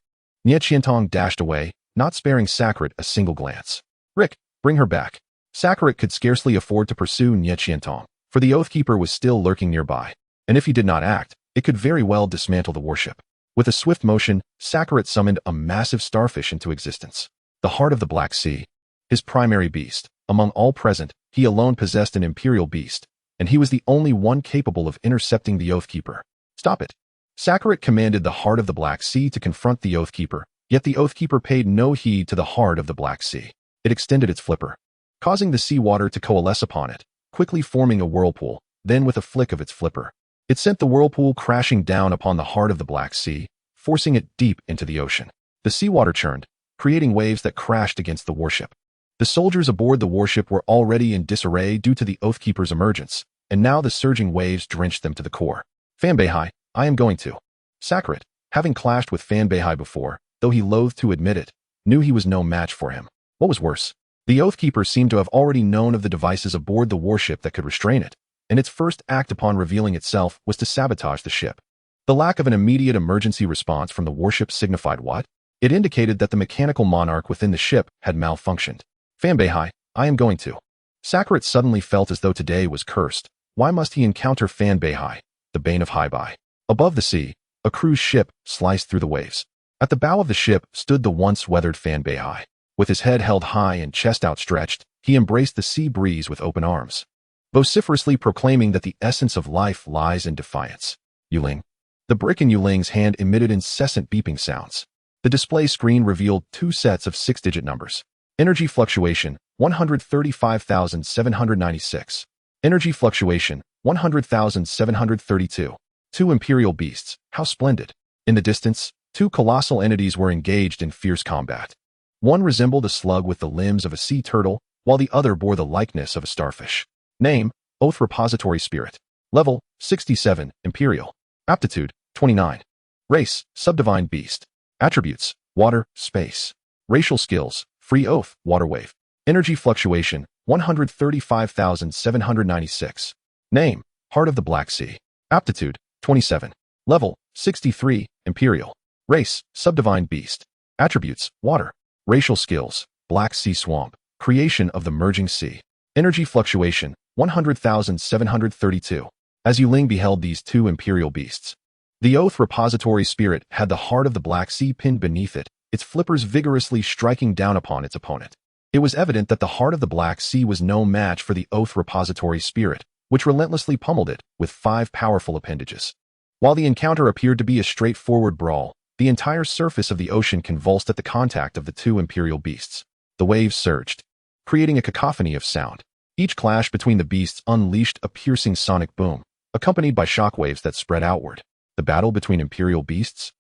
Nie Qiantong dashed away, not sparing Saccharate a single glance. Rick, bring her back. Saccharate could scarcely afford to pursue Nie Qiantong, for the Oathkeeper was still lurking nearby, and if he did not act, it could very well dismantle the warship. With a swift motion, Saccharate summoned a massive starfish into existence. The Heart of the Black Sea. His primary beast. Among all present, he alone possessed an imperial beast, and he was the only one capable of intercepting the Oathkeeper. Stop it. Saccharate commanded the Heart of the Black Sea to confront the Oathkeeper, yet the Oathkeeper paid no heed to the Heart of the Black Sea. It extended its flipper, causing the seawater to coalesce upon it, quickly forming a whirlpool. Then with a flick of its flipper, it sent the whirlpool crashing down upon the Heart of the Black Sea, forcing it deep into the ocean. The seawater churned, creating waves that crashed against the warship. The soldiers aboard the warship were already in disarray due to the Oathkeeper's emergence, and now the surging waves drenched them to the core. Fan Beihai, I am going to. Saccharate, having clashed with Fan Beihai before, though he loathed to admit it, knew he was no match for him. What was worse? The Oathkeeper seemed to have already known of the devices aboard the warship that could restrain it, and its first act upon revealing itself was to sabotage the ship. The lack of an immediate emergency response from the warship signified what? It indicated that the mechanical monarch within the ship had malfunctioned. Fan Beihai, I am going to. Saccharate suddenly felt as though today was cursed. Why must he encounter Fan Beihai, the bane of Haibai? Above the sea, a cruise ship sliced through the waves. At the bow of the ship stood the once weathered Fan Beihai. With his head held high and chest outstretched, he embraced the sea breeze with open arms, vociferously proclaiming that the essence of life lies in defiance. Yuling. The brick in Yuling's hand emitted incessant beeping sounds. The display screen revealed 2 sets of 6-digit numbers. Energy fluctuation, 135,796. Energy fluctuation, 100,732. 2 imperial beasts, how splendid. In the distance, 2 colossal entities were engaged in fierce combat. One resembled a slug with the limbs of a sea turtle, while the other bore the likeness of a starfish. Name, Oath Repository Spirit. Level, 67, Imperial. Aptitude, 29. Race, Subdivine Beast. Attributes: water, space. Racial skills: free oath, water wave. Energy fluctuation: 135,796. Name: Heart of the Black Sea. Aptitude: 27. Level: 63, Imperial. Race: Subdivine Beast. Attributes: water. Racial skills: Black Sea Swamp. Creation of the Merging Sea. Energy fluctuation: 100,732. As Ling beheld these two Imperial beasts, the Oath Repository Spirit had the Heart of the Black Sea pinned beneath it, its flippers vigorously striking down upon its opponent. It was evident that the Heart of the Black Sea was no match for the Oath Repository Spirit, which relentlessly pummeled it with 5 powerful appendages. While the encounter appeared to be a straightforward brawl, the entire surface of the ocean convulsed at the contact of the two Imperial beasts. The waves surged, creating a cacophony of sound. Each clash between the beasts unleashed a piercing sonic boom, accompanied by shockwaves that spread outward. The battle between Imperial beasts?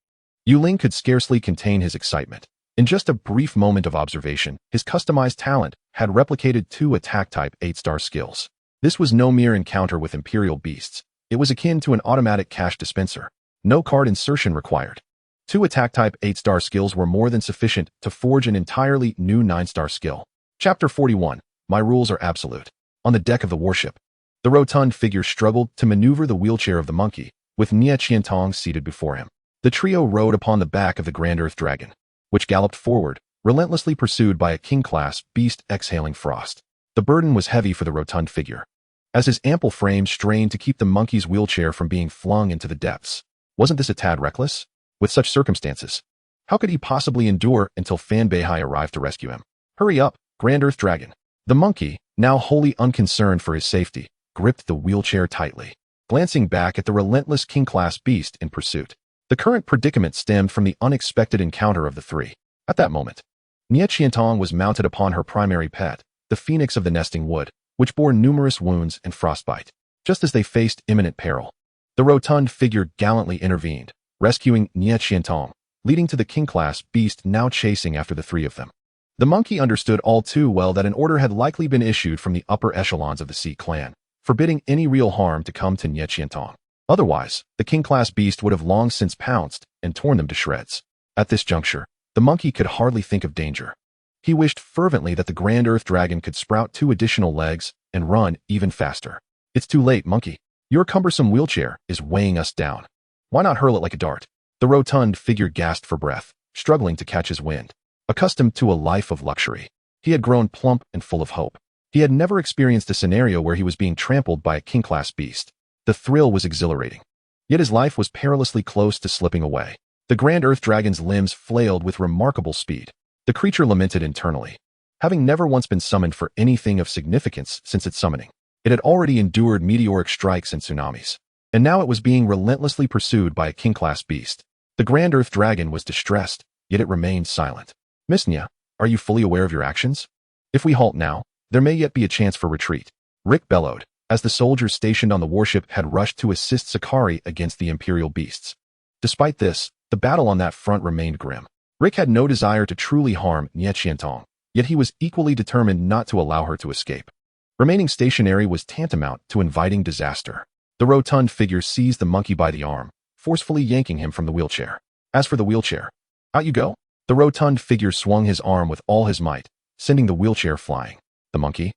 Ling could scarcely contain his excitement. In just a brief moment of observation, his customized talent had replicated 2 attack-type 8-star skills. This was no mere encounter with Imperial beasts. It was akin to an automatic cash dispenser. No card insertion required. 2 attack-type 8-star skills were more than sufficient to forge an entirely new 9-star skill. Chapter 41. My rules are absolute. On the deck of the warship, the rotund figure struggled to maneuver the wheelchair of the monkey, with Nie Qiantong seated before him. The trio rode upon the back of the Grand Earth Dragon, which galloped forward, relentlessly pursued by a king-class beast exhaling frost. The burden was heavy for the rotund figure, as his ample frame strained to keep the monkey's wheelchair from being flung into the depths. Wasn't this a tad reckless? With such circumstances, how could he possibly endure until Fan Beihai arrived to rescue him? Hurry up, Grand Earth Dragon. The monkey, now wholly unconcerned for his safety, gripped the wheelchair tightly, glancing back at the relentless king-class beast in pursuit. The current predicament stemmed from the unexpected encounter of the three. At that moment, Nie Qiantong was mounted upon her primary pet, the phoenix of the nesting wood, which bore numerous wounds and frostbite. Just as they faced imminent peril, the rotund figure gallantly intervened, rescuing Nie Qiantong, leading to the king-class beast now chasing after the three of them. The monkey understood all too well that an order had likely been issued from the upper echelons of the Sea clan, forbidding any real harm to come to Nie Qiantong. Otherwise, the king-class beast would have long since pounced and torn them to shreds. At this juncture, the monkey could hardly think of danger. He wished fervently that the Grand Earth Dragon could sprout 2 additional legs and run even faster. It's too late, monkey. Your cumbersome wheelchair is weighing us down. Why not hurl it like a dart? The rotund figure gasped for breath, struggling to catch his wind. Accustomed to a life of luxury, he had grown plump and full of hope. He had never experienced a scenario where he was being trampled by a king-class beast. The thrill was exhilarating. Yet his life was perilously close to slipping away. The Grand Earth Dragon's limbs flailed with remarkable speed. The creature lamented internally. Having never once been summoned for anything of significance since its summoning, it had already endured meteoric strikes and tsunamis. And now it was being relentlessly pursued by a king-class beast. The Grand Earth Dragon was distressed, yet it remained silent. Miss Nya, are you fully aware of your actions? If we halt now, there may yet be a chance for retreat. Rick bellowed, as the soldiers stationed on the warship had rushed to assist Sakari against the Imperial beasts. Despite this, the battle on that front remained grim. Rick had no desire to truly harm Nie Qiantong, yet he was equally determined not to allow her to escape. Remaining stationary was tantamount to inviting disaster. The rotund figure seized the monkey by the arm, forcefully yanking him from the wheelchair. As for the wheelchair, out you go. The rotund figure swung his arm with all his might, sending the wheelchair flying. The monkey?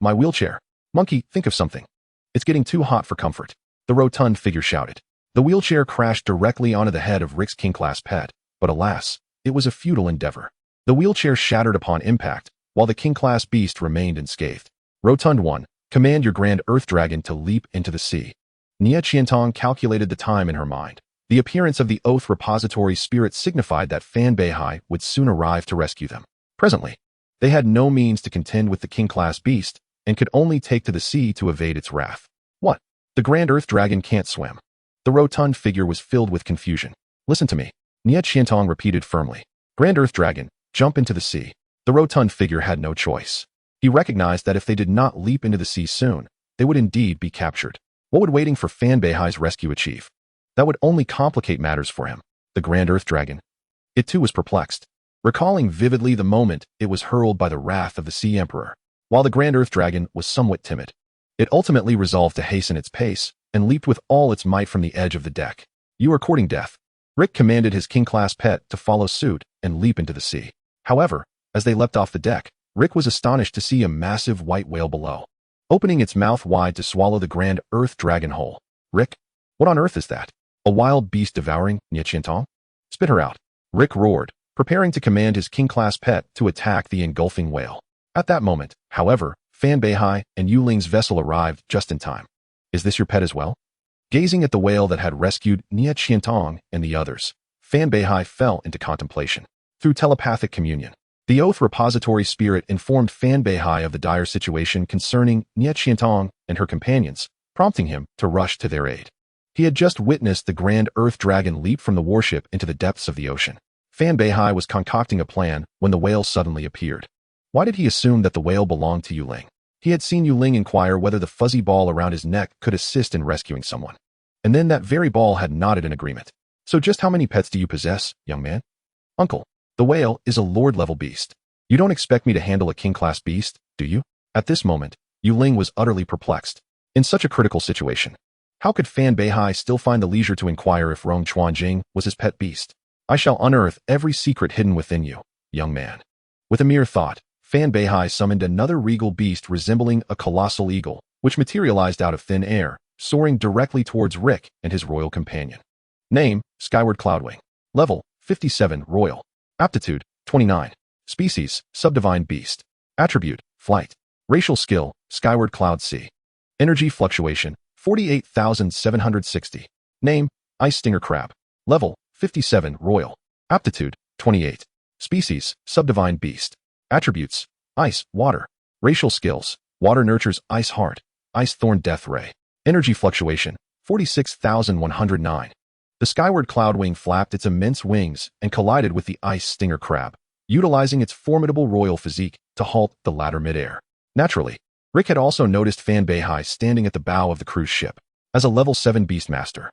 My wheelchair. Monkey, think of something. It's getting too hot for comfort. The rotund figure shouted. The wheelchair crashed directly onto the head of Rick's king-class pet, but alas, it was a futile endeavor. The wheelchair shattered upon impact, while the king-class beast remained unscathed. Rotund 1, command your Grand Earth Dragon to leap into the sea. Nie Qiantong calculated the time in her mind. The appearance of the Oath Repository Spirit signified that Fan Beihai would soon arrive to rescue them. Presently, they had no means to contend with the king-class beast, and could only take to the sea to evade its wrath. What? The Grand Earth Dragon can't swim. The rotund figure was filled with confusion. Listen to me, Nie Qiantong repeated firmly. Grand Earth Dragon, jump into the sea. The rotund figure had no choice. He recognized that if they did not leap into the sea soon, they would indeed be captured. What would waiting for Fan Beihai's rescue achieve? That would only complicate matters for him. The Grand Earth Dragon. It too was perplexed, recalling vividly the moment it was hurled by the wrath of the Sea Emperor. While the Grand Earth Dragon was somewhat timid, it ultimately resolved to hasten its pace and leaped with all its might from the edge of the deck. You are courting death. Rick commanded his king-class pet to follow suit and leap into the sea. However, as they leapt off the deck, Rick was astonished to see a massive white whale below, opening its mouth wide to swallow the grand earth dragon whole. Rick, what on earth is that? A wild beast devouring Niaqiantong? Spit her out. Rick roared, preparing to command his king-class pet to attack the engulfing whale. At that moment, however, Fan Beihai and Yu Ling's vessel arrived just in time. Is this your pet as well? Gazing at the whale that had rescued Niaqiantong and the others, Fan Beihai fell into contemplation. Through telepathic communion, the Oath Repository Spirit informed Fan Beihai of the dire situation concerning Niaqiantong and her companions, prompting him to rush to their aid. He had just witnessed the grand earth dragon leap from the warship into the depths of the ocean. Fan Beihai was concocting a plan when the whale suddenly appeared. Why did he assume that the whale belonged to Yu Ling? He had seen Yu Ling inquire whether the fuzzy ball around his neck could assist in rescuing someone. And then that very ball had nodded in agreement. So just how many pets do you possess, young man? Uncle, the whale is a lord-level beast. You don't expect me to handle a king-class beast, do you? At this moment, Yu Ling was utterly perplexed. In such a critical situation, how could Fan Beihai still find the leisure to inquire if Rong Chuanjing was his pet beast? I shall unearth every secret hidden within you, young man. With a mere thought, Fan Beihai summoned another regal beast resembling a colossal eagle, which materialized out of thin air, soaring directly towards Rick and his royal companion. Name, Skyward Cloudwing. Level, 57, Royal. Aptitude, 29. Species, Subdivine Beast. Attribute, Flight. Racial skill, Skyward Cloud Sea. Energy fluctuation, 48,760. Name, Ice Stinger Crab. Level, 57, Royal. Aptitude, 28. Species, Subdivine Beast. Attributes, Ice, Water. Racial skills, Water nurtures Ice Heart, Ice Thorn Death Ray. Energy fluctuation, 46,109. The Skyward Cloudwing flapped its immense wings and collided with the Ice Stinger Crab, utilizing its formidable royal physique to halt the latter midair. Naturally, Rick had also noticed Fan Beihai standing at the bow of the cruise ship. As a level 7 Beastmaster,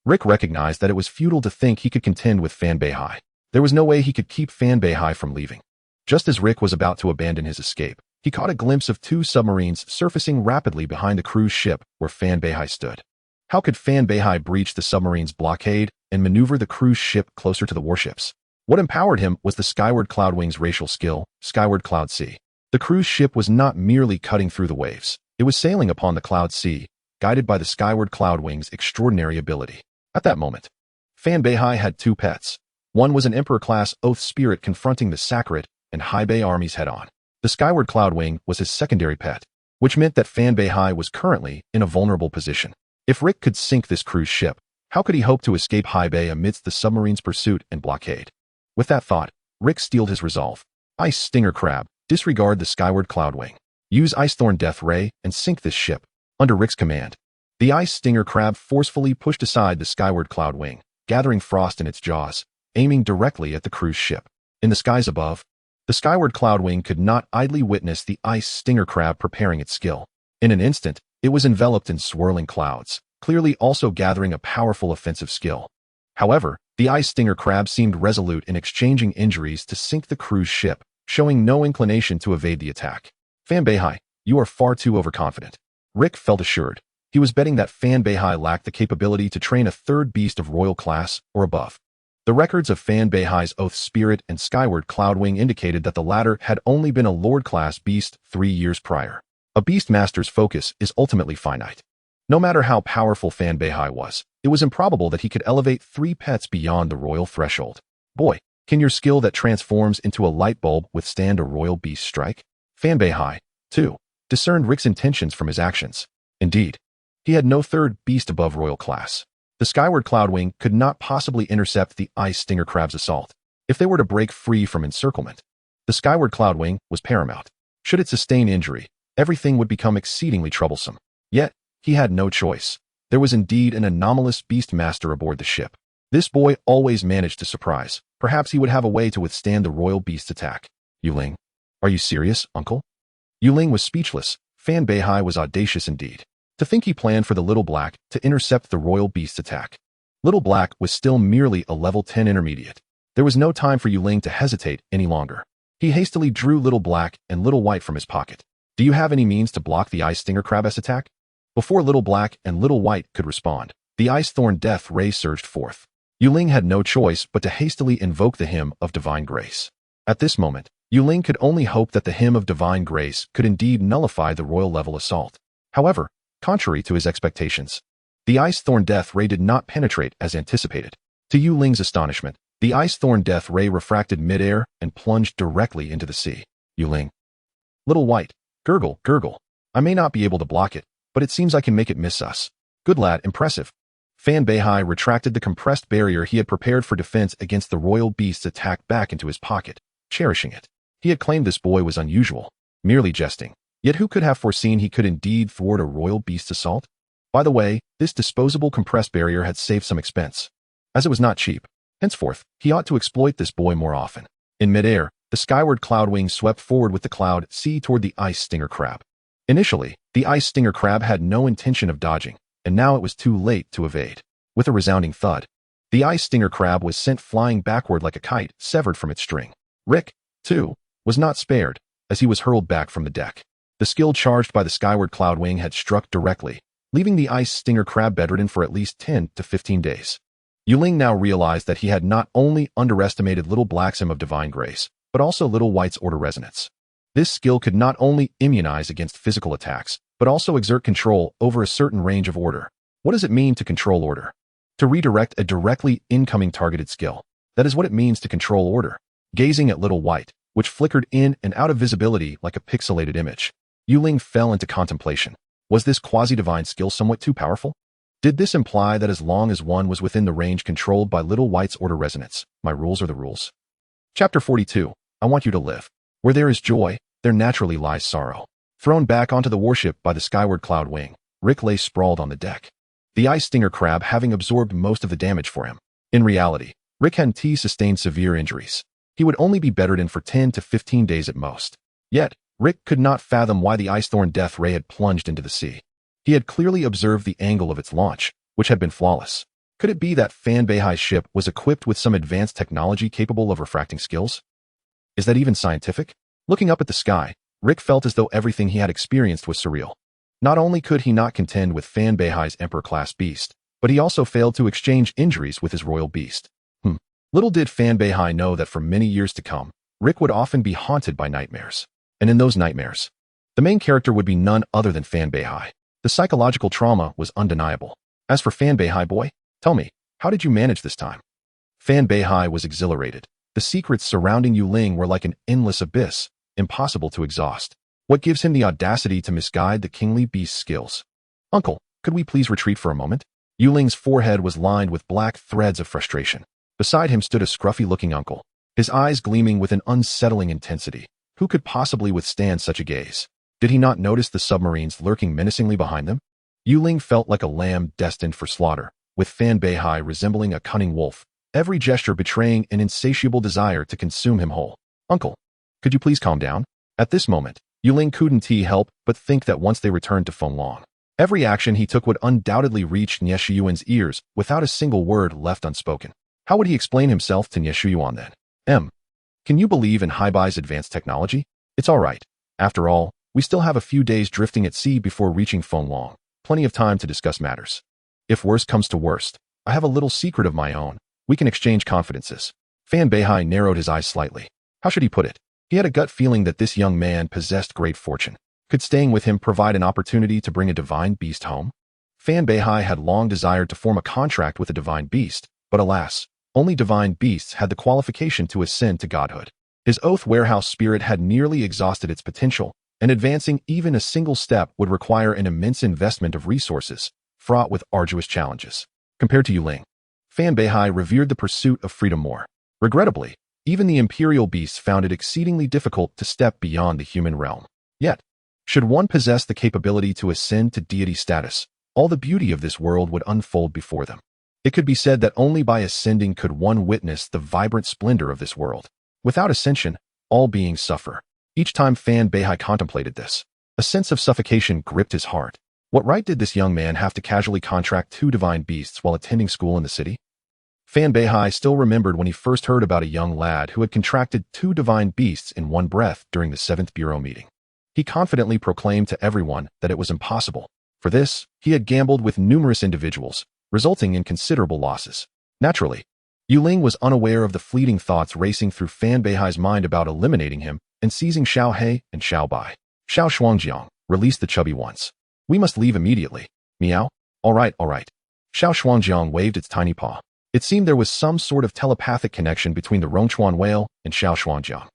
Rick recognized that it was futile to think he could contend with Fan Beihai. There was no way he could keep Fan Beihai from leaving. Just as Rick was about to abandon his escape, he caught a glimpse of two submarines surfacing rapidly behind the cruise ship where Fan Beihai stood. How could Fan Beihai breach the submarine's blockade and maneuver the cruise ship closer to the warships? What empowered him was the Skyward Cloudwing's racial skill, Skyward Cloud Sea. The cruise ship was not merely cutting through the waves. It was sailing upon the cloud sea, guided by the Skyward Cloudwing's extraordinary ability. At that moment, Fan Beihai had two pets. One was an Emperor-class Oath Spirit confronting the Sacred and High Bay armies head-on. The Skyward Cloudwing was his secondary pet, which meant that Fan Beihai was currently in a vulnerable position. If Rick could sink this cruise ship, how could he hope to escape High Bay amidst the submarine's pursuit and blockade? With that thought, Rick steeled his resolve. Ice Stinger Crab, disregard the Skyward Cloudwing. Use Ice Thorn Death Ray and sink this ship. Under Rick's command, the Ice Stinger Crab forcefully pushed aside the Skyward Cloudwing, gathering frost in its jaws, aiming directly at the cruise ship. In the skies above, the Skyward Cloudwing could not idly witness the Ice Stinger Crab preparing its skill. In an instant, it was enveloped in swirling clouds, clearly also gathering a powerful offensive skill. However, the Ice Stinger Crab seemed resolute in exchanging injuries to sink the cruise ship, showing no inclination to evade the attack. Fan Beihai, you are far too overconfident. Rick felt assured. He was betting that Fan Beihai lacked the capability to train a third beast of royal class or above. The records of Fan Beihai's Oath Spirit and Skyward Cloudwing indicated that the latter had only been a Lord-class beast 3 years prior. A Beastmaster's focus is ultimately finite. No matter how powerful Fan Beihai was, it was improbable that he could elevate 3 pets beyond the royal threshold. Boy, can your skill that transforms into a light bulb withstand a royal beast strike? Fan Beihai, too, discerned Rick's intentions from his actions. Indeed, he had no third beast above royal class. The Skyward Cloudwing could not possibly intercept the Ice Stinger Crab's assault. If they were to break free from encirclement, the Skyward Cloudwing was paramount. Should it sustain injury, everything would become exceedingly troublesome. Yet, he had no choice. There was indeed an anomalous Beastmaster aboard the ship. This boy always managed to surprise. Perhaps he would have a way to withstand the royal beast's attack. Yu Ling, are you serious, uncle? Yu Ling was speechless. Fan Beihai was audacious indeed. To think he planned for the Little Black to intercept the royal beast's attack. Little Black was still merely a level 10 intermediate. There was no time for Yu Ling to hesitate any longer. He hastily drew Little Black and Little White from his pocket. Do you have any means to block the Ice Stinger Crab's attack? Before Little Black and Little White could respond, the Ice Thorn Death Ray surged forth. Ling had no choice but to hastily invoke the hymn of divine grace. At this moment, Ling could only hope that the hymn of divine grace could indeed nullify the royal level assault. However, contrary to his expectations, the Ice Thorn Death Ray did not penetrate as anticipated. To Ling's astonishment, the Ice Thorn Death Ray refracted midair and plunged directly into the sea. Ling. Little White, gurgle, gurgle. I may not be able to block it, but it seems I can make it miss us. Good lad, impressive. Fan Beihai retracted the compressed barrier he had prepared for defense against the royal beast's attack back into his pocket, cherishing it. He had claimed this boy was unusual, merely jesting. Yet who could have foreseen he could indeed thwart a royal beast's assault? By the way, this disposable compressed barrier had saved some expense, as it was not cheap. Henceforth, he ought to exploit this boy more often. In midair, the skyward cloud wing swept forward with the cloud sea toward the ice stinger crab. Initially, the ice stinger crab had no intention of dodging, and now it was too late to evade. With a resounding thud, the ice stinger crab was sent flying backward like a kite severed from its string. Rick, too, was not spared, as he was hurled back from the deck. The skill charged by the skyward cloud wing had struck directly, leaving the ice stinger crab bedridden for at least 10 to 15 days. Ling now realized that he had not only underestimated Little Black's hymn of divine grace, but also Little White's order resonance. This skill could not only immunize against physical attacks, but also exert control over a certain range of order. What does it mean to control order? To redirect a directly incoming targeted skill. That is what it means to control order. Gazing at Little White, which flickered in and out of visibility like a pixelated image, Ling fell into contemplation. Was this quasi-divine skill somewhat too powerful? Did this imply that as long as one was within the range controlled by Little White's order resonance, my rules are the rules? Chapter 42. I want you to live. Where there is joy, there naturally lies sorrow. Thrown back onto the warship by the skyward cloud wing, Rick lay sprawled on the deck, the ice stinger crab having absorbed most of the damage for him. In reality, Rick had sustained severe injuries. He would only be bedridden for 10 to 15 days at most. Yet, Rick could not fathom why the Ice Thorn Death Ray had plunged into the sea. He had clearly observed the angle of its launch, which had been flawless. Could it be that Fan Beihai's ship was equipped with some advanced technology capable of refracting skills? Is that even scientific? Looking up at the sky, Rick felt as though everything he had experienced was surreal. Not only could he not contend with Fan Beihai's Emperor-class beast, but he also failed to exchange injuries with his royal beast. Little did Fan Beihai know that for many years to come, Rick would often be haunted by nightmares. And in those nightmares, the main character would be none other than Fan Beihai. The psychological trauma was undeniable. As for Fan Beihai boy, tell me, how did you manage this time? Fan Beihai was exhilarated. The secrets surrounding Ling were like an endless abyss, impossible to exhaust. What gives him the audacity to misguide the kingly beast's skills? Uncle, could we please retreat for a moment? Ling's forehead was lined with black threads of frustration. Beside him stood a scruffy-looking uncle, his eyes gleaming with an unsettling intensity. Who could possibly withstand such a gaze? Did he not notice the submarines lurking menacingly behind them? Ling felt like a lamb destined for slaughter, with Fan Beihai resembling a cunning wolf, every gesture betraying an insatiable desire to consume him whole. Uncle, could you please calm down? At this moment, Ling couldn't help but think that once they returned to Fenglong, every action he took would undoubtedly reach Nie Shuyuan's ears without a single word left unspoken. How would he explain himself to Nie Shuyuan then? Can you believe in Haibai's advanced technology? It's all right. After all, we still have a few days drifting at sea before reaching Fenglong. Plenty of time to discuss matters. If worst comes to worst, I have a little secret of my own. We can exchange confidences. Fan Beihai narrowed his eyes slightly. How should he put it? He had a gut feeling that this young man possessed great fortune. Could staying with him provide an opportunity to bring a divine beast home? Fan Beihai had long desired to form a contract with a divine beast, but alas, only divine beasts had the qualification to ascend to godhood. His Oath Warehouse spirit had nearly exhausted its potential, and advancing even a single step would require an immense investment of resources, fraught with arduous challenges. Compared to Ling, Fan Beihai revered the pursuit of freedom more. Regrettably, even the imperial beasts found it exceedingly difficult to step beyond the human realm. Yet, should one possess the capability to ascend to deity status, all the beauty of this world would unfold before them. It could be said that only by ascending could one witness the vibrant splendor of this world. Without ascension, all beings suffer. Each time Fan Beihai contemplated this, a sense of suffocation gripped his heart. What right did this young man have to casually contract 2 divine beasts while attending school in the city? Fan Beihai still remembered when he first heard about a young lad who had contracted 2 divine beasts in one breath during the 7th Bureau meeting. He confidently proclaimed to everyone that it was impossible. For this, he had gambled with numerous individuals, resulting in considerable losses. Naturally, Ling was unaware of the fleeting thoughts racing through Fan Beihai's mind about eliminating him and seizing Xiao He and Xiao Bai. Xiao Shuangjiang, release the chubby ones. We must leave immediately. Meow. All right. Xiao Shuangjiang waved its tiny paw. It seemed there was some sort of telepathic connection between the Rongchuan whale and Xiao Shuangjiang.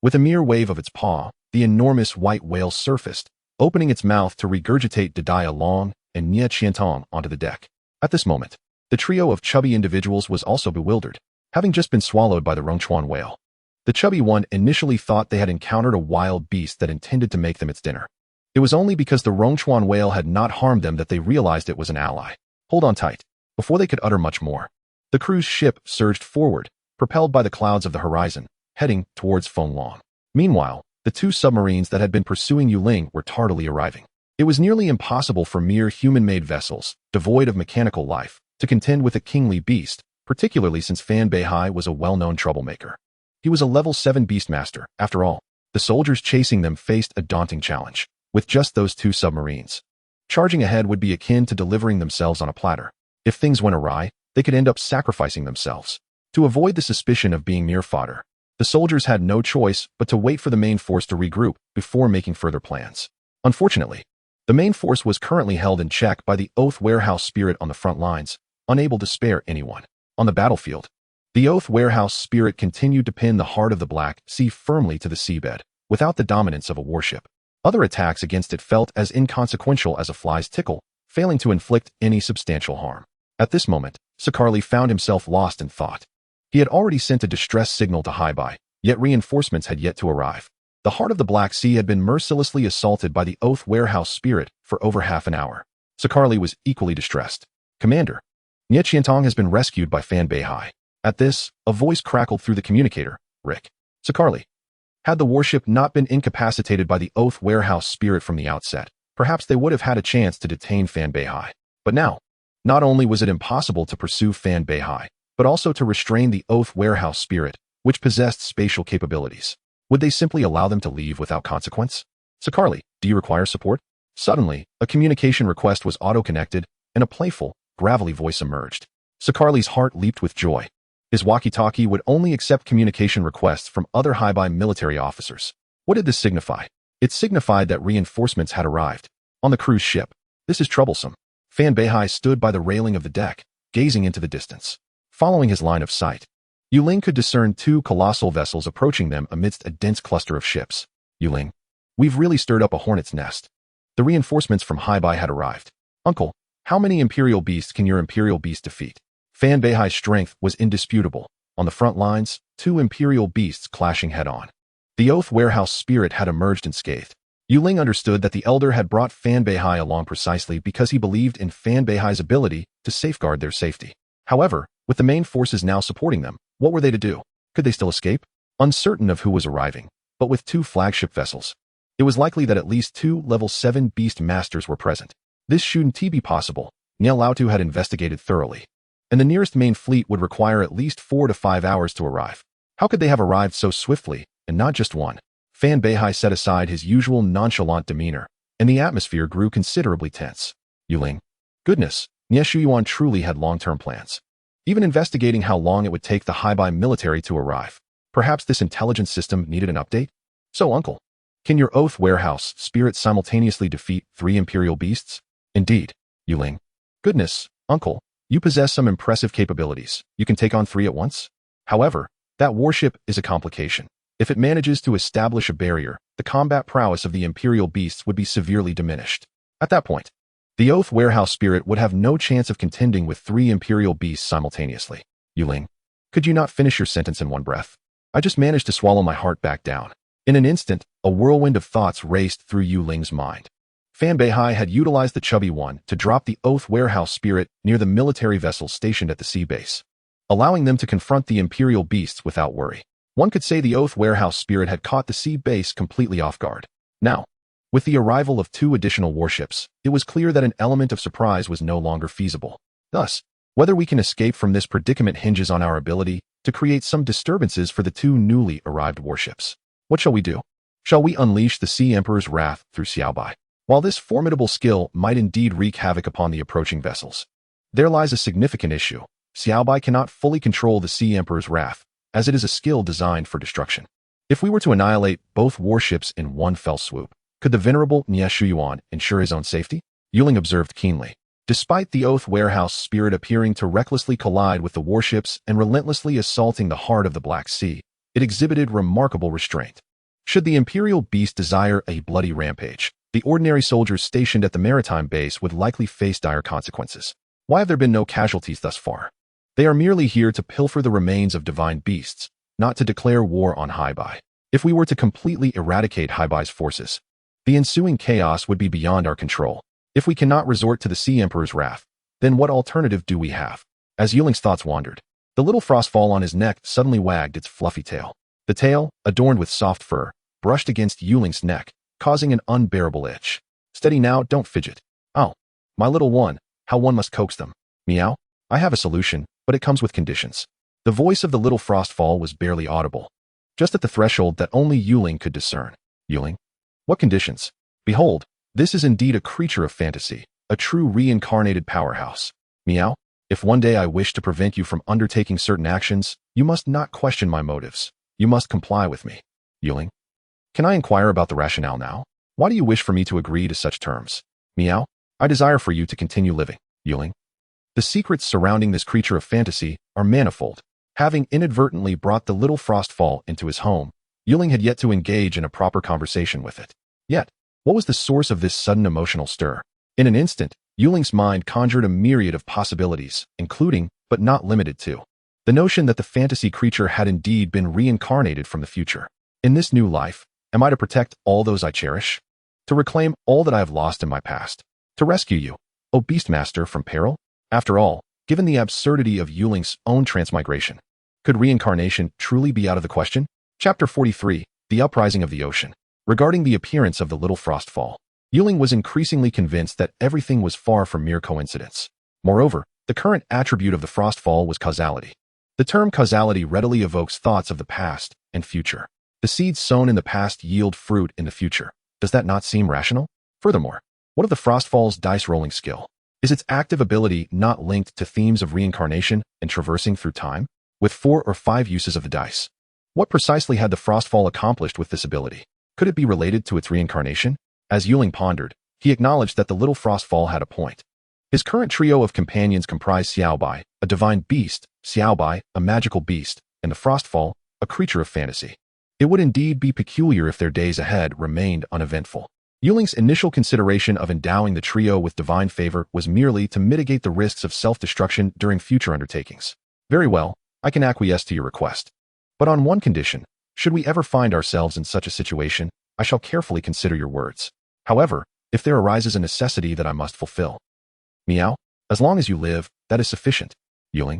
With a mere wave of its paw, the enormous white whale surfaced, opening its mouth to regurgitate Didai Long and Nie Qiantong onto the deck. At this moment, the trio of chubby individuals was also bewildered, having just been swallowed by the Rongchuan whale. The chubby one initially thought they had encountered a wild beast that intended to make them its dinner. It was only because the Rongchuan whale had not harmed them that they realized it was an ally. Hold on tight. Before they could utter much more, the cruise ship surged forward, propelled by the clouds of the horizon, heading towards Fenglong. Meanwhile, the two submarines that had been pursuing Ling were tardily arriving. It was nearly impossible for mere human-made vessels, devoid of mechanical life, to contend with a kingly beast, particularly since Fan Beihai was a well-known troublemaker. He was a level 7 beastmaster. After all, the soldiers chasing them faced a daunting challenge. With just those two submarines, charging ahead would be akin to delivering themselves on a platter. If things went awry, they could end up sacrificing themselves. To avoid the suspicion of being mere fodder, the soldiers had no choice but to wait for the main force to regroup before making further plans. Unfortunately, the main force was currently held in check by the Oath Warehouse Spirit on the front lines, unable to spare anyone. On the battlefield, the Oath Warehouse Spirit continued to pin the heart of the Black Sea firmly to the seabed, without the dominance of a warship. Other attacks against it felt as inconsequential as a fly's tickle, failing to inflict any substantial harm. At this moment, Sakarli found himself lost in thought. He had already sent a distress signal to Haibai, yet reinforcements had yet to arrive. The heart of the Black Sea had been mercilessly assaulted by the Oath Warehouse Spirit for over half an hour. Sakarli was equally distressed. Commander, Nie Qiantong has been rescued by Fan Beihai. At this, a voice crackled through the communicator. Rick. Sakarli. Had the warship not been incapacitated by the Oath Warehouse Spirit from the outset, perhaps they would have had a chance to detain Fan Beihai. But now, not only was it impossible to pursue Fan Beihai, but also to restrain the Oath Warehouse Spirit, which possessed spatial capabilities. Would they simply allow them to leave without consequence? Sakarli, do you require support? Suddenly, a communication request was auto-connected, and a playful, gravelly voice emerged. Sakarli's heart leaped with joy. His walkie-talkie would only accept communication requests from other Haibai military officers. What did this signify? It signified that reinforcements had arrived. On the cruise ship. This is troublesome. Fan Beihai stood by the railing of the deck, gazing into the distance. Following his line of sight, Ling could discern two colossal vessels approaching them amidst a dense cluster of ships. Ling, we've really stirred up a hornet's nest. The reinforcements from Haibai had arrived. Uncle, how many Imperial Beasts can your Imperial Beast defeat? Fan Beihai's strength was indisputable. On the front lines, two Imperial Beasts clashing head-on. The Oath Warehouse Spirit had emerged unscathed. Ling understood that the Elder had brought Fan Beihai along precisely because he believed in Fan Beihai's ability to safeguard their safety. However, with the main forces now supporting them, what were they to do? Could they still escape? Uncertain of who was arriving, but with two flagship vessels, it was likely that at least two level 7 Beast Masters were present. This shouldn't be possible. Nie Laotu had investigated thoroughly, and the nearest main fleet would require at least 4 to 5 hours to arrive. How could they have arrived so swiftly, and not just one? Fan Beihai set aside his usual nonchalant demeanor, and the atmosphere grew considerably tense. Ling. Goodness, Nie Shuyuan truly had long-term plans. Even investigating how long it would take the Haibai military to arrive. Perhaps this intelligence system needed an update? So, Uncle, can your Oath Warehouse Spirit simultaneously defeat 3 Imperial Beasts? Indeed, Ling. Goodness, Uncle, you possess some impressive capabilities. You can take on 3 at once? However, that warship is a complication. If it manages to establish a barrier, the combat prowess of the Imperial Beasts would be severely diminished. At that point, the Oath Warehouse Spirit would have no chance of contending with 3 Imperial Beasts simultaneously. Ling, could you not finish your sentence in one breath? I just managed to swallow my heart back down. In an instant, a whirlwind of thoughts raced through Ling's mind. Fan Beihai had utilized the chubby one to drop the Oath Warehouse Spirit near the military vessels stationed at the sea base, allowing them to confront the Imperial Beasts without worry. One could say the Oath Warehouse Spirit had caught the sea base completely off guard. Now, with the arrival of 2 additional warships, it was clear that an element of surprise was no longer feasible. Thus, whether we can escape from this predicament hinges on our ability to create some disturbances for the 2 newly arrived warships. What shall we do? Shall we unleash the Sea Emperor's wrath through Xiaobai? While this formidable skill might indeed wreak havoc upon the approaching vessels, there lies a significant issue. Xiaobai cannot fully control the Sea Emperor's wrath, as it is a skill designed for destruction. If we were to annihilate both warships in one fell swoop, could the venerable Nie Shuyuan ensure his own safety? Yuling observed keenly. Despite the Oath Warehouse spirit appearing to recklessly collide with the warships and relentlessly assaulting the heart of the Black Sea, it exhibited remarkable restraint. Should the Imperial Beast desire a bloody rampage, the ordinary soldiers stationed at the maritime base would likely face dire consequences. Why have there been no casualties thus far? They are merely here to pilfer the remains of divine beasts, not to declare war on Haibai. If we were to completely eradicate Haibai's forces, the ensuing chaos would be beyond our control. If we cannot resort to the Sea Emperor's wrath, then what alternative do we have? As Yuling's thoughts wandered, the little frostfall on his neck suddenly wagged its fluffy tail. The tail, adorned with soft fur, brushed against Yuling's neck, causing an unbearable itch. Steady now, don't fidget. Oh, my little one, how one must coax them. Meow. I have a solution, but it comes with conditions. The voice of the little frostfall was barely audible, just at the threshold that only Yuling could discern. Yuling? What conditions? Behold, this is indeed a creature of fantasy, a true reincarnated powerhouse. Meow. If one day I wish to prevent you from undertaking certain actions, you must not question my motives. You must comply with me. Yuling. Can I inquire about the rationale now? Why do you wish for me to agree to such terms? Meow. I desire for you to continue living. Yuling. The secrets surrounding this creature of fantasy are manifold. Having inadvertently brought the little frostfall into his home, Yuling had yet to engage in a proper conversation with it. Yet, what was the source of this sudden emotional stir? In an instant, Yuling's mind conjured a myriad of possibilities, including, but not limited to, the notion that the fantasy creature had indeed been reincarnated from the future. In this new life, am I to protect all those I cherish? To reclaim all that I have lost in my past? To rescue you, O Beastmaster, from peril? After all, given the absurdity of Yuling's own transmigration, could reincarnation truly be out of the question? Chapter 43, The Uprising of the Ocean. Regarding the appearance of the little frostfall, Yuling was increasingly convinced that everything was far from mere coincidence. Moreover, the current attribute of the frostfall was causality. The term causality readily evokes thoughts of the past and future. The seeds sown in the past yield fruit in the future. Does that not seem rational? Furthermore, what of the frostfall's dice-rolling skill? Is its active ability not linked to themes of reincarnation and traversing through time? With 4 or 5 uses of the dice, what precisely had the frostfall accomplished with this ability? Could it be related to its reincarnation? As Yuling pondered, he acknowledged that the little frostfall had a point. His current trio of companions comprised Xiaobai, a divine beast, Xiaobai, a magical beast, and the frostfall, a creature of fantasy. It would indeed be peculiar if their days ahead remained uneventful. Yuling's initial consideration of endowing the trio with divine favor was merely to mitigate the risks of self-destruction during future undertakings. Very well, I can acquiesce to your request. But on one condition, should we ever find ourselves in such a situation, I shall carefully consider your words. However, if there arises a necessity that I must fulfill. Meow, as long as you live, that is sufficient. Yuling.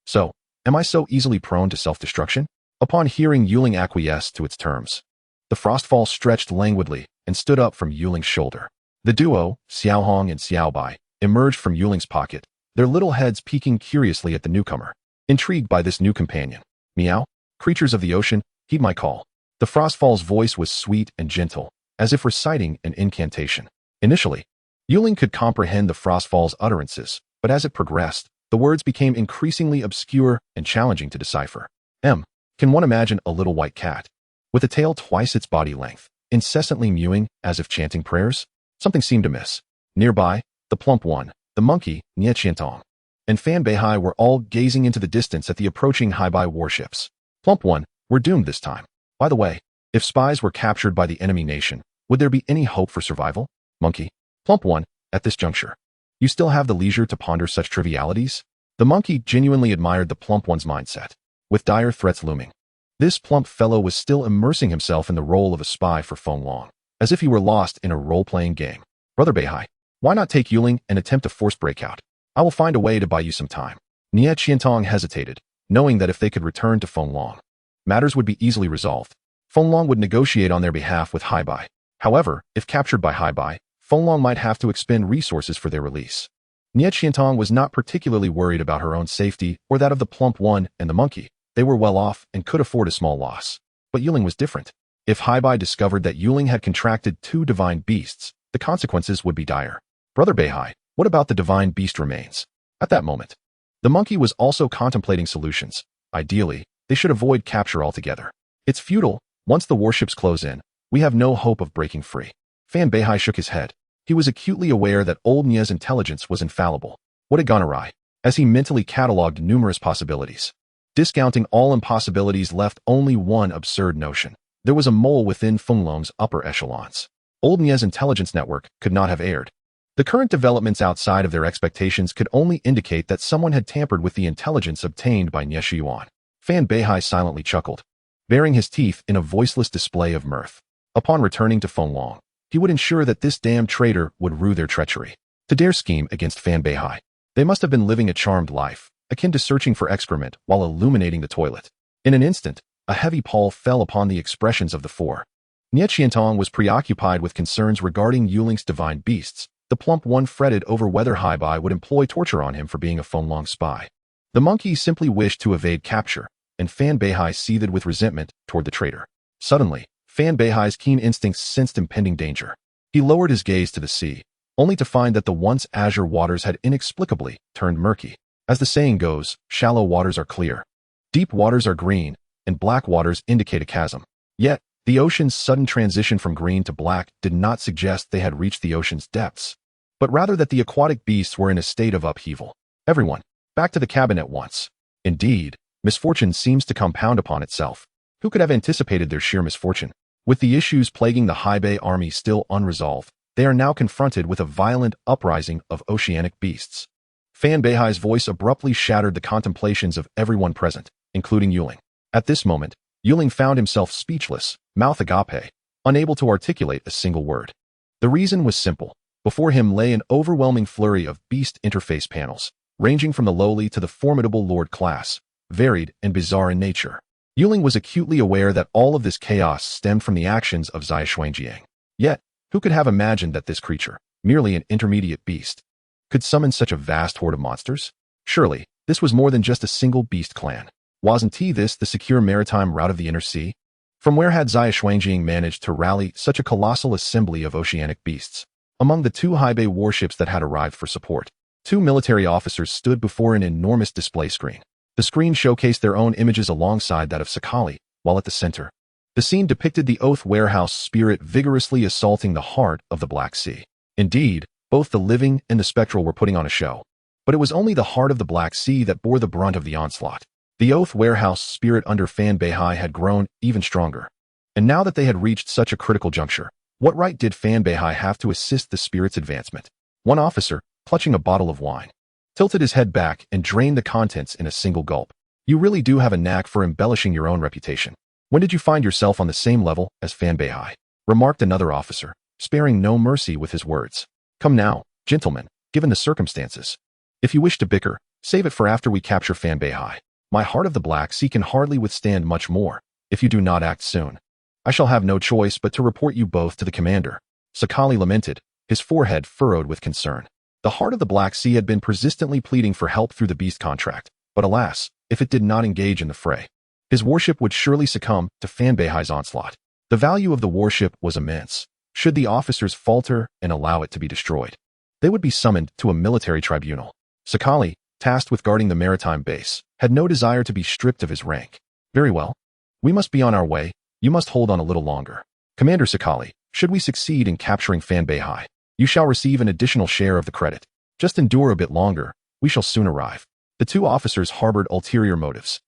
So, am I so easily prone to self-destruction? Upon hearing Yuling acquiesce to its terms, the frostfall stretched languidly and stood up from Yuling's shoulder. The duo, Xiaohong and Xiaobai, emerged from Yuling's pocket, their little heads peeking curiously at the newcomer. Intrigued by this new companion. Meow, creatures of the ocean, heed my call. The frostfall's voice was sweet and gentle, as if reciting an incantation. Initially, Yuling could comprehend the frostfall's utterances, but as it progressed, the words became increasingly obscure and challenging to decipher. Can one imagine a little white cat, with a tail twice its body length, incessantly mewing as if chanting prayers? Something seemed amiss. Nearby, the plump one, the monkey, Nie Qiantong, and Fan Beihai were all gazing into the distance at the approaching Haibai warships. Plump one, we're doomed this time. By the way, if spies were captured by the enemy nation, would there be any hope for survival? Monkey. Plump one, at this juncture, you still have the leisure to ponder such trivialities? The monkey genuinely admired the plump one's mindset. With dire threats looming, this plump fellow was still immersing himself in the role of a spy for Feng Long, as if he were lost in a role-playing game. Brother Beihai, why not take Yuling and attempt a forced breakout? I will find a way to buy you some time. Nie Qiantong hesitated, knowing that if they could return to Feng Long, matters would be easily resolved. Feng Long would negotiate on their behalf with Haibai. However, if captured by Haibai, Feng Long might have to expend resources for their release. Nie Qiantong was not particularly worried about her own safety or that of the plump one and the monkey. They were well off and could afford a small loss. But Yuling was different. If Haibai discovered that Yuling had contracted 2 divine beasts, the consequences would be dire. Brother Beihai, what about the divine beast remains? At that moment, The monkey was also contemplating solutions. Ideally, they should avoid capture altogether. It's futile. Once the warships close in, we have no hope of breaking free. Fan Beihai shook his head. He was acutely aware that old Nia's intelligence was infallible. What had gone awry? As he mentally catalogued numerous possibilities. Discounting all impossibilities left only one absurd notion. There was a mole within Fenglong's upper echelons. Old Nia's intelligence network could not have erred. The current developments outside of their expectations could only indicate that someone had tampered with the intelligence obtained by Nie Shiyuan. Fan Beihai silently chuckled, baring his teeth in a voiceless display of mirth. Upon returning to Fenglong, he would ensure that this damned traitor would rue their treachery. To dare scheme against Fan Beihai, they must have been living a charmed life, akin to searching for excrement while illuminating the toilet. In an instant, a heavy pall fell upon the expressions of the four. Nie Qiantong was preoccupied with concerns regarding Yuling's divine beasts. The plump one fretted over whether Haibai would employ torture on him for being a Fenglong spy. The monkey simply wished to evade capture, and Fan Beihai seethed with resentment toward the traitor. Suddenly, Fan Beihai's keen instincts sensed impending danger. He lowered his gaze to the sea, only to find that the once azure waters had inexplicably turned murky. As the saying goes, shallow waters are clear, deep waters are green, and black waters indicate a chasm. Yet, the ocean's sudden transition from green to black did not suggest they had reached the ocean's depths, but rather that the aquatic beasts were in a state of upheaval. Everyone, back to the cabin at once. Indeed, misfortune seems to compound upon itself. Who could have anticipated their sheer misfortune? With the issues plaguing the Haibei army still unresolved, they are now confronted with a violent uprising of oceanic beasts. Fan Beihai's voice abruptly shattered the contemplations of everyone present, including Yuling. At this moment, Yuling found himself speechless, mouth agape, unable to articulate a single word. The reason was simple. Before him lay an overwhelming flurry of beast interface panels, ranging from the lowly to the formidable Lord class, varied and bizarre in nature. Yuling was acutely aware that all of this chaos stemmed from the actions of Zai Xuanjiang. Yet, who could have imagined that this creature, merely an intermediate beast, could summon such a vast horde of monsters? Surely, this was more than just a single beast clan. Wasn't this the secure maritime route of the inner sea? From where had Zai Xuanjiang managed to rally such a colossal assembly of oceanic beasts? Among the two Haibei warships that had arrived for support, two military officers stood before an enormous display screen. The screen showcased their own images alongside that of Sakali, while at the center, the scene depicted the Oath Warehouse spirit vigorously assaulting the heart of the Black Sea. Indeed, both the living and the spectral were putting on a show. But it was only the heart of the Black Sea that bore the brunt of the onslaught. The Oath Warehouse spirit under Fan Beihai had grown even stronger. And now that they had reached such a critical juncture, what right did Fan Beihai have to assist the spirit's advancement? One officer, clutching a bottle of wine, tilted his head back and drained the contents in a single gulp. You really do have a knack for embellishing your own reputation. When did you find yourself on the same level as Fan Beihai? Remarked another officer, sparing no mercy with his words. Come now, gentlemen, given the circumstances. If you wish to bicker, save it for after we capture Fan Beihai. My heart of the Black Sea can hardly withstand much more. If you do not act soon, I shall have no choice but to report you both to the commander. Sakali lamented, his forehead furrowed with concern. The heart of the Black Sea had been persistently pleading for help through the beast contract, but alas, if it did not engage in the fray, his warship would surely succumb to Fan Beihai's onslaught. The value of the warship was immense. Should the officers falter and allow it to be destroyed, they would be summoned to a military tribunal. Sakali, tasked with guarding the maritime base, had no desire to be stripped of his rank. Very well. We must be on our way. You must hold on a little longer. Commander Sakali, should we succeed in capturing Fan Beihai, you shall receive an additional share of the credit. Just endure a bit longer. We shall soon arrive. The two officers harbored ulterior motives,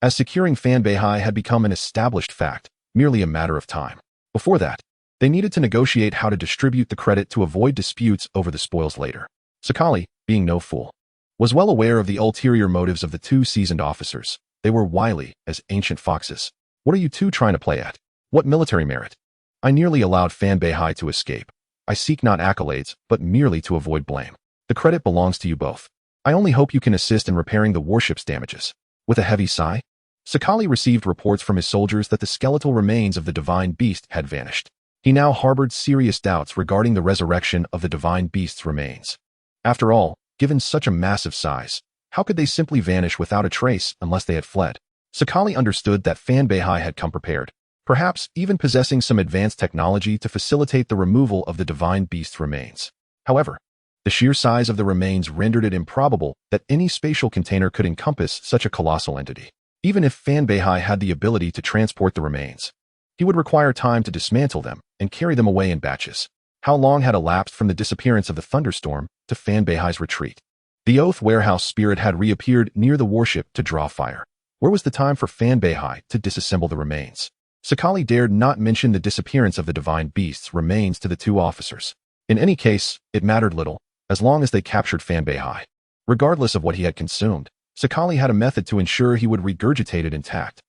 as securing Fan Beihai had become an established fact, merely a matter of time. Before that, they needed to negotiate how to distribute the credit to avoid disputes over the spoils later. Sakali, being no fool, was well aware of the ulterior motives of the two seasoned officers. They were wily as ancient foxes. What are you two trying to play at? What military merit? I nearly allowed Fan Beihai to escape. I seek not accolades, but merely to avoid blame. The credit belongs to you both. I only hope you can assist in repairing the warship's damages. With a heavy sigh, Sakali received reports from his soldiers that the skeletal remains of the divine beast had vanished. He now harbored serious doubts regarding the resurrection of the divine beast's remains. After all, given such a massive size, how could they simply vanish without a trace unless they had fled? Sakali understood that Fan Beihai had come prepared, perhaps even possessing some advanced technology to facilitate the removal of the divine beast's remains. However, The sheer size of the remains rendered it improbable that any spatial container could encompass such a colossal entity. Even if Fan Beihai had the ability to transport the remains, he would require time to dismantle them and carry them away in batches. How long had elapsed from the disappearance of the thunderstorm to Fan Beihai's retreat? The Oath Warehouse spirit had reappeared near the warship to draw fire. Where was the time for Fan Beihai to disassemble the remains? Sakali dared not mention the disappearance of the divine beast's remains to the two officers. In any case, it mattered little, as long as they captured Fan Beihai. Regardless of what he had consumed, Sakali had a method to ensure he would regurgitate it intact.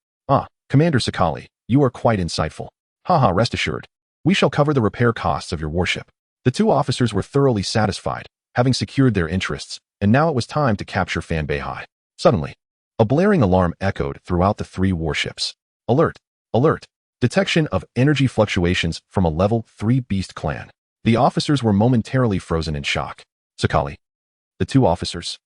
Commander Sakali, you are quite insightful. Haha, rest assured. We shall cover the repair costs of your warship. The two officers were thoroughly satisfied, having secured their interests, and now it was time to capture Fan Beihai. Suddenly, a blaring alarm echoed throughout the three warships. Alert! Alert! Detection of energy fluctuations from a level 3 beast clan. The officers were momentarily frozen in shock. Sakali. The two officers.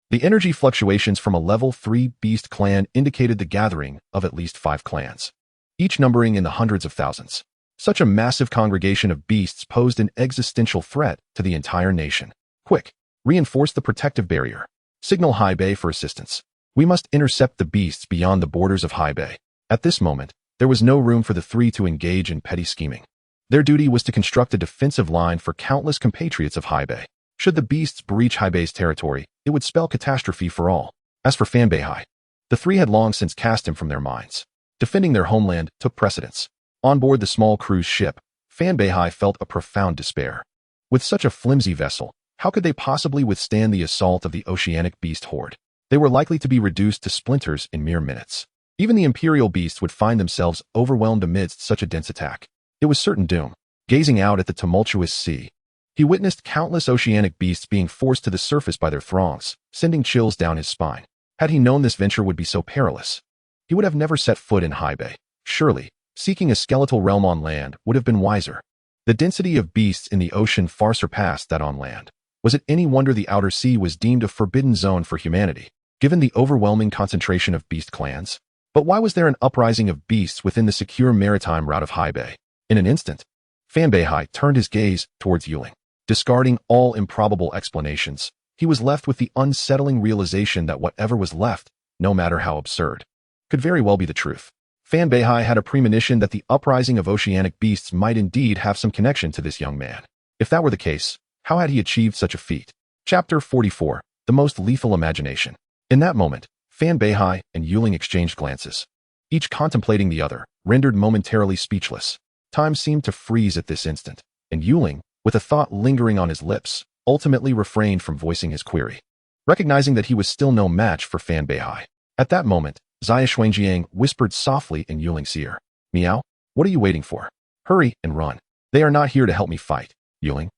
The energy fluctuations from a level 3 beast clan indicated the gathering of at least 5 clans, each numbering in the hundreds of thousands. Such a massive congregation of beasts posed an existential threat to the entire nation. Quick, reinforce the protective barrier. Signal High Bay for assistance. We must intercept the beasts beyond the borders of High Bay. At this moment, there was no room for the three to engage in petty scheming. Their duty was to construct a defensive line for countless compatriots of High Bay. Should the beasts breach High Bay's territory, it would spell catastrophe for all. As for Fan Beihai, the three had long since cast him from their minds. Defending their homeland took precedence. On board the small cruise ship, Fan Beihai felt a profound despair. With such a flimsy vessel, how could they possibly withstand the assault of the oceanic beast horde? They were likely to be reduced to splinters in mere minutes. Even the imperial beasts would find themselves overwhelmed amidst such a dense attack. It was certain doom. Gazing out at the tumultuous sea, he witnessed countless oceanic beasts being forced to the surface by their throngs, sending chills down his spine. Had he known this venture would be so perilous, he would have never set foot in High Bay. Surely, seeking a skeletal realm on land would have been wiser. The density of beasts in the ocean far surpassed that on land. Was it any wonder the outer sea was deemed a forbidden zone for humanity, given the overwhelming concentration of beast clans? But why was there an uprising of beasts within the secure maritime route of High Bay? In an instant, Fan Beihai turned his gaze towards Ling. Discarding all improbable explanations, he was left with the unsettling realization that whatever was left, no matter how absurd, could very well be the truth. Fan Beihai had a premonition that the uprising of oceanic beasts might indeed have some connection to this young man. If that were the case, how had he achieved such a feat? Chapter 44. The Most Lethal Imagination. In that moment, Fan Beihai and Ling exchanged glances, each contemplating the other, rendered momentarily speechless. Time seemed to freeze at this instant, and Ling, with a thought lingering on his lips, ultimately refrained from voicing his query, recognizing that he was still no match for Fan Beihai. At that moment, Xia Xuanjiang whispered softly in Ling's ear. Meow, what are you waiting for? Hurry and run. They are not here to help me fight. Ling.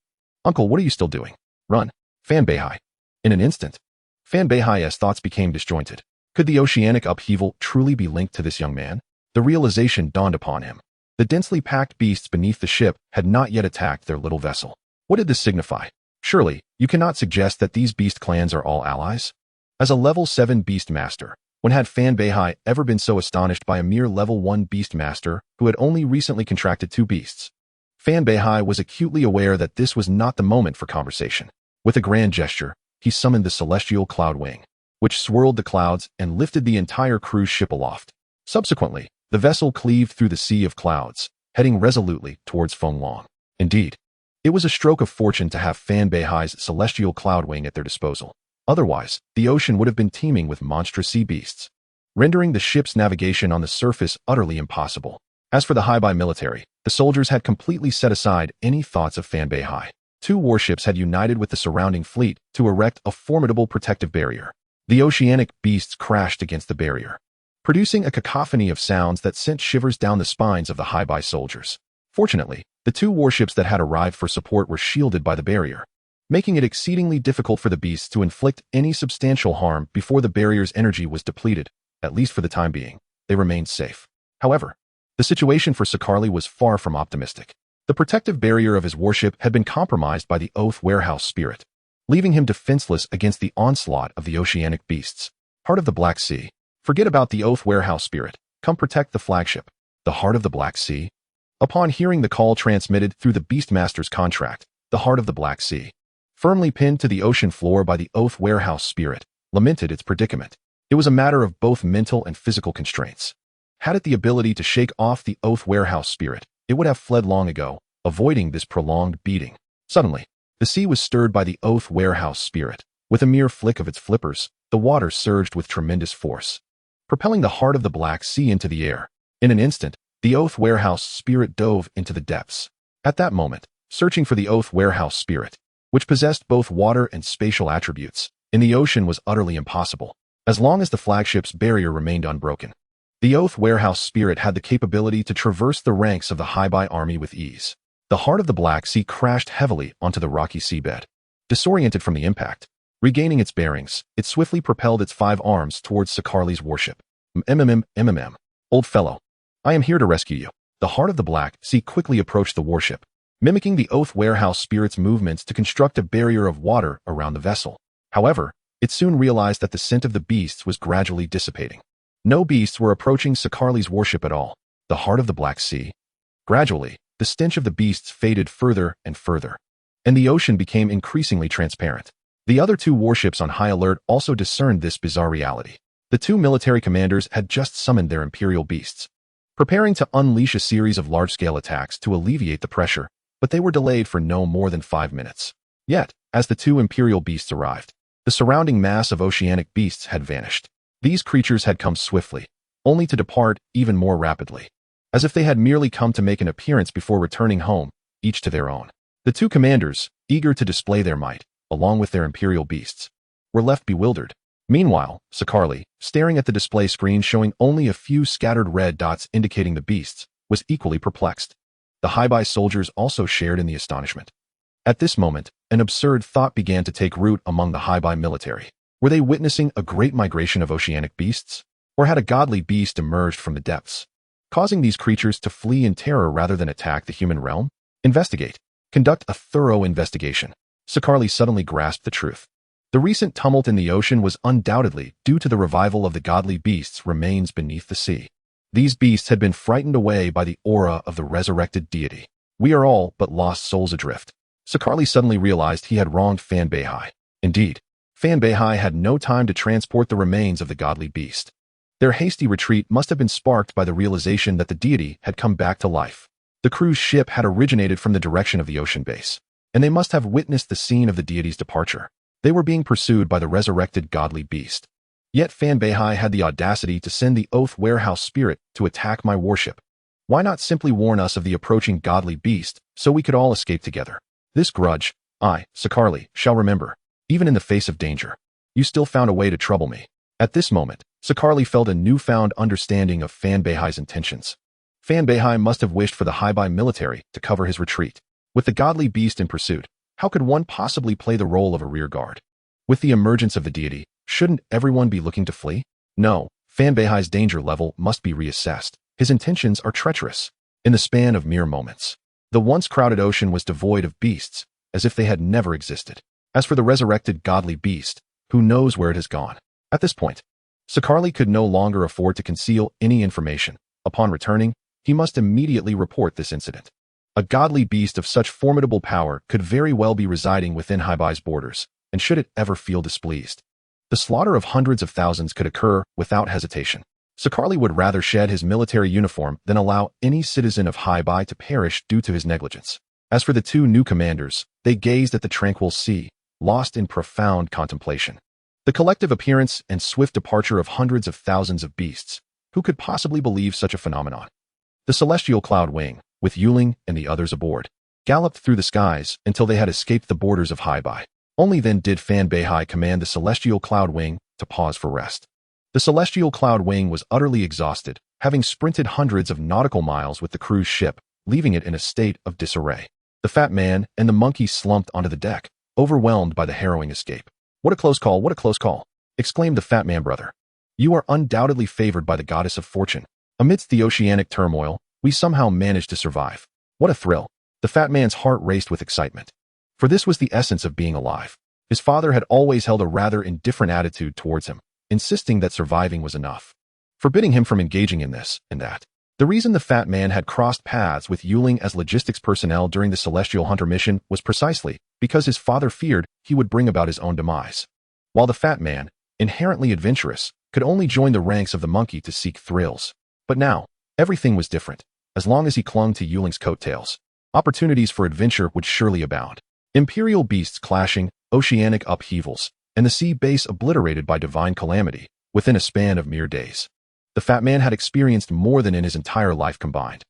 Uncle, what are you still doing? Run. Fan Beihai. In an instant, Fan Beihai's thoughts became disjointed. Could the oceanic upheaval truly be linked to this young man? The realization dawned upon him. The densely packed beasts beneath the ship had not yet attacked their little vessel. What did this signify? Surely, you cannot suggest that these beast clans are all allies? As a level 7 beast master, when had Fan Beihai ever been so astonished by a mere level 1 beast master who had only recently contracted 2 beasts? Fan Beihai was acutely aware that this was not the moment for conversation. With a grand gesture, he summoned the celestial cloud wing, which swirled the clouds and lifted the entire cruise ship aloft. Subsequently, the vessel cleaved through the sea of clouds, heading resolutely towards Fenglong. Indeed, it was a stroke of fortune to have Fan Beihai's celestial cloud wing at their disposal. Otherwise, the ocean would have been teeming with monstrous sea beasts, rendering the ship's navigation on the surface utterly impossible. As for the High Bay military, the soldiers had completely set aside any thoughts of Fan Beihai. 2 warships had united with the surrounding fleet to erect a formidable protective barrier. The oceanic beasts crashed against the barrier, producing a cacophony of sounds that sent shivers down the spines of the High Bay soldiers. Fortunately, the 2 warships that had arrived for support were shielded by the barrier, making it exceedingly difficult for the beasts to inflict any substantial harm before the barrier's energy was depleted. At least for the time being, they remained safe. However, the situation for Sakali was far from optimistic. The protective barrier of his warship had been compromised by the Oath Warehouse spirit, leaving him defenseless against the onslaught of the oceanic beasts. Heart of the Black Sea. Forget about the Oath Warehouse spirit. Come protect the flagship. The Heart of the Black Sea. Upon hearing the call transmitted through the Beastmaster's contract, the Heart of the Black Sea, firmly pinned to the ocean floor by the Oath Warehouse spirit, lamented its predicament. It was a matter of both mental and physical constraints. Had it the ability to shake off the Oath Warehouse spirit, it would have fled long ago, avoiding this prolonged beating. Suddenly, the sea was stirred by the Oath Warehouse spirit. With a mere flick of its flippers, the water surged with tremendous force, propelling the heart of the Black Sea into the air. In an instant, the Oath Warehouse spirit dove into the depths. At that moment, searching for the Oath Warehouse spirit, which possessed both water and spatial attributes, in the ocean was utterly impossible, as long as the flagship's barrier remained unbroken. The Oath Warehouse spirit had the capability to traverse the ranks of the Highby army with ease. The heart of the Black Sea crashed heavily onto the rocky seabed. Disoriented from the impact, regaining its bearings, it swiftly propelled its 5 arms towards Sakarli's warship. Old fellow. I am here to rescue you. The heart of the Black Sea quickly approached the warship, mimicking the Oath Warehouse spirit's movements to construct a barrier of water around the vessel. However, it soon realized that the scent of the beasts was gradually dissipating. No beasts were approaching Sakarli's warship at all. The heart of the Black Sea. Gradually, the stench of the beasts faded further and further, and the ocean became increasingly transparent. The other 2 warships on high alert also discerned this bizarre reality. The 2 military commanders had just summoned their Imperial beasts, preparing to unleash a series of large-scale attacks to alleviate the pressure, but they were delayed for no more than 5 minutes. Yet, as the 2 Imperial beasts arrived, the surrounding mass of oceanic beasts had vanished. These creatures had come swiftly, only to depart even more rapidly, as if they had merely come to make an appearance before returning home, each to their own. The 2 commanders, eager to display their might, along with their Imperial beasts, were left bewildered. Meanwhile, Sakarli, staring at the display screen showing only a few scattered red dots indicating the beasts, was equally perplexed. The Highby soldiers also shared in the astonishment. At this moment, an absurd thought began to take root among the Highby military. Were they witnessing a great migration of oceanic beasts? Or had a godly beast emerged from the depths, causing these creatures to flee in terror rather than attack the human realm? Investigate. Conduct a thorough investigation. Sakarli suddenly grasped the truth. The recent tumult in the ocean was undoubtedly due to the revival of the godly beasts' remains beneath the sea. These beasts had been frightened away by the aura of the resurrected deity. We are all but lost souls adrift. Sakarli suddenly realized he had wronged Fan Beihai. Indeed, Fan Beihai had no time to transport the remains of the godly beast. Their hasty retreat must have been sparked by the realization that the deity had come back to life. The cruise ship had originated from the direction of the ocean base, and they must have witnessed the scene of the deity's departure. They were being pursued by the resurrected godly beast. Yet Fan Beihai had the audacity to send the Oath Warehouse spirit to attack my warship. Why not simply warn us of the approaching godly beast so we could all escape together? This grudge, I, Sakarli, shall remember. Even in the face of danger, you still found a way to trouble me. At this moment, Sakarli felt a newfound understanding of Fan Beihai's intentions. Fan Beihai must have wished for the Highby military to cover his retreat. With the godly beast in pursuit, how could one possibly play the role of a rear guard? With the emergence of the deity, shouldn't everyone be looking to flee? No, Fan Beihai's danger level must be reassessed. His intentions are treacherous. In the span of mere moments, the once crowded ocean was devoid of beasts, as if they had never existed. As for the resurrected godly beast, who knows where it has gone? At this point, Sakarli could no longer afford to conceal any information. Upon returning, he must immediately report this incident. A godly beast of such formidable power could very well be residing within Highby's borders, and should it ever feel displeased, the slaughter of hundreds of thousands could occur without hesitation. Sakarli would rather shed his military uniform than allow any citizen of Highby to perish due to his negligence. As for the 2 new commanders, they gazed at the tranquil sea, lost in profound contemplation. The collective appearance and swift departure of hundreds of thousands of beasts. Who could possibly believe such a phenomenon? The celestial cloud wing, with Ling and the others aboard, galloped through the skies until they had escaped the borders of Highby. Only then did Fan Beihai command the celestial cloud wing to pause for rest. The celestial cloud wing was utterly exhausted, having sprinted hundreds of nautical miles with the cruise ship, leaving it in a state of disarray. The fat man and the monkey slumped onto the deck, overwhelmed by the harrowing escape. What a close call, what a close call, exclaimed the fat man brother. You are undoubtedly favored by the goddess of fortune. Amidst the oceanic turmoil, we somehow managed to survive. What a thrill. The fat man's heart raced with excitement. For this was the essence of being alive. His father had always held a rather indifferent attitude towards him, insisting that surviving was enough, forbidding him from engaging in this and that. The reason the fat man had crossed paths with Ling as logistics personnel during the Celestial Hunter mission was precisely because his father feared he would bring about his own demise. While the fat man, inherently adventurous, could only join the ranks of the monkey to seek thrills. But now, everything was different. As long as he clung to Yuling's coattails, opportunities for adventure would surely abound. Imperial beasts clashing, oceanic upheavals, and the sea base obliterated by divine calamity within a span of mere days. The fat man had experienced more than in his entire life combined.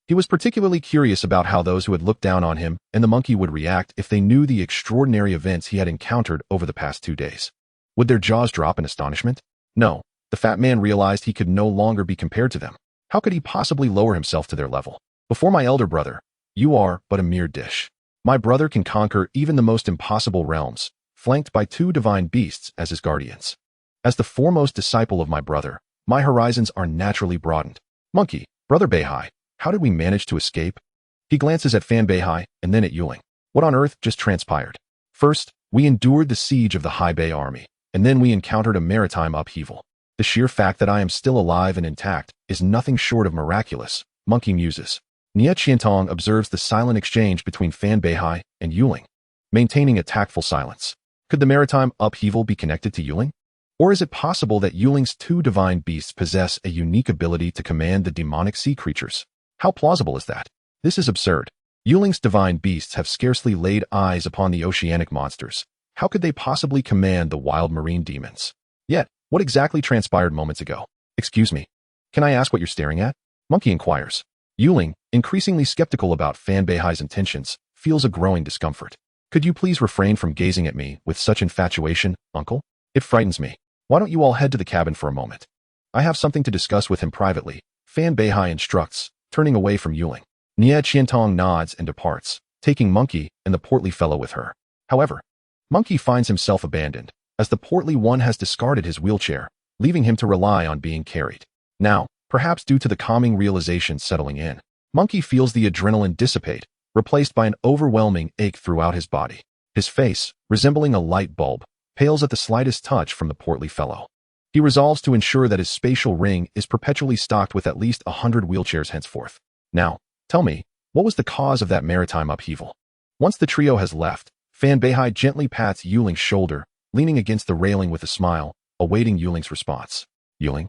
He was particularly curious about how those who had looked down on him and the monkey would react if they knew the extraordinary events he had encountered over the past 2 days. Would their jaws drop in astonishment? No, the fat man realized he could no longer be compared to them. How could he possibly lower himself to their level? Before my elder brother, you are but a mere dish. My brother can conquer even the most impossible realms, flanked by 2 divine beasts as his guardians. As the foremost disciple of my brother, my horizons are naturally broadened. Monkey, Brother Beihai, how did we manage to escape? He glances at Fan Beihai and then at Yuling. What on earth just transpired? First, we endured the siege of the High Bay army, and then we encountered a maritime upheaval. The sheer fact that I am still alive and intact is nothing short of miraculous, Monkey muses. Nie Qiantong observes the silent exchange between Fan Beihai and Yuling, maintaining a tactful silence. Could the maritime upheaval be connected to Yuling? Or is it possible that Yuling's 2 divine beasts possess a unique ability to command the demonic sea creatures? How plausible is that? This is absurd. Yuling's divine beasts have scarcely laid eyes upon the oceanic monsters. How could they possibly command the wild marine demons? Yet, what exactly transpired moments ago? Excuse me. Can I ask what you're staring at? Monkey inquires. Yuling, increasingly skeptical about Fan Beihai's intentions, feels a growing discomfort. Could you please refrain from gazing at me with such infatuation, uncle? It frightens me. Why don't you all head to the cabin for a moment? I have something to discuss with him privately, Fan Beihai instructs, turning away from Yuling. Nie Qiantong nods and departs, taking Monkey and the portly fellow with her. However, Monkey finds himself abandoned, as the portly one has discarded his wheelchair, leaving him to rely on being carried. Now, perhaps due to the calming realization settling in, Monkey feels the adrenaline dissipate, replaced by an overwhelming ache throughout his body. His face, resembling a light bulb, pales at the slightest touch from the portly fellow. He resolves to ensure that his spatial ring is perpetually stocked with at least 100 wheelchairs henceforth. Now, tell me, what was the cause of that maritime upheaval? Once the trio has left, Fan Beihai gently pats Yuling's shoulder, leaning against the railing with a smile, awaiting Yuling's response. Yuling?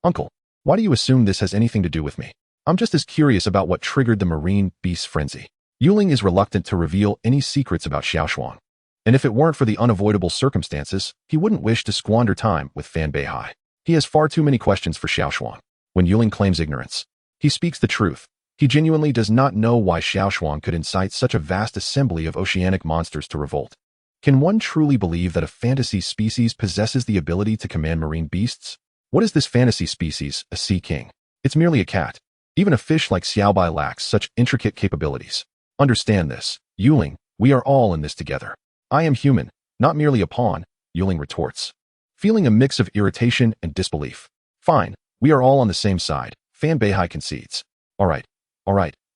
Uncle, why do you assume this has anything to do with me? I'm just as curious about what triggered the marine beast's frenzy. Yuling is reluctant to reveal any secrets about Xiaoshuang. And if it weren't for the unavoidable circumstances, he wouldn't wish to squander time with Fan Beihai. He has far too many questions for Xiaoshuang. When Yuling claims ignorance, he speaks the truth. He genuinely does not know why Xiaoshuang could incite such a vast assembly of oceanic monsters to revolt. Can one truly believe that a fantasy species possesses the ability to command marine beasts? What is this fantasy species, a sea king? It's merely a cat. Even a fish like Xiaobai lacks such intricate capabilities. Understand this, Yuling, we are all in this together. I am human, not merely a pawn, Yuling retorts, feeling a mix of irritation and disbelief. Fine, we are all on the same side, Fan Beihai concedes. All right,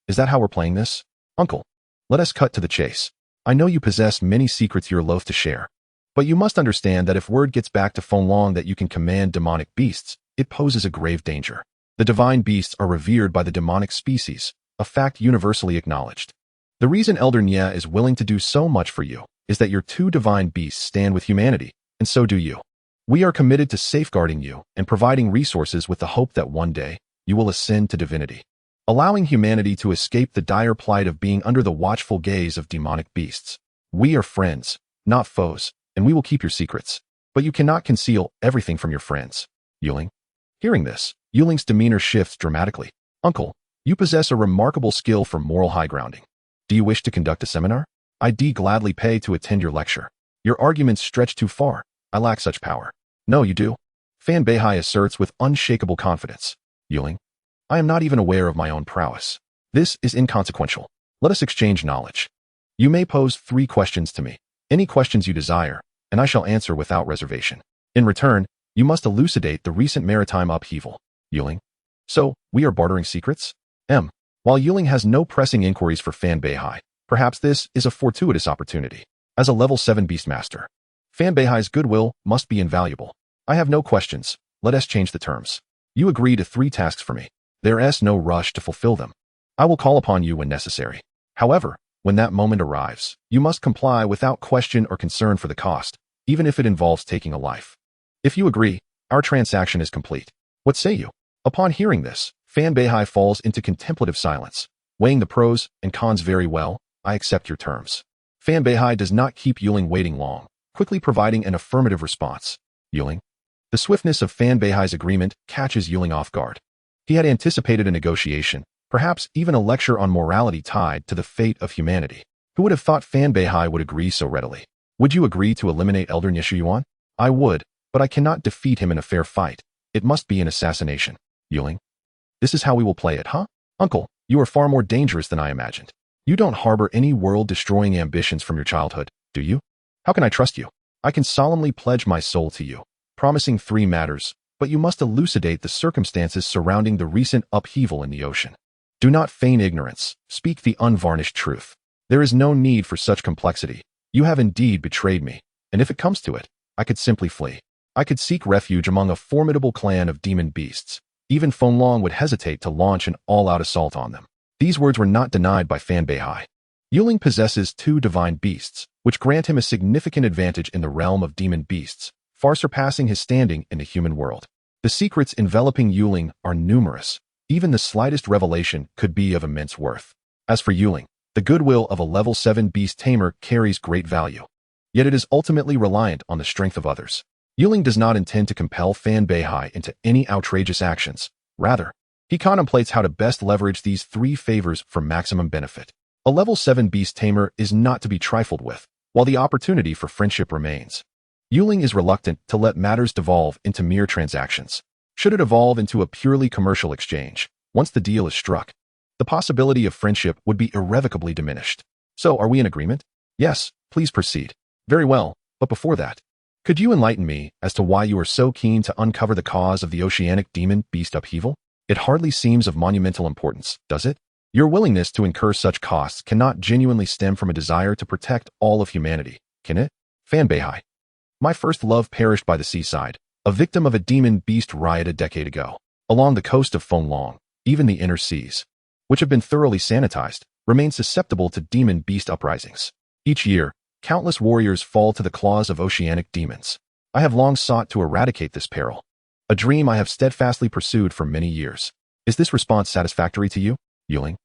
is that how we're playing this? Uncle, let us cut to the chase. I know you possess many secrets you're loath to share, but you must understand that if word gets back to Fenlong that you can command demonic beasts, it poses a grave danger. The divine beasts are revered by the demonic species, a fact universally acknowledged. The reason Elder Nia is willing to do so much for you is that your 2 divine beasts stand with humanity, and so do you. We are committed to safeguarding you and providing resources with the hope that one day you will ascend to divinity, allowing humanity to escape the dire plight of being under the watchful gaze of demonic beasts. We are friends, not foes, and we will keep your secrets. But you cannot conceal everything from your friends. Yuling? Hearing this, Yuling's demeanor shifts dramatically. Uncle, you possess a remarkable skill for moral high grounding. Do you wish to conduct a seminar? I'd gladly pay to attend your lecture. Your arguments stretch too far. I lack such power. No, you do. Fan Beihai asserts with unshakable confidence. Yuling, I am not even aware of my own prowess. This is inconsequential. Let us exchange knowledge. You may pose 3 questions to me, any questions you desire, and I shall answer without reservation. In return, you must elucidate the recent maritime upheaval. Yuling? So, we are bartering secrets? While Yuling has no pressing inquiries for Fan Beihai, perhaps this is a fortuitous opportunity. As a level 7 Beastmaster, Fan Beihai's goodwill must be invaluable. I have no questions. Let us change the terms. You agree to 3 tasks for me. There is no rush to fulfill them. I will call upon you when necessary. However, When that moment arrives, you must comply without question or concern for the cost, even if it involves taking a life. If you agree, our transaction is complete. What say you? Upon hearing this, Fan Beihai falls into contemplative silence. Weighing the pros and cons very well, I accept your terms. Fan Beihai does not keep Yuling waiting long, quickly providing an affirmative response. Yuling? The swiftness of Fan Beihai's agreement catches Yuling off guard. He had anticipated a negotiation, perhaps even a lecture on morality tied to the fate of humanity. Who would have thought Fan Beihai would agree so readily? Would you agree to eliminate Elder Nishiyuan? I would, but I cannot defeat him in a fair fight. It must be an assassination. Yuling? This is how we will play it, huh? Uncle, you are far more dangerous than I imagined. You don't harbor any world-destroying ambitions from your childhood, do you? How can I trust you? I can solemnly pledge my soul to you, promising 3 matters, but you must elucidate the circumstances surrounding the recent upheaval in the ocean. Do not feign ignorance, speak the unvarnished truth. There is no need for such complexity. You have indeed betrayed me, and if it comes to it, I could simply flee. I could seek refuge among a formidable clan of demon beasts. Even Fenlong would hesitate to launch an all-out assault on them. These words were not denied by Fan Beihai. Yuling possesses 2 divine beasts, which grant him a significant advantage in the realm of demon beasts, far surpassing his standing in the human world. The secrets enveloping Yuling are numerous. Even the slightest revelation could be of immense worth. As for Yuling, the goodwill of a level 7 beast tamer carries great value. Yet it is ultimately reliant on the strength of others. Yuling does not intend to compel Fan Beihai into any outrageous actions. Rather, he contemplates how to best leverage these 3 favors for maximum benefit. A level 7 beast tamer is not to be trifled with, while the opportunity for friendship remains. Yuling is reluctant to let matters devolve into mere transactions. Should it evolve into a purely commercial exchange, once the deal is struck, the possibility of friendship would be irrevocably diminished. So, are we in agreement? Yes, please proceed. Very well, but before that, could you enlighten me as to why you are so keen to uncover the cause of the oceanic demon beast upheaval? It hardly seems of monumental importance, does it? Your willingness to incur such costs cannot genuinely stem from a desire to protect all of humanity, can it? Fan Beihai. My first love perished by the seaside, a victim of a demon beast riot a decade ago. Along the coast of Fenlong, even the inner seas, which have been thoroughly sanitized, remain susceptible to demon beast uprisings. Each year, countless warriors fall to the claws of oceanic demons. I have long sought to eradicate this peril, a dream I have steadfastly pursued for many years. Is this response satisfactory to you, Yuling?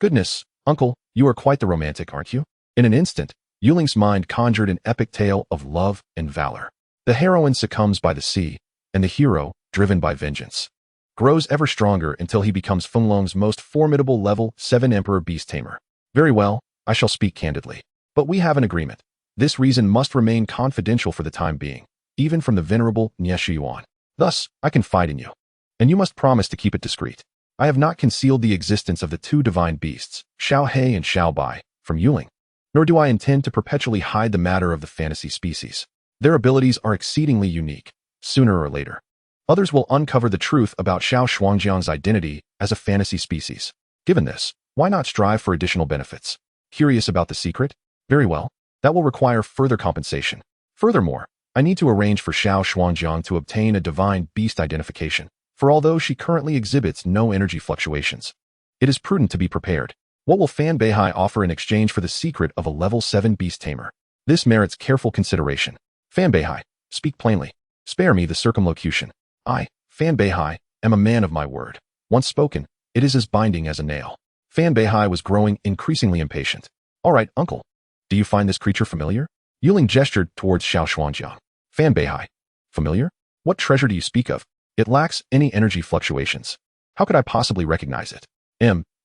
Goodness, uncle, you are quite the romantic, aren't you? In an instant, Yuling's mind conjured an epic tale of love and valor. The heroine succumbs by the sea, and the hero, driven by vengeance, grows ever stronger until he becomes Fenlong's most formidable level 7 Emperor Beast Tamer. Very well, I shall speak candidly. But we have an agreement. This reason must remain confidential for the time being, even from the venerable Nishiyuan. Thus, I confide in you, and you must promise to keep it discreet. I have not concealed the existence of the 2 divine beasts, Xiao He and Xiao Bai, from Yuling, nor do I intend to perpetually hide the matter of the fantasy species. Their abilities are exceedingly unique. Sooner or later, others will uncover the truth about Xiao Shuangjiang's identity as a fantasy species. Given this, why not strive for additional benefits? Curious about the secret? Very well, that will require further compensation. Furthermore, I need to arrange for Xiao Shuangjiang to obtain a divine beast identification, for although she currently exhibits no energy fluctuations, it is prudent to be prepared. What will Fan Beihai offer in exchange for the secret of a level 7 beast tamer? This merits careful consideration. Fan Beihai, speak plainly. Spare me the circumlocution. I, Fan Beihai, am a man of my word. Once spoken, it is as binding as a nail. Fan Beihai was growing increasingly impatient. All right, uncle. Do you find this creature familiar? Yuling gestured towards Xiao Shuangjiang. Fan Beihai. Familiar? What treasure do you speak of? It lacks any energy fluctuations. How could I possibly recognize it?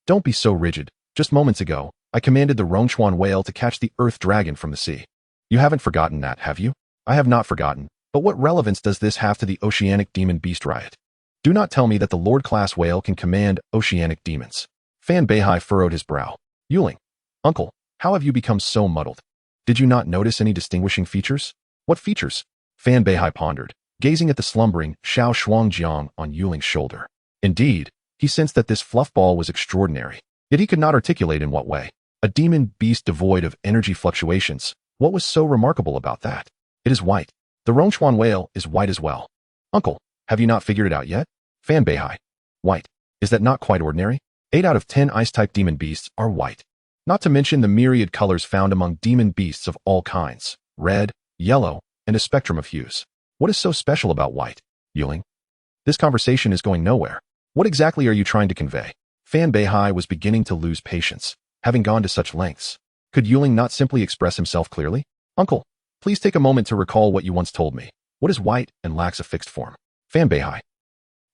Don't be so rigid. Just moments ago, I commanded the Rongchuan whale to catch the earth dragon from the sea. You haven't forgotten that, have you? I have not forgotten, but what relevance does this have to the oceanic demon beast riot? Do not tell me that the Lord-class whale can command oceanic demons. Fan Beihai furrowed his brow. Yuling, uncle, how have you become so muddled? Did you not notice any distinguishing features? What features? Fan Beihai pondered, gazing at the slumbering Xiao Shuangjiang on Yuling's shoulder. Indeed, he sensed that this fluffball was extraordinary, yet he could not articulate in what way. A demon beast devoid of energy fluctuations. What was so remarkable about that? It is white. The Rongchuan whale is white as well. Uncle, have you not figured it out yet? Fan Beihai. White. Is that not quite ordinary? 8 out of 10 ice-type demon beasts are white. Not to mention the myriad colors found among demon beasts of all kinds, red, yellow, and a spectrum of hues. What is so special about white? Yuling? This conversation is going nowhere. What exactly are you trying to convey? Fan Beihai was beginning to lose patience, having gone to such lengths. Could Yuling not simply express himself clearly? Uncle, please take a moment to recall what you once told me. What is white and lacks a fixed form? Fan Beihai.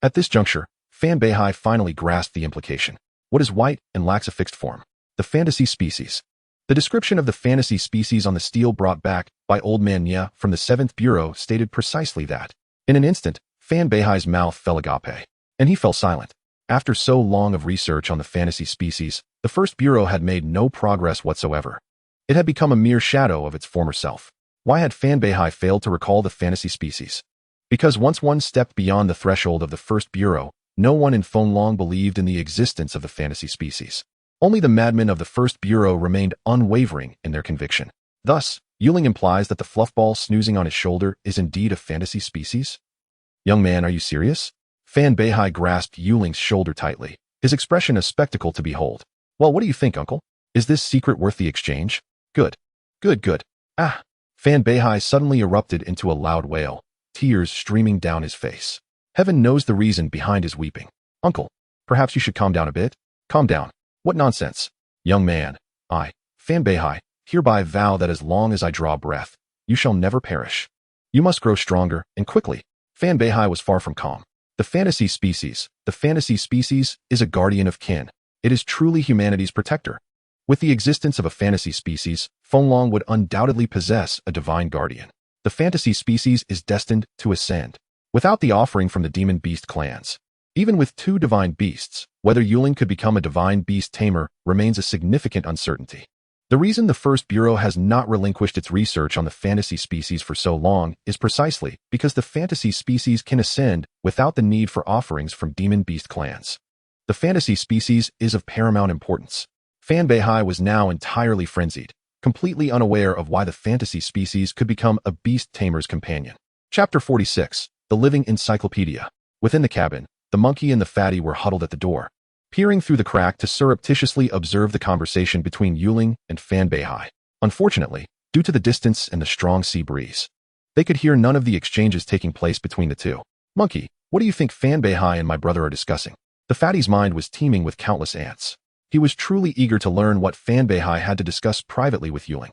At this juncture, Fan Beihai finally grasped the implication. What is white and lacks a fixed form? The fantasy species. The description of the fantasy species on the steel brought back by Old Man Nya from the 7th Bureau stated precisely that. In an instant, Fan Beihai's mouth fell agape, and he fell silent. After so long of research on the fantasy species, the First Bureau had made no progress whatsoever. It had become a mere shadow of its former self. Why had Fan Beihai failed to recall the fantasy species? Because once one stepped beyond the threshold of the First Bureau, no one in Fenlong believed in the existence of the fantasy species. Only the madmen of the First Bureau remained unwavering in their conviction. Thus, Yuling implies that the fluffball snoozing on his shoulder is indeed a fantasy species? Young man, are you serious? Fan Beihai grasped Yuling's shoulder tightly, his expression a spectacle to behold. Well, what do you think, uncle? Is this secret worth the exchange? Good. Good. Ah! Fan Beihai suddenly erupted into a loud wail, tears streaming down his face. Heaven knows the reason behind his weeping. Uncle, perhaps you should calm down a bit? Calm down. What nonsense? Young man, I, Fan Beihai, hereby vow that as long as I draw breath, you shall never perish. You must grow stronger, and quickly. Fan Beihai was far from calm. The fantasy species is a guardian of kin. It is truly humanity's protector. With the existence of a fantasy species, Fenlong would undoubtedly possess a divine guardian. The fantasy species is destined to ascend, without the offering from the demon beast clans. Even with 2 divine beasts, whether Yuling could become a divine beast tamer remains a significant uncertainty. The reason the First Bureau has not relinquished its research on the fantasy species for so long is precisely because the fantasy species can ascend without the need for offerings from demon beast clans. The fantasy species is of paramount importance. Fan Beihai was now entirely frenzied, completely unaware of why the fantasy species could become a beast tamer's companion. Chapter 46, The Living Encyclopedia. Within the cabin, the monkey and the fatty were huddled at the door, peering through the crack to surreptitiously observe the conversation between Yuling and Fan Beihai. Unfortunately, due to the distance and the strong sea breeze, they could hear none of the exchanges taking place between the two. Monkey, what do you think Fan Beihai and my brother are discussing? The fatty's mind was teeming with countless ants. He was truly eager to learn what Fan Beihai had to discuss privately with Yuling.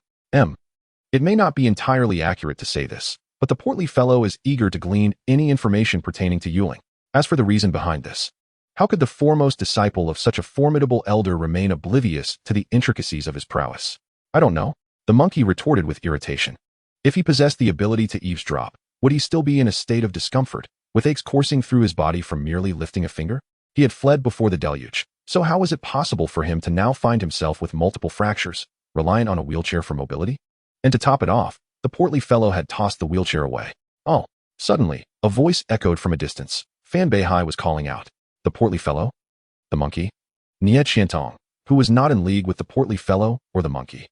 It may not be entirely accurate to say this, but the portly fellow is eager to glean any information pertaining to Yuling. As for the reason behind this, how could the foremost disciple of such a formidable elder remain oblivious to the intricacies of his prowess? I don't know, the monkey retorted with irritation. If he possessed the ability to eavesdrop, would he still be in a state of discomfort, with aches coursing through his body from merely lifting a finger? He had fled before the deluge, so how was it possible for him to now find himself with multiple fractures, reliant on a wheelchair for mobility? And to top it off, the portly fellow had tossed the wheelchair away. Oh! Suddenly, a voice echoed from a distance. Fan Beihai was calling out. The portly fellow? The monkey? Niet Xiantong, who was not in league with the portly fellow or the monkey.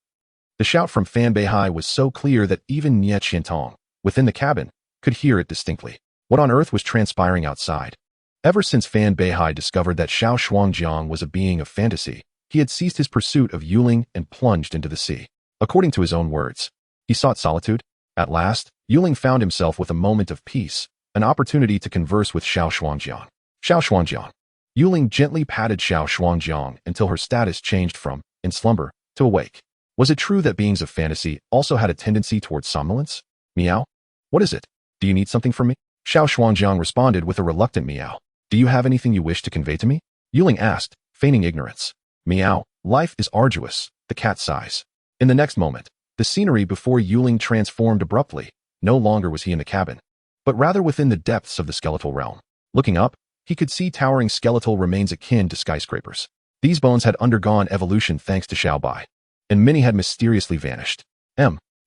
The shout from Fan Beihai was so clear that even Niet Xiantong, within the cabin, could hear it distinctly. What on earth was transpiring outside? Ever since Fan Beihai discovered that Xiao Shuangjiang was a being of fantasy, he had ceased his pursuit of Yuling and plunged into the sea. According to his own words, he sought solitude. At last, Yuling found himself with a moment of peace, an opportunity to converse with Xiao Shuangjiang. Xiao Shuangjiang. Yuling gently patted Xiao Shuangjiang until her status changed from in slumber to awake. Was it true that beings of fantasy also had a tendency towards somnolence? Meow? What is it? Do you need something from me? Xiao Shuangjiang responded with a reluctant meow. Do you have anything you wish to convey to me? Yuling asked, feigning ignorance. Meow. Life is arduous, the cat sighs. In the next moment, the scenery before Yuling transformed abruptly. No longer was he in the cabin, but rather within the depths of the skeletal realm. Looking up, he could see towering skeletal remains akin to skyscrapers. These bones had undergone evolution thanks to Xiao Bai, and many had mysteriously vanished.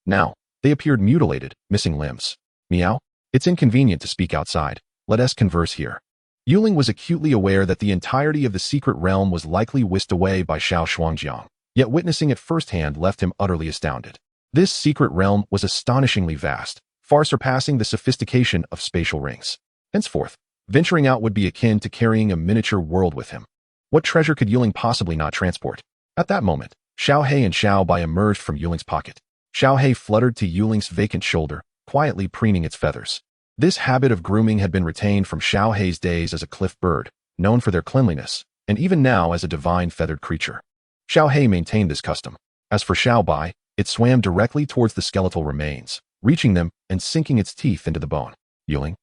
Now, they appeared mutilated, missing limbs. Meow. It's inconvenient to speak outside. Let us converse here. Yuling was acutely aware that the entirety of the secret realm was likely whisked away by Xiao Shuangjiang, yet witnessing it firsthand left him utterly astounded. This secret realm was astonishingly vast, far surpassing the sophistication of spatial rings. Henceforth, venturing out would be akin to carrying a miniature world with him. What treasure could Yuling possibly not transport? At that moment, Xiao Hei and Xiao Bai emerged from Yuling's pocket. Xiao Hei fluttered to Yuling's vacant shoulder, quietly preening its feathers. This habit of grooming had been retained from Xiao Hei's days as a cliff bird, known for their cleanliness, and even now as a divine feathered creature. Xiao Hei maintained this custom. As for Xiao Bai, it swam directly towards the skeletal remains, reaching them and sinking its teeth into the bone. Yuling?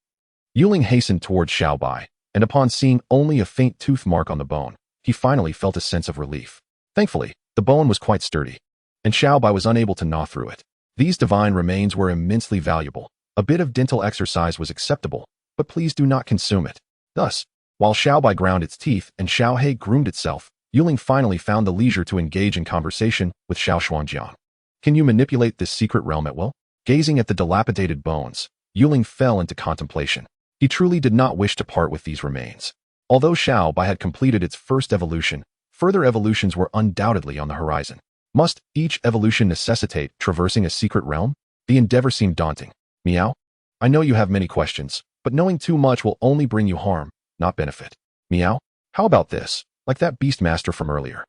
Yuling hastened towards Xiao Bai, and upon seeing only a faint tooth mark on the bone, he finally felt a sense of relief. Thankfully, the bone was quite sturdy, and Xiao Bai was unable to gnaw through it. These divine remains were immensely valuable. A bit of dental exercise was acceptable, but please do not consume it. Thus, while Xiao Bai ground its teeth and Xiao Hei groomed itself, Yuling finally found the leisure to engage in conversation with Xiao Xuanjiang. Can you manipulate this secret realm at will? Gazing at the dilapidated bones, Yuling fell into contemplation. He truly did not wish to part with these remains. Although Xiao Bai had completed its first evolution, further evolutions were undoubtedly on the horizon. Must each evolution necessitate traversing a secret realm? The endeavor seemed daunting. Meow? I know you have many questions, but knowing too much will only bring you harm, not benefit. Meow? How about this? Like that beast master from earlier.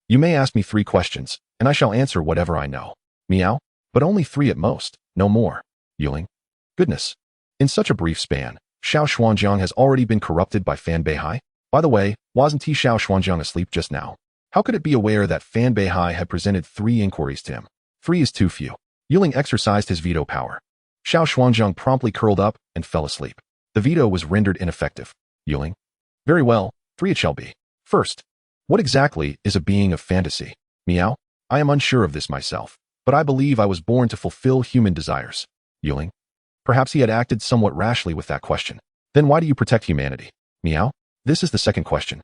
You may ask me 3 questions, and I shall answer whatever I know. Meow? But only 3 at most, no more. Yuling? Goodness. In such a brief span, Xiao Xuanjiang has already been corrupted by Fan Beihai? By the way, wasn't he Xiao Xuanjiang asleep just now? How could it be aware that Fan Beihai had presented 3 inquiries to him? 3 is too few. Yuling exercised his veto power. Xiao Xuanjiang promptly curled up and fell asleep. The veto was rendered ineffective. Yuling? Very well, 3 it shall be. First, what exactly is a being of fantasy? Meow? I am unsure of this myself, but I believe I was born to fulfill human desires. Yuling? Perhaps he had acted somewhat rashly with that question. Then why do you protect humanity? Meow? This is the second question.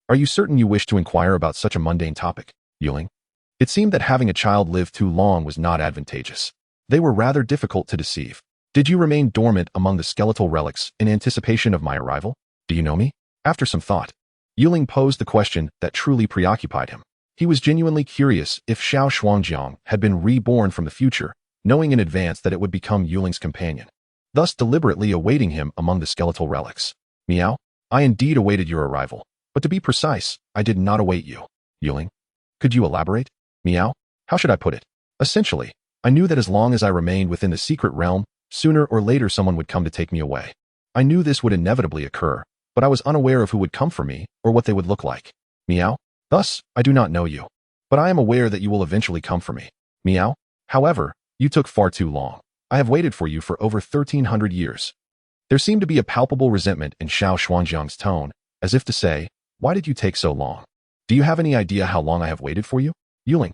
Are you certain you wish to inquire about such a mundane topic? Yuling? It seemed that having a child live too long was not advantageous. They were rather difficult to deceive. Did you remain dormant among the skeletal relics in anticipation of my arrival? Do you know me? After some thought, Yuling posed the question that truly preoccupied him. He was genuinely curious if Xiao Xuanjiang had been reborn from the future, knowing in advance that it would become Yuling's companion, thus deliberately awaiting him among the skeletal relics. Meow? I indeed awaited your arrival, but to be precise, I did not await you. Yuling? Could you elaborate? Meow? How should I put it? Essentially, I knew that as long as I remained within the secret realm, sooner or later someone would come to take me away. I knew this would inevitably occur, but I was unaware of who would come for me or what they would look like. Meow? Thus, I do not know you, but I am aware that you will eventually come for me. Meow? However, you took far too long. I have waited for you for over 1,300 years. There seemed to be a palpable resentment in Xiao Xuanjiang's tone, as if to say, why did you take so long? Do you have any idea how long I have waited for you? Yuling?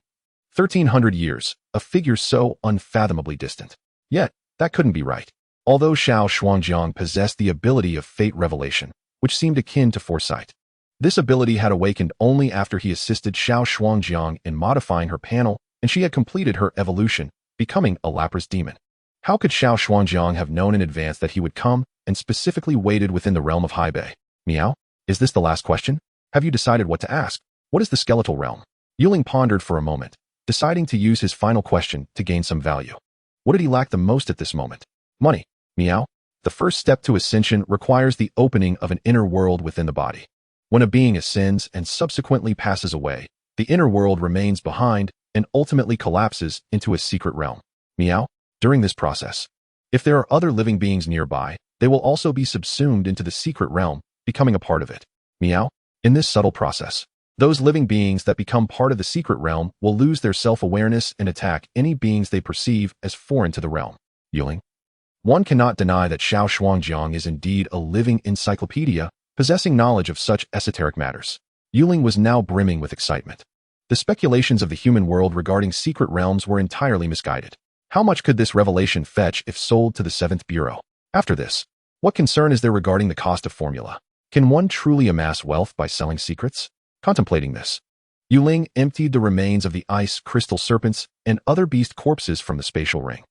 1,300 years, a figure so unfathomably distant. Yet, that couldn't be right. Although Xiao Xuanjiang possessed the ability of fate revelation, which seemed akin to foresight, this ability had awakened only after he assisted Xiao Xuanjiang in modifying her panel and she had completed her evolution, becoming a Lapras demon. How could Xiao Xuanjiang have known in advance that he would come and specifically waited within the realm of Haibei? Meow? Is this the last question? Have you decided what to ask? What is the skeletal realm? Yuling pondered for a moment, deciding to use his final question to gain some value. What did he lack the most at this moment? Money. Meow? The first step to ascension requires the opening of an inner world within the body. When a being ascends and subsequently passes away, the inner world remains behind and ultimately collapses into a secret realm. Meow? During this process, if there are other living beings nearby, they will also be subsumed into the secret realm, becoming a part of it. Meow? In this subtle process, those living beings that become part of the secret realm will lose their self-awareness and attack any beings they perceive as foreign to the realm. Yuling? One cannot deny that Xiao Xuanjiang is indeed a living encyclopedia, possessing knowledge of such esoteric matters. Yuling was now brimming with excitement. The speculations of the human world regarding secret realms were entirely misguided. How much could this revelation fetch if sold to the 7th Bureau? After this, what concern is there regarding the cost of formula? Can one truly amass wealth by selling secrets? Contemplating this, Yuling emptied the remains of the ice crystal serpents and other beast corpses from the spatial ring.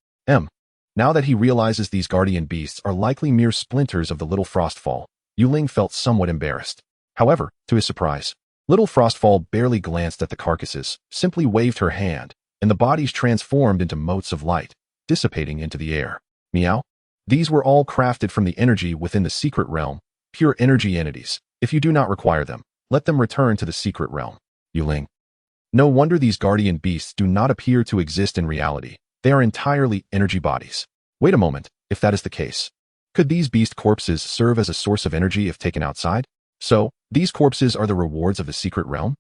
Now that he realizes these guardian beasts are likely mere splinters of the Little Frostfall, Yuling felt somewhat embarrassed. However, to his surprise, Little Frostfall barely glanced at the carcasses, simply waved her hand, and the bodies transformed into motes of light, dissipating into the air. Meow? These were all crafted from the energy within the secret realm, pure energy entities. If you do not require them, let them return to the secret realm. Yuling. No wonder these guardian beasts do not appear to exist in reality. They are entirely energy bodies. Wait a moment, if that is the case. Could these beast corpses serve as a source of energy if taken outside? So, these corpses are the rewards of the secret realm?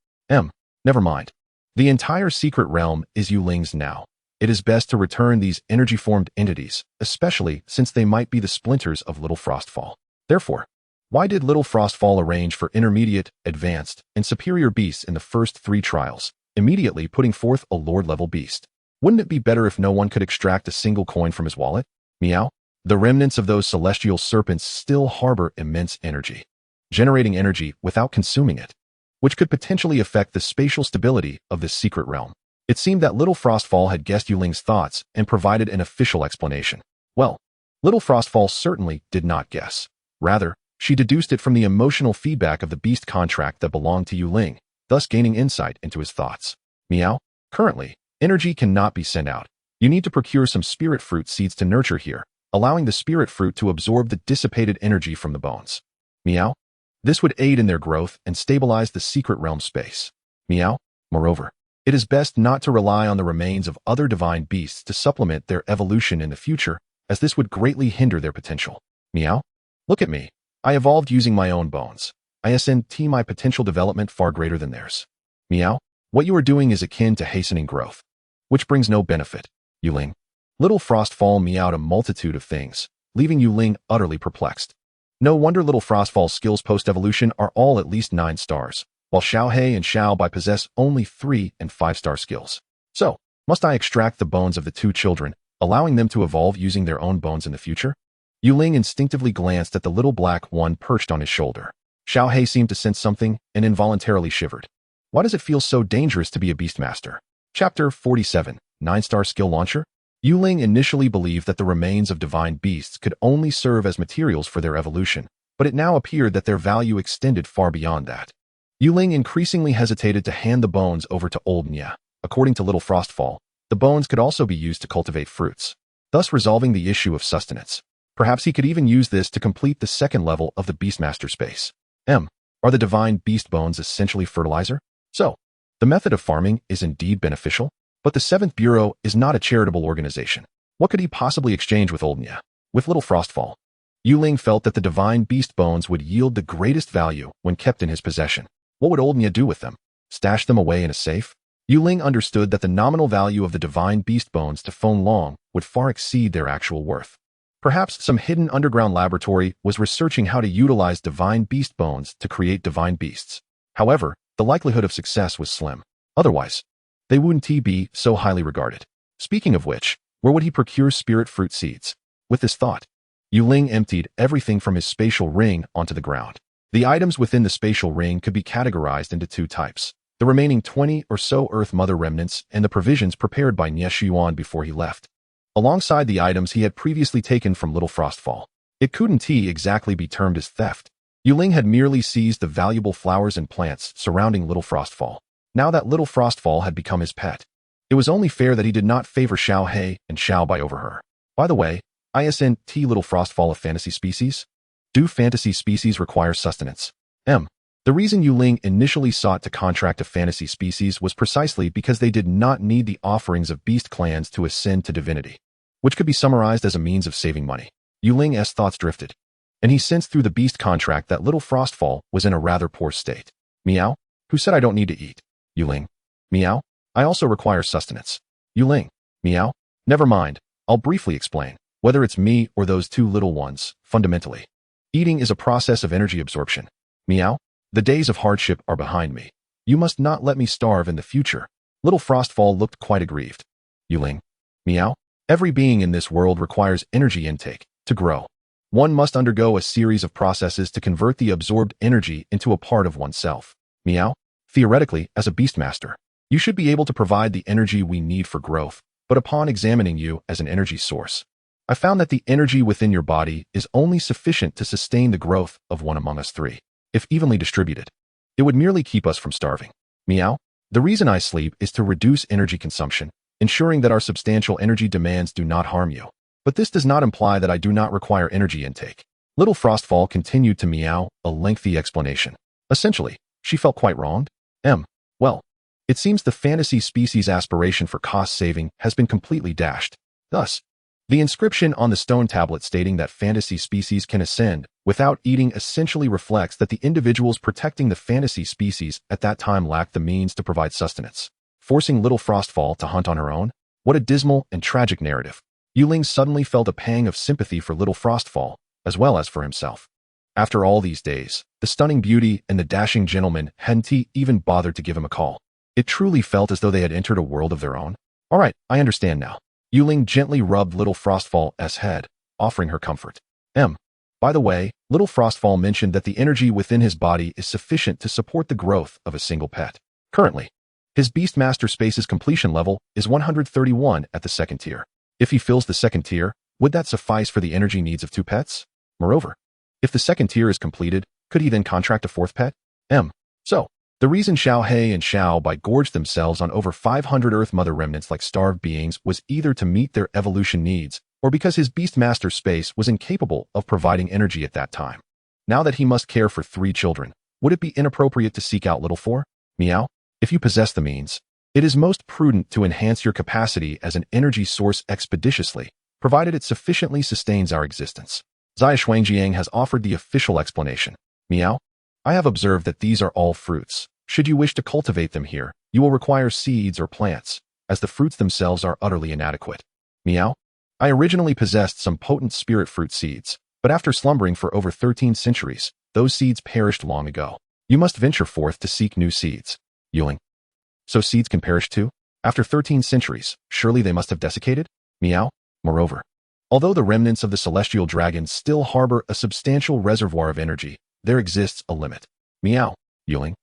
Never mind. The entire secret realm is Ling's now. It is best to return these energy-formed entities, especially since they might be the splinters of Little Frostfall. Therefore, why did Little Frostfall arrange for intermediate, advanced, and superior beasts in the first 3 trials, immediately putting forth a Lord-level beast? Wouldn't it be better if no one could extract a single coin from his wallet? Meow? The remnants of those celestial serpents still harbor immense energy, generating energy without consuming it, which could potentially affect the spatial stability of this secret realm. It seemed that Little Frostfall had guessed Ling's thoughts and provided an official explanation. Well, Little Frostfall certainly did not guess. Rather, she deduced it from the emotional feedback of the beast contract that belonged to Ling, thus gaining insight into his thoughts. Meow? Currently, energy cannot be sent out. You need to procure some spirit fruit seeds to nurture here, allowing the spirit fruit to absorb the dissipated energy from the bones. Meow? This would aid in their growth and stabilize the secret realm space. Meow? Moreover, it is best not to rely on the remains of other divine beasts to supplement their evolution in the future, as this would greatly hinder their potential. Meow? Look at me. I evolved using my own bones. I SNT my potential development far greater than theirs. Meow? What you are doing is akin to hastening growth, which brings no benefit. Ling. Little Frostfall meowed a multitude of things, leaving Ling utterly perplexed. No wonder Little Frostfall's skills post-evolution are all at least 9 stars, while Xiaohei and Xiaobai possess only 3 and 5-star skills. So, must I extract the bones of the 2 children, allowing them to evolve using their own bones in the future? Ling instinctively glanced at the little black one perched on his shoulder. Xiaohei seemed to sense something and involuntarily shivered. Why does it feel so dangerous to be a Beastmaster? Chapter 47, 9-star skill launcher? Ling initially believed that the remains of divine beasts could only serve as materials for their evolution, but it now appeared that their value extended far beyond that. Ling increasingly hesitated to hand the bones over to Old Nya. According to Little Frostfall, the bones could also be used to cultivate fruits, thus resolving the issue of sustenance. Perhaps he could even use this to complete the 2nd level of the Beastmaster space. Are the divine beast bones essentially fertilizer? So, the method of farming is indeed beneficial? But the 7th Bureau is not a charitable organization. What could he possibly exchange with Old Nya? With Little Frostfall, Ling felt that the divine beast bones would yield the greatest value when kept in his possession. What would Old Nya do with them? Stash them away in a safe? Ling understood that the nominal value of the divine beast bones to Feng Long would far exceed their actual worth. Perhaps some hidden underground laboratory was researching how to utilize divine beast bones to create divine beasts. However, the likelihood of success was slim. Otherwise, they wouldn't be so highly regarded. Speaking of which, where would he procure spirit fruit seeds? With this thought, Ling emptied everything from his spatial ring onto the ground. The items within the spatial ring could be categorized into 2 types: the remaining 20 or so Earth Mother remnants and the provisions prepared by Nye Xuan before he left, alongside the items he had previously taken from Little Frostfall. It couldn't exactly be termed as theft. Ling had merely seized the valuable flowers and plants surrounding Little Frostfall. Now that Little Frostfall had become his pet, it was only fair that he did not favor Xiaohei and Xiaobai over her. By the way, isn't Little Frostfall a fantasy species? Do fantasy species require sustenance? The reason Ling initially sought to contract a fantasy species was precisely because they did not need the offerings of beast clans to ascend to divinity, which could be summarized as a means of saving money. Ling's thoughts drifted, and he sensed through the beast contract that Little Frostfall was in a rather poor state. Meow? Who said I don't need to eat? Ling. Meow? I also require sustenance. Ling. Meow? Never mind, I'll briefly explain. Whether it's me or those 2 little ones, fundamentally, eating is a process of energy absorption. Meow? The days of hardship are behind me. You must not let me starve in the future. Little Frostfall looked quite aggrieved. Ling. Meow? Every being in this world requires energy intake to grow. One must undergo a series of processes to convert the absorbed energy into a part of oneself. Meow? Theoretically, as a Beastmaster, you should be able to provide the energy we need for growth, but upon examining you as an energy source, I found that the energy within your body is only sufficient to sustain the growth of one among us 3. If evenly distributed, it would merely keep us from starving. Meow? The reason I sleep is to reduce energy consumption, ensuring that our substantial energy demands do not harm you. But this does not imply that I do not require energy intake. Little Frostfall continued to meow a lengthy explanation. Essentially, she felt quite wronged. Well, It seems the fantasy species aspiration for cost saving has been completely dashed. Thus, the inscription on the stone tablet stating that fantasy species can ascend without eating essentially reflects that the individuals protecting the fantasy species at that time lacked the means to provide sustenance, forcing little Frostfall to hunt on her own. What a dismal and tragic narrative. Ling suddenly felt a pang of sympathy for little Frostfall, as well as for himself. After all these days, the stunning beauty and the dashing gentleman hadn't even bothered to give him a call. It truly felt as though they had entered a world of their own. All right, I understand now. Ling gently rubbed little Frostfall's head, offering her comfort. By the way, little Frostfall mentioned that the energy within his body is sufficient to support the growth of a single pet. Currently, his Beastmaster Space's completion level is 131 at the second tier. If he fills the second tier, would that suffice for the energy needs of 2 pets? Moreover, if the second tier is completed, could he then contract a 4th pet? So, the reason Xiao He and Xiao Bai gorged themselves on over 500 Earth Mother remnants like starved beings was either to meet their evolution needs, or because his Beastmaster Space was incapable of providing energy at that time. Now that he must care for 3 children, would it be inappropriate to seek out little 4? Meow? If you possess the means, it is most prudent to enhance your capacity as an energy source expeditiously, provided it sufficiently sustains our existence. Zaya Xuanjiang has offered the official explanation. Meow? I have observed that these are all fruits. Should you wish to cultivate them here, you will require seeds or plants, as the fruits themselves are utterly inadequate. Meow? I originally possessed some potent spirit fruit seeds, but after slumbering for over 13 centuries, those seeds perished long ago. You must venture forth to seek new seeds. Ling. So seeds can perish too? After 13 centuries, surely they must have desiccated? Meow? Moreover, although the remnants of the celestial dragon still harbor a substantial reservoir of energy, there exists a limit. Meow. Ling.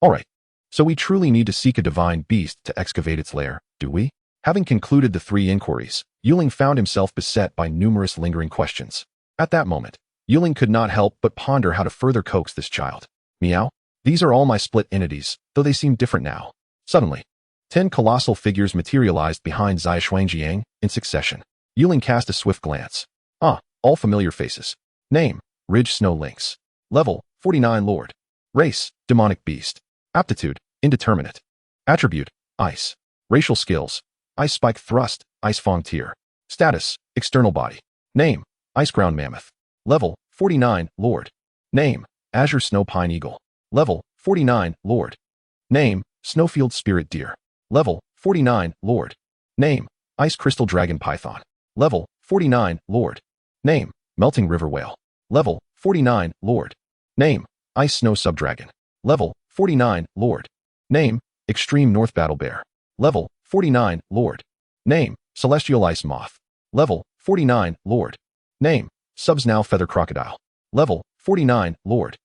Alright. So we truly need to seek a divine beast to excavate its lair, do we? Having concluded the 3 inquiries, Ling found himself beset by numerous lingering questions. At that moment, Ling could not help but ponder how to further coax this child. Meow? These are all my split entities, though they seem different now. Suddenly, 10 colossal figures materialized behind Zaya Xuanjiang in succession. Ling cast a swift glance. All familiar faces. Name, Ridge Snow Lynx. Level, 49 Lord. Race, Demonic Beast. Aptitude, Indeterminate. Attribute, Ice. Racial skills, Ice Spike Thrust, Ice Fong Tier. Status, External Body. Name, Ice Ground Mammoth. Level, 49 Lord. Name, Azure Snow Pine Eagle. Level, 49 Lord. Name, Snowfield Spirit Deer. Level, 49 Lord. Name, Ice Crystal Dragon Python. Level, 49 Lord. Name, Melting River Whale. Level, 49 Lord. Name, Ice Snow Subdragon. Level, 49 Lord. Name, Extreme North Battle Bear. Level, 49 Lord. Name, Celestial Ice Moth. Level, 49 Lord. Name, Subsnow Feather Crocodile. Level, 49 Lord.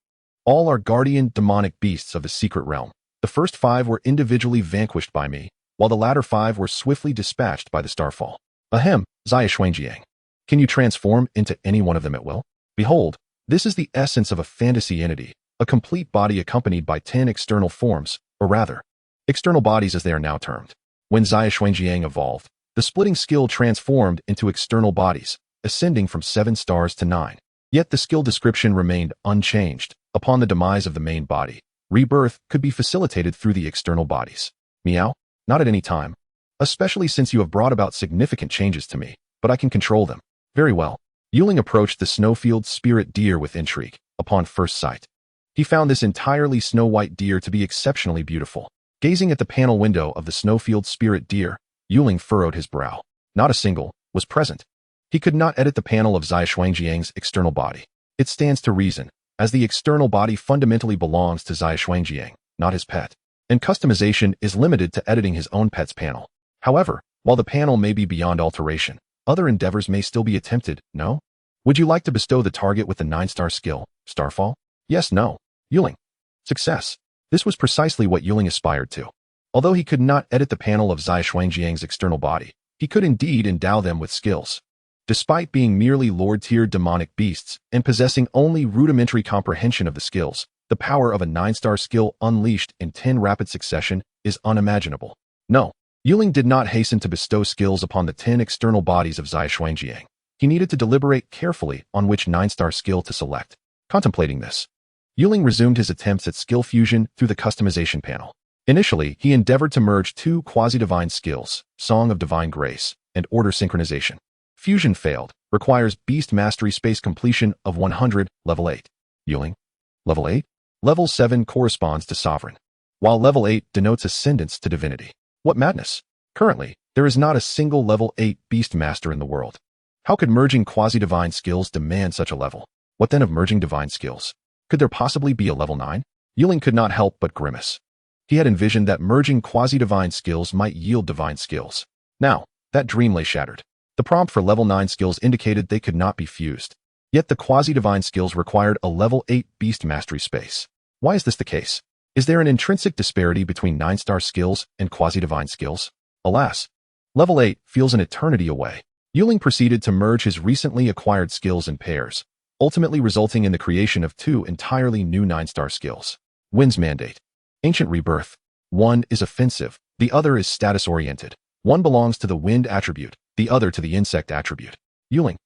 All are guardian demonic beasts of the secret realm. The first 5 were individually vanquished by me, while the latter 5 were swiftly dispatched by the Starfall. Zaya Xuanjiang. Can you transform into any one of them at will? Behold, this is the essence of a fantasy entity, a complete body accompanied by 10 external forms, or rather, external bodies as they are now termed. When Zaya Xuanjiang evolved, the splitting skill transformed into external bodies, ascending from 7 stars to 9. Yet the skill description remained unchanged. Upon the demise of the main body, rebirth could be facilitated through the external bodies. Meow? Not at any time. Especially since you have brought about significant changes to me, but I can control them. Very well. Ling approached the Snowfield Spirit Deer with intrigue, upon first sight. He found this entirely snow-white deer to be exceptionally beautiful. Gazing at the panel window of the Snowfield Spirit Deer, Ling furrowed his brow. Not a single was present. He could not edit the panel of Zaya Xuanjiang's external body. It stands to reason, as the external body fundamentally belongs to Zaya Xuanjiang, not his pet, and customization is limited to editing his own pet's panel. However, while the panel may be beyond alteration, other endeavors may still be attempted, no? Would you like to bestow the target with the 9-star skill, Starfall? Yes, no. Ling. Success. This was precisely what Ling aspired to. Although he could not edit the panel of Zaya Xuanjiang's external body, he could indeed endow them with skills. Despite being merely Lord-tier demonic beasts and possessing only rudimentary comprehension of the skills, the power of a 9-star skill unleashed in 10 rapid succession is unimaginable. No, Ling did not hasten to bestow skills upon the 10 external bodies of Zaya Xuanjiang. He needed to deliberate carefully on which 9-star skill to select. Contemplating this, Ling resumed his attempts at skill fusion through the customization panel. Initially, he endeavored to merge two quasi-divine skills, Song of Divine Grace and Order Synchronization. Fusion failed, requires Beast Mastery Space completion of 100, level 8. Yuling, level 8? Level 7 corresponds to Sovereign, while level 8 denotes Ascendance to Divinity. What madness! Currently, there is not a single level 8 Beast Master in the world. How could merging quasi-divine skills demand such a level? What then of merging divine skills? Could there possibly be a level 9? Yuling could not help but grimace. He had envisioned that merging quasi-divine skills might yield divine skills. Now, that dream lay shattered. The prompt for level 9 skills indicated they could not be fused. Yet the quasi-divine skills required a level 8 Beast Mastery Space. Why is this the case? Is there an intrinsic disparity between 9-star skills and quasi-divine skills? Alas, level 8 feels an eternity away. Yuling proceeded to merge his recently acquired skills in pairs, ultimately resulting in the creation of two entirely new 9-star skills. Wind's Mandate. Ancient Rebirth. One is offensive, the other is status-oriented. One belongs to the wind attribute, the other to the insect attribute. Yuling.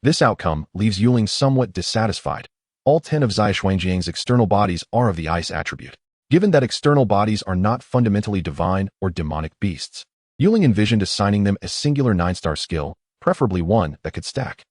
This outcome leaves Yuling somewhat dissatisfied. All 10 of Xia Shuangjiang's external bodies are of the ice attribute. Given that external bodies are not fundamentally divine or demonic beasts, Yuling envisioned assigning them a singular 9-star skill, preferably one that could stack.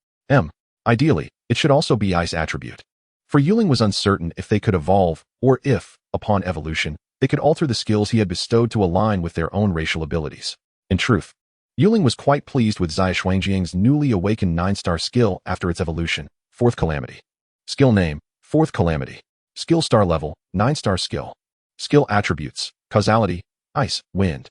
Ideally, it should also be ice attribute. For Yuling was uncertain if they could evolve, or if, upon evolution, they could alter the skills he had bestowed to align with their own racial abilities. In truth, Yuling was quite pleased with Xia Shuangjiang's newly awakened 9-star skill after its evolution, Fourth Calamity. Skill name, Fourth Calamity. Skill star level, 9-star skill. Skill attributes, causality, ice, wind.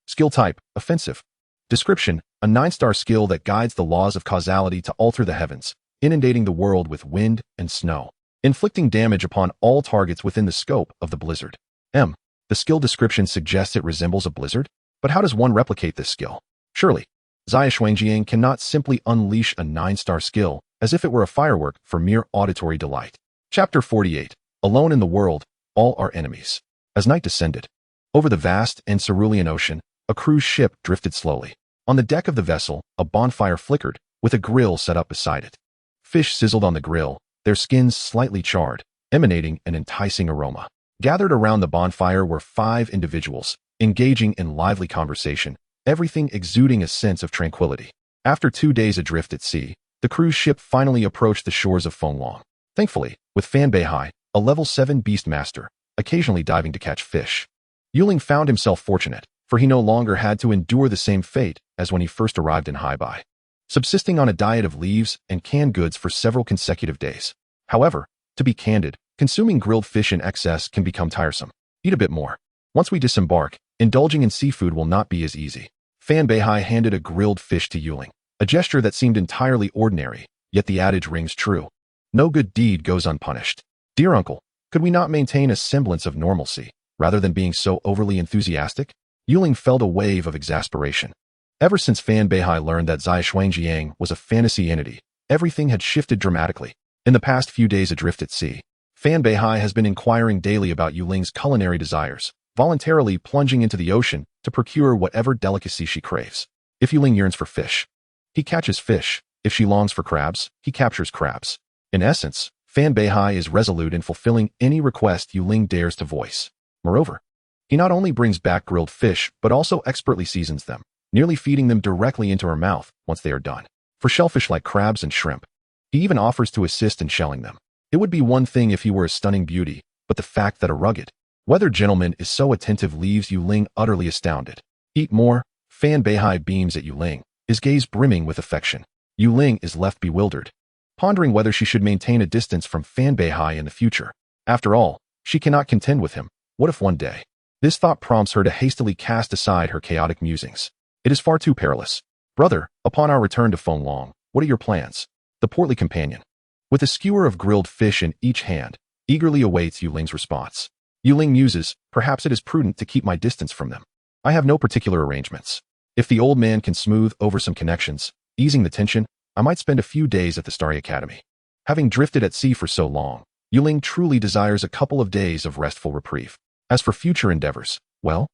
Skill type, offensive. Description, a 9-star skill that guides the laws of causality to alter the heavens, inundating the world with wind and snow, inflicting damage upon all targets within the scope of the blizzard. The skill description suggests it resembles a blizzard, but how does one replicate this skill? Surely, Xia Shuangjiang cannot simply unleash a 9-star skill as if it were a firework for mere auditory delight. Chapter 48. Alone in the world, all our enemies. As night descended, over the vast and cerulean ocean, a cruise ship drifted slowly. On the deck of the vessel, a bonfire flickered, with a grill set up beside it. Fish sizzled on the grill, their skins slightly charred, emanating an enticing aroma. Gathered around the bonfire were 5 individuals, engaging in lively conversation, everything exuding a sense of tranquility. After 2 days adrift at sea, the cruise ship finally approached the shores of Fenglong. Thankfully, with Fan Beihai, a level 7 beast master, occasionally diving to catch fish. Yuling found himself fortunate, for he no longer had to endure the same fate as when he first arrived in Haibai, subsisting on a diet of leaves and canned goods for several consecutive days. However, to be candid, consuming grilled fish in excess can become tiresome. Eat a bit more. Once we disembark, indulging in seafood will not be as easy. Fan Beihai handed a grilled fish to Yuling, a gesture that seemed entirely ordinary, yet the adage rings true. No good deed goes unpunished. Dear uncle, could we not maintain a semblance of normalcy, rather than being so overly enthusiastic? Yuling felt a wave of exasperation. Ever since Fan Beihai learned that Xia Shuangjiang was a fantasy entity, everything had shifted dramatically. In the past few days adrift at sea, Fan Beihai has been inquiring daily about Yuling's culinary desires, voluntarily plunging into the ocean to procure whatever delicacy she craves. If Yuling yearns for fish, he catches fish. If she longs for crabs, he captures crabs. In essence, Fan Beihai is resolute in fulfilling any request Yuling dares to voice. Moreover, he not only brings back grilled fish, but also expertly seasons them, nearly feeding them directly into her mouth once they are done. For shellfish like crabs and shrimp, he even offers to assist in shelling them. It would be one thing if he were a stunning beauty, but the fact that a rugged, weathered gentleman is so attentive leaves Yuling utterly astounded. Eat more. Fan Beihai beams at Yuling, his gaze brimming with affection. Yuling is left bewildered, pondering whether she should maintain a distance from Fan Beihai in the future. After all, she cannot contend with him. What if one day? This thought prompts her to hastily cast aside her chaotic musings. It is far too perilous. Brother, upon our return to Fenglong, what are your plans? The portly companion, with a skewer of grilled fish in each hand, eagerly awaits Yuling's response. Yuling muses, perhaps it is prudent to keep my distance from them. I have no particular arrangements. If the old man can smooth over some connections, easing the tension, I might spend a few days at the Starry Academy. Having drifted at sea for so long, Yuling truly desires a couple of days of restful reprieve. As for future endeavors, well,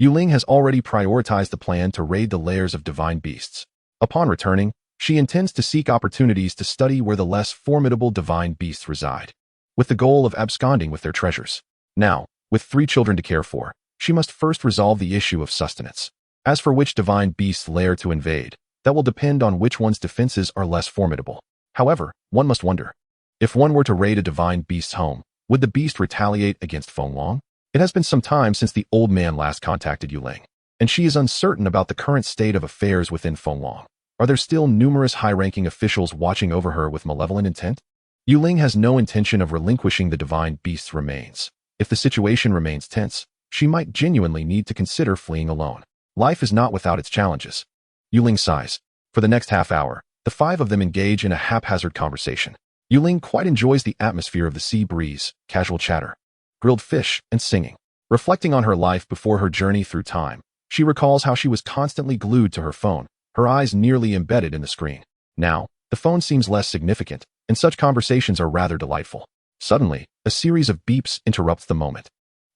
Yuling has already prioritized the plan to raid the lairs of divine beasts. Upon returning, she intends to seek opportunities to study where the less formidable divine beasts reside, with the goal of absconding with their treasures. Now, with 3 children to care for, she must first resolve the issue of sustenance. As for which divine beast's lair to invade, that will depend on which one's defenses are less formidable. However, one must wonder, if one were to raid a divine beast's home, would the beast retaliate against Fenglong? It has been some time since the old man last contacted Ling, and she is uncertain about the current state of affairs within Fenglong. Are there still numerous high-ranking officials watching over her with malevolent intent? Ling has no intention of relinquishing the divine beast's remains. If the situation remains tense, she might genuinely need to consider fleeing alone. Life is not without its challenges. Ling sighs. For the next half hour, the five of them engage in a haphazard conversation. Ling quite enjoys the atmosphere of the sea breeze, casual chatter, grilled fish, and singing. Reflecting on her life before her journey through time, she recalls how she was constantly glued to her phone, her eyes nearly embedded in the screen. Now, the phone seems less significant, and such conversations are rather delightful. Suddenly, a series of beeps interrupts the moment.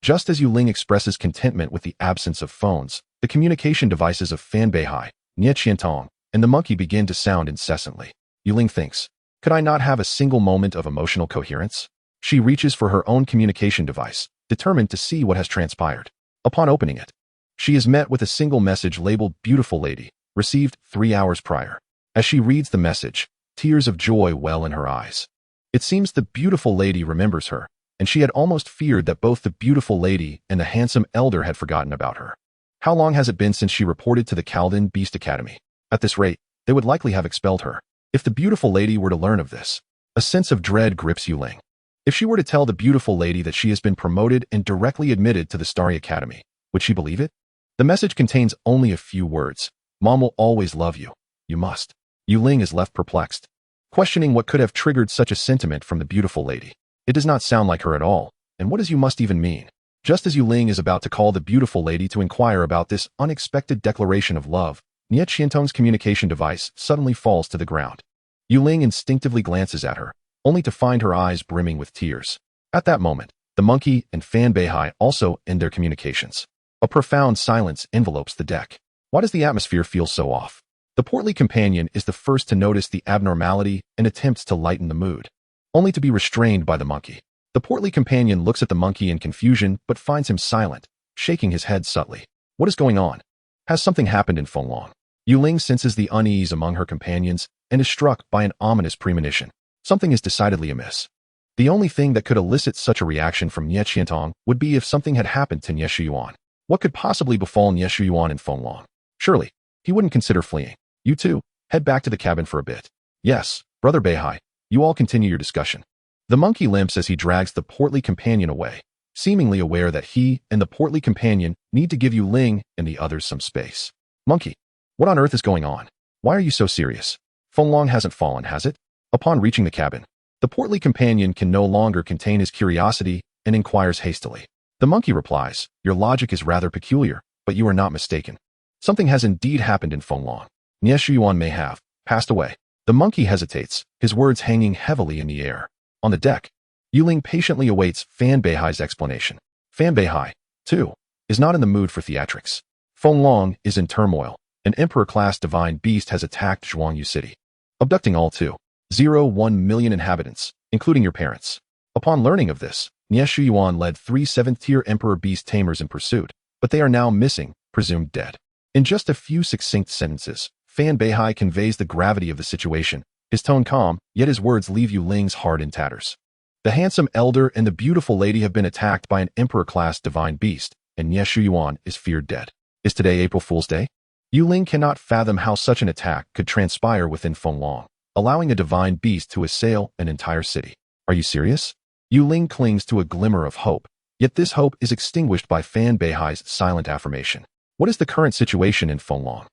Just as Ling expresses contentment with the absence of phones, the communication devices of Fan Beihai, Nie Qiantong, and the monkey begin to sound incessantly. Ling thinks, could I not have a single moment of emotional coherence? She reaches for her own communication device, determined to see what has transpired. Upon opening it, she is met with a single message labeled Beautiful Lady, received 3 hours prior. As she reads the message, tears of joy well in her eyes. It seems the beautiful lady remembers her, and she had almost feared that both the beautiful lady and the handsome elder had forgotten about her. How long has it been since she reported to the Kaldin Beast Academy? At this rate, they would likely have expelled her. If the beautiful lady were to learn of this, a sense of dread grips Ling. If she were to tell the beautiful lady that she has been promoted and directly admitted to the Starry Academy, would she believe it? The message contains only a few words. Mom will always love you. You must. Ling is left perplexed, questioning what could have triggered such a sentiment from the beautiful lady. It does not sound like her at all, and what does you must even mean? Just as Ling is about to call the beautiful lady to inquire about this unexpected declaration of love, Nie Qiantong's communication device suddenly falls to the ground. Ling instinctively glances at her, only to find her eyes brimming with tears. At that moment, the monkey and Fan Beihai also end their communications. A profound silence envelopes the deck. Why does the atmosphere feel so off? The portly companion is the first to notice the abnormality and attempts to lighten the mood, only to be restrained by the monkey. The portly companion looks at the monkey in confusion but finds him silent, shaking his head subtly. What is going on? Has something happened in Fenglong? Ling senses the unease among her companions and is struck by an ominous premonition. Something is decidedly amiss. The only thing that could elicit such a reaction from Nie Qiantong would be if something had happened to Nie Shuyuan. What could possibly befall Nie Shuyuan in Fenglong? Surely, he wouldn't consider fleeing. You two, head back to the cabin for a bit. Yes, Brother Beihai, you all continue your discussion. The monkey limps as he drags the portly companion away, seemingly aware that he and the portly companion need to give Ling and the others some space. Monkey, what on earth is going on? Why are you so serious? Fenglong hasn't fallen, has it? Upon reaching the cabin, the portly companion can no longer contain his curiosity and inquires hastily. The monkey replies, your logic is rather peculiar, but you are not mistaken. Something has indeed happened in Fenglong. Nie Shuyuan may have passed away. The monkey hesitates, his words hanging heavily in the air. On the deck, Ling patiently awaits Fan Beihai's explanation. Fan Beihai, too, is not in the mood for theatrics. Fenglong is in turmoil. An emperor-class divine beast has attacked Zhuangyu City, abducting all 2.01 million inhabitants, including your parents. Upon learning of this, Nie Shuyuan led 3 7th-tier emperor beast tamers in pursuit, but they are now missing, presumed dead. In just a few succinct sentences, Fan Beihai conveys the gravity of the situation, his tone calm, yet his words leave Ling's heart in tatters. The handsome elder and the beautiful lady have been attacked by an emperor-class divine beast, and Nie Shuyuan is feared dead. Is today April Fool's Day? Ling cannot fathom how such an attack could transpire within Fenglong, allowing a divine beast to assail an entire city. Are you serious? Ling clings to a glimmer of hope, yet this hope is extinguished by Fan Beihai's silent affirmation. What is the current situation in Fenglong?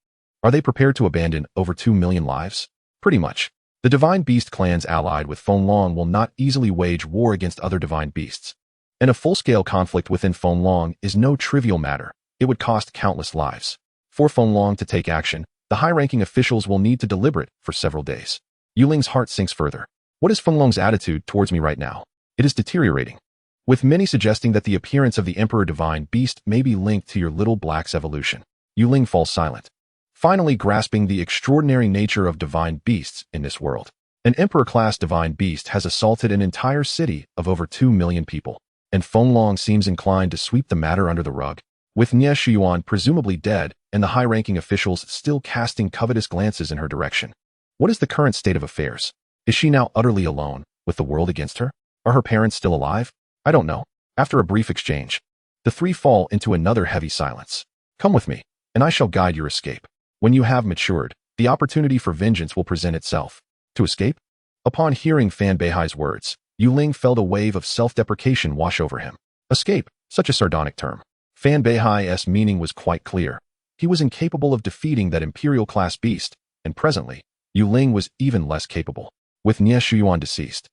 Are they prepared to abandon over 2 million lives? Pretty much. The divine beast clans allied with Fenglong will not easily wage war against other divine beasts. And a full-scale conflict within Fenglong is no trivial matter. It would cost countless lives. For Fenglong to take action, the high-ranking officials will need to deliberate for several days. Ling's heart sinks further. What is Fenglong's attitude towards me right now? It is deteriorating, with many suggesting that the appearance of the Emperor Divine Beast may be linked to your little black's evolution. Ling falls silent, finally grasping the extraordinary nature of divine beasts in this world. An Emperor-class divine beast has assaulted an entire city of over 2 million people, and Fenglong seems inclined to sweep the matter under the rug. with Nie Shuyuan presumably dead and the high-ranking officials still casting covetous glances in her direction. What is the current state of affairs? Is she now utterly alone, with the world against her? Are her parents still alive? I don't know. After a brief exchange, the three fall into another heavy silence. Come with me, and I shall guide your escape. When you have matured, the opportunity for vengeance will present itself. To escape? Upon hearing Fan Beihai's words, Ling felt a wave of self-deprecation wash over him. Escape, such a sardonic term. Fan Beihai's meaning was quite clear. He was incapable of defeating that imperial-class beast, and presently, Ling was even less capable. With Nie Shuyuan deceased,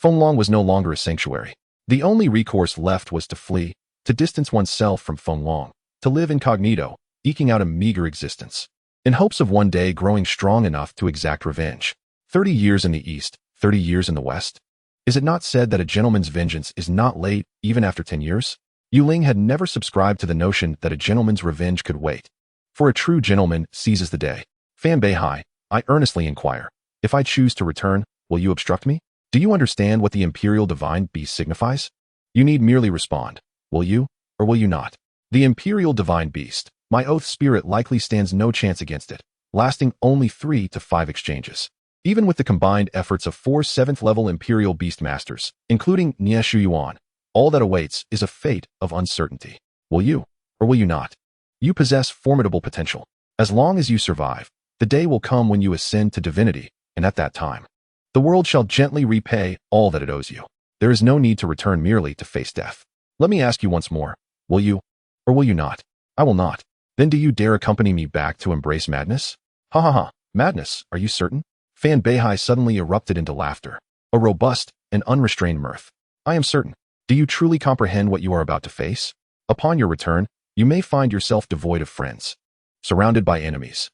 Fenglong was no longer a sanctuary. The only recourse left was to flee, to distance oneself from Fenglong, to live incognito, eking out a meager existence, in hopes of one day growing strong enough to exact revenge. 30 years in the East, 30 years in the West. Is it not said that a gentleman's vengeance is not late, even after 10 years? Ling had never subscribed to the notion that a gentleman's revenge could wait. For a true gentleman seizes the day. Fan Beihai, I earnestly inquire, if I choose to return, will you obstruct me? Do you understand what the imperial divine beast signifies? You need merely respond. Will you, or will you not? The imperial divine beast, my oath spirit likely stands no chance against it, lasting only 3 to 5 exchanges. Even with the combined efforts of 4 7th-level imperial beast masters, including Nie Shuyuan, all that awaits is a fate of uncertainty. Will you, or will you not? You possess formidable potential. As long as you survive, the day will come when you ascend to divinity, and at that time, the world shall gently repay all that it owes you. There is no need to return merely to face death. Let me ask you once more, will you, or will you not? I will not. Then do you dare accompany me back to embrace madness? Ha ha ha, madness, are you certain? Fan Beihai suddenly erupted into laughter, a robust and unrestrained mirth. I am certain. Do you truly comprehend what you are about to face? Upon your return, you may find yourself devoid of friends, surrounded by enemies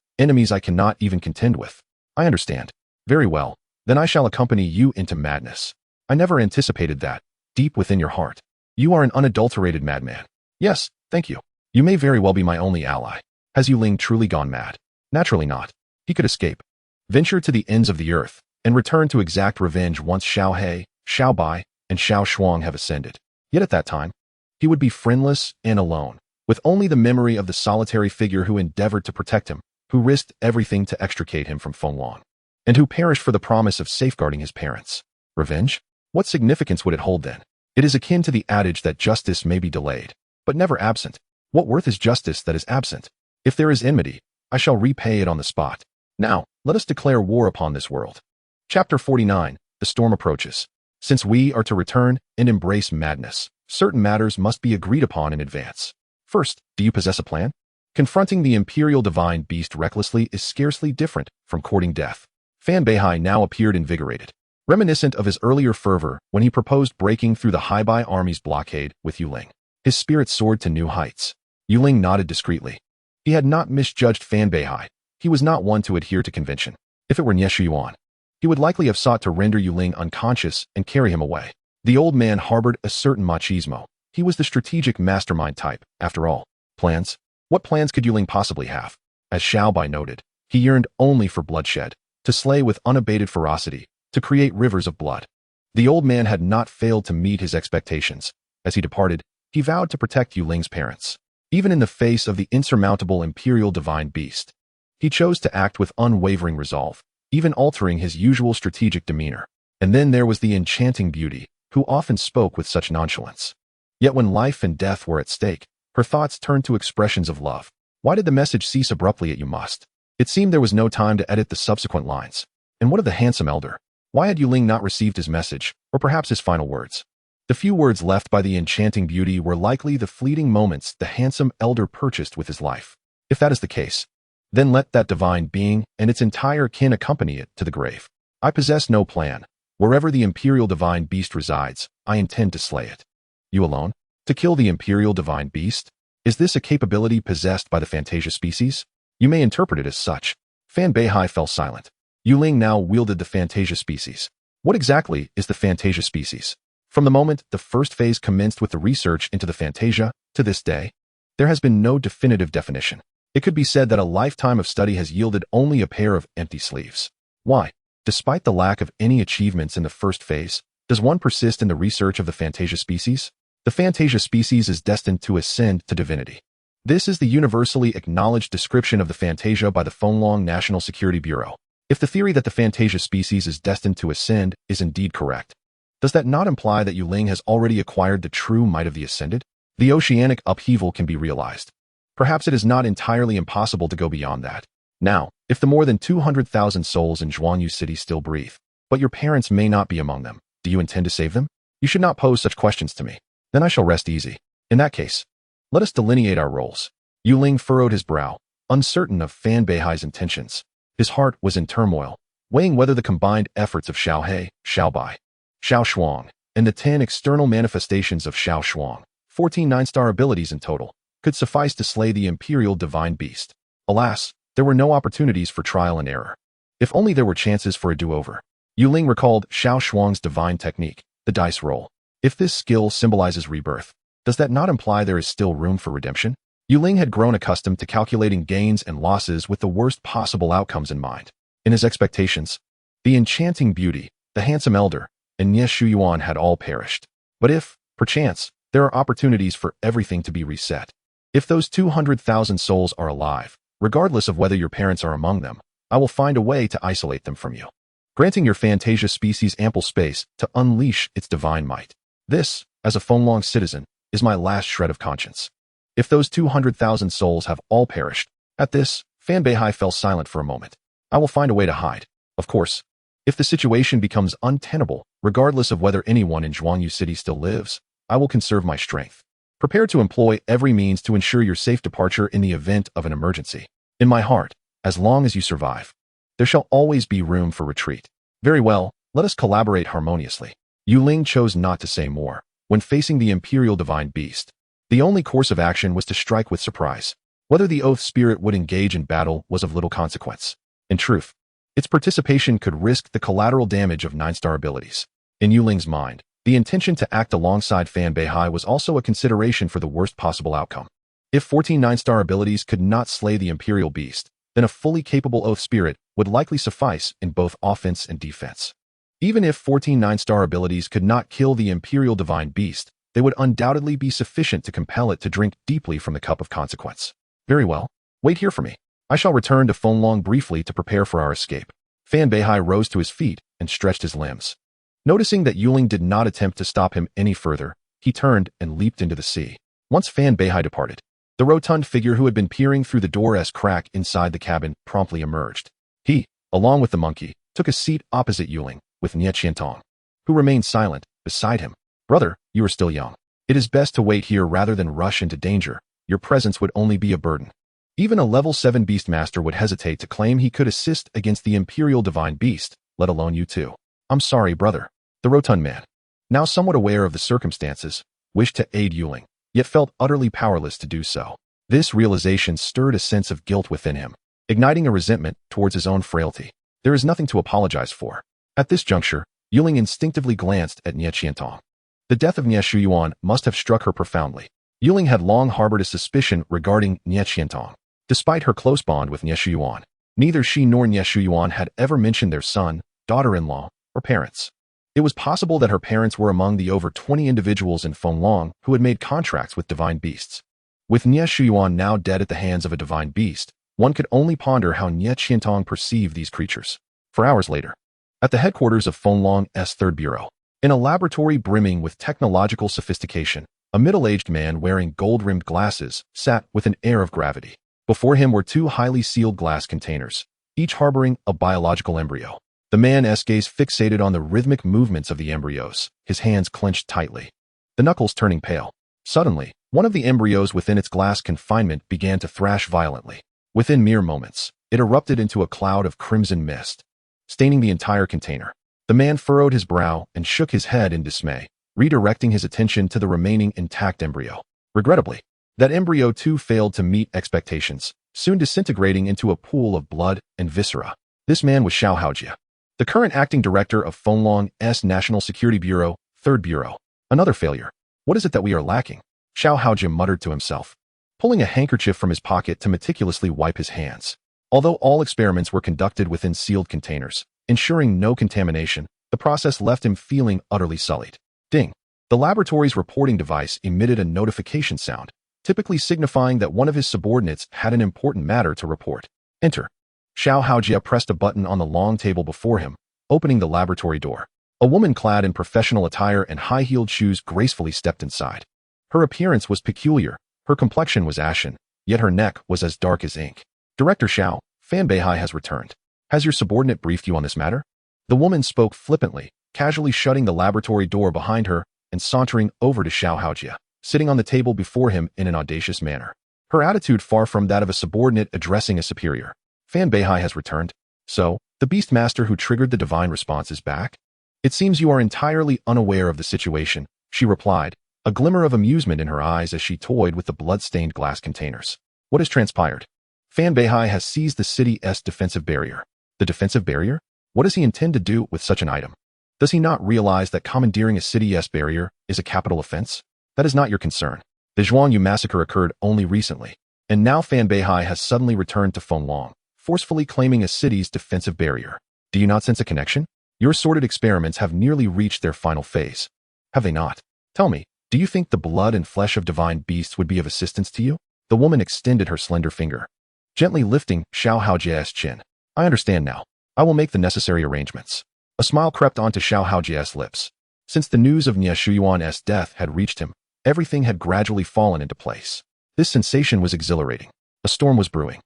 I cannot even contend with. I understand. Very well, then I shall accompany you into madness. I never anticipated that, deep within your heart. You are an unadulterated madman. Yes, thank you. You may very well be my only ally. Has Ling truly gone mad? Naturally not. He could escape, venture to the ends of the earth, and return to exact revenge once Xiao He, Xiao Bai, and Xiao Shuang have ascended. Yet at that time, he would be friendless and alone, with only the memory of the solitary figure who endeavored to protect him, who risked everything to extricate him from Fenglong, and who perished for the promise of safeguarding his parents. Revenge? What significance would it hold then? It is akin to the adage that justice may be delayed, but never absent. What worth is justice that is absent? If there is enmity, I shall repay it on the spot. Now, let us declare war upon this world. Chapter 49, The Storm Approaches. Since we are to return and embrace madness, certain matters must be agreed upon in advance. First, do you possess a plan? Confronting the imperial divine beast recklessly is scarcely different from courting death. Fan Beihai now appeared invigorated, reminiscent of his earlier fervor when he proposed breaking through the Haibai army's blockade with Ling. His spirit soared to new heights. Ling nodded discreetly. He had not misjudged Fan Beihai. He was not one to adhere to convention. If it were Nie Shuyuan, he would likely have sought to render Ling unconscious and carry him away. The old man harbored a certain machismo. He was the strategic mastermind type, after all. Plans? What plans could Ling possibly have? As Xiao Bai noted, he yearned only for bloodshed, to slay with unabated ferocity, to create rivers of blood. The old man had not failed to meet his expectations. As he departed, he vowed to protect Ling's parents. Even in the face of the insurmountable imperial divine beast, he chose to act with unwavering resolve, even altering his usual strategic demeanor. And then there was the enchanting beauty, who often spoke with such nonchalance. Yet when life and death were at stake, her thoughts turned to expressions of love. Why did the message cease abruptly at "you must"? It seemed there was no time to edit the subsequent lines. And what of the handsome elder? Why had Ling not received his message, or perhaps his final words? The few words left by the enchanting beauty were likely the fleeting moments the handsome elder purchased with his life. If that is the case, then let that divine being and its entire kin accompany it to the grave. I possess no plan. Wherever the imperial divine beast resides, I intend to slay it. You alone? To kill the imperial divine beast? Is this a capability possessed by the Fantasia species? You may interpret it as such. Fan Beihai fell silent. Ling now wielded the Fantasia species. What exactly is the Fantasia species? From the moment the first phase commenced with the research into the Fantasia, to this day, there has been no definitive definition. It could be said that a lifetime of study has yielded only a pair of empty sleeves. Why, despite the lack of any achievements in the first phase, does one persist in the research of the Fantasia species? The Fantasia species is destined to ascend to divinity. This is the universally acknowledged description of the Fantasia by the Fonglong National Security Bureau. If the theory that the Fantasia species is destined to ascend is indeed correct, does that not imply that Ling has already acquired the true might of the Ascended? The oceanic upheaval can be realized. Perhaps it is not entirely impossible to go beyond that. Now, if the more than 200,000 souls in Zhuangyu City still breathe, but your parents may not be among them, do you intend to save them? You should not pose such questions to me. Then I shall rest easy. In that case, let us delineate our roles. Ling furrowed his brow, uncertain of Fan Beihai's intentions. His heart was in turmoil, weighing whether the combined efforts of Xiao He, Xiao Bai, Xiao Shuang, and the 10 external manifestations of Xiao Shuang, 14 9-star abilities in total, could suffice to slay the Imperial Divine Beast. Alas, there were no opportunities for trial and error. If only there were chances for a do-over. Ling recalled Xiao Shuang's divine technique, the dice roll. If this skill symbolizes rebirth, does that not imply there is still room for redemption? Ling had grown accustomed to calculating gains and losses with the worst possible outcomes in mind. In his expectations, the enchanting beauty, the handsome elder, and Nie Shuyuan had all perished. But if, perchance, there are opportunities for everything to be reset, if those 200,000 souls are alive, regardless of whether your parents are among them, I will find a way to isolate them from you, granting your Fantasia species ample space to unleash its divine might. This, as a Fonglong citizen, is my last shred of conscience. If those 200,000 souls have all perished, at this, Fan Beihai fell silent for a moment. I will find a way to hide. Of course, if the situation becomes untenable, regardless of whether anyone in Zhuangyu City still lives, I will conserve my strength. Prepare to employ every means to ensure your safe departure in the event of an emergency. In my heart, as long as you survive, there shall always be room for retreat. Very well, let us collaborate harmoniously. Ling chose not to say more. When facing the Imperial Divine Beast, the only course of action was to strike with surprise. Whether the Oath Spirit would engage in battle was of little consequence. In truth, its participation could risk the collateral damage of 9-star abilities. In Ling's mind, the intention to act alongside Fan Beihai was also a consideration for the worst possible outcome. If 14 9-star abilities could not slay the Imperial Beast, then a fully capable Oath Spirit would likely suffice in both offense and defense. Even if 14 9-star abilities could not kill the Imperial Divine Beast, they would undoubtedly be sufficient to compel it to drink deeply from the cup of consequence. Very well, wait here for me. I shall return to Fonglong briefly to prepare for our escape. Fan Beihai rose to his feet and stretched his limbs. Noticing that Ling did not attempt to stop him any further, he turned and leaped into the sea. Once Fan Beihai departed, the rotund figure who had been peering through the door's crack inside the cabin promptly emerged. He, along with the monkey, took a seat opposite Ling, with Nie Qiantong, who remained silent, beside him. Brother, you are still young. It is best to wait here rather than rush into danger. Your presence would only be a burden. Even a level 7 Beastmaster would hesitate to claim he could assist against the Imperial Divine Beast, let alone you two. I'm sorry, brother. The rotund man, now somewhat aware of the circumstances, wished to aid Ling, yet felt utterly powerless to do so. This realization stirred a sense of guilt within him, igniting a resentment towards his own frailty. There is nothing to apologize for. At this juncture, Ling instinctively glanced at Nie Qiantong. The death of Nie Shuyuan must have struck her profoundly. Ling had long harbored a suspicion regarding Nie Qiantong. Despite her close bond with Nie Shuyuan, neither she nor Nie Shuyuan had ever mentioned their son, daughter-in-law, or parents. It was possible that her parents were among the over 20 individuals in Fonglong who had made contracts with divine beasts. With Nie Shuyuan now dead at the hands of a divine beast, one could only ponder how Nie Qiantong perceived these creatures. For hours later, at the headquarters of Fonglong's Third Bureau, in a laboratory brimming with technological sophistication, a middle-aged man wearing gold-rimmed glasses sat with an air of gravity. Before him were 2 highly sealed glass containers, each harboring a biological embryo. The man's gaze fixated on the rhythmic movements of the embryos, his hands clenched tightly, the knuckles turning pale. Suddenly, one of the embryos within its glass confinement began to thrash violently. Within mere moments, it erupted into a cloud of crimson mist, staining the entire container. The man furrowed his brow and shook his head in dismay, redirecting his attention to the remaining intact embryo. Regrettably, that embryo too failed to meet expectations, soon disintegrating into a pool of blood and viscera. This man was Xiao Haojia, the current acting director of Fonglong's National Security Bureau, Third Bureau. Another failure. What is it that we are lacking? Xiao Haojia muttered to himself, pulling a handkerchief from his pocket to meticulously wipe his hands. Although all experiments were conducted within sealed containers, ensuring no contamination, the process left him feeling utterly sullied. Ding! The laboratory's reporting device emitted a notification sound, typically signifying that one of his subordinates had an important matter to report. Enter. Xiao Haojia pressed a button on the long table before him, opening the laboratory door. A woman clad in professional attire and high-heeled shoes gracefully stepped inside. Her appearance was peculiar. Her complexion was ashen, yet her neck was as dark as ink. Director Xiao, Fan Beihai has returned. Has your subordinate briefed you on this matter? The woman spoke flippantly, casually shutting the laboratory door behind her and sauntering over to Xiao Haojia, sitting on the table before him in an audacious manner. Her attitude far from that of a subordinate addressing a superior. Fan Beihai has returned. So, the Beast Master who triggered the divine response is back? It seems you are entirely unaware of the situation, she replied, a glimmer of amusement in her eyes as she toyed with the blood-stained glass containers. What has transpired? Fan Beihai has seized the city's defensive barrier. The defensive barrier? What does he intend to do with such an item? Does he not realize that commandeering a city's barrier is a capital offense? That is not your concern. The Zhuangyu massacre occurred only recently, and now Fan Beihai has suddenly returned to Fenglong, forcefully claiming a city's defensive barrier. Do you not sense a connection? Your sordid experiments have nearly reached their final phase. Have they not? Tell me, do you think the blood and flesh of divine beasts would be of assistance to you? The woman extended her slender finger, gently lifting Xiao Haojia's chin. I understand now. I will make the necessary arrangements. A smile crept onto Xiao Haojia's lips. Since the news of Nie Shuyuan's death had reached him, everything had gradually fallen into place. This sensation was exhilarating. A storm was brewing.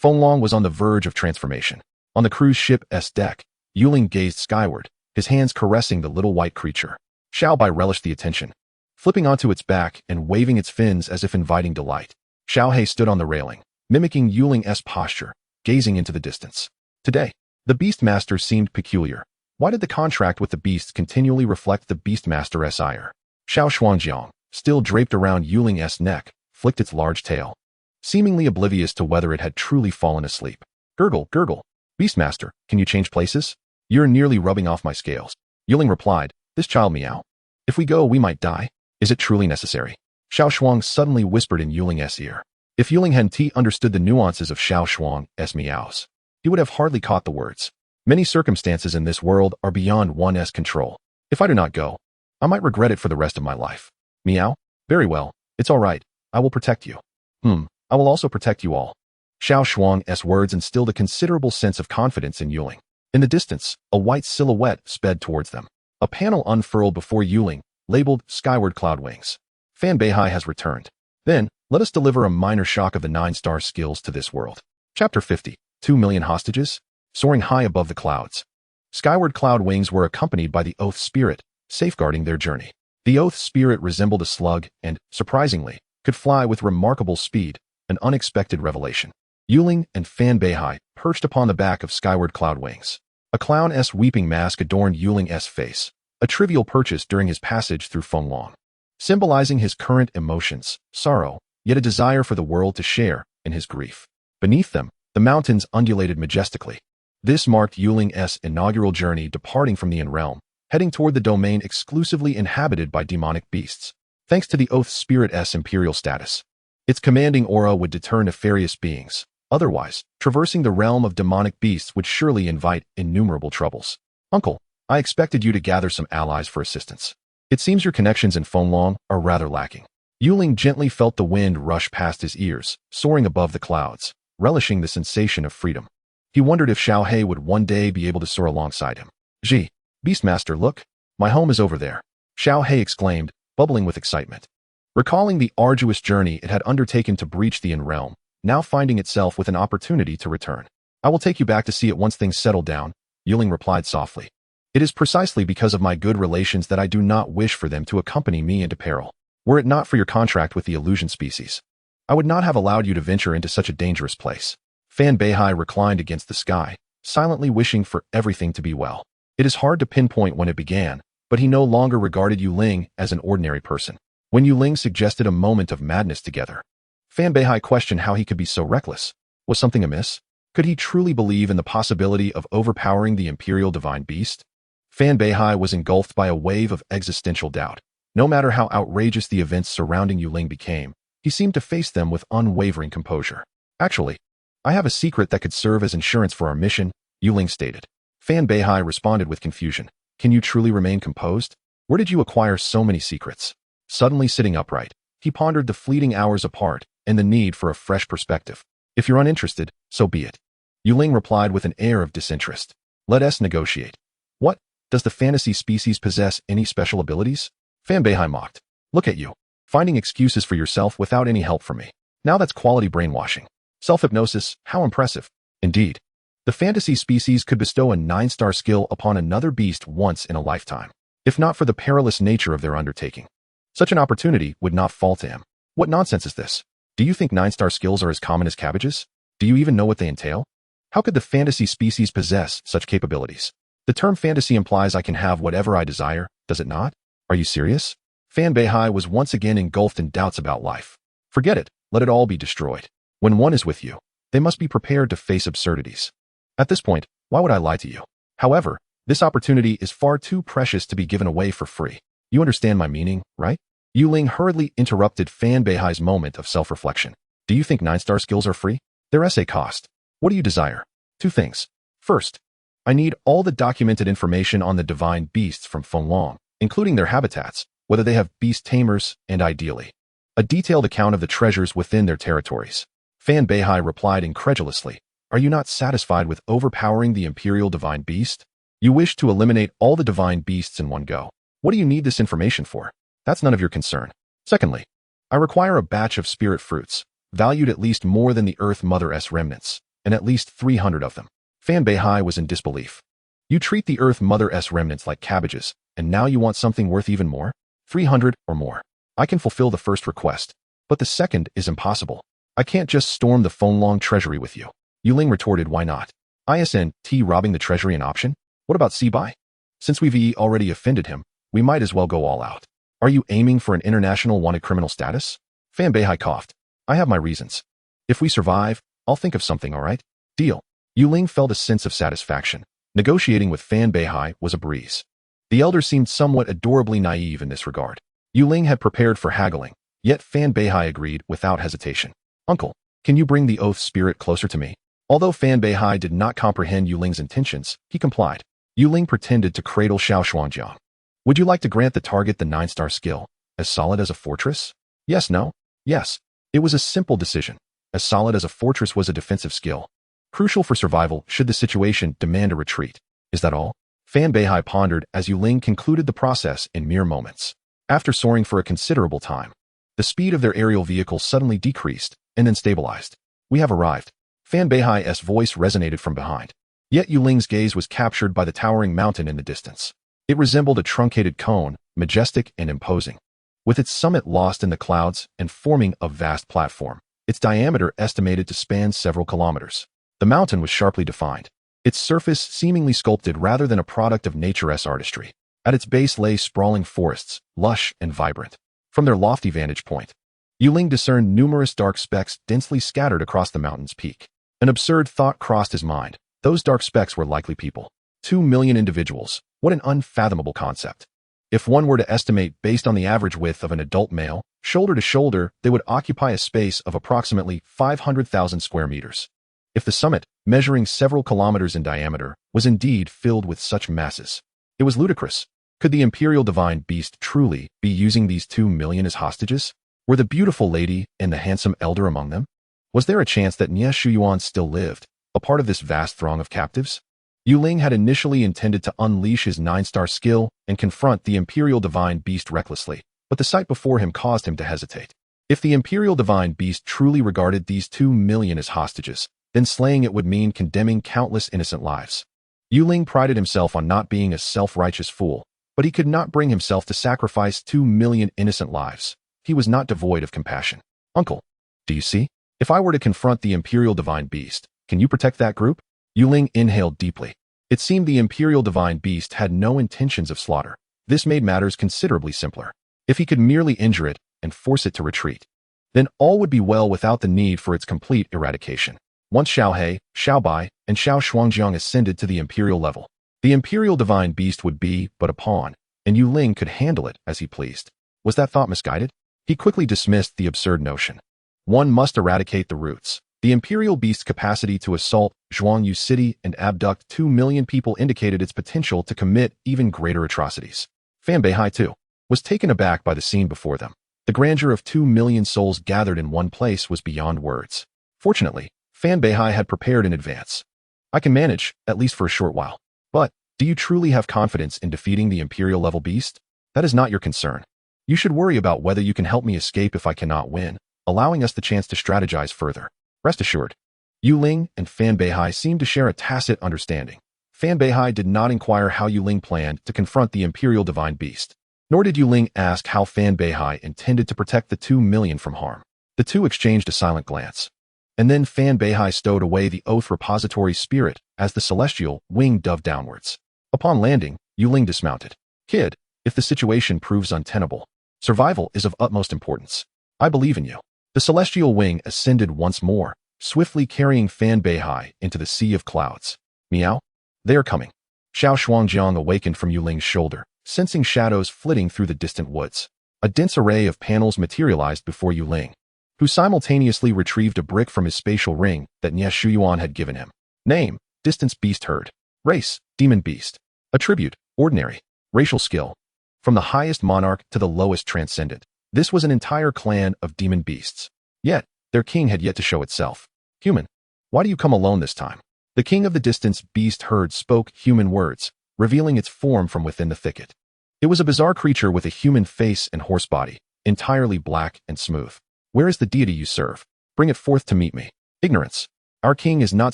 Fenglong was on the verge of transformation. On the cruise ship's deck, Ling gazed skyward, his hands caressing the little white creature. Xiao Bai relished the attention, flipping onto its back and waving its fins as if inviting delight. Xiao He stood on the railing, mimicking Ling's posture, gazing into the distance. Today, the Beast Master seemed peculiar. Why did the contract with the beasts continually reflect the Beast Master's ire? Xiao Shuangjiang, still draped around Ling's neck, flicked its large tail, seemingly oblivious to whether it had truly fallen asleep. Gurgle, gurgle. Beastmaster, can you change places? You're nearly rubbing off my scales. Ling replied, this child meow. If we go, we might die. Is it truly necessary? Xiao Shuang suddenly whispered in Ling's ear. If Ling Henti understood the nuances of Xiao Shuang's meows, he would have hardly caught the words. Many circumstances in this world are beyond one's control. If I do not go, I might regret it for the rest of my life. Meow? Very well. It's all right. I will protect you. I will also protect you all. Xiao Shuang's words instilled a considerable sense of confidence in Ling. In the distance, a white silhouette sped towards them. A panel unfurled before Ling, labeled Skyward Cloud Wings. Fan Beihai has returned. Then, let us deliver a minor shock of the 9-star skills to this world. Chapter 50. 2 million hostages? Soaring high above the clouds. Skyward Cloud Wings were accompanied by the Oath Spirit, safeguarding their journey. The Oath Spirit resembled a slug and, surprisingly, could fly with remarkable speed, an unexpected revelation. Ling and Fan Beihai perched upon the back of Skyward Cloud Wings. A clown's weeping mask adorned Ling's face, a trivial purchase during his passage through Fenglong, symbolizing his current emotions, sorrow, yet a desire for the world to share in his grief. Beneath them, the mountains undulated majestically. This marked Ling's inaugural journey departing from the In-Realm, heading toward the domain exclusively inhabited by demonic beasts. Thanks to the Oath Spirit's imperial status, its commanding aura would deter nefarious beings. Otherwise, traversing the realm of demonic beasts would surely invite innumerable troubles. Uncle, I expected you to gather some allies for assistance. It seems your connections in Fenglong are rather lacking. Ling gently felt the wind rush past his ears, soaring above the clouds, relishing the sensation of freedom. He wondered if Xiao He would one day be able to soar alongside him. Gee, Beastmaster, look, my home is over there. Xiao He exclaimed, bubbling with excitement. Recalling the arduous journey it had undertaken to breach the In-Realm, now finding itself with an opportunity to return. I will take you back to see it once things settle down, Ling replied softly. It is precisely because of my good relations that I do not wish for them to accompany me into peril. Were it not for your contract with the illusion species, I would not have allowed you to venture into such a dangerous place. Fan Beihai reclined against the sky, silently wishing for everything to be well. It is hard to pinpoint when it began, but he no longer regarded Ling as an ordinary person. When Ling suggested a moment of madness together, Fan Beihai questioned how he could be so reckless. Was something amiss? Could he truly believe in the possibility of overpowering the Imperial Divine Beast? Fan Beihai was engulfed by a wave of existential doubt. No matter how outrageous the events surrounding Ling became, he seemed to face them with unwavering composure. Actually, I have a secret that could serve as insurance for our mission, Ling stated. Fan Beihai responded with confusion. Can you truly remain composed? Where did you acquire so many secrets? Suddenly sitting upright, He pondered the fleeting hours apart and the need for a fresh perspective. If you're uninterested, so be it. Ling replied with an air of disinterest. Let us negotiate. What? Does the fantasy species possess any special abilities? Fan Beihai mocked. Look at you, finding excuses for yourself without any help from me. Now that's quality brainwashing. Self-hypnosis, how impressive. Indeed. The fantasy species could bestow a 9-star skill upon another beast once in a lifetime, if not for the perilous nature of their undertaking. Such an opportunity would not fall to him. What nonsense is this? Do you think 9-star skills are as common as cabbages? Do you even know what they entail? How could the fantasy species possess such capabilities? The term fantasy implies I can have whatever I desire, does it not? Are you serious? Fan Beihai was once again engulfed in doubts about life. Forget it, let it all be destroyed. When one is with you, they must be prepared to face absurdities. At this point, why would I lie to you? However, this opportunity is far too precious to be given away for free. You understand my meaning, right? Ling hurriedly interrupted Fan Beihai's moment of self-reflection. Do you think 9-star skills are free? Their essay cost. What do you desire? 2 things. First, I need all the documented information on the divine beasts from Fenglong, including their habitats, whether they have beast tamers, and ideally, a detailed account of the treasures within their territories. Fan Beihai replied incredulously. Are you not satisfied with overpowering the imperial divine beast? You wish to eliminate all the divine beasts in one go. What do you need this information for? That's none of your concern. Secondly, I require a batch of spirit fruits, valued at least more than the Earth Mother's remnants, and at least 300 of them. Fan Beihai was in disbelief. You treat the Earth Mother's remnants like cabbages, and now you want something worth even more? 300 or more. I can fulfill the first request, but the second is impossible. I can't just storm the Fenglong treasury with you. Ling retorted, why not? Isn't robbing the treasury an option? What about Sibai? Since we've already offended him, we might as well go all out. Are you aiming for an international wanted criminal status? Fan Beihai coughed. I have my reasons. If we survive, I'll think of something, all right? Deal. Ling felt a sense of satisfaction. Negotiating with Fan Beihai was a breeze. The elder seemed somewhat adorably naive in this regard. Ling had prepared for haggling, yet Fan Beihai agreed without hesitation. Uncle, can you bring the oath spirit closer to me? Although Fan Beihai did not comprehend Ling's intentions, he complied. Ling pretended to cradle Xiao Shuangjiang. Would you like to grant the target the 9-star skill, as solid as a fortress? Yes, no? Yes. It was a simple decision. As solid as a fortress was a defensive skill, crucial for survival should the situation demand a retreat. Is that all? Fan Beihai pondered as Ling concluded the process in mere moments. After soaring for a considerable time, the speed of their aerial vehicle suddenly decreased and then stabilized. We have arrived. Fan Beihai's voice resonated from behind. Yet Ling's gaze was captured by the towering mountain in the distance. It resembled a truncated cone, majestic and imposing, with its summit lost in the clouds and forming a vast platform, its diameter estimated to span several kilometers. The mountain was sharply defined, its surface seemingly sculpted rather than a product of nature's artistry. At its base lay sprawling forests, lush and vibrant. From their lofty vantage point, Ling discerned numerous dark specks densely scattered across the mountain's peak. An absurd thought crossed his mind. Those dark specks were likely people. 2 million individuals. What an unfathomable concept. If one were to estimate based on the average width of an adult male, shoulder to shoulder, they would occupy a space of approximately 500,000 square meters. If the summit, measuring several kilometers in diameter, was indeed filled with such masses, it was ludicrous. Could the imperial divine beast truly be using these 2 million as hostages? Were the beautiful lady and the handsome elder among them? Was there a chance that Nie Shuyuan still lived, a part of this vast throng of captives? Ling had initially intended to unleash his 9-star skill and confront the imperial divine beast recklessly, but the sight before him caused him to hesitate. If the imperial divine beast truly regarded these 2 million as hostages, then slaying it would mean condemning countless innocent lives. Ling prided himself on not being a self-righteous fool, but he could not bring himself to sacrifice 2 million innocent lives. He was not devoid of compassion. Uncle, do you see? If I were to confront the imperial divine beast, can you protect that group? Ling inhaled deeply. It seemed the imperial divine beast had no intentions of slaughter. This made matters considerably simpler. If he could merely injure it and force it to retreat, then all would be well without the need for its complete eradication. Once Xiao He, Xiao Bai, and Xiao Shuangjiang ascended to the imperial level, the imperial divine beast would be but a pawn, and Ling could handle it as he pleased. Was that thought misguided? He quickly dismissed the absurd notion. One must eradicate the roots. The imperial beast's capacity to assault Zhuangyu City and abduct 2 million people indicated its potential to commit even greater atrocities. Fan Beihai, too, was taken aback by the scene before them. The grandeur of 2 million souls gathered in one place was beyond words. Fortunately, Fan Beihai had prepared in advance. I can manage, at least for a short while. But, do you truly have confidence in defeating the Imperial-level beast? That is not your concern. You should worry about whether you can help me escape if I cannot win, allowing us the chance to strategize further. Rest assured. Yu Ling and Fan Beihai seemed to share a tacit understanding. Fan Beihai did not inquire how Yu Ling planned to confront the Imperial Divine Beast. Nor did Yu Ling ask how Fan Beihai intended to protect the 2 million from harm. The two exchanged a silent glance. And then Fan Beihai stowed away the Oath Repository Spirit as the celestial wing dove downwards. Upon landing, Yu Ling dismounted. Kid, if the situation proves untenable, survival is of utmost importance. I believe in you. The celestial wing ascended once more, swiftly carrying Fan Beihai into the sea of clouds. Meow? They are coming. Xiao Shuangjiang awakened from Yu Ling's shoulder, sensing shadows flitting through the distant woods. A dense array of panels materialized before Yu Ling, who simultaneously retrieved a brick from his spatial ring that Nie Shuyuan had given him. Name, Distance Beast Herd. Race, Demon Beast. Attribute, Ordinary. Racial skill, from the highest monarch to the lowest transcendent. This was an entire clan of demon beasts. Yet, their king had yet to show itself. Human, why do you come alone this time? The king of the Distance Beast Herd spoke human words, revealing its form from within the thicket. It was a bizarre creature with a human face and horse body, entirely black and smooth. Where is the deity you serve? Bring it forth to meet me. Ignorance. Our king is not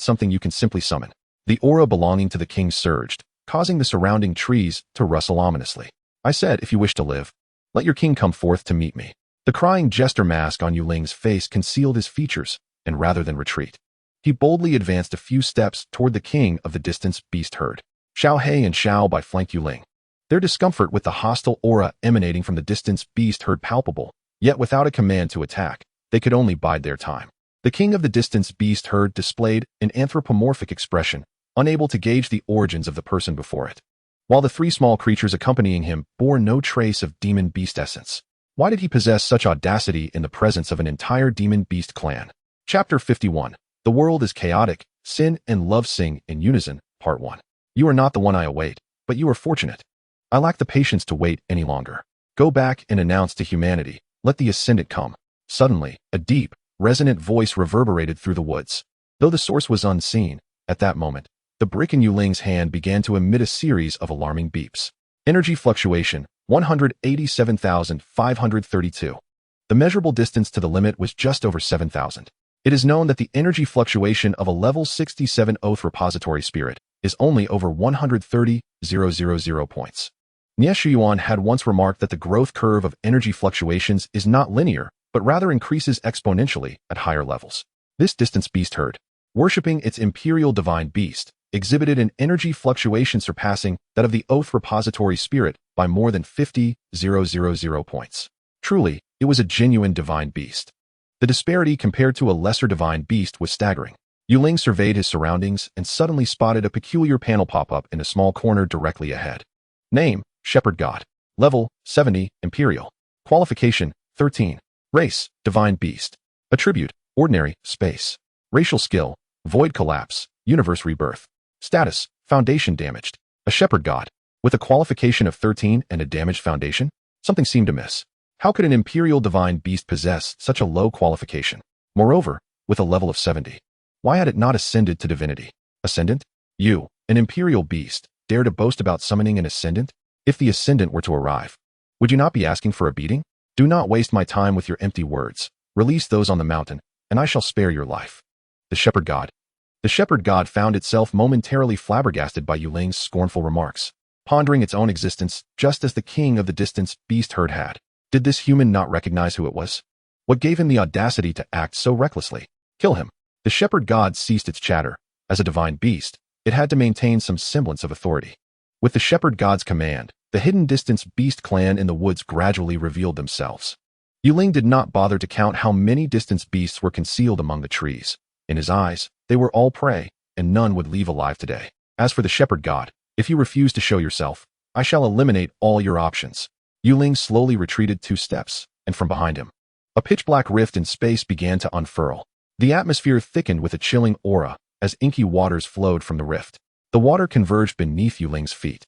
something you can simply summon. The aura belonging to the king surged, causing the surrounding trees to rustle ominously. I said, if you wish to live, let your king come forth to meet me. The crying jester mask on Yu Ling's face concealed his features, and rather than retreat, he boldly advanced a few steps toward the king of the Distance Beast Herd. Xiao He and Xiao Bai flanked Yu Ling. Their discomfort with the hostile aura emanating from the Distance Beast Herd palpable, yet without a command to attack, they could only bide their time. The king of the Distance Beast Herd displayed an anthropomorphic expression, unable to gauge the origins of the person before it. While the 3 small creatures accompanying him bore no trace of demon beast essence. Why did he possess such audacity in the presence of an entire demon beast clan? Chapter 51. The world is chaotic, sin and love sing in unison, Part 1. You are not the one I await, but you are fortunate. I lack the patience to wait any longer. Go back and announce to humanity, let the ascendant come. Suddenly, a deep, resonant voice reverberated through the woods. Though the source was unseen, at that moment, the brick in Yu Ling's hand began to emit a series of alarming beeps. Energy fluctuation, 187,532. The measurable distance to the limit was just over 7,000. It is known that the energy fluctuation of a level 67 Oath Repository Spirit is only over 130,000 points. Nie Shuyuan had once remarked that the growth curve of energy fluctuations is not linear, but rather increases exponentially at higher levels. This Distance Beast Herd, worshipping its Imperial Divine Beast, exhibited an energy fluctuation surpassing that of the Oath Repository Spirit by more than 50,000 points. Truly, it was a genuine divine beast. The disparity compared to a lesser divine beast was staggering. Yu Ling surveyed his surroundings and suddenly spotted a peculiar panel pop up in a small corner directly ahead. Name, Shepherd God. Level, 70, Imperial. Qualification, 13. Race, Divine Beast. Attribute, Ordinary, Space. Racial skill, Void Collapse, Universe Rebirth. Status, Foundation damaged. A Shepherd God. With a qualification of 13 and a damaged foundation? Something seemed amiss. How could an Imperial Divine Beast possess such a low qualification? Moreover, with a level of 70. Why had it not ascended to divinity? Ascendant? You, an Imperial Beast, dare to boast about summoning an Ascendant? If the Ascendant were to arrive, would you not be asking for a beating? Do not waste my time with your empty words. Release those on the mountain, and I shall spare your life. The Shepherd God. The Shepherd God found itself momentarily flabbergasted by Yu Ling's scornful remarks, pondering its own existence just as the king of the Distance Beast Herd had. Did this human not recognize who it was? What gave him the audacity to act so recklessly? Kill him. The Shepherd God ceased its chatter. As a divine beast, it had to maintain some semblance of authority. With the Shepherd God's command, the hidden Distance Beast clan in the woods gradually revealed themselves. Yu Ling did not bother to count how many Distance beasts were concealed among the trees. In his eyes, they were all prey, and none would leave alive today. As for the Shepherd God, if you refuse to show yourself, I shall eliminate all your options. Yu Ling slowly retreated 2 steps, and from behind him, a pitch-black rift in space began to unfurl. The atmosphere thickened with a chilling aura as inky waters flowed from the rift. The water converged beneath Yu Ling's feet.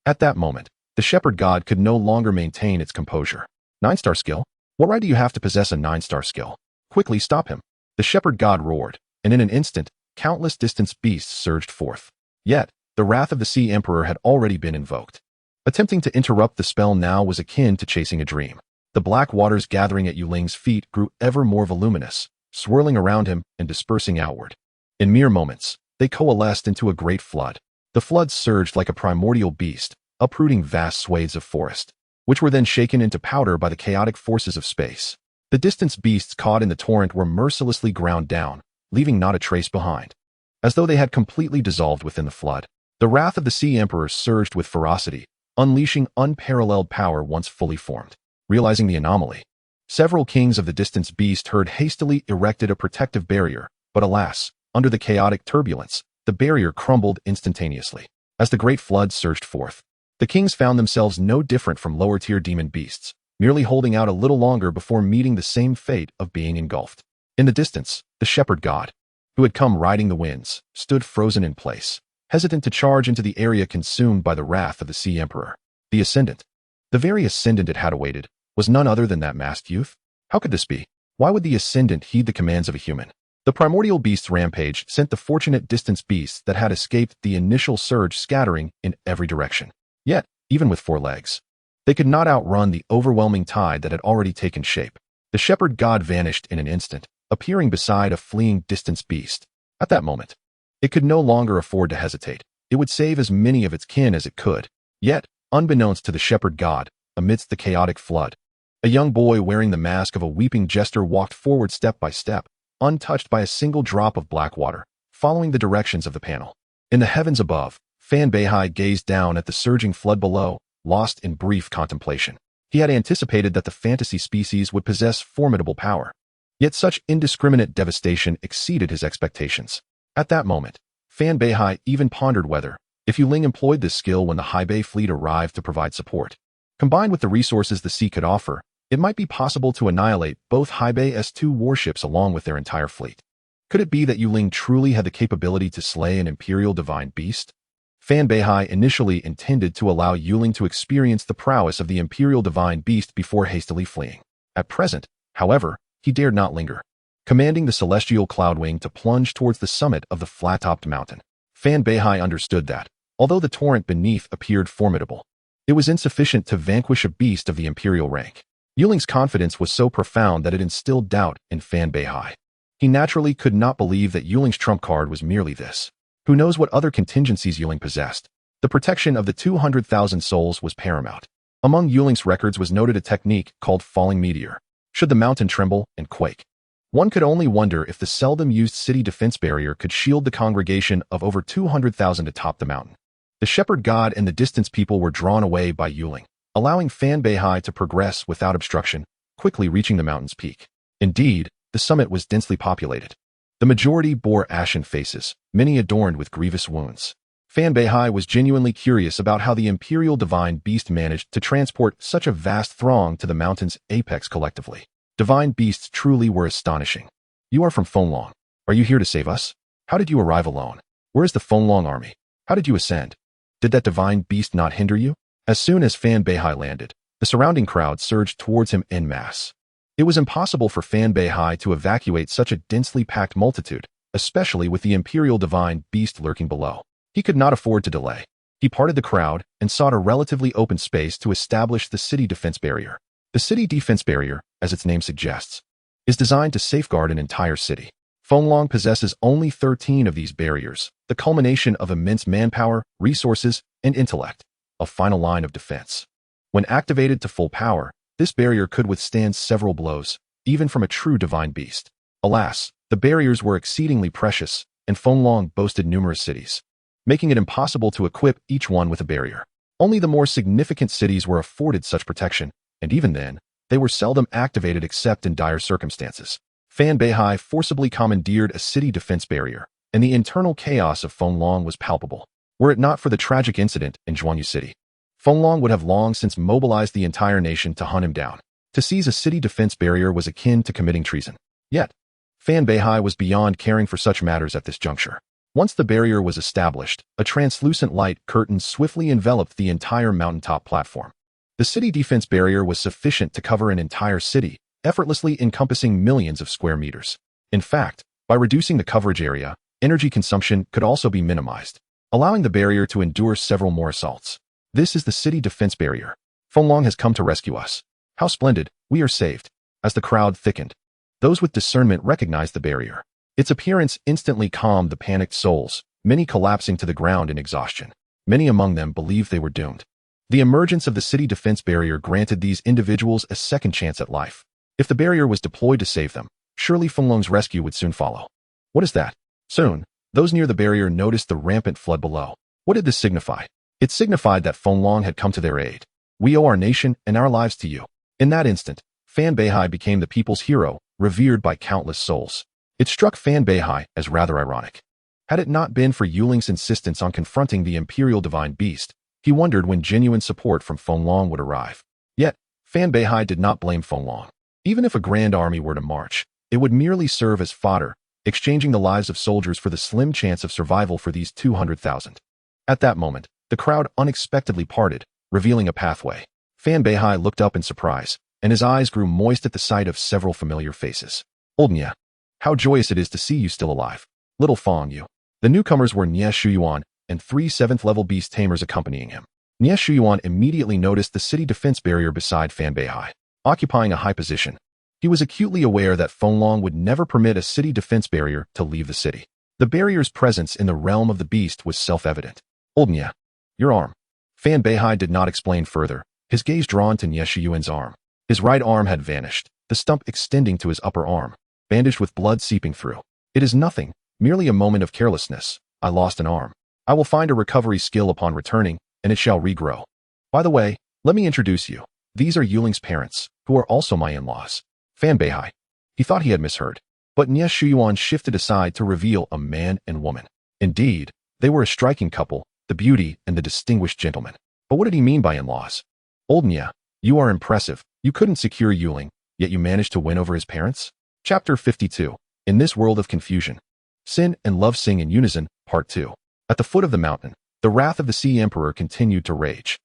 At that moment, the Shepherd God could no longer maintain its composure. 9-star skill, What right do you have to possess a 9-star skill? Quickly stop him. The shepherd god roared, and in an instant, countless distance beasts surged forth. Yet, the wrath of the Sea Emperor had already been invoked. Attempting to interrupt the spell now was akin to chasing a dream. The black waters gathering at Ling's feet grew ever more voluminous, swirling around him and dispersing outward. In mere moments, they coalesced into a great flood. The flood surged like a primordial beast, uprooting vast swathes of forest, which were then shaken into powder by the chaotic forces of space. The distance beasts caught in the torrent were mercilessly ground down, leaving not a trace behind. As though they had completely dissolved within the flood, the wrath of the Sea Emperor surged with ferocity, unleashing unparalleled power once fully formed. Realizing the anomaly, several kings of the distance beast herd hastily erected a protective barrier, but alas, under the chaotic turbulence, the barrier crumbled instantaneously. As the great flood surged forth, the kings found themselves no different from lower-tier demon beasts, merely holding out a little longer before meeting the same fate of being engulfed. In the distance, the shepherd god, who had come riding the winds, stood frozen in place, hesitant to charge into the area consumed by the wrath of the Sea Emperor. The Ascendant. The very Ascendant it had awaited was none other than that masked youth. How could this be? Why would the Ascendant heed the commands of a human? The primordial beast's rampage sent the fortunate distance beasts that had escaped the initial surge scattering in every direction. Yet, even with 4 legs, they could not outrun the overwhelming tide that had already taken shape. The shepherd god vanished in an instant, appearing beside a fleeing distance beast. At that moment, it could no longer afford to hesitate. It would save as many of its kin as it could. Yet, unbeknownst to the shepherd god, amidst the chaotic flood, a young boy wearing the mask of a weeping jester walked forward step by step, untouched by a single drop of black water, following the directions of the panel. In the heavens above, Fan Beihai gazed down at the surging flood below, lost in brief contemplation. He had anticipated that the fantasy species would possess formidable power. Yet such indiscriminate devastation exceeded his expectations. At that moment, Fan Beihai even pondered whether, if Ling employed this skill when the High Bay fleet arrived to provide support, combined with the resources the sea could offer, it might be possible to annihilate both High Bay S2 warships along with their entire fleet. Could it be that Ling truly had the capability to slay an Imperial Divine Beast? Fan Beihai initially intended to allow Ling to experience the prowess of the Imperial Divine Beast before hastily fleeing. At present, however, he dared not linger. Commanding the Celestial Cloudwing to plunge towards the summit of the flat-topped mountain, Fan Beihai understood that, although the torrent beneath appeared formidable, it was insufficient to vanquish a beast of the Imperial rank. Ling's confidence was so profound that it instilled doubt in Fan Beihai. He naturally could not believe that Ling's trump card was merely this. Who knows what other contingencies Ling possessed? The protection of the 200,000 souls was paramount. Among Ling's records was noted a technique called falling meteor. Should the mountain tremble and quake, one could only wonder if the seldom used city defense barrier could shield the congregation of over 200,000 atop the mountain. The shepherd god and the distance people were drawn away by Ling, allowing Fan Beihai to progress without obstruction, quickly reaching the mountain's peak. Indeed, the summit was densely populated. The majority bore ashen faces, many adorned with grievous wounds. Fan Beihai was genuinely curious about how the Imperial Divine Beast managed to transport such a vast throng to the mountain's apex collectively. Divine beasts truly were astonishing. You are from Fenlong. Are you here to save us? How did you arrive alone? Where is the Fenlong army? How did you ascend? Did that divine beast not hinder you? As soon as Fan Beihai landed, the surrounding crowd surged towards him en masse. It was impossible for Fan Beihai to evacuate such a densely packed multitude, especially with the Imperial Divine Beast lurking below. He could not afford to delay. He parted the crowd and sought a relatively open space to establish the city defense barrier. The city defense barrier, as its name suggests, is designed to safeguard an entire city. Fenlong possesses only 13 of these barriers, the culmination of immense manpower, resources, and intellect, a final line of defense. When activated to full power, this barrier could withstand several blows, even from a true divine beast. Alas, the barriers were exceedingly precious, and Fenlong boasted numerous cities, making it impossible to equip each one with a barrier. Only the more significant cities were afforded such protection, and even then, they were seldom activated except in dire circumstances. Fan Beihai forcibly commandeered a city defense barrier, and the internal chaos of Fenlong was palpable. Were it not for the tragic incident in Zhuangyu City, Fenlong would have long since mobilized the entire nation to hunt him down. To seize a city defense barrier was akin to committing treason. Yet, Fan Beihai was beyond caring for such matters at this juncture. Once the barrier was established, a translucent light curtain swiftly enveloped the entire mountaintop platform. The city defense barrier was sufficient to cover an entire city, effortlessly encompassing millions of square meters. In fact, by reducing the coverage area, energy consumption could also be minimized, allowing the barrier to endure several more assaults. This is the city defense barrier. Fenglong has come to rescue us. How splendid, we are saved. As the crowd thickened, those with discernment recognized the barrier. Its appearance instantly calmed the panicked souls, many collapsing to the ground in exhaustion. Many among them believed they were doomed. The emergence of the city defense barrier granted these individuals a second chance at life. If the barrier was deployed to save them, surely Fenglong's rescue would soon follow. What is that? Soon, those near the barrier noticed the rampant flood below. What did this signify? It signified that Fenglong had come to their aid. We owe our nation and our lives to you. In that instant, Fan Beihai became the people's hero, revered by countless souls. It struck Fan Beihai as rather ironic. Had it not been for Yuling's insistence on confronting the Imperial Divine Beast, he wondered when genuine support from Fenglong would arrive. Yet, Fan Beihai did not blame Fenglong. Even if a grand army were to march, it would merely serve as fodder, exchanging the lives of soldiers for the slim chance of survival for these 200,000. At that moment, the crowd unexpectedly parted, revealing a pathway. Fan Beihai looked up in surprise, and his eyes grew moist at the sight of several familiar faces. Old Nya, how joyous it is to see you still alive. Little Fong Yu. The newcomers were Nya Shuyuan and 3 7th-level beast tamers accompanying him. Nya Shuyuan immediately noticed the city defense barrier beside Fan Beihai, occupying a high position. He was acutely aware that Fenglong would never permit a city defense barrier to leave the city. The barrier's presence in the realm of the beast was self-evident. Old Nya, your arm. Fan Beihai did not explain further, his gaze drawn to Nya Shuyuan's arm. His right arm had vanished, the stump extending to his upper arm, bandaged with blood seeping through. It is nothing, merely a moment of carelessness. I lost an arm. I will find a recovery skill upon returning, and it shall regrow. By the way, let me introduce you. These are Yuling's parents, who are also my in-laws. Fan Beihai. He thought he had misheard, but Nya Shuyuan shifted aside to reveal a man and woman. Indeed, they were a striking couple, the beauty and the distinguished gentleman. But what did he mean by in-laws? Old Nya, you are impressive. You couldn't secure Yuling, yet you managed to win over his parents? Chapter 52. In this world of confusion. Sin and love sing in unison, Part 2. At the foot of the mountain, the wrath of the Sea Emperor continued to rage.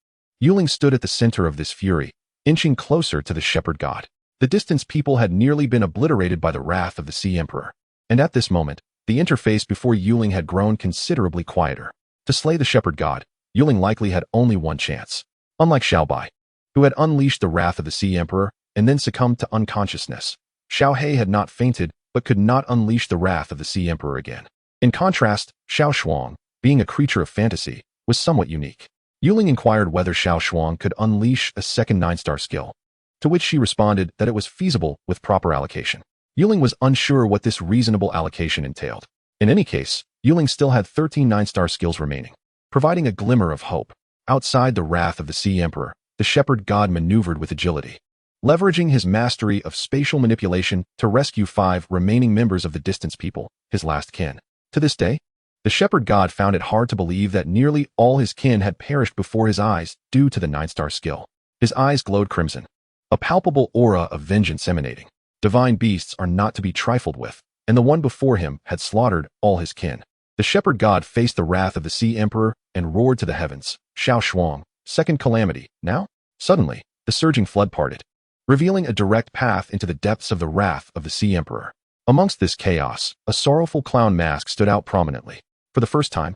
Yuling stood at the center of this fury, inching closer to the shepherd god. The distant people had nearly been obliterated by the wrath of the Sea Emperor, and at this moment, the interface before Yuling had grown considerably quieter. To slay the shepherd god, Yuling likely had only one chance. Unlike Xiaobai, who had unleashed the wrath of the Sea Emperor and then succumbed to unconsciousness, Xiao He had not fainted but could not unleash the wrath of the Sea Emperor again. In contrast, Xiao Shuang, being a creature of fantasy, was somewhat unique. Yuling inquired whether Xiao Shuang could unleash a second 9-star skill, to which she responded that it was feasible with proper allocation. Yuling was unsure what this reasonable allocation entailed. In any case, Yuling still had 13 9-star skills remaining, providing a glimmer of hope. Outside the wrath of the Sea Emperor, the shepherd god maneuvered with agility, leveraging his mastery of spatial manipulation to rescue 5 remaining members of the Distance people, his last kin. To this day, the shepherd god found it hard to believe that nearly all his kin had perished before his eyes due to the 9-star skill. His eyes glowed crimson, a palpable aura of vengeance emanating. Divine beasts are not to be trifled with, and the one before him had slaughtered all his kin. The shepherd god faced the wrath of the Sea Emperor and roared to the heavens. Xiao Shuang, second calamity, now? Suddenly, the surging flood parted, revealing a direct path into the depths of the wrath of the Sea Emperor. Amongst this chaos, a sorrowful clown mask stood out prominently. For the first time,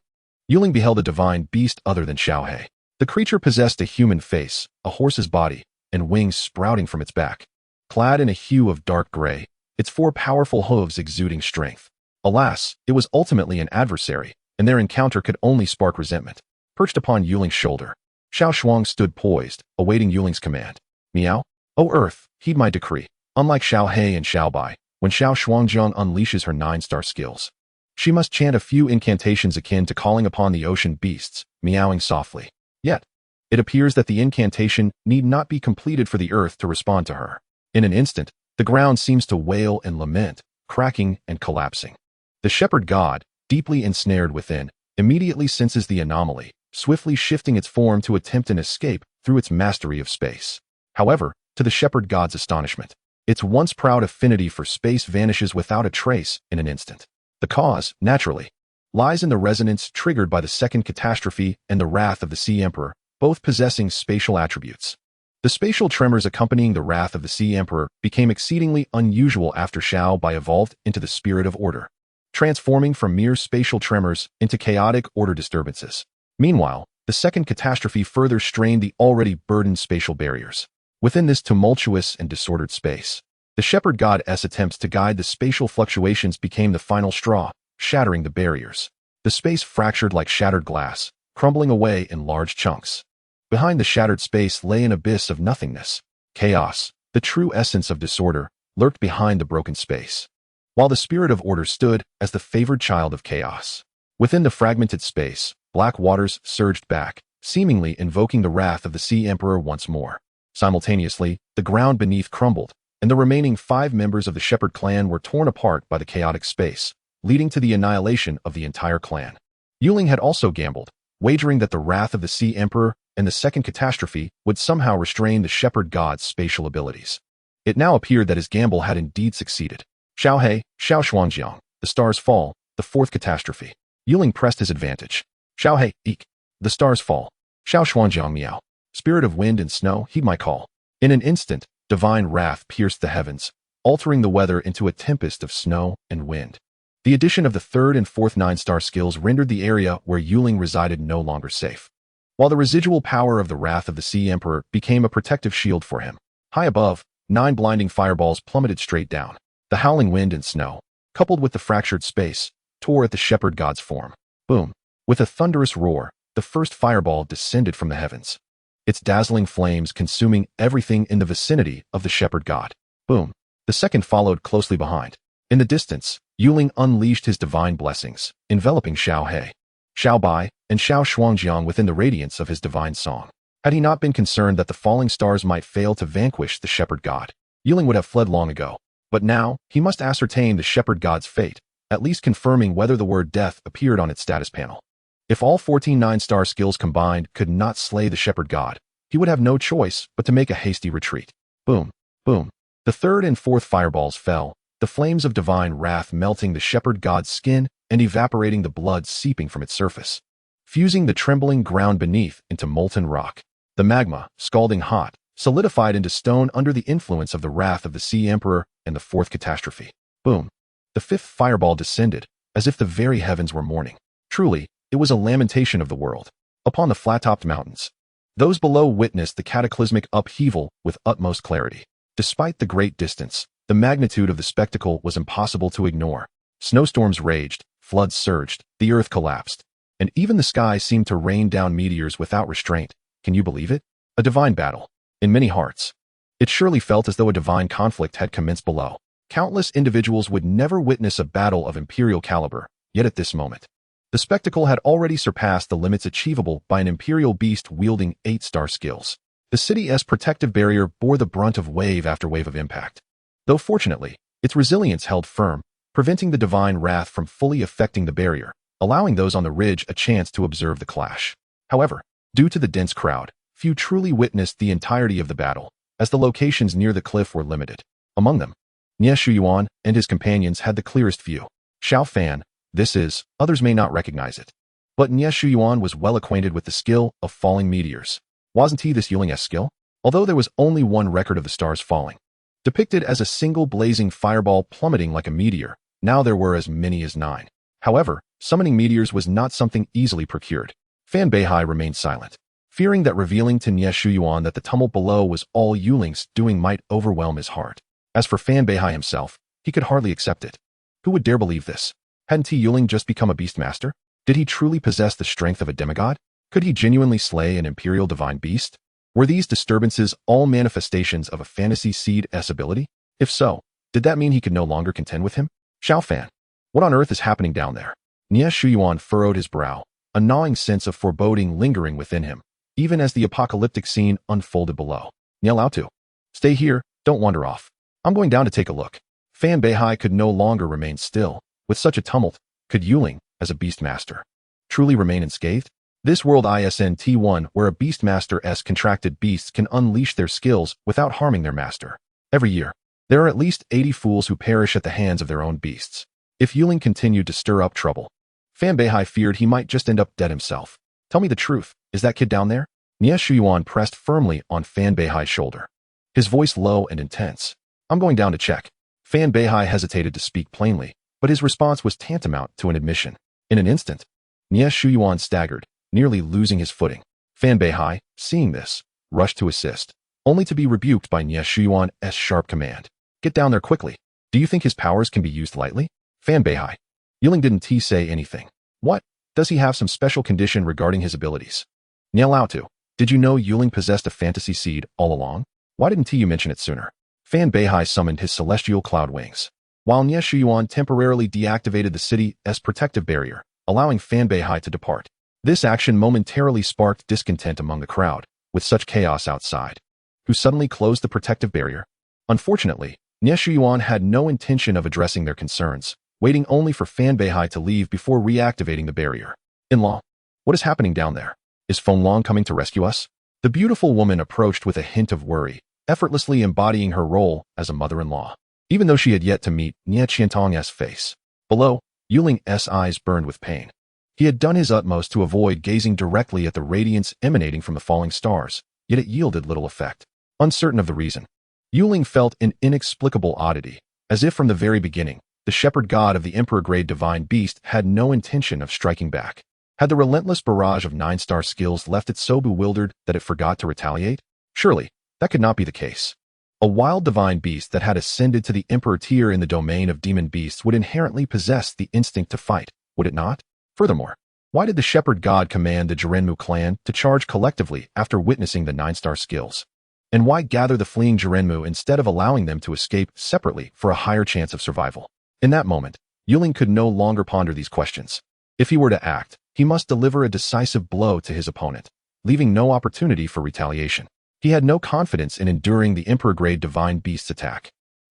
Yuling beheld a divine beast other than Xiao He. The creature possessed a human face, a horse's body, and wings sprouting from its back. Clad in a hue of dark gray, its 4 powerful hooves exuding strength. Alas, it was ultimately an adversary, and their encounter could only spark resentment. Perched upon Yuling's shoulder, Xiao Shuang stood poised, awaiting Yuling's command. Meow? O Earth, heed my decree. Unlike Xiao He and Xiao Bai, when Xiao Shuangjiang unleashes her 9-star skills, she must chant a few incantations akin to calling upon the ocean beasts, meowing softly. Yet, it appears that the incantation need not be completed for the earth to respond to her. In an instant, the ground seems to wail and lament, cracking and collapsing. The shepherd god, deeply ensnared within, immediately senses the anomaly, swiftly shifting its form to attempt an escape through its mastery of space. However, to the shepherd god's astonishment, its once proud affinity for space vanishes without a trace in an instant. The cause, naturally, lies in the resonance triggered by the second catastrophe and the wrath of the Sea Emperor, both possessing spatial attributes. The spatial tremors accompanying the wrath of the Sea Emperor became exceedingly unusual after Xiao Bai evolved into the Spirit of Order, transforming from mere spatial tremors into chaotic order disturbances. Meanwhile, the second catastrophe further strained the already burdened spatial barriers. Within this tumultuous and disordered space, the shepherd god's attempts to guide the spatial fluctuations became the final straw, shattering the barriers. The space fractured like shattered glass, crumbling away in large chunks. Behind the shattered space lay an abyss of nothingness. Chaos, the true essence of disorder, lurked behind the broken space, while the Spirit of Order stood as the favored child of chaos. Within the fragmented space, black waters surged back, seemingly invoking the wrath of the Sea Emperor once more. Simultaneously, the ground beneath crumbled, and the remaining 5 members of the Shepherd clan were torn apart by the chaotic space, leading to the annihilation of the entire clan. Ling had also gambled, wagering that the wrath of the Sea Emperor and the second catastrophe would somehow restrain the shepherd god's spatial abilities. It now appeared that his gamble had indeed succeeded. Xiao He, Xiao Xuanjiang, the stars fall, the fourth catastrophe. Ling pressed his advantage. Xiao He, eek. The stars fall. Xiao Xuanjiang meow. Spirit of wind and snow, heed my call. In an instant, divine wrath pierced the heavens, altering the weather into a tempest of snow and wind. The addition of the third and fourth 9-star skills rendered the area where Ling resided no longer safe, while the residual power of the wrath of the Sea Emperor became a protective shield for him. High above, 9 blinding fireballs plummeted straight down. The howling wind and snow, coupled with the fractured space, tore at the shepherd god's form. Boom! With a thunderous roar, the first fireball descended from the heavens, its dazzling flames consuming everything in the vicinity of the shepherd god. Boom! The second followed closely behind. In the distance, Ling unleashed his divine blessings, enveloping Xiao He, Xiao Bai, and Xiao Xuanjiang within the radiance of his divine song. Had he not been concerned that the falling stars might fail to vanquish the shepherd god, Ling would have fled long ago. But now, he must ascertain the shepherd god's fate, at least confirming whether the word death appeared on its status panel. If all 14 9-star skills combined could not slay the shepherd god, he would have no choice but to make a hasty retreat. Boom! Boom! The third and fourth fireballs fell, the flames of divine wrath melting the shepherd god's skin and evaporating the blood seeping from its surface, fusing the trembling ground beneath into molten rock. The magma, scalding hot, solidified into stone under the influence of the wrath of the Sea Emperor and the fourth catastrophe. Boom! The fifth fireball descended, as if the very heavens were mourning. Truly, it was a lamentation of the world. Upon the flat-topped mountains, those below witnessed the cataclysmic upheaval with utmost clarity. Despite the great distance, the magnitude of the spectacle was impossible to ignore. Snowstorms raged, floods surged, the earth collapsed, and even the sky seemed to rain down meteors without restraint. Can you believe it? A divine battle. In many hearts, it surely felt as though a divine conflict had commenced below. Countless individuals would never witness a battle of imperial caliber, yet at this moment, the spectacle had already surpassed the limits achievable by an imperial beast wielding 8-star skills. The city's protective barrier bore the brunt of wave after wave of impact, though fortunately, its resilience held firm, preventing the divine wrath from fully affecting the barrier, allowing those on the ridge a chance to observe the clash. However, due to the dense crowd, few truly witnessed the entirety of the battle, as the locations near the cliff were limited. Among them, Nie Shuyuan and his companions had the clearest view. Xiao Fan, this is, others may not recognize it. But Nie Shuyuan was well acquainted with the skill of falling meteors. Wasn't he this Yuling's skill? Although there was only one record of the stars falling, depicted as a single blazing fireball plummeting like a meteor, now there were as many as 9. However, summoning meteors was not something easily procured. Fan Beihai remained silent, fearing that revealing to Nie Shuyuan that the tumult below was all Yuling's doing might overwhelm his heart. As for Fan Beihai himself, he could hardly accept it. Who would dare believe this? Hadn't he Yuling just become a beast master? Did he truly possess the strength of a demigod? Could he genuinely slay an imperial divine beast? Were these disturbances all manifestations of a fantasy seed's ability? If so, did that mean he could no longer contend with him? Xiao Fan, what on earth is happening down there? Nie Shuyuan furrowed his brow, a gnawing sense of foreboding lingering within him, even as the apocalyptic scene unfolded below. Nie Laotu, stay here, don't wander off. I'm going down to take a look. Fan Beihai could no longer remain still. With such a tumult, could Yuling, as a beast master, truly remain unscathed? This world isn't T1 where a beastmaster's contracted beasts can unleash their skills without harming their master. Every year, there are at least 80 fools who perish at the hands of their own beasts. If Yuling continued to stir up trouble, Fan Beihai feared he might just end up dead himself. Tell me the truth, is that kid down there? Nie Shuyuan pressed firmly on Fan Beihai's shoulder, his voice low and intense. I'm going down to check. Fan Beihai hesitated to speak plainly, but his response was tantamount to an admission. In an instant, Nie Shuyuan staggered, nearly losing his footing. Fan Beihai, seeing this, rushed to assist, only to be rebuked by Nie Shuyuan's sharp command. Get down there quickly. Do you think his powers can be used lightly? Fan Beihai. Yuling didn't say anything. What? Does he have some special condition regarding his abilities? Nie Laotu, did you know Yuling possessed a fantasy seed all along? Why didn't you mention it sooner? Fan Beihai summoned his celestial cloud wings, while Nie Shuyuan temporarily deactivated the city's protective barrier, allowing Fan Beihai to depart. This action momentarily sparked discontent among the crowd, with such chaos outside. Who suddenly closed the protective barrier? Unfortunately, Nie Shuyuan had no intention of addressing their concerns, waiting only for Fan Beihai to leave before reactivating the barrier. In-law, what is happening down there? Is Fenglong coming to rescue us? The beautiful woman approached with a hint of worry, effortlessly embodying her role as a mother-in-law, even though she had yet to meet Nie Qiantong's face. Below, Yuling's eyes burned with pain. He had done his utmost to avoid gazing directly at the radiance emanating from the falling stars, yet it yielded little effect. Uncertain of the reason, Yuling felt an inexplicable oddity, as if from the very beginning, the shepherd god of the Emperor-grade divine beast had no intention of striking back. Had the relentless barrage of 9-star skills left it so bewildered that it forgot to retaliate? Surely, that could not be the case. A wild divine beast that had ascended to the Emperor tier in the domain of demon beasts would inherently possess the instinct to fight, would it not? Furthermore, why did the shepherd god command the Jirenmu clan to charge collectively after witnessing the 9-star skills? And why gather the fleeing Jirenmu instead of allowing them to escape separately for a higher chance of survival? In that moment, Yuling could no longer ponder these questions. If he were to act, he must deliver a decisive blow to his opponent, leaving no opportunity for retaliation. He had no confidence in enduring the Emperor-grade divine beast's attack.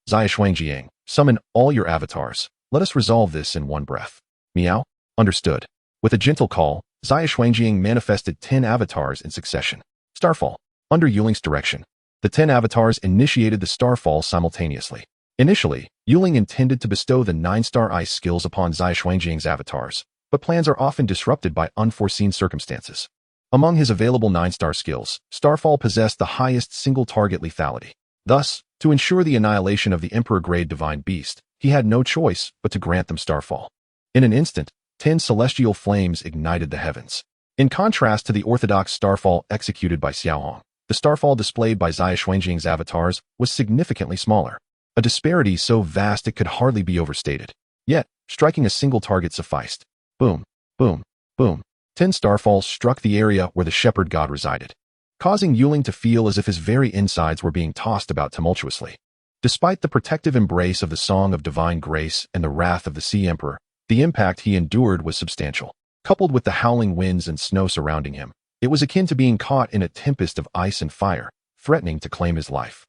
Xia Shuangjiang, summon all your avatars. Let us resolve this in one breath. Meow? Understood. With a gentle call, Xia Shuangjiang manifested 10 avatars in succession. Starfall. Under Yuling's direction, the 10 avatars initiated the starfall simultaneously. Initially, Yuling intended to bestow the 9-star ice skills upon Xia Shuangjiang's avatars, but plans are often disrupted by unforeseen circumstances. Among his available 9-star skills, Starfall possessed the highest single-target lethality. Thus, to ensure the annihilation of the Emperor-grade divine beast, he had no choice but to grant them Starfall. In an instant, 10 celestial flames ignited the heavens. In contrast to the orthodox Starfall executed by Xiaohong, the Starfall displayed by Xia Shuangjiang's avatars was significantly smaller, a disparity so vast it could hardly be overstated. Yet, striking a single target sufficed. Boom, boom, boom. 10 starfalls struck the area where the shepherd god resided, causing Yuling to feel as if his very insides were being tossed about tumultuously. Despite the protective embrace of the Song of Divine Grace and the wrath of the Sea Emperor, the impact he endured was substantial. Coupled with the howling winds and snow surrounding him, it was akin to being caught in a tempest of ice and fire, threatening to claim his life.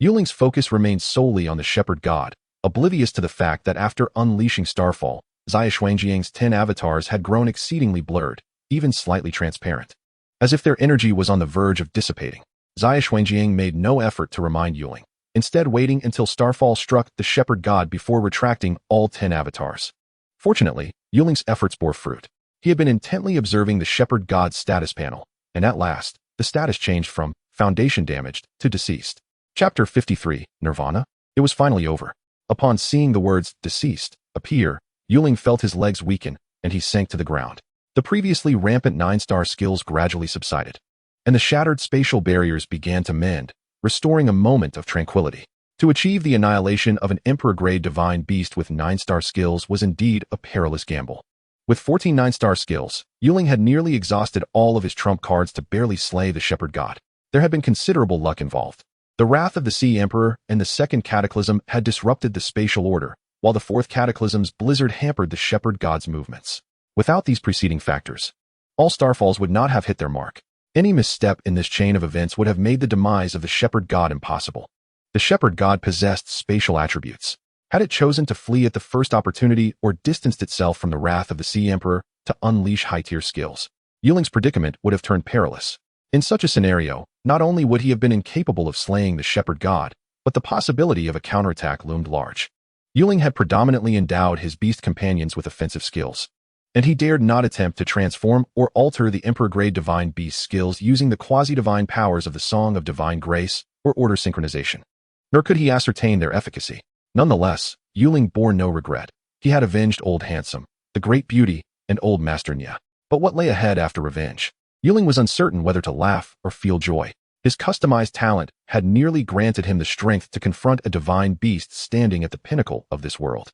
Yuling's focus remained solely on the shepherd god, oblivious to the fact that after unleashing Starfall, Xia Shuangjiang's 10 avatars had grown exceedingly blurred, even slightly transparent. As if their energy was on the verge of dissipating, Xia Shuangjiang made no effort to remind Yuling, instead waiting until Starfall struck the shepherd god before retracting all 10 avatars. Fortunately, Yuling's efforts bore fruit. He had been intently observing the shepherd god's status panel, and at last, the status changed from foundation damaged to deceased. Chapter 53, Nirvana? It was finally over. Upon seeing the words deceased appear, Yuling felt his legs weaken, and he sank to the ground. The previously rampant 9-star skills gradually subsided, and the shattered spatial barriers began to mend, restoring a moment of tranquility. To achieve the annihilation of an Emperor-grade divine beast with 9-star skills was indeed a perilous gamble. With 14 9-star skills, Yuling had nearly exhausted all of his trump cards to barely slay the shepherd god. There had been considerable luck involved. The wrath of the Sea Emperor and the second cataclysm had disrupted the spatial order, while the fourth cataclysm's blizzard hampered the shepherd god's movements. Without these preceding factors, all starfalls would not have hit their mark. Any misstep in this chain of events would have made the demise of the shepherd god impossible. The shepherd god possessed spatial attributes. Had it chosen to flee at the first opportunity or distanced itself from the wrath of the Sea Emperor to unleash high-tier skills, Yuling's predicament would have turned perilous. In such a scenario, not only would he have been incapable of slaying the shepherd god, but the possibility of a counterattack loomed large. Yuling had predominantly endowed his beast companions with offensive skills. and he dared not attempt to transform or alter the Emperor-grade Divine Beast skills using the quasi-divine powers of the Song of Divine Grace or Order Synchronization. Nor could he ascertain their efficacy. Nonetheless, Ling bore no regret. He had avenged Old Handsome, the Great Beauty, and Old Master Nya. But what lay ahead after revenge? Ling was uncertain whether to laugh or feel joy. His customized talent had nearly granted him the strength to confront a divine beast standing at the pinnacle of this world.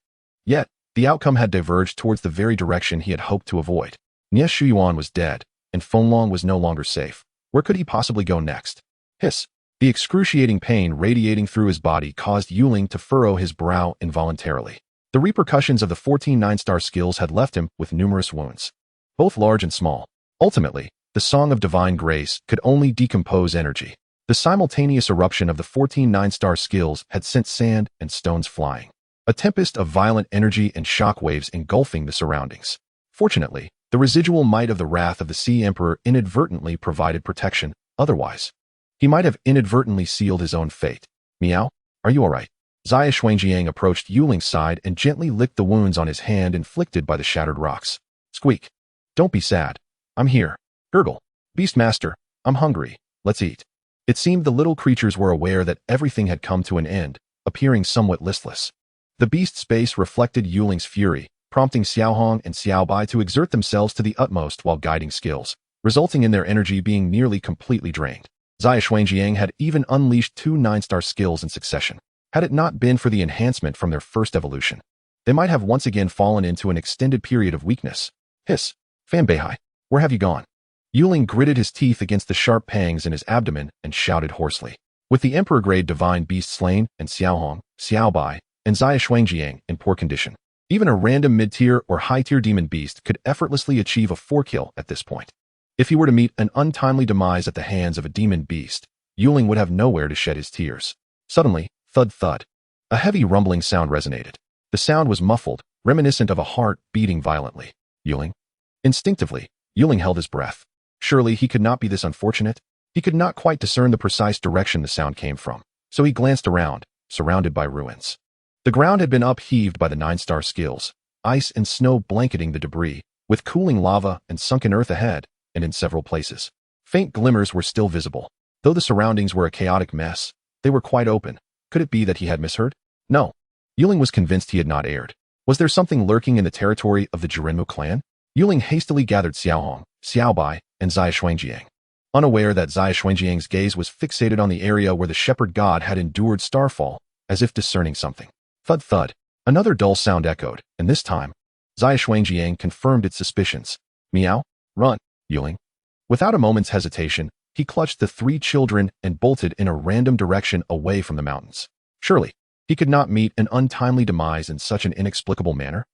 Yet, the outcome had diverged towards the very direction he had hoped to avoid. Nya Shuyuan was dead, and Fenlong was no longer safe. Where could he possibly go next? Hiss. The excruciating pain radiating through his body caused Ling to furrow his brow involuntarily. The repercussions of the 14 9-star skills had left him with numerous wounds, both large and small. Ultimately, the Song of Divine Grace could only decompose energy. The simultaneous eruption of the 14 9-star skills had sent sand and stones flying, a tempest of violent energy and shock waves engulfing the surroundings. Fortunately, the residual might of the wrath of the Sea Emperor inadvertently provided protection. Otherwise, he might have inadvertently sealed his own fate. Meow, are you all right? Xia Xuanjiang approached Ling's side and gently licked the wounds on his hand inflicted by the shattered rocks. Squeak. Don't be sad. I'm here. Gurgle. Beastmaster, I'm hungry. Let's eat. It seemed the little creatures were aware that everything had come to an end, appearing somewhat listless. The beast's face reflected Ling's fury, prompting Xiaohong and Xiaobai to exert themselves to the utmost while guiding skills, resulting in their energy being nearly completely drained. Xia Xuanjiang had even unleashed 2 9-star skills in succession. Had it not been for the enhancement from their first evolution, they might have once again fallen into an extended period of weakness. Hiss. Fan Beihai, where have you gone? Ling gritted his teeth against the sharp pangs in his abdomen and shouted hoarsely. With the Emperor-grade Divine Beast slain and Xiaohong, Xiaobai, and Xia Xuanjiang in poor condition, even a random mid-tier or high-tier demon beast could effortlessly achieve a 4-kill at this point. If he were to meet an untimely demise at the hands of a demon beast, Ling would have nowhere to shed his tears. Suddenly, thud thud. A heavy rumbling sound resonated. The sound was muffled, reminiscent of a heart beating violently. Ling. Instinctively, Ling held his breath. Surely he could not be this unfortunate. He could not quite discern the precise direction the sound came from, so he glanced around, surrounded by ruins. The ground had been upheaved by the 9-star skills, ice and snow blanketing the debris, with cooling lava and sunken earth ahead, and in several places. Faint glimmers were still visible. Though the surroundings were a chaotic mess, they were quite open. Could it be that he had misheard? No. Ling was convinced he had not erred. Was there something lurking in the territory of the Jirenmu clan? Ling hastily gathered Xiaohong, Xiaobai, and Xia Xuanjiang. Unaware that Xia Xuanjiang's gaze was fixated on the area where the shepherd god had endured starfall, as if discerning something. Thud thud. Another dull sound echoed, and this time, Xia Xuanjiang confirmed its suspicions. Meow. Run, Ling. Without a moment's hesitation, he clutched the 3 children and bolted in a random direction away from the mountains. Surely, he could not meet an untimely demise in such an inexplicable manner.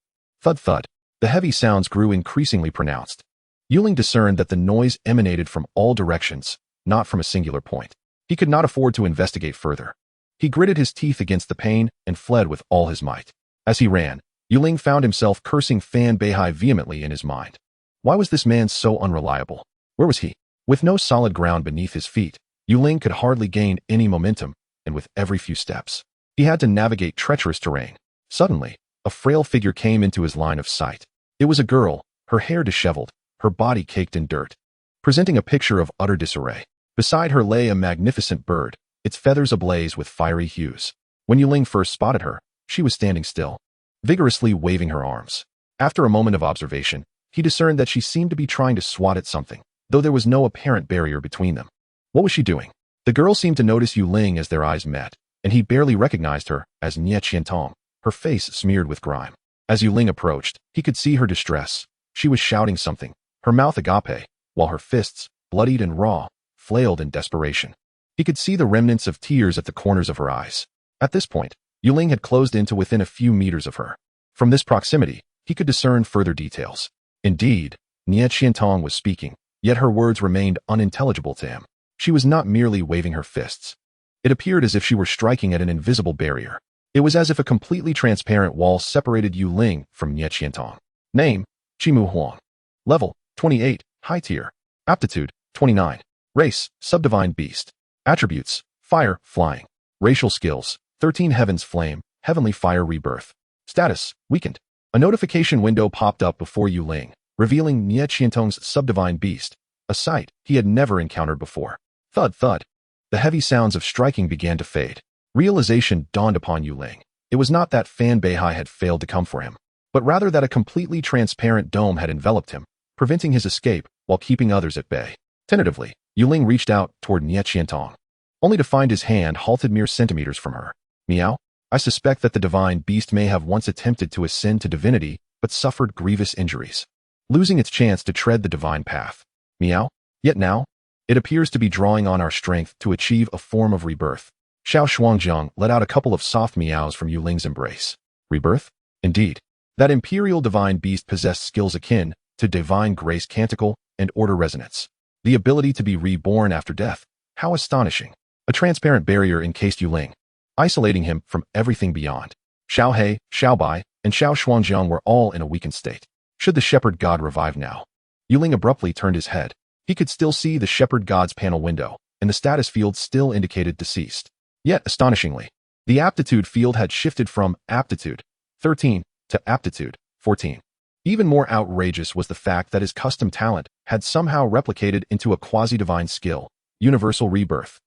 Thud thud. The heavy sounds grew increasingly pronounced. Ling discerned that the noise emanated from all directions, not from a singular point. He could not afford to investigate further. He gritted his teeth against the pain and fled with all his might. As he ran, Ling found himself cursing Fan Beihai vehemently in his mind. Why was this man so unreliable? Where was he? With no solid ground beneath his feet, Ling could hardly gain any momentum, and with every few steps, he had to navigate treacherous terrain. Suddenly, a frail figure came into his line of sight. It was a girl, her hair disheveled, her body caked in dirt, presenting a picture of utter disarray. Beside her lay a magnificent bird, its feathers ablaze with fiery hues. When Ling first spotted her, she was standing still, vigorously waving her arms. After a moment of observation, he discerned that she seemed to be trying to swat at something, though there was no apparent barrier between them. What was she doing? The girl seemed to notice Ling as their eyes met, and he barely recognized her as Nye Qiantong, her face smeared with grime. As Ling approached, he could see her distress. She was shouting something, her mouth agape, while her fists, bloodied and raw, flailed in desperation. He could see the remnants of tears at the corners of her eyes. At this point, Ling had closed in to within a few meters of her. From this proximity, he could discern further details. Indeed, Nye Qiantong was speaking, yet her words remained unintelligible to him. She was not merely waving her fists. It appeared as if she were striking at an invisible barrier. It was as if a completely transparent wall separated Ling from Nye Qiantong. Name, Chimu Huang. Level, 28, high tier. Aptitude, 29. Race, subdivine beast. Attributes, fire, flying. Racial skills, 13 heavens flame, heavenly fire rebirth. Status, weakened. A notification window popped up before Ling, revealing Nie Qiantong's subdivine beast, a sight he had never encountered before. Thud thud. The heavy sounds of striking began to fade. Realization dawned upon Yu Ling. It was not that Fan Beihai had failed to come for him, but rather that a completely transparent dome had enveloped him, preventing his escape while keeping others at bay. Tentatively, Yu Ling reached out toward Nie Qiantong, only to find his hand halted mere centimeters from her. Meow? I suspect that the divine beast may have once attempted to ascend to divinity, but suffered grievous injuries, losing its chance to tread the divine path. Meow? Yet now, it appears to be drawing on our strength to achieve a form of rebirth. Xiao Shuangjiang let out a couple of soft meows from Yu Ling's embrace. Rebirth? Indeed. That imperial divine beast possessed skills akin to divine grace canticle and order resonance. The ability to be reborn after death. How astonishing. A transparent barrier encased Yu Ling, isolating him from everything beyond. Xiao He, Xiao Bai, and Xiao Shuangjiang were all in a weakened state. Should the shepherd god revive now? Yu Ling abruptly turned his head. He could still see the shepherd god's panel window, and the status field still indicated deceased. Yet, astonishingly, the aptitude field had shifted from aptitude 13 to aptitude 14. Even more outrageous was the fact that his custom talent had somehow replicated into a quasi-divine skill, universal rebirth.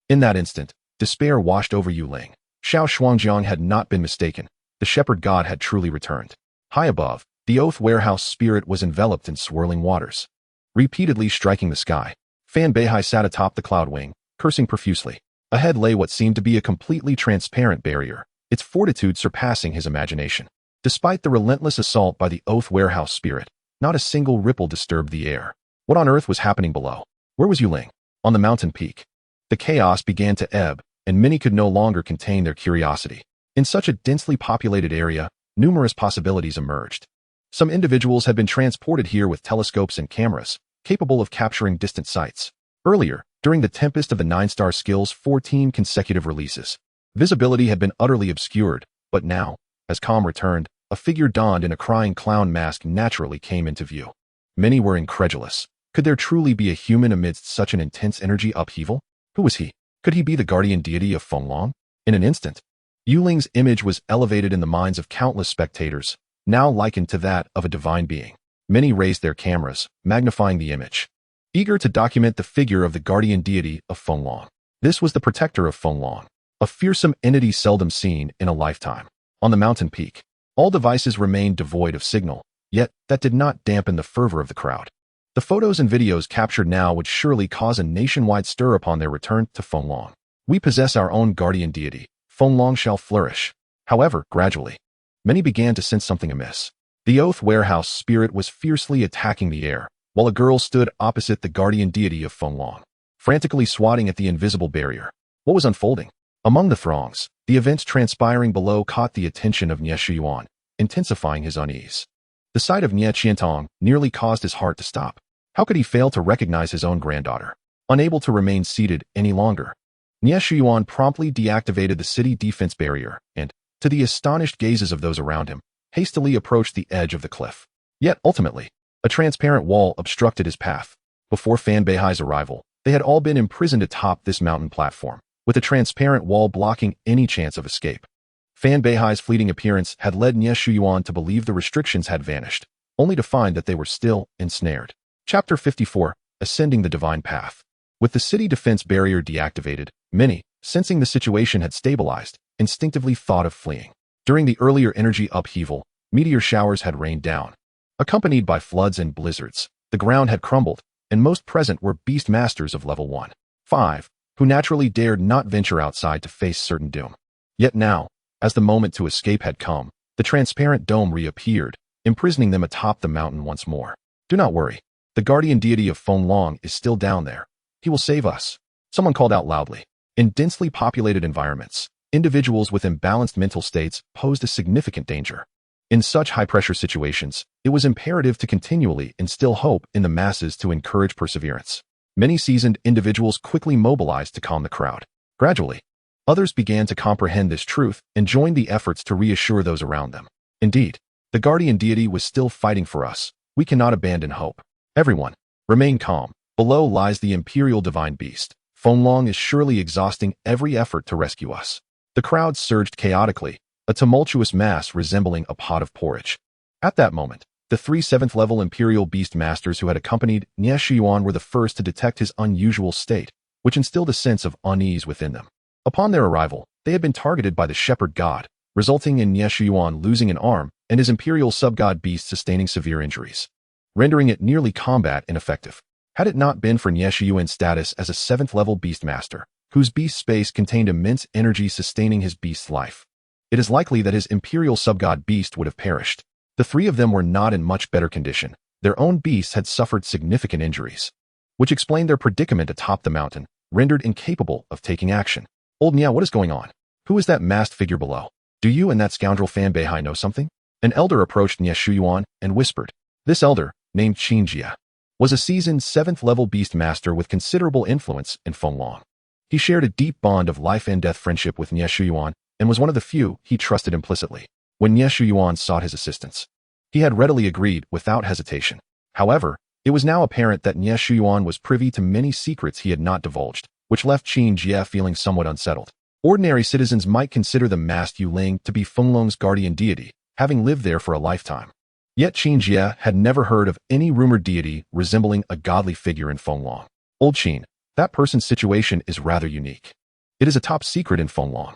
In that instant, despair washed over Yu Ling. Xiao Shuangjiang had not been mistaken. The shepherd god had truly returned. High above, the oath warehouse spirit was enveloped in swirling waters, repeatedly striking the sky. Fan Beihai sat atop the cloud wing, cursing profusely. Ahead lay what seemed to be a completely transparent barrier, its fortitude surpassing his imagination. Despite the relentless assault by the oath warehouse spirit, not a single ripple disturbed the air. What on earth was happening below? Where was Yu Ling? On the mountain peak. The chaos began to ebb, and many could no longer contain their curiosity. In such a densely populated area, numerous possibilities emerged. Some individuals had been transported here with telescopes and cameras, capable of capturing distant sights. Earlier, during the tempest of the 9-star skill's 14 consecutive releases, visibility had been utterly obscured, but now, as calm returned, a figure donned in a crying clown mask naturally came into view. Many were incredulous. Could there truly be a human amidst such an intense energy upheaval? Who was he? Could he be the guardian deity of Fenglong? In an instant, Yu Ling's image was elevated in the minds of countless spectators, now likened to that of a divine being. Many raised their cameras, magnifying the image, eager to document the figure of the guardian deity of Fenglong. This was the protector of Fenglong, a fearsome entity seldom seen in a lifetime. On the mountain peak, all devices remained devoid of signal, yet that did not dampen the fervor of the crowd. The photos and videos captured now would surely cause a nationwide stir upon their return to Fenglong. We possess our own guardian deity. Fenglong shall flourish. However, gradually, many began to sense something amiss. The oath warehouse spirit was fiercely attacking the air, while a girl stood opposite the guardian deity of Fenglong, frantically swatting at the invisible barrier. What was unfolding? Among the throngs, the events transpiring below caught the attention of Nie Shiyuan, intensifying his unease. The sight of Nie Qiantong nearly caused his heart to stop. How could he fail to recognize his own granddaughter? Unable to remain seated any longer, Nie Shiyuan promptly deactivated the city defense barrier and, to the astonished gazes of those around him, hastily approached the edge of the cliff. Yet, ultimately, a transparent wall obstructed his path. Before Fan Beihai's arrival, they had all been imprisoned atop this mountain platform, with a transparent wall blocking any chance of escape. Fan Beihai's fleeting appearance had led Nie Shiyuan to believe the restrictions had vanished, only to find that they were still ensnared. Chapter 54, Ascending the Divine Path. With the city defense barrier deactivated, many, sensing the situation had stabilized, instinctively thought of fleeing. During the earlier energy upheaval, meteor showers had rained down. Accompanied by floods and blizzards, the ground had crumbled, and most present were beast masters of level 1-5, who naturally dared not venture outside to face certain doom. Yet now, as the moment to escape had come, the transparent dome reappeared, imprisoning them atop the mountain once more. Do not worry. The guardian deity of Fenglong is still down there. He will save us. Someone called out loudly. In densely populated environments, individuals with imbalanced mental states posed a significant danger. In such high-pressure situations, it was imperative to continually instill hope in the masses to encourage perseverance. Many seasoned individuals quickly mobilized to calm the crowd. Gradually, others began to comprehend this truth and joined the efforts to reassure those around them. Indeed, the guardian deity was still fighting for us. We cannot abandon hope. Everyone, remain calm. Below lies the imperial divine beast. Fenglong is surely exhausting every effort to rescue us. The crowd surged chaotically, a tumultuous mass resembling a pot of porridge. At that moment, The 3 7th-level Imperial Beast Masters who had accompanied Nie Shiyuan were the first to detect his unusual state, which instilled a sense of unease within them. Upon their arrival, they had been targeted by the Shepherd God, resulting in Nie Shiyuan losing an arm and his Imperial Sub-God Beast sustaining severe injuries, rendering it nearly combat ineffective. Had it not been for Nie Shiyuan's status as a 7th-level Beast Master, whose beast space contained immense energy sustaining his beast's life, it is likely that his Imperial Sub-God Beast would have perished. The 3 of them were not in much better condition. Their own beasts had suffered significant injuries, which explained their predicament atop the mountain, rendered incapable of taking action. Old Nya, what is going on? Who is that masked figure below? Do you and that scoundrel Fan Beihai know something? An elder approached Nie Shiyuan and whispered. This elder, named Qin Jia, was a seasoned 7th-level beast master with considerable influence in Fenglong. He shared a deep bond of life and death friendship with Nie Shiyuan and was one of the few he trusted implicitly. When Nie Shiyuan sought his assistance, he had readily agreed without hesitation. However, it was now apparent that Nie Shiyuan was privy to many secrets he had not divulged, which left Qin Jia feeling somewhat unsettled. Ordinary citizens might consider the masked Ling to be Fenglong's guardian deity, having lived there for a lifetime. Yet Qin Jia had never heard of any rumored deity resembling a godly figure in Fenglong. Old Qin, that person's situation is rather unique. It is a top secret in Fenglong.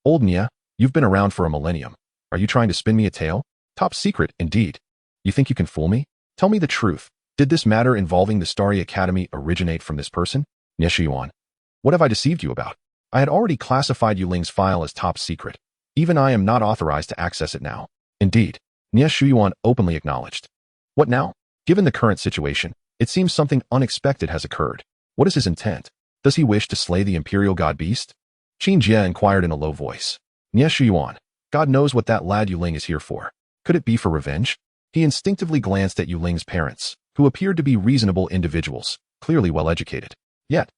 Old Nya, you've been around for a millennium. Are you trying to spin me a tale? Top secret, indeed. You think you can fool me? Tell me the truth. Did this matter involving the Starry Academy originate from this person? Nie Shiyuan. What have I deceived you about? I had already classified Ling's file as top secret. Even I am not authorized to access it now. Indeed, Nie Shiyuan openly acknowledged. What now? Given the current situation, it seems something unexpected has occurred. What is his intent? Does he wish to slay the Imperial God Beast? Qin Jia inquired in a low voice. Nie Shiyuan. God knows what that lad Ling is here for. Could it be for revenge? He instinctively glanced at Ling's parents, who appeared to be reasonable individuals, clearly well-educated. Yet,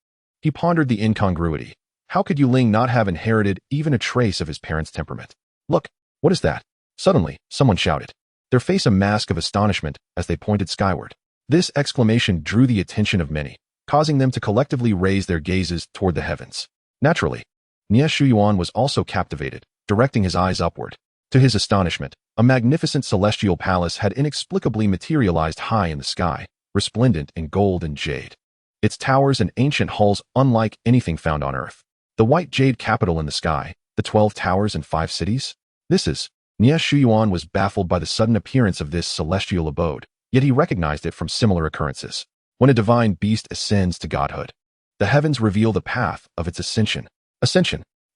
he pondered the incongruity. How could Ling not have inherited even a trace of his parents' temperament? Look, what is that? Suddenly, someone shouted, their face a mask of astonishment as they pointed skyward. This exclamation drew the attention of many, causing them to collectively raise their gazes toward the heavens. Naturally, Nie Shiyuan was also captivated, directing his eyes upward. To his astonishment, a magnificent celestial palace had inexplicably materialized high in the sky, resplendent in gold and jade. Its towers and ancient halls unlike anything found on Earth. The white jade capital in the sky, the 12 towers and 5 cities? Nie Shiyuan was baffled by the sudden appearance of this celestial abode, yet he recognized it from similar occurrences. When a divine beast ascends to godhood, the heavens reveal the path of its ascension.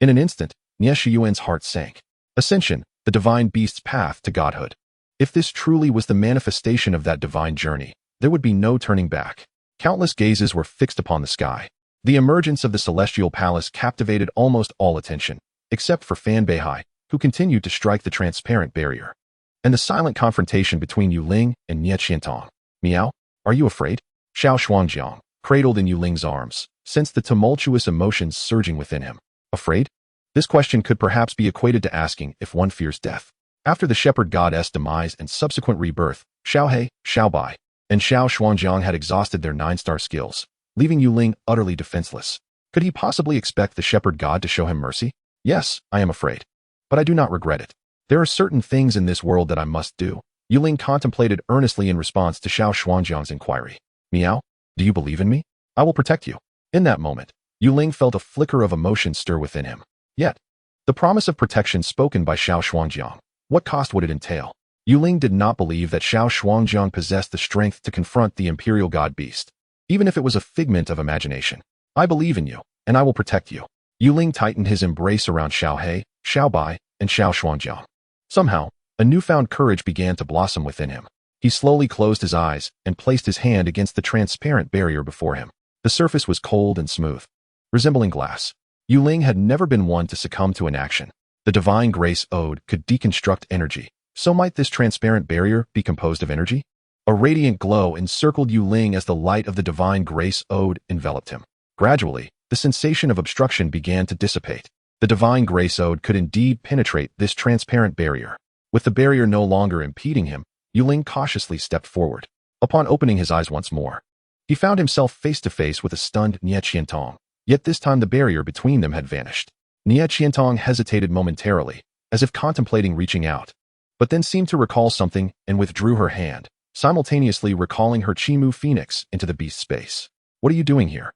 In an instant, Nie Shiyuan's heart sank. Ascension, the divine beast's path to godhood. If this truly was the manifestation of that divine journey, there would be no turning back. Countless gazes were fixed upon the sky. The emergence of the celestial palace captivated almost all attention, except for Fan Beihai, who continued to strike the transparent barrier. And the silent confrontation between Ling and Nie Qiantong. Meow, are you afraid? Xiao Shuangjiang, cradled in Ling's arms, sensed the tumultuous emotions surging within him. Afraid? This question could perhaps be equated to asking if one fears death. After the shepherd goddess' demise and subsequent rebirth, Xiao He, Xiao Bai, and Xiao Shuangjiang had exhausted their 9-star skills, leaving Ling utterly defenseless. Could he possibly expect the shepherd god to show him mercy? Yes, I am afraid. But I do not regret it. There are certain things in this world that I must do. Ling contemplated earnestly in response to Xiao Shuangjiang's inquiry. Meow, do you believe in me? I will protect you. In that moment, Ling felt a flicker of emotion stir within him. Yet, the promise of protection spoken by Xiao Shuangjiang, what cost would it entail? Ling did not believe that Xiao Shuangjiang possessed the strength to confront the Imperial God Beast, even if it was a figment of imagination. I believe in you, and I will protect you. Ling tightened his embrace around Xiao He, Xiao Bai, and Xiao Shuangjiang. Somehow, a newfound courage began to blossom within him. He slowly closed his eyes and placed his hand against the transparent barrier before him. The surface was cold and smooth, resembling glass. Ling had never been one to succumb to inaction. The divine grace ode could deconstruct energy. So might this transparent barrier be composed of energy? A radiant glow encircled Ling as the light of the divine grace ode enveloped him. Gradually, the sensation of obstruction began to dissipate. The divine grace ode could indeed penetrate this transparent barrier. With the barrier no longer impeding him, Ling cautiously stepped forward. Upon opening his eyes once more, he found himself face to face with a stunned Nie Qiantong. Yet this time the barrier between them had vanished. Nie Qiantong hesitated momentarily, as if contemplating reaching out. but then seemed to recall something and withdrew her hand, simultaneously recalling her Chimu Phoenix into the beast space. What are you doing here?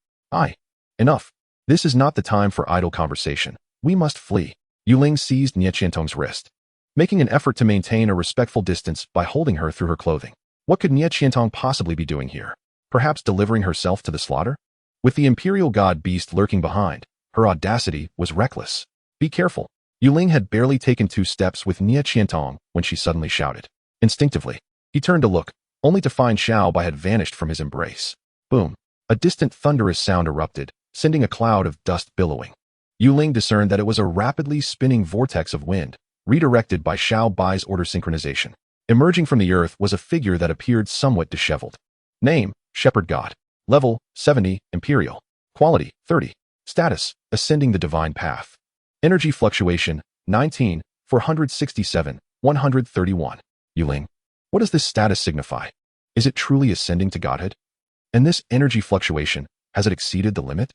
Enough. This is not the time for idle conversation. We must flee. Ling seized Nie Qiantong's wrist, making an effort to maintain a respectful distance by holding her through her clothing. What could Nie Qiantong possibly be doing here? Perhaps delivering herself to the slaughter? With the imperial god beast lurking behind, her audacity was reckless. Be careful. Ling had barely taken 2 steps with Nie Qiantong when she suddenly shouted. Instinctively, he turned to look, only to find Xiao Bai had vanished from his embrace. Boom. A distant thunderous sound erupted, sending a cloud of dust billowing. Ling discerned that it was a rapidly spinning vortex of wind, redirected by Xiao Bai's order synchronization. Emerging from the earth was a figure that appeared somewhat disheveled. Name, Shepherd God. Level, 70, Imperial. Quality, 30. Status, Ascending the Divine Path. Energy fluctuation, 19, 467, 131. Ling, what does this status signify? Is it truly ascending to godhood? And this energy fluctuation, has it exceeded the limit?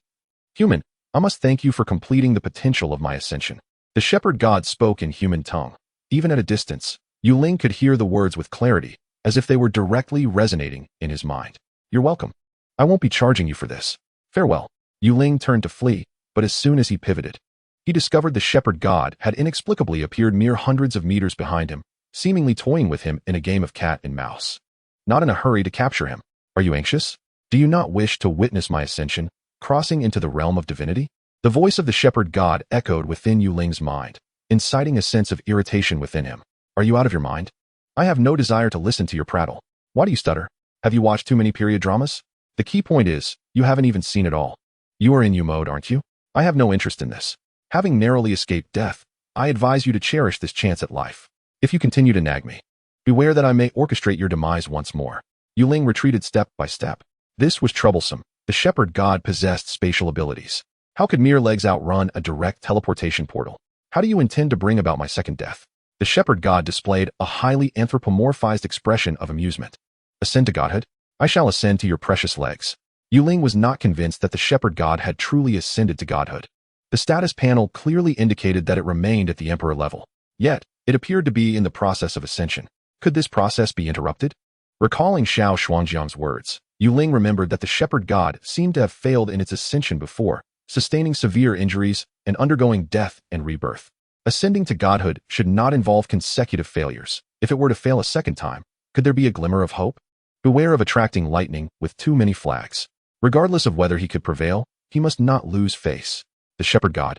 Human, I must thank you for completing the potential of my ascension. The shepherd god spoke in human tongue. Even at a distance, Ling could hear the words with clarity, as if they were directly resonating in his mind. You're welcome. I won't be charging you for this. Farewell. Ling turned to flee, but as soon as he pivoted, he discovered the shepherd god had inexplicably appeared mere hundreds of meters behind him, seemingly toying with him in a game of cat and mouse. Not in a hurry to capture him. Are you anxious? Do you not wish to witness my ascension, crossing into the realm of divinity? The voice of the shepherd god echoed within Ling's mind, inciting a sense of irritation within him. Are you out of your mind? I have no desire to listen to your prattle. Why do you stutter? Have you watched too many period dramas? The key point is, you haven't even seen it all. You are in U mode, aren't you? I have no interest in this. Having narrowly escaped death, I advise you to cherish this chance at life. If you continue to nag me, beware that I may orchestrate your demise once more. Ling retreated step by step. This was troublesome. The shepherd god possessed spatial abilities. How could mere legs outrun a direct teleportation portal? How do you intend to bring about my second death? The shepherd god displayed a highly anthropomorphized expression of amusement. Ascend to godhood? I shall ascend to your precious legs. Ling was not convinced that the shepherd god had truly ascended to godhood. The status panel clearly indicated that it remained at the emperor level. Yet, it appeared to be in the process of ascension. Could this process be interrupted? Recalling Xiao Shuangjiang's words, Ling remembered that the shepherd god seemed to have failed in its ascension before, sustaining severe injuries and undergoing death and rebirth. Ascending to godhood should not involve consecutive failures. If it were to fail a second time, could there be a glimmer of hope? Beware of attracting lightning with too many flags. Regardless of whether he could prevail, he must not lose face. The shepherd god.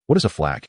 What is a flag?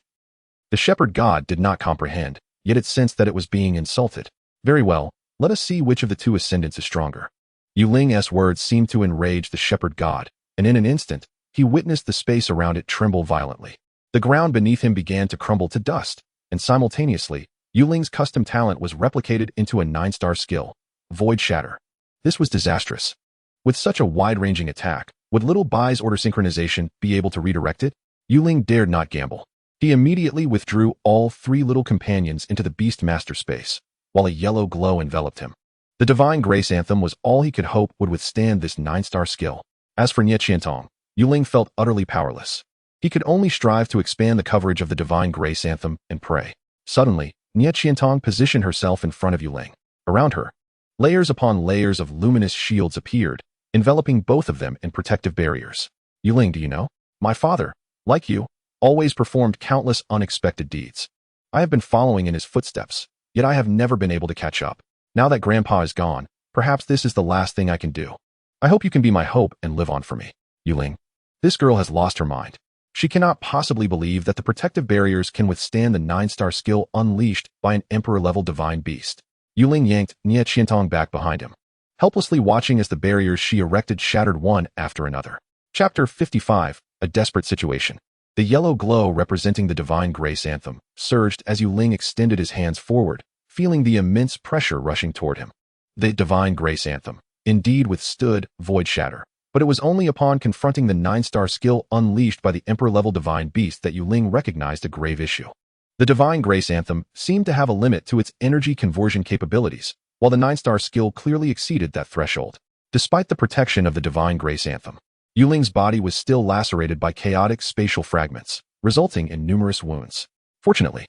The shepherd god did not comprehend, yet it sensed that it was being insulted. Very well, let us see which of the two ascendants is stronger. Ling's words seemed to enrage the shepherd god, and in an instant, he witnessed the space around it tremble violently. The ground beneath him began to crumble to dust, and simultaneously, Ling's custom talent was replicated into a 9-star skill, Void Shatter. This was disastrous. With such a wide-ranging attack, would Little Bai's order synchronization be able to redirect it? Ling dared not gamble. He immediately withdrew all 3 little companions into the Beast Master space, while a yellow glow enveloped him. The Divine Grace Anthem was all he could hope would withstand this 9-star skill. As for Nie Qiantong, Ling felt utterly powerless. He could only strive to expand the coverage of the Divine Grace Anthem and pray. Suddenly, Nie Qiantong positioned herself in front of Ling. Around her, layers upon layers of luminous shields appeared, enveloping both of them in protective barriers. Ling, do you know? My father, like you, always performed countless unexpected deeds. I have been following in his footsteps, yet I have never been able to catch up. Now that Grandpa is gone, perhaps this is the last thing I can do. I hope you can be my hope and live on for me. Ling. This girl has lost her mind. She cannot possibly believe that the protective barriers can withstand the 9-star skill unleashed by an emperor-level divine beast. Ling yanked Nie Qiantong back behind him, helplessly watching as the barriers she erected shattered one after another. Chapter 55, A Desperate Situation. The yellow glow representing the Divine Grace Anthem surged as Ling extended his hands forward, feeling the immense pressure rushing toward him. The Divine Grace Anthem indeed withstood Void Shatter, but it was only upon confronting the 9-star skill unleashed by the Emperor-level Divine Beast that Ling recognized a grave issue. The Divine Grace Anthem seemed to have a limit to its energy conversion capabilities, while the 9-star skill clearly exceeded that threshold. Despite the protection of the Divine Grace Anthem, Ling's body was still lacerated by chaotic spatial fragments, resulting in numerous wounds. Fortunately,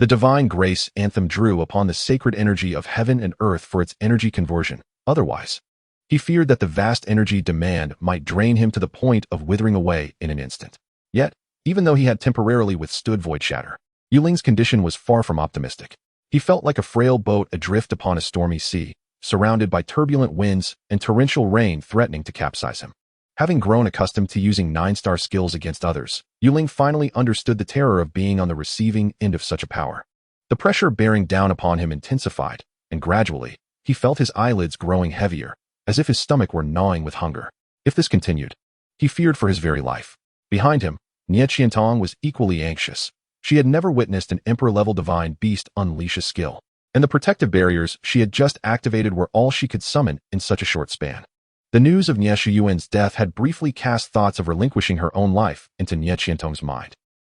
The divine grace anthem drew upon the sacred energy of heaven and earth for its energy conversion. Otherwise, he feared that the vast energy demand might drain him to the point of withering away in an instant. Yet, even though he had temporarily withstood void shatter, Yuling's condition was far from optimistic. He felt like a frail boat adrift upon a stormy sea, surrounded by turbulent winds and torrential rain threatening to capsize him. Having grown accustomed to using 9-star skills against others, Yuling finally understood the terror of being on the receiving end of such a power. The pressure bearing down upon him intensified, and gradually, he felt his eyelids growing heavier, as if his stomach were gnawing with hunger. If this continued, he feared for his very life. Behind him, Nie Qiantong was equally anxious. She had never witnessed an emperor-level divine beast unleash a skill, and the protective barriers she had just activated were all she could summon in such a short span. The news of Nie Shiyuan's death had briefly cast thoughts of relinquishing her own life into Nie Qiantong's mind.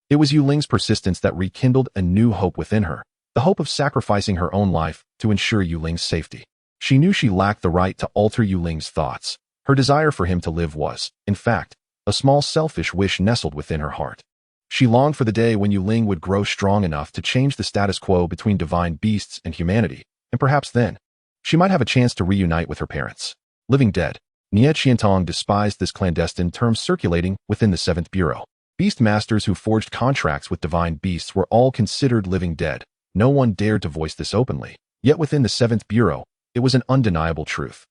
It was Yuling's persistence that rekindled a new hope within her, the hope of sacrificing her own life to ensure Yuling's safety. She knew she lacked the right to alter Yuling's thoughts. Her desire for him to live was, in fact, a small selfish wish nestled within her heart. She longed for the day when Yuling would grow strong enough to change the status quo between divine beasts and humanity, and perhaps then, she might have a chance to reunite with her parents. Living dead. Nie Qiantong despised this clandestine term circulating within the 7th Bureau. Beast masters who forged contracts with divine beasts were all considered living dead. No one dared to voice this openly. Yet within the 7th Bureau, it was an undeniable truth.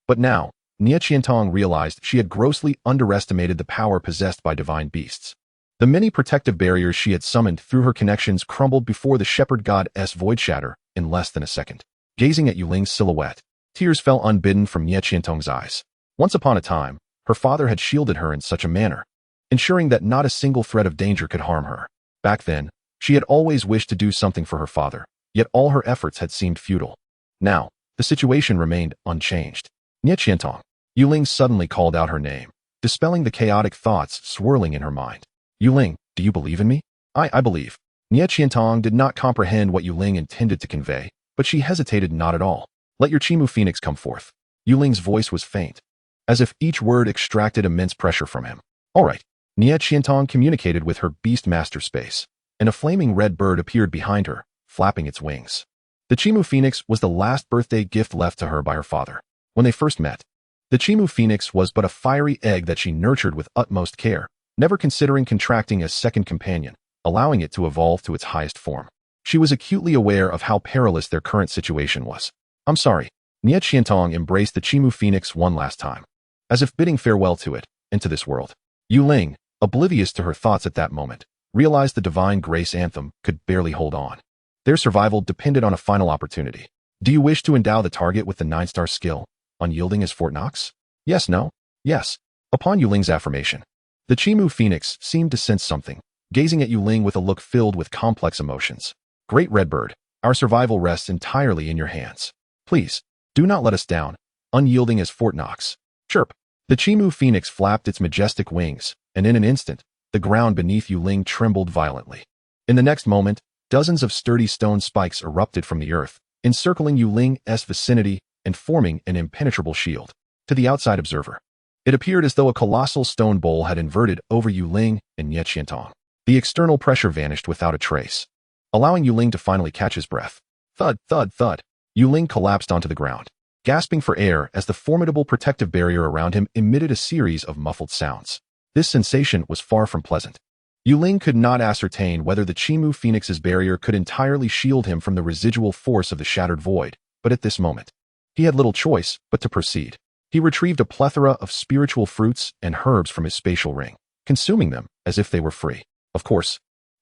But now, Nie Qiantong realized she had grossly underestimated the power possessed by divine beasts. The many protective barriers she had summoned through her connections crumbled before the shepherd god's void shatter in less than a second. Gazing at Yuling's silhouette, tears fell unbidden from Nie Qiantong's eyes. Once upon a time, her father had shielded her in such a manner, ensuring that not a single threat of danger could harm her. Back then, she had always wished to do something for her father, yet all her efforts had seemed futile. Now, the situation remained unchanged. Nie Qiantong. Yuling suddenly called out her name, dispelling the chaotic thoughts swirling in her mind. Yuling, do you believe in me? I believe. Nie Qiantong did not comprehend what Yuling intended to convey, but she hesitated not at all. Let your Chimu Phoenix come forth. Yuling's voice was faint, as if each word extracted immense pressure from him. All right. Nie Qiantong communicated with her beast master space, and a flaming red bird appeared behind her, flapping its wings. The Chimu Phoenix was the last birthday gift left to her by her father. When they first met, the Chimu Phoenix was but a fiery egg that she nurtured with utmost care, never considering contracting a second companion, allowing it to evolve to its highest form. She was acutely aware of how perilous their current situation was. I'm sorry. Nie Qiantong embraced the Chimu Phoenix one last time, as if bidding farewell to it, and to this world. Yuling, oblivious to her thoughts at that moment, realized the divine grace anthem could barely hold on. Their survival depended on a final opportunity. Do you wish to endow the target with the 9-star skill, unyielding as Fort Knox? Yes, no? Yes. Upon Yuling's affirmation, the Chimu Phoenix seemed to sense something, gazing at Yuling with a look filled with complex emotions. Great Redbird, our survival rests entirely in your hands. Please, do not let us down, unyielding as Fort Knox. Chirp. The Chimu Phoenix flapped its majestic wings, and in an instant, the ground beneath Yuling trembled violently. In the next moment, dozens of sturdy stone spikes erupted from the earth, encircling Yuling's vicinity and forming an impenetrable shield. To the outside observer, it appeared as though a colossal stone bowl had inverted over Yuling and Nie Qiantong. The external pressure vanished without a trace, allowing Yuling to finally catch his breath. Thud, thud, thud. Yuling collapsed onto the ground, gasping for air as the formidable protective barrier around him emitted a series of muffled sounds. This sensation was far from pleasant. Yuling could not ascertain whether the Chimu Phoenix's barrier could entirely shield him from the residual force of the shattered void, but at this moment, he had little choice but to proceed. He retrieved a plethora of spiritual fruits and herbs from his spatial ring, consuming them as if they were free. Of course,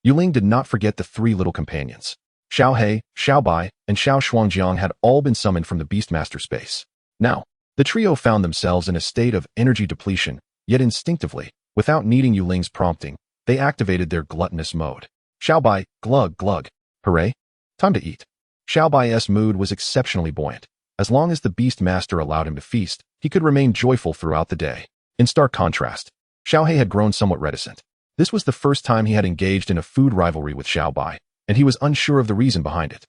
Yuling did not forget the 3 little companions. Xiao He, Xiao Bai, and Xiao Shuangjiang had all been summoned from the Beastmaster space. Now, the trio found themselves in a state of energy depletion, yet instinctively, without needing Yuling's prompting, they activated their gluttonous mode. Xiao Bai, glug glug. Hooray. Time to eat. Xiao Bai's mood was exceptionally buoyant. As long as the Beastmaster allowed him to feast, he could remain joyful throughout the day. In stark contrast, Xiao He had grown somewhat reticent. This was the first time he had engaged in a food rivalry with Xiao Bai, and he was unsure of the reason behind it.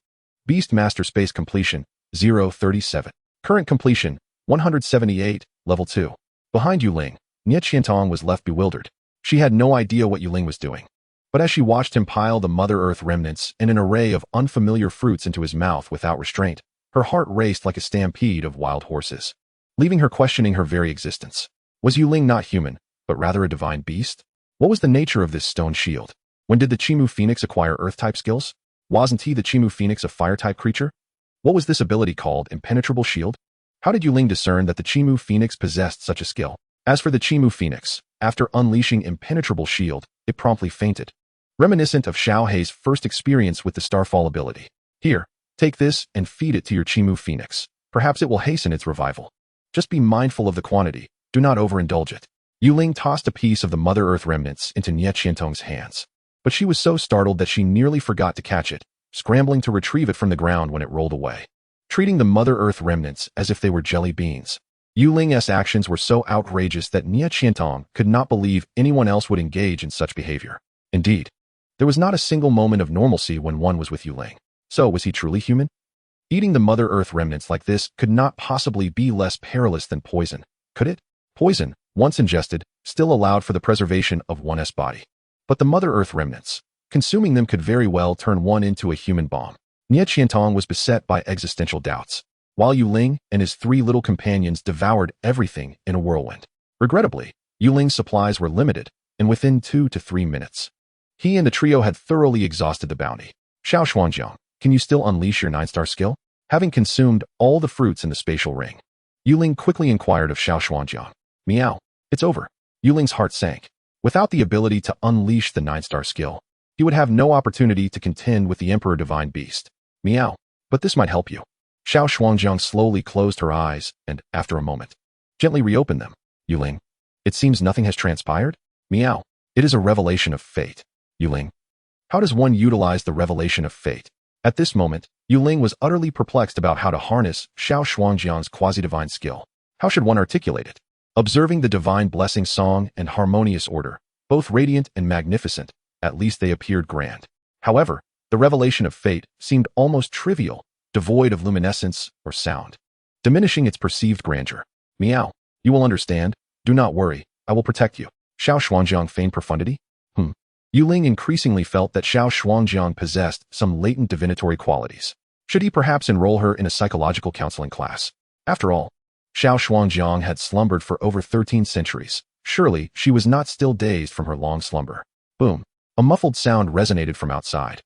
Beastmaster space completion, 037. Current completion, 178, level 2. Behind Yuling, Nie Qiantong was left bewildered. She had no idea what Yuling was doing. But as she watched him pile the Mother Earth remnants and an array of unfamiliar fruits into his mouth without restraint, her heart raced like a stampede of wild horses, leaving her questioning her very existence. Was Ling not human, but rather a divine beast? What was the nature of this stone shield? When did the Chimu Phoenix acquire Earth-type skills? Wasn't he the Chimu Phoenix a Fire-type creature? What was this ability called, impenetrable shield? How did Ling discern that the Chimu Phoenix possessed such a skill? As for the Chimu Phoenix, after unleashing impenetrable shield, it promptly fainted, reminiscent of Xiao Hei's first experience with the Starfall ability. Here, take this and feed it to your Chimu Phoenix. Perhaps it will hasten its revival. Just be mindful of the quantity. Do not overindulge it. Ling tossed a piece of the Mother Earth remnants into Nie Qiantong's hands, but she was so startled that she nearly forgot to catch it, scrambling to retrieve it from the ground when it rolled away, treating the Mother Earth remnants as if they were jelly beans. Ling's actions were so outrageous that Nie Qiantong could not believe anyone else would engage in such behavior. Indeed, there was not a single moment of normalcy when one was with Ling. So was he truly human? Eating the Mother Earth remnants like this could not possibly be less perilous than poison, could it? Poison, once ingested, still allowed for the preservation of one's body. But the Mother Earth remnants, consuming them could very well turn one into a human bomb. Nie Qiantong was beset by existential doubts, while Ling and his three little companions devoured everything in a whirlwind. Regrettably, Ling's supplies were limited, and within 2 to 3 minutes, he and the trio had thoroughly exhausted the bounty. Xiao Xuanjiang, can you still unleash your 9-star skill? Having consumed all the fruits in the spatial ring, Ling quickly inquired of Xiao Xuanjiang. Meow. It's over. Ling's heart sank. Without the ability to unleash the 9-star skill, he would have no opportunity to contend with the Emperor Divine Beast. Meow. But this might help you. Xiao Xuanjiang slowly closed her eyes and, after a moment, gently reopened them. Ling. It seems nothing has transpired? Meow. It is a revelation of fate. Ling. How does one utilize the revelation of fate? At this moment, Ling was utterly perplexed about how to harness Xiao Xuanjiang's quasi-divine skill. How should one articulate it? Observing the divine blessing song and harmonious order, both radiant and magnificent, at least they appeared grand. However, the revelation of fate seemed almost trivial, devoid of luminescence or sound, diminishing its perceived grandeur. Meow. You will understand. Do not worry. I will protect you. Xiao Xuanjiang feigned profundity? Ling increasingly felt that Xiao Xuanjiang possessed some latent divinatory qualities. Should he perhaps enroll her in a psychological counseling class? After all, Xiao Xuanjiang had slumbered for over 13 centuries. Surely, she was not still dazed from her long slumber. Boom. A muffled sound resonated from outside,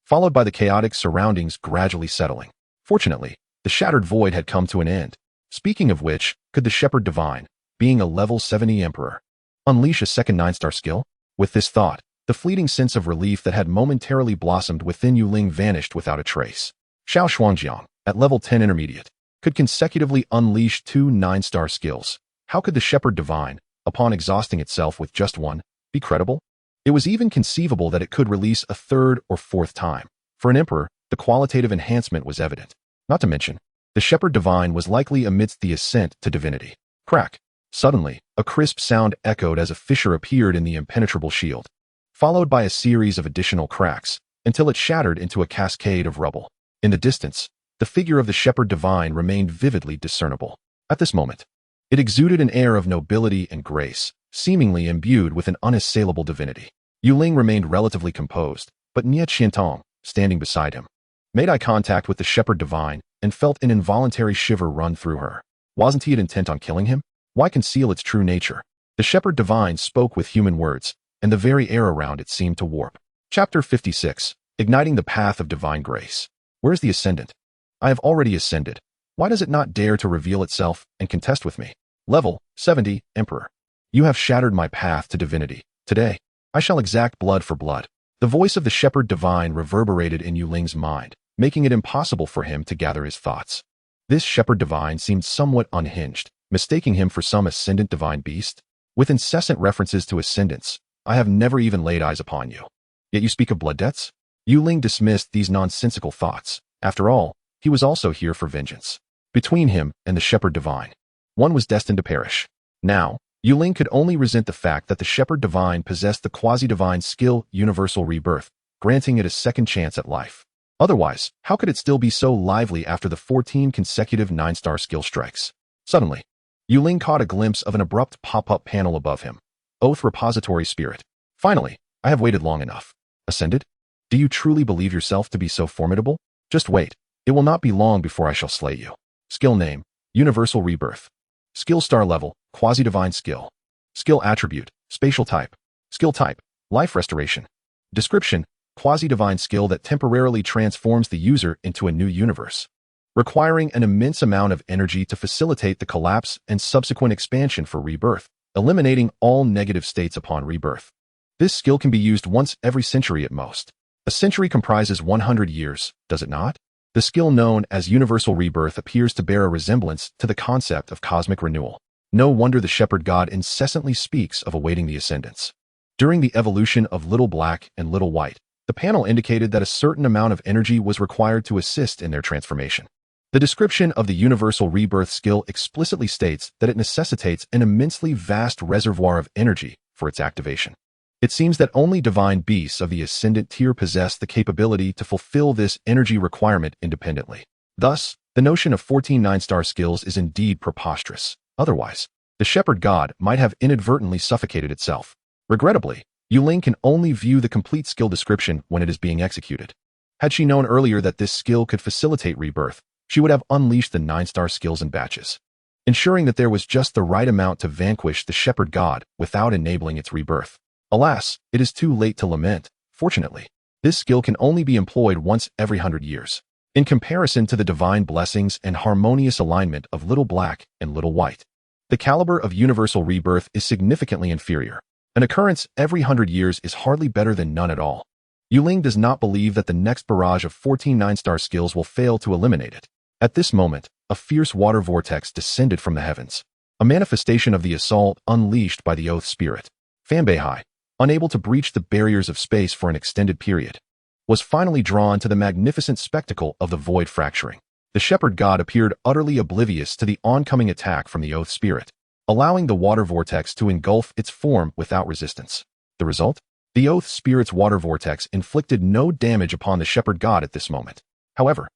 followed by the chaotic surroundings gradually settling. Fortunately, the shattered void had come to an end. Speaking of which, could the Shepherd Divine, being a level 70 Emperor, unleash a second 9-star skill? With this thought, the fleeting sense of relief that had momentarily blossomed within Ling vanished without a trace. Xiao Xuanjiang, at level 10 Intermediate, could consecutively unleash 2 9-star skills. How could the Shepherd Divine, upon exhausting itself with just one, be credible? It was even conceivable that it could release a 3rd or 4th time. For an Emperor, the qualitative enhancement was evident. Not to mention, the Shepherd Divine was likely amidst the ascent to divinity. Crack. Suddenly, a crisp sound echoed as a fissure appeared in the impenetrable shield, followed by a series of additional cracks, until it shattered into a cascade of rubble. In the distance, the figure of the Shepherd Divine remained vividly discernible. At this moment, it exuded an air of nobility and grace, seemingly imbued with an unassailable divinity. Ling remained relatively composed, but Nie Qiantong, standing beside him, made eye contact with the Shepherd Divine and felt an involuntary shiver run through her. Wasn't he intent on killing him? Why conceal its true nature? The Shepherd Divine spoke with human words, and the very air around it seemed to warp. Chapter 56. Igniting the Path of Divine Grace. Where's the Ascendant? I have already ascended. Why does it not dare to reveal itself and contest with me? Level 70, Emperor. You have shattered my path to divinity. Today, I shall exact blood for blood. The voice of the Shepherd Divine reverberated in Ling's mind, making it impossible for him to gather his thoughts. This Shepherd Divine seemed somewhat unhinged, mistaking him for some ascendant divine beast. With incessant references to ascendants, I have never even laid eyes upon you. Yet you speak of blood debts? Ling dismissed these nonsensical thoughts. After all, he was also here for vengeance. Between him and the Shepherd Divine, one was destined to perish. Now, Ling could only resent the fact that the Shepherd Divine possessed the quasi-divine skill Universal Rebirth, granting it a second chance at life. Otherwise, how could it still be so lively after the 14 consecutive 9-star skill strikes? Suddenly, Ling caught a glimpse of an abrupt pop-up panel above him. Oath Repository Spirit. Finally, I have waited long enough. Ascended? Do you truly believe yourself to be so formidable? Just wait. It will not be long before I shall slay you. Skill name, Universal Rebirth. Skill star level, Quasi-Divine Skill. Skill attribute, Spatial type. Skill type, Life Restoration. Description, Quasi-Divine skill that temporarily transforms the user into a new universe, requiring an immense amount of energy to facilitate the collapse and subsequent expansion for rebirth, eliminating all negative states upon rebirth. This skill can be used once every century at most. A century comprises 100 years, does it not? The skill known as Universal Rebirth appears to bear a resemblance to the concept of cosmic renewal. No wonder the shepherd god incessantly speaks of awaiting the ascendance. During the evolution of Little Black and Little White, the panel indicated that a certain amount of energy was required to assist in their transformation. The description of the Universal Rebirth skill explicitly states that it necessitates an immensely vast reservoir of energy for its activation. It seems that only divine beasts of the ascendant tier possess the capability to fulfill this energy requirement independently. Thus, the notion of 14 9-star skills is indeed preposterous. Otherwise, the shepherd god might have inadvertently suffocated itself. Regrettably, Ling can only view the complete skill description when it is being executed. Had she known earlier that this skill could facilitate rebirth, she would have unleashed the 9-star skills in batches, ensuring that there was just the right amount to vanquish the shepherd god without enabling its rebirth. Alas, it is too late to lament. Fortunately, this skill can only be employed once every 100 years. In comparison to the divine blessings and harmonious alignment of Little Black and Little White, the caliber of Universal Rebirth is significantly inferior. An occurrence every 100 years is hardly better than none at all. Ling does not believe that the next barrage of 14 9-star skills will fail to eliminate it. At this moment, a fierce water vortex descended from the heavens, a manifestation of the assault unleashed by the Oath Spirit. Fanbeihai, unable to breach the barriers of space for an extended period, was finally drawn to the magnificent spectacle of the void fracturing. The shepherd god appeared utterly oblivious to the oncoming attack from the Oath Spirit, allowing the water vortex to engulf its form without resistance. The result? The Oath Spirit's water vortex inflicted no damage upon the shepherd god at this moment. However,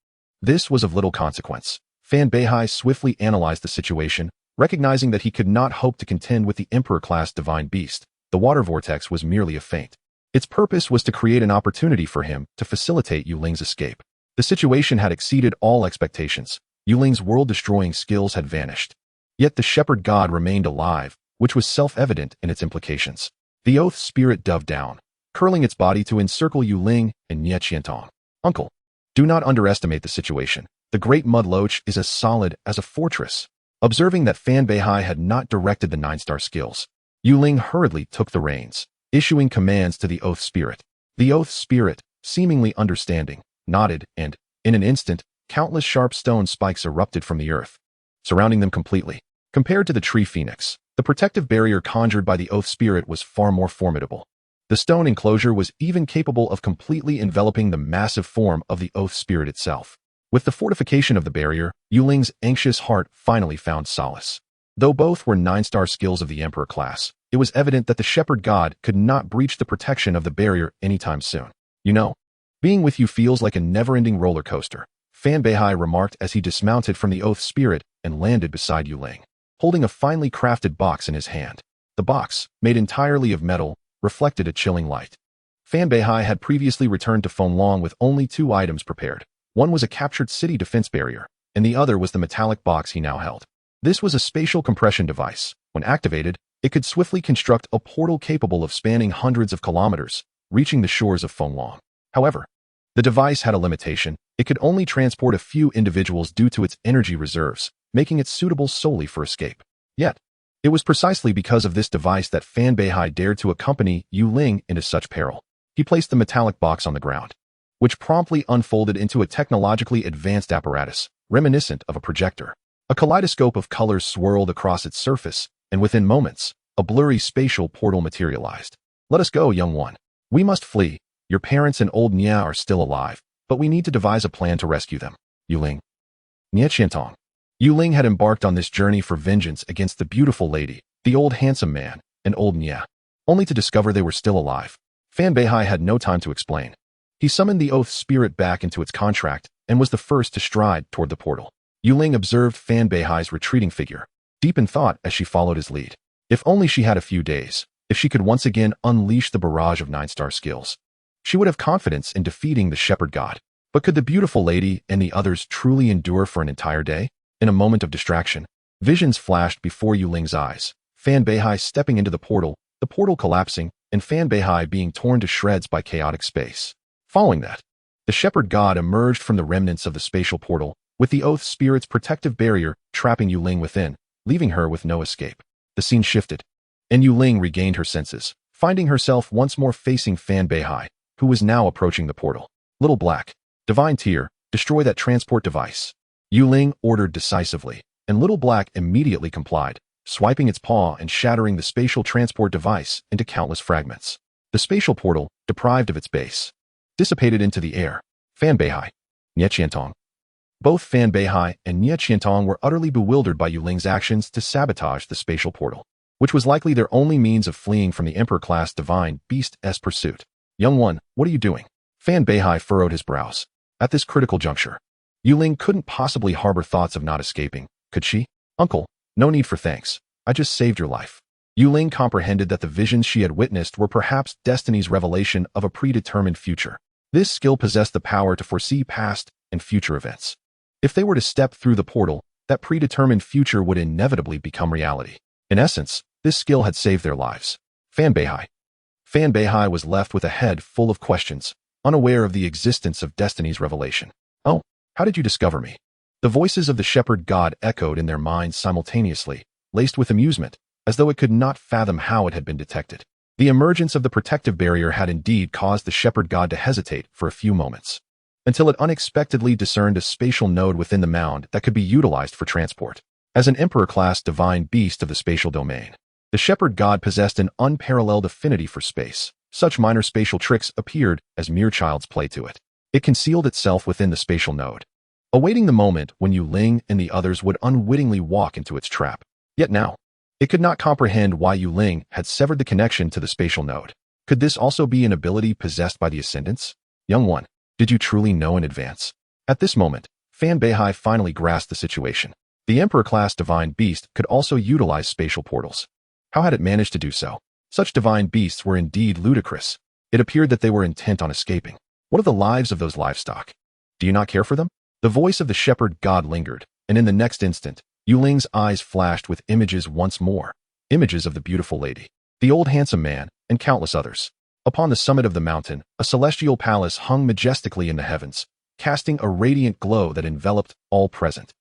this was of little consequence. Fanbeihai swiftly analyzed the situation, recognizing that he could not hope to contend with the Emperor-class divine beast. The water vortex was merely a feint. Its purpose was to create an opportunity for him to facilitate Ling's escape. The situation had exceeded all expectations. Ling's world-destroying skills had vanished. Yet the shepherd god remained alive, which was self-evident in its implications. The Oath Spirit dove down, curling its body to encircle Ling and Nie Qiantong. Uncle, do not underestimate the situation. The great mud loach is as solid as a fortress. Observing that Fanbeihai had not directed the 9-star skills, Ling hurriedly took the reins, issuing commands to the Oath Spirit. The Oath Spirit, seemingly understanding, nodded and, in an instant, countless sharp stone spikes erupted from the earth, surrounding them completely. Compared to the tree phoenix, the protective barrier conjured by the Oath Spirit was far more formidable. The stone enclosure was even capable of completely enveloping the massive form of the Oath Spirit itself. With the fortification of the barrier, Ling's anxious heart finally found solace. Though both were 9-star skills of the Emperor class, it was evident that the shepherd god could not breach the protection of the barrier anytime soon. Being with you feels like a never-ending roller coaster, Fanbeihai remarked as he dismounted from the Oath Spirit and landed beside Ling, holding a finely crafted box in his hand. The box, made entirely of metal, reflected a chilling light. Fanbeihai had previously returned to Fenlong with only 2 items prepared. One was a captured city defense barrier, and the other was the metallic box he now held. This was a spatial compression device. When activated, it could swiftly construct a portal capable of spanning hundreds of kilometers, reaching the shores of Fenlong. However, the device had a limitation. It could only transport a few individuals due to its energy reserves, making it suitable solely for escape. Yet, it was precisely because of this device that Fanbeihai dared to accompany Ling into such peril. He placed the metallic box on the ground, which promptly unfolded into a technologically advanced apparatus, reminiscent of a projector. A kaleidoscope of colors swirled across its surface, and within moments, a blurry spatial portal materialized. Let us go, young one. We must flee. Your parents and old Nya are still alive, but we need to devise a plan to rescue them. Ling. Nie Qiantong. Ling had embarked on this journey for vengeance against the beautiful lady, the old handsome man, and old Nya, only to discover they were still alive. Fanbeihai had no time to explain. He summoned the Oath Spirit back into its contract and was the first to stride toward the portal. Ling observed Fanbeihai's retreating figure, deep in thought as she followed his lead. If only she had a few days, if she could once again unleash the barrage of 9-star skills. She would have confidence in defeating the shepherd god. But could the beautiful lady and the others truly endure for an entire day? In a moment of distraction, visions flashed before Ling's eyes. Fan Beihai stepping into the portal collapsing, and Fan Beihai being torn to shreds by chaotic space. Following that, the shepherd god emerged from the remnants of the spatial portal, with the Oath Spirit's protective barrier trapping Ling within, leaving her with no escape. The scene shifted, and Ling regained her senses, finding herself once more facing Fan Beihai, who was now approaching the portal. Little Black, Divine Tear, destroy that transport device. Ling ordered decisively, and Little Black immediately complied, swiping its paw and shattering the spatial transport device into countless fragments. The spatial portal, deprived of its base, dissipated into the air. Fan Beihai, Nie Qiantong. Both Fan Beihai and Nie Qiantong were utterly bewildered by Ling's actions to sabotage the spatial portal, which was likely their only means of fleeing from the Emperor-class Divine Beast's pursuit. Young one, what are you doing? Fan Beihai furrowed his brows. At this critical juncture, Ling couldn't possibly harbor thoughts of not escaping, could she? Uncle, no need for thanks. I just saved your life. Ling comprehended that the visions she had witnessed were perhaps destiny's revelation of a predetermined future. This skill possessed the power to foresee past and future events. If they were to step through the portal, that predetermined future would inevitably become reality. In essence, this skill had saved their lives. Fan Beihai. Fan Beihai was left with a head full of questions, unaware of the existence of destiny's revelation. Oh, how did you discover me? The voices of the shepherd god echoed in their minds simultaneously, laced with amusement, as though it could not fathom how it had been detected. The emergence of the protective barrier had indeed caused the shepherd god to hesitate for a few moments, until it unexpectedly discerned a spatial node within the mound that could be utilized for transport. As an Emperor-class divine beast of the spatial domain, the shepherd god possessed an unparalleled affinity for space. Such minor spatial tricks appeared as mere child's play to it. It concealed itself within the spatial node, awaiting the moment when Ling and the others would unwittingly walk into its trap. Yet now, it could not comprehend why Ling had severed the connection to the spatial node. Could this also be an ability possessed by the Ascendants? Young one, did you truly know in advance? At this moment, Fan Beihai finally grasped the situation. The Emperor-class divine beast could also utilize spatial portals. How had it managed to do so? Such divine beasts were indeed ludicrous. It appeared that they were intent on escaping. What of the lives of those livestock? Do you not care for them? The voice of the shepherd god lingered, and in the next instant, Ling's eyes flashed with images once more. Images of the beautiful lady, the old handsome man, and countless others. Upon the summit of the mountain, a celestial palace hung majestically in the heavens, casting a radiant glow that enveloped all present.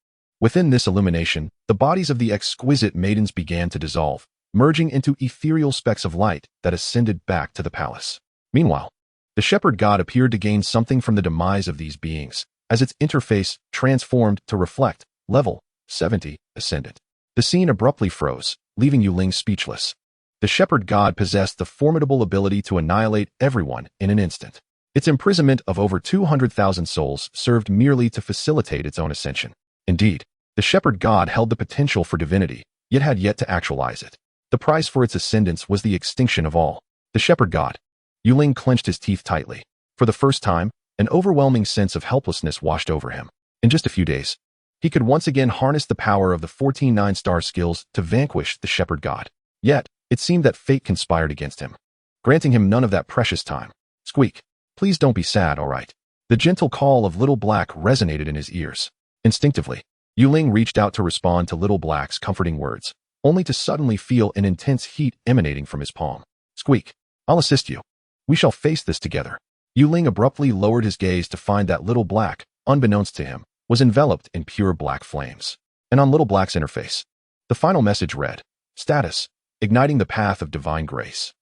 Within this illumination, the bodies of the exquisite maidens began to dissolve, merging into ethereal specks of light that ascended back to the palace. Meanwhile, the shepherd god appeared to gain something from the demise of these beings, as its interface transformed to reflect level 70 ascendant. The scene abruptly froze, leaving Ling speechless. The shepherd god possessed the formidable ability to annihilate everyone in an instant. Its imprisonment of over 200,000 souls served merely to facilitate its own ascension. Indeed, the shepherd god held the potential for divinity, yet had yet to actualize it. The price for its ascendance was the extinction of all. The shepherd god. Ling clenched his teeth tightly. For the first time, an overwhelming sense of helplessness washed over him. In just a few days, he could once again harness the power of the 14 9-star skills to vanquish the shepherd god. Yet, it seemed that fate conspired against him, granting him none of that precious time. Squeak. Please don't be sad, all right? The gentle call of Little Black resonated in his ears. Instinctively, Ling reached out to respond to Little Black's comforting words, only to suddenly feel an intense heat emanating from his palm. Squeak. I'll assist you. We shall face this together. Ling abruptly lowered his gaze to find that Little Black, unbeknownst to him, was enveloped in pure black flames. And on Little Black's interface, the final message read, Status, igniting the path of divine grace.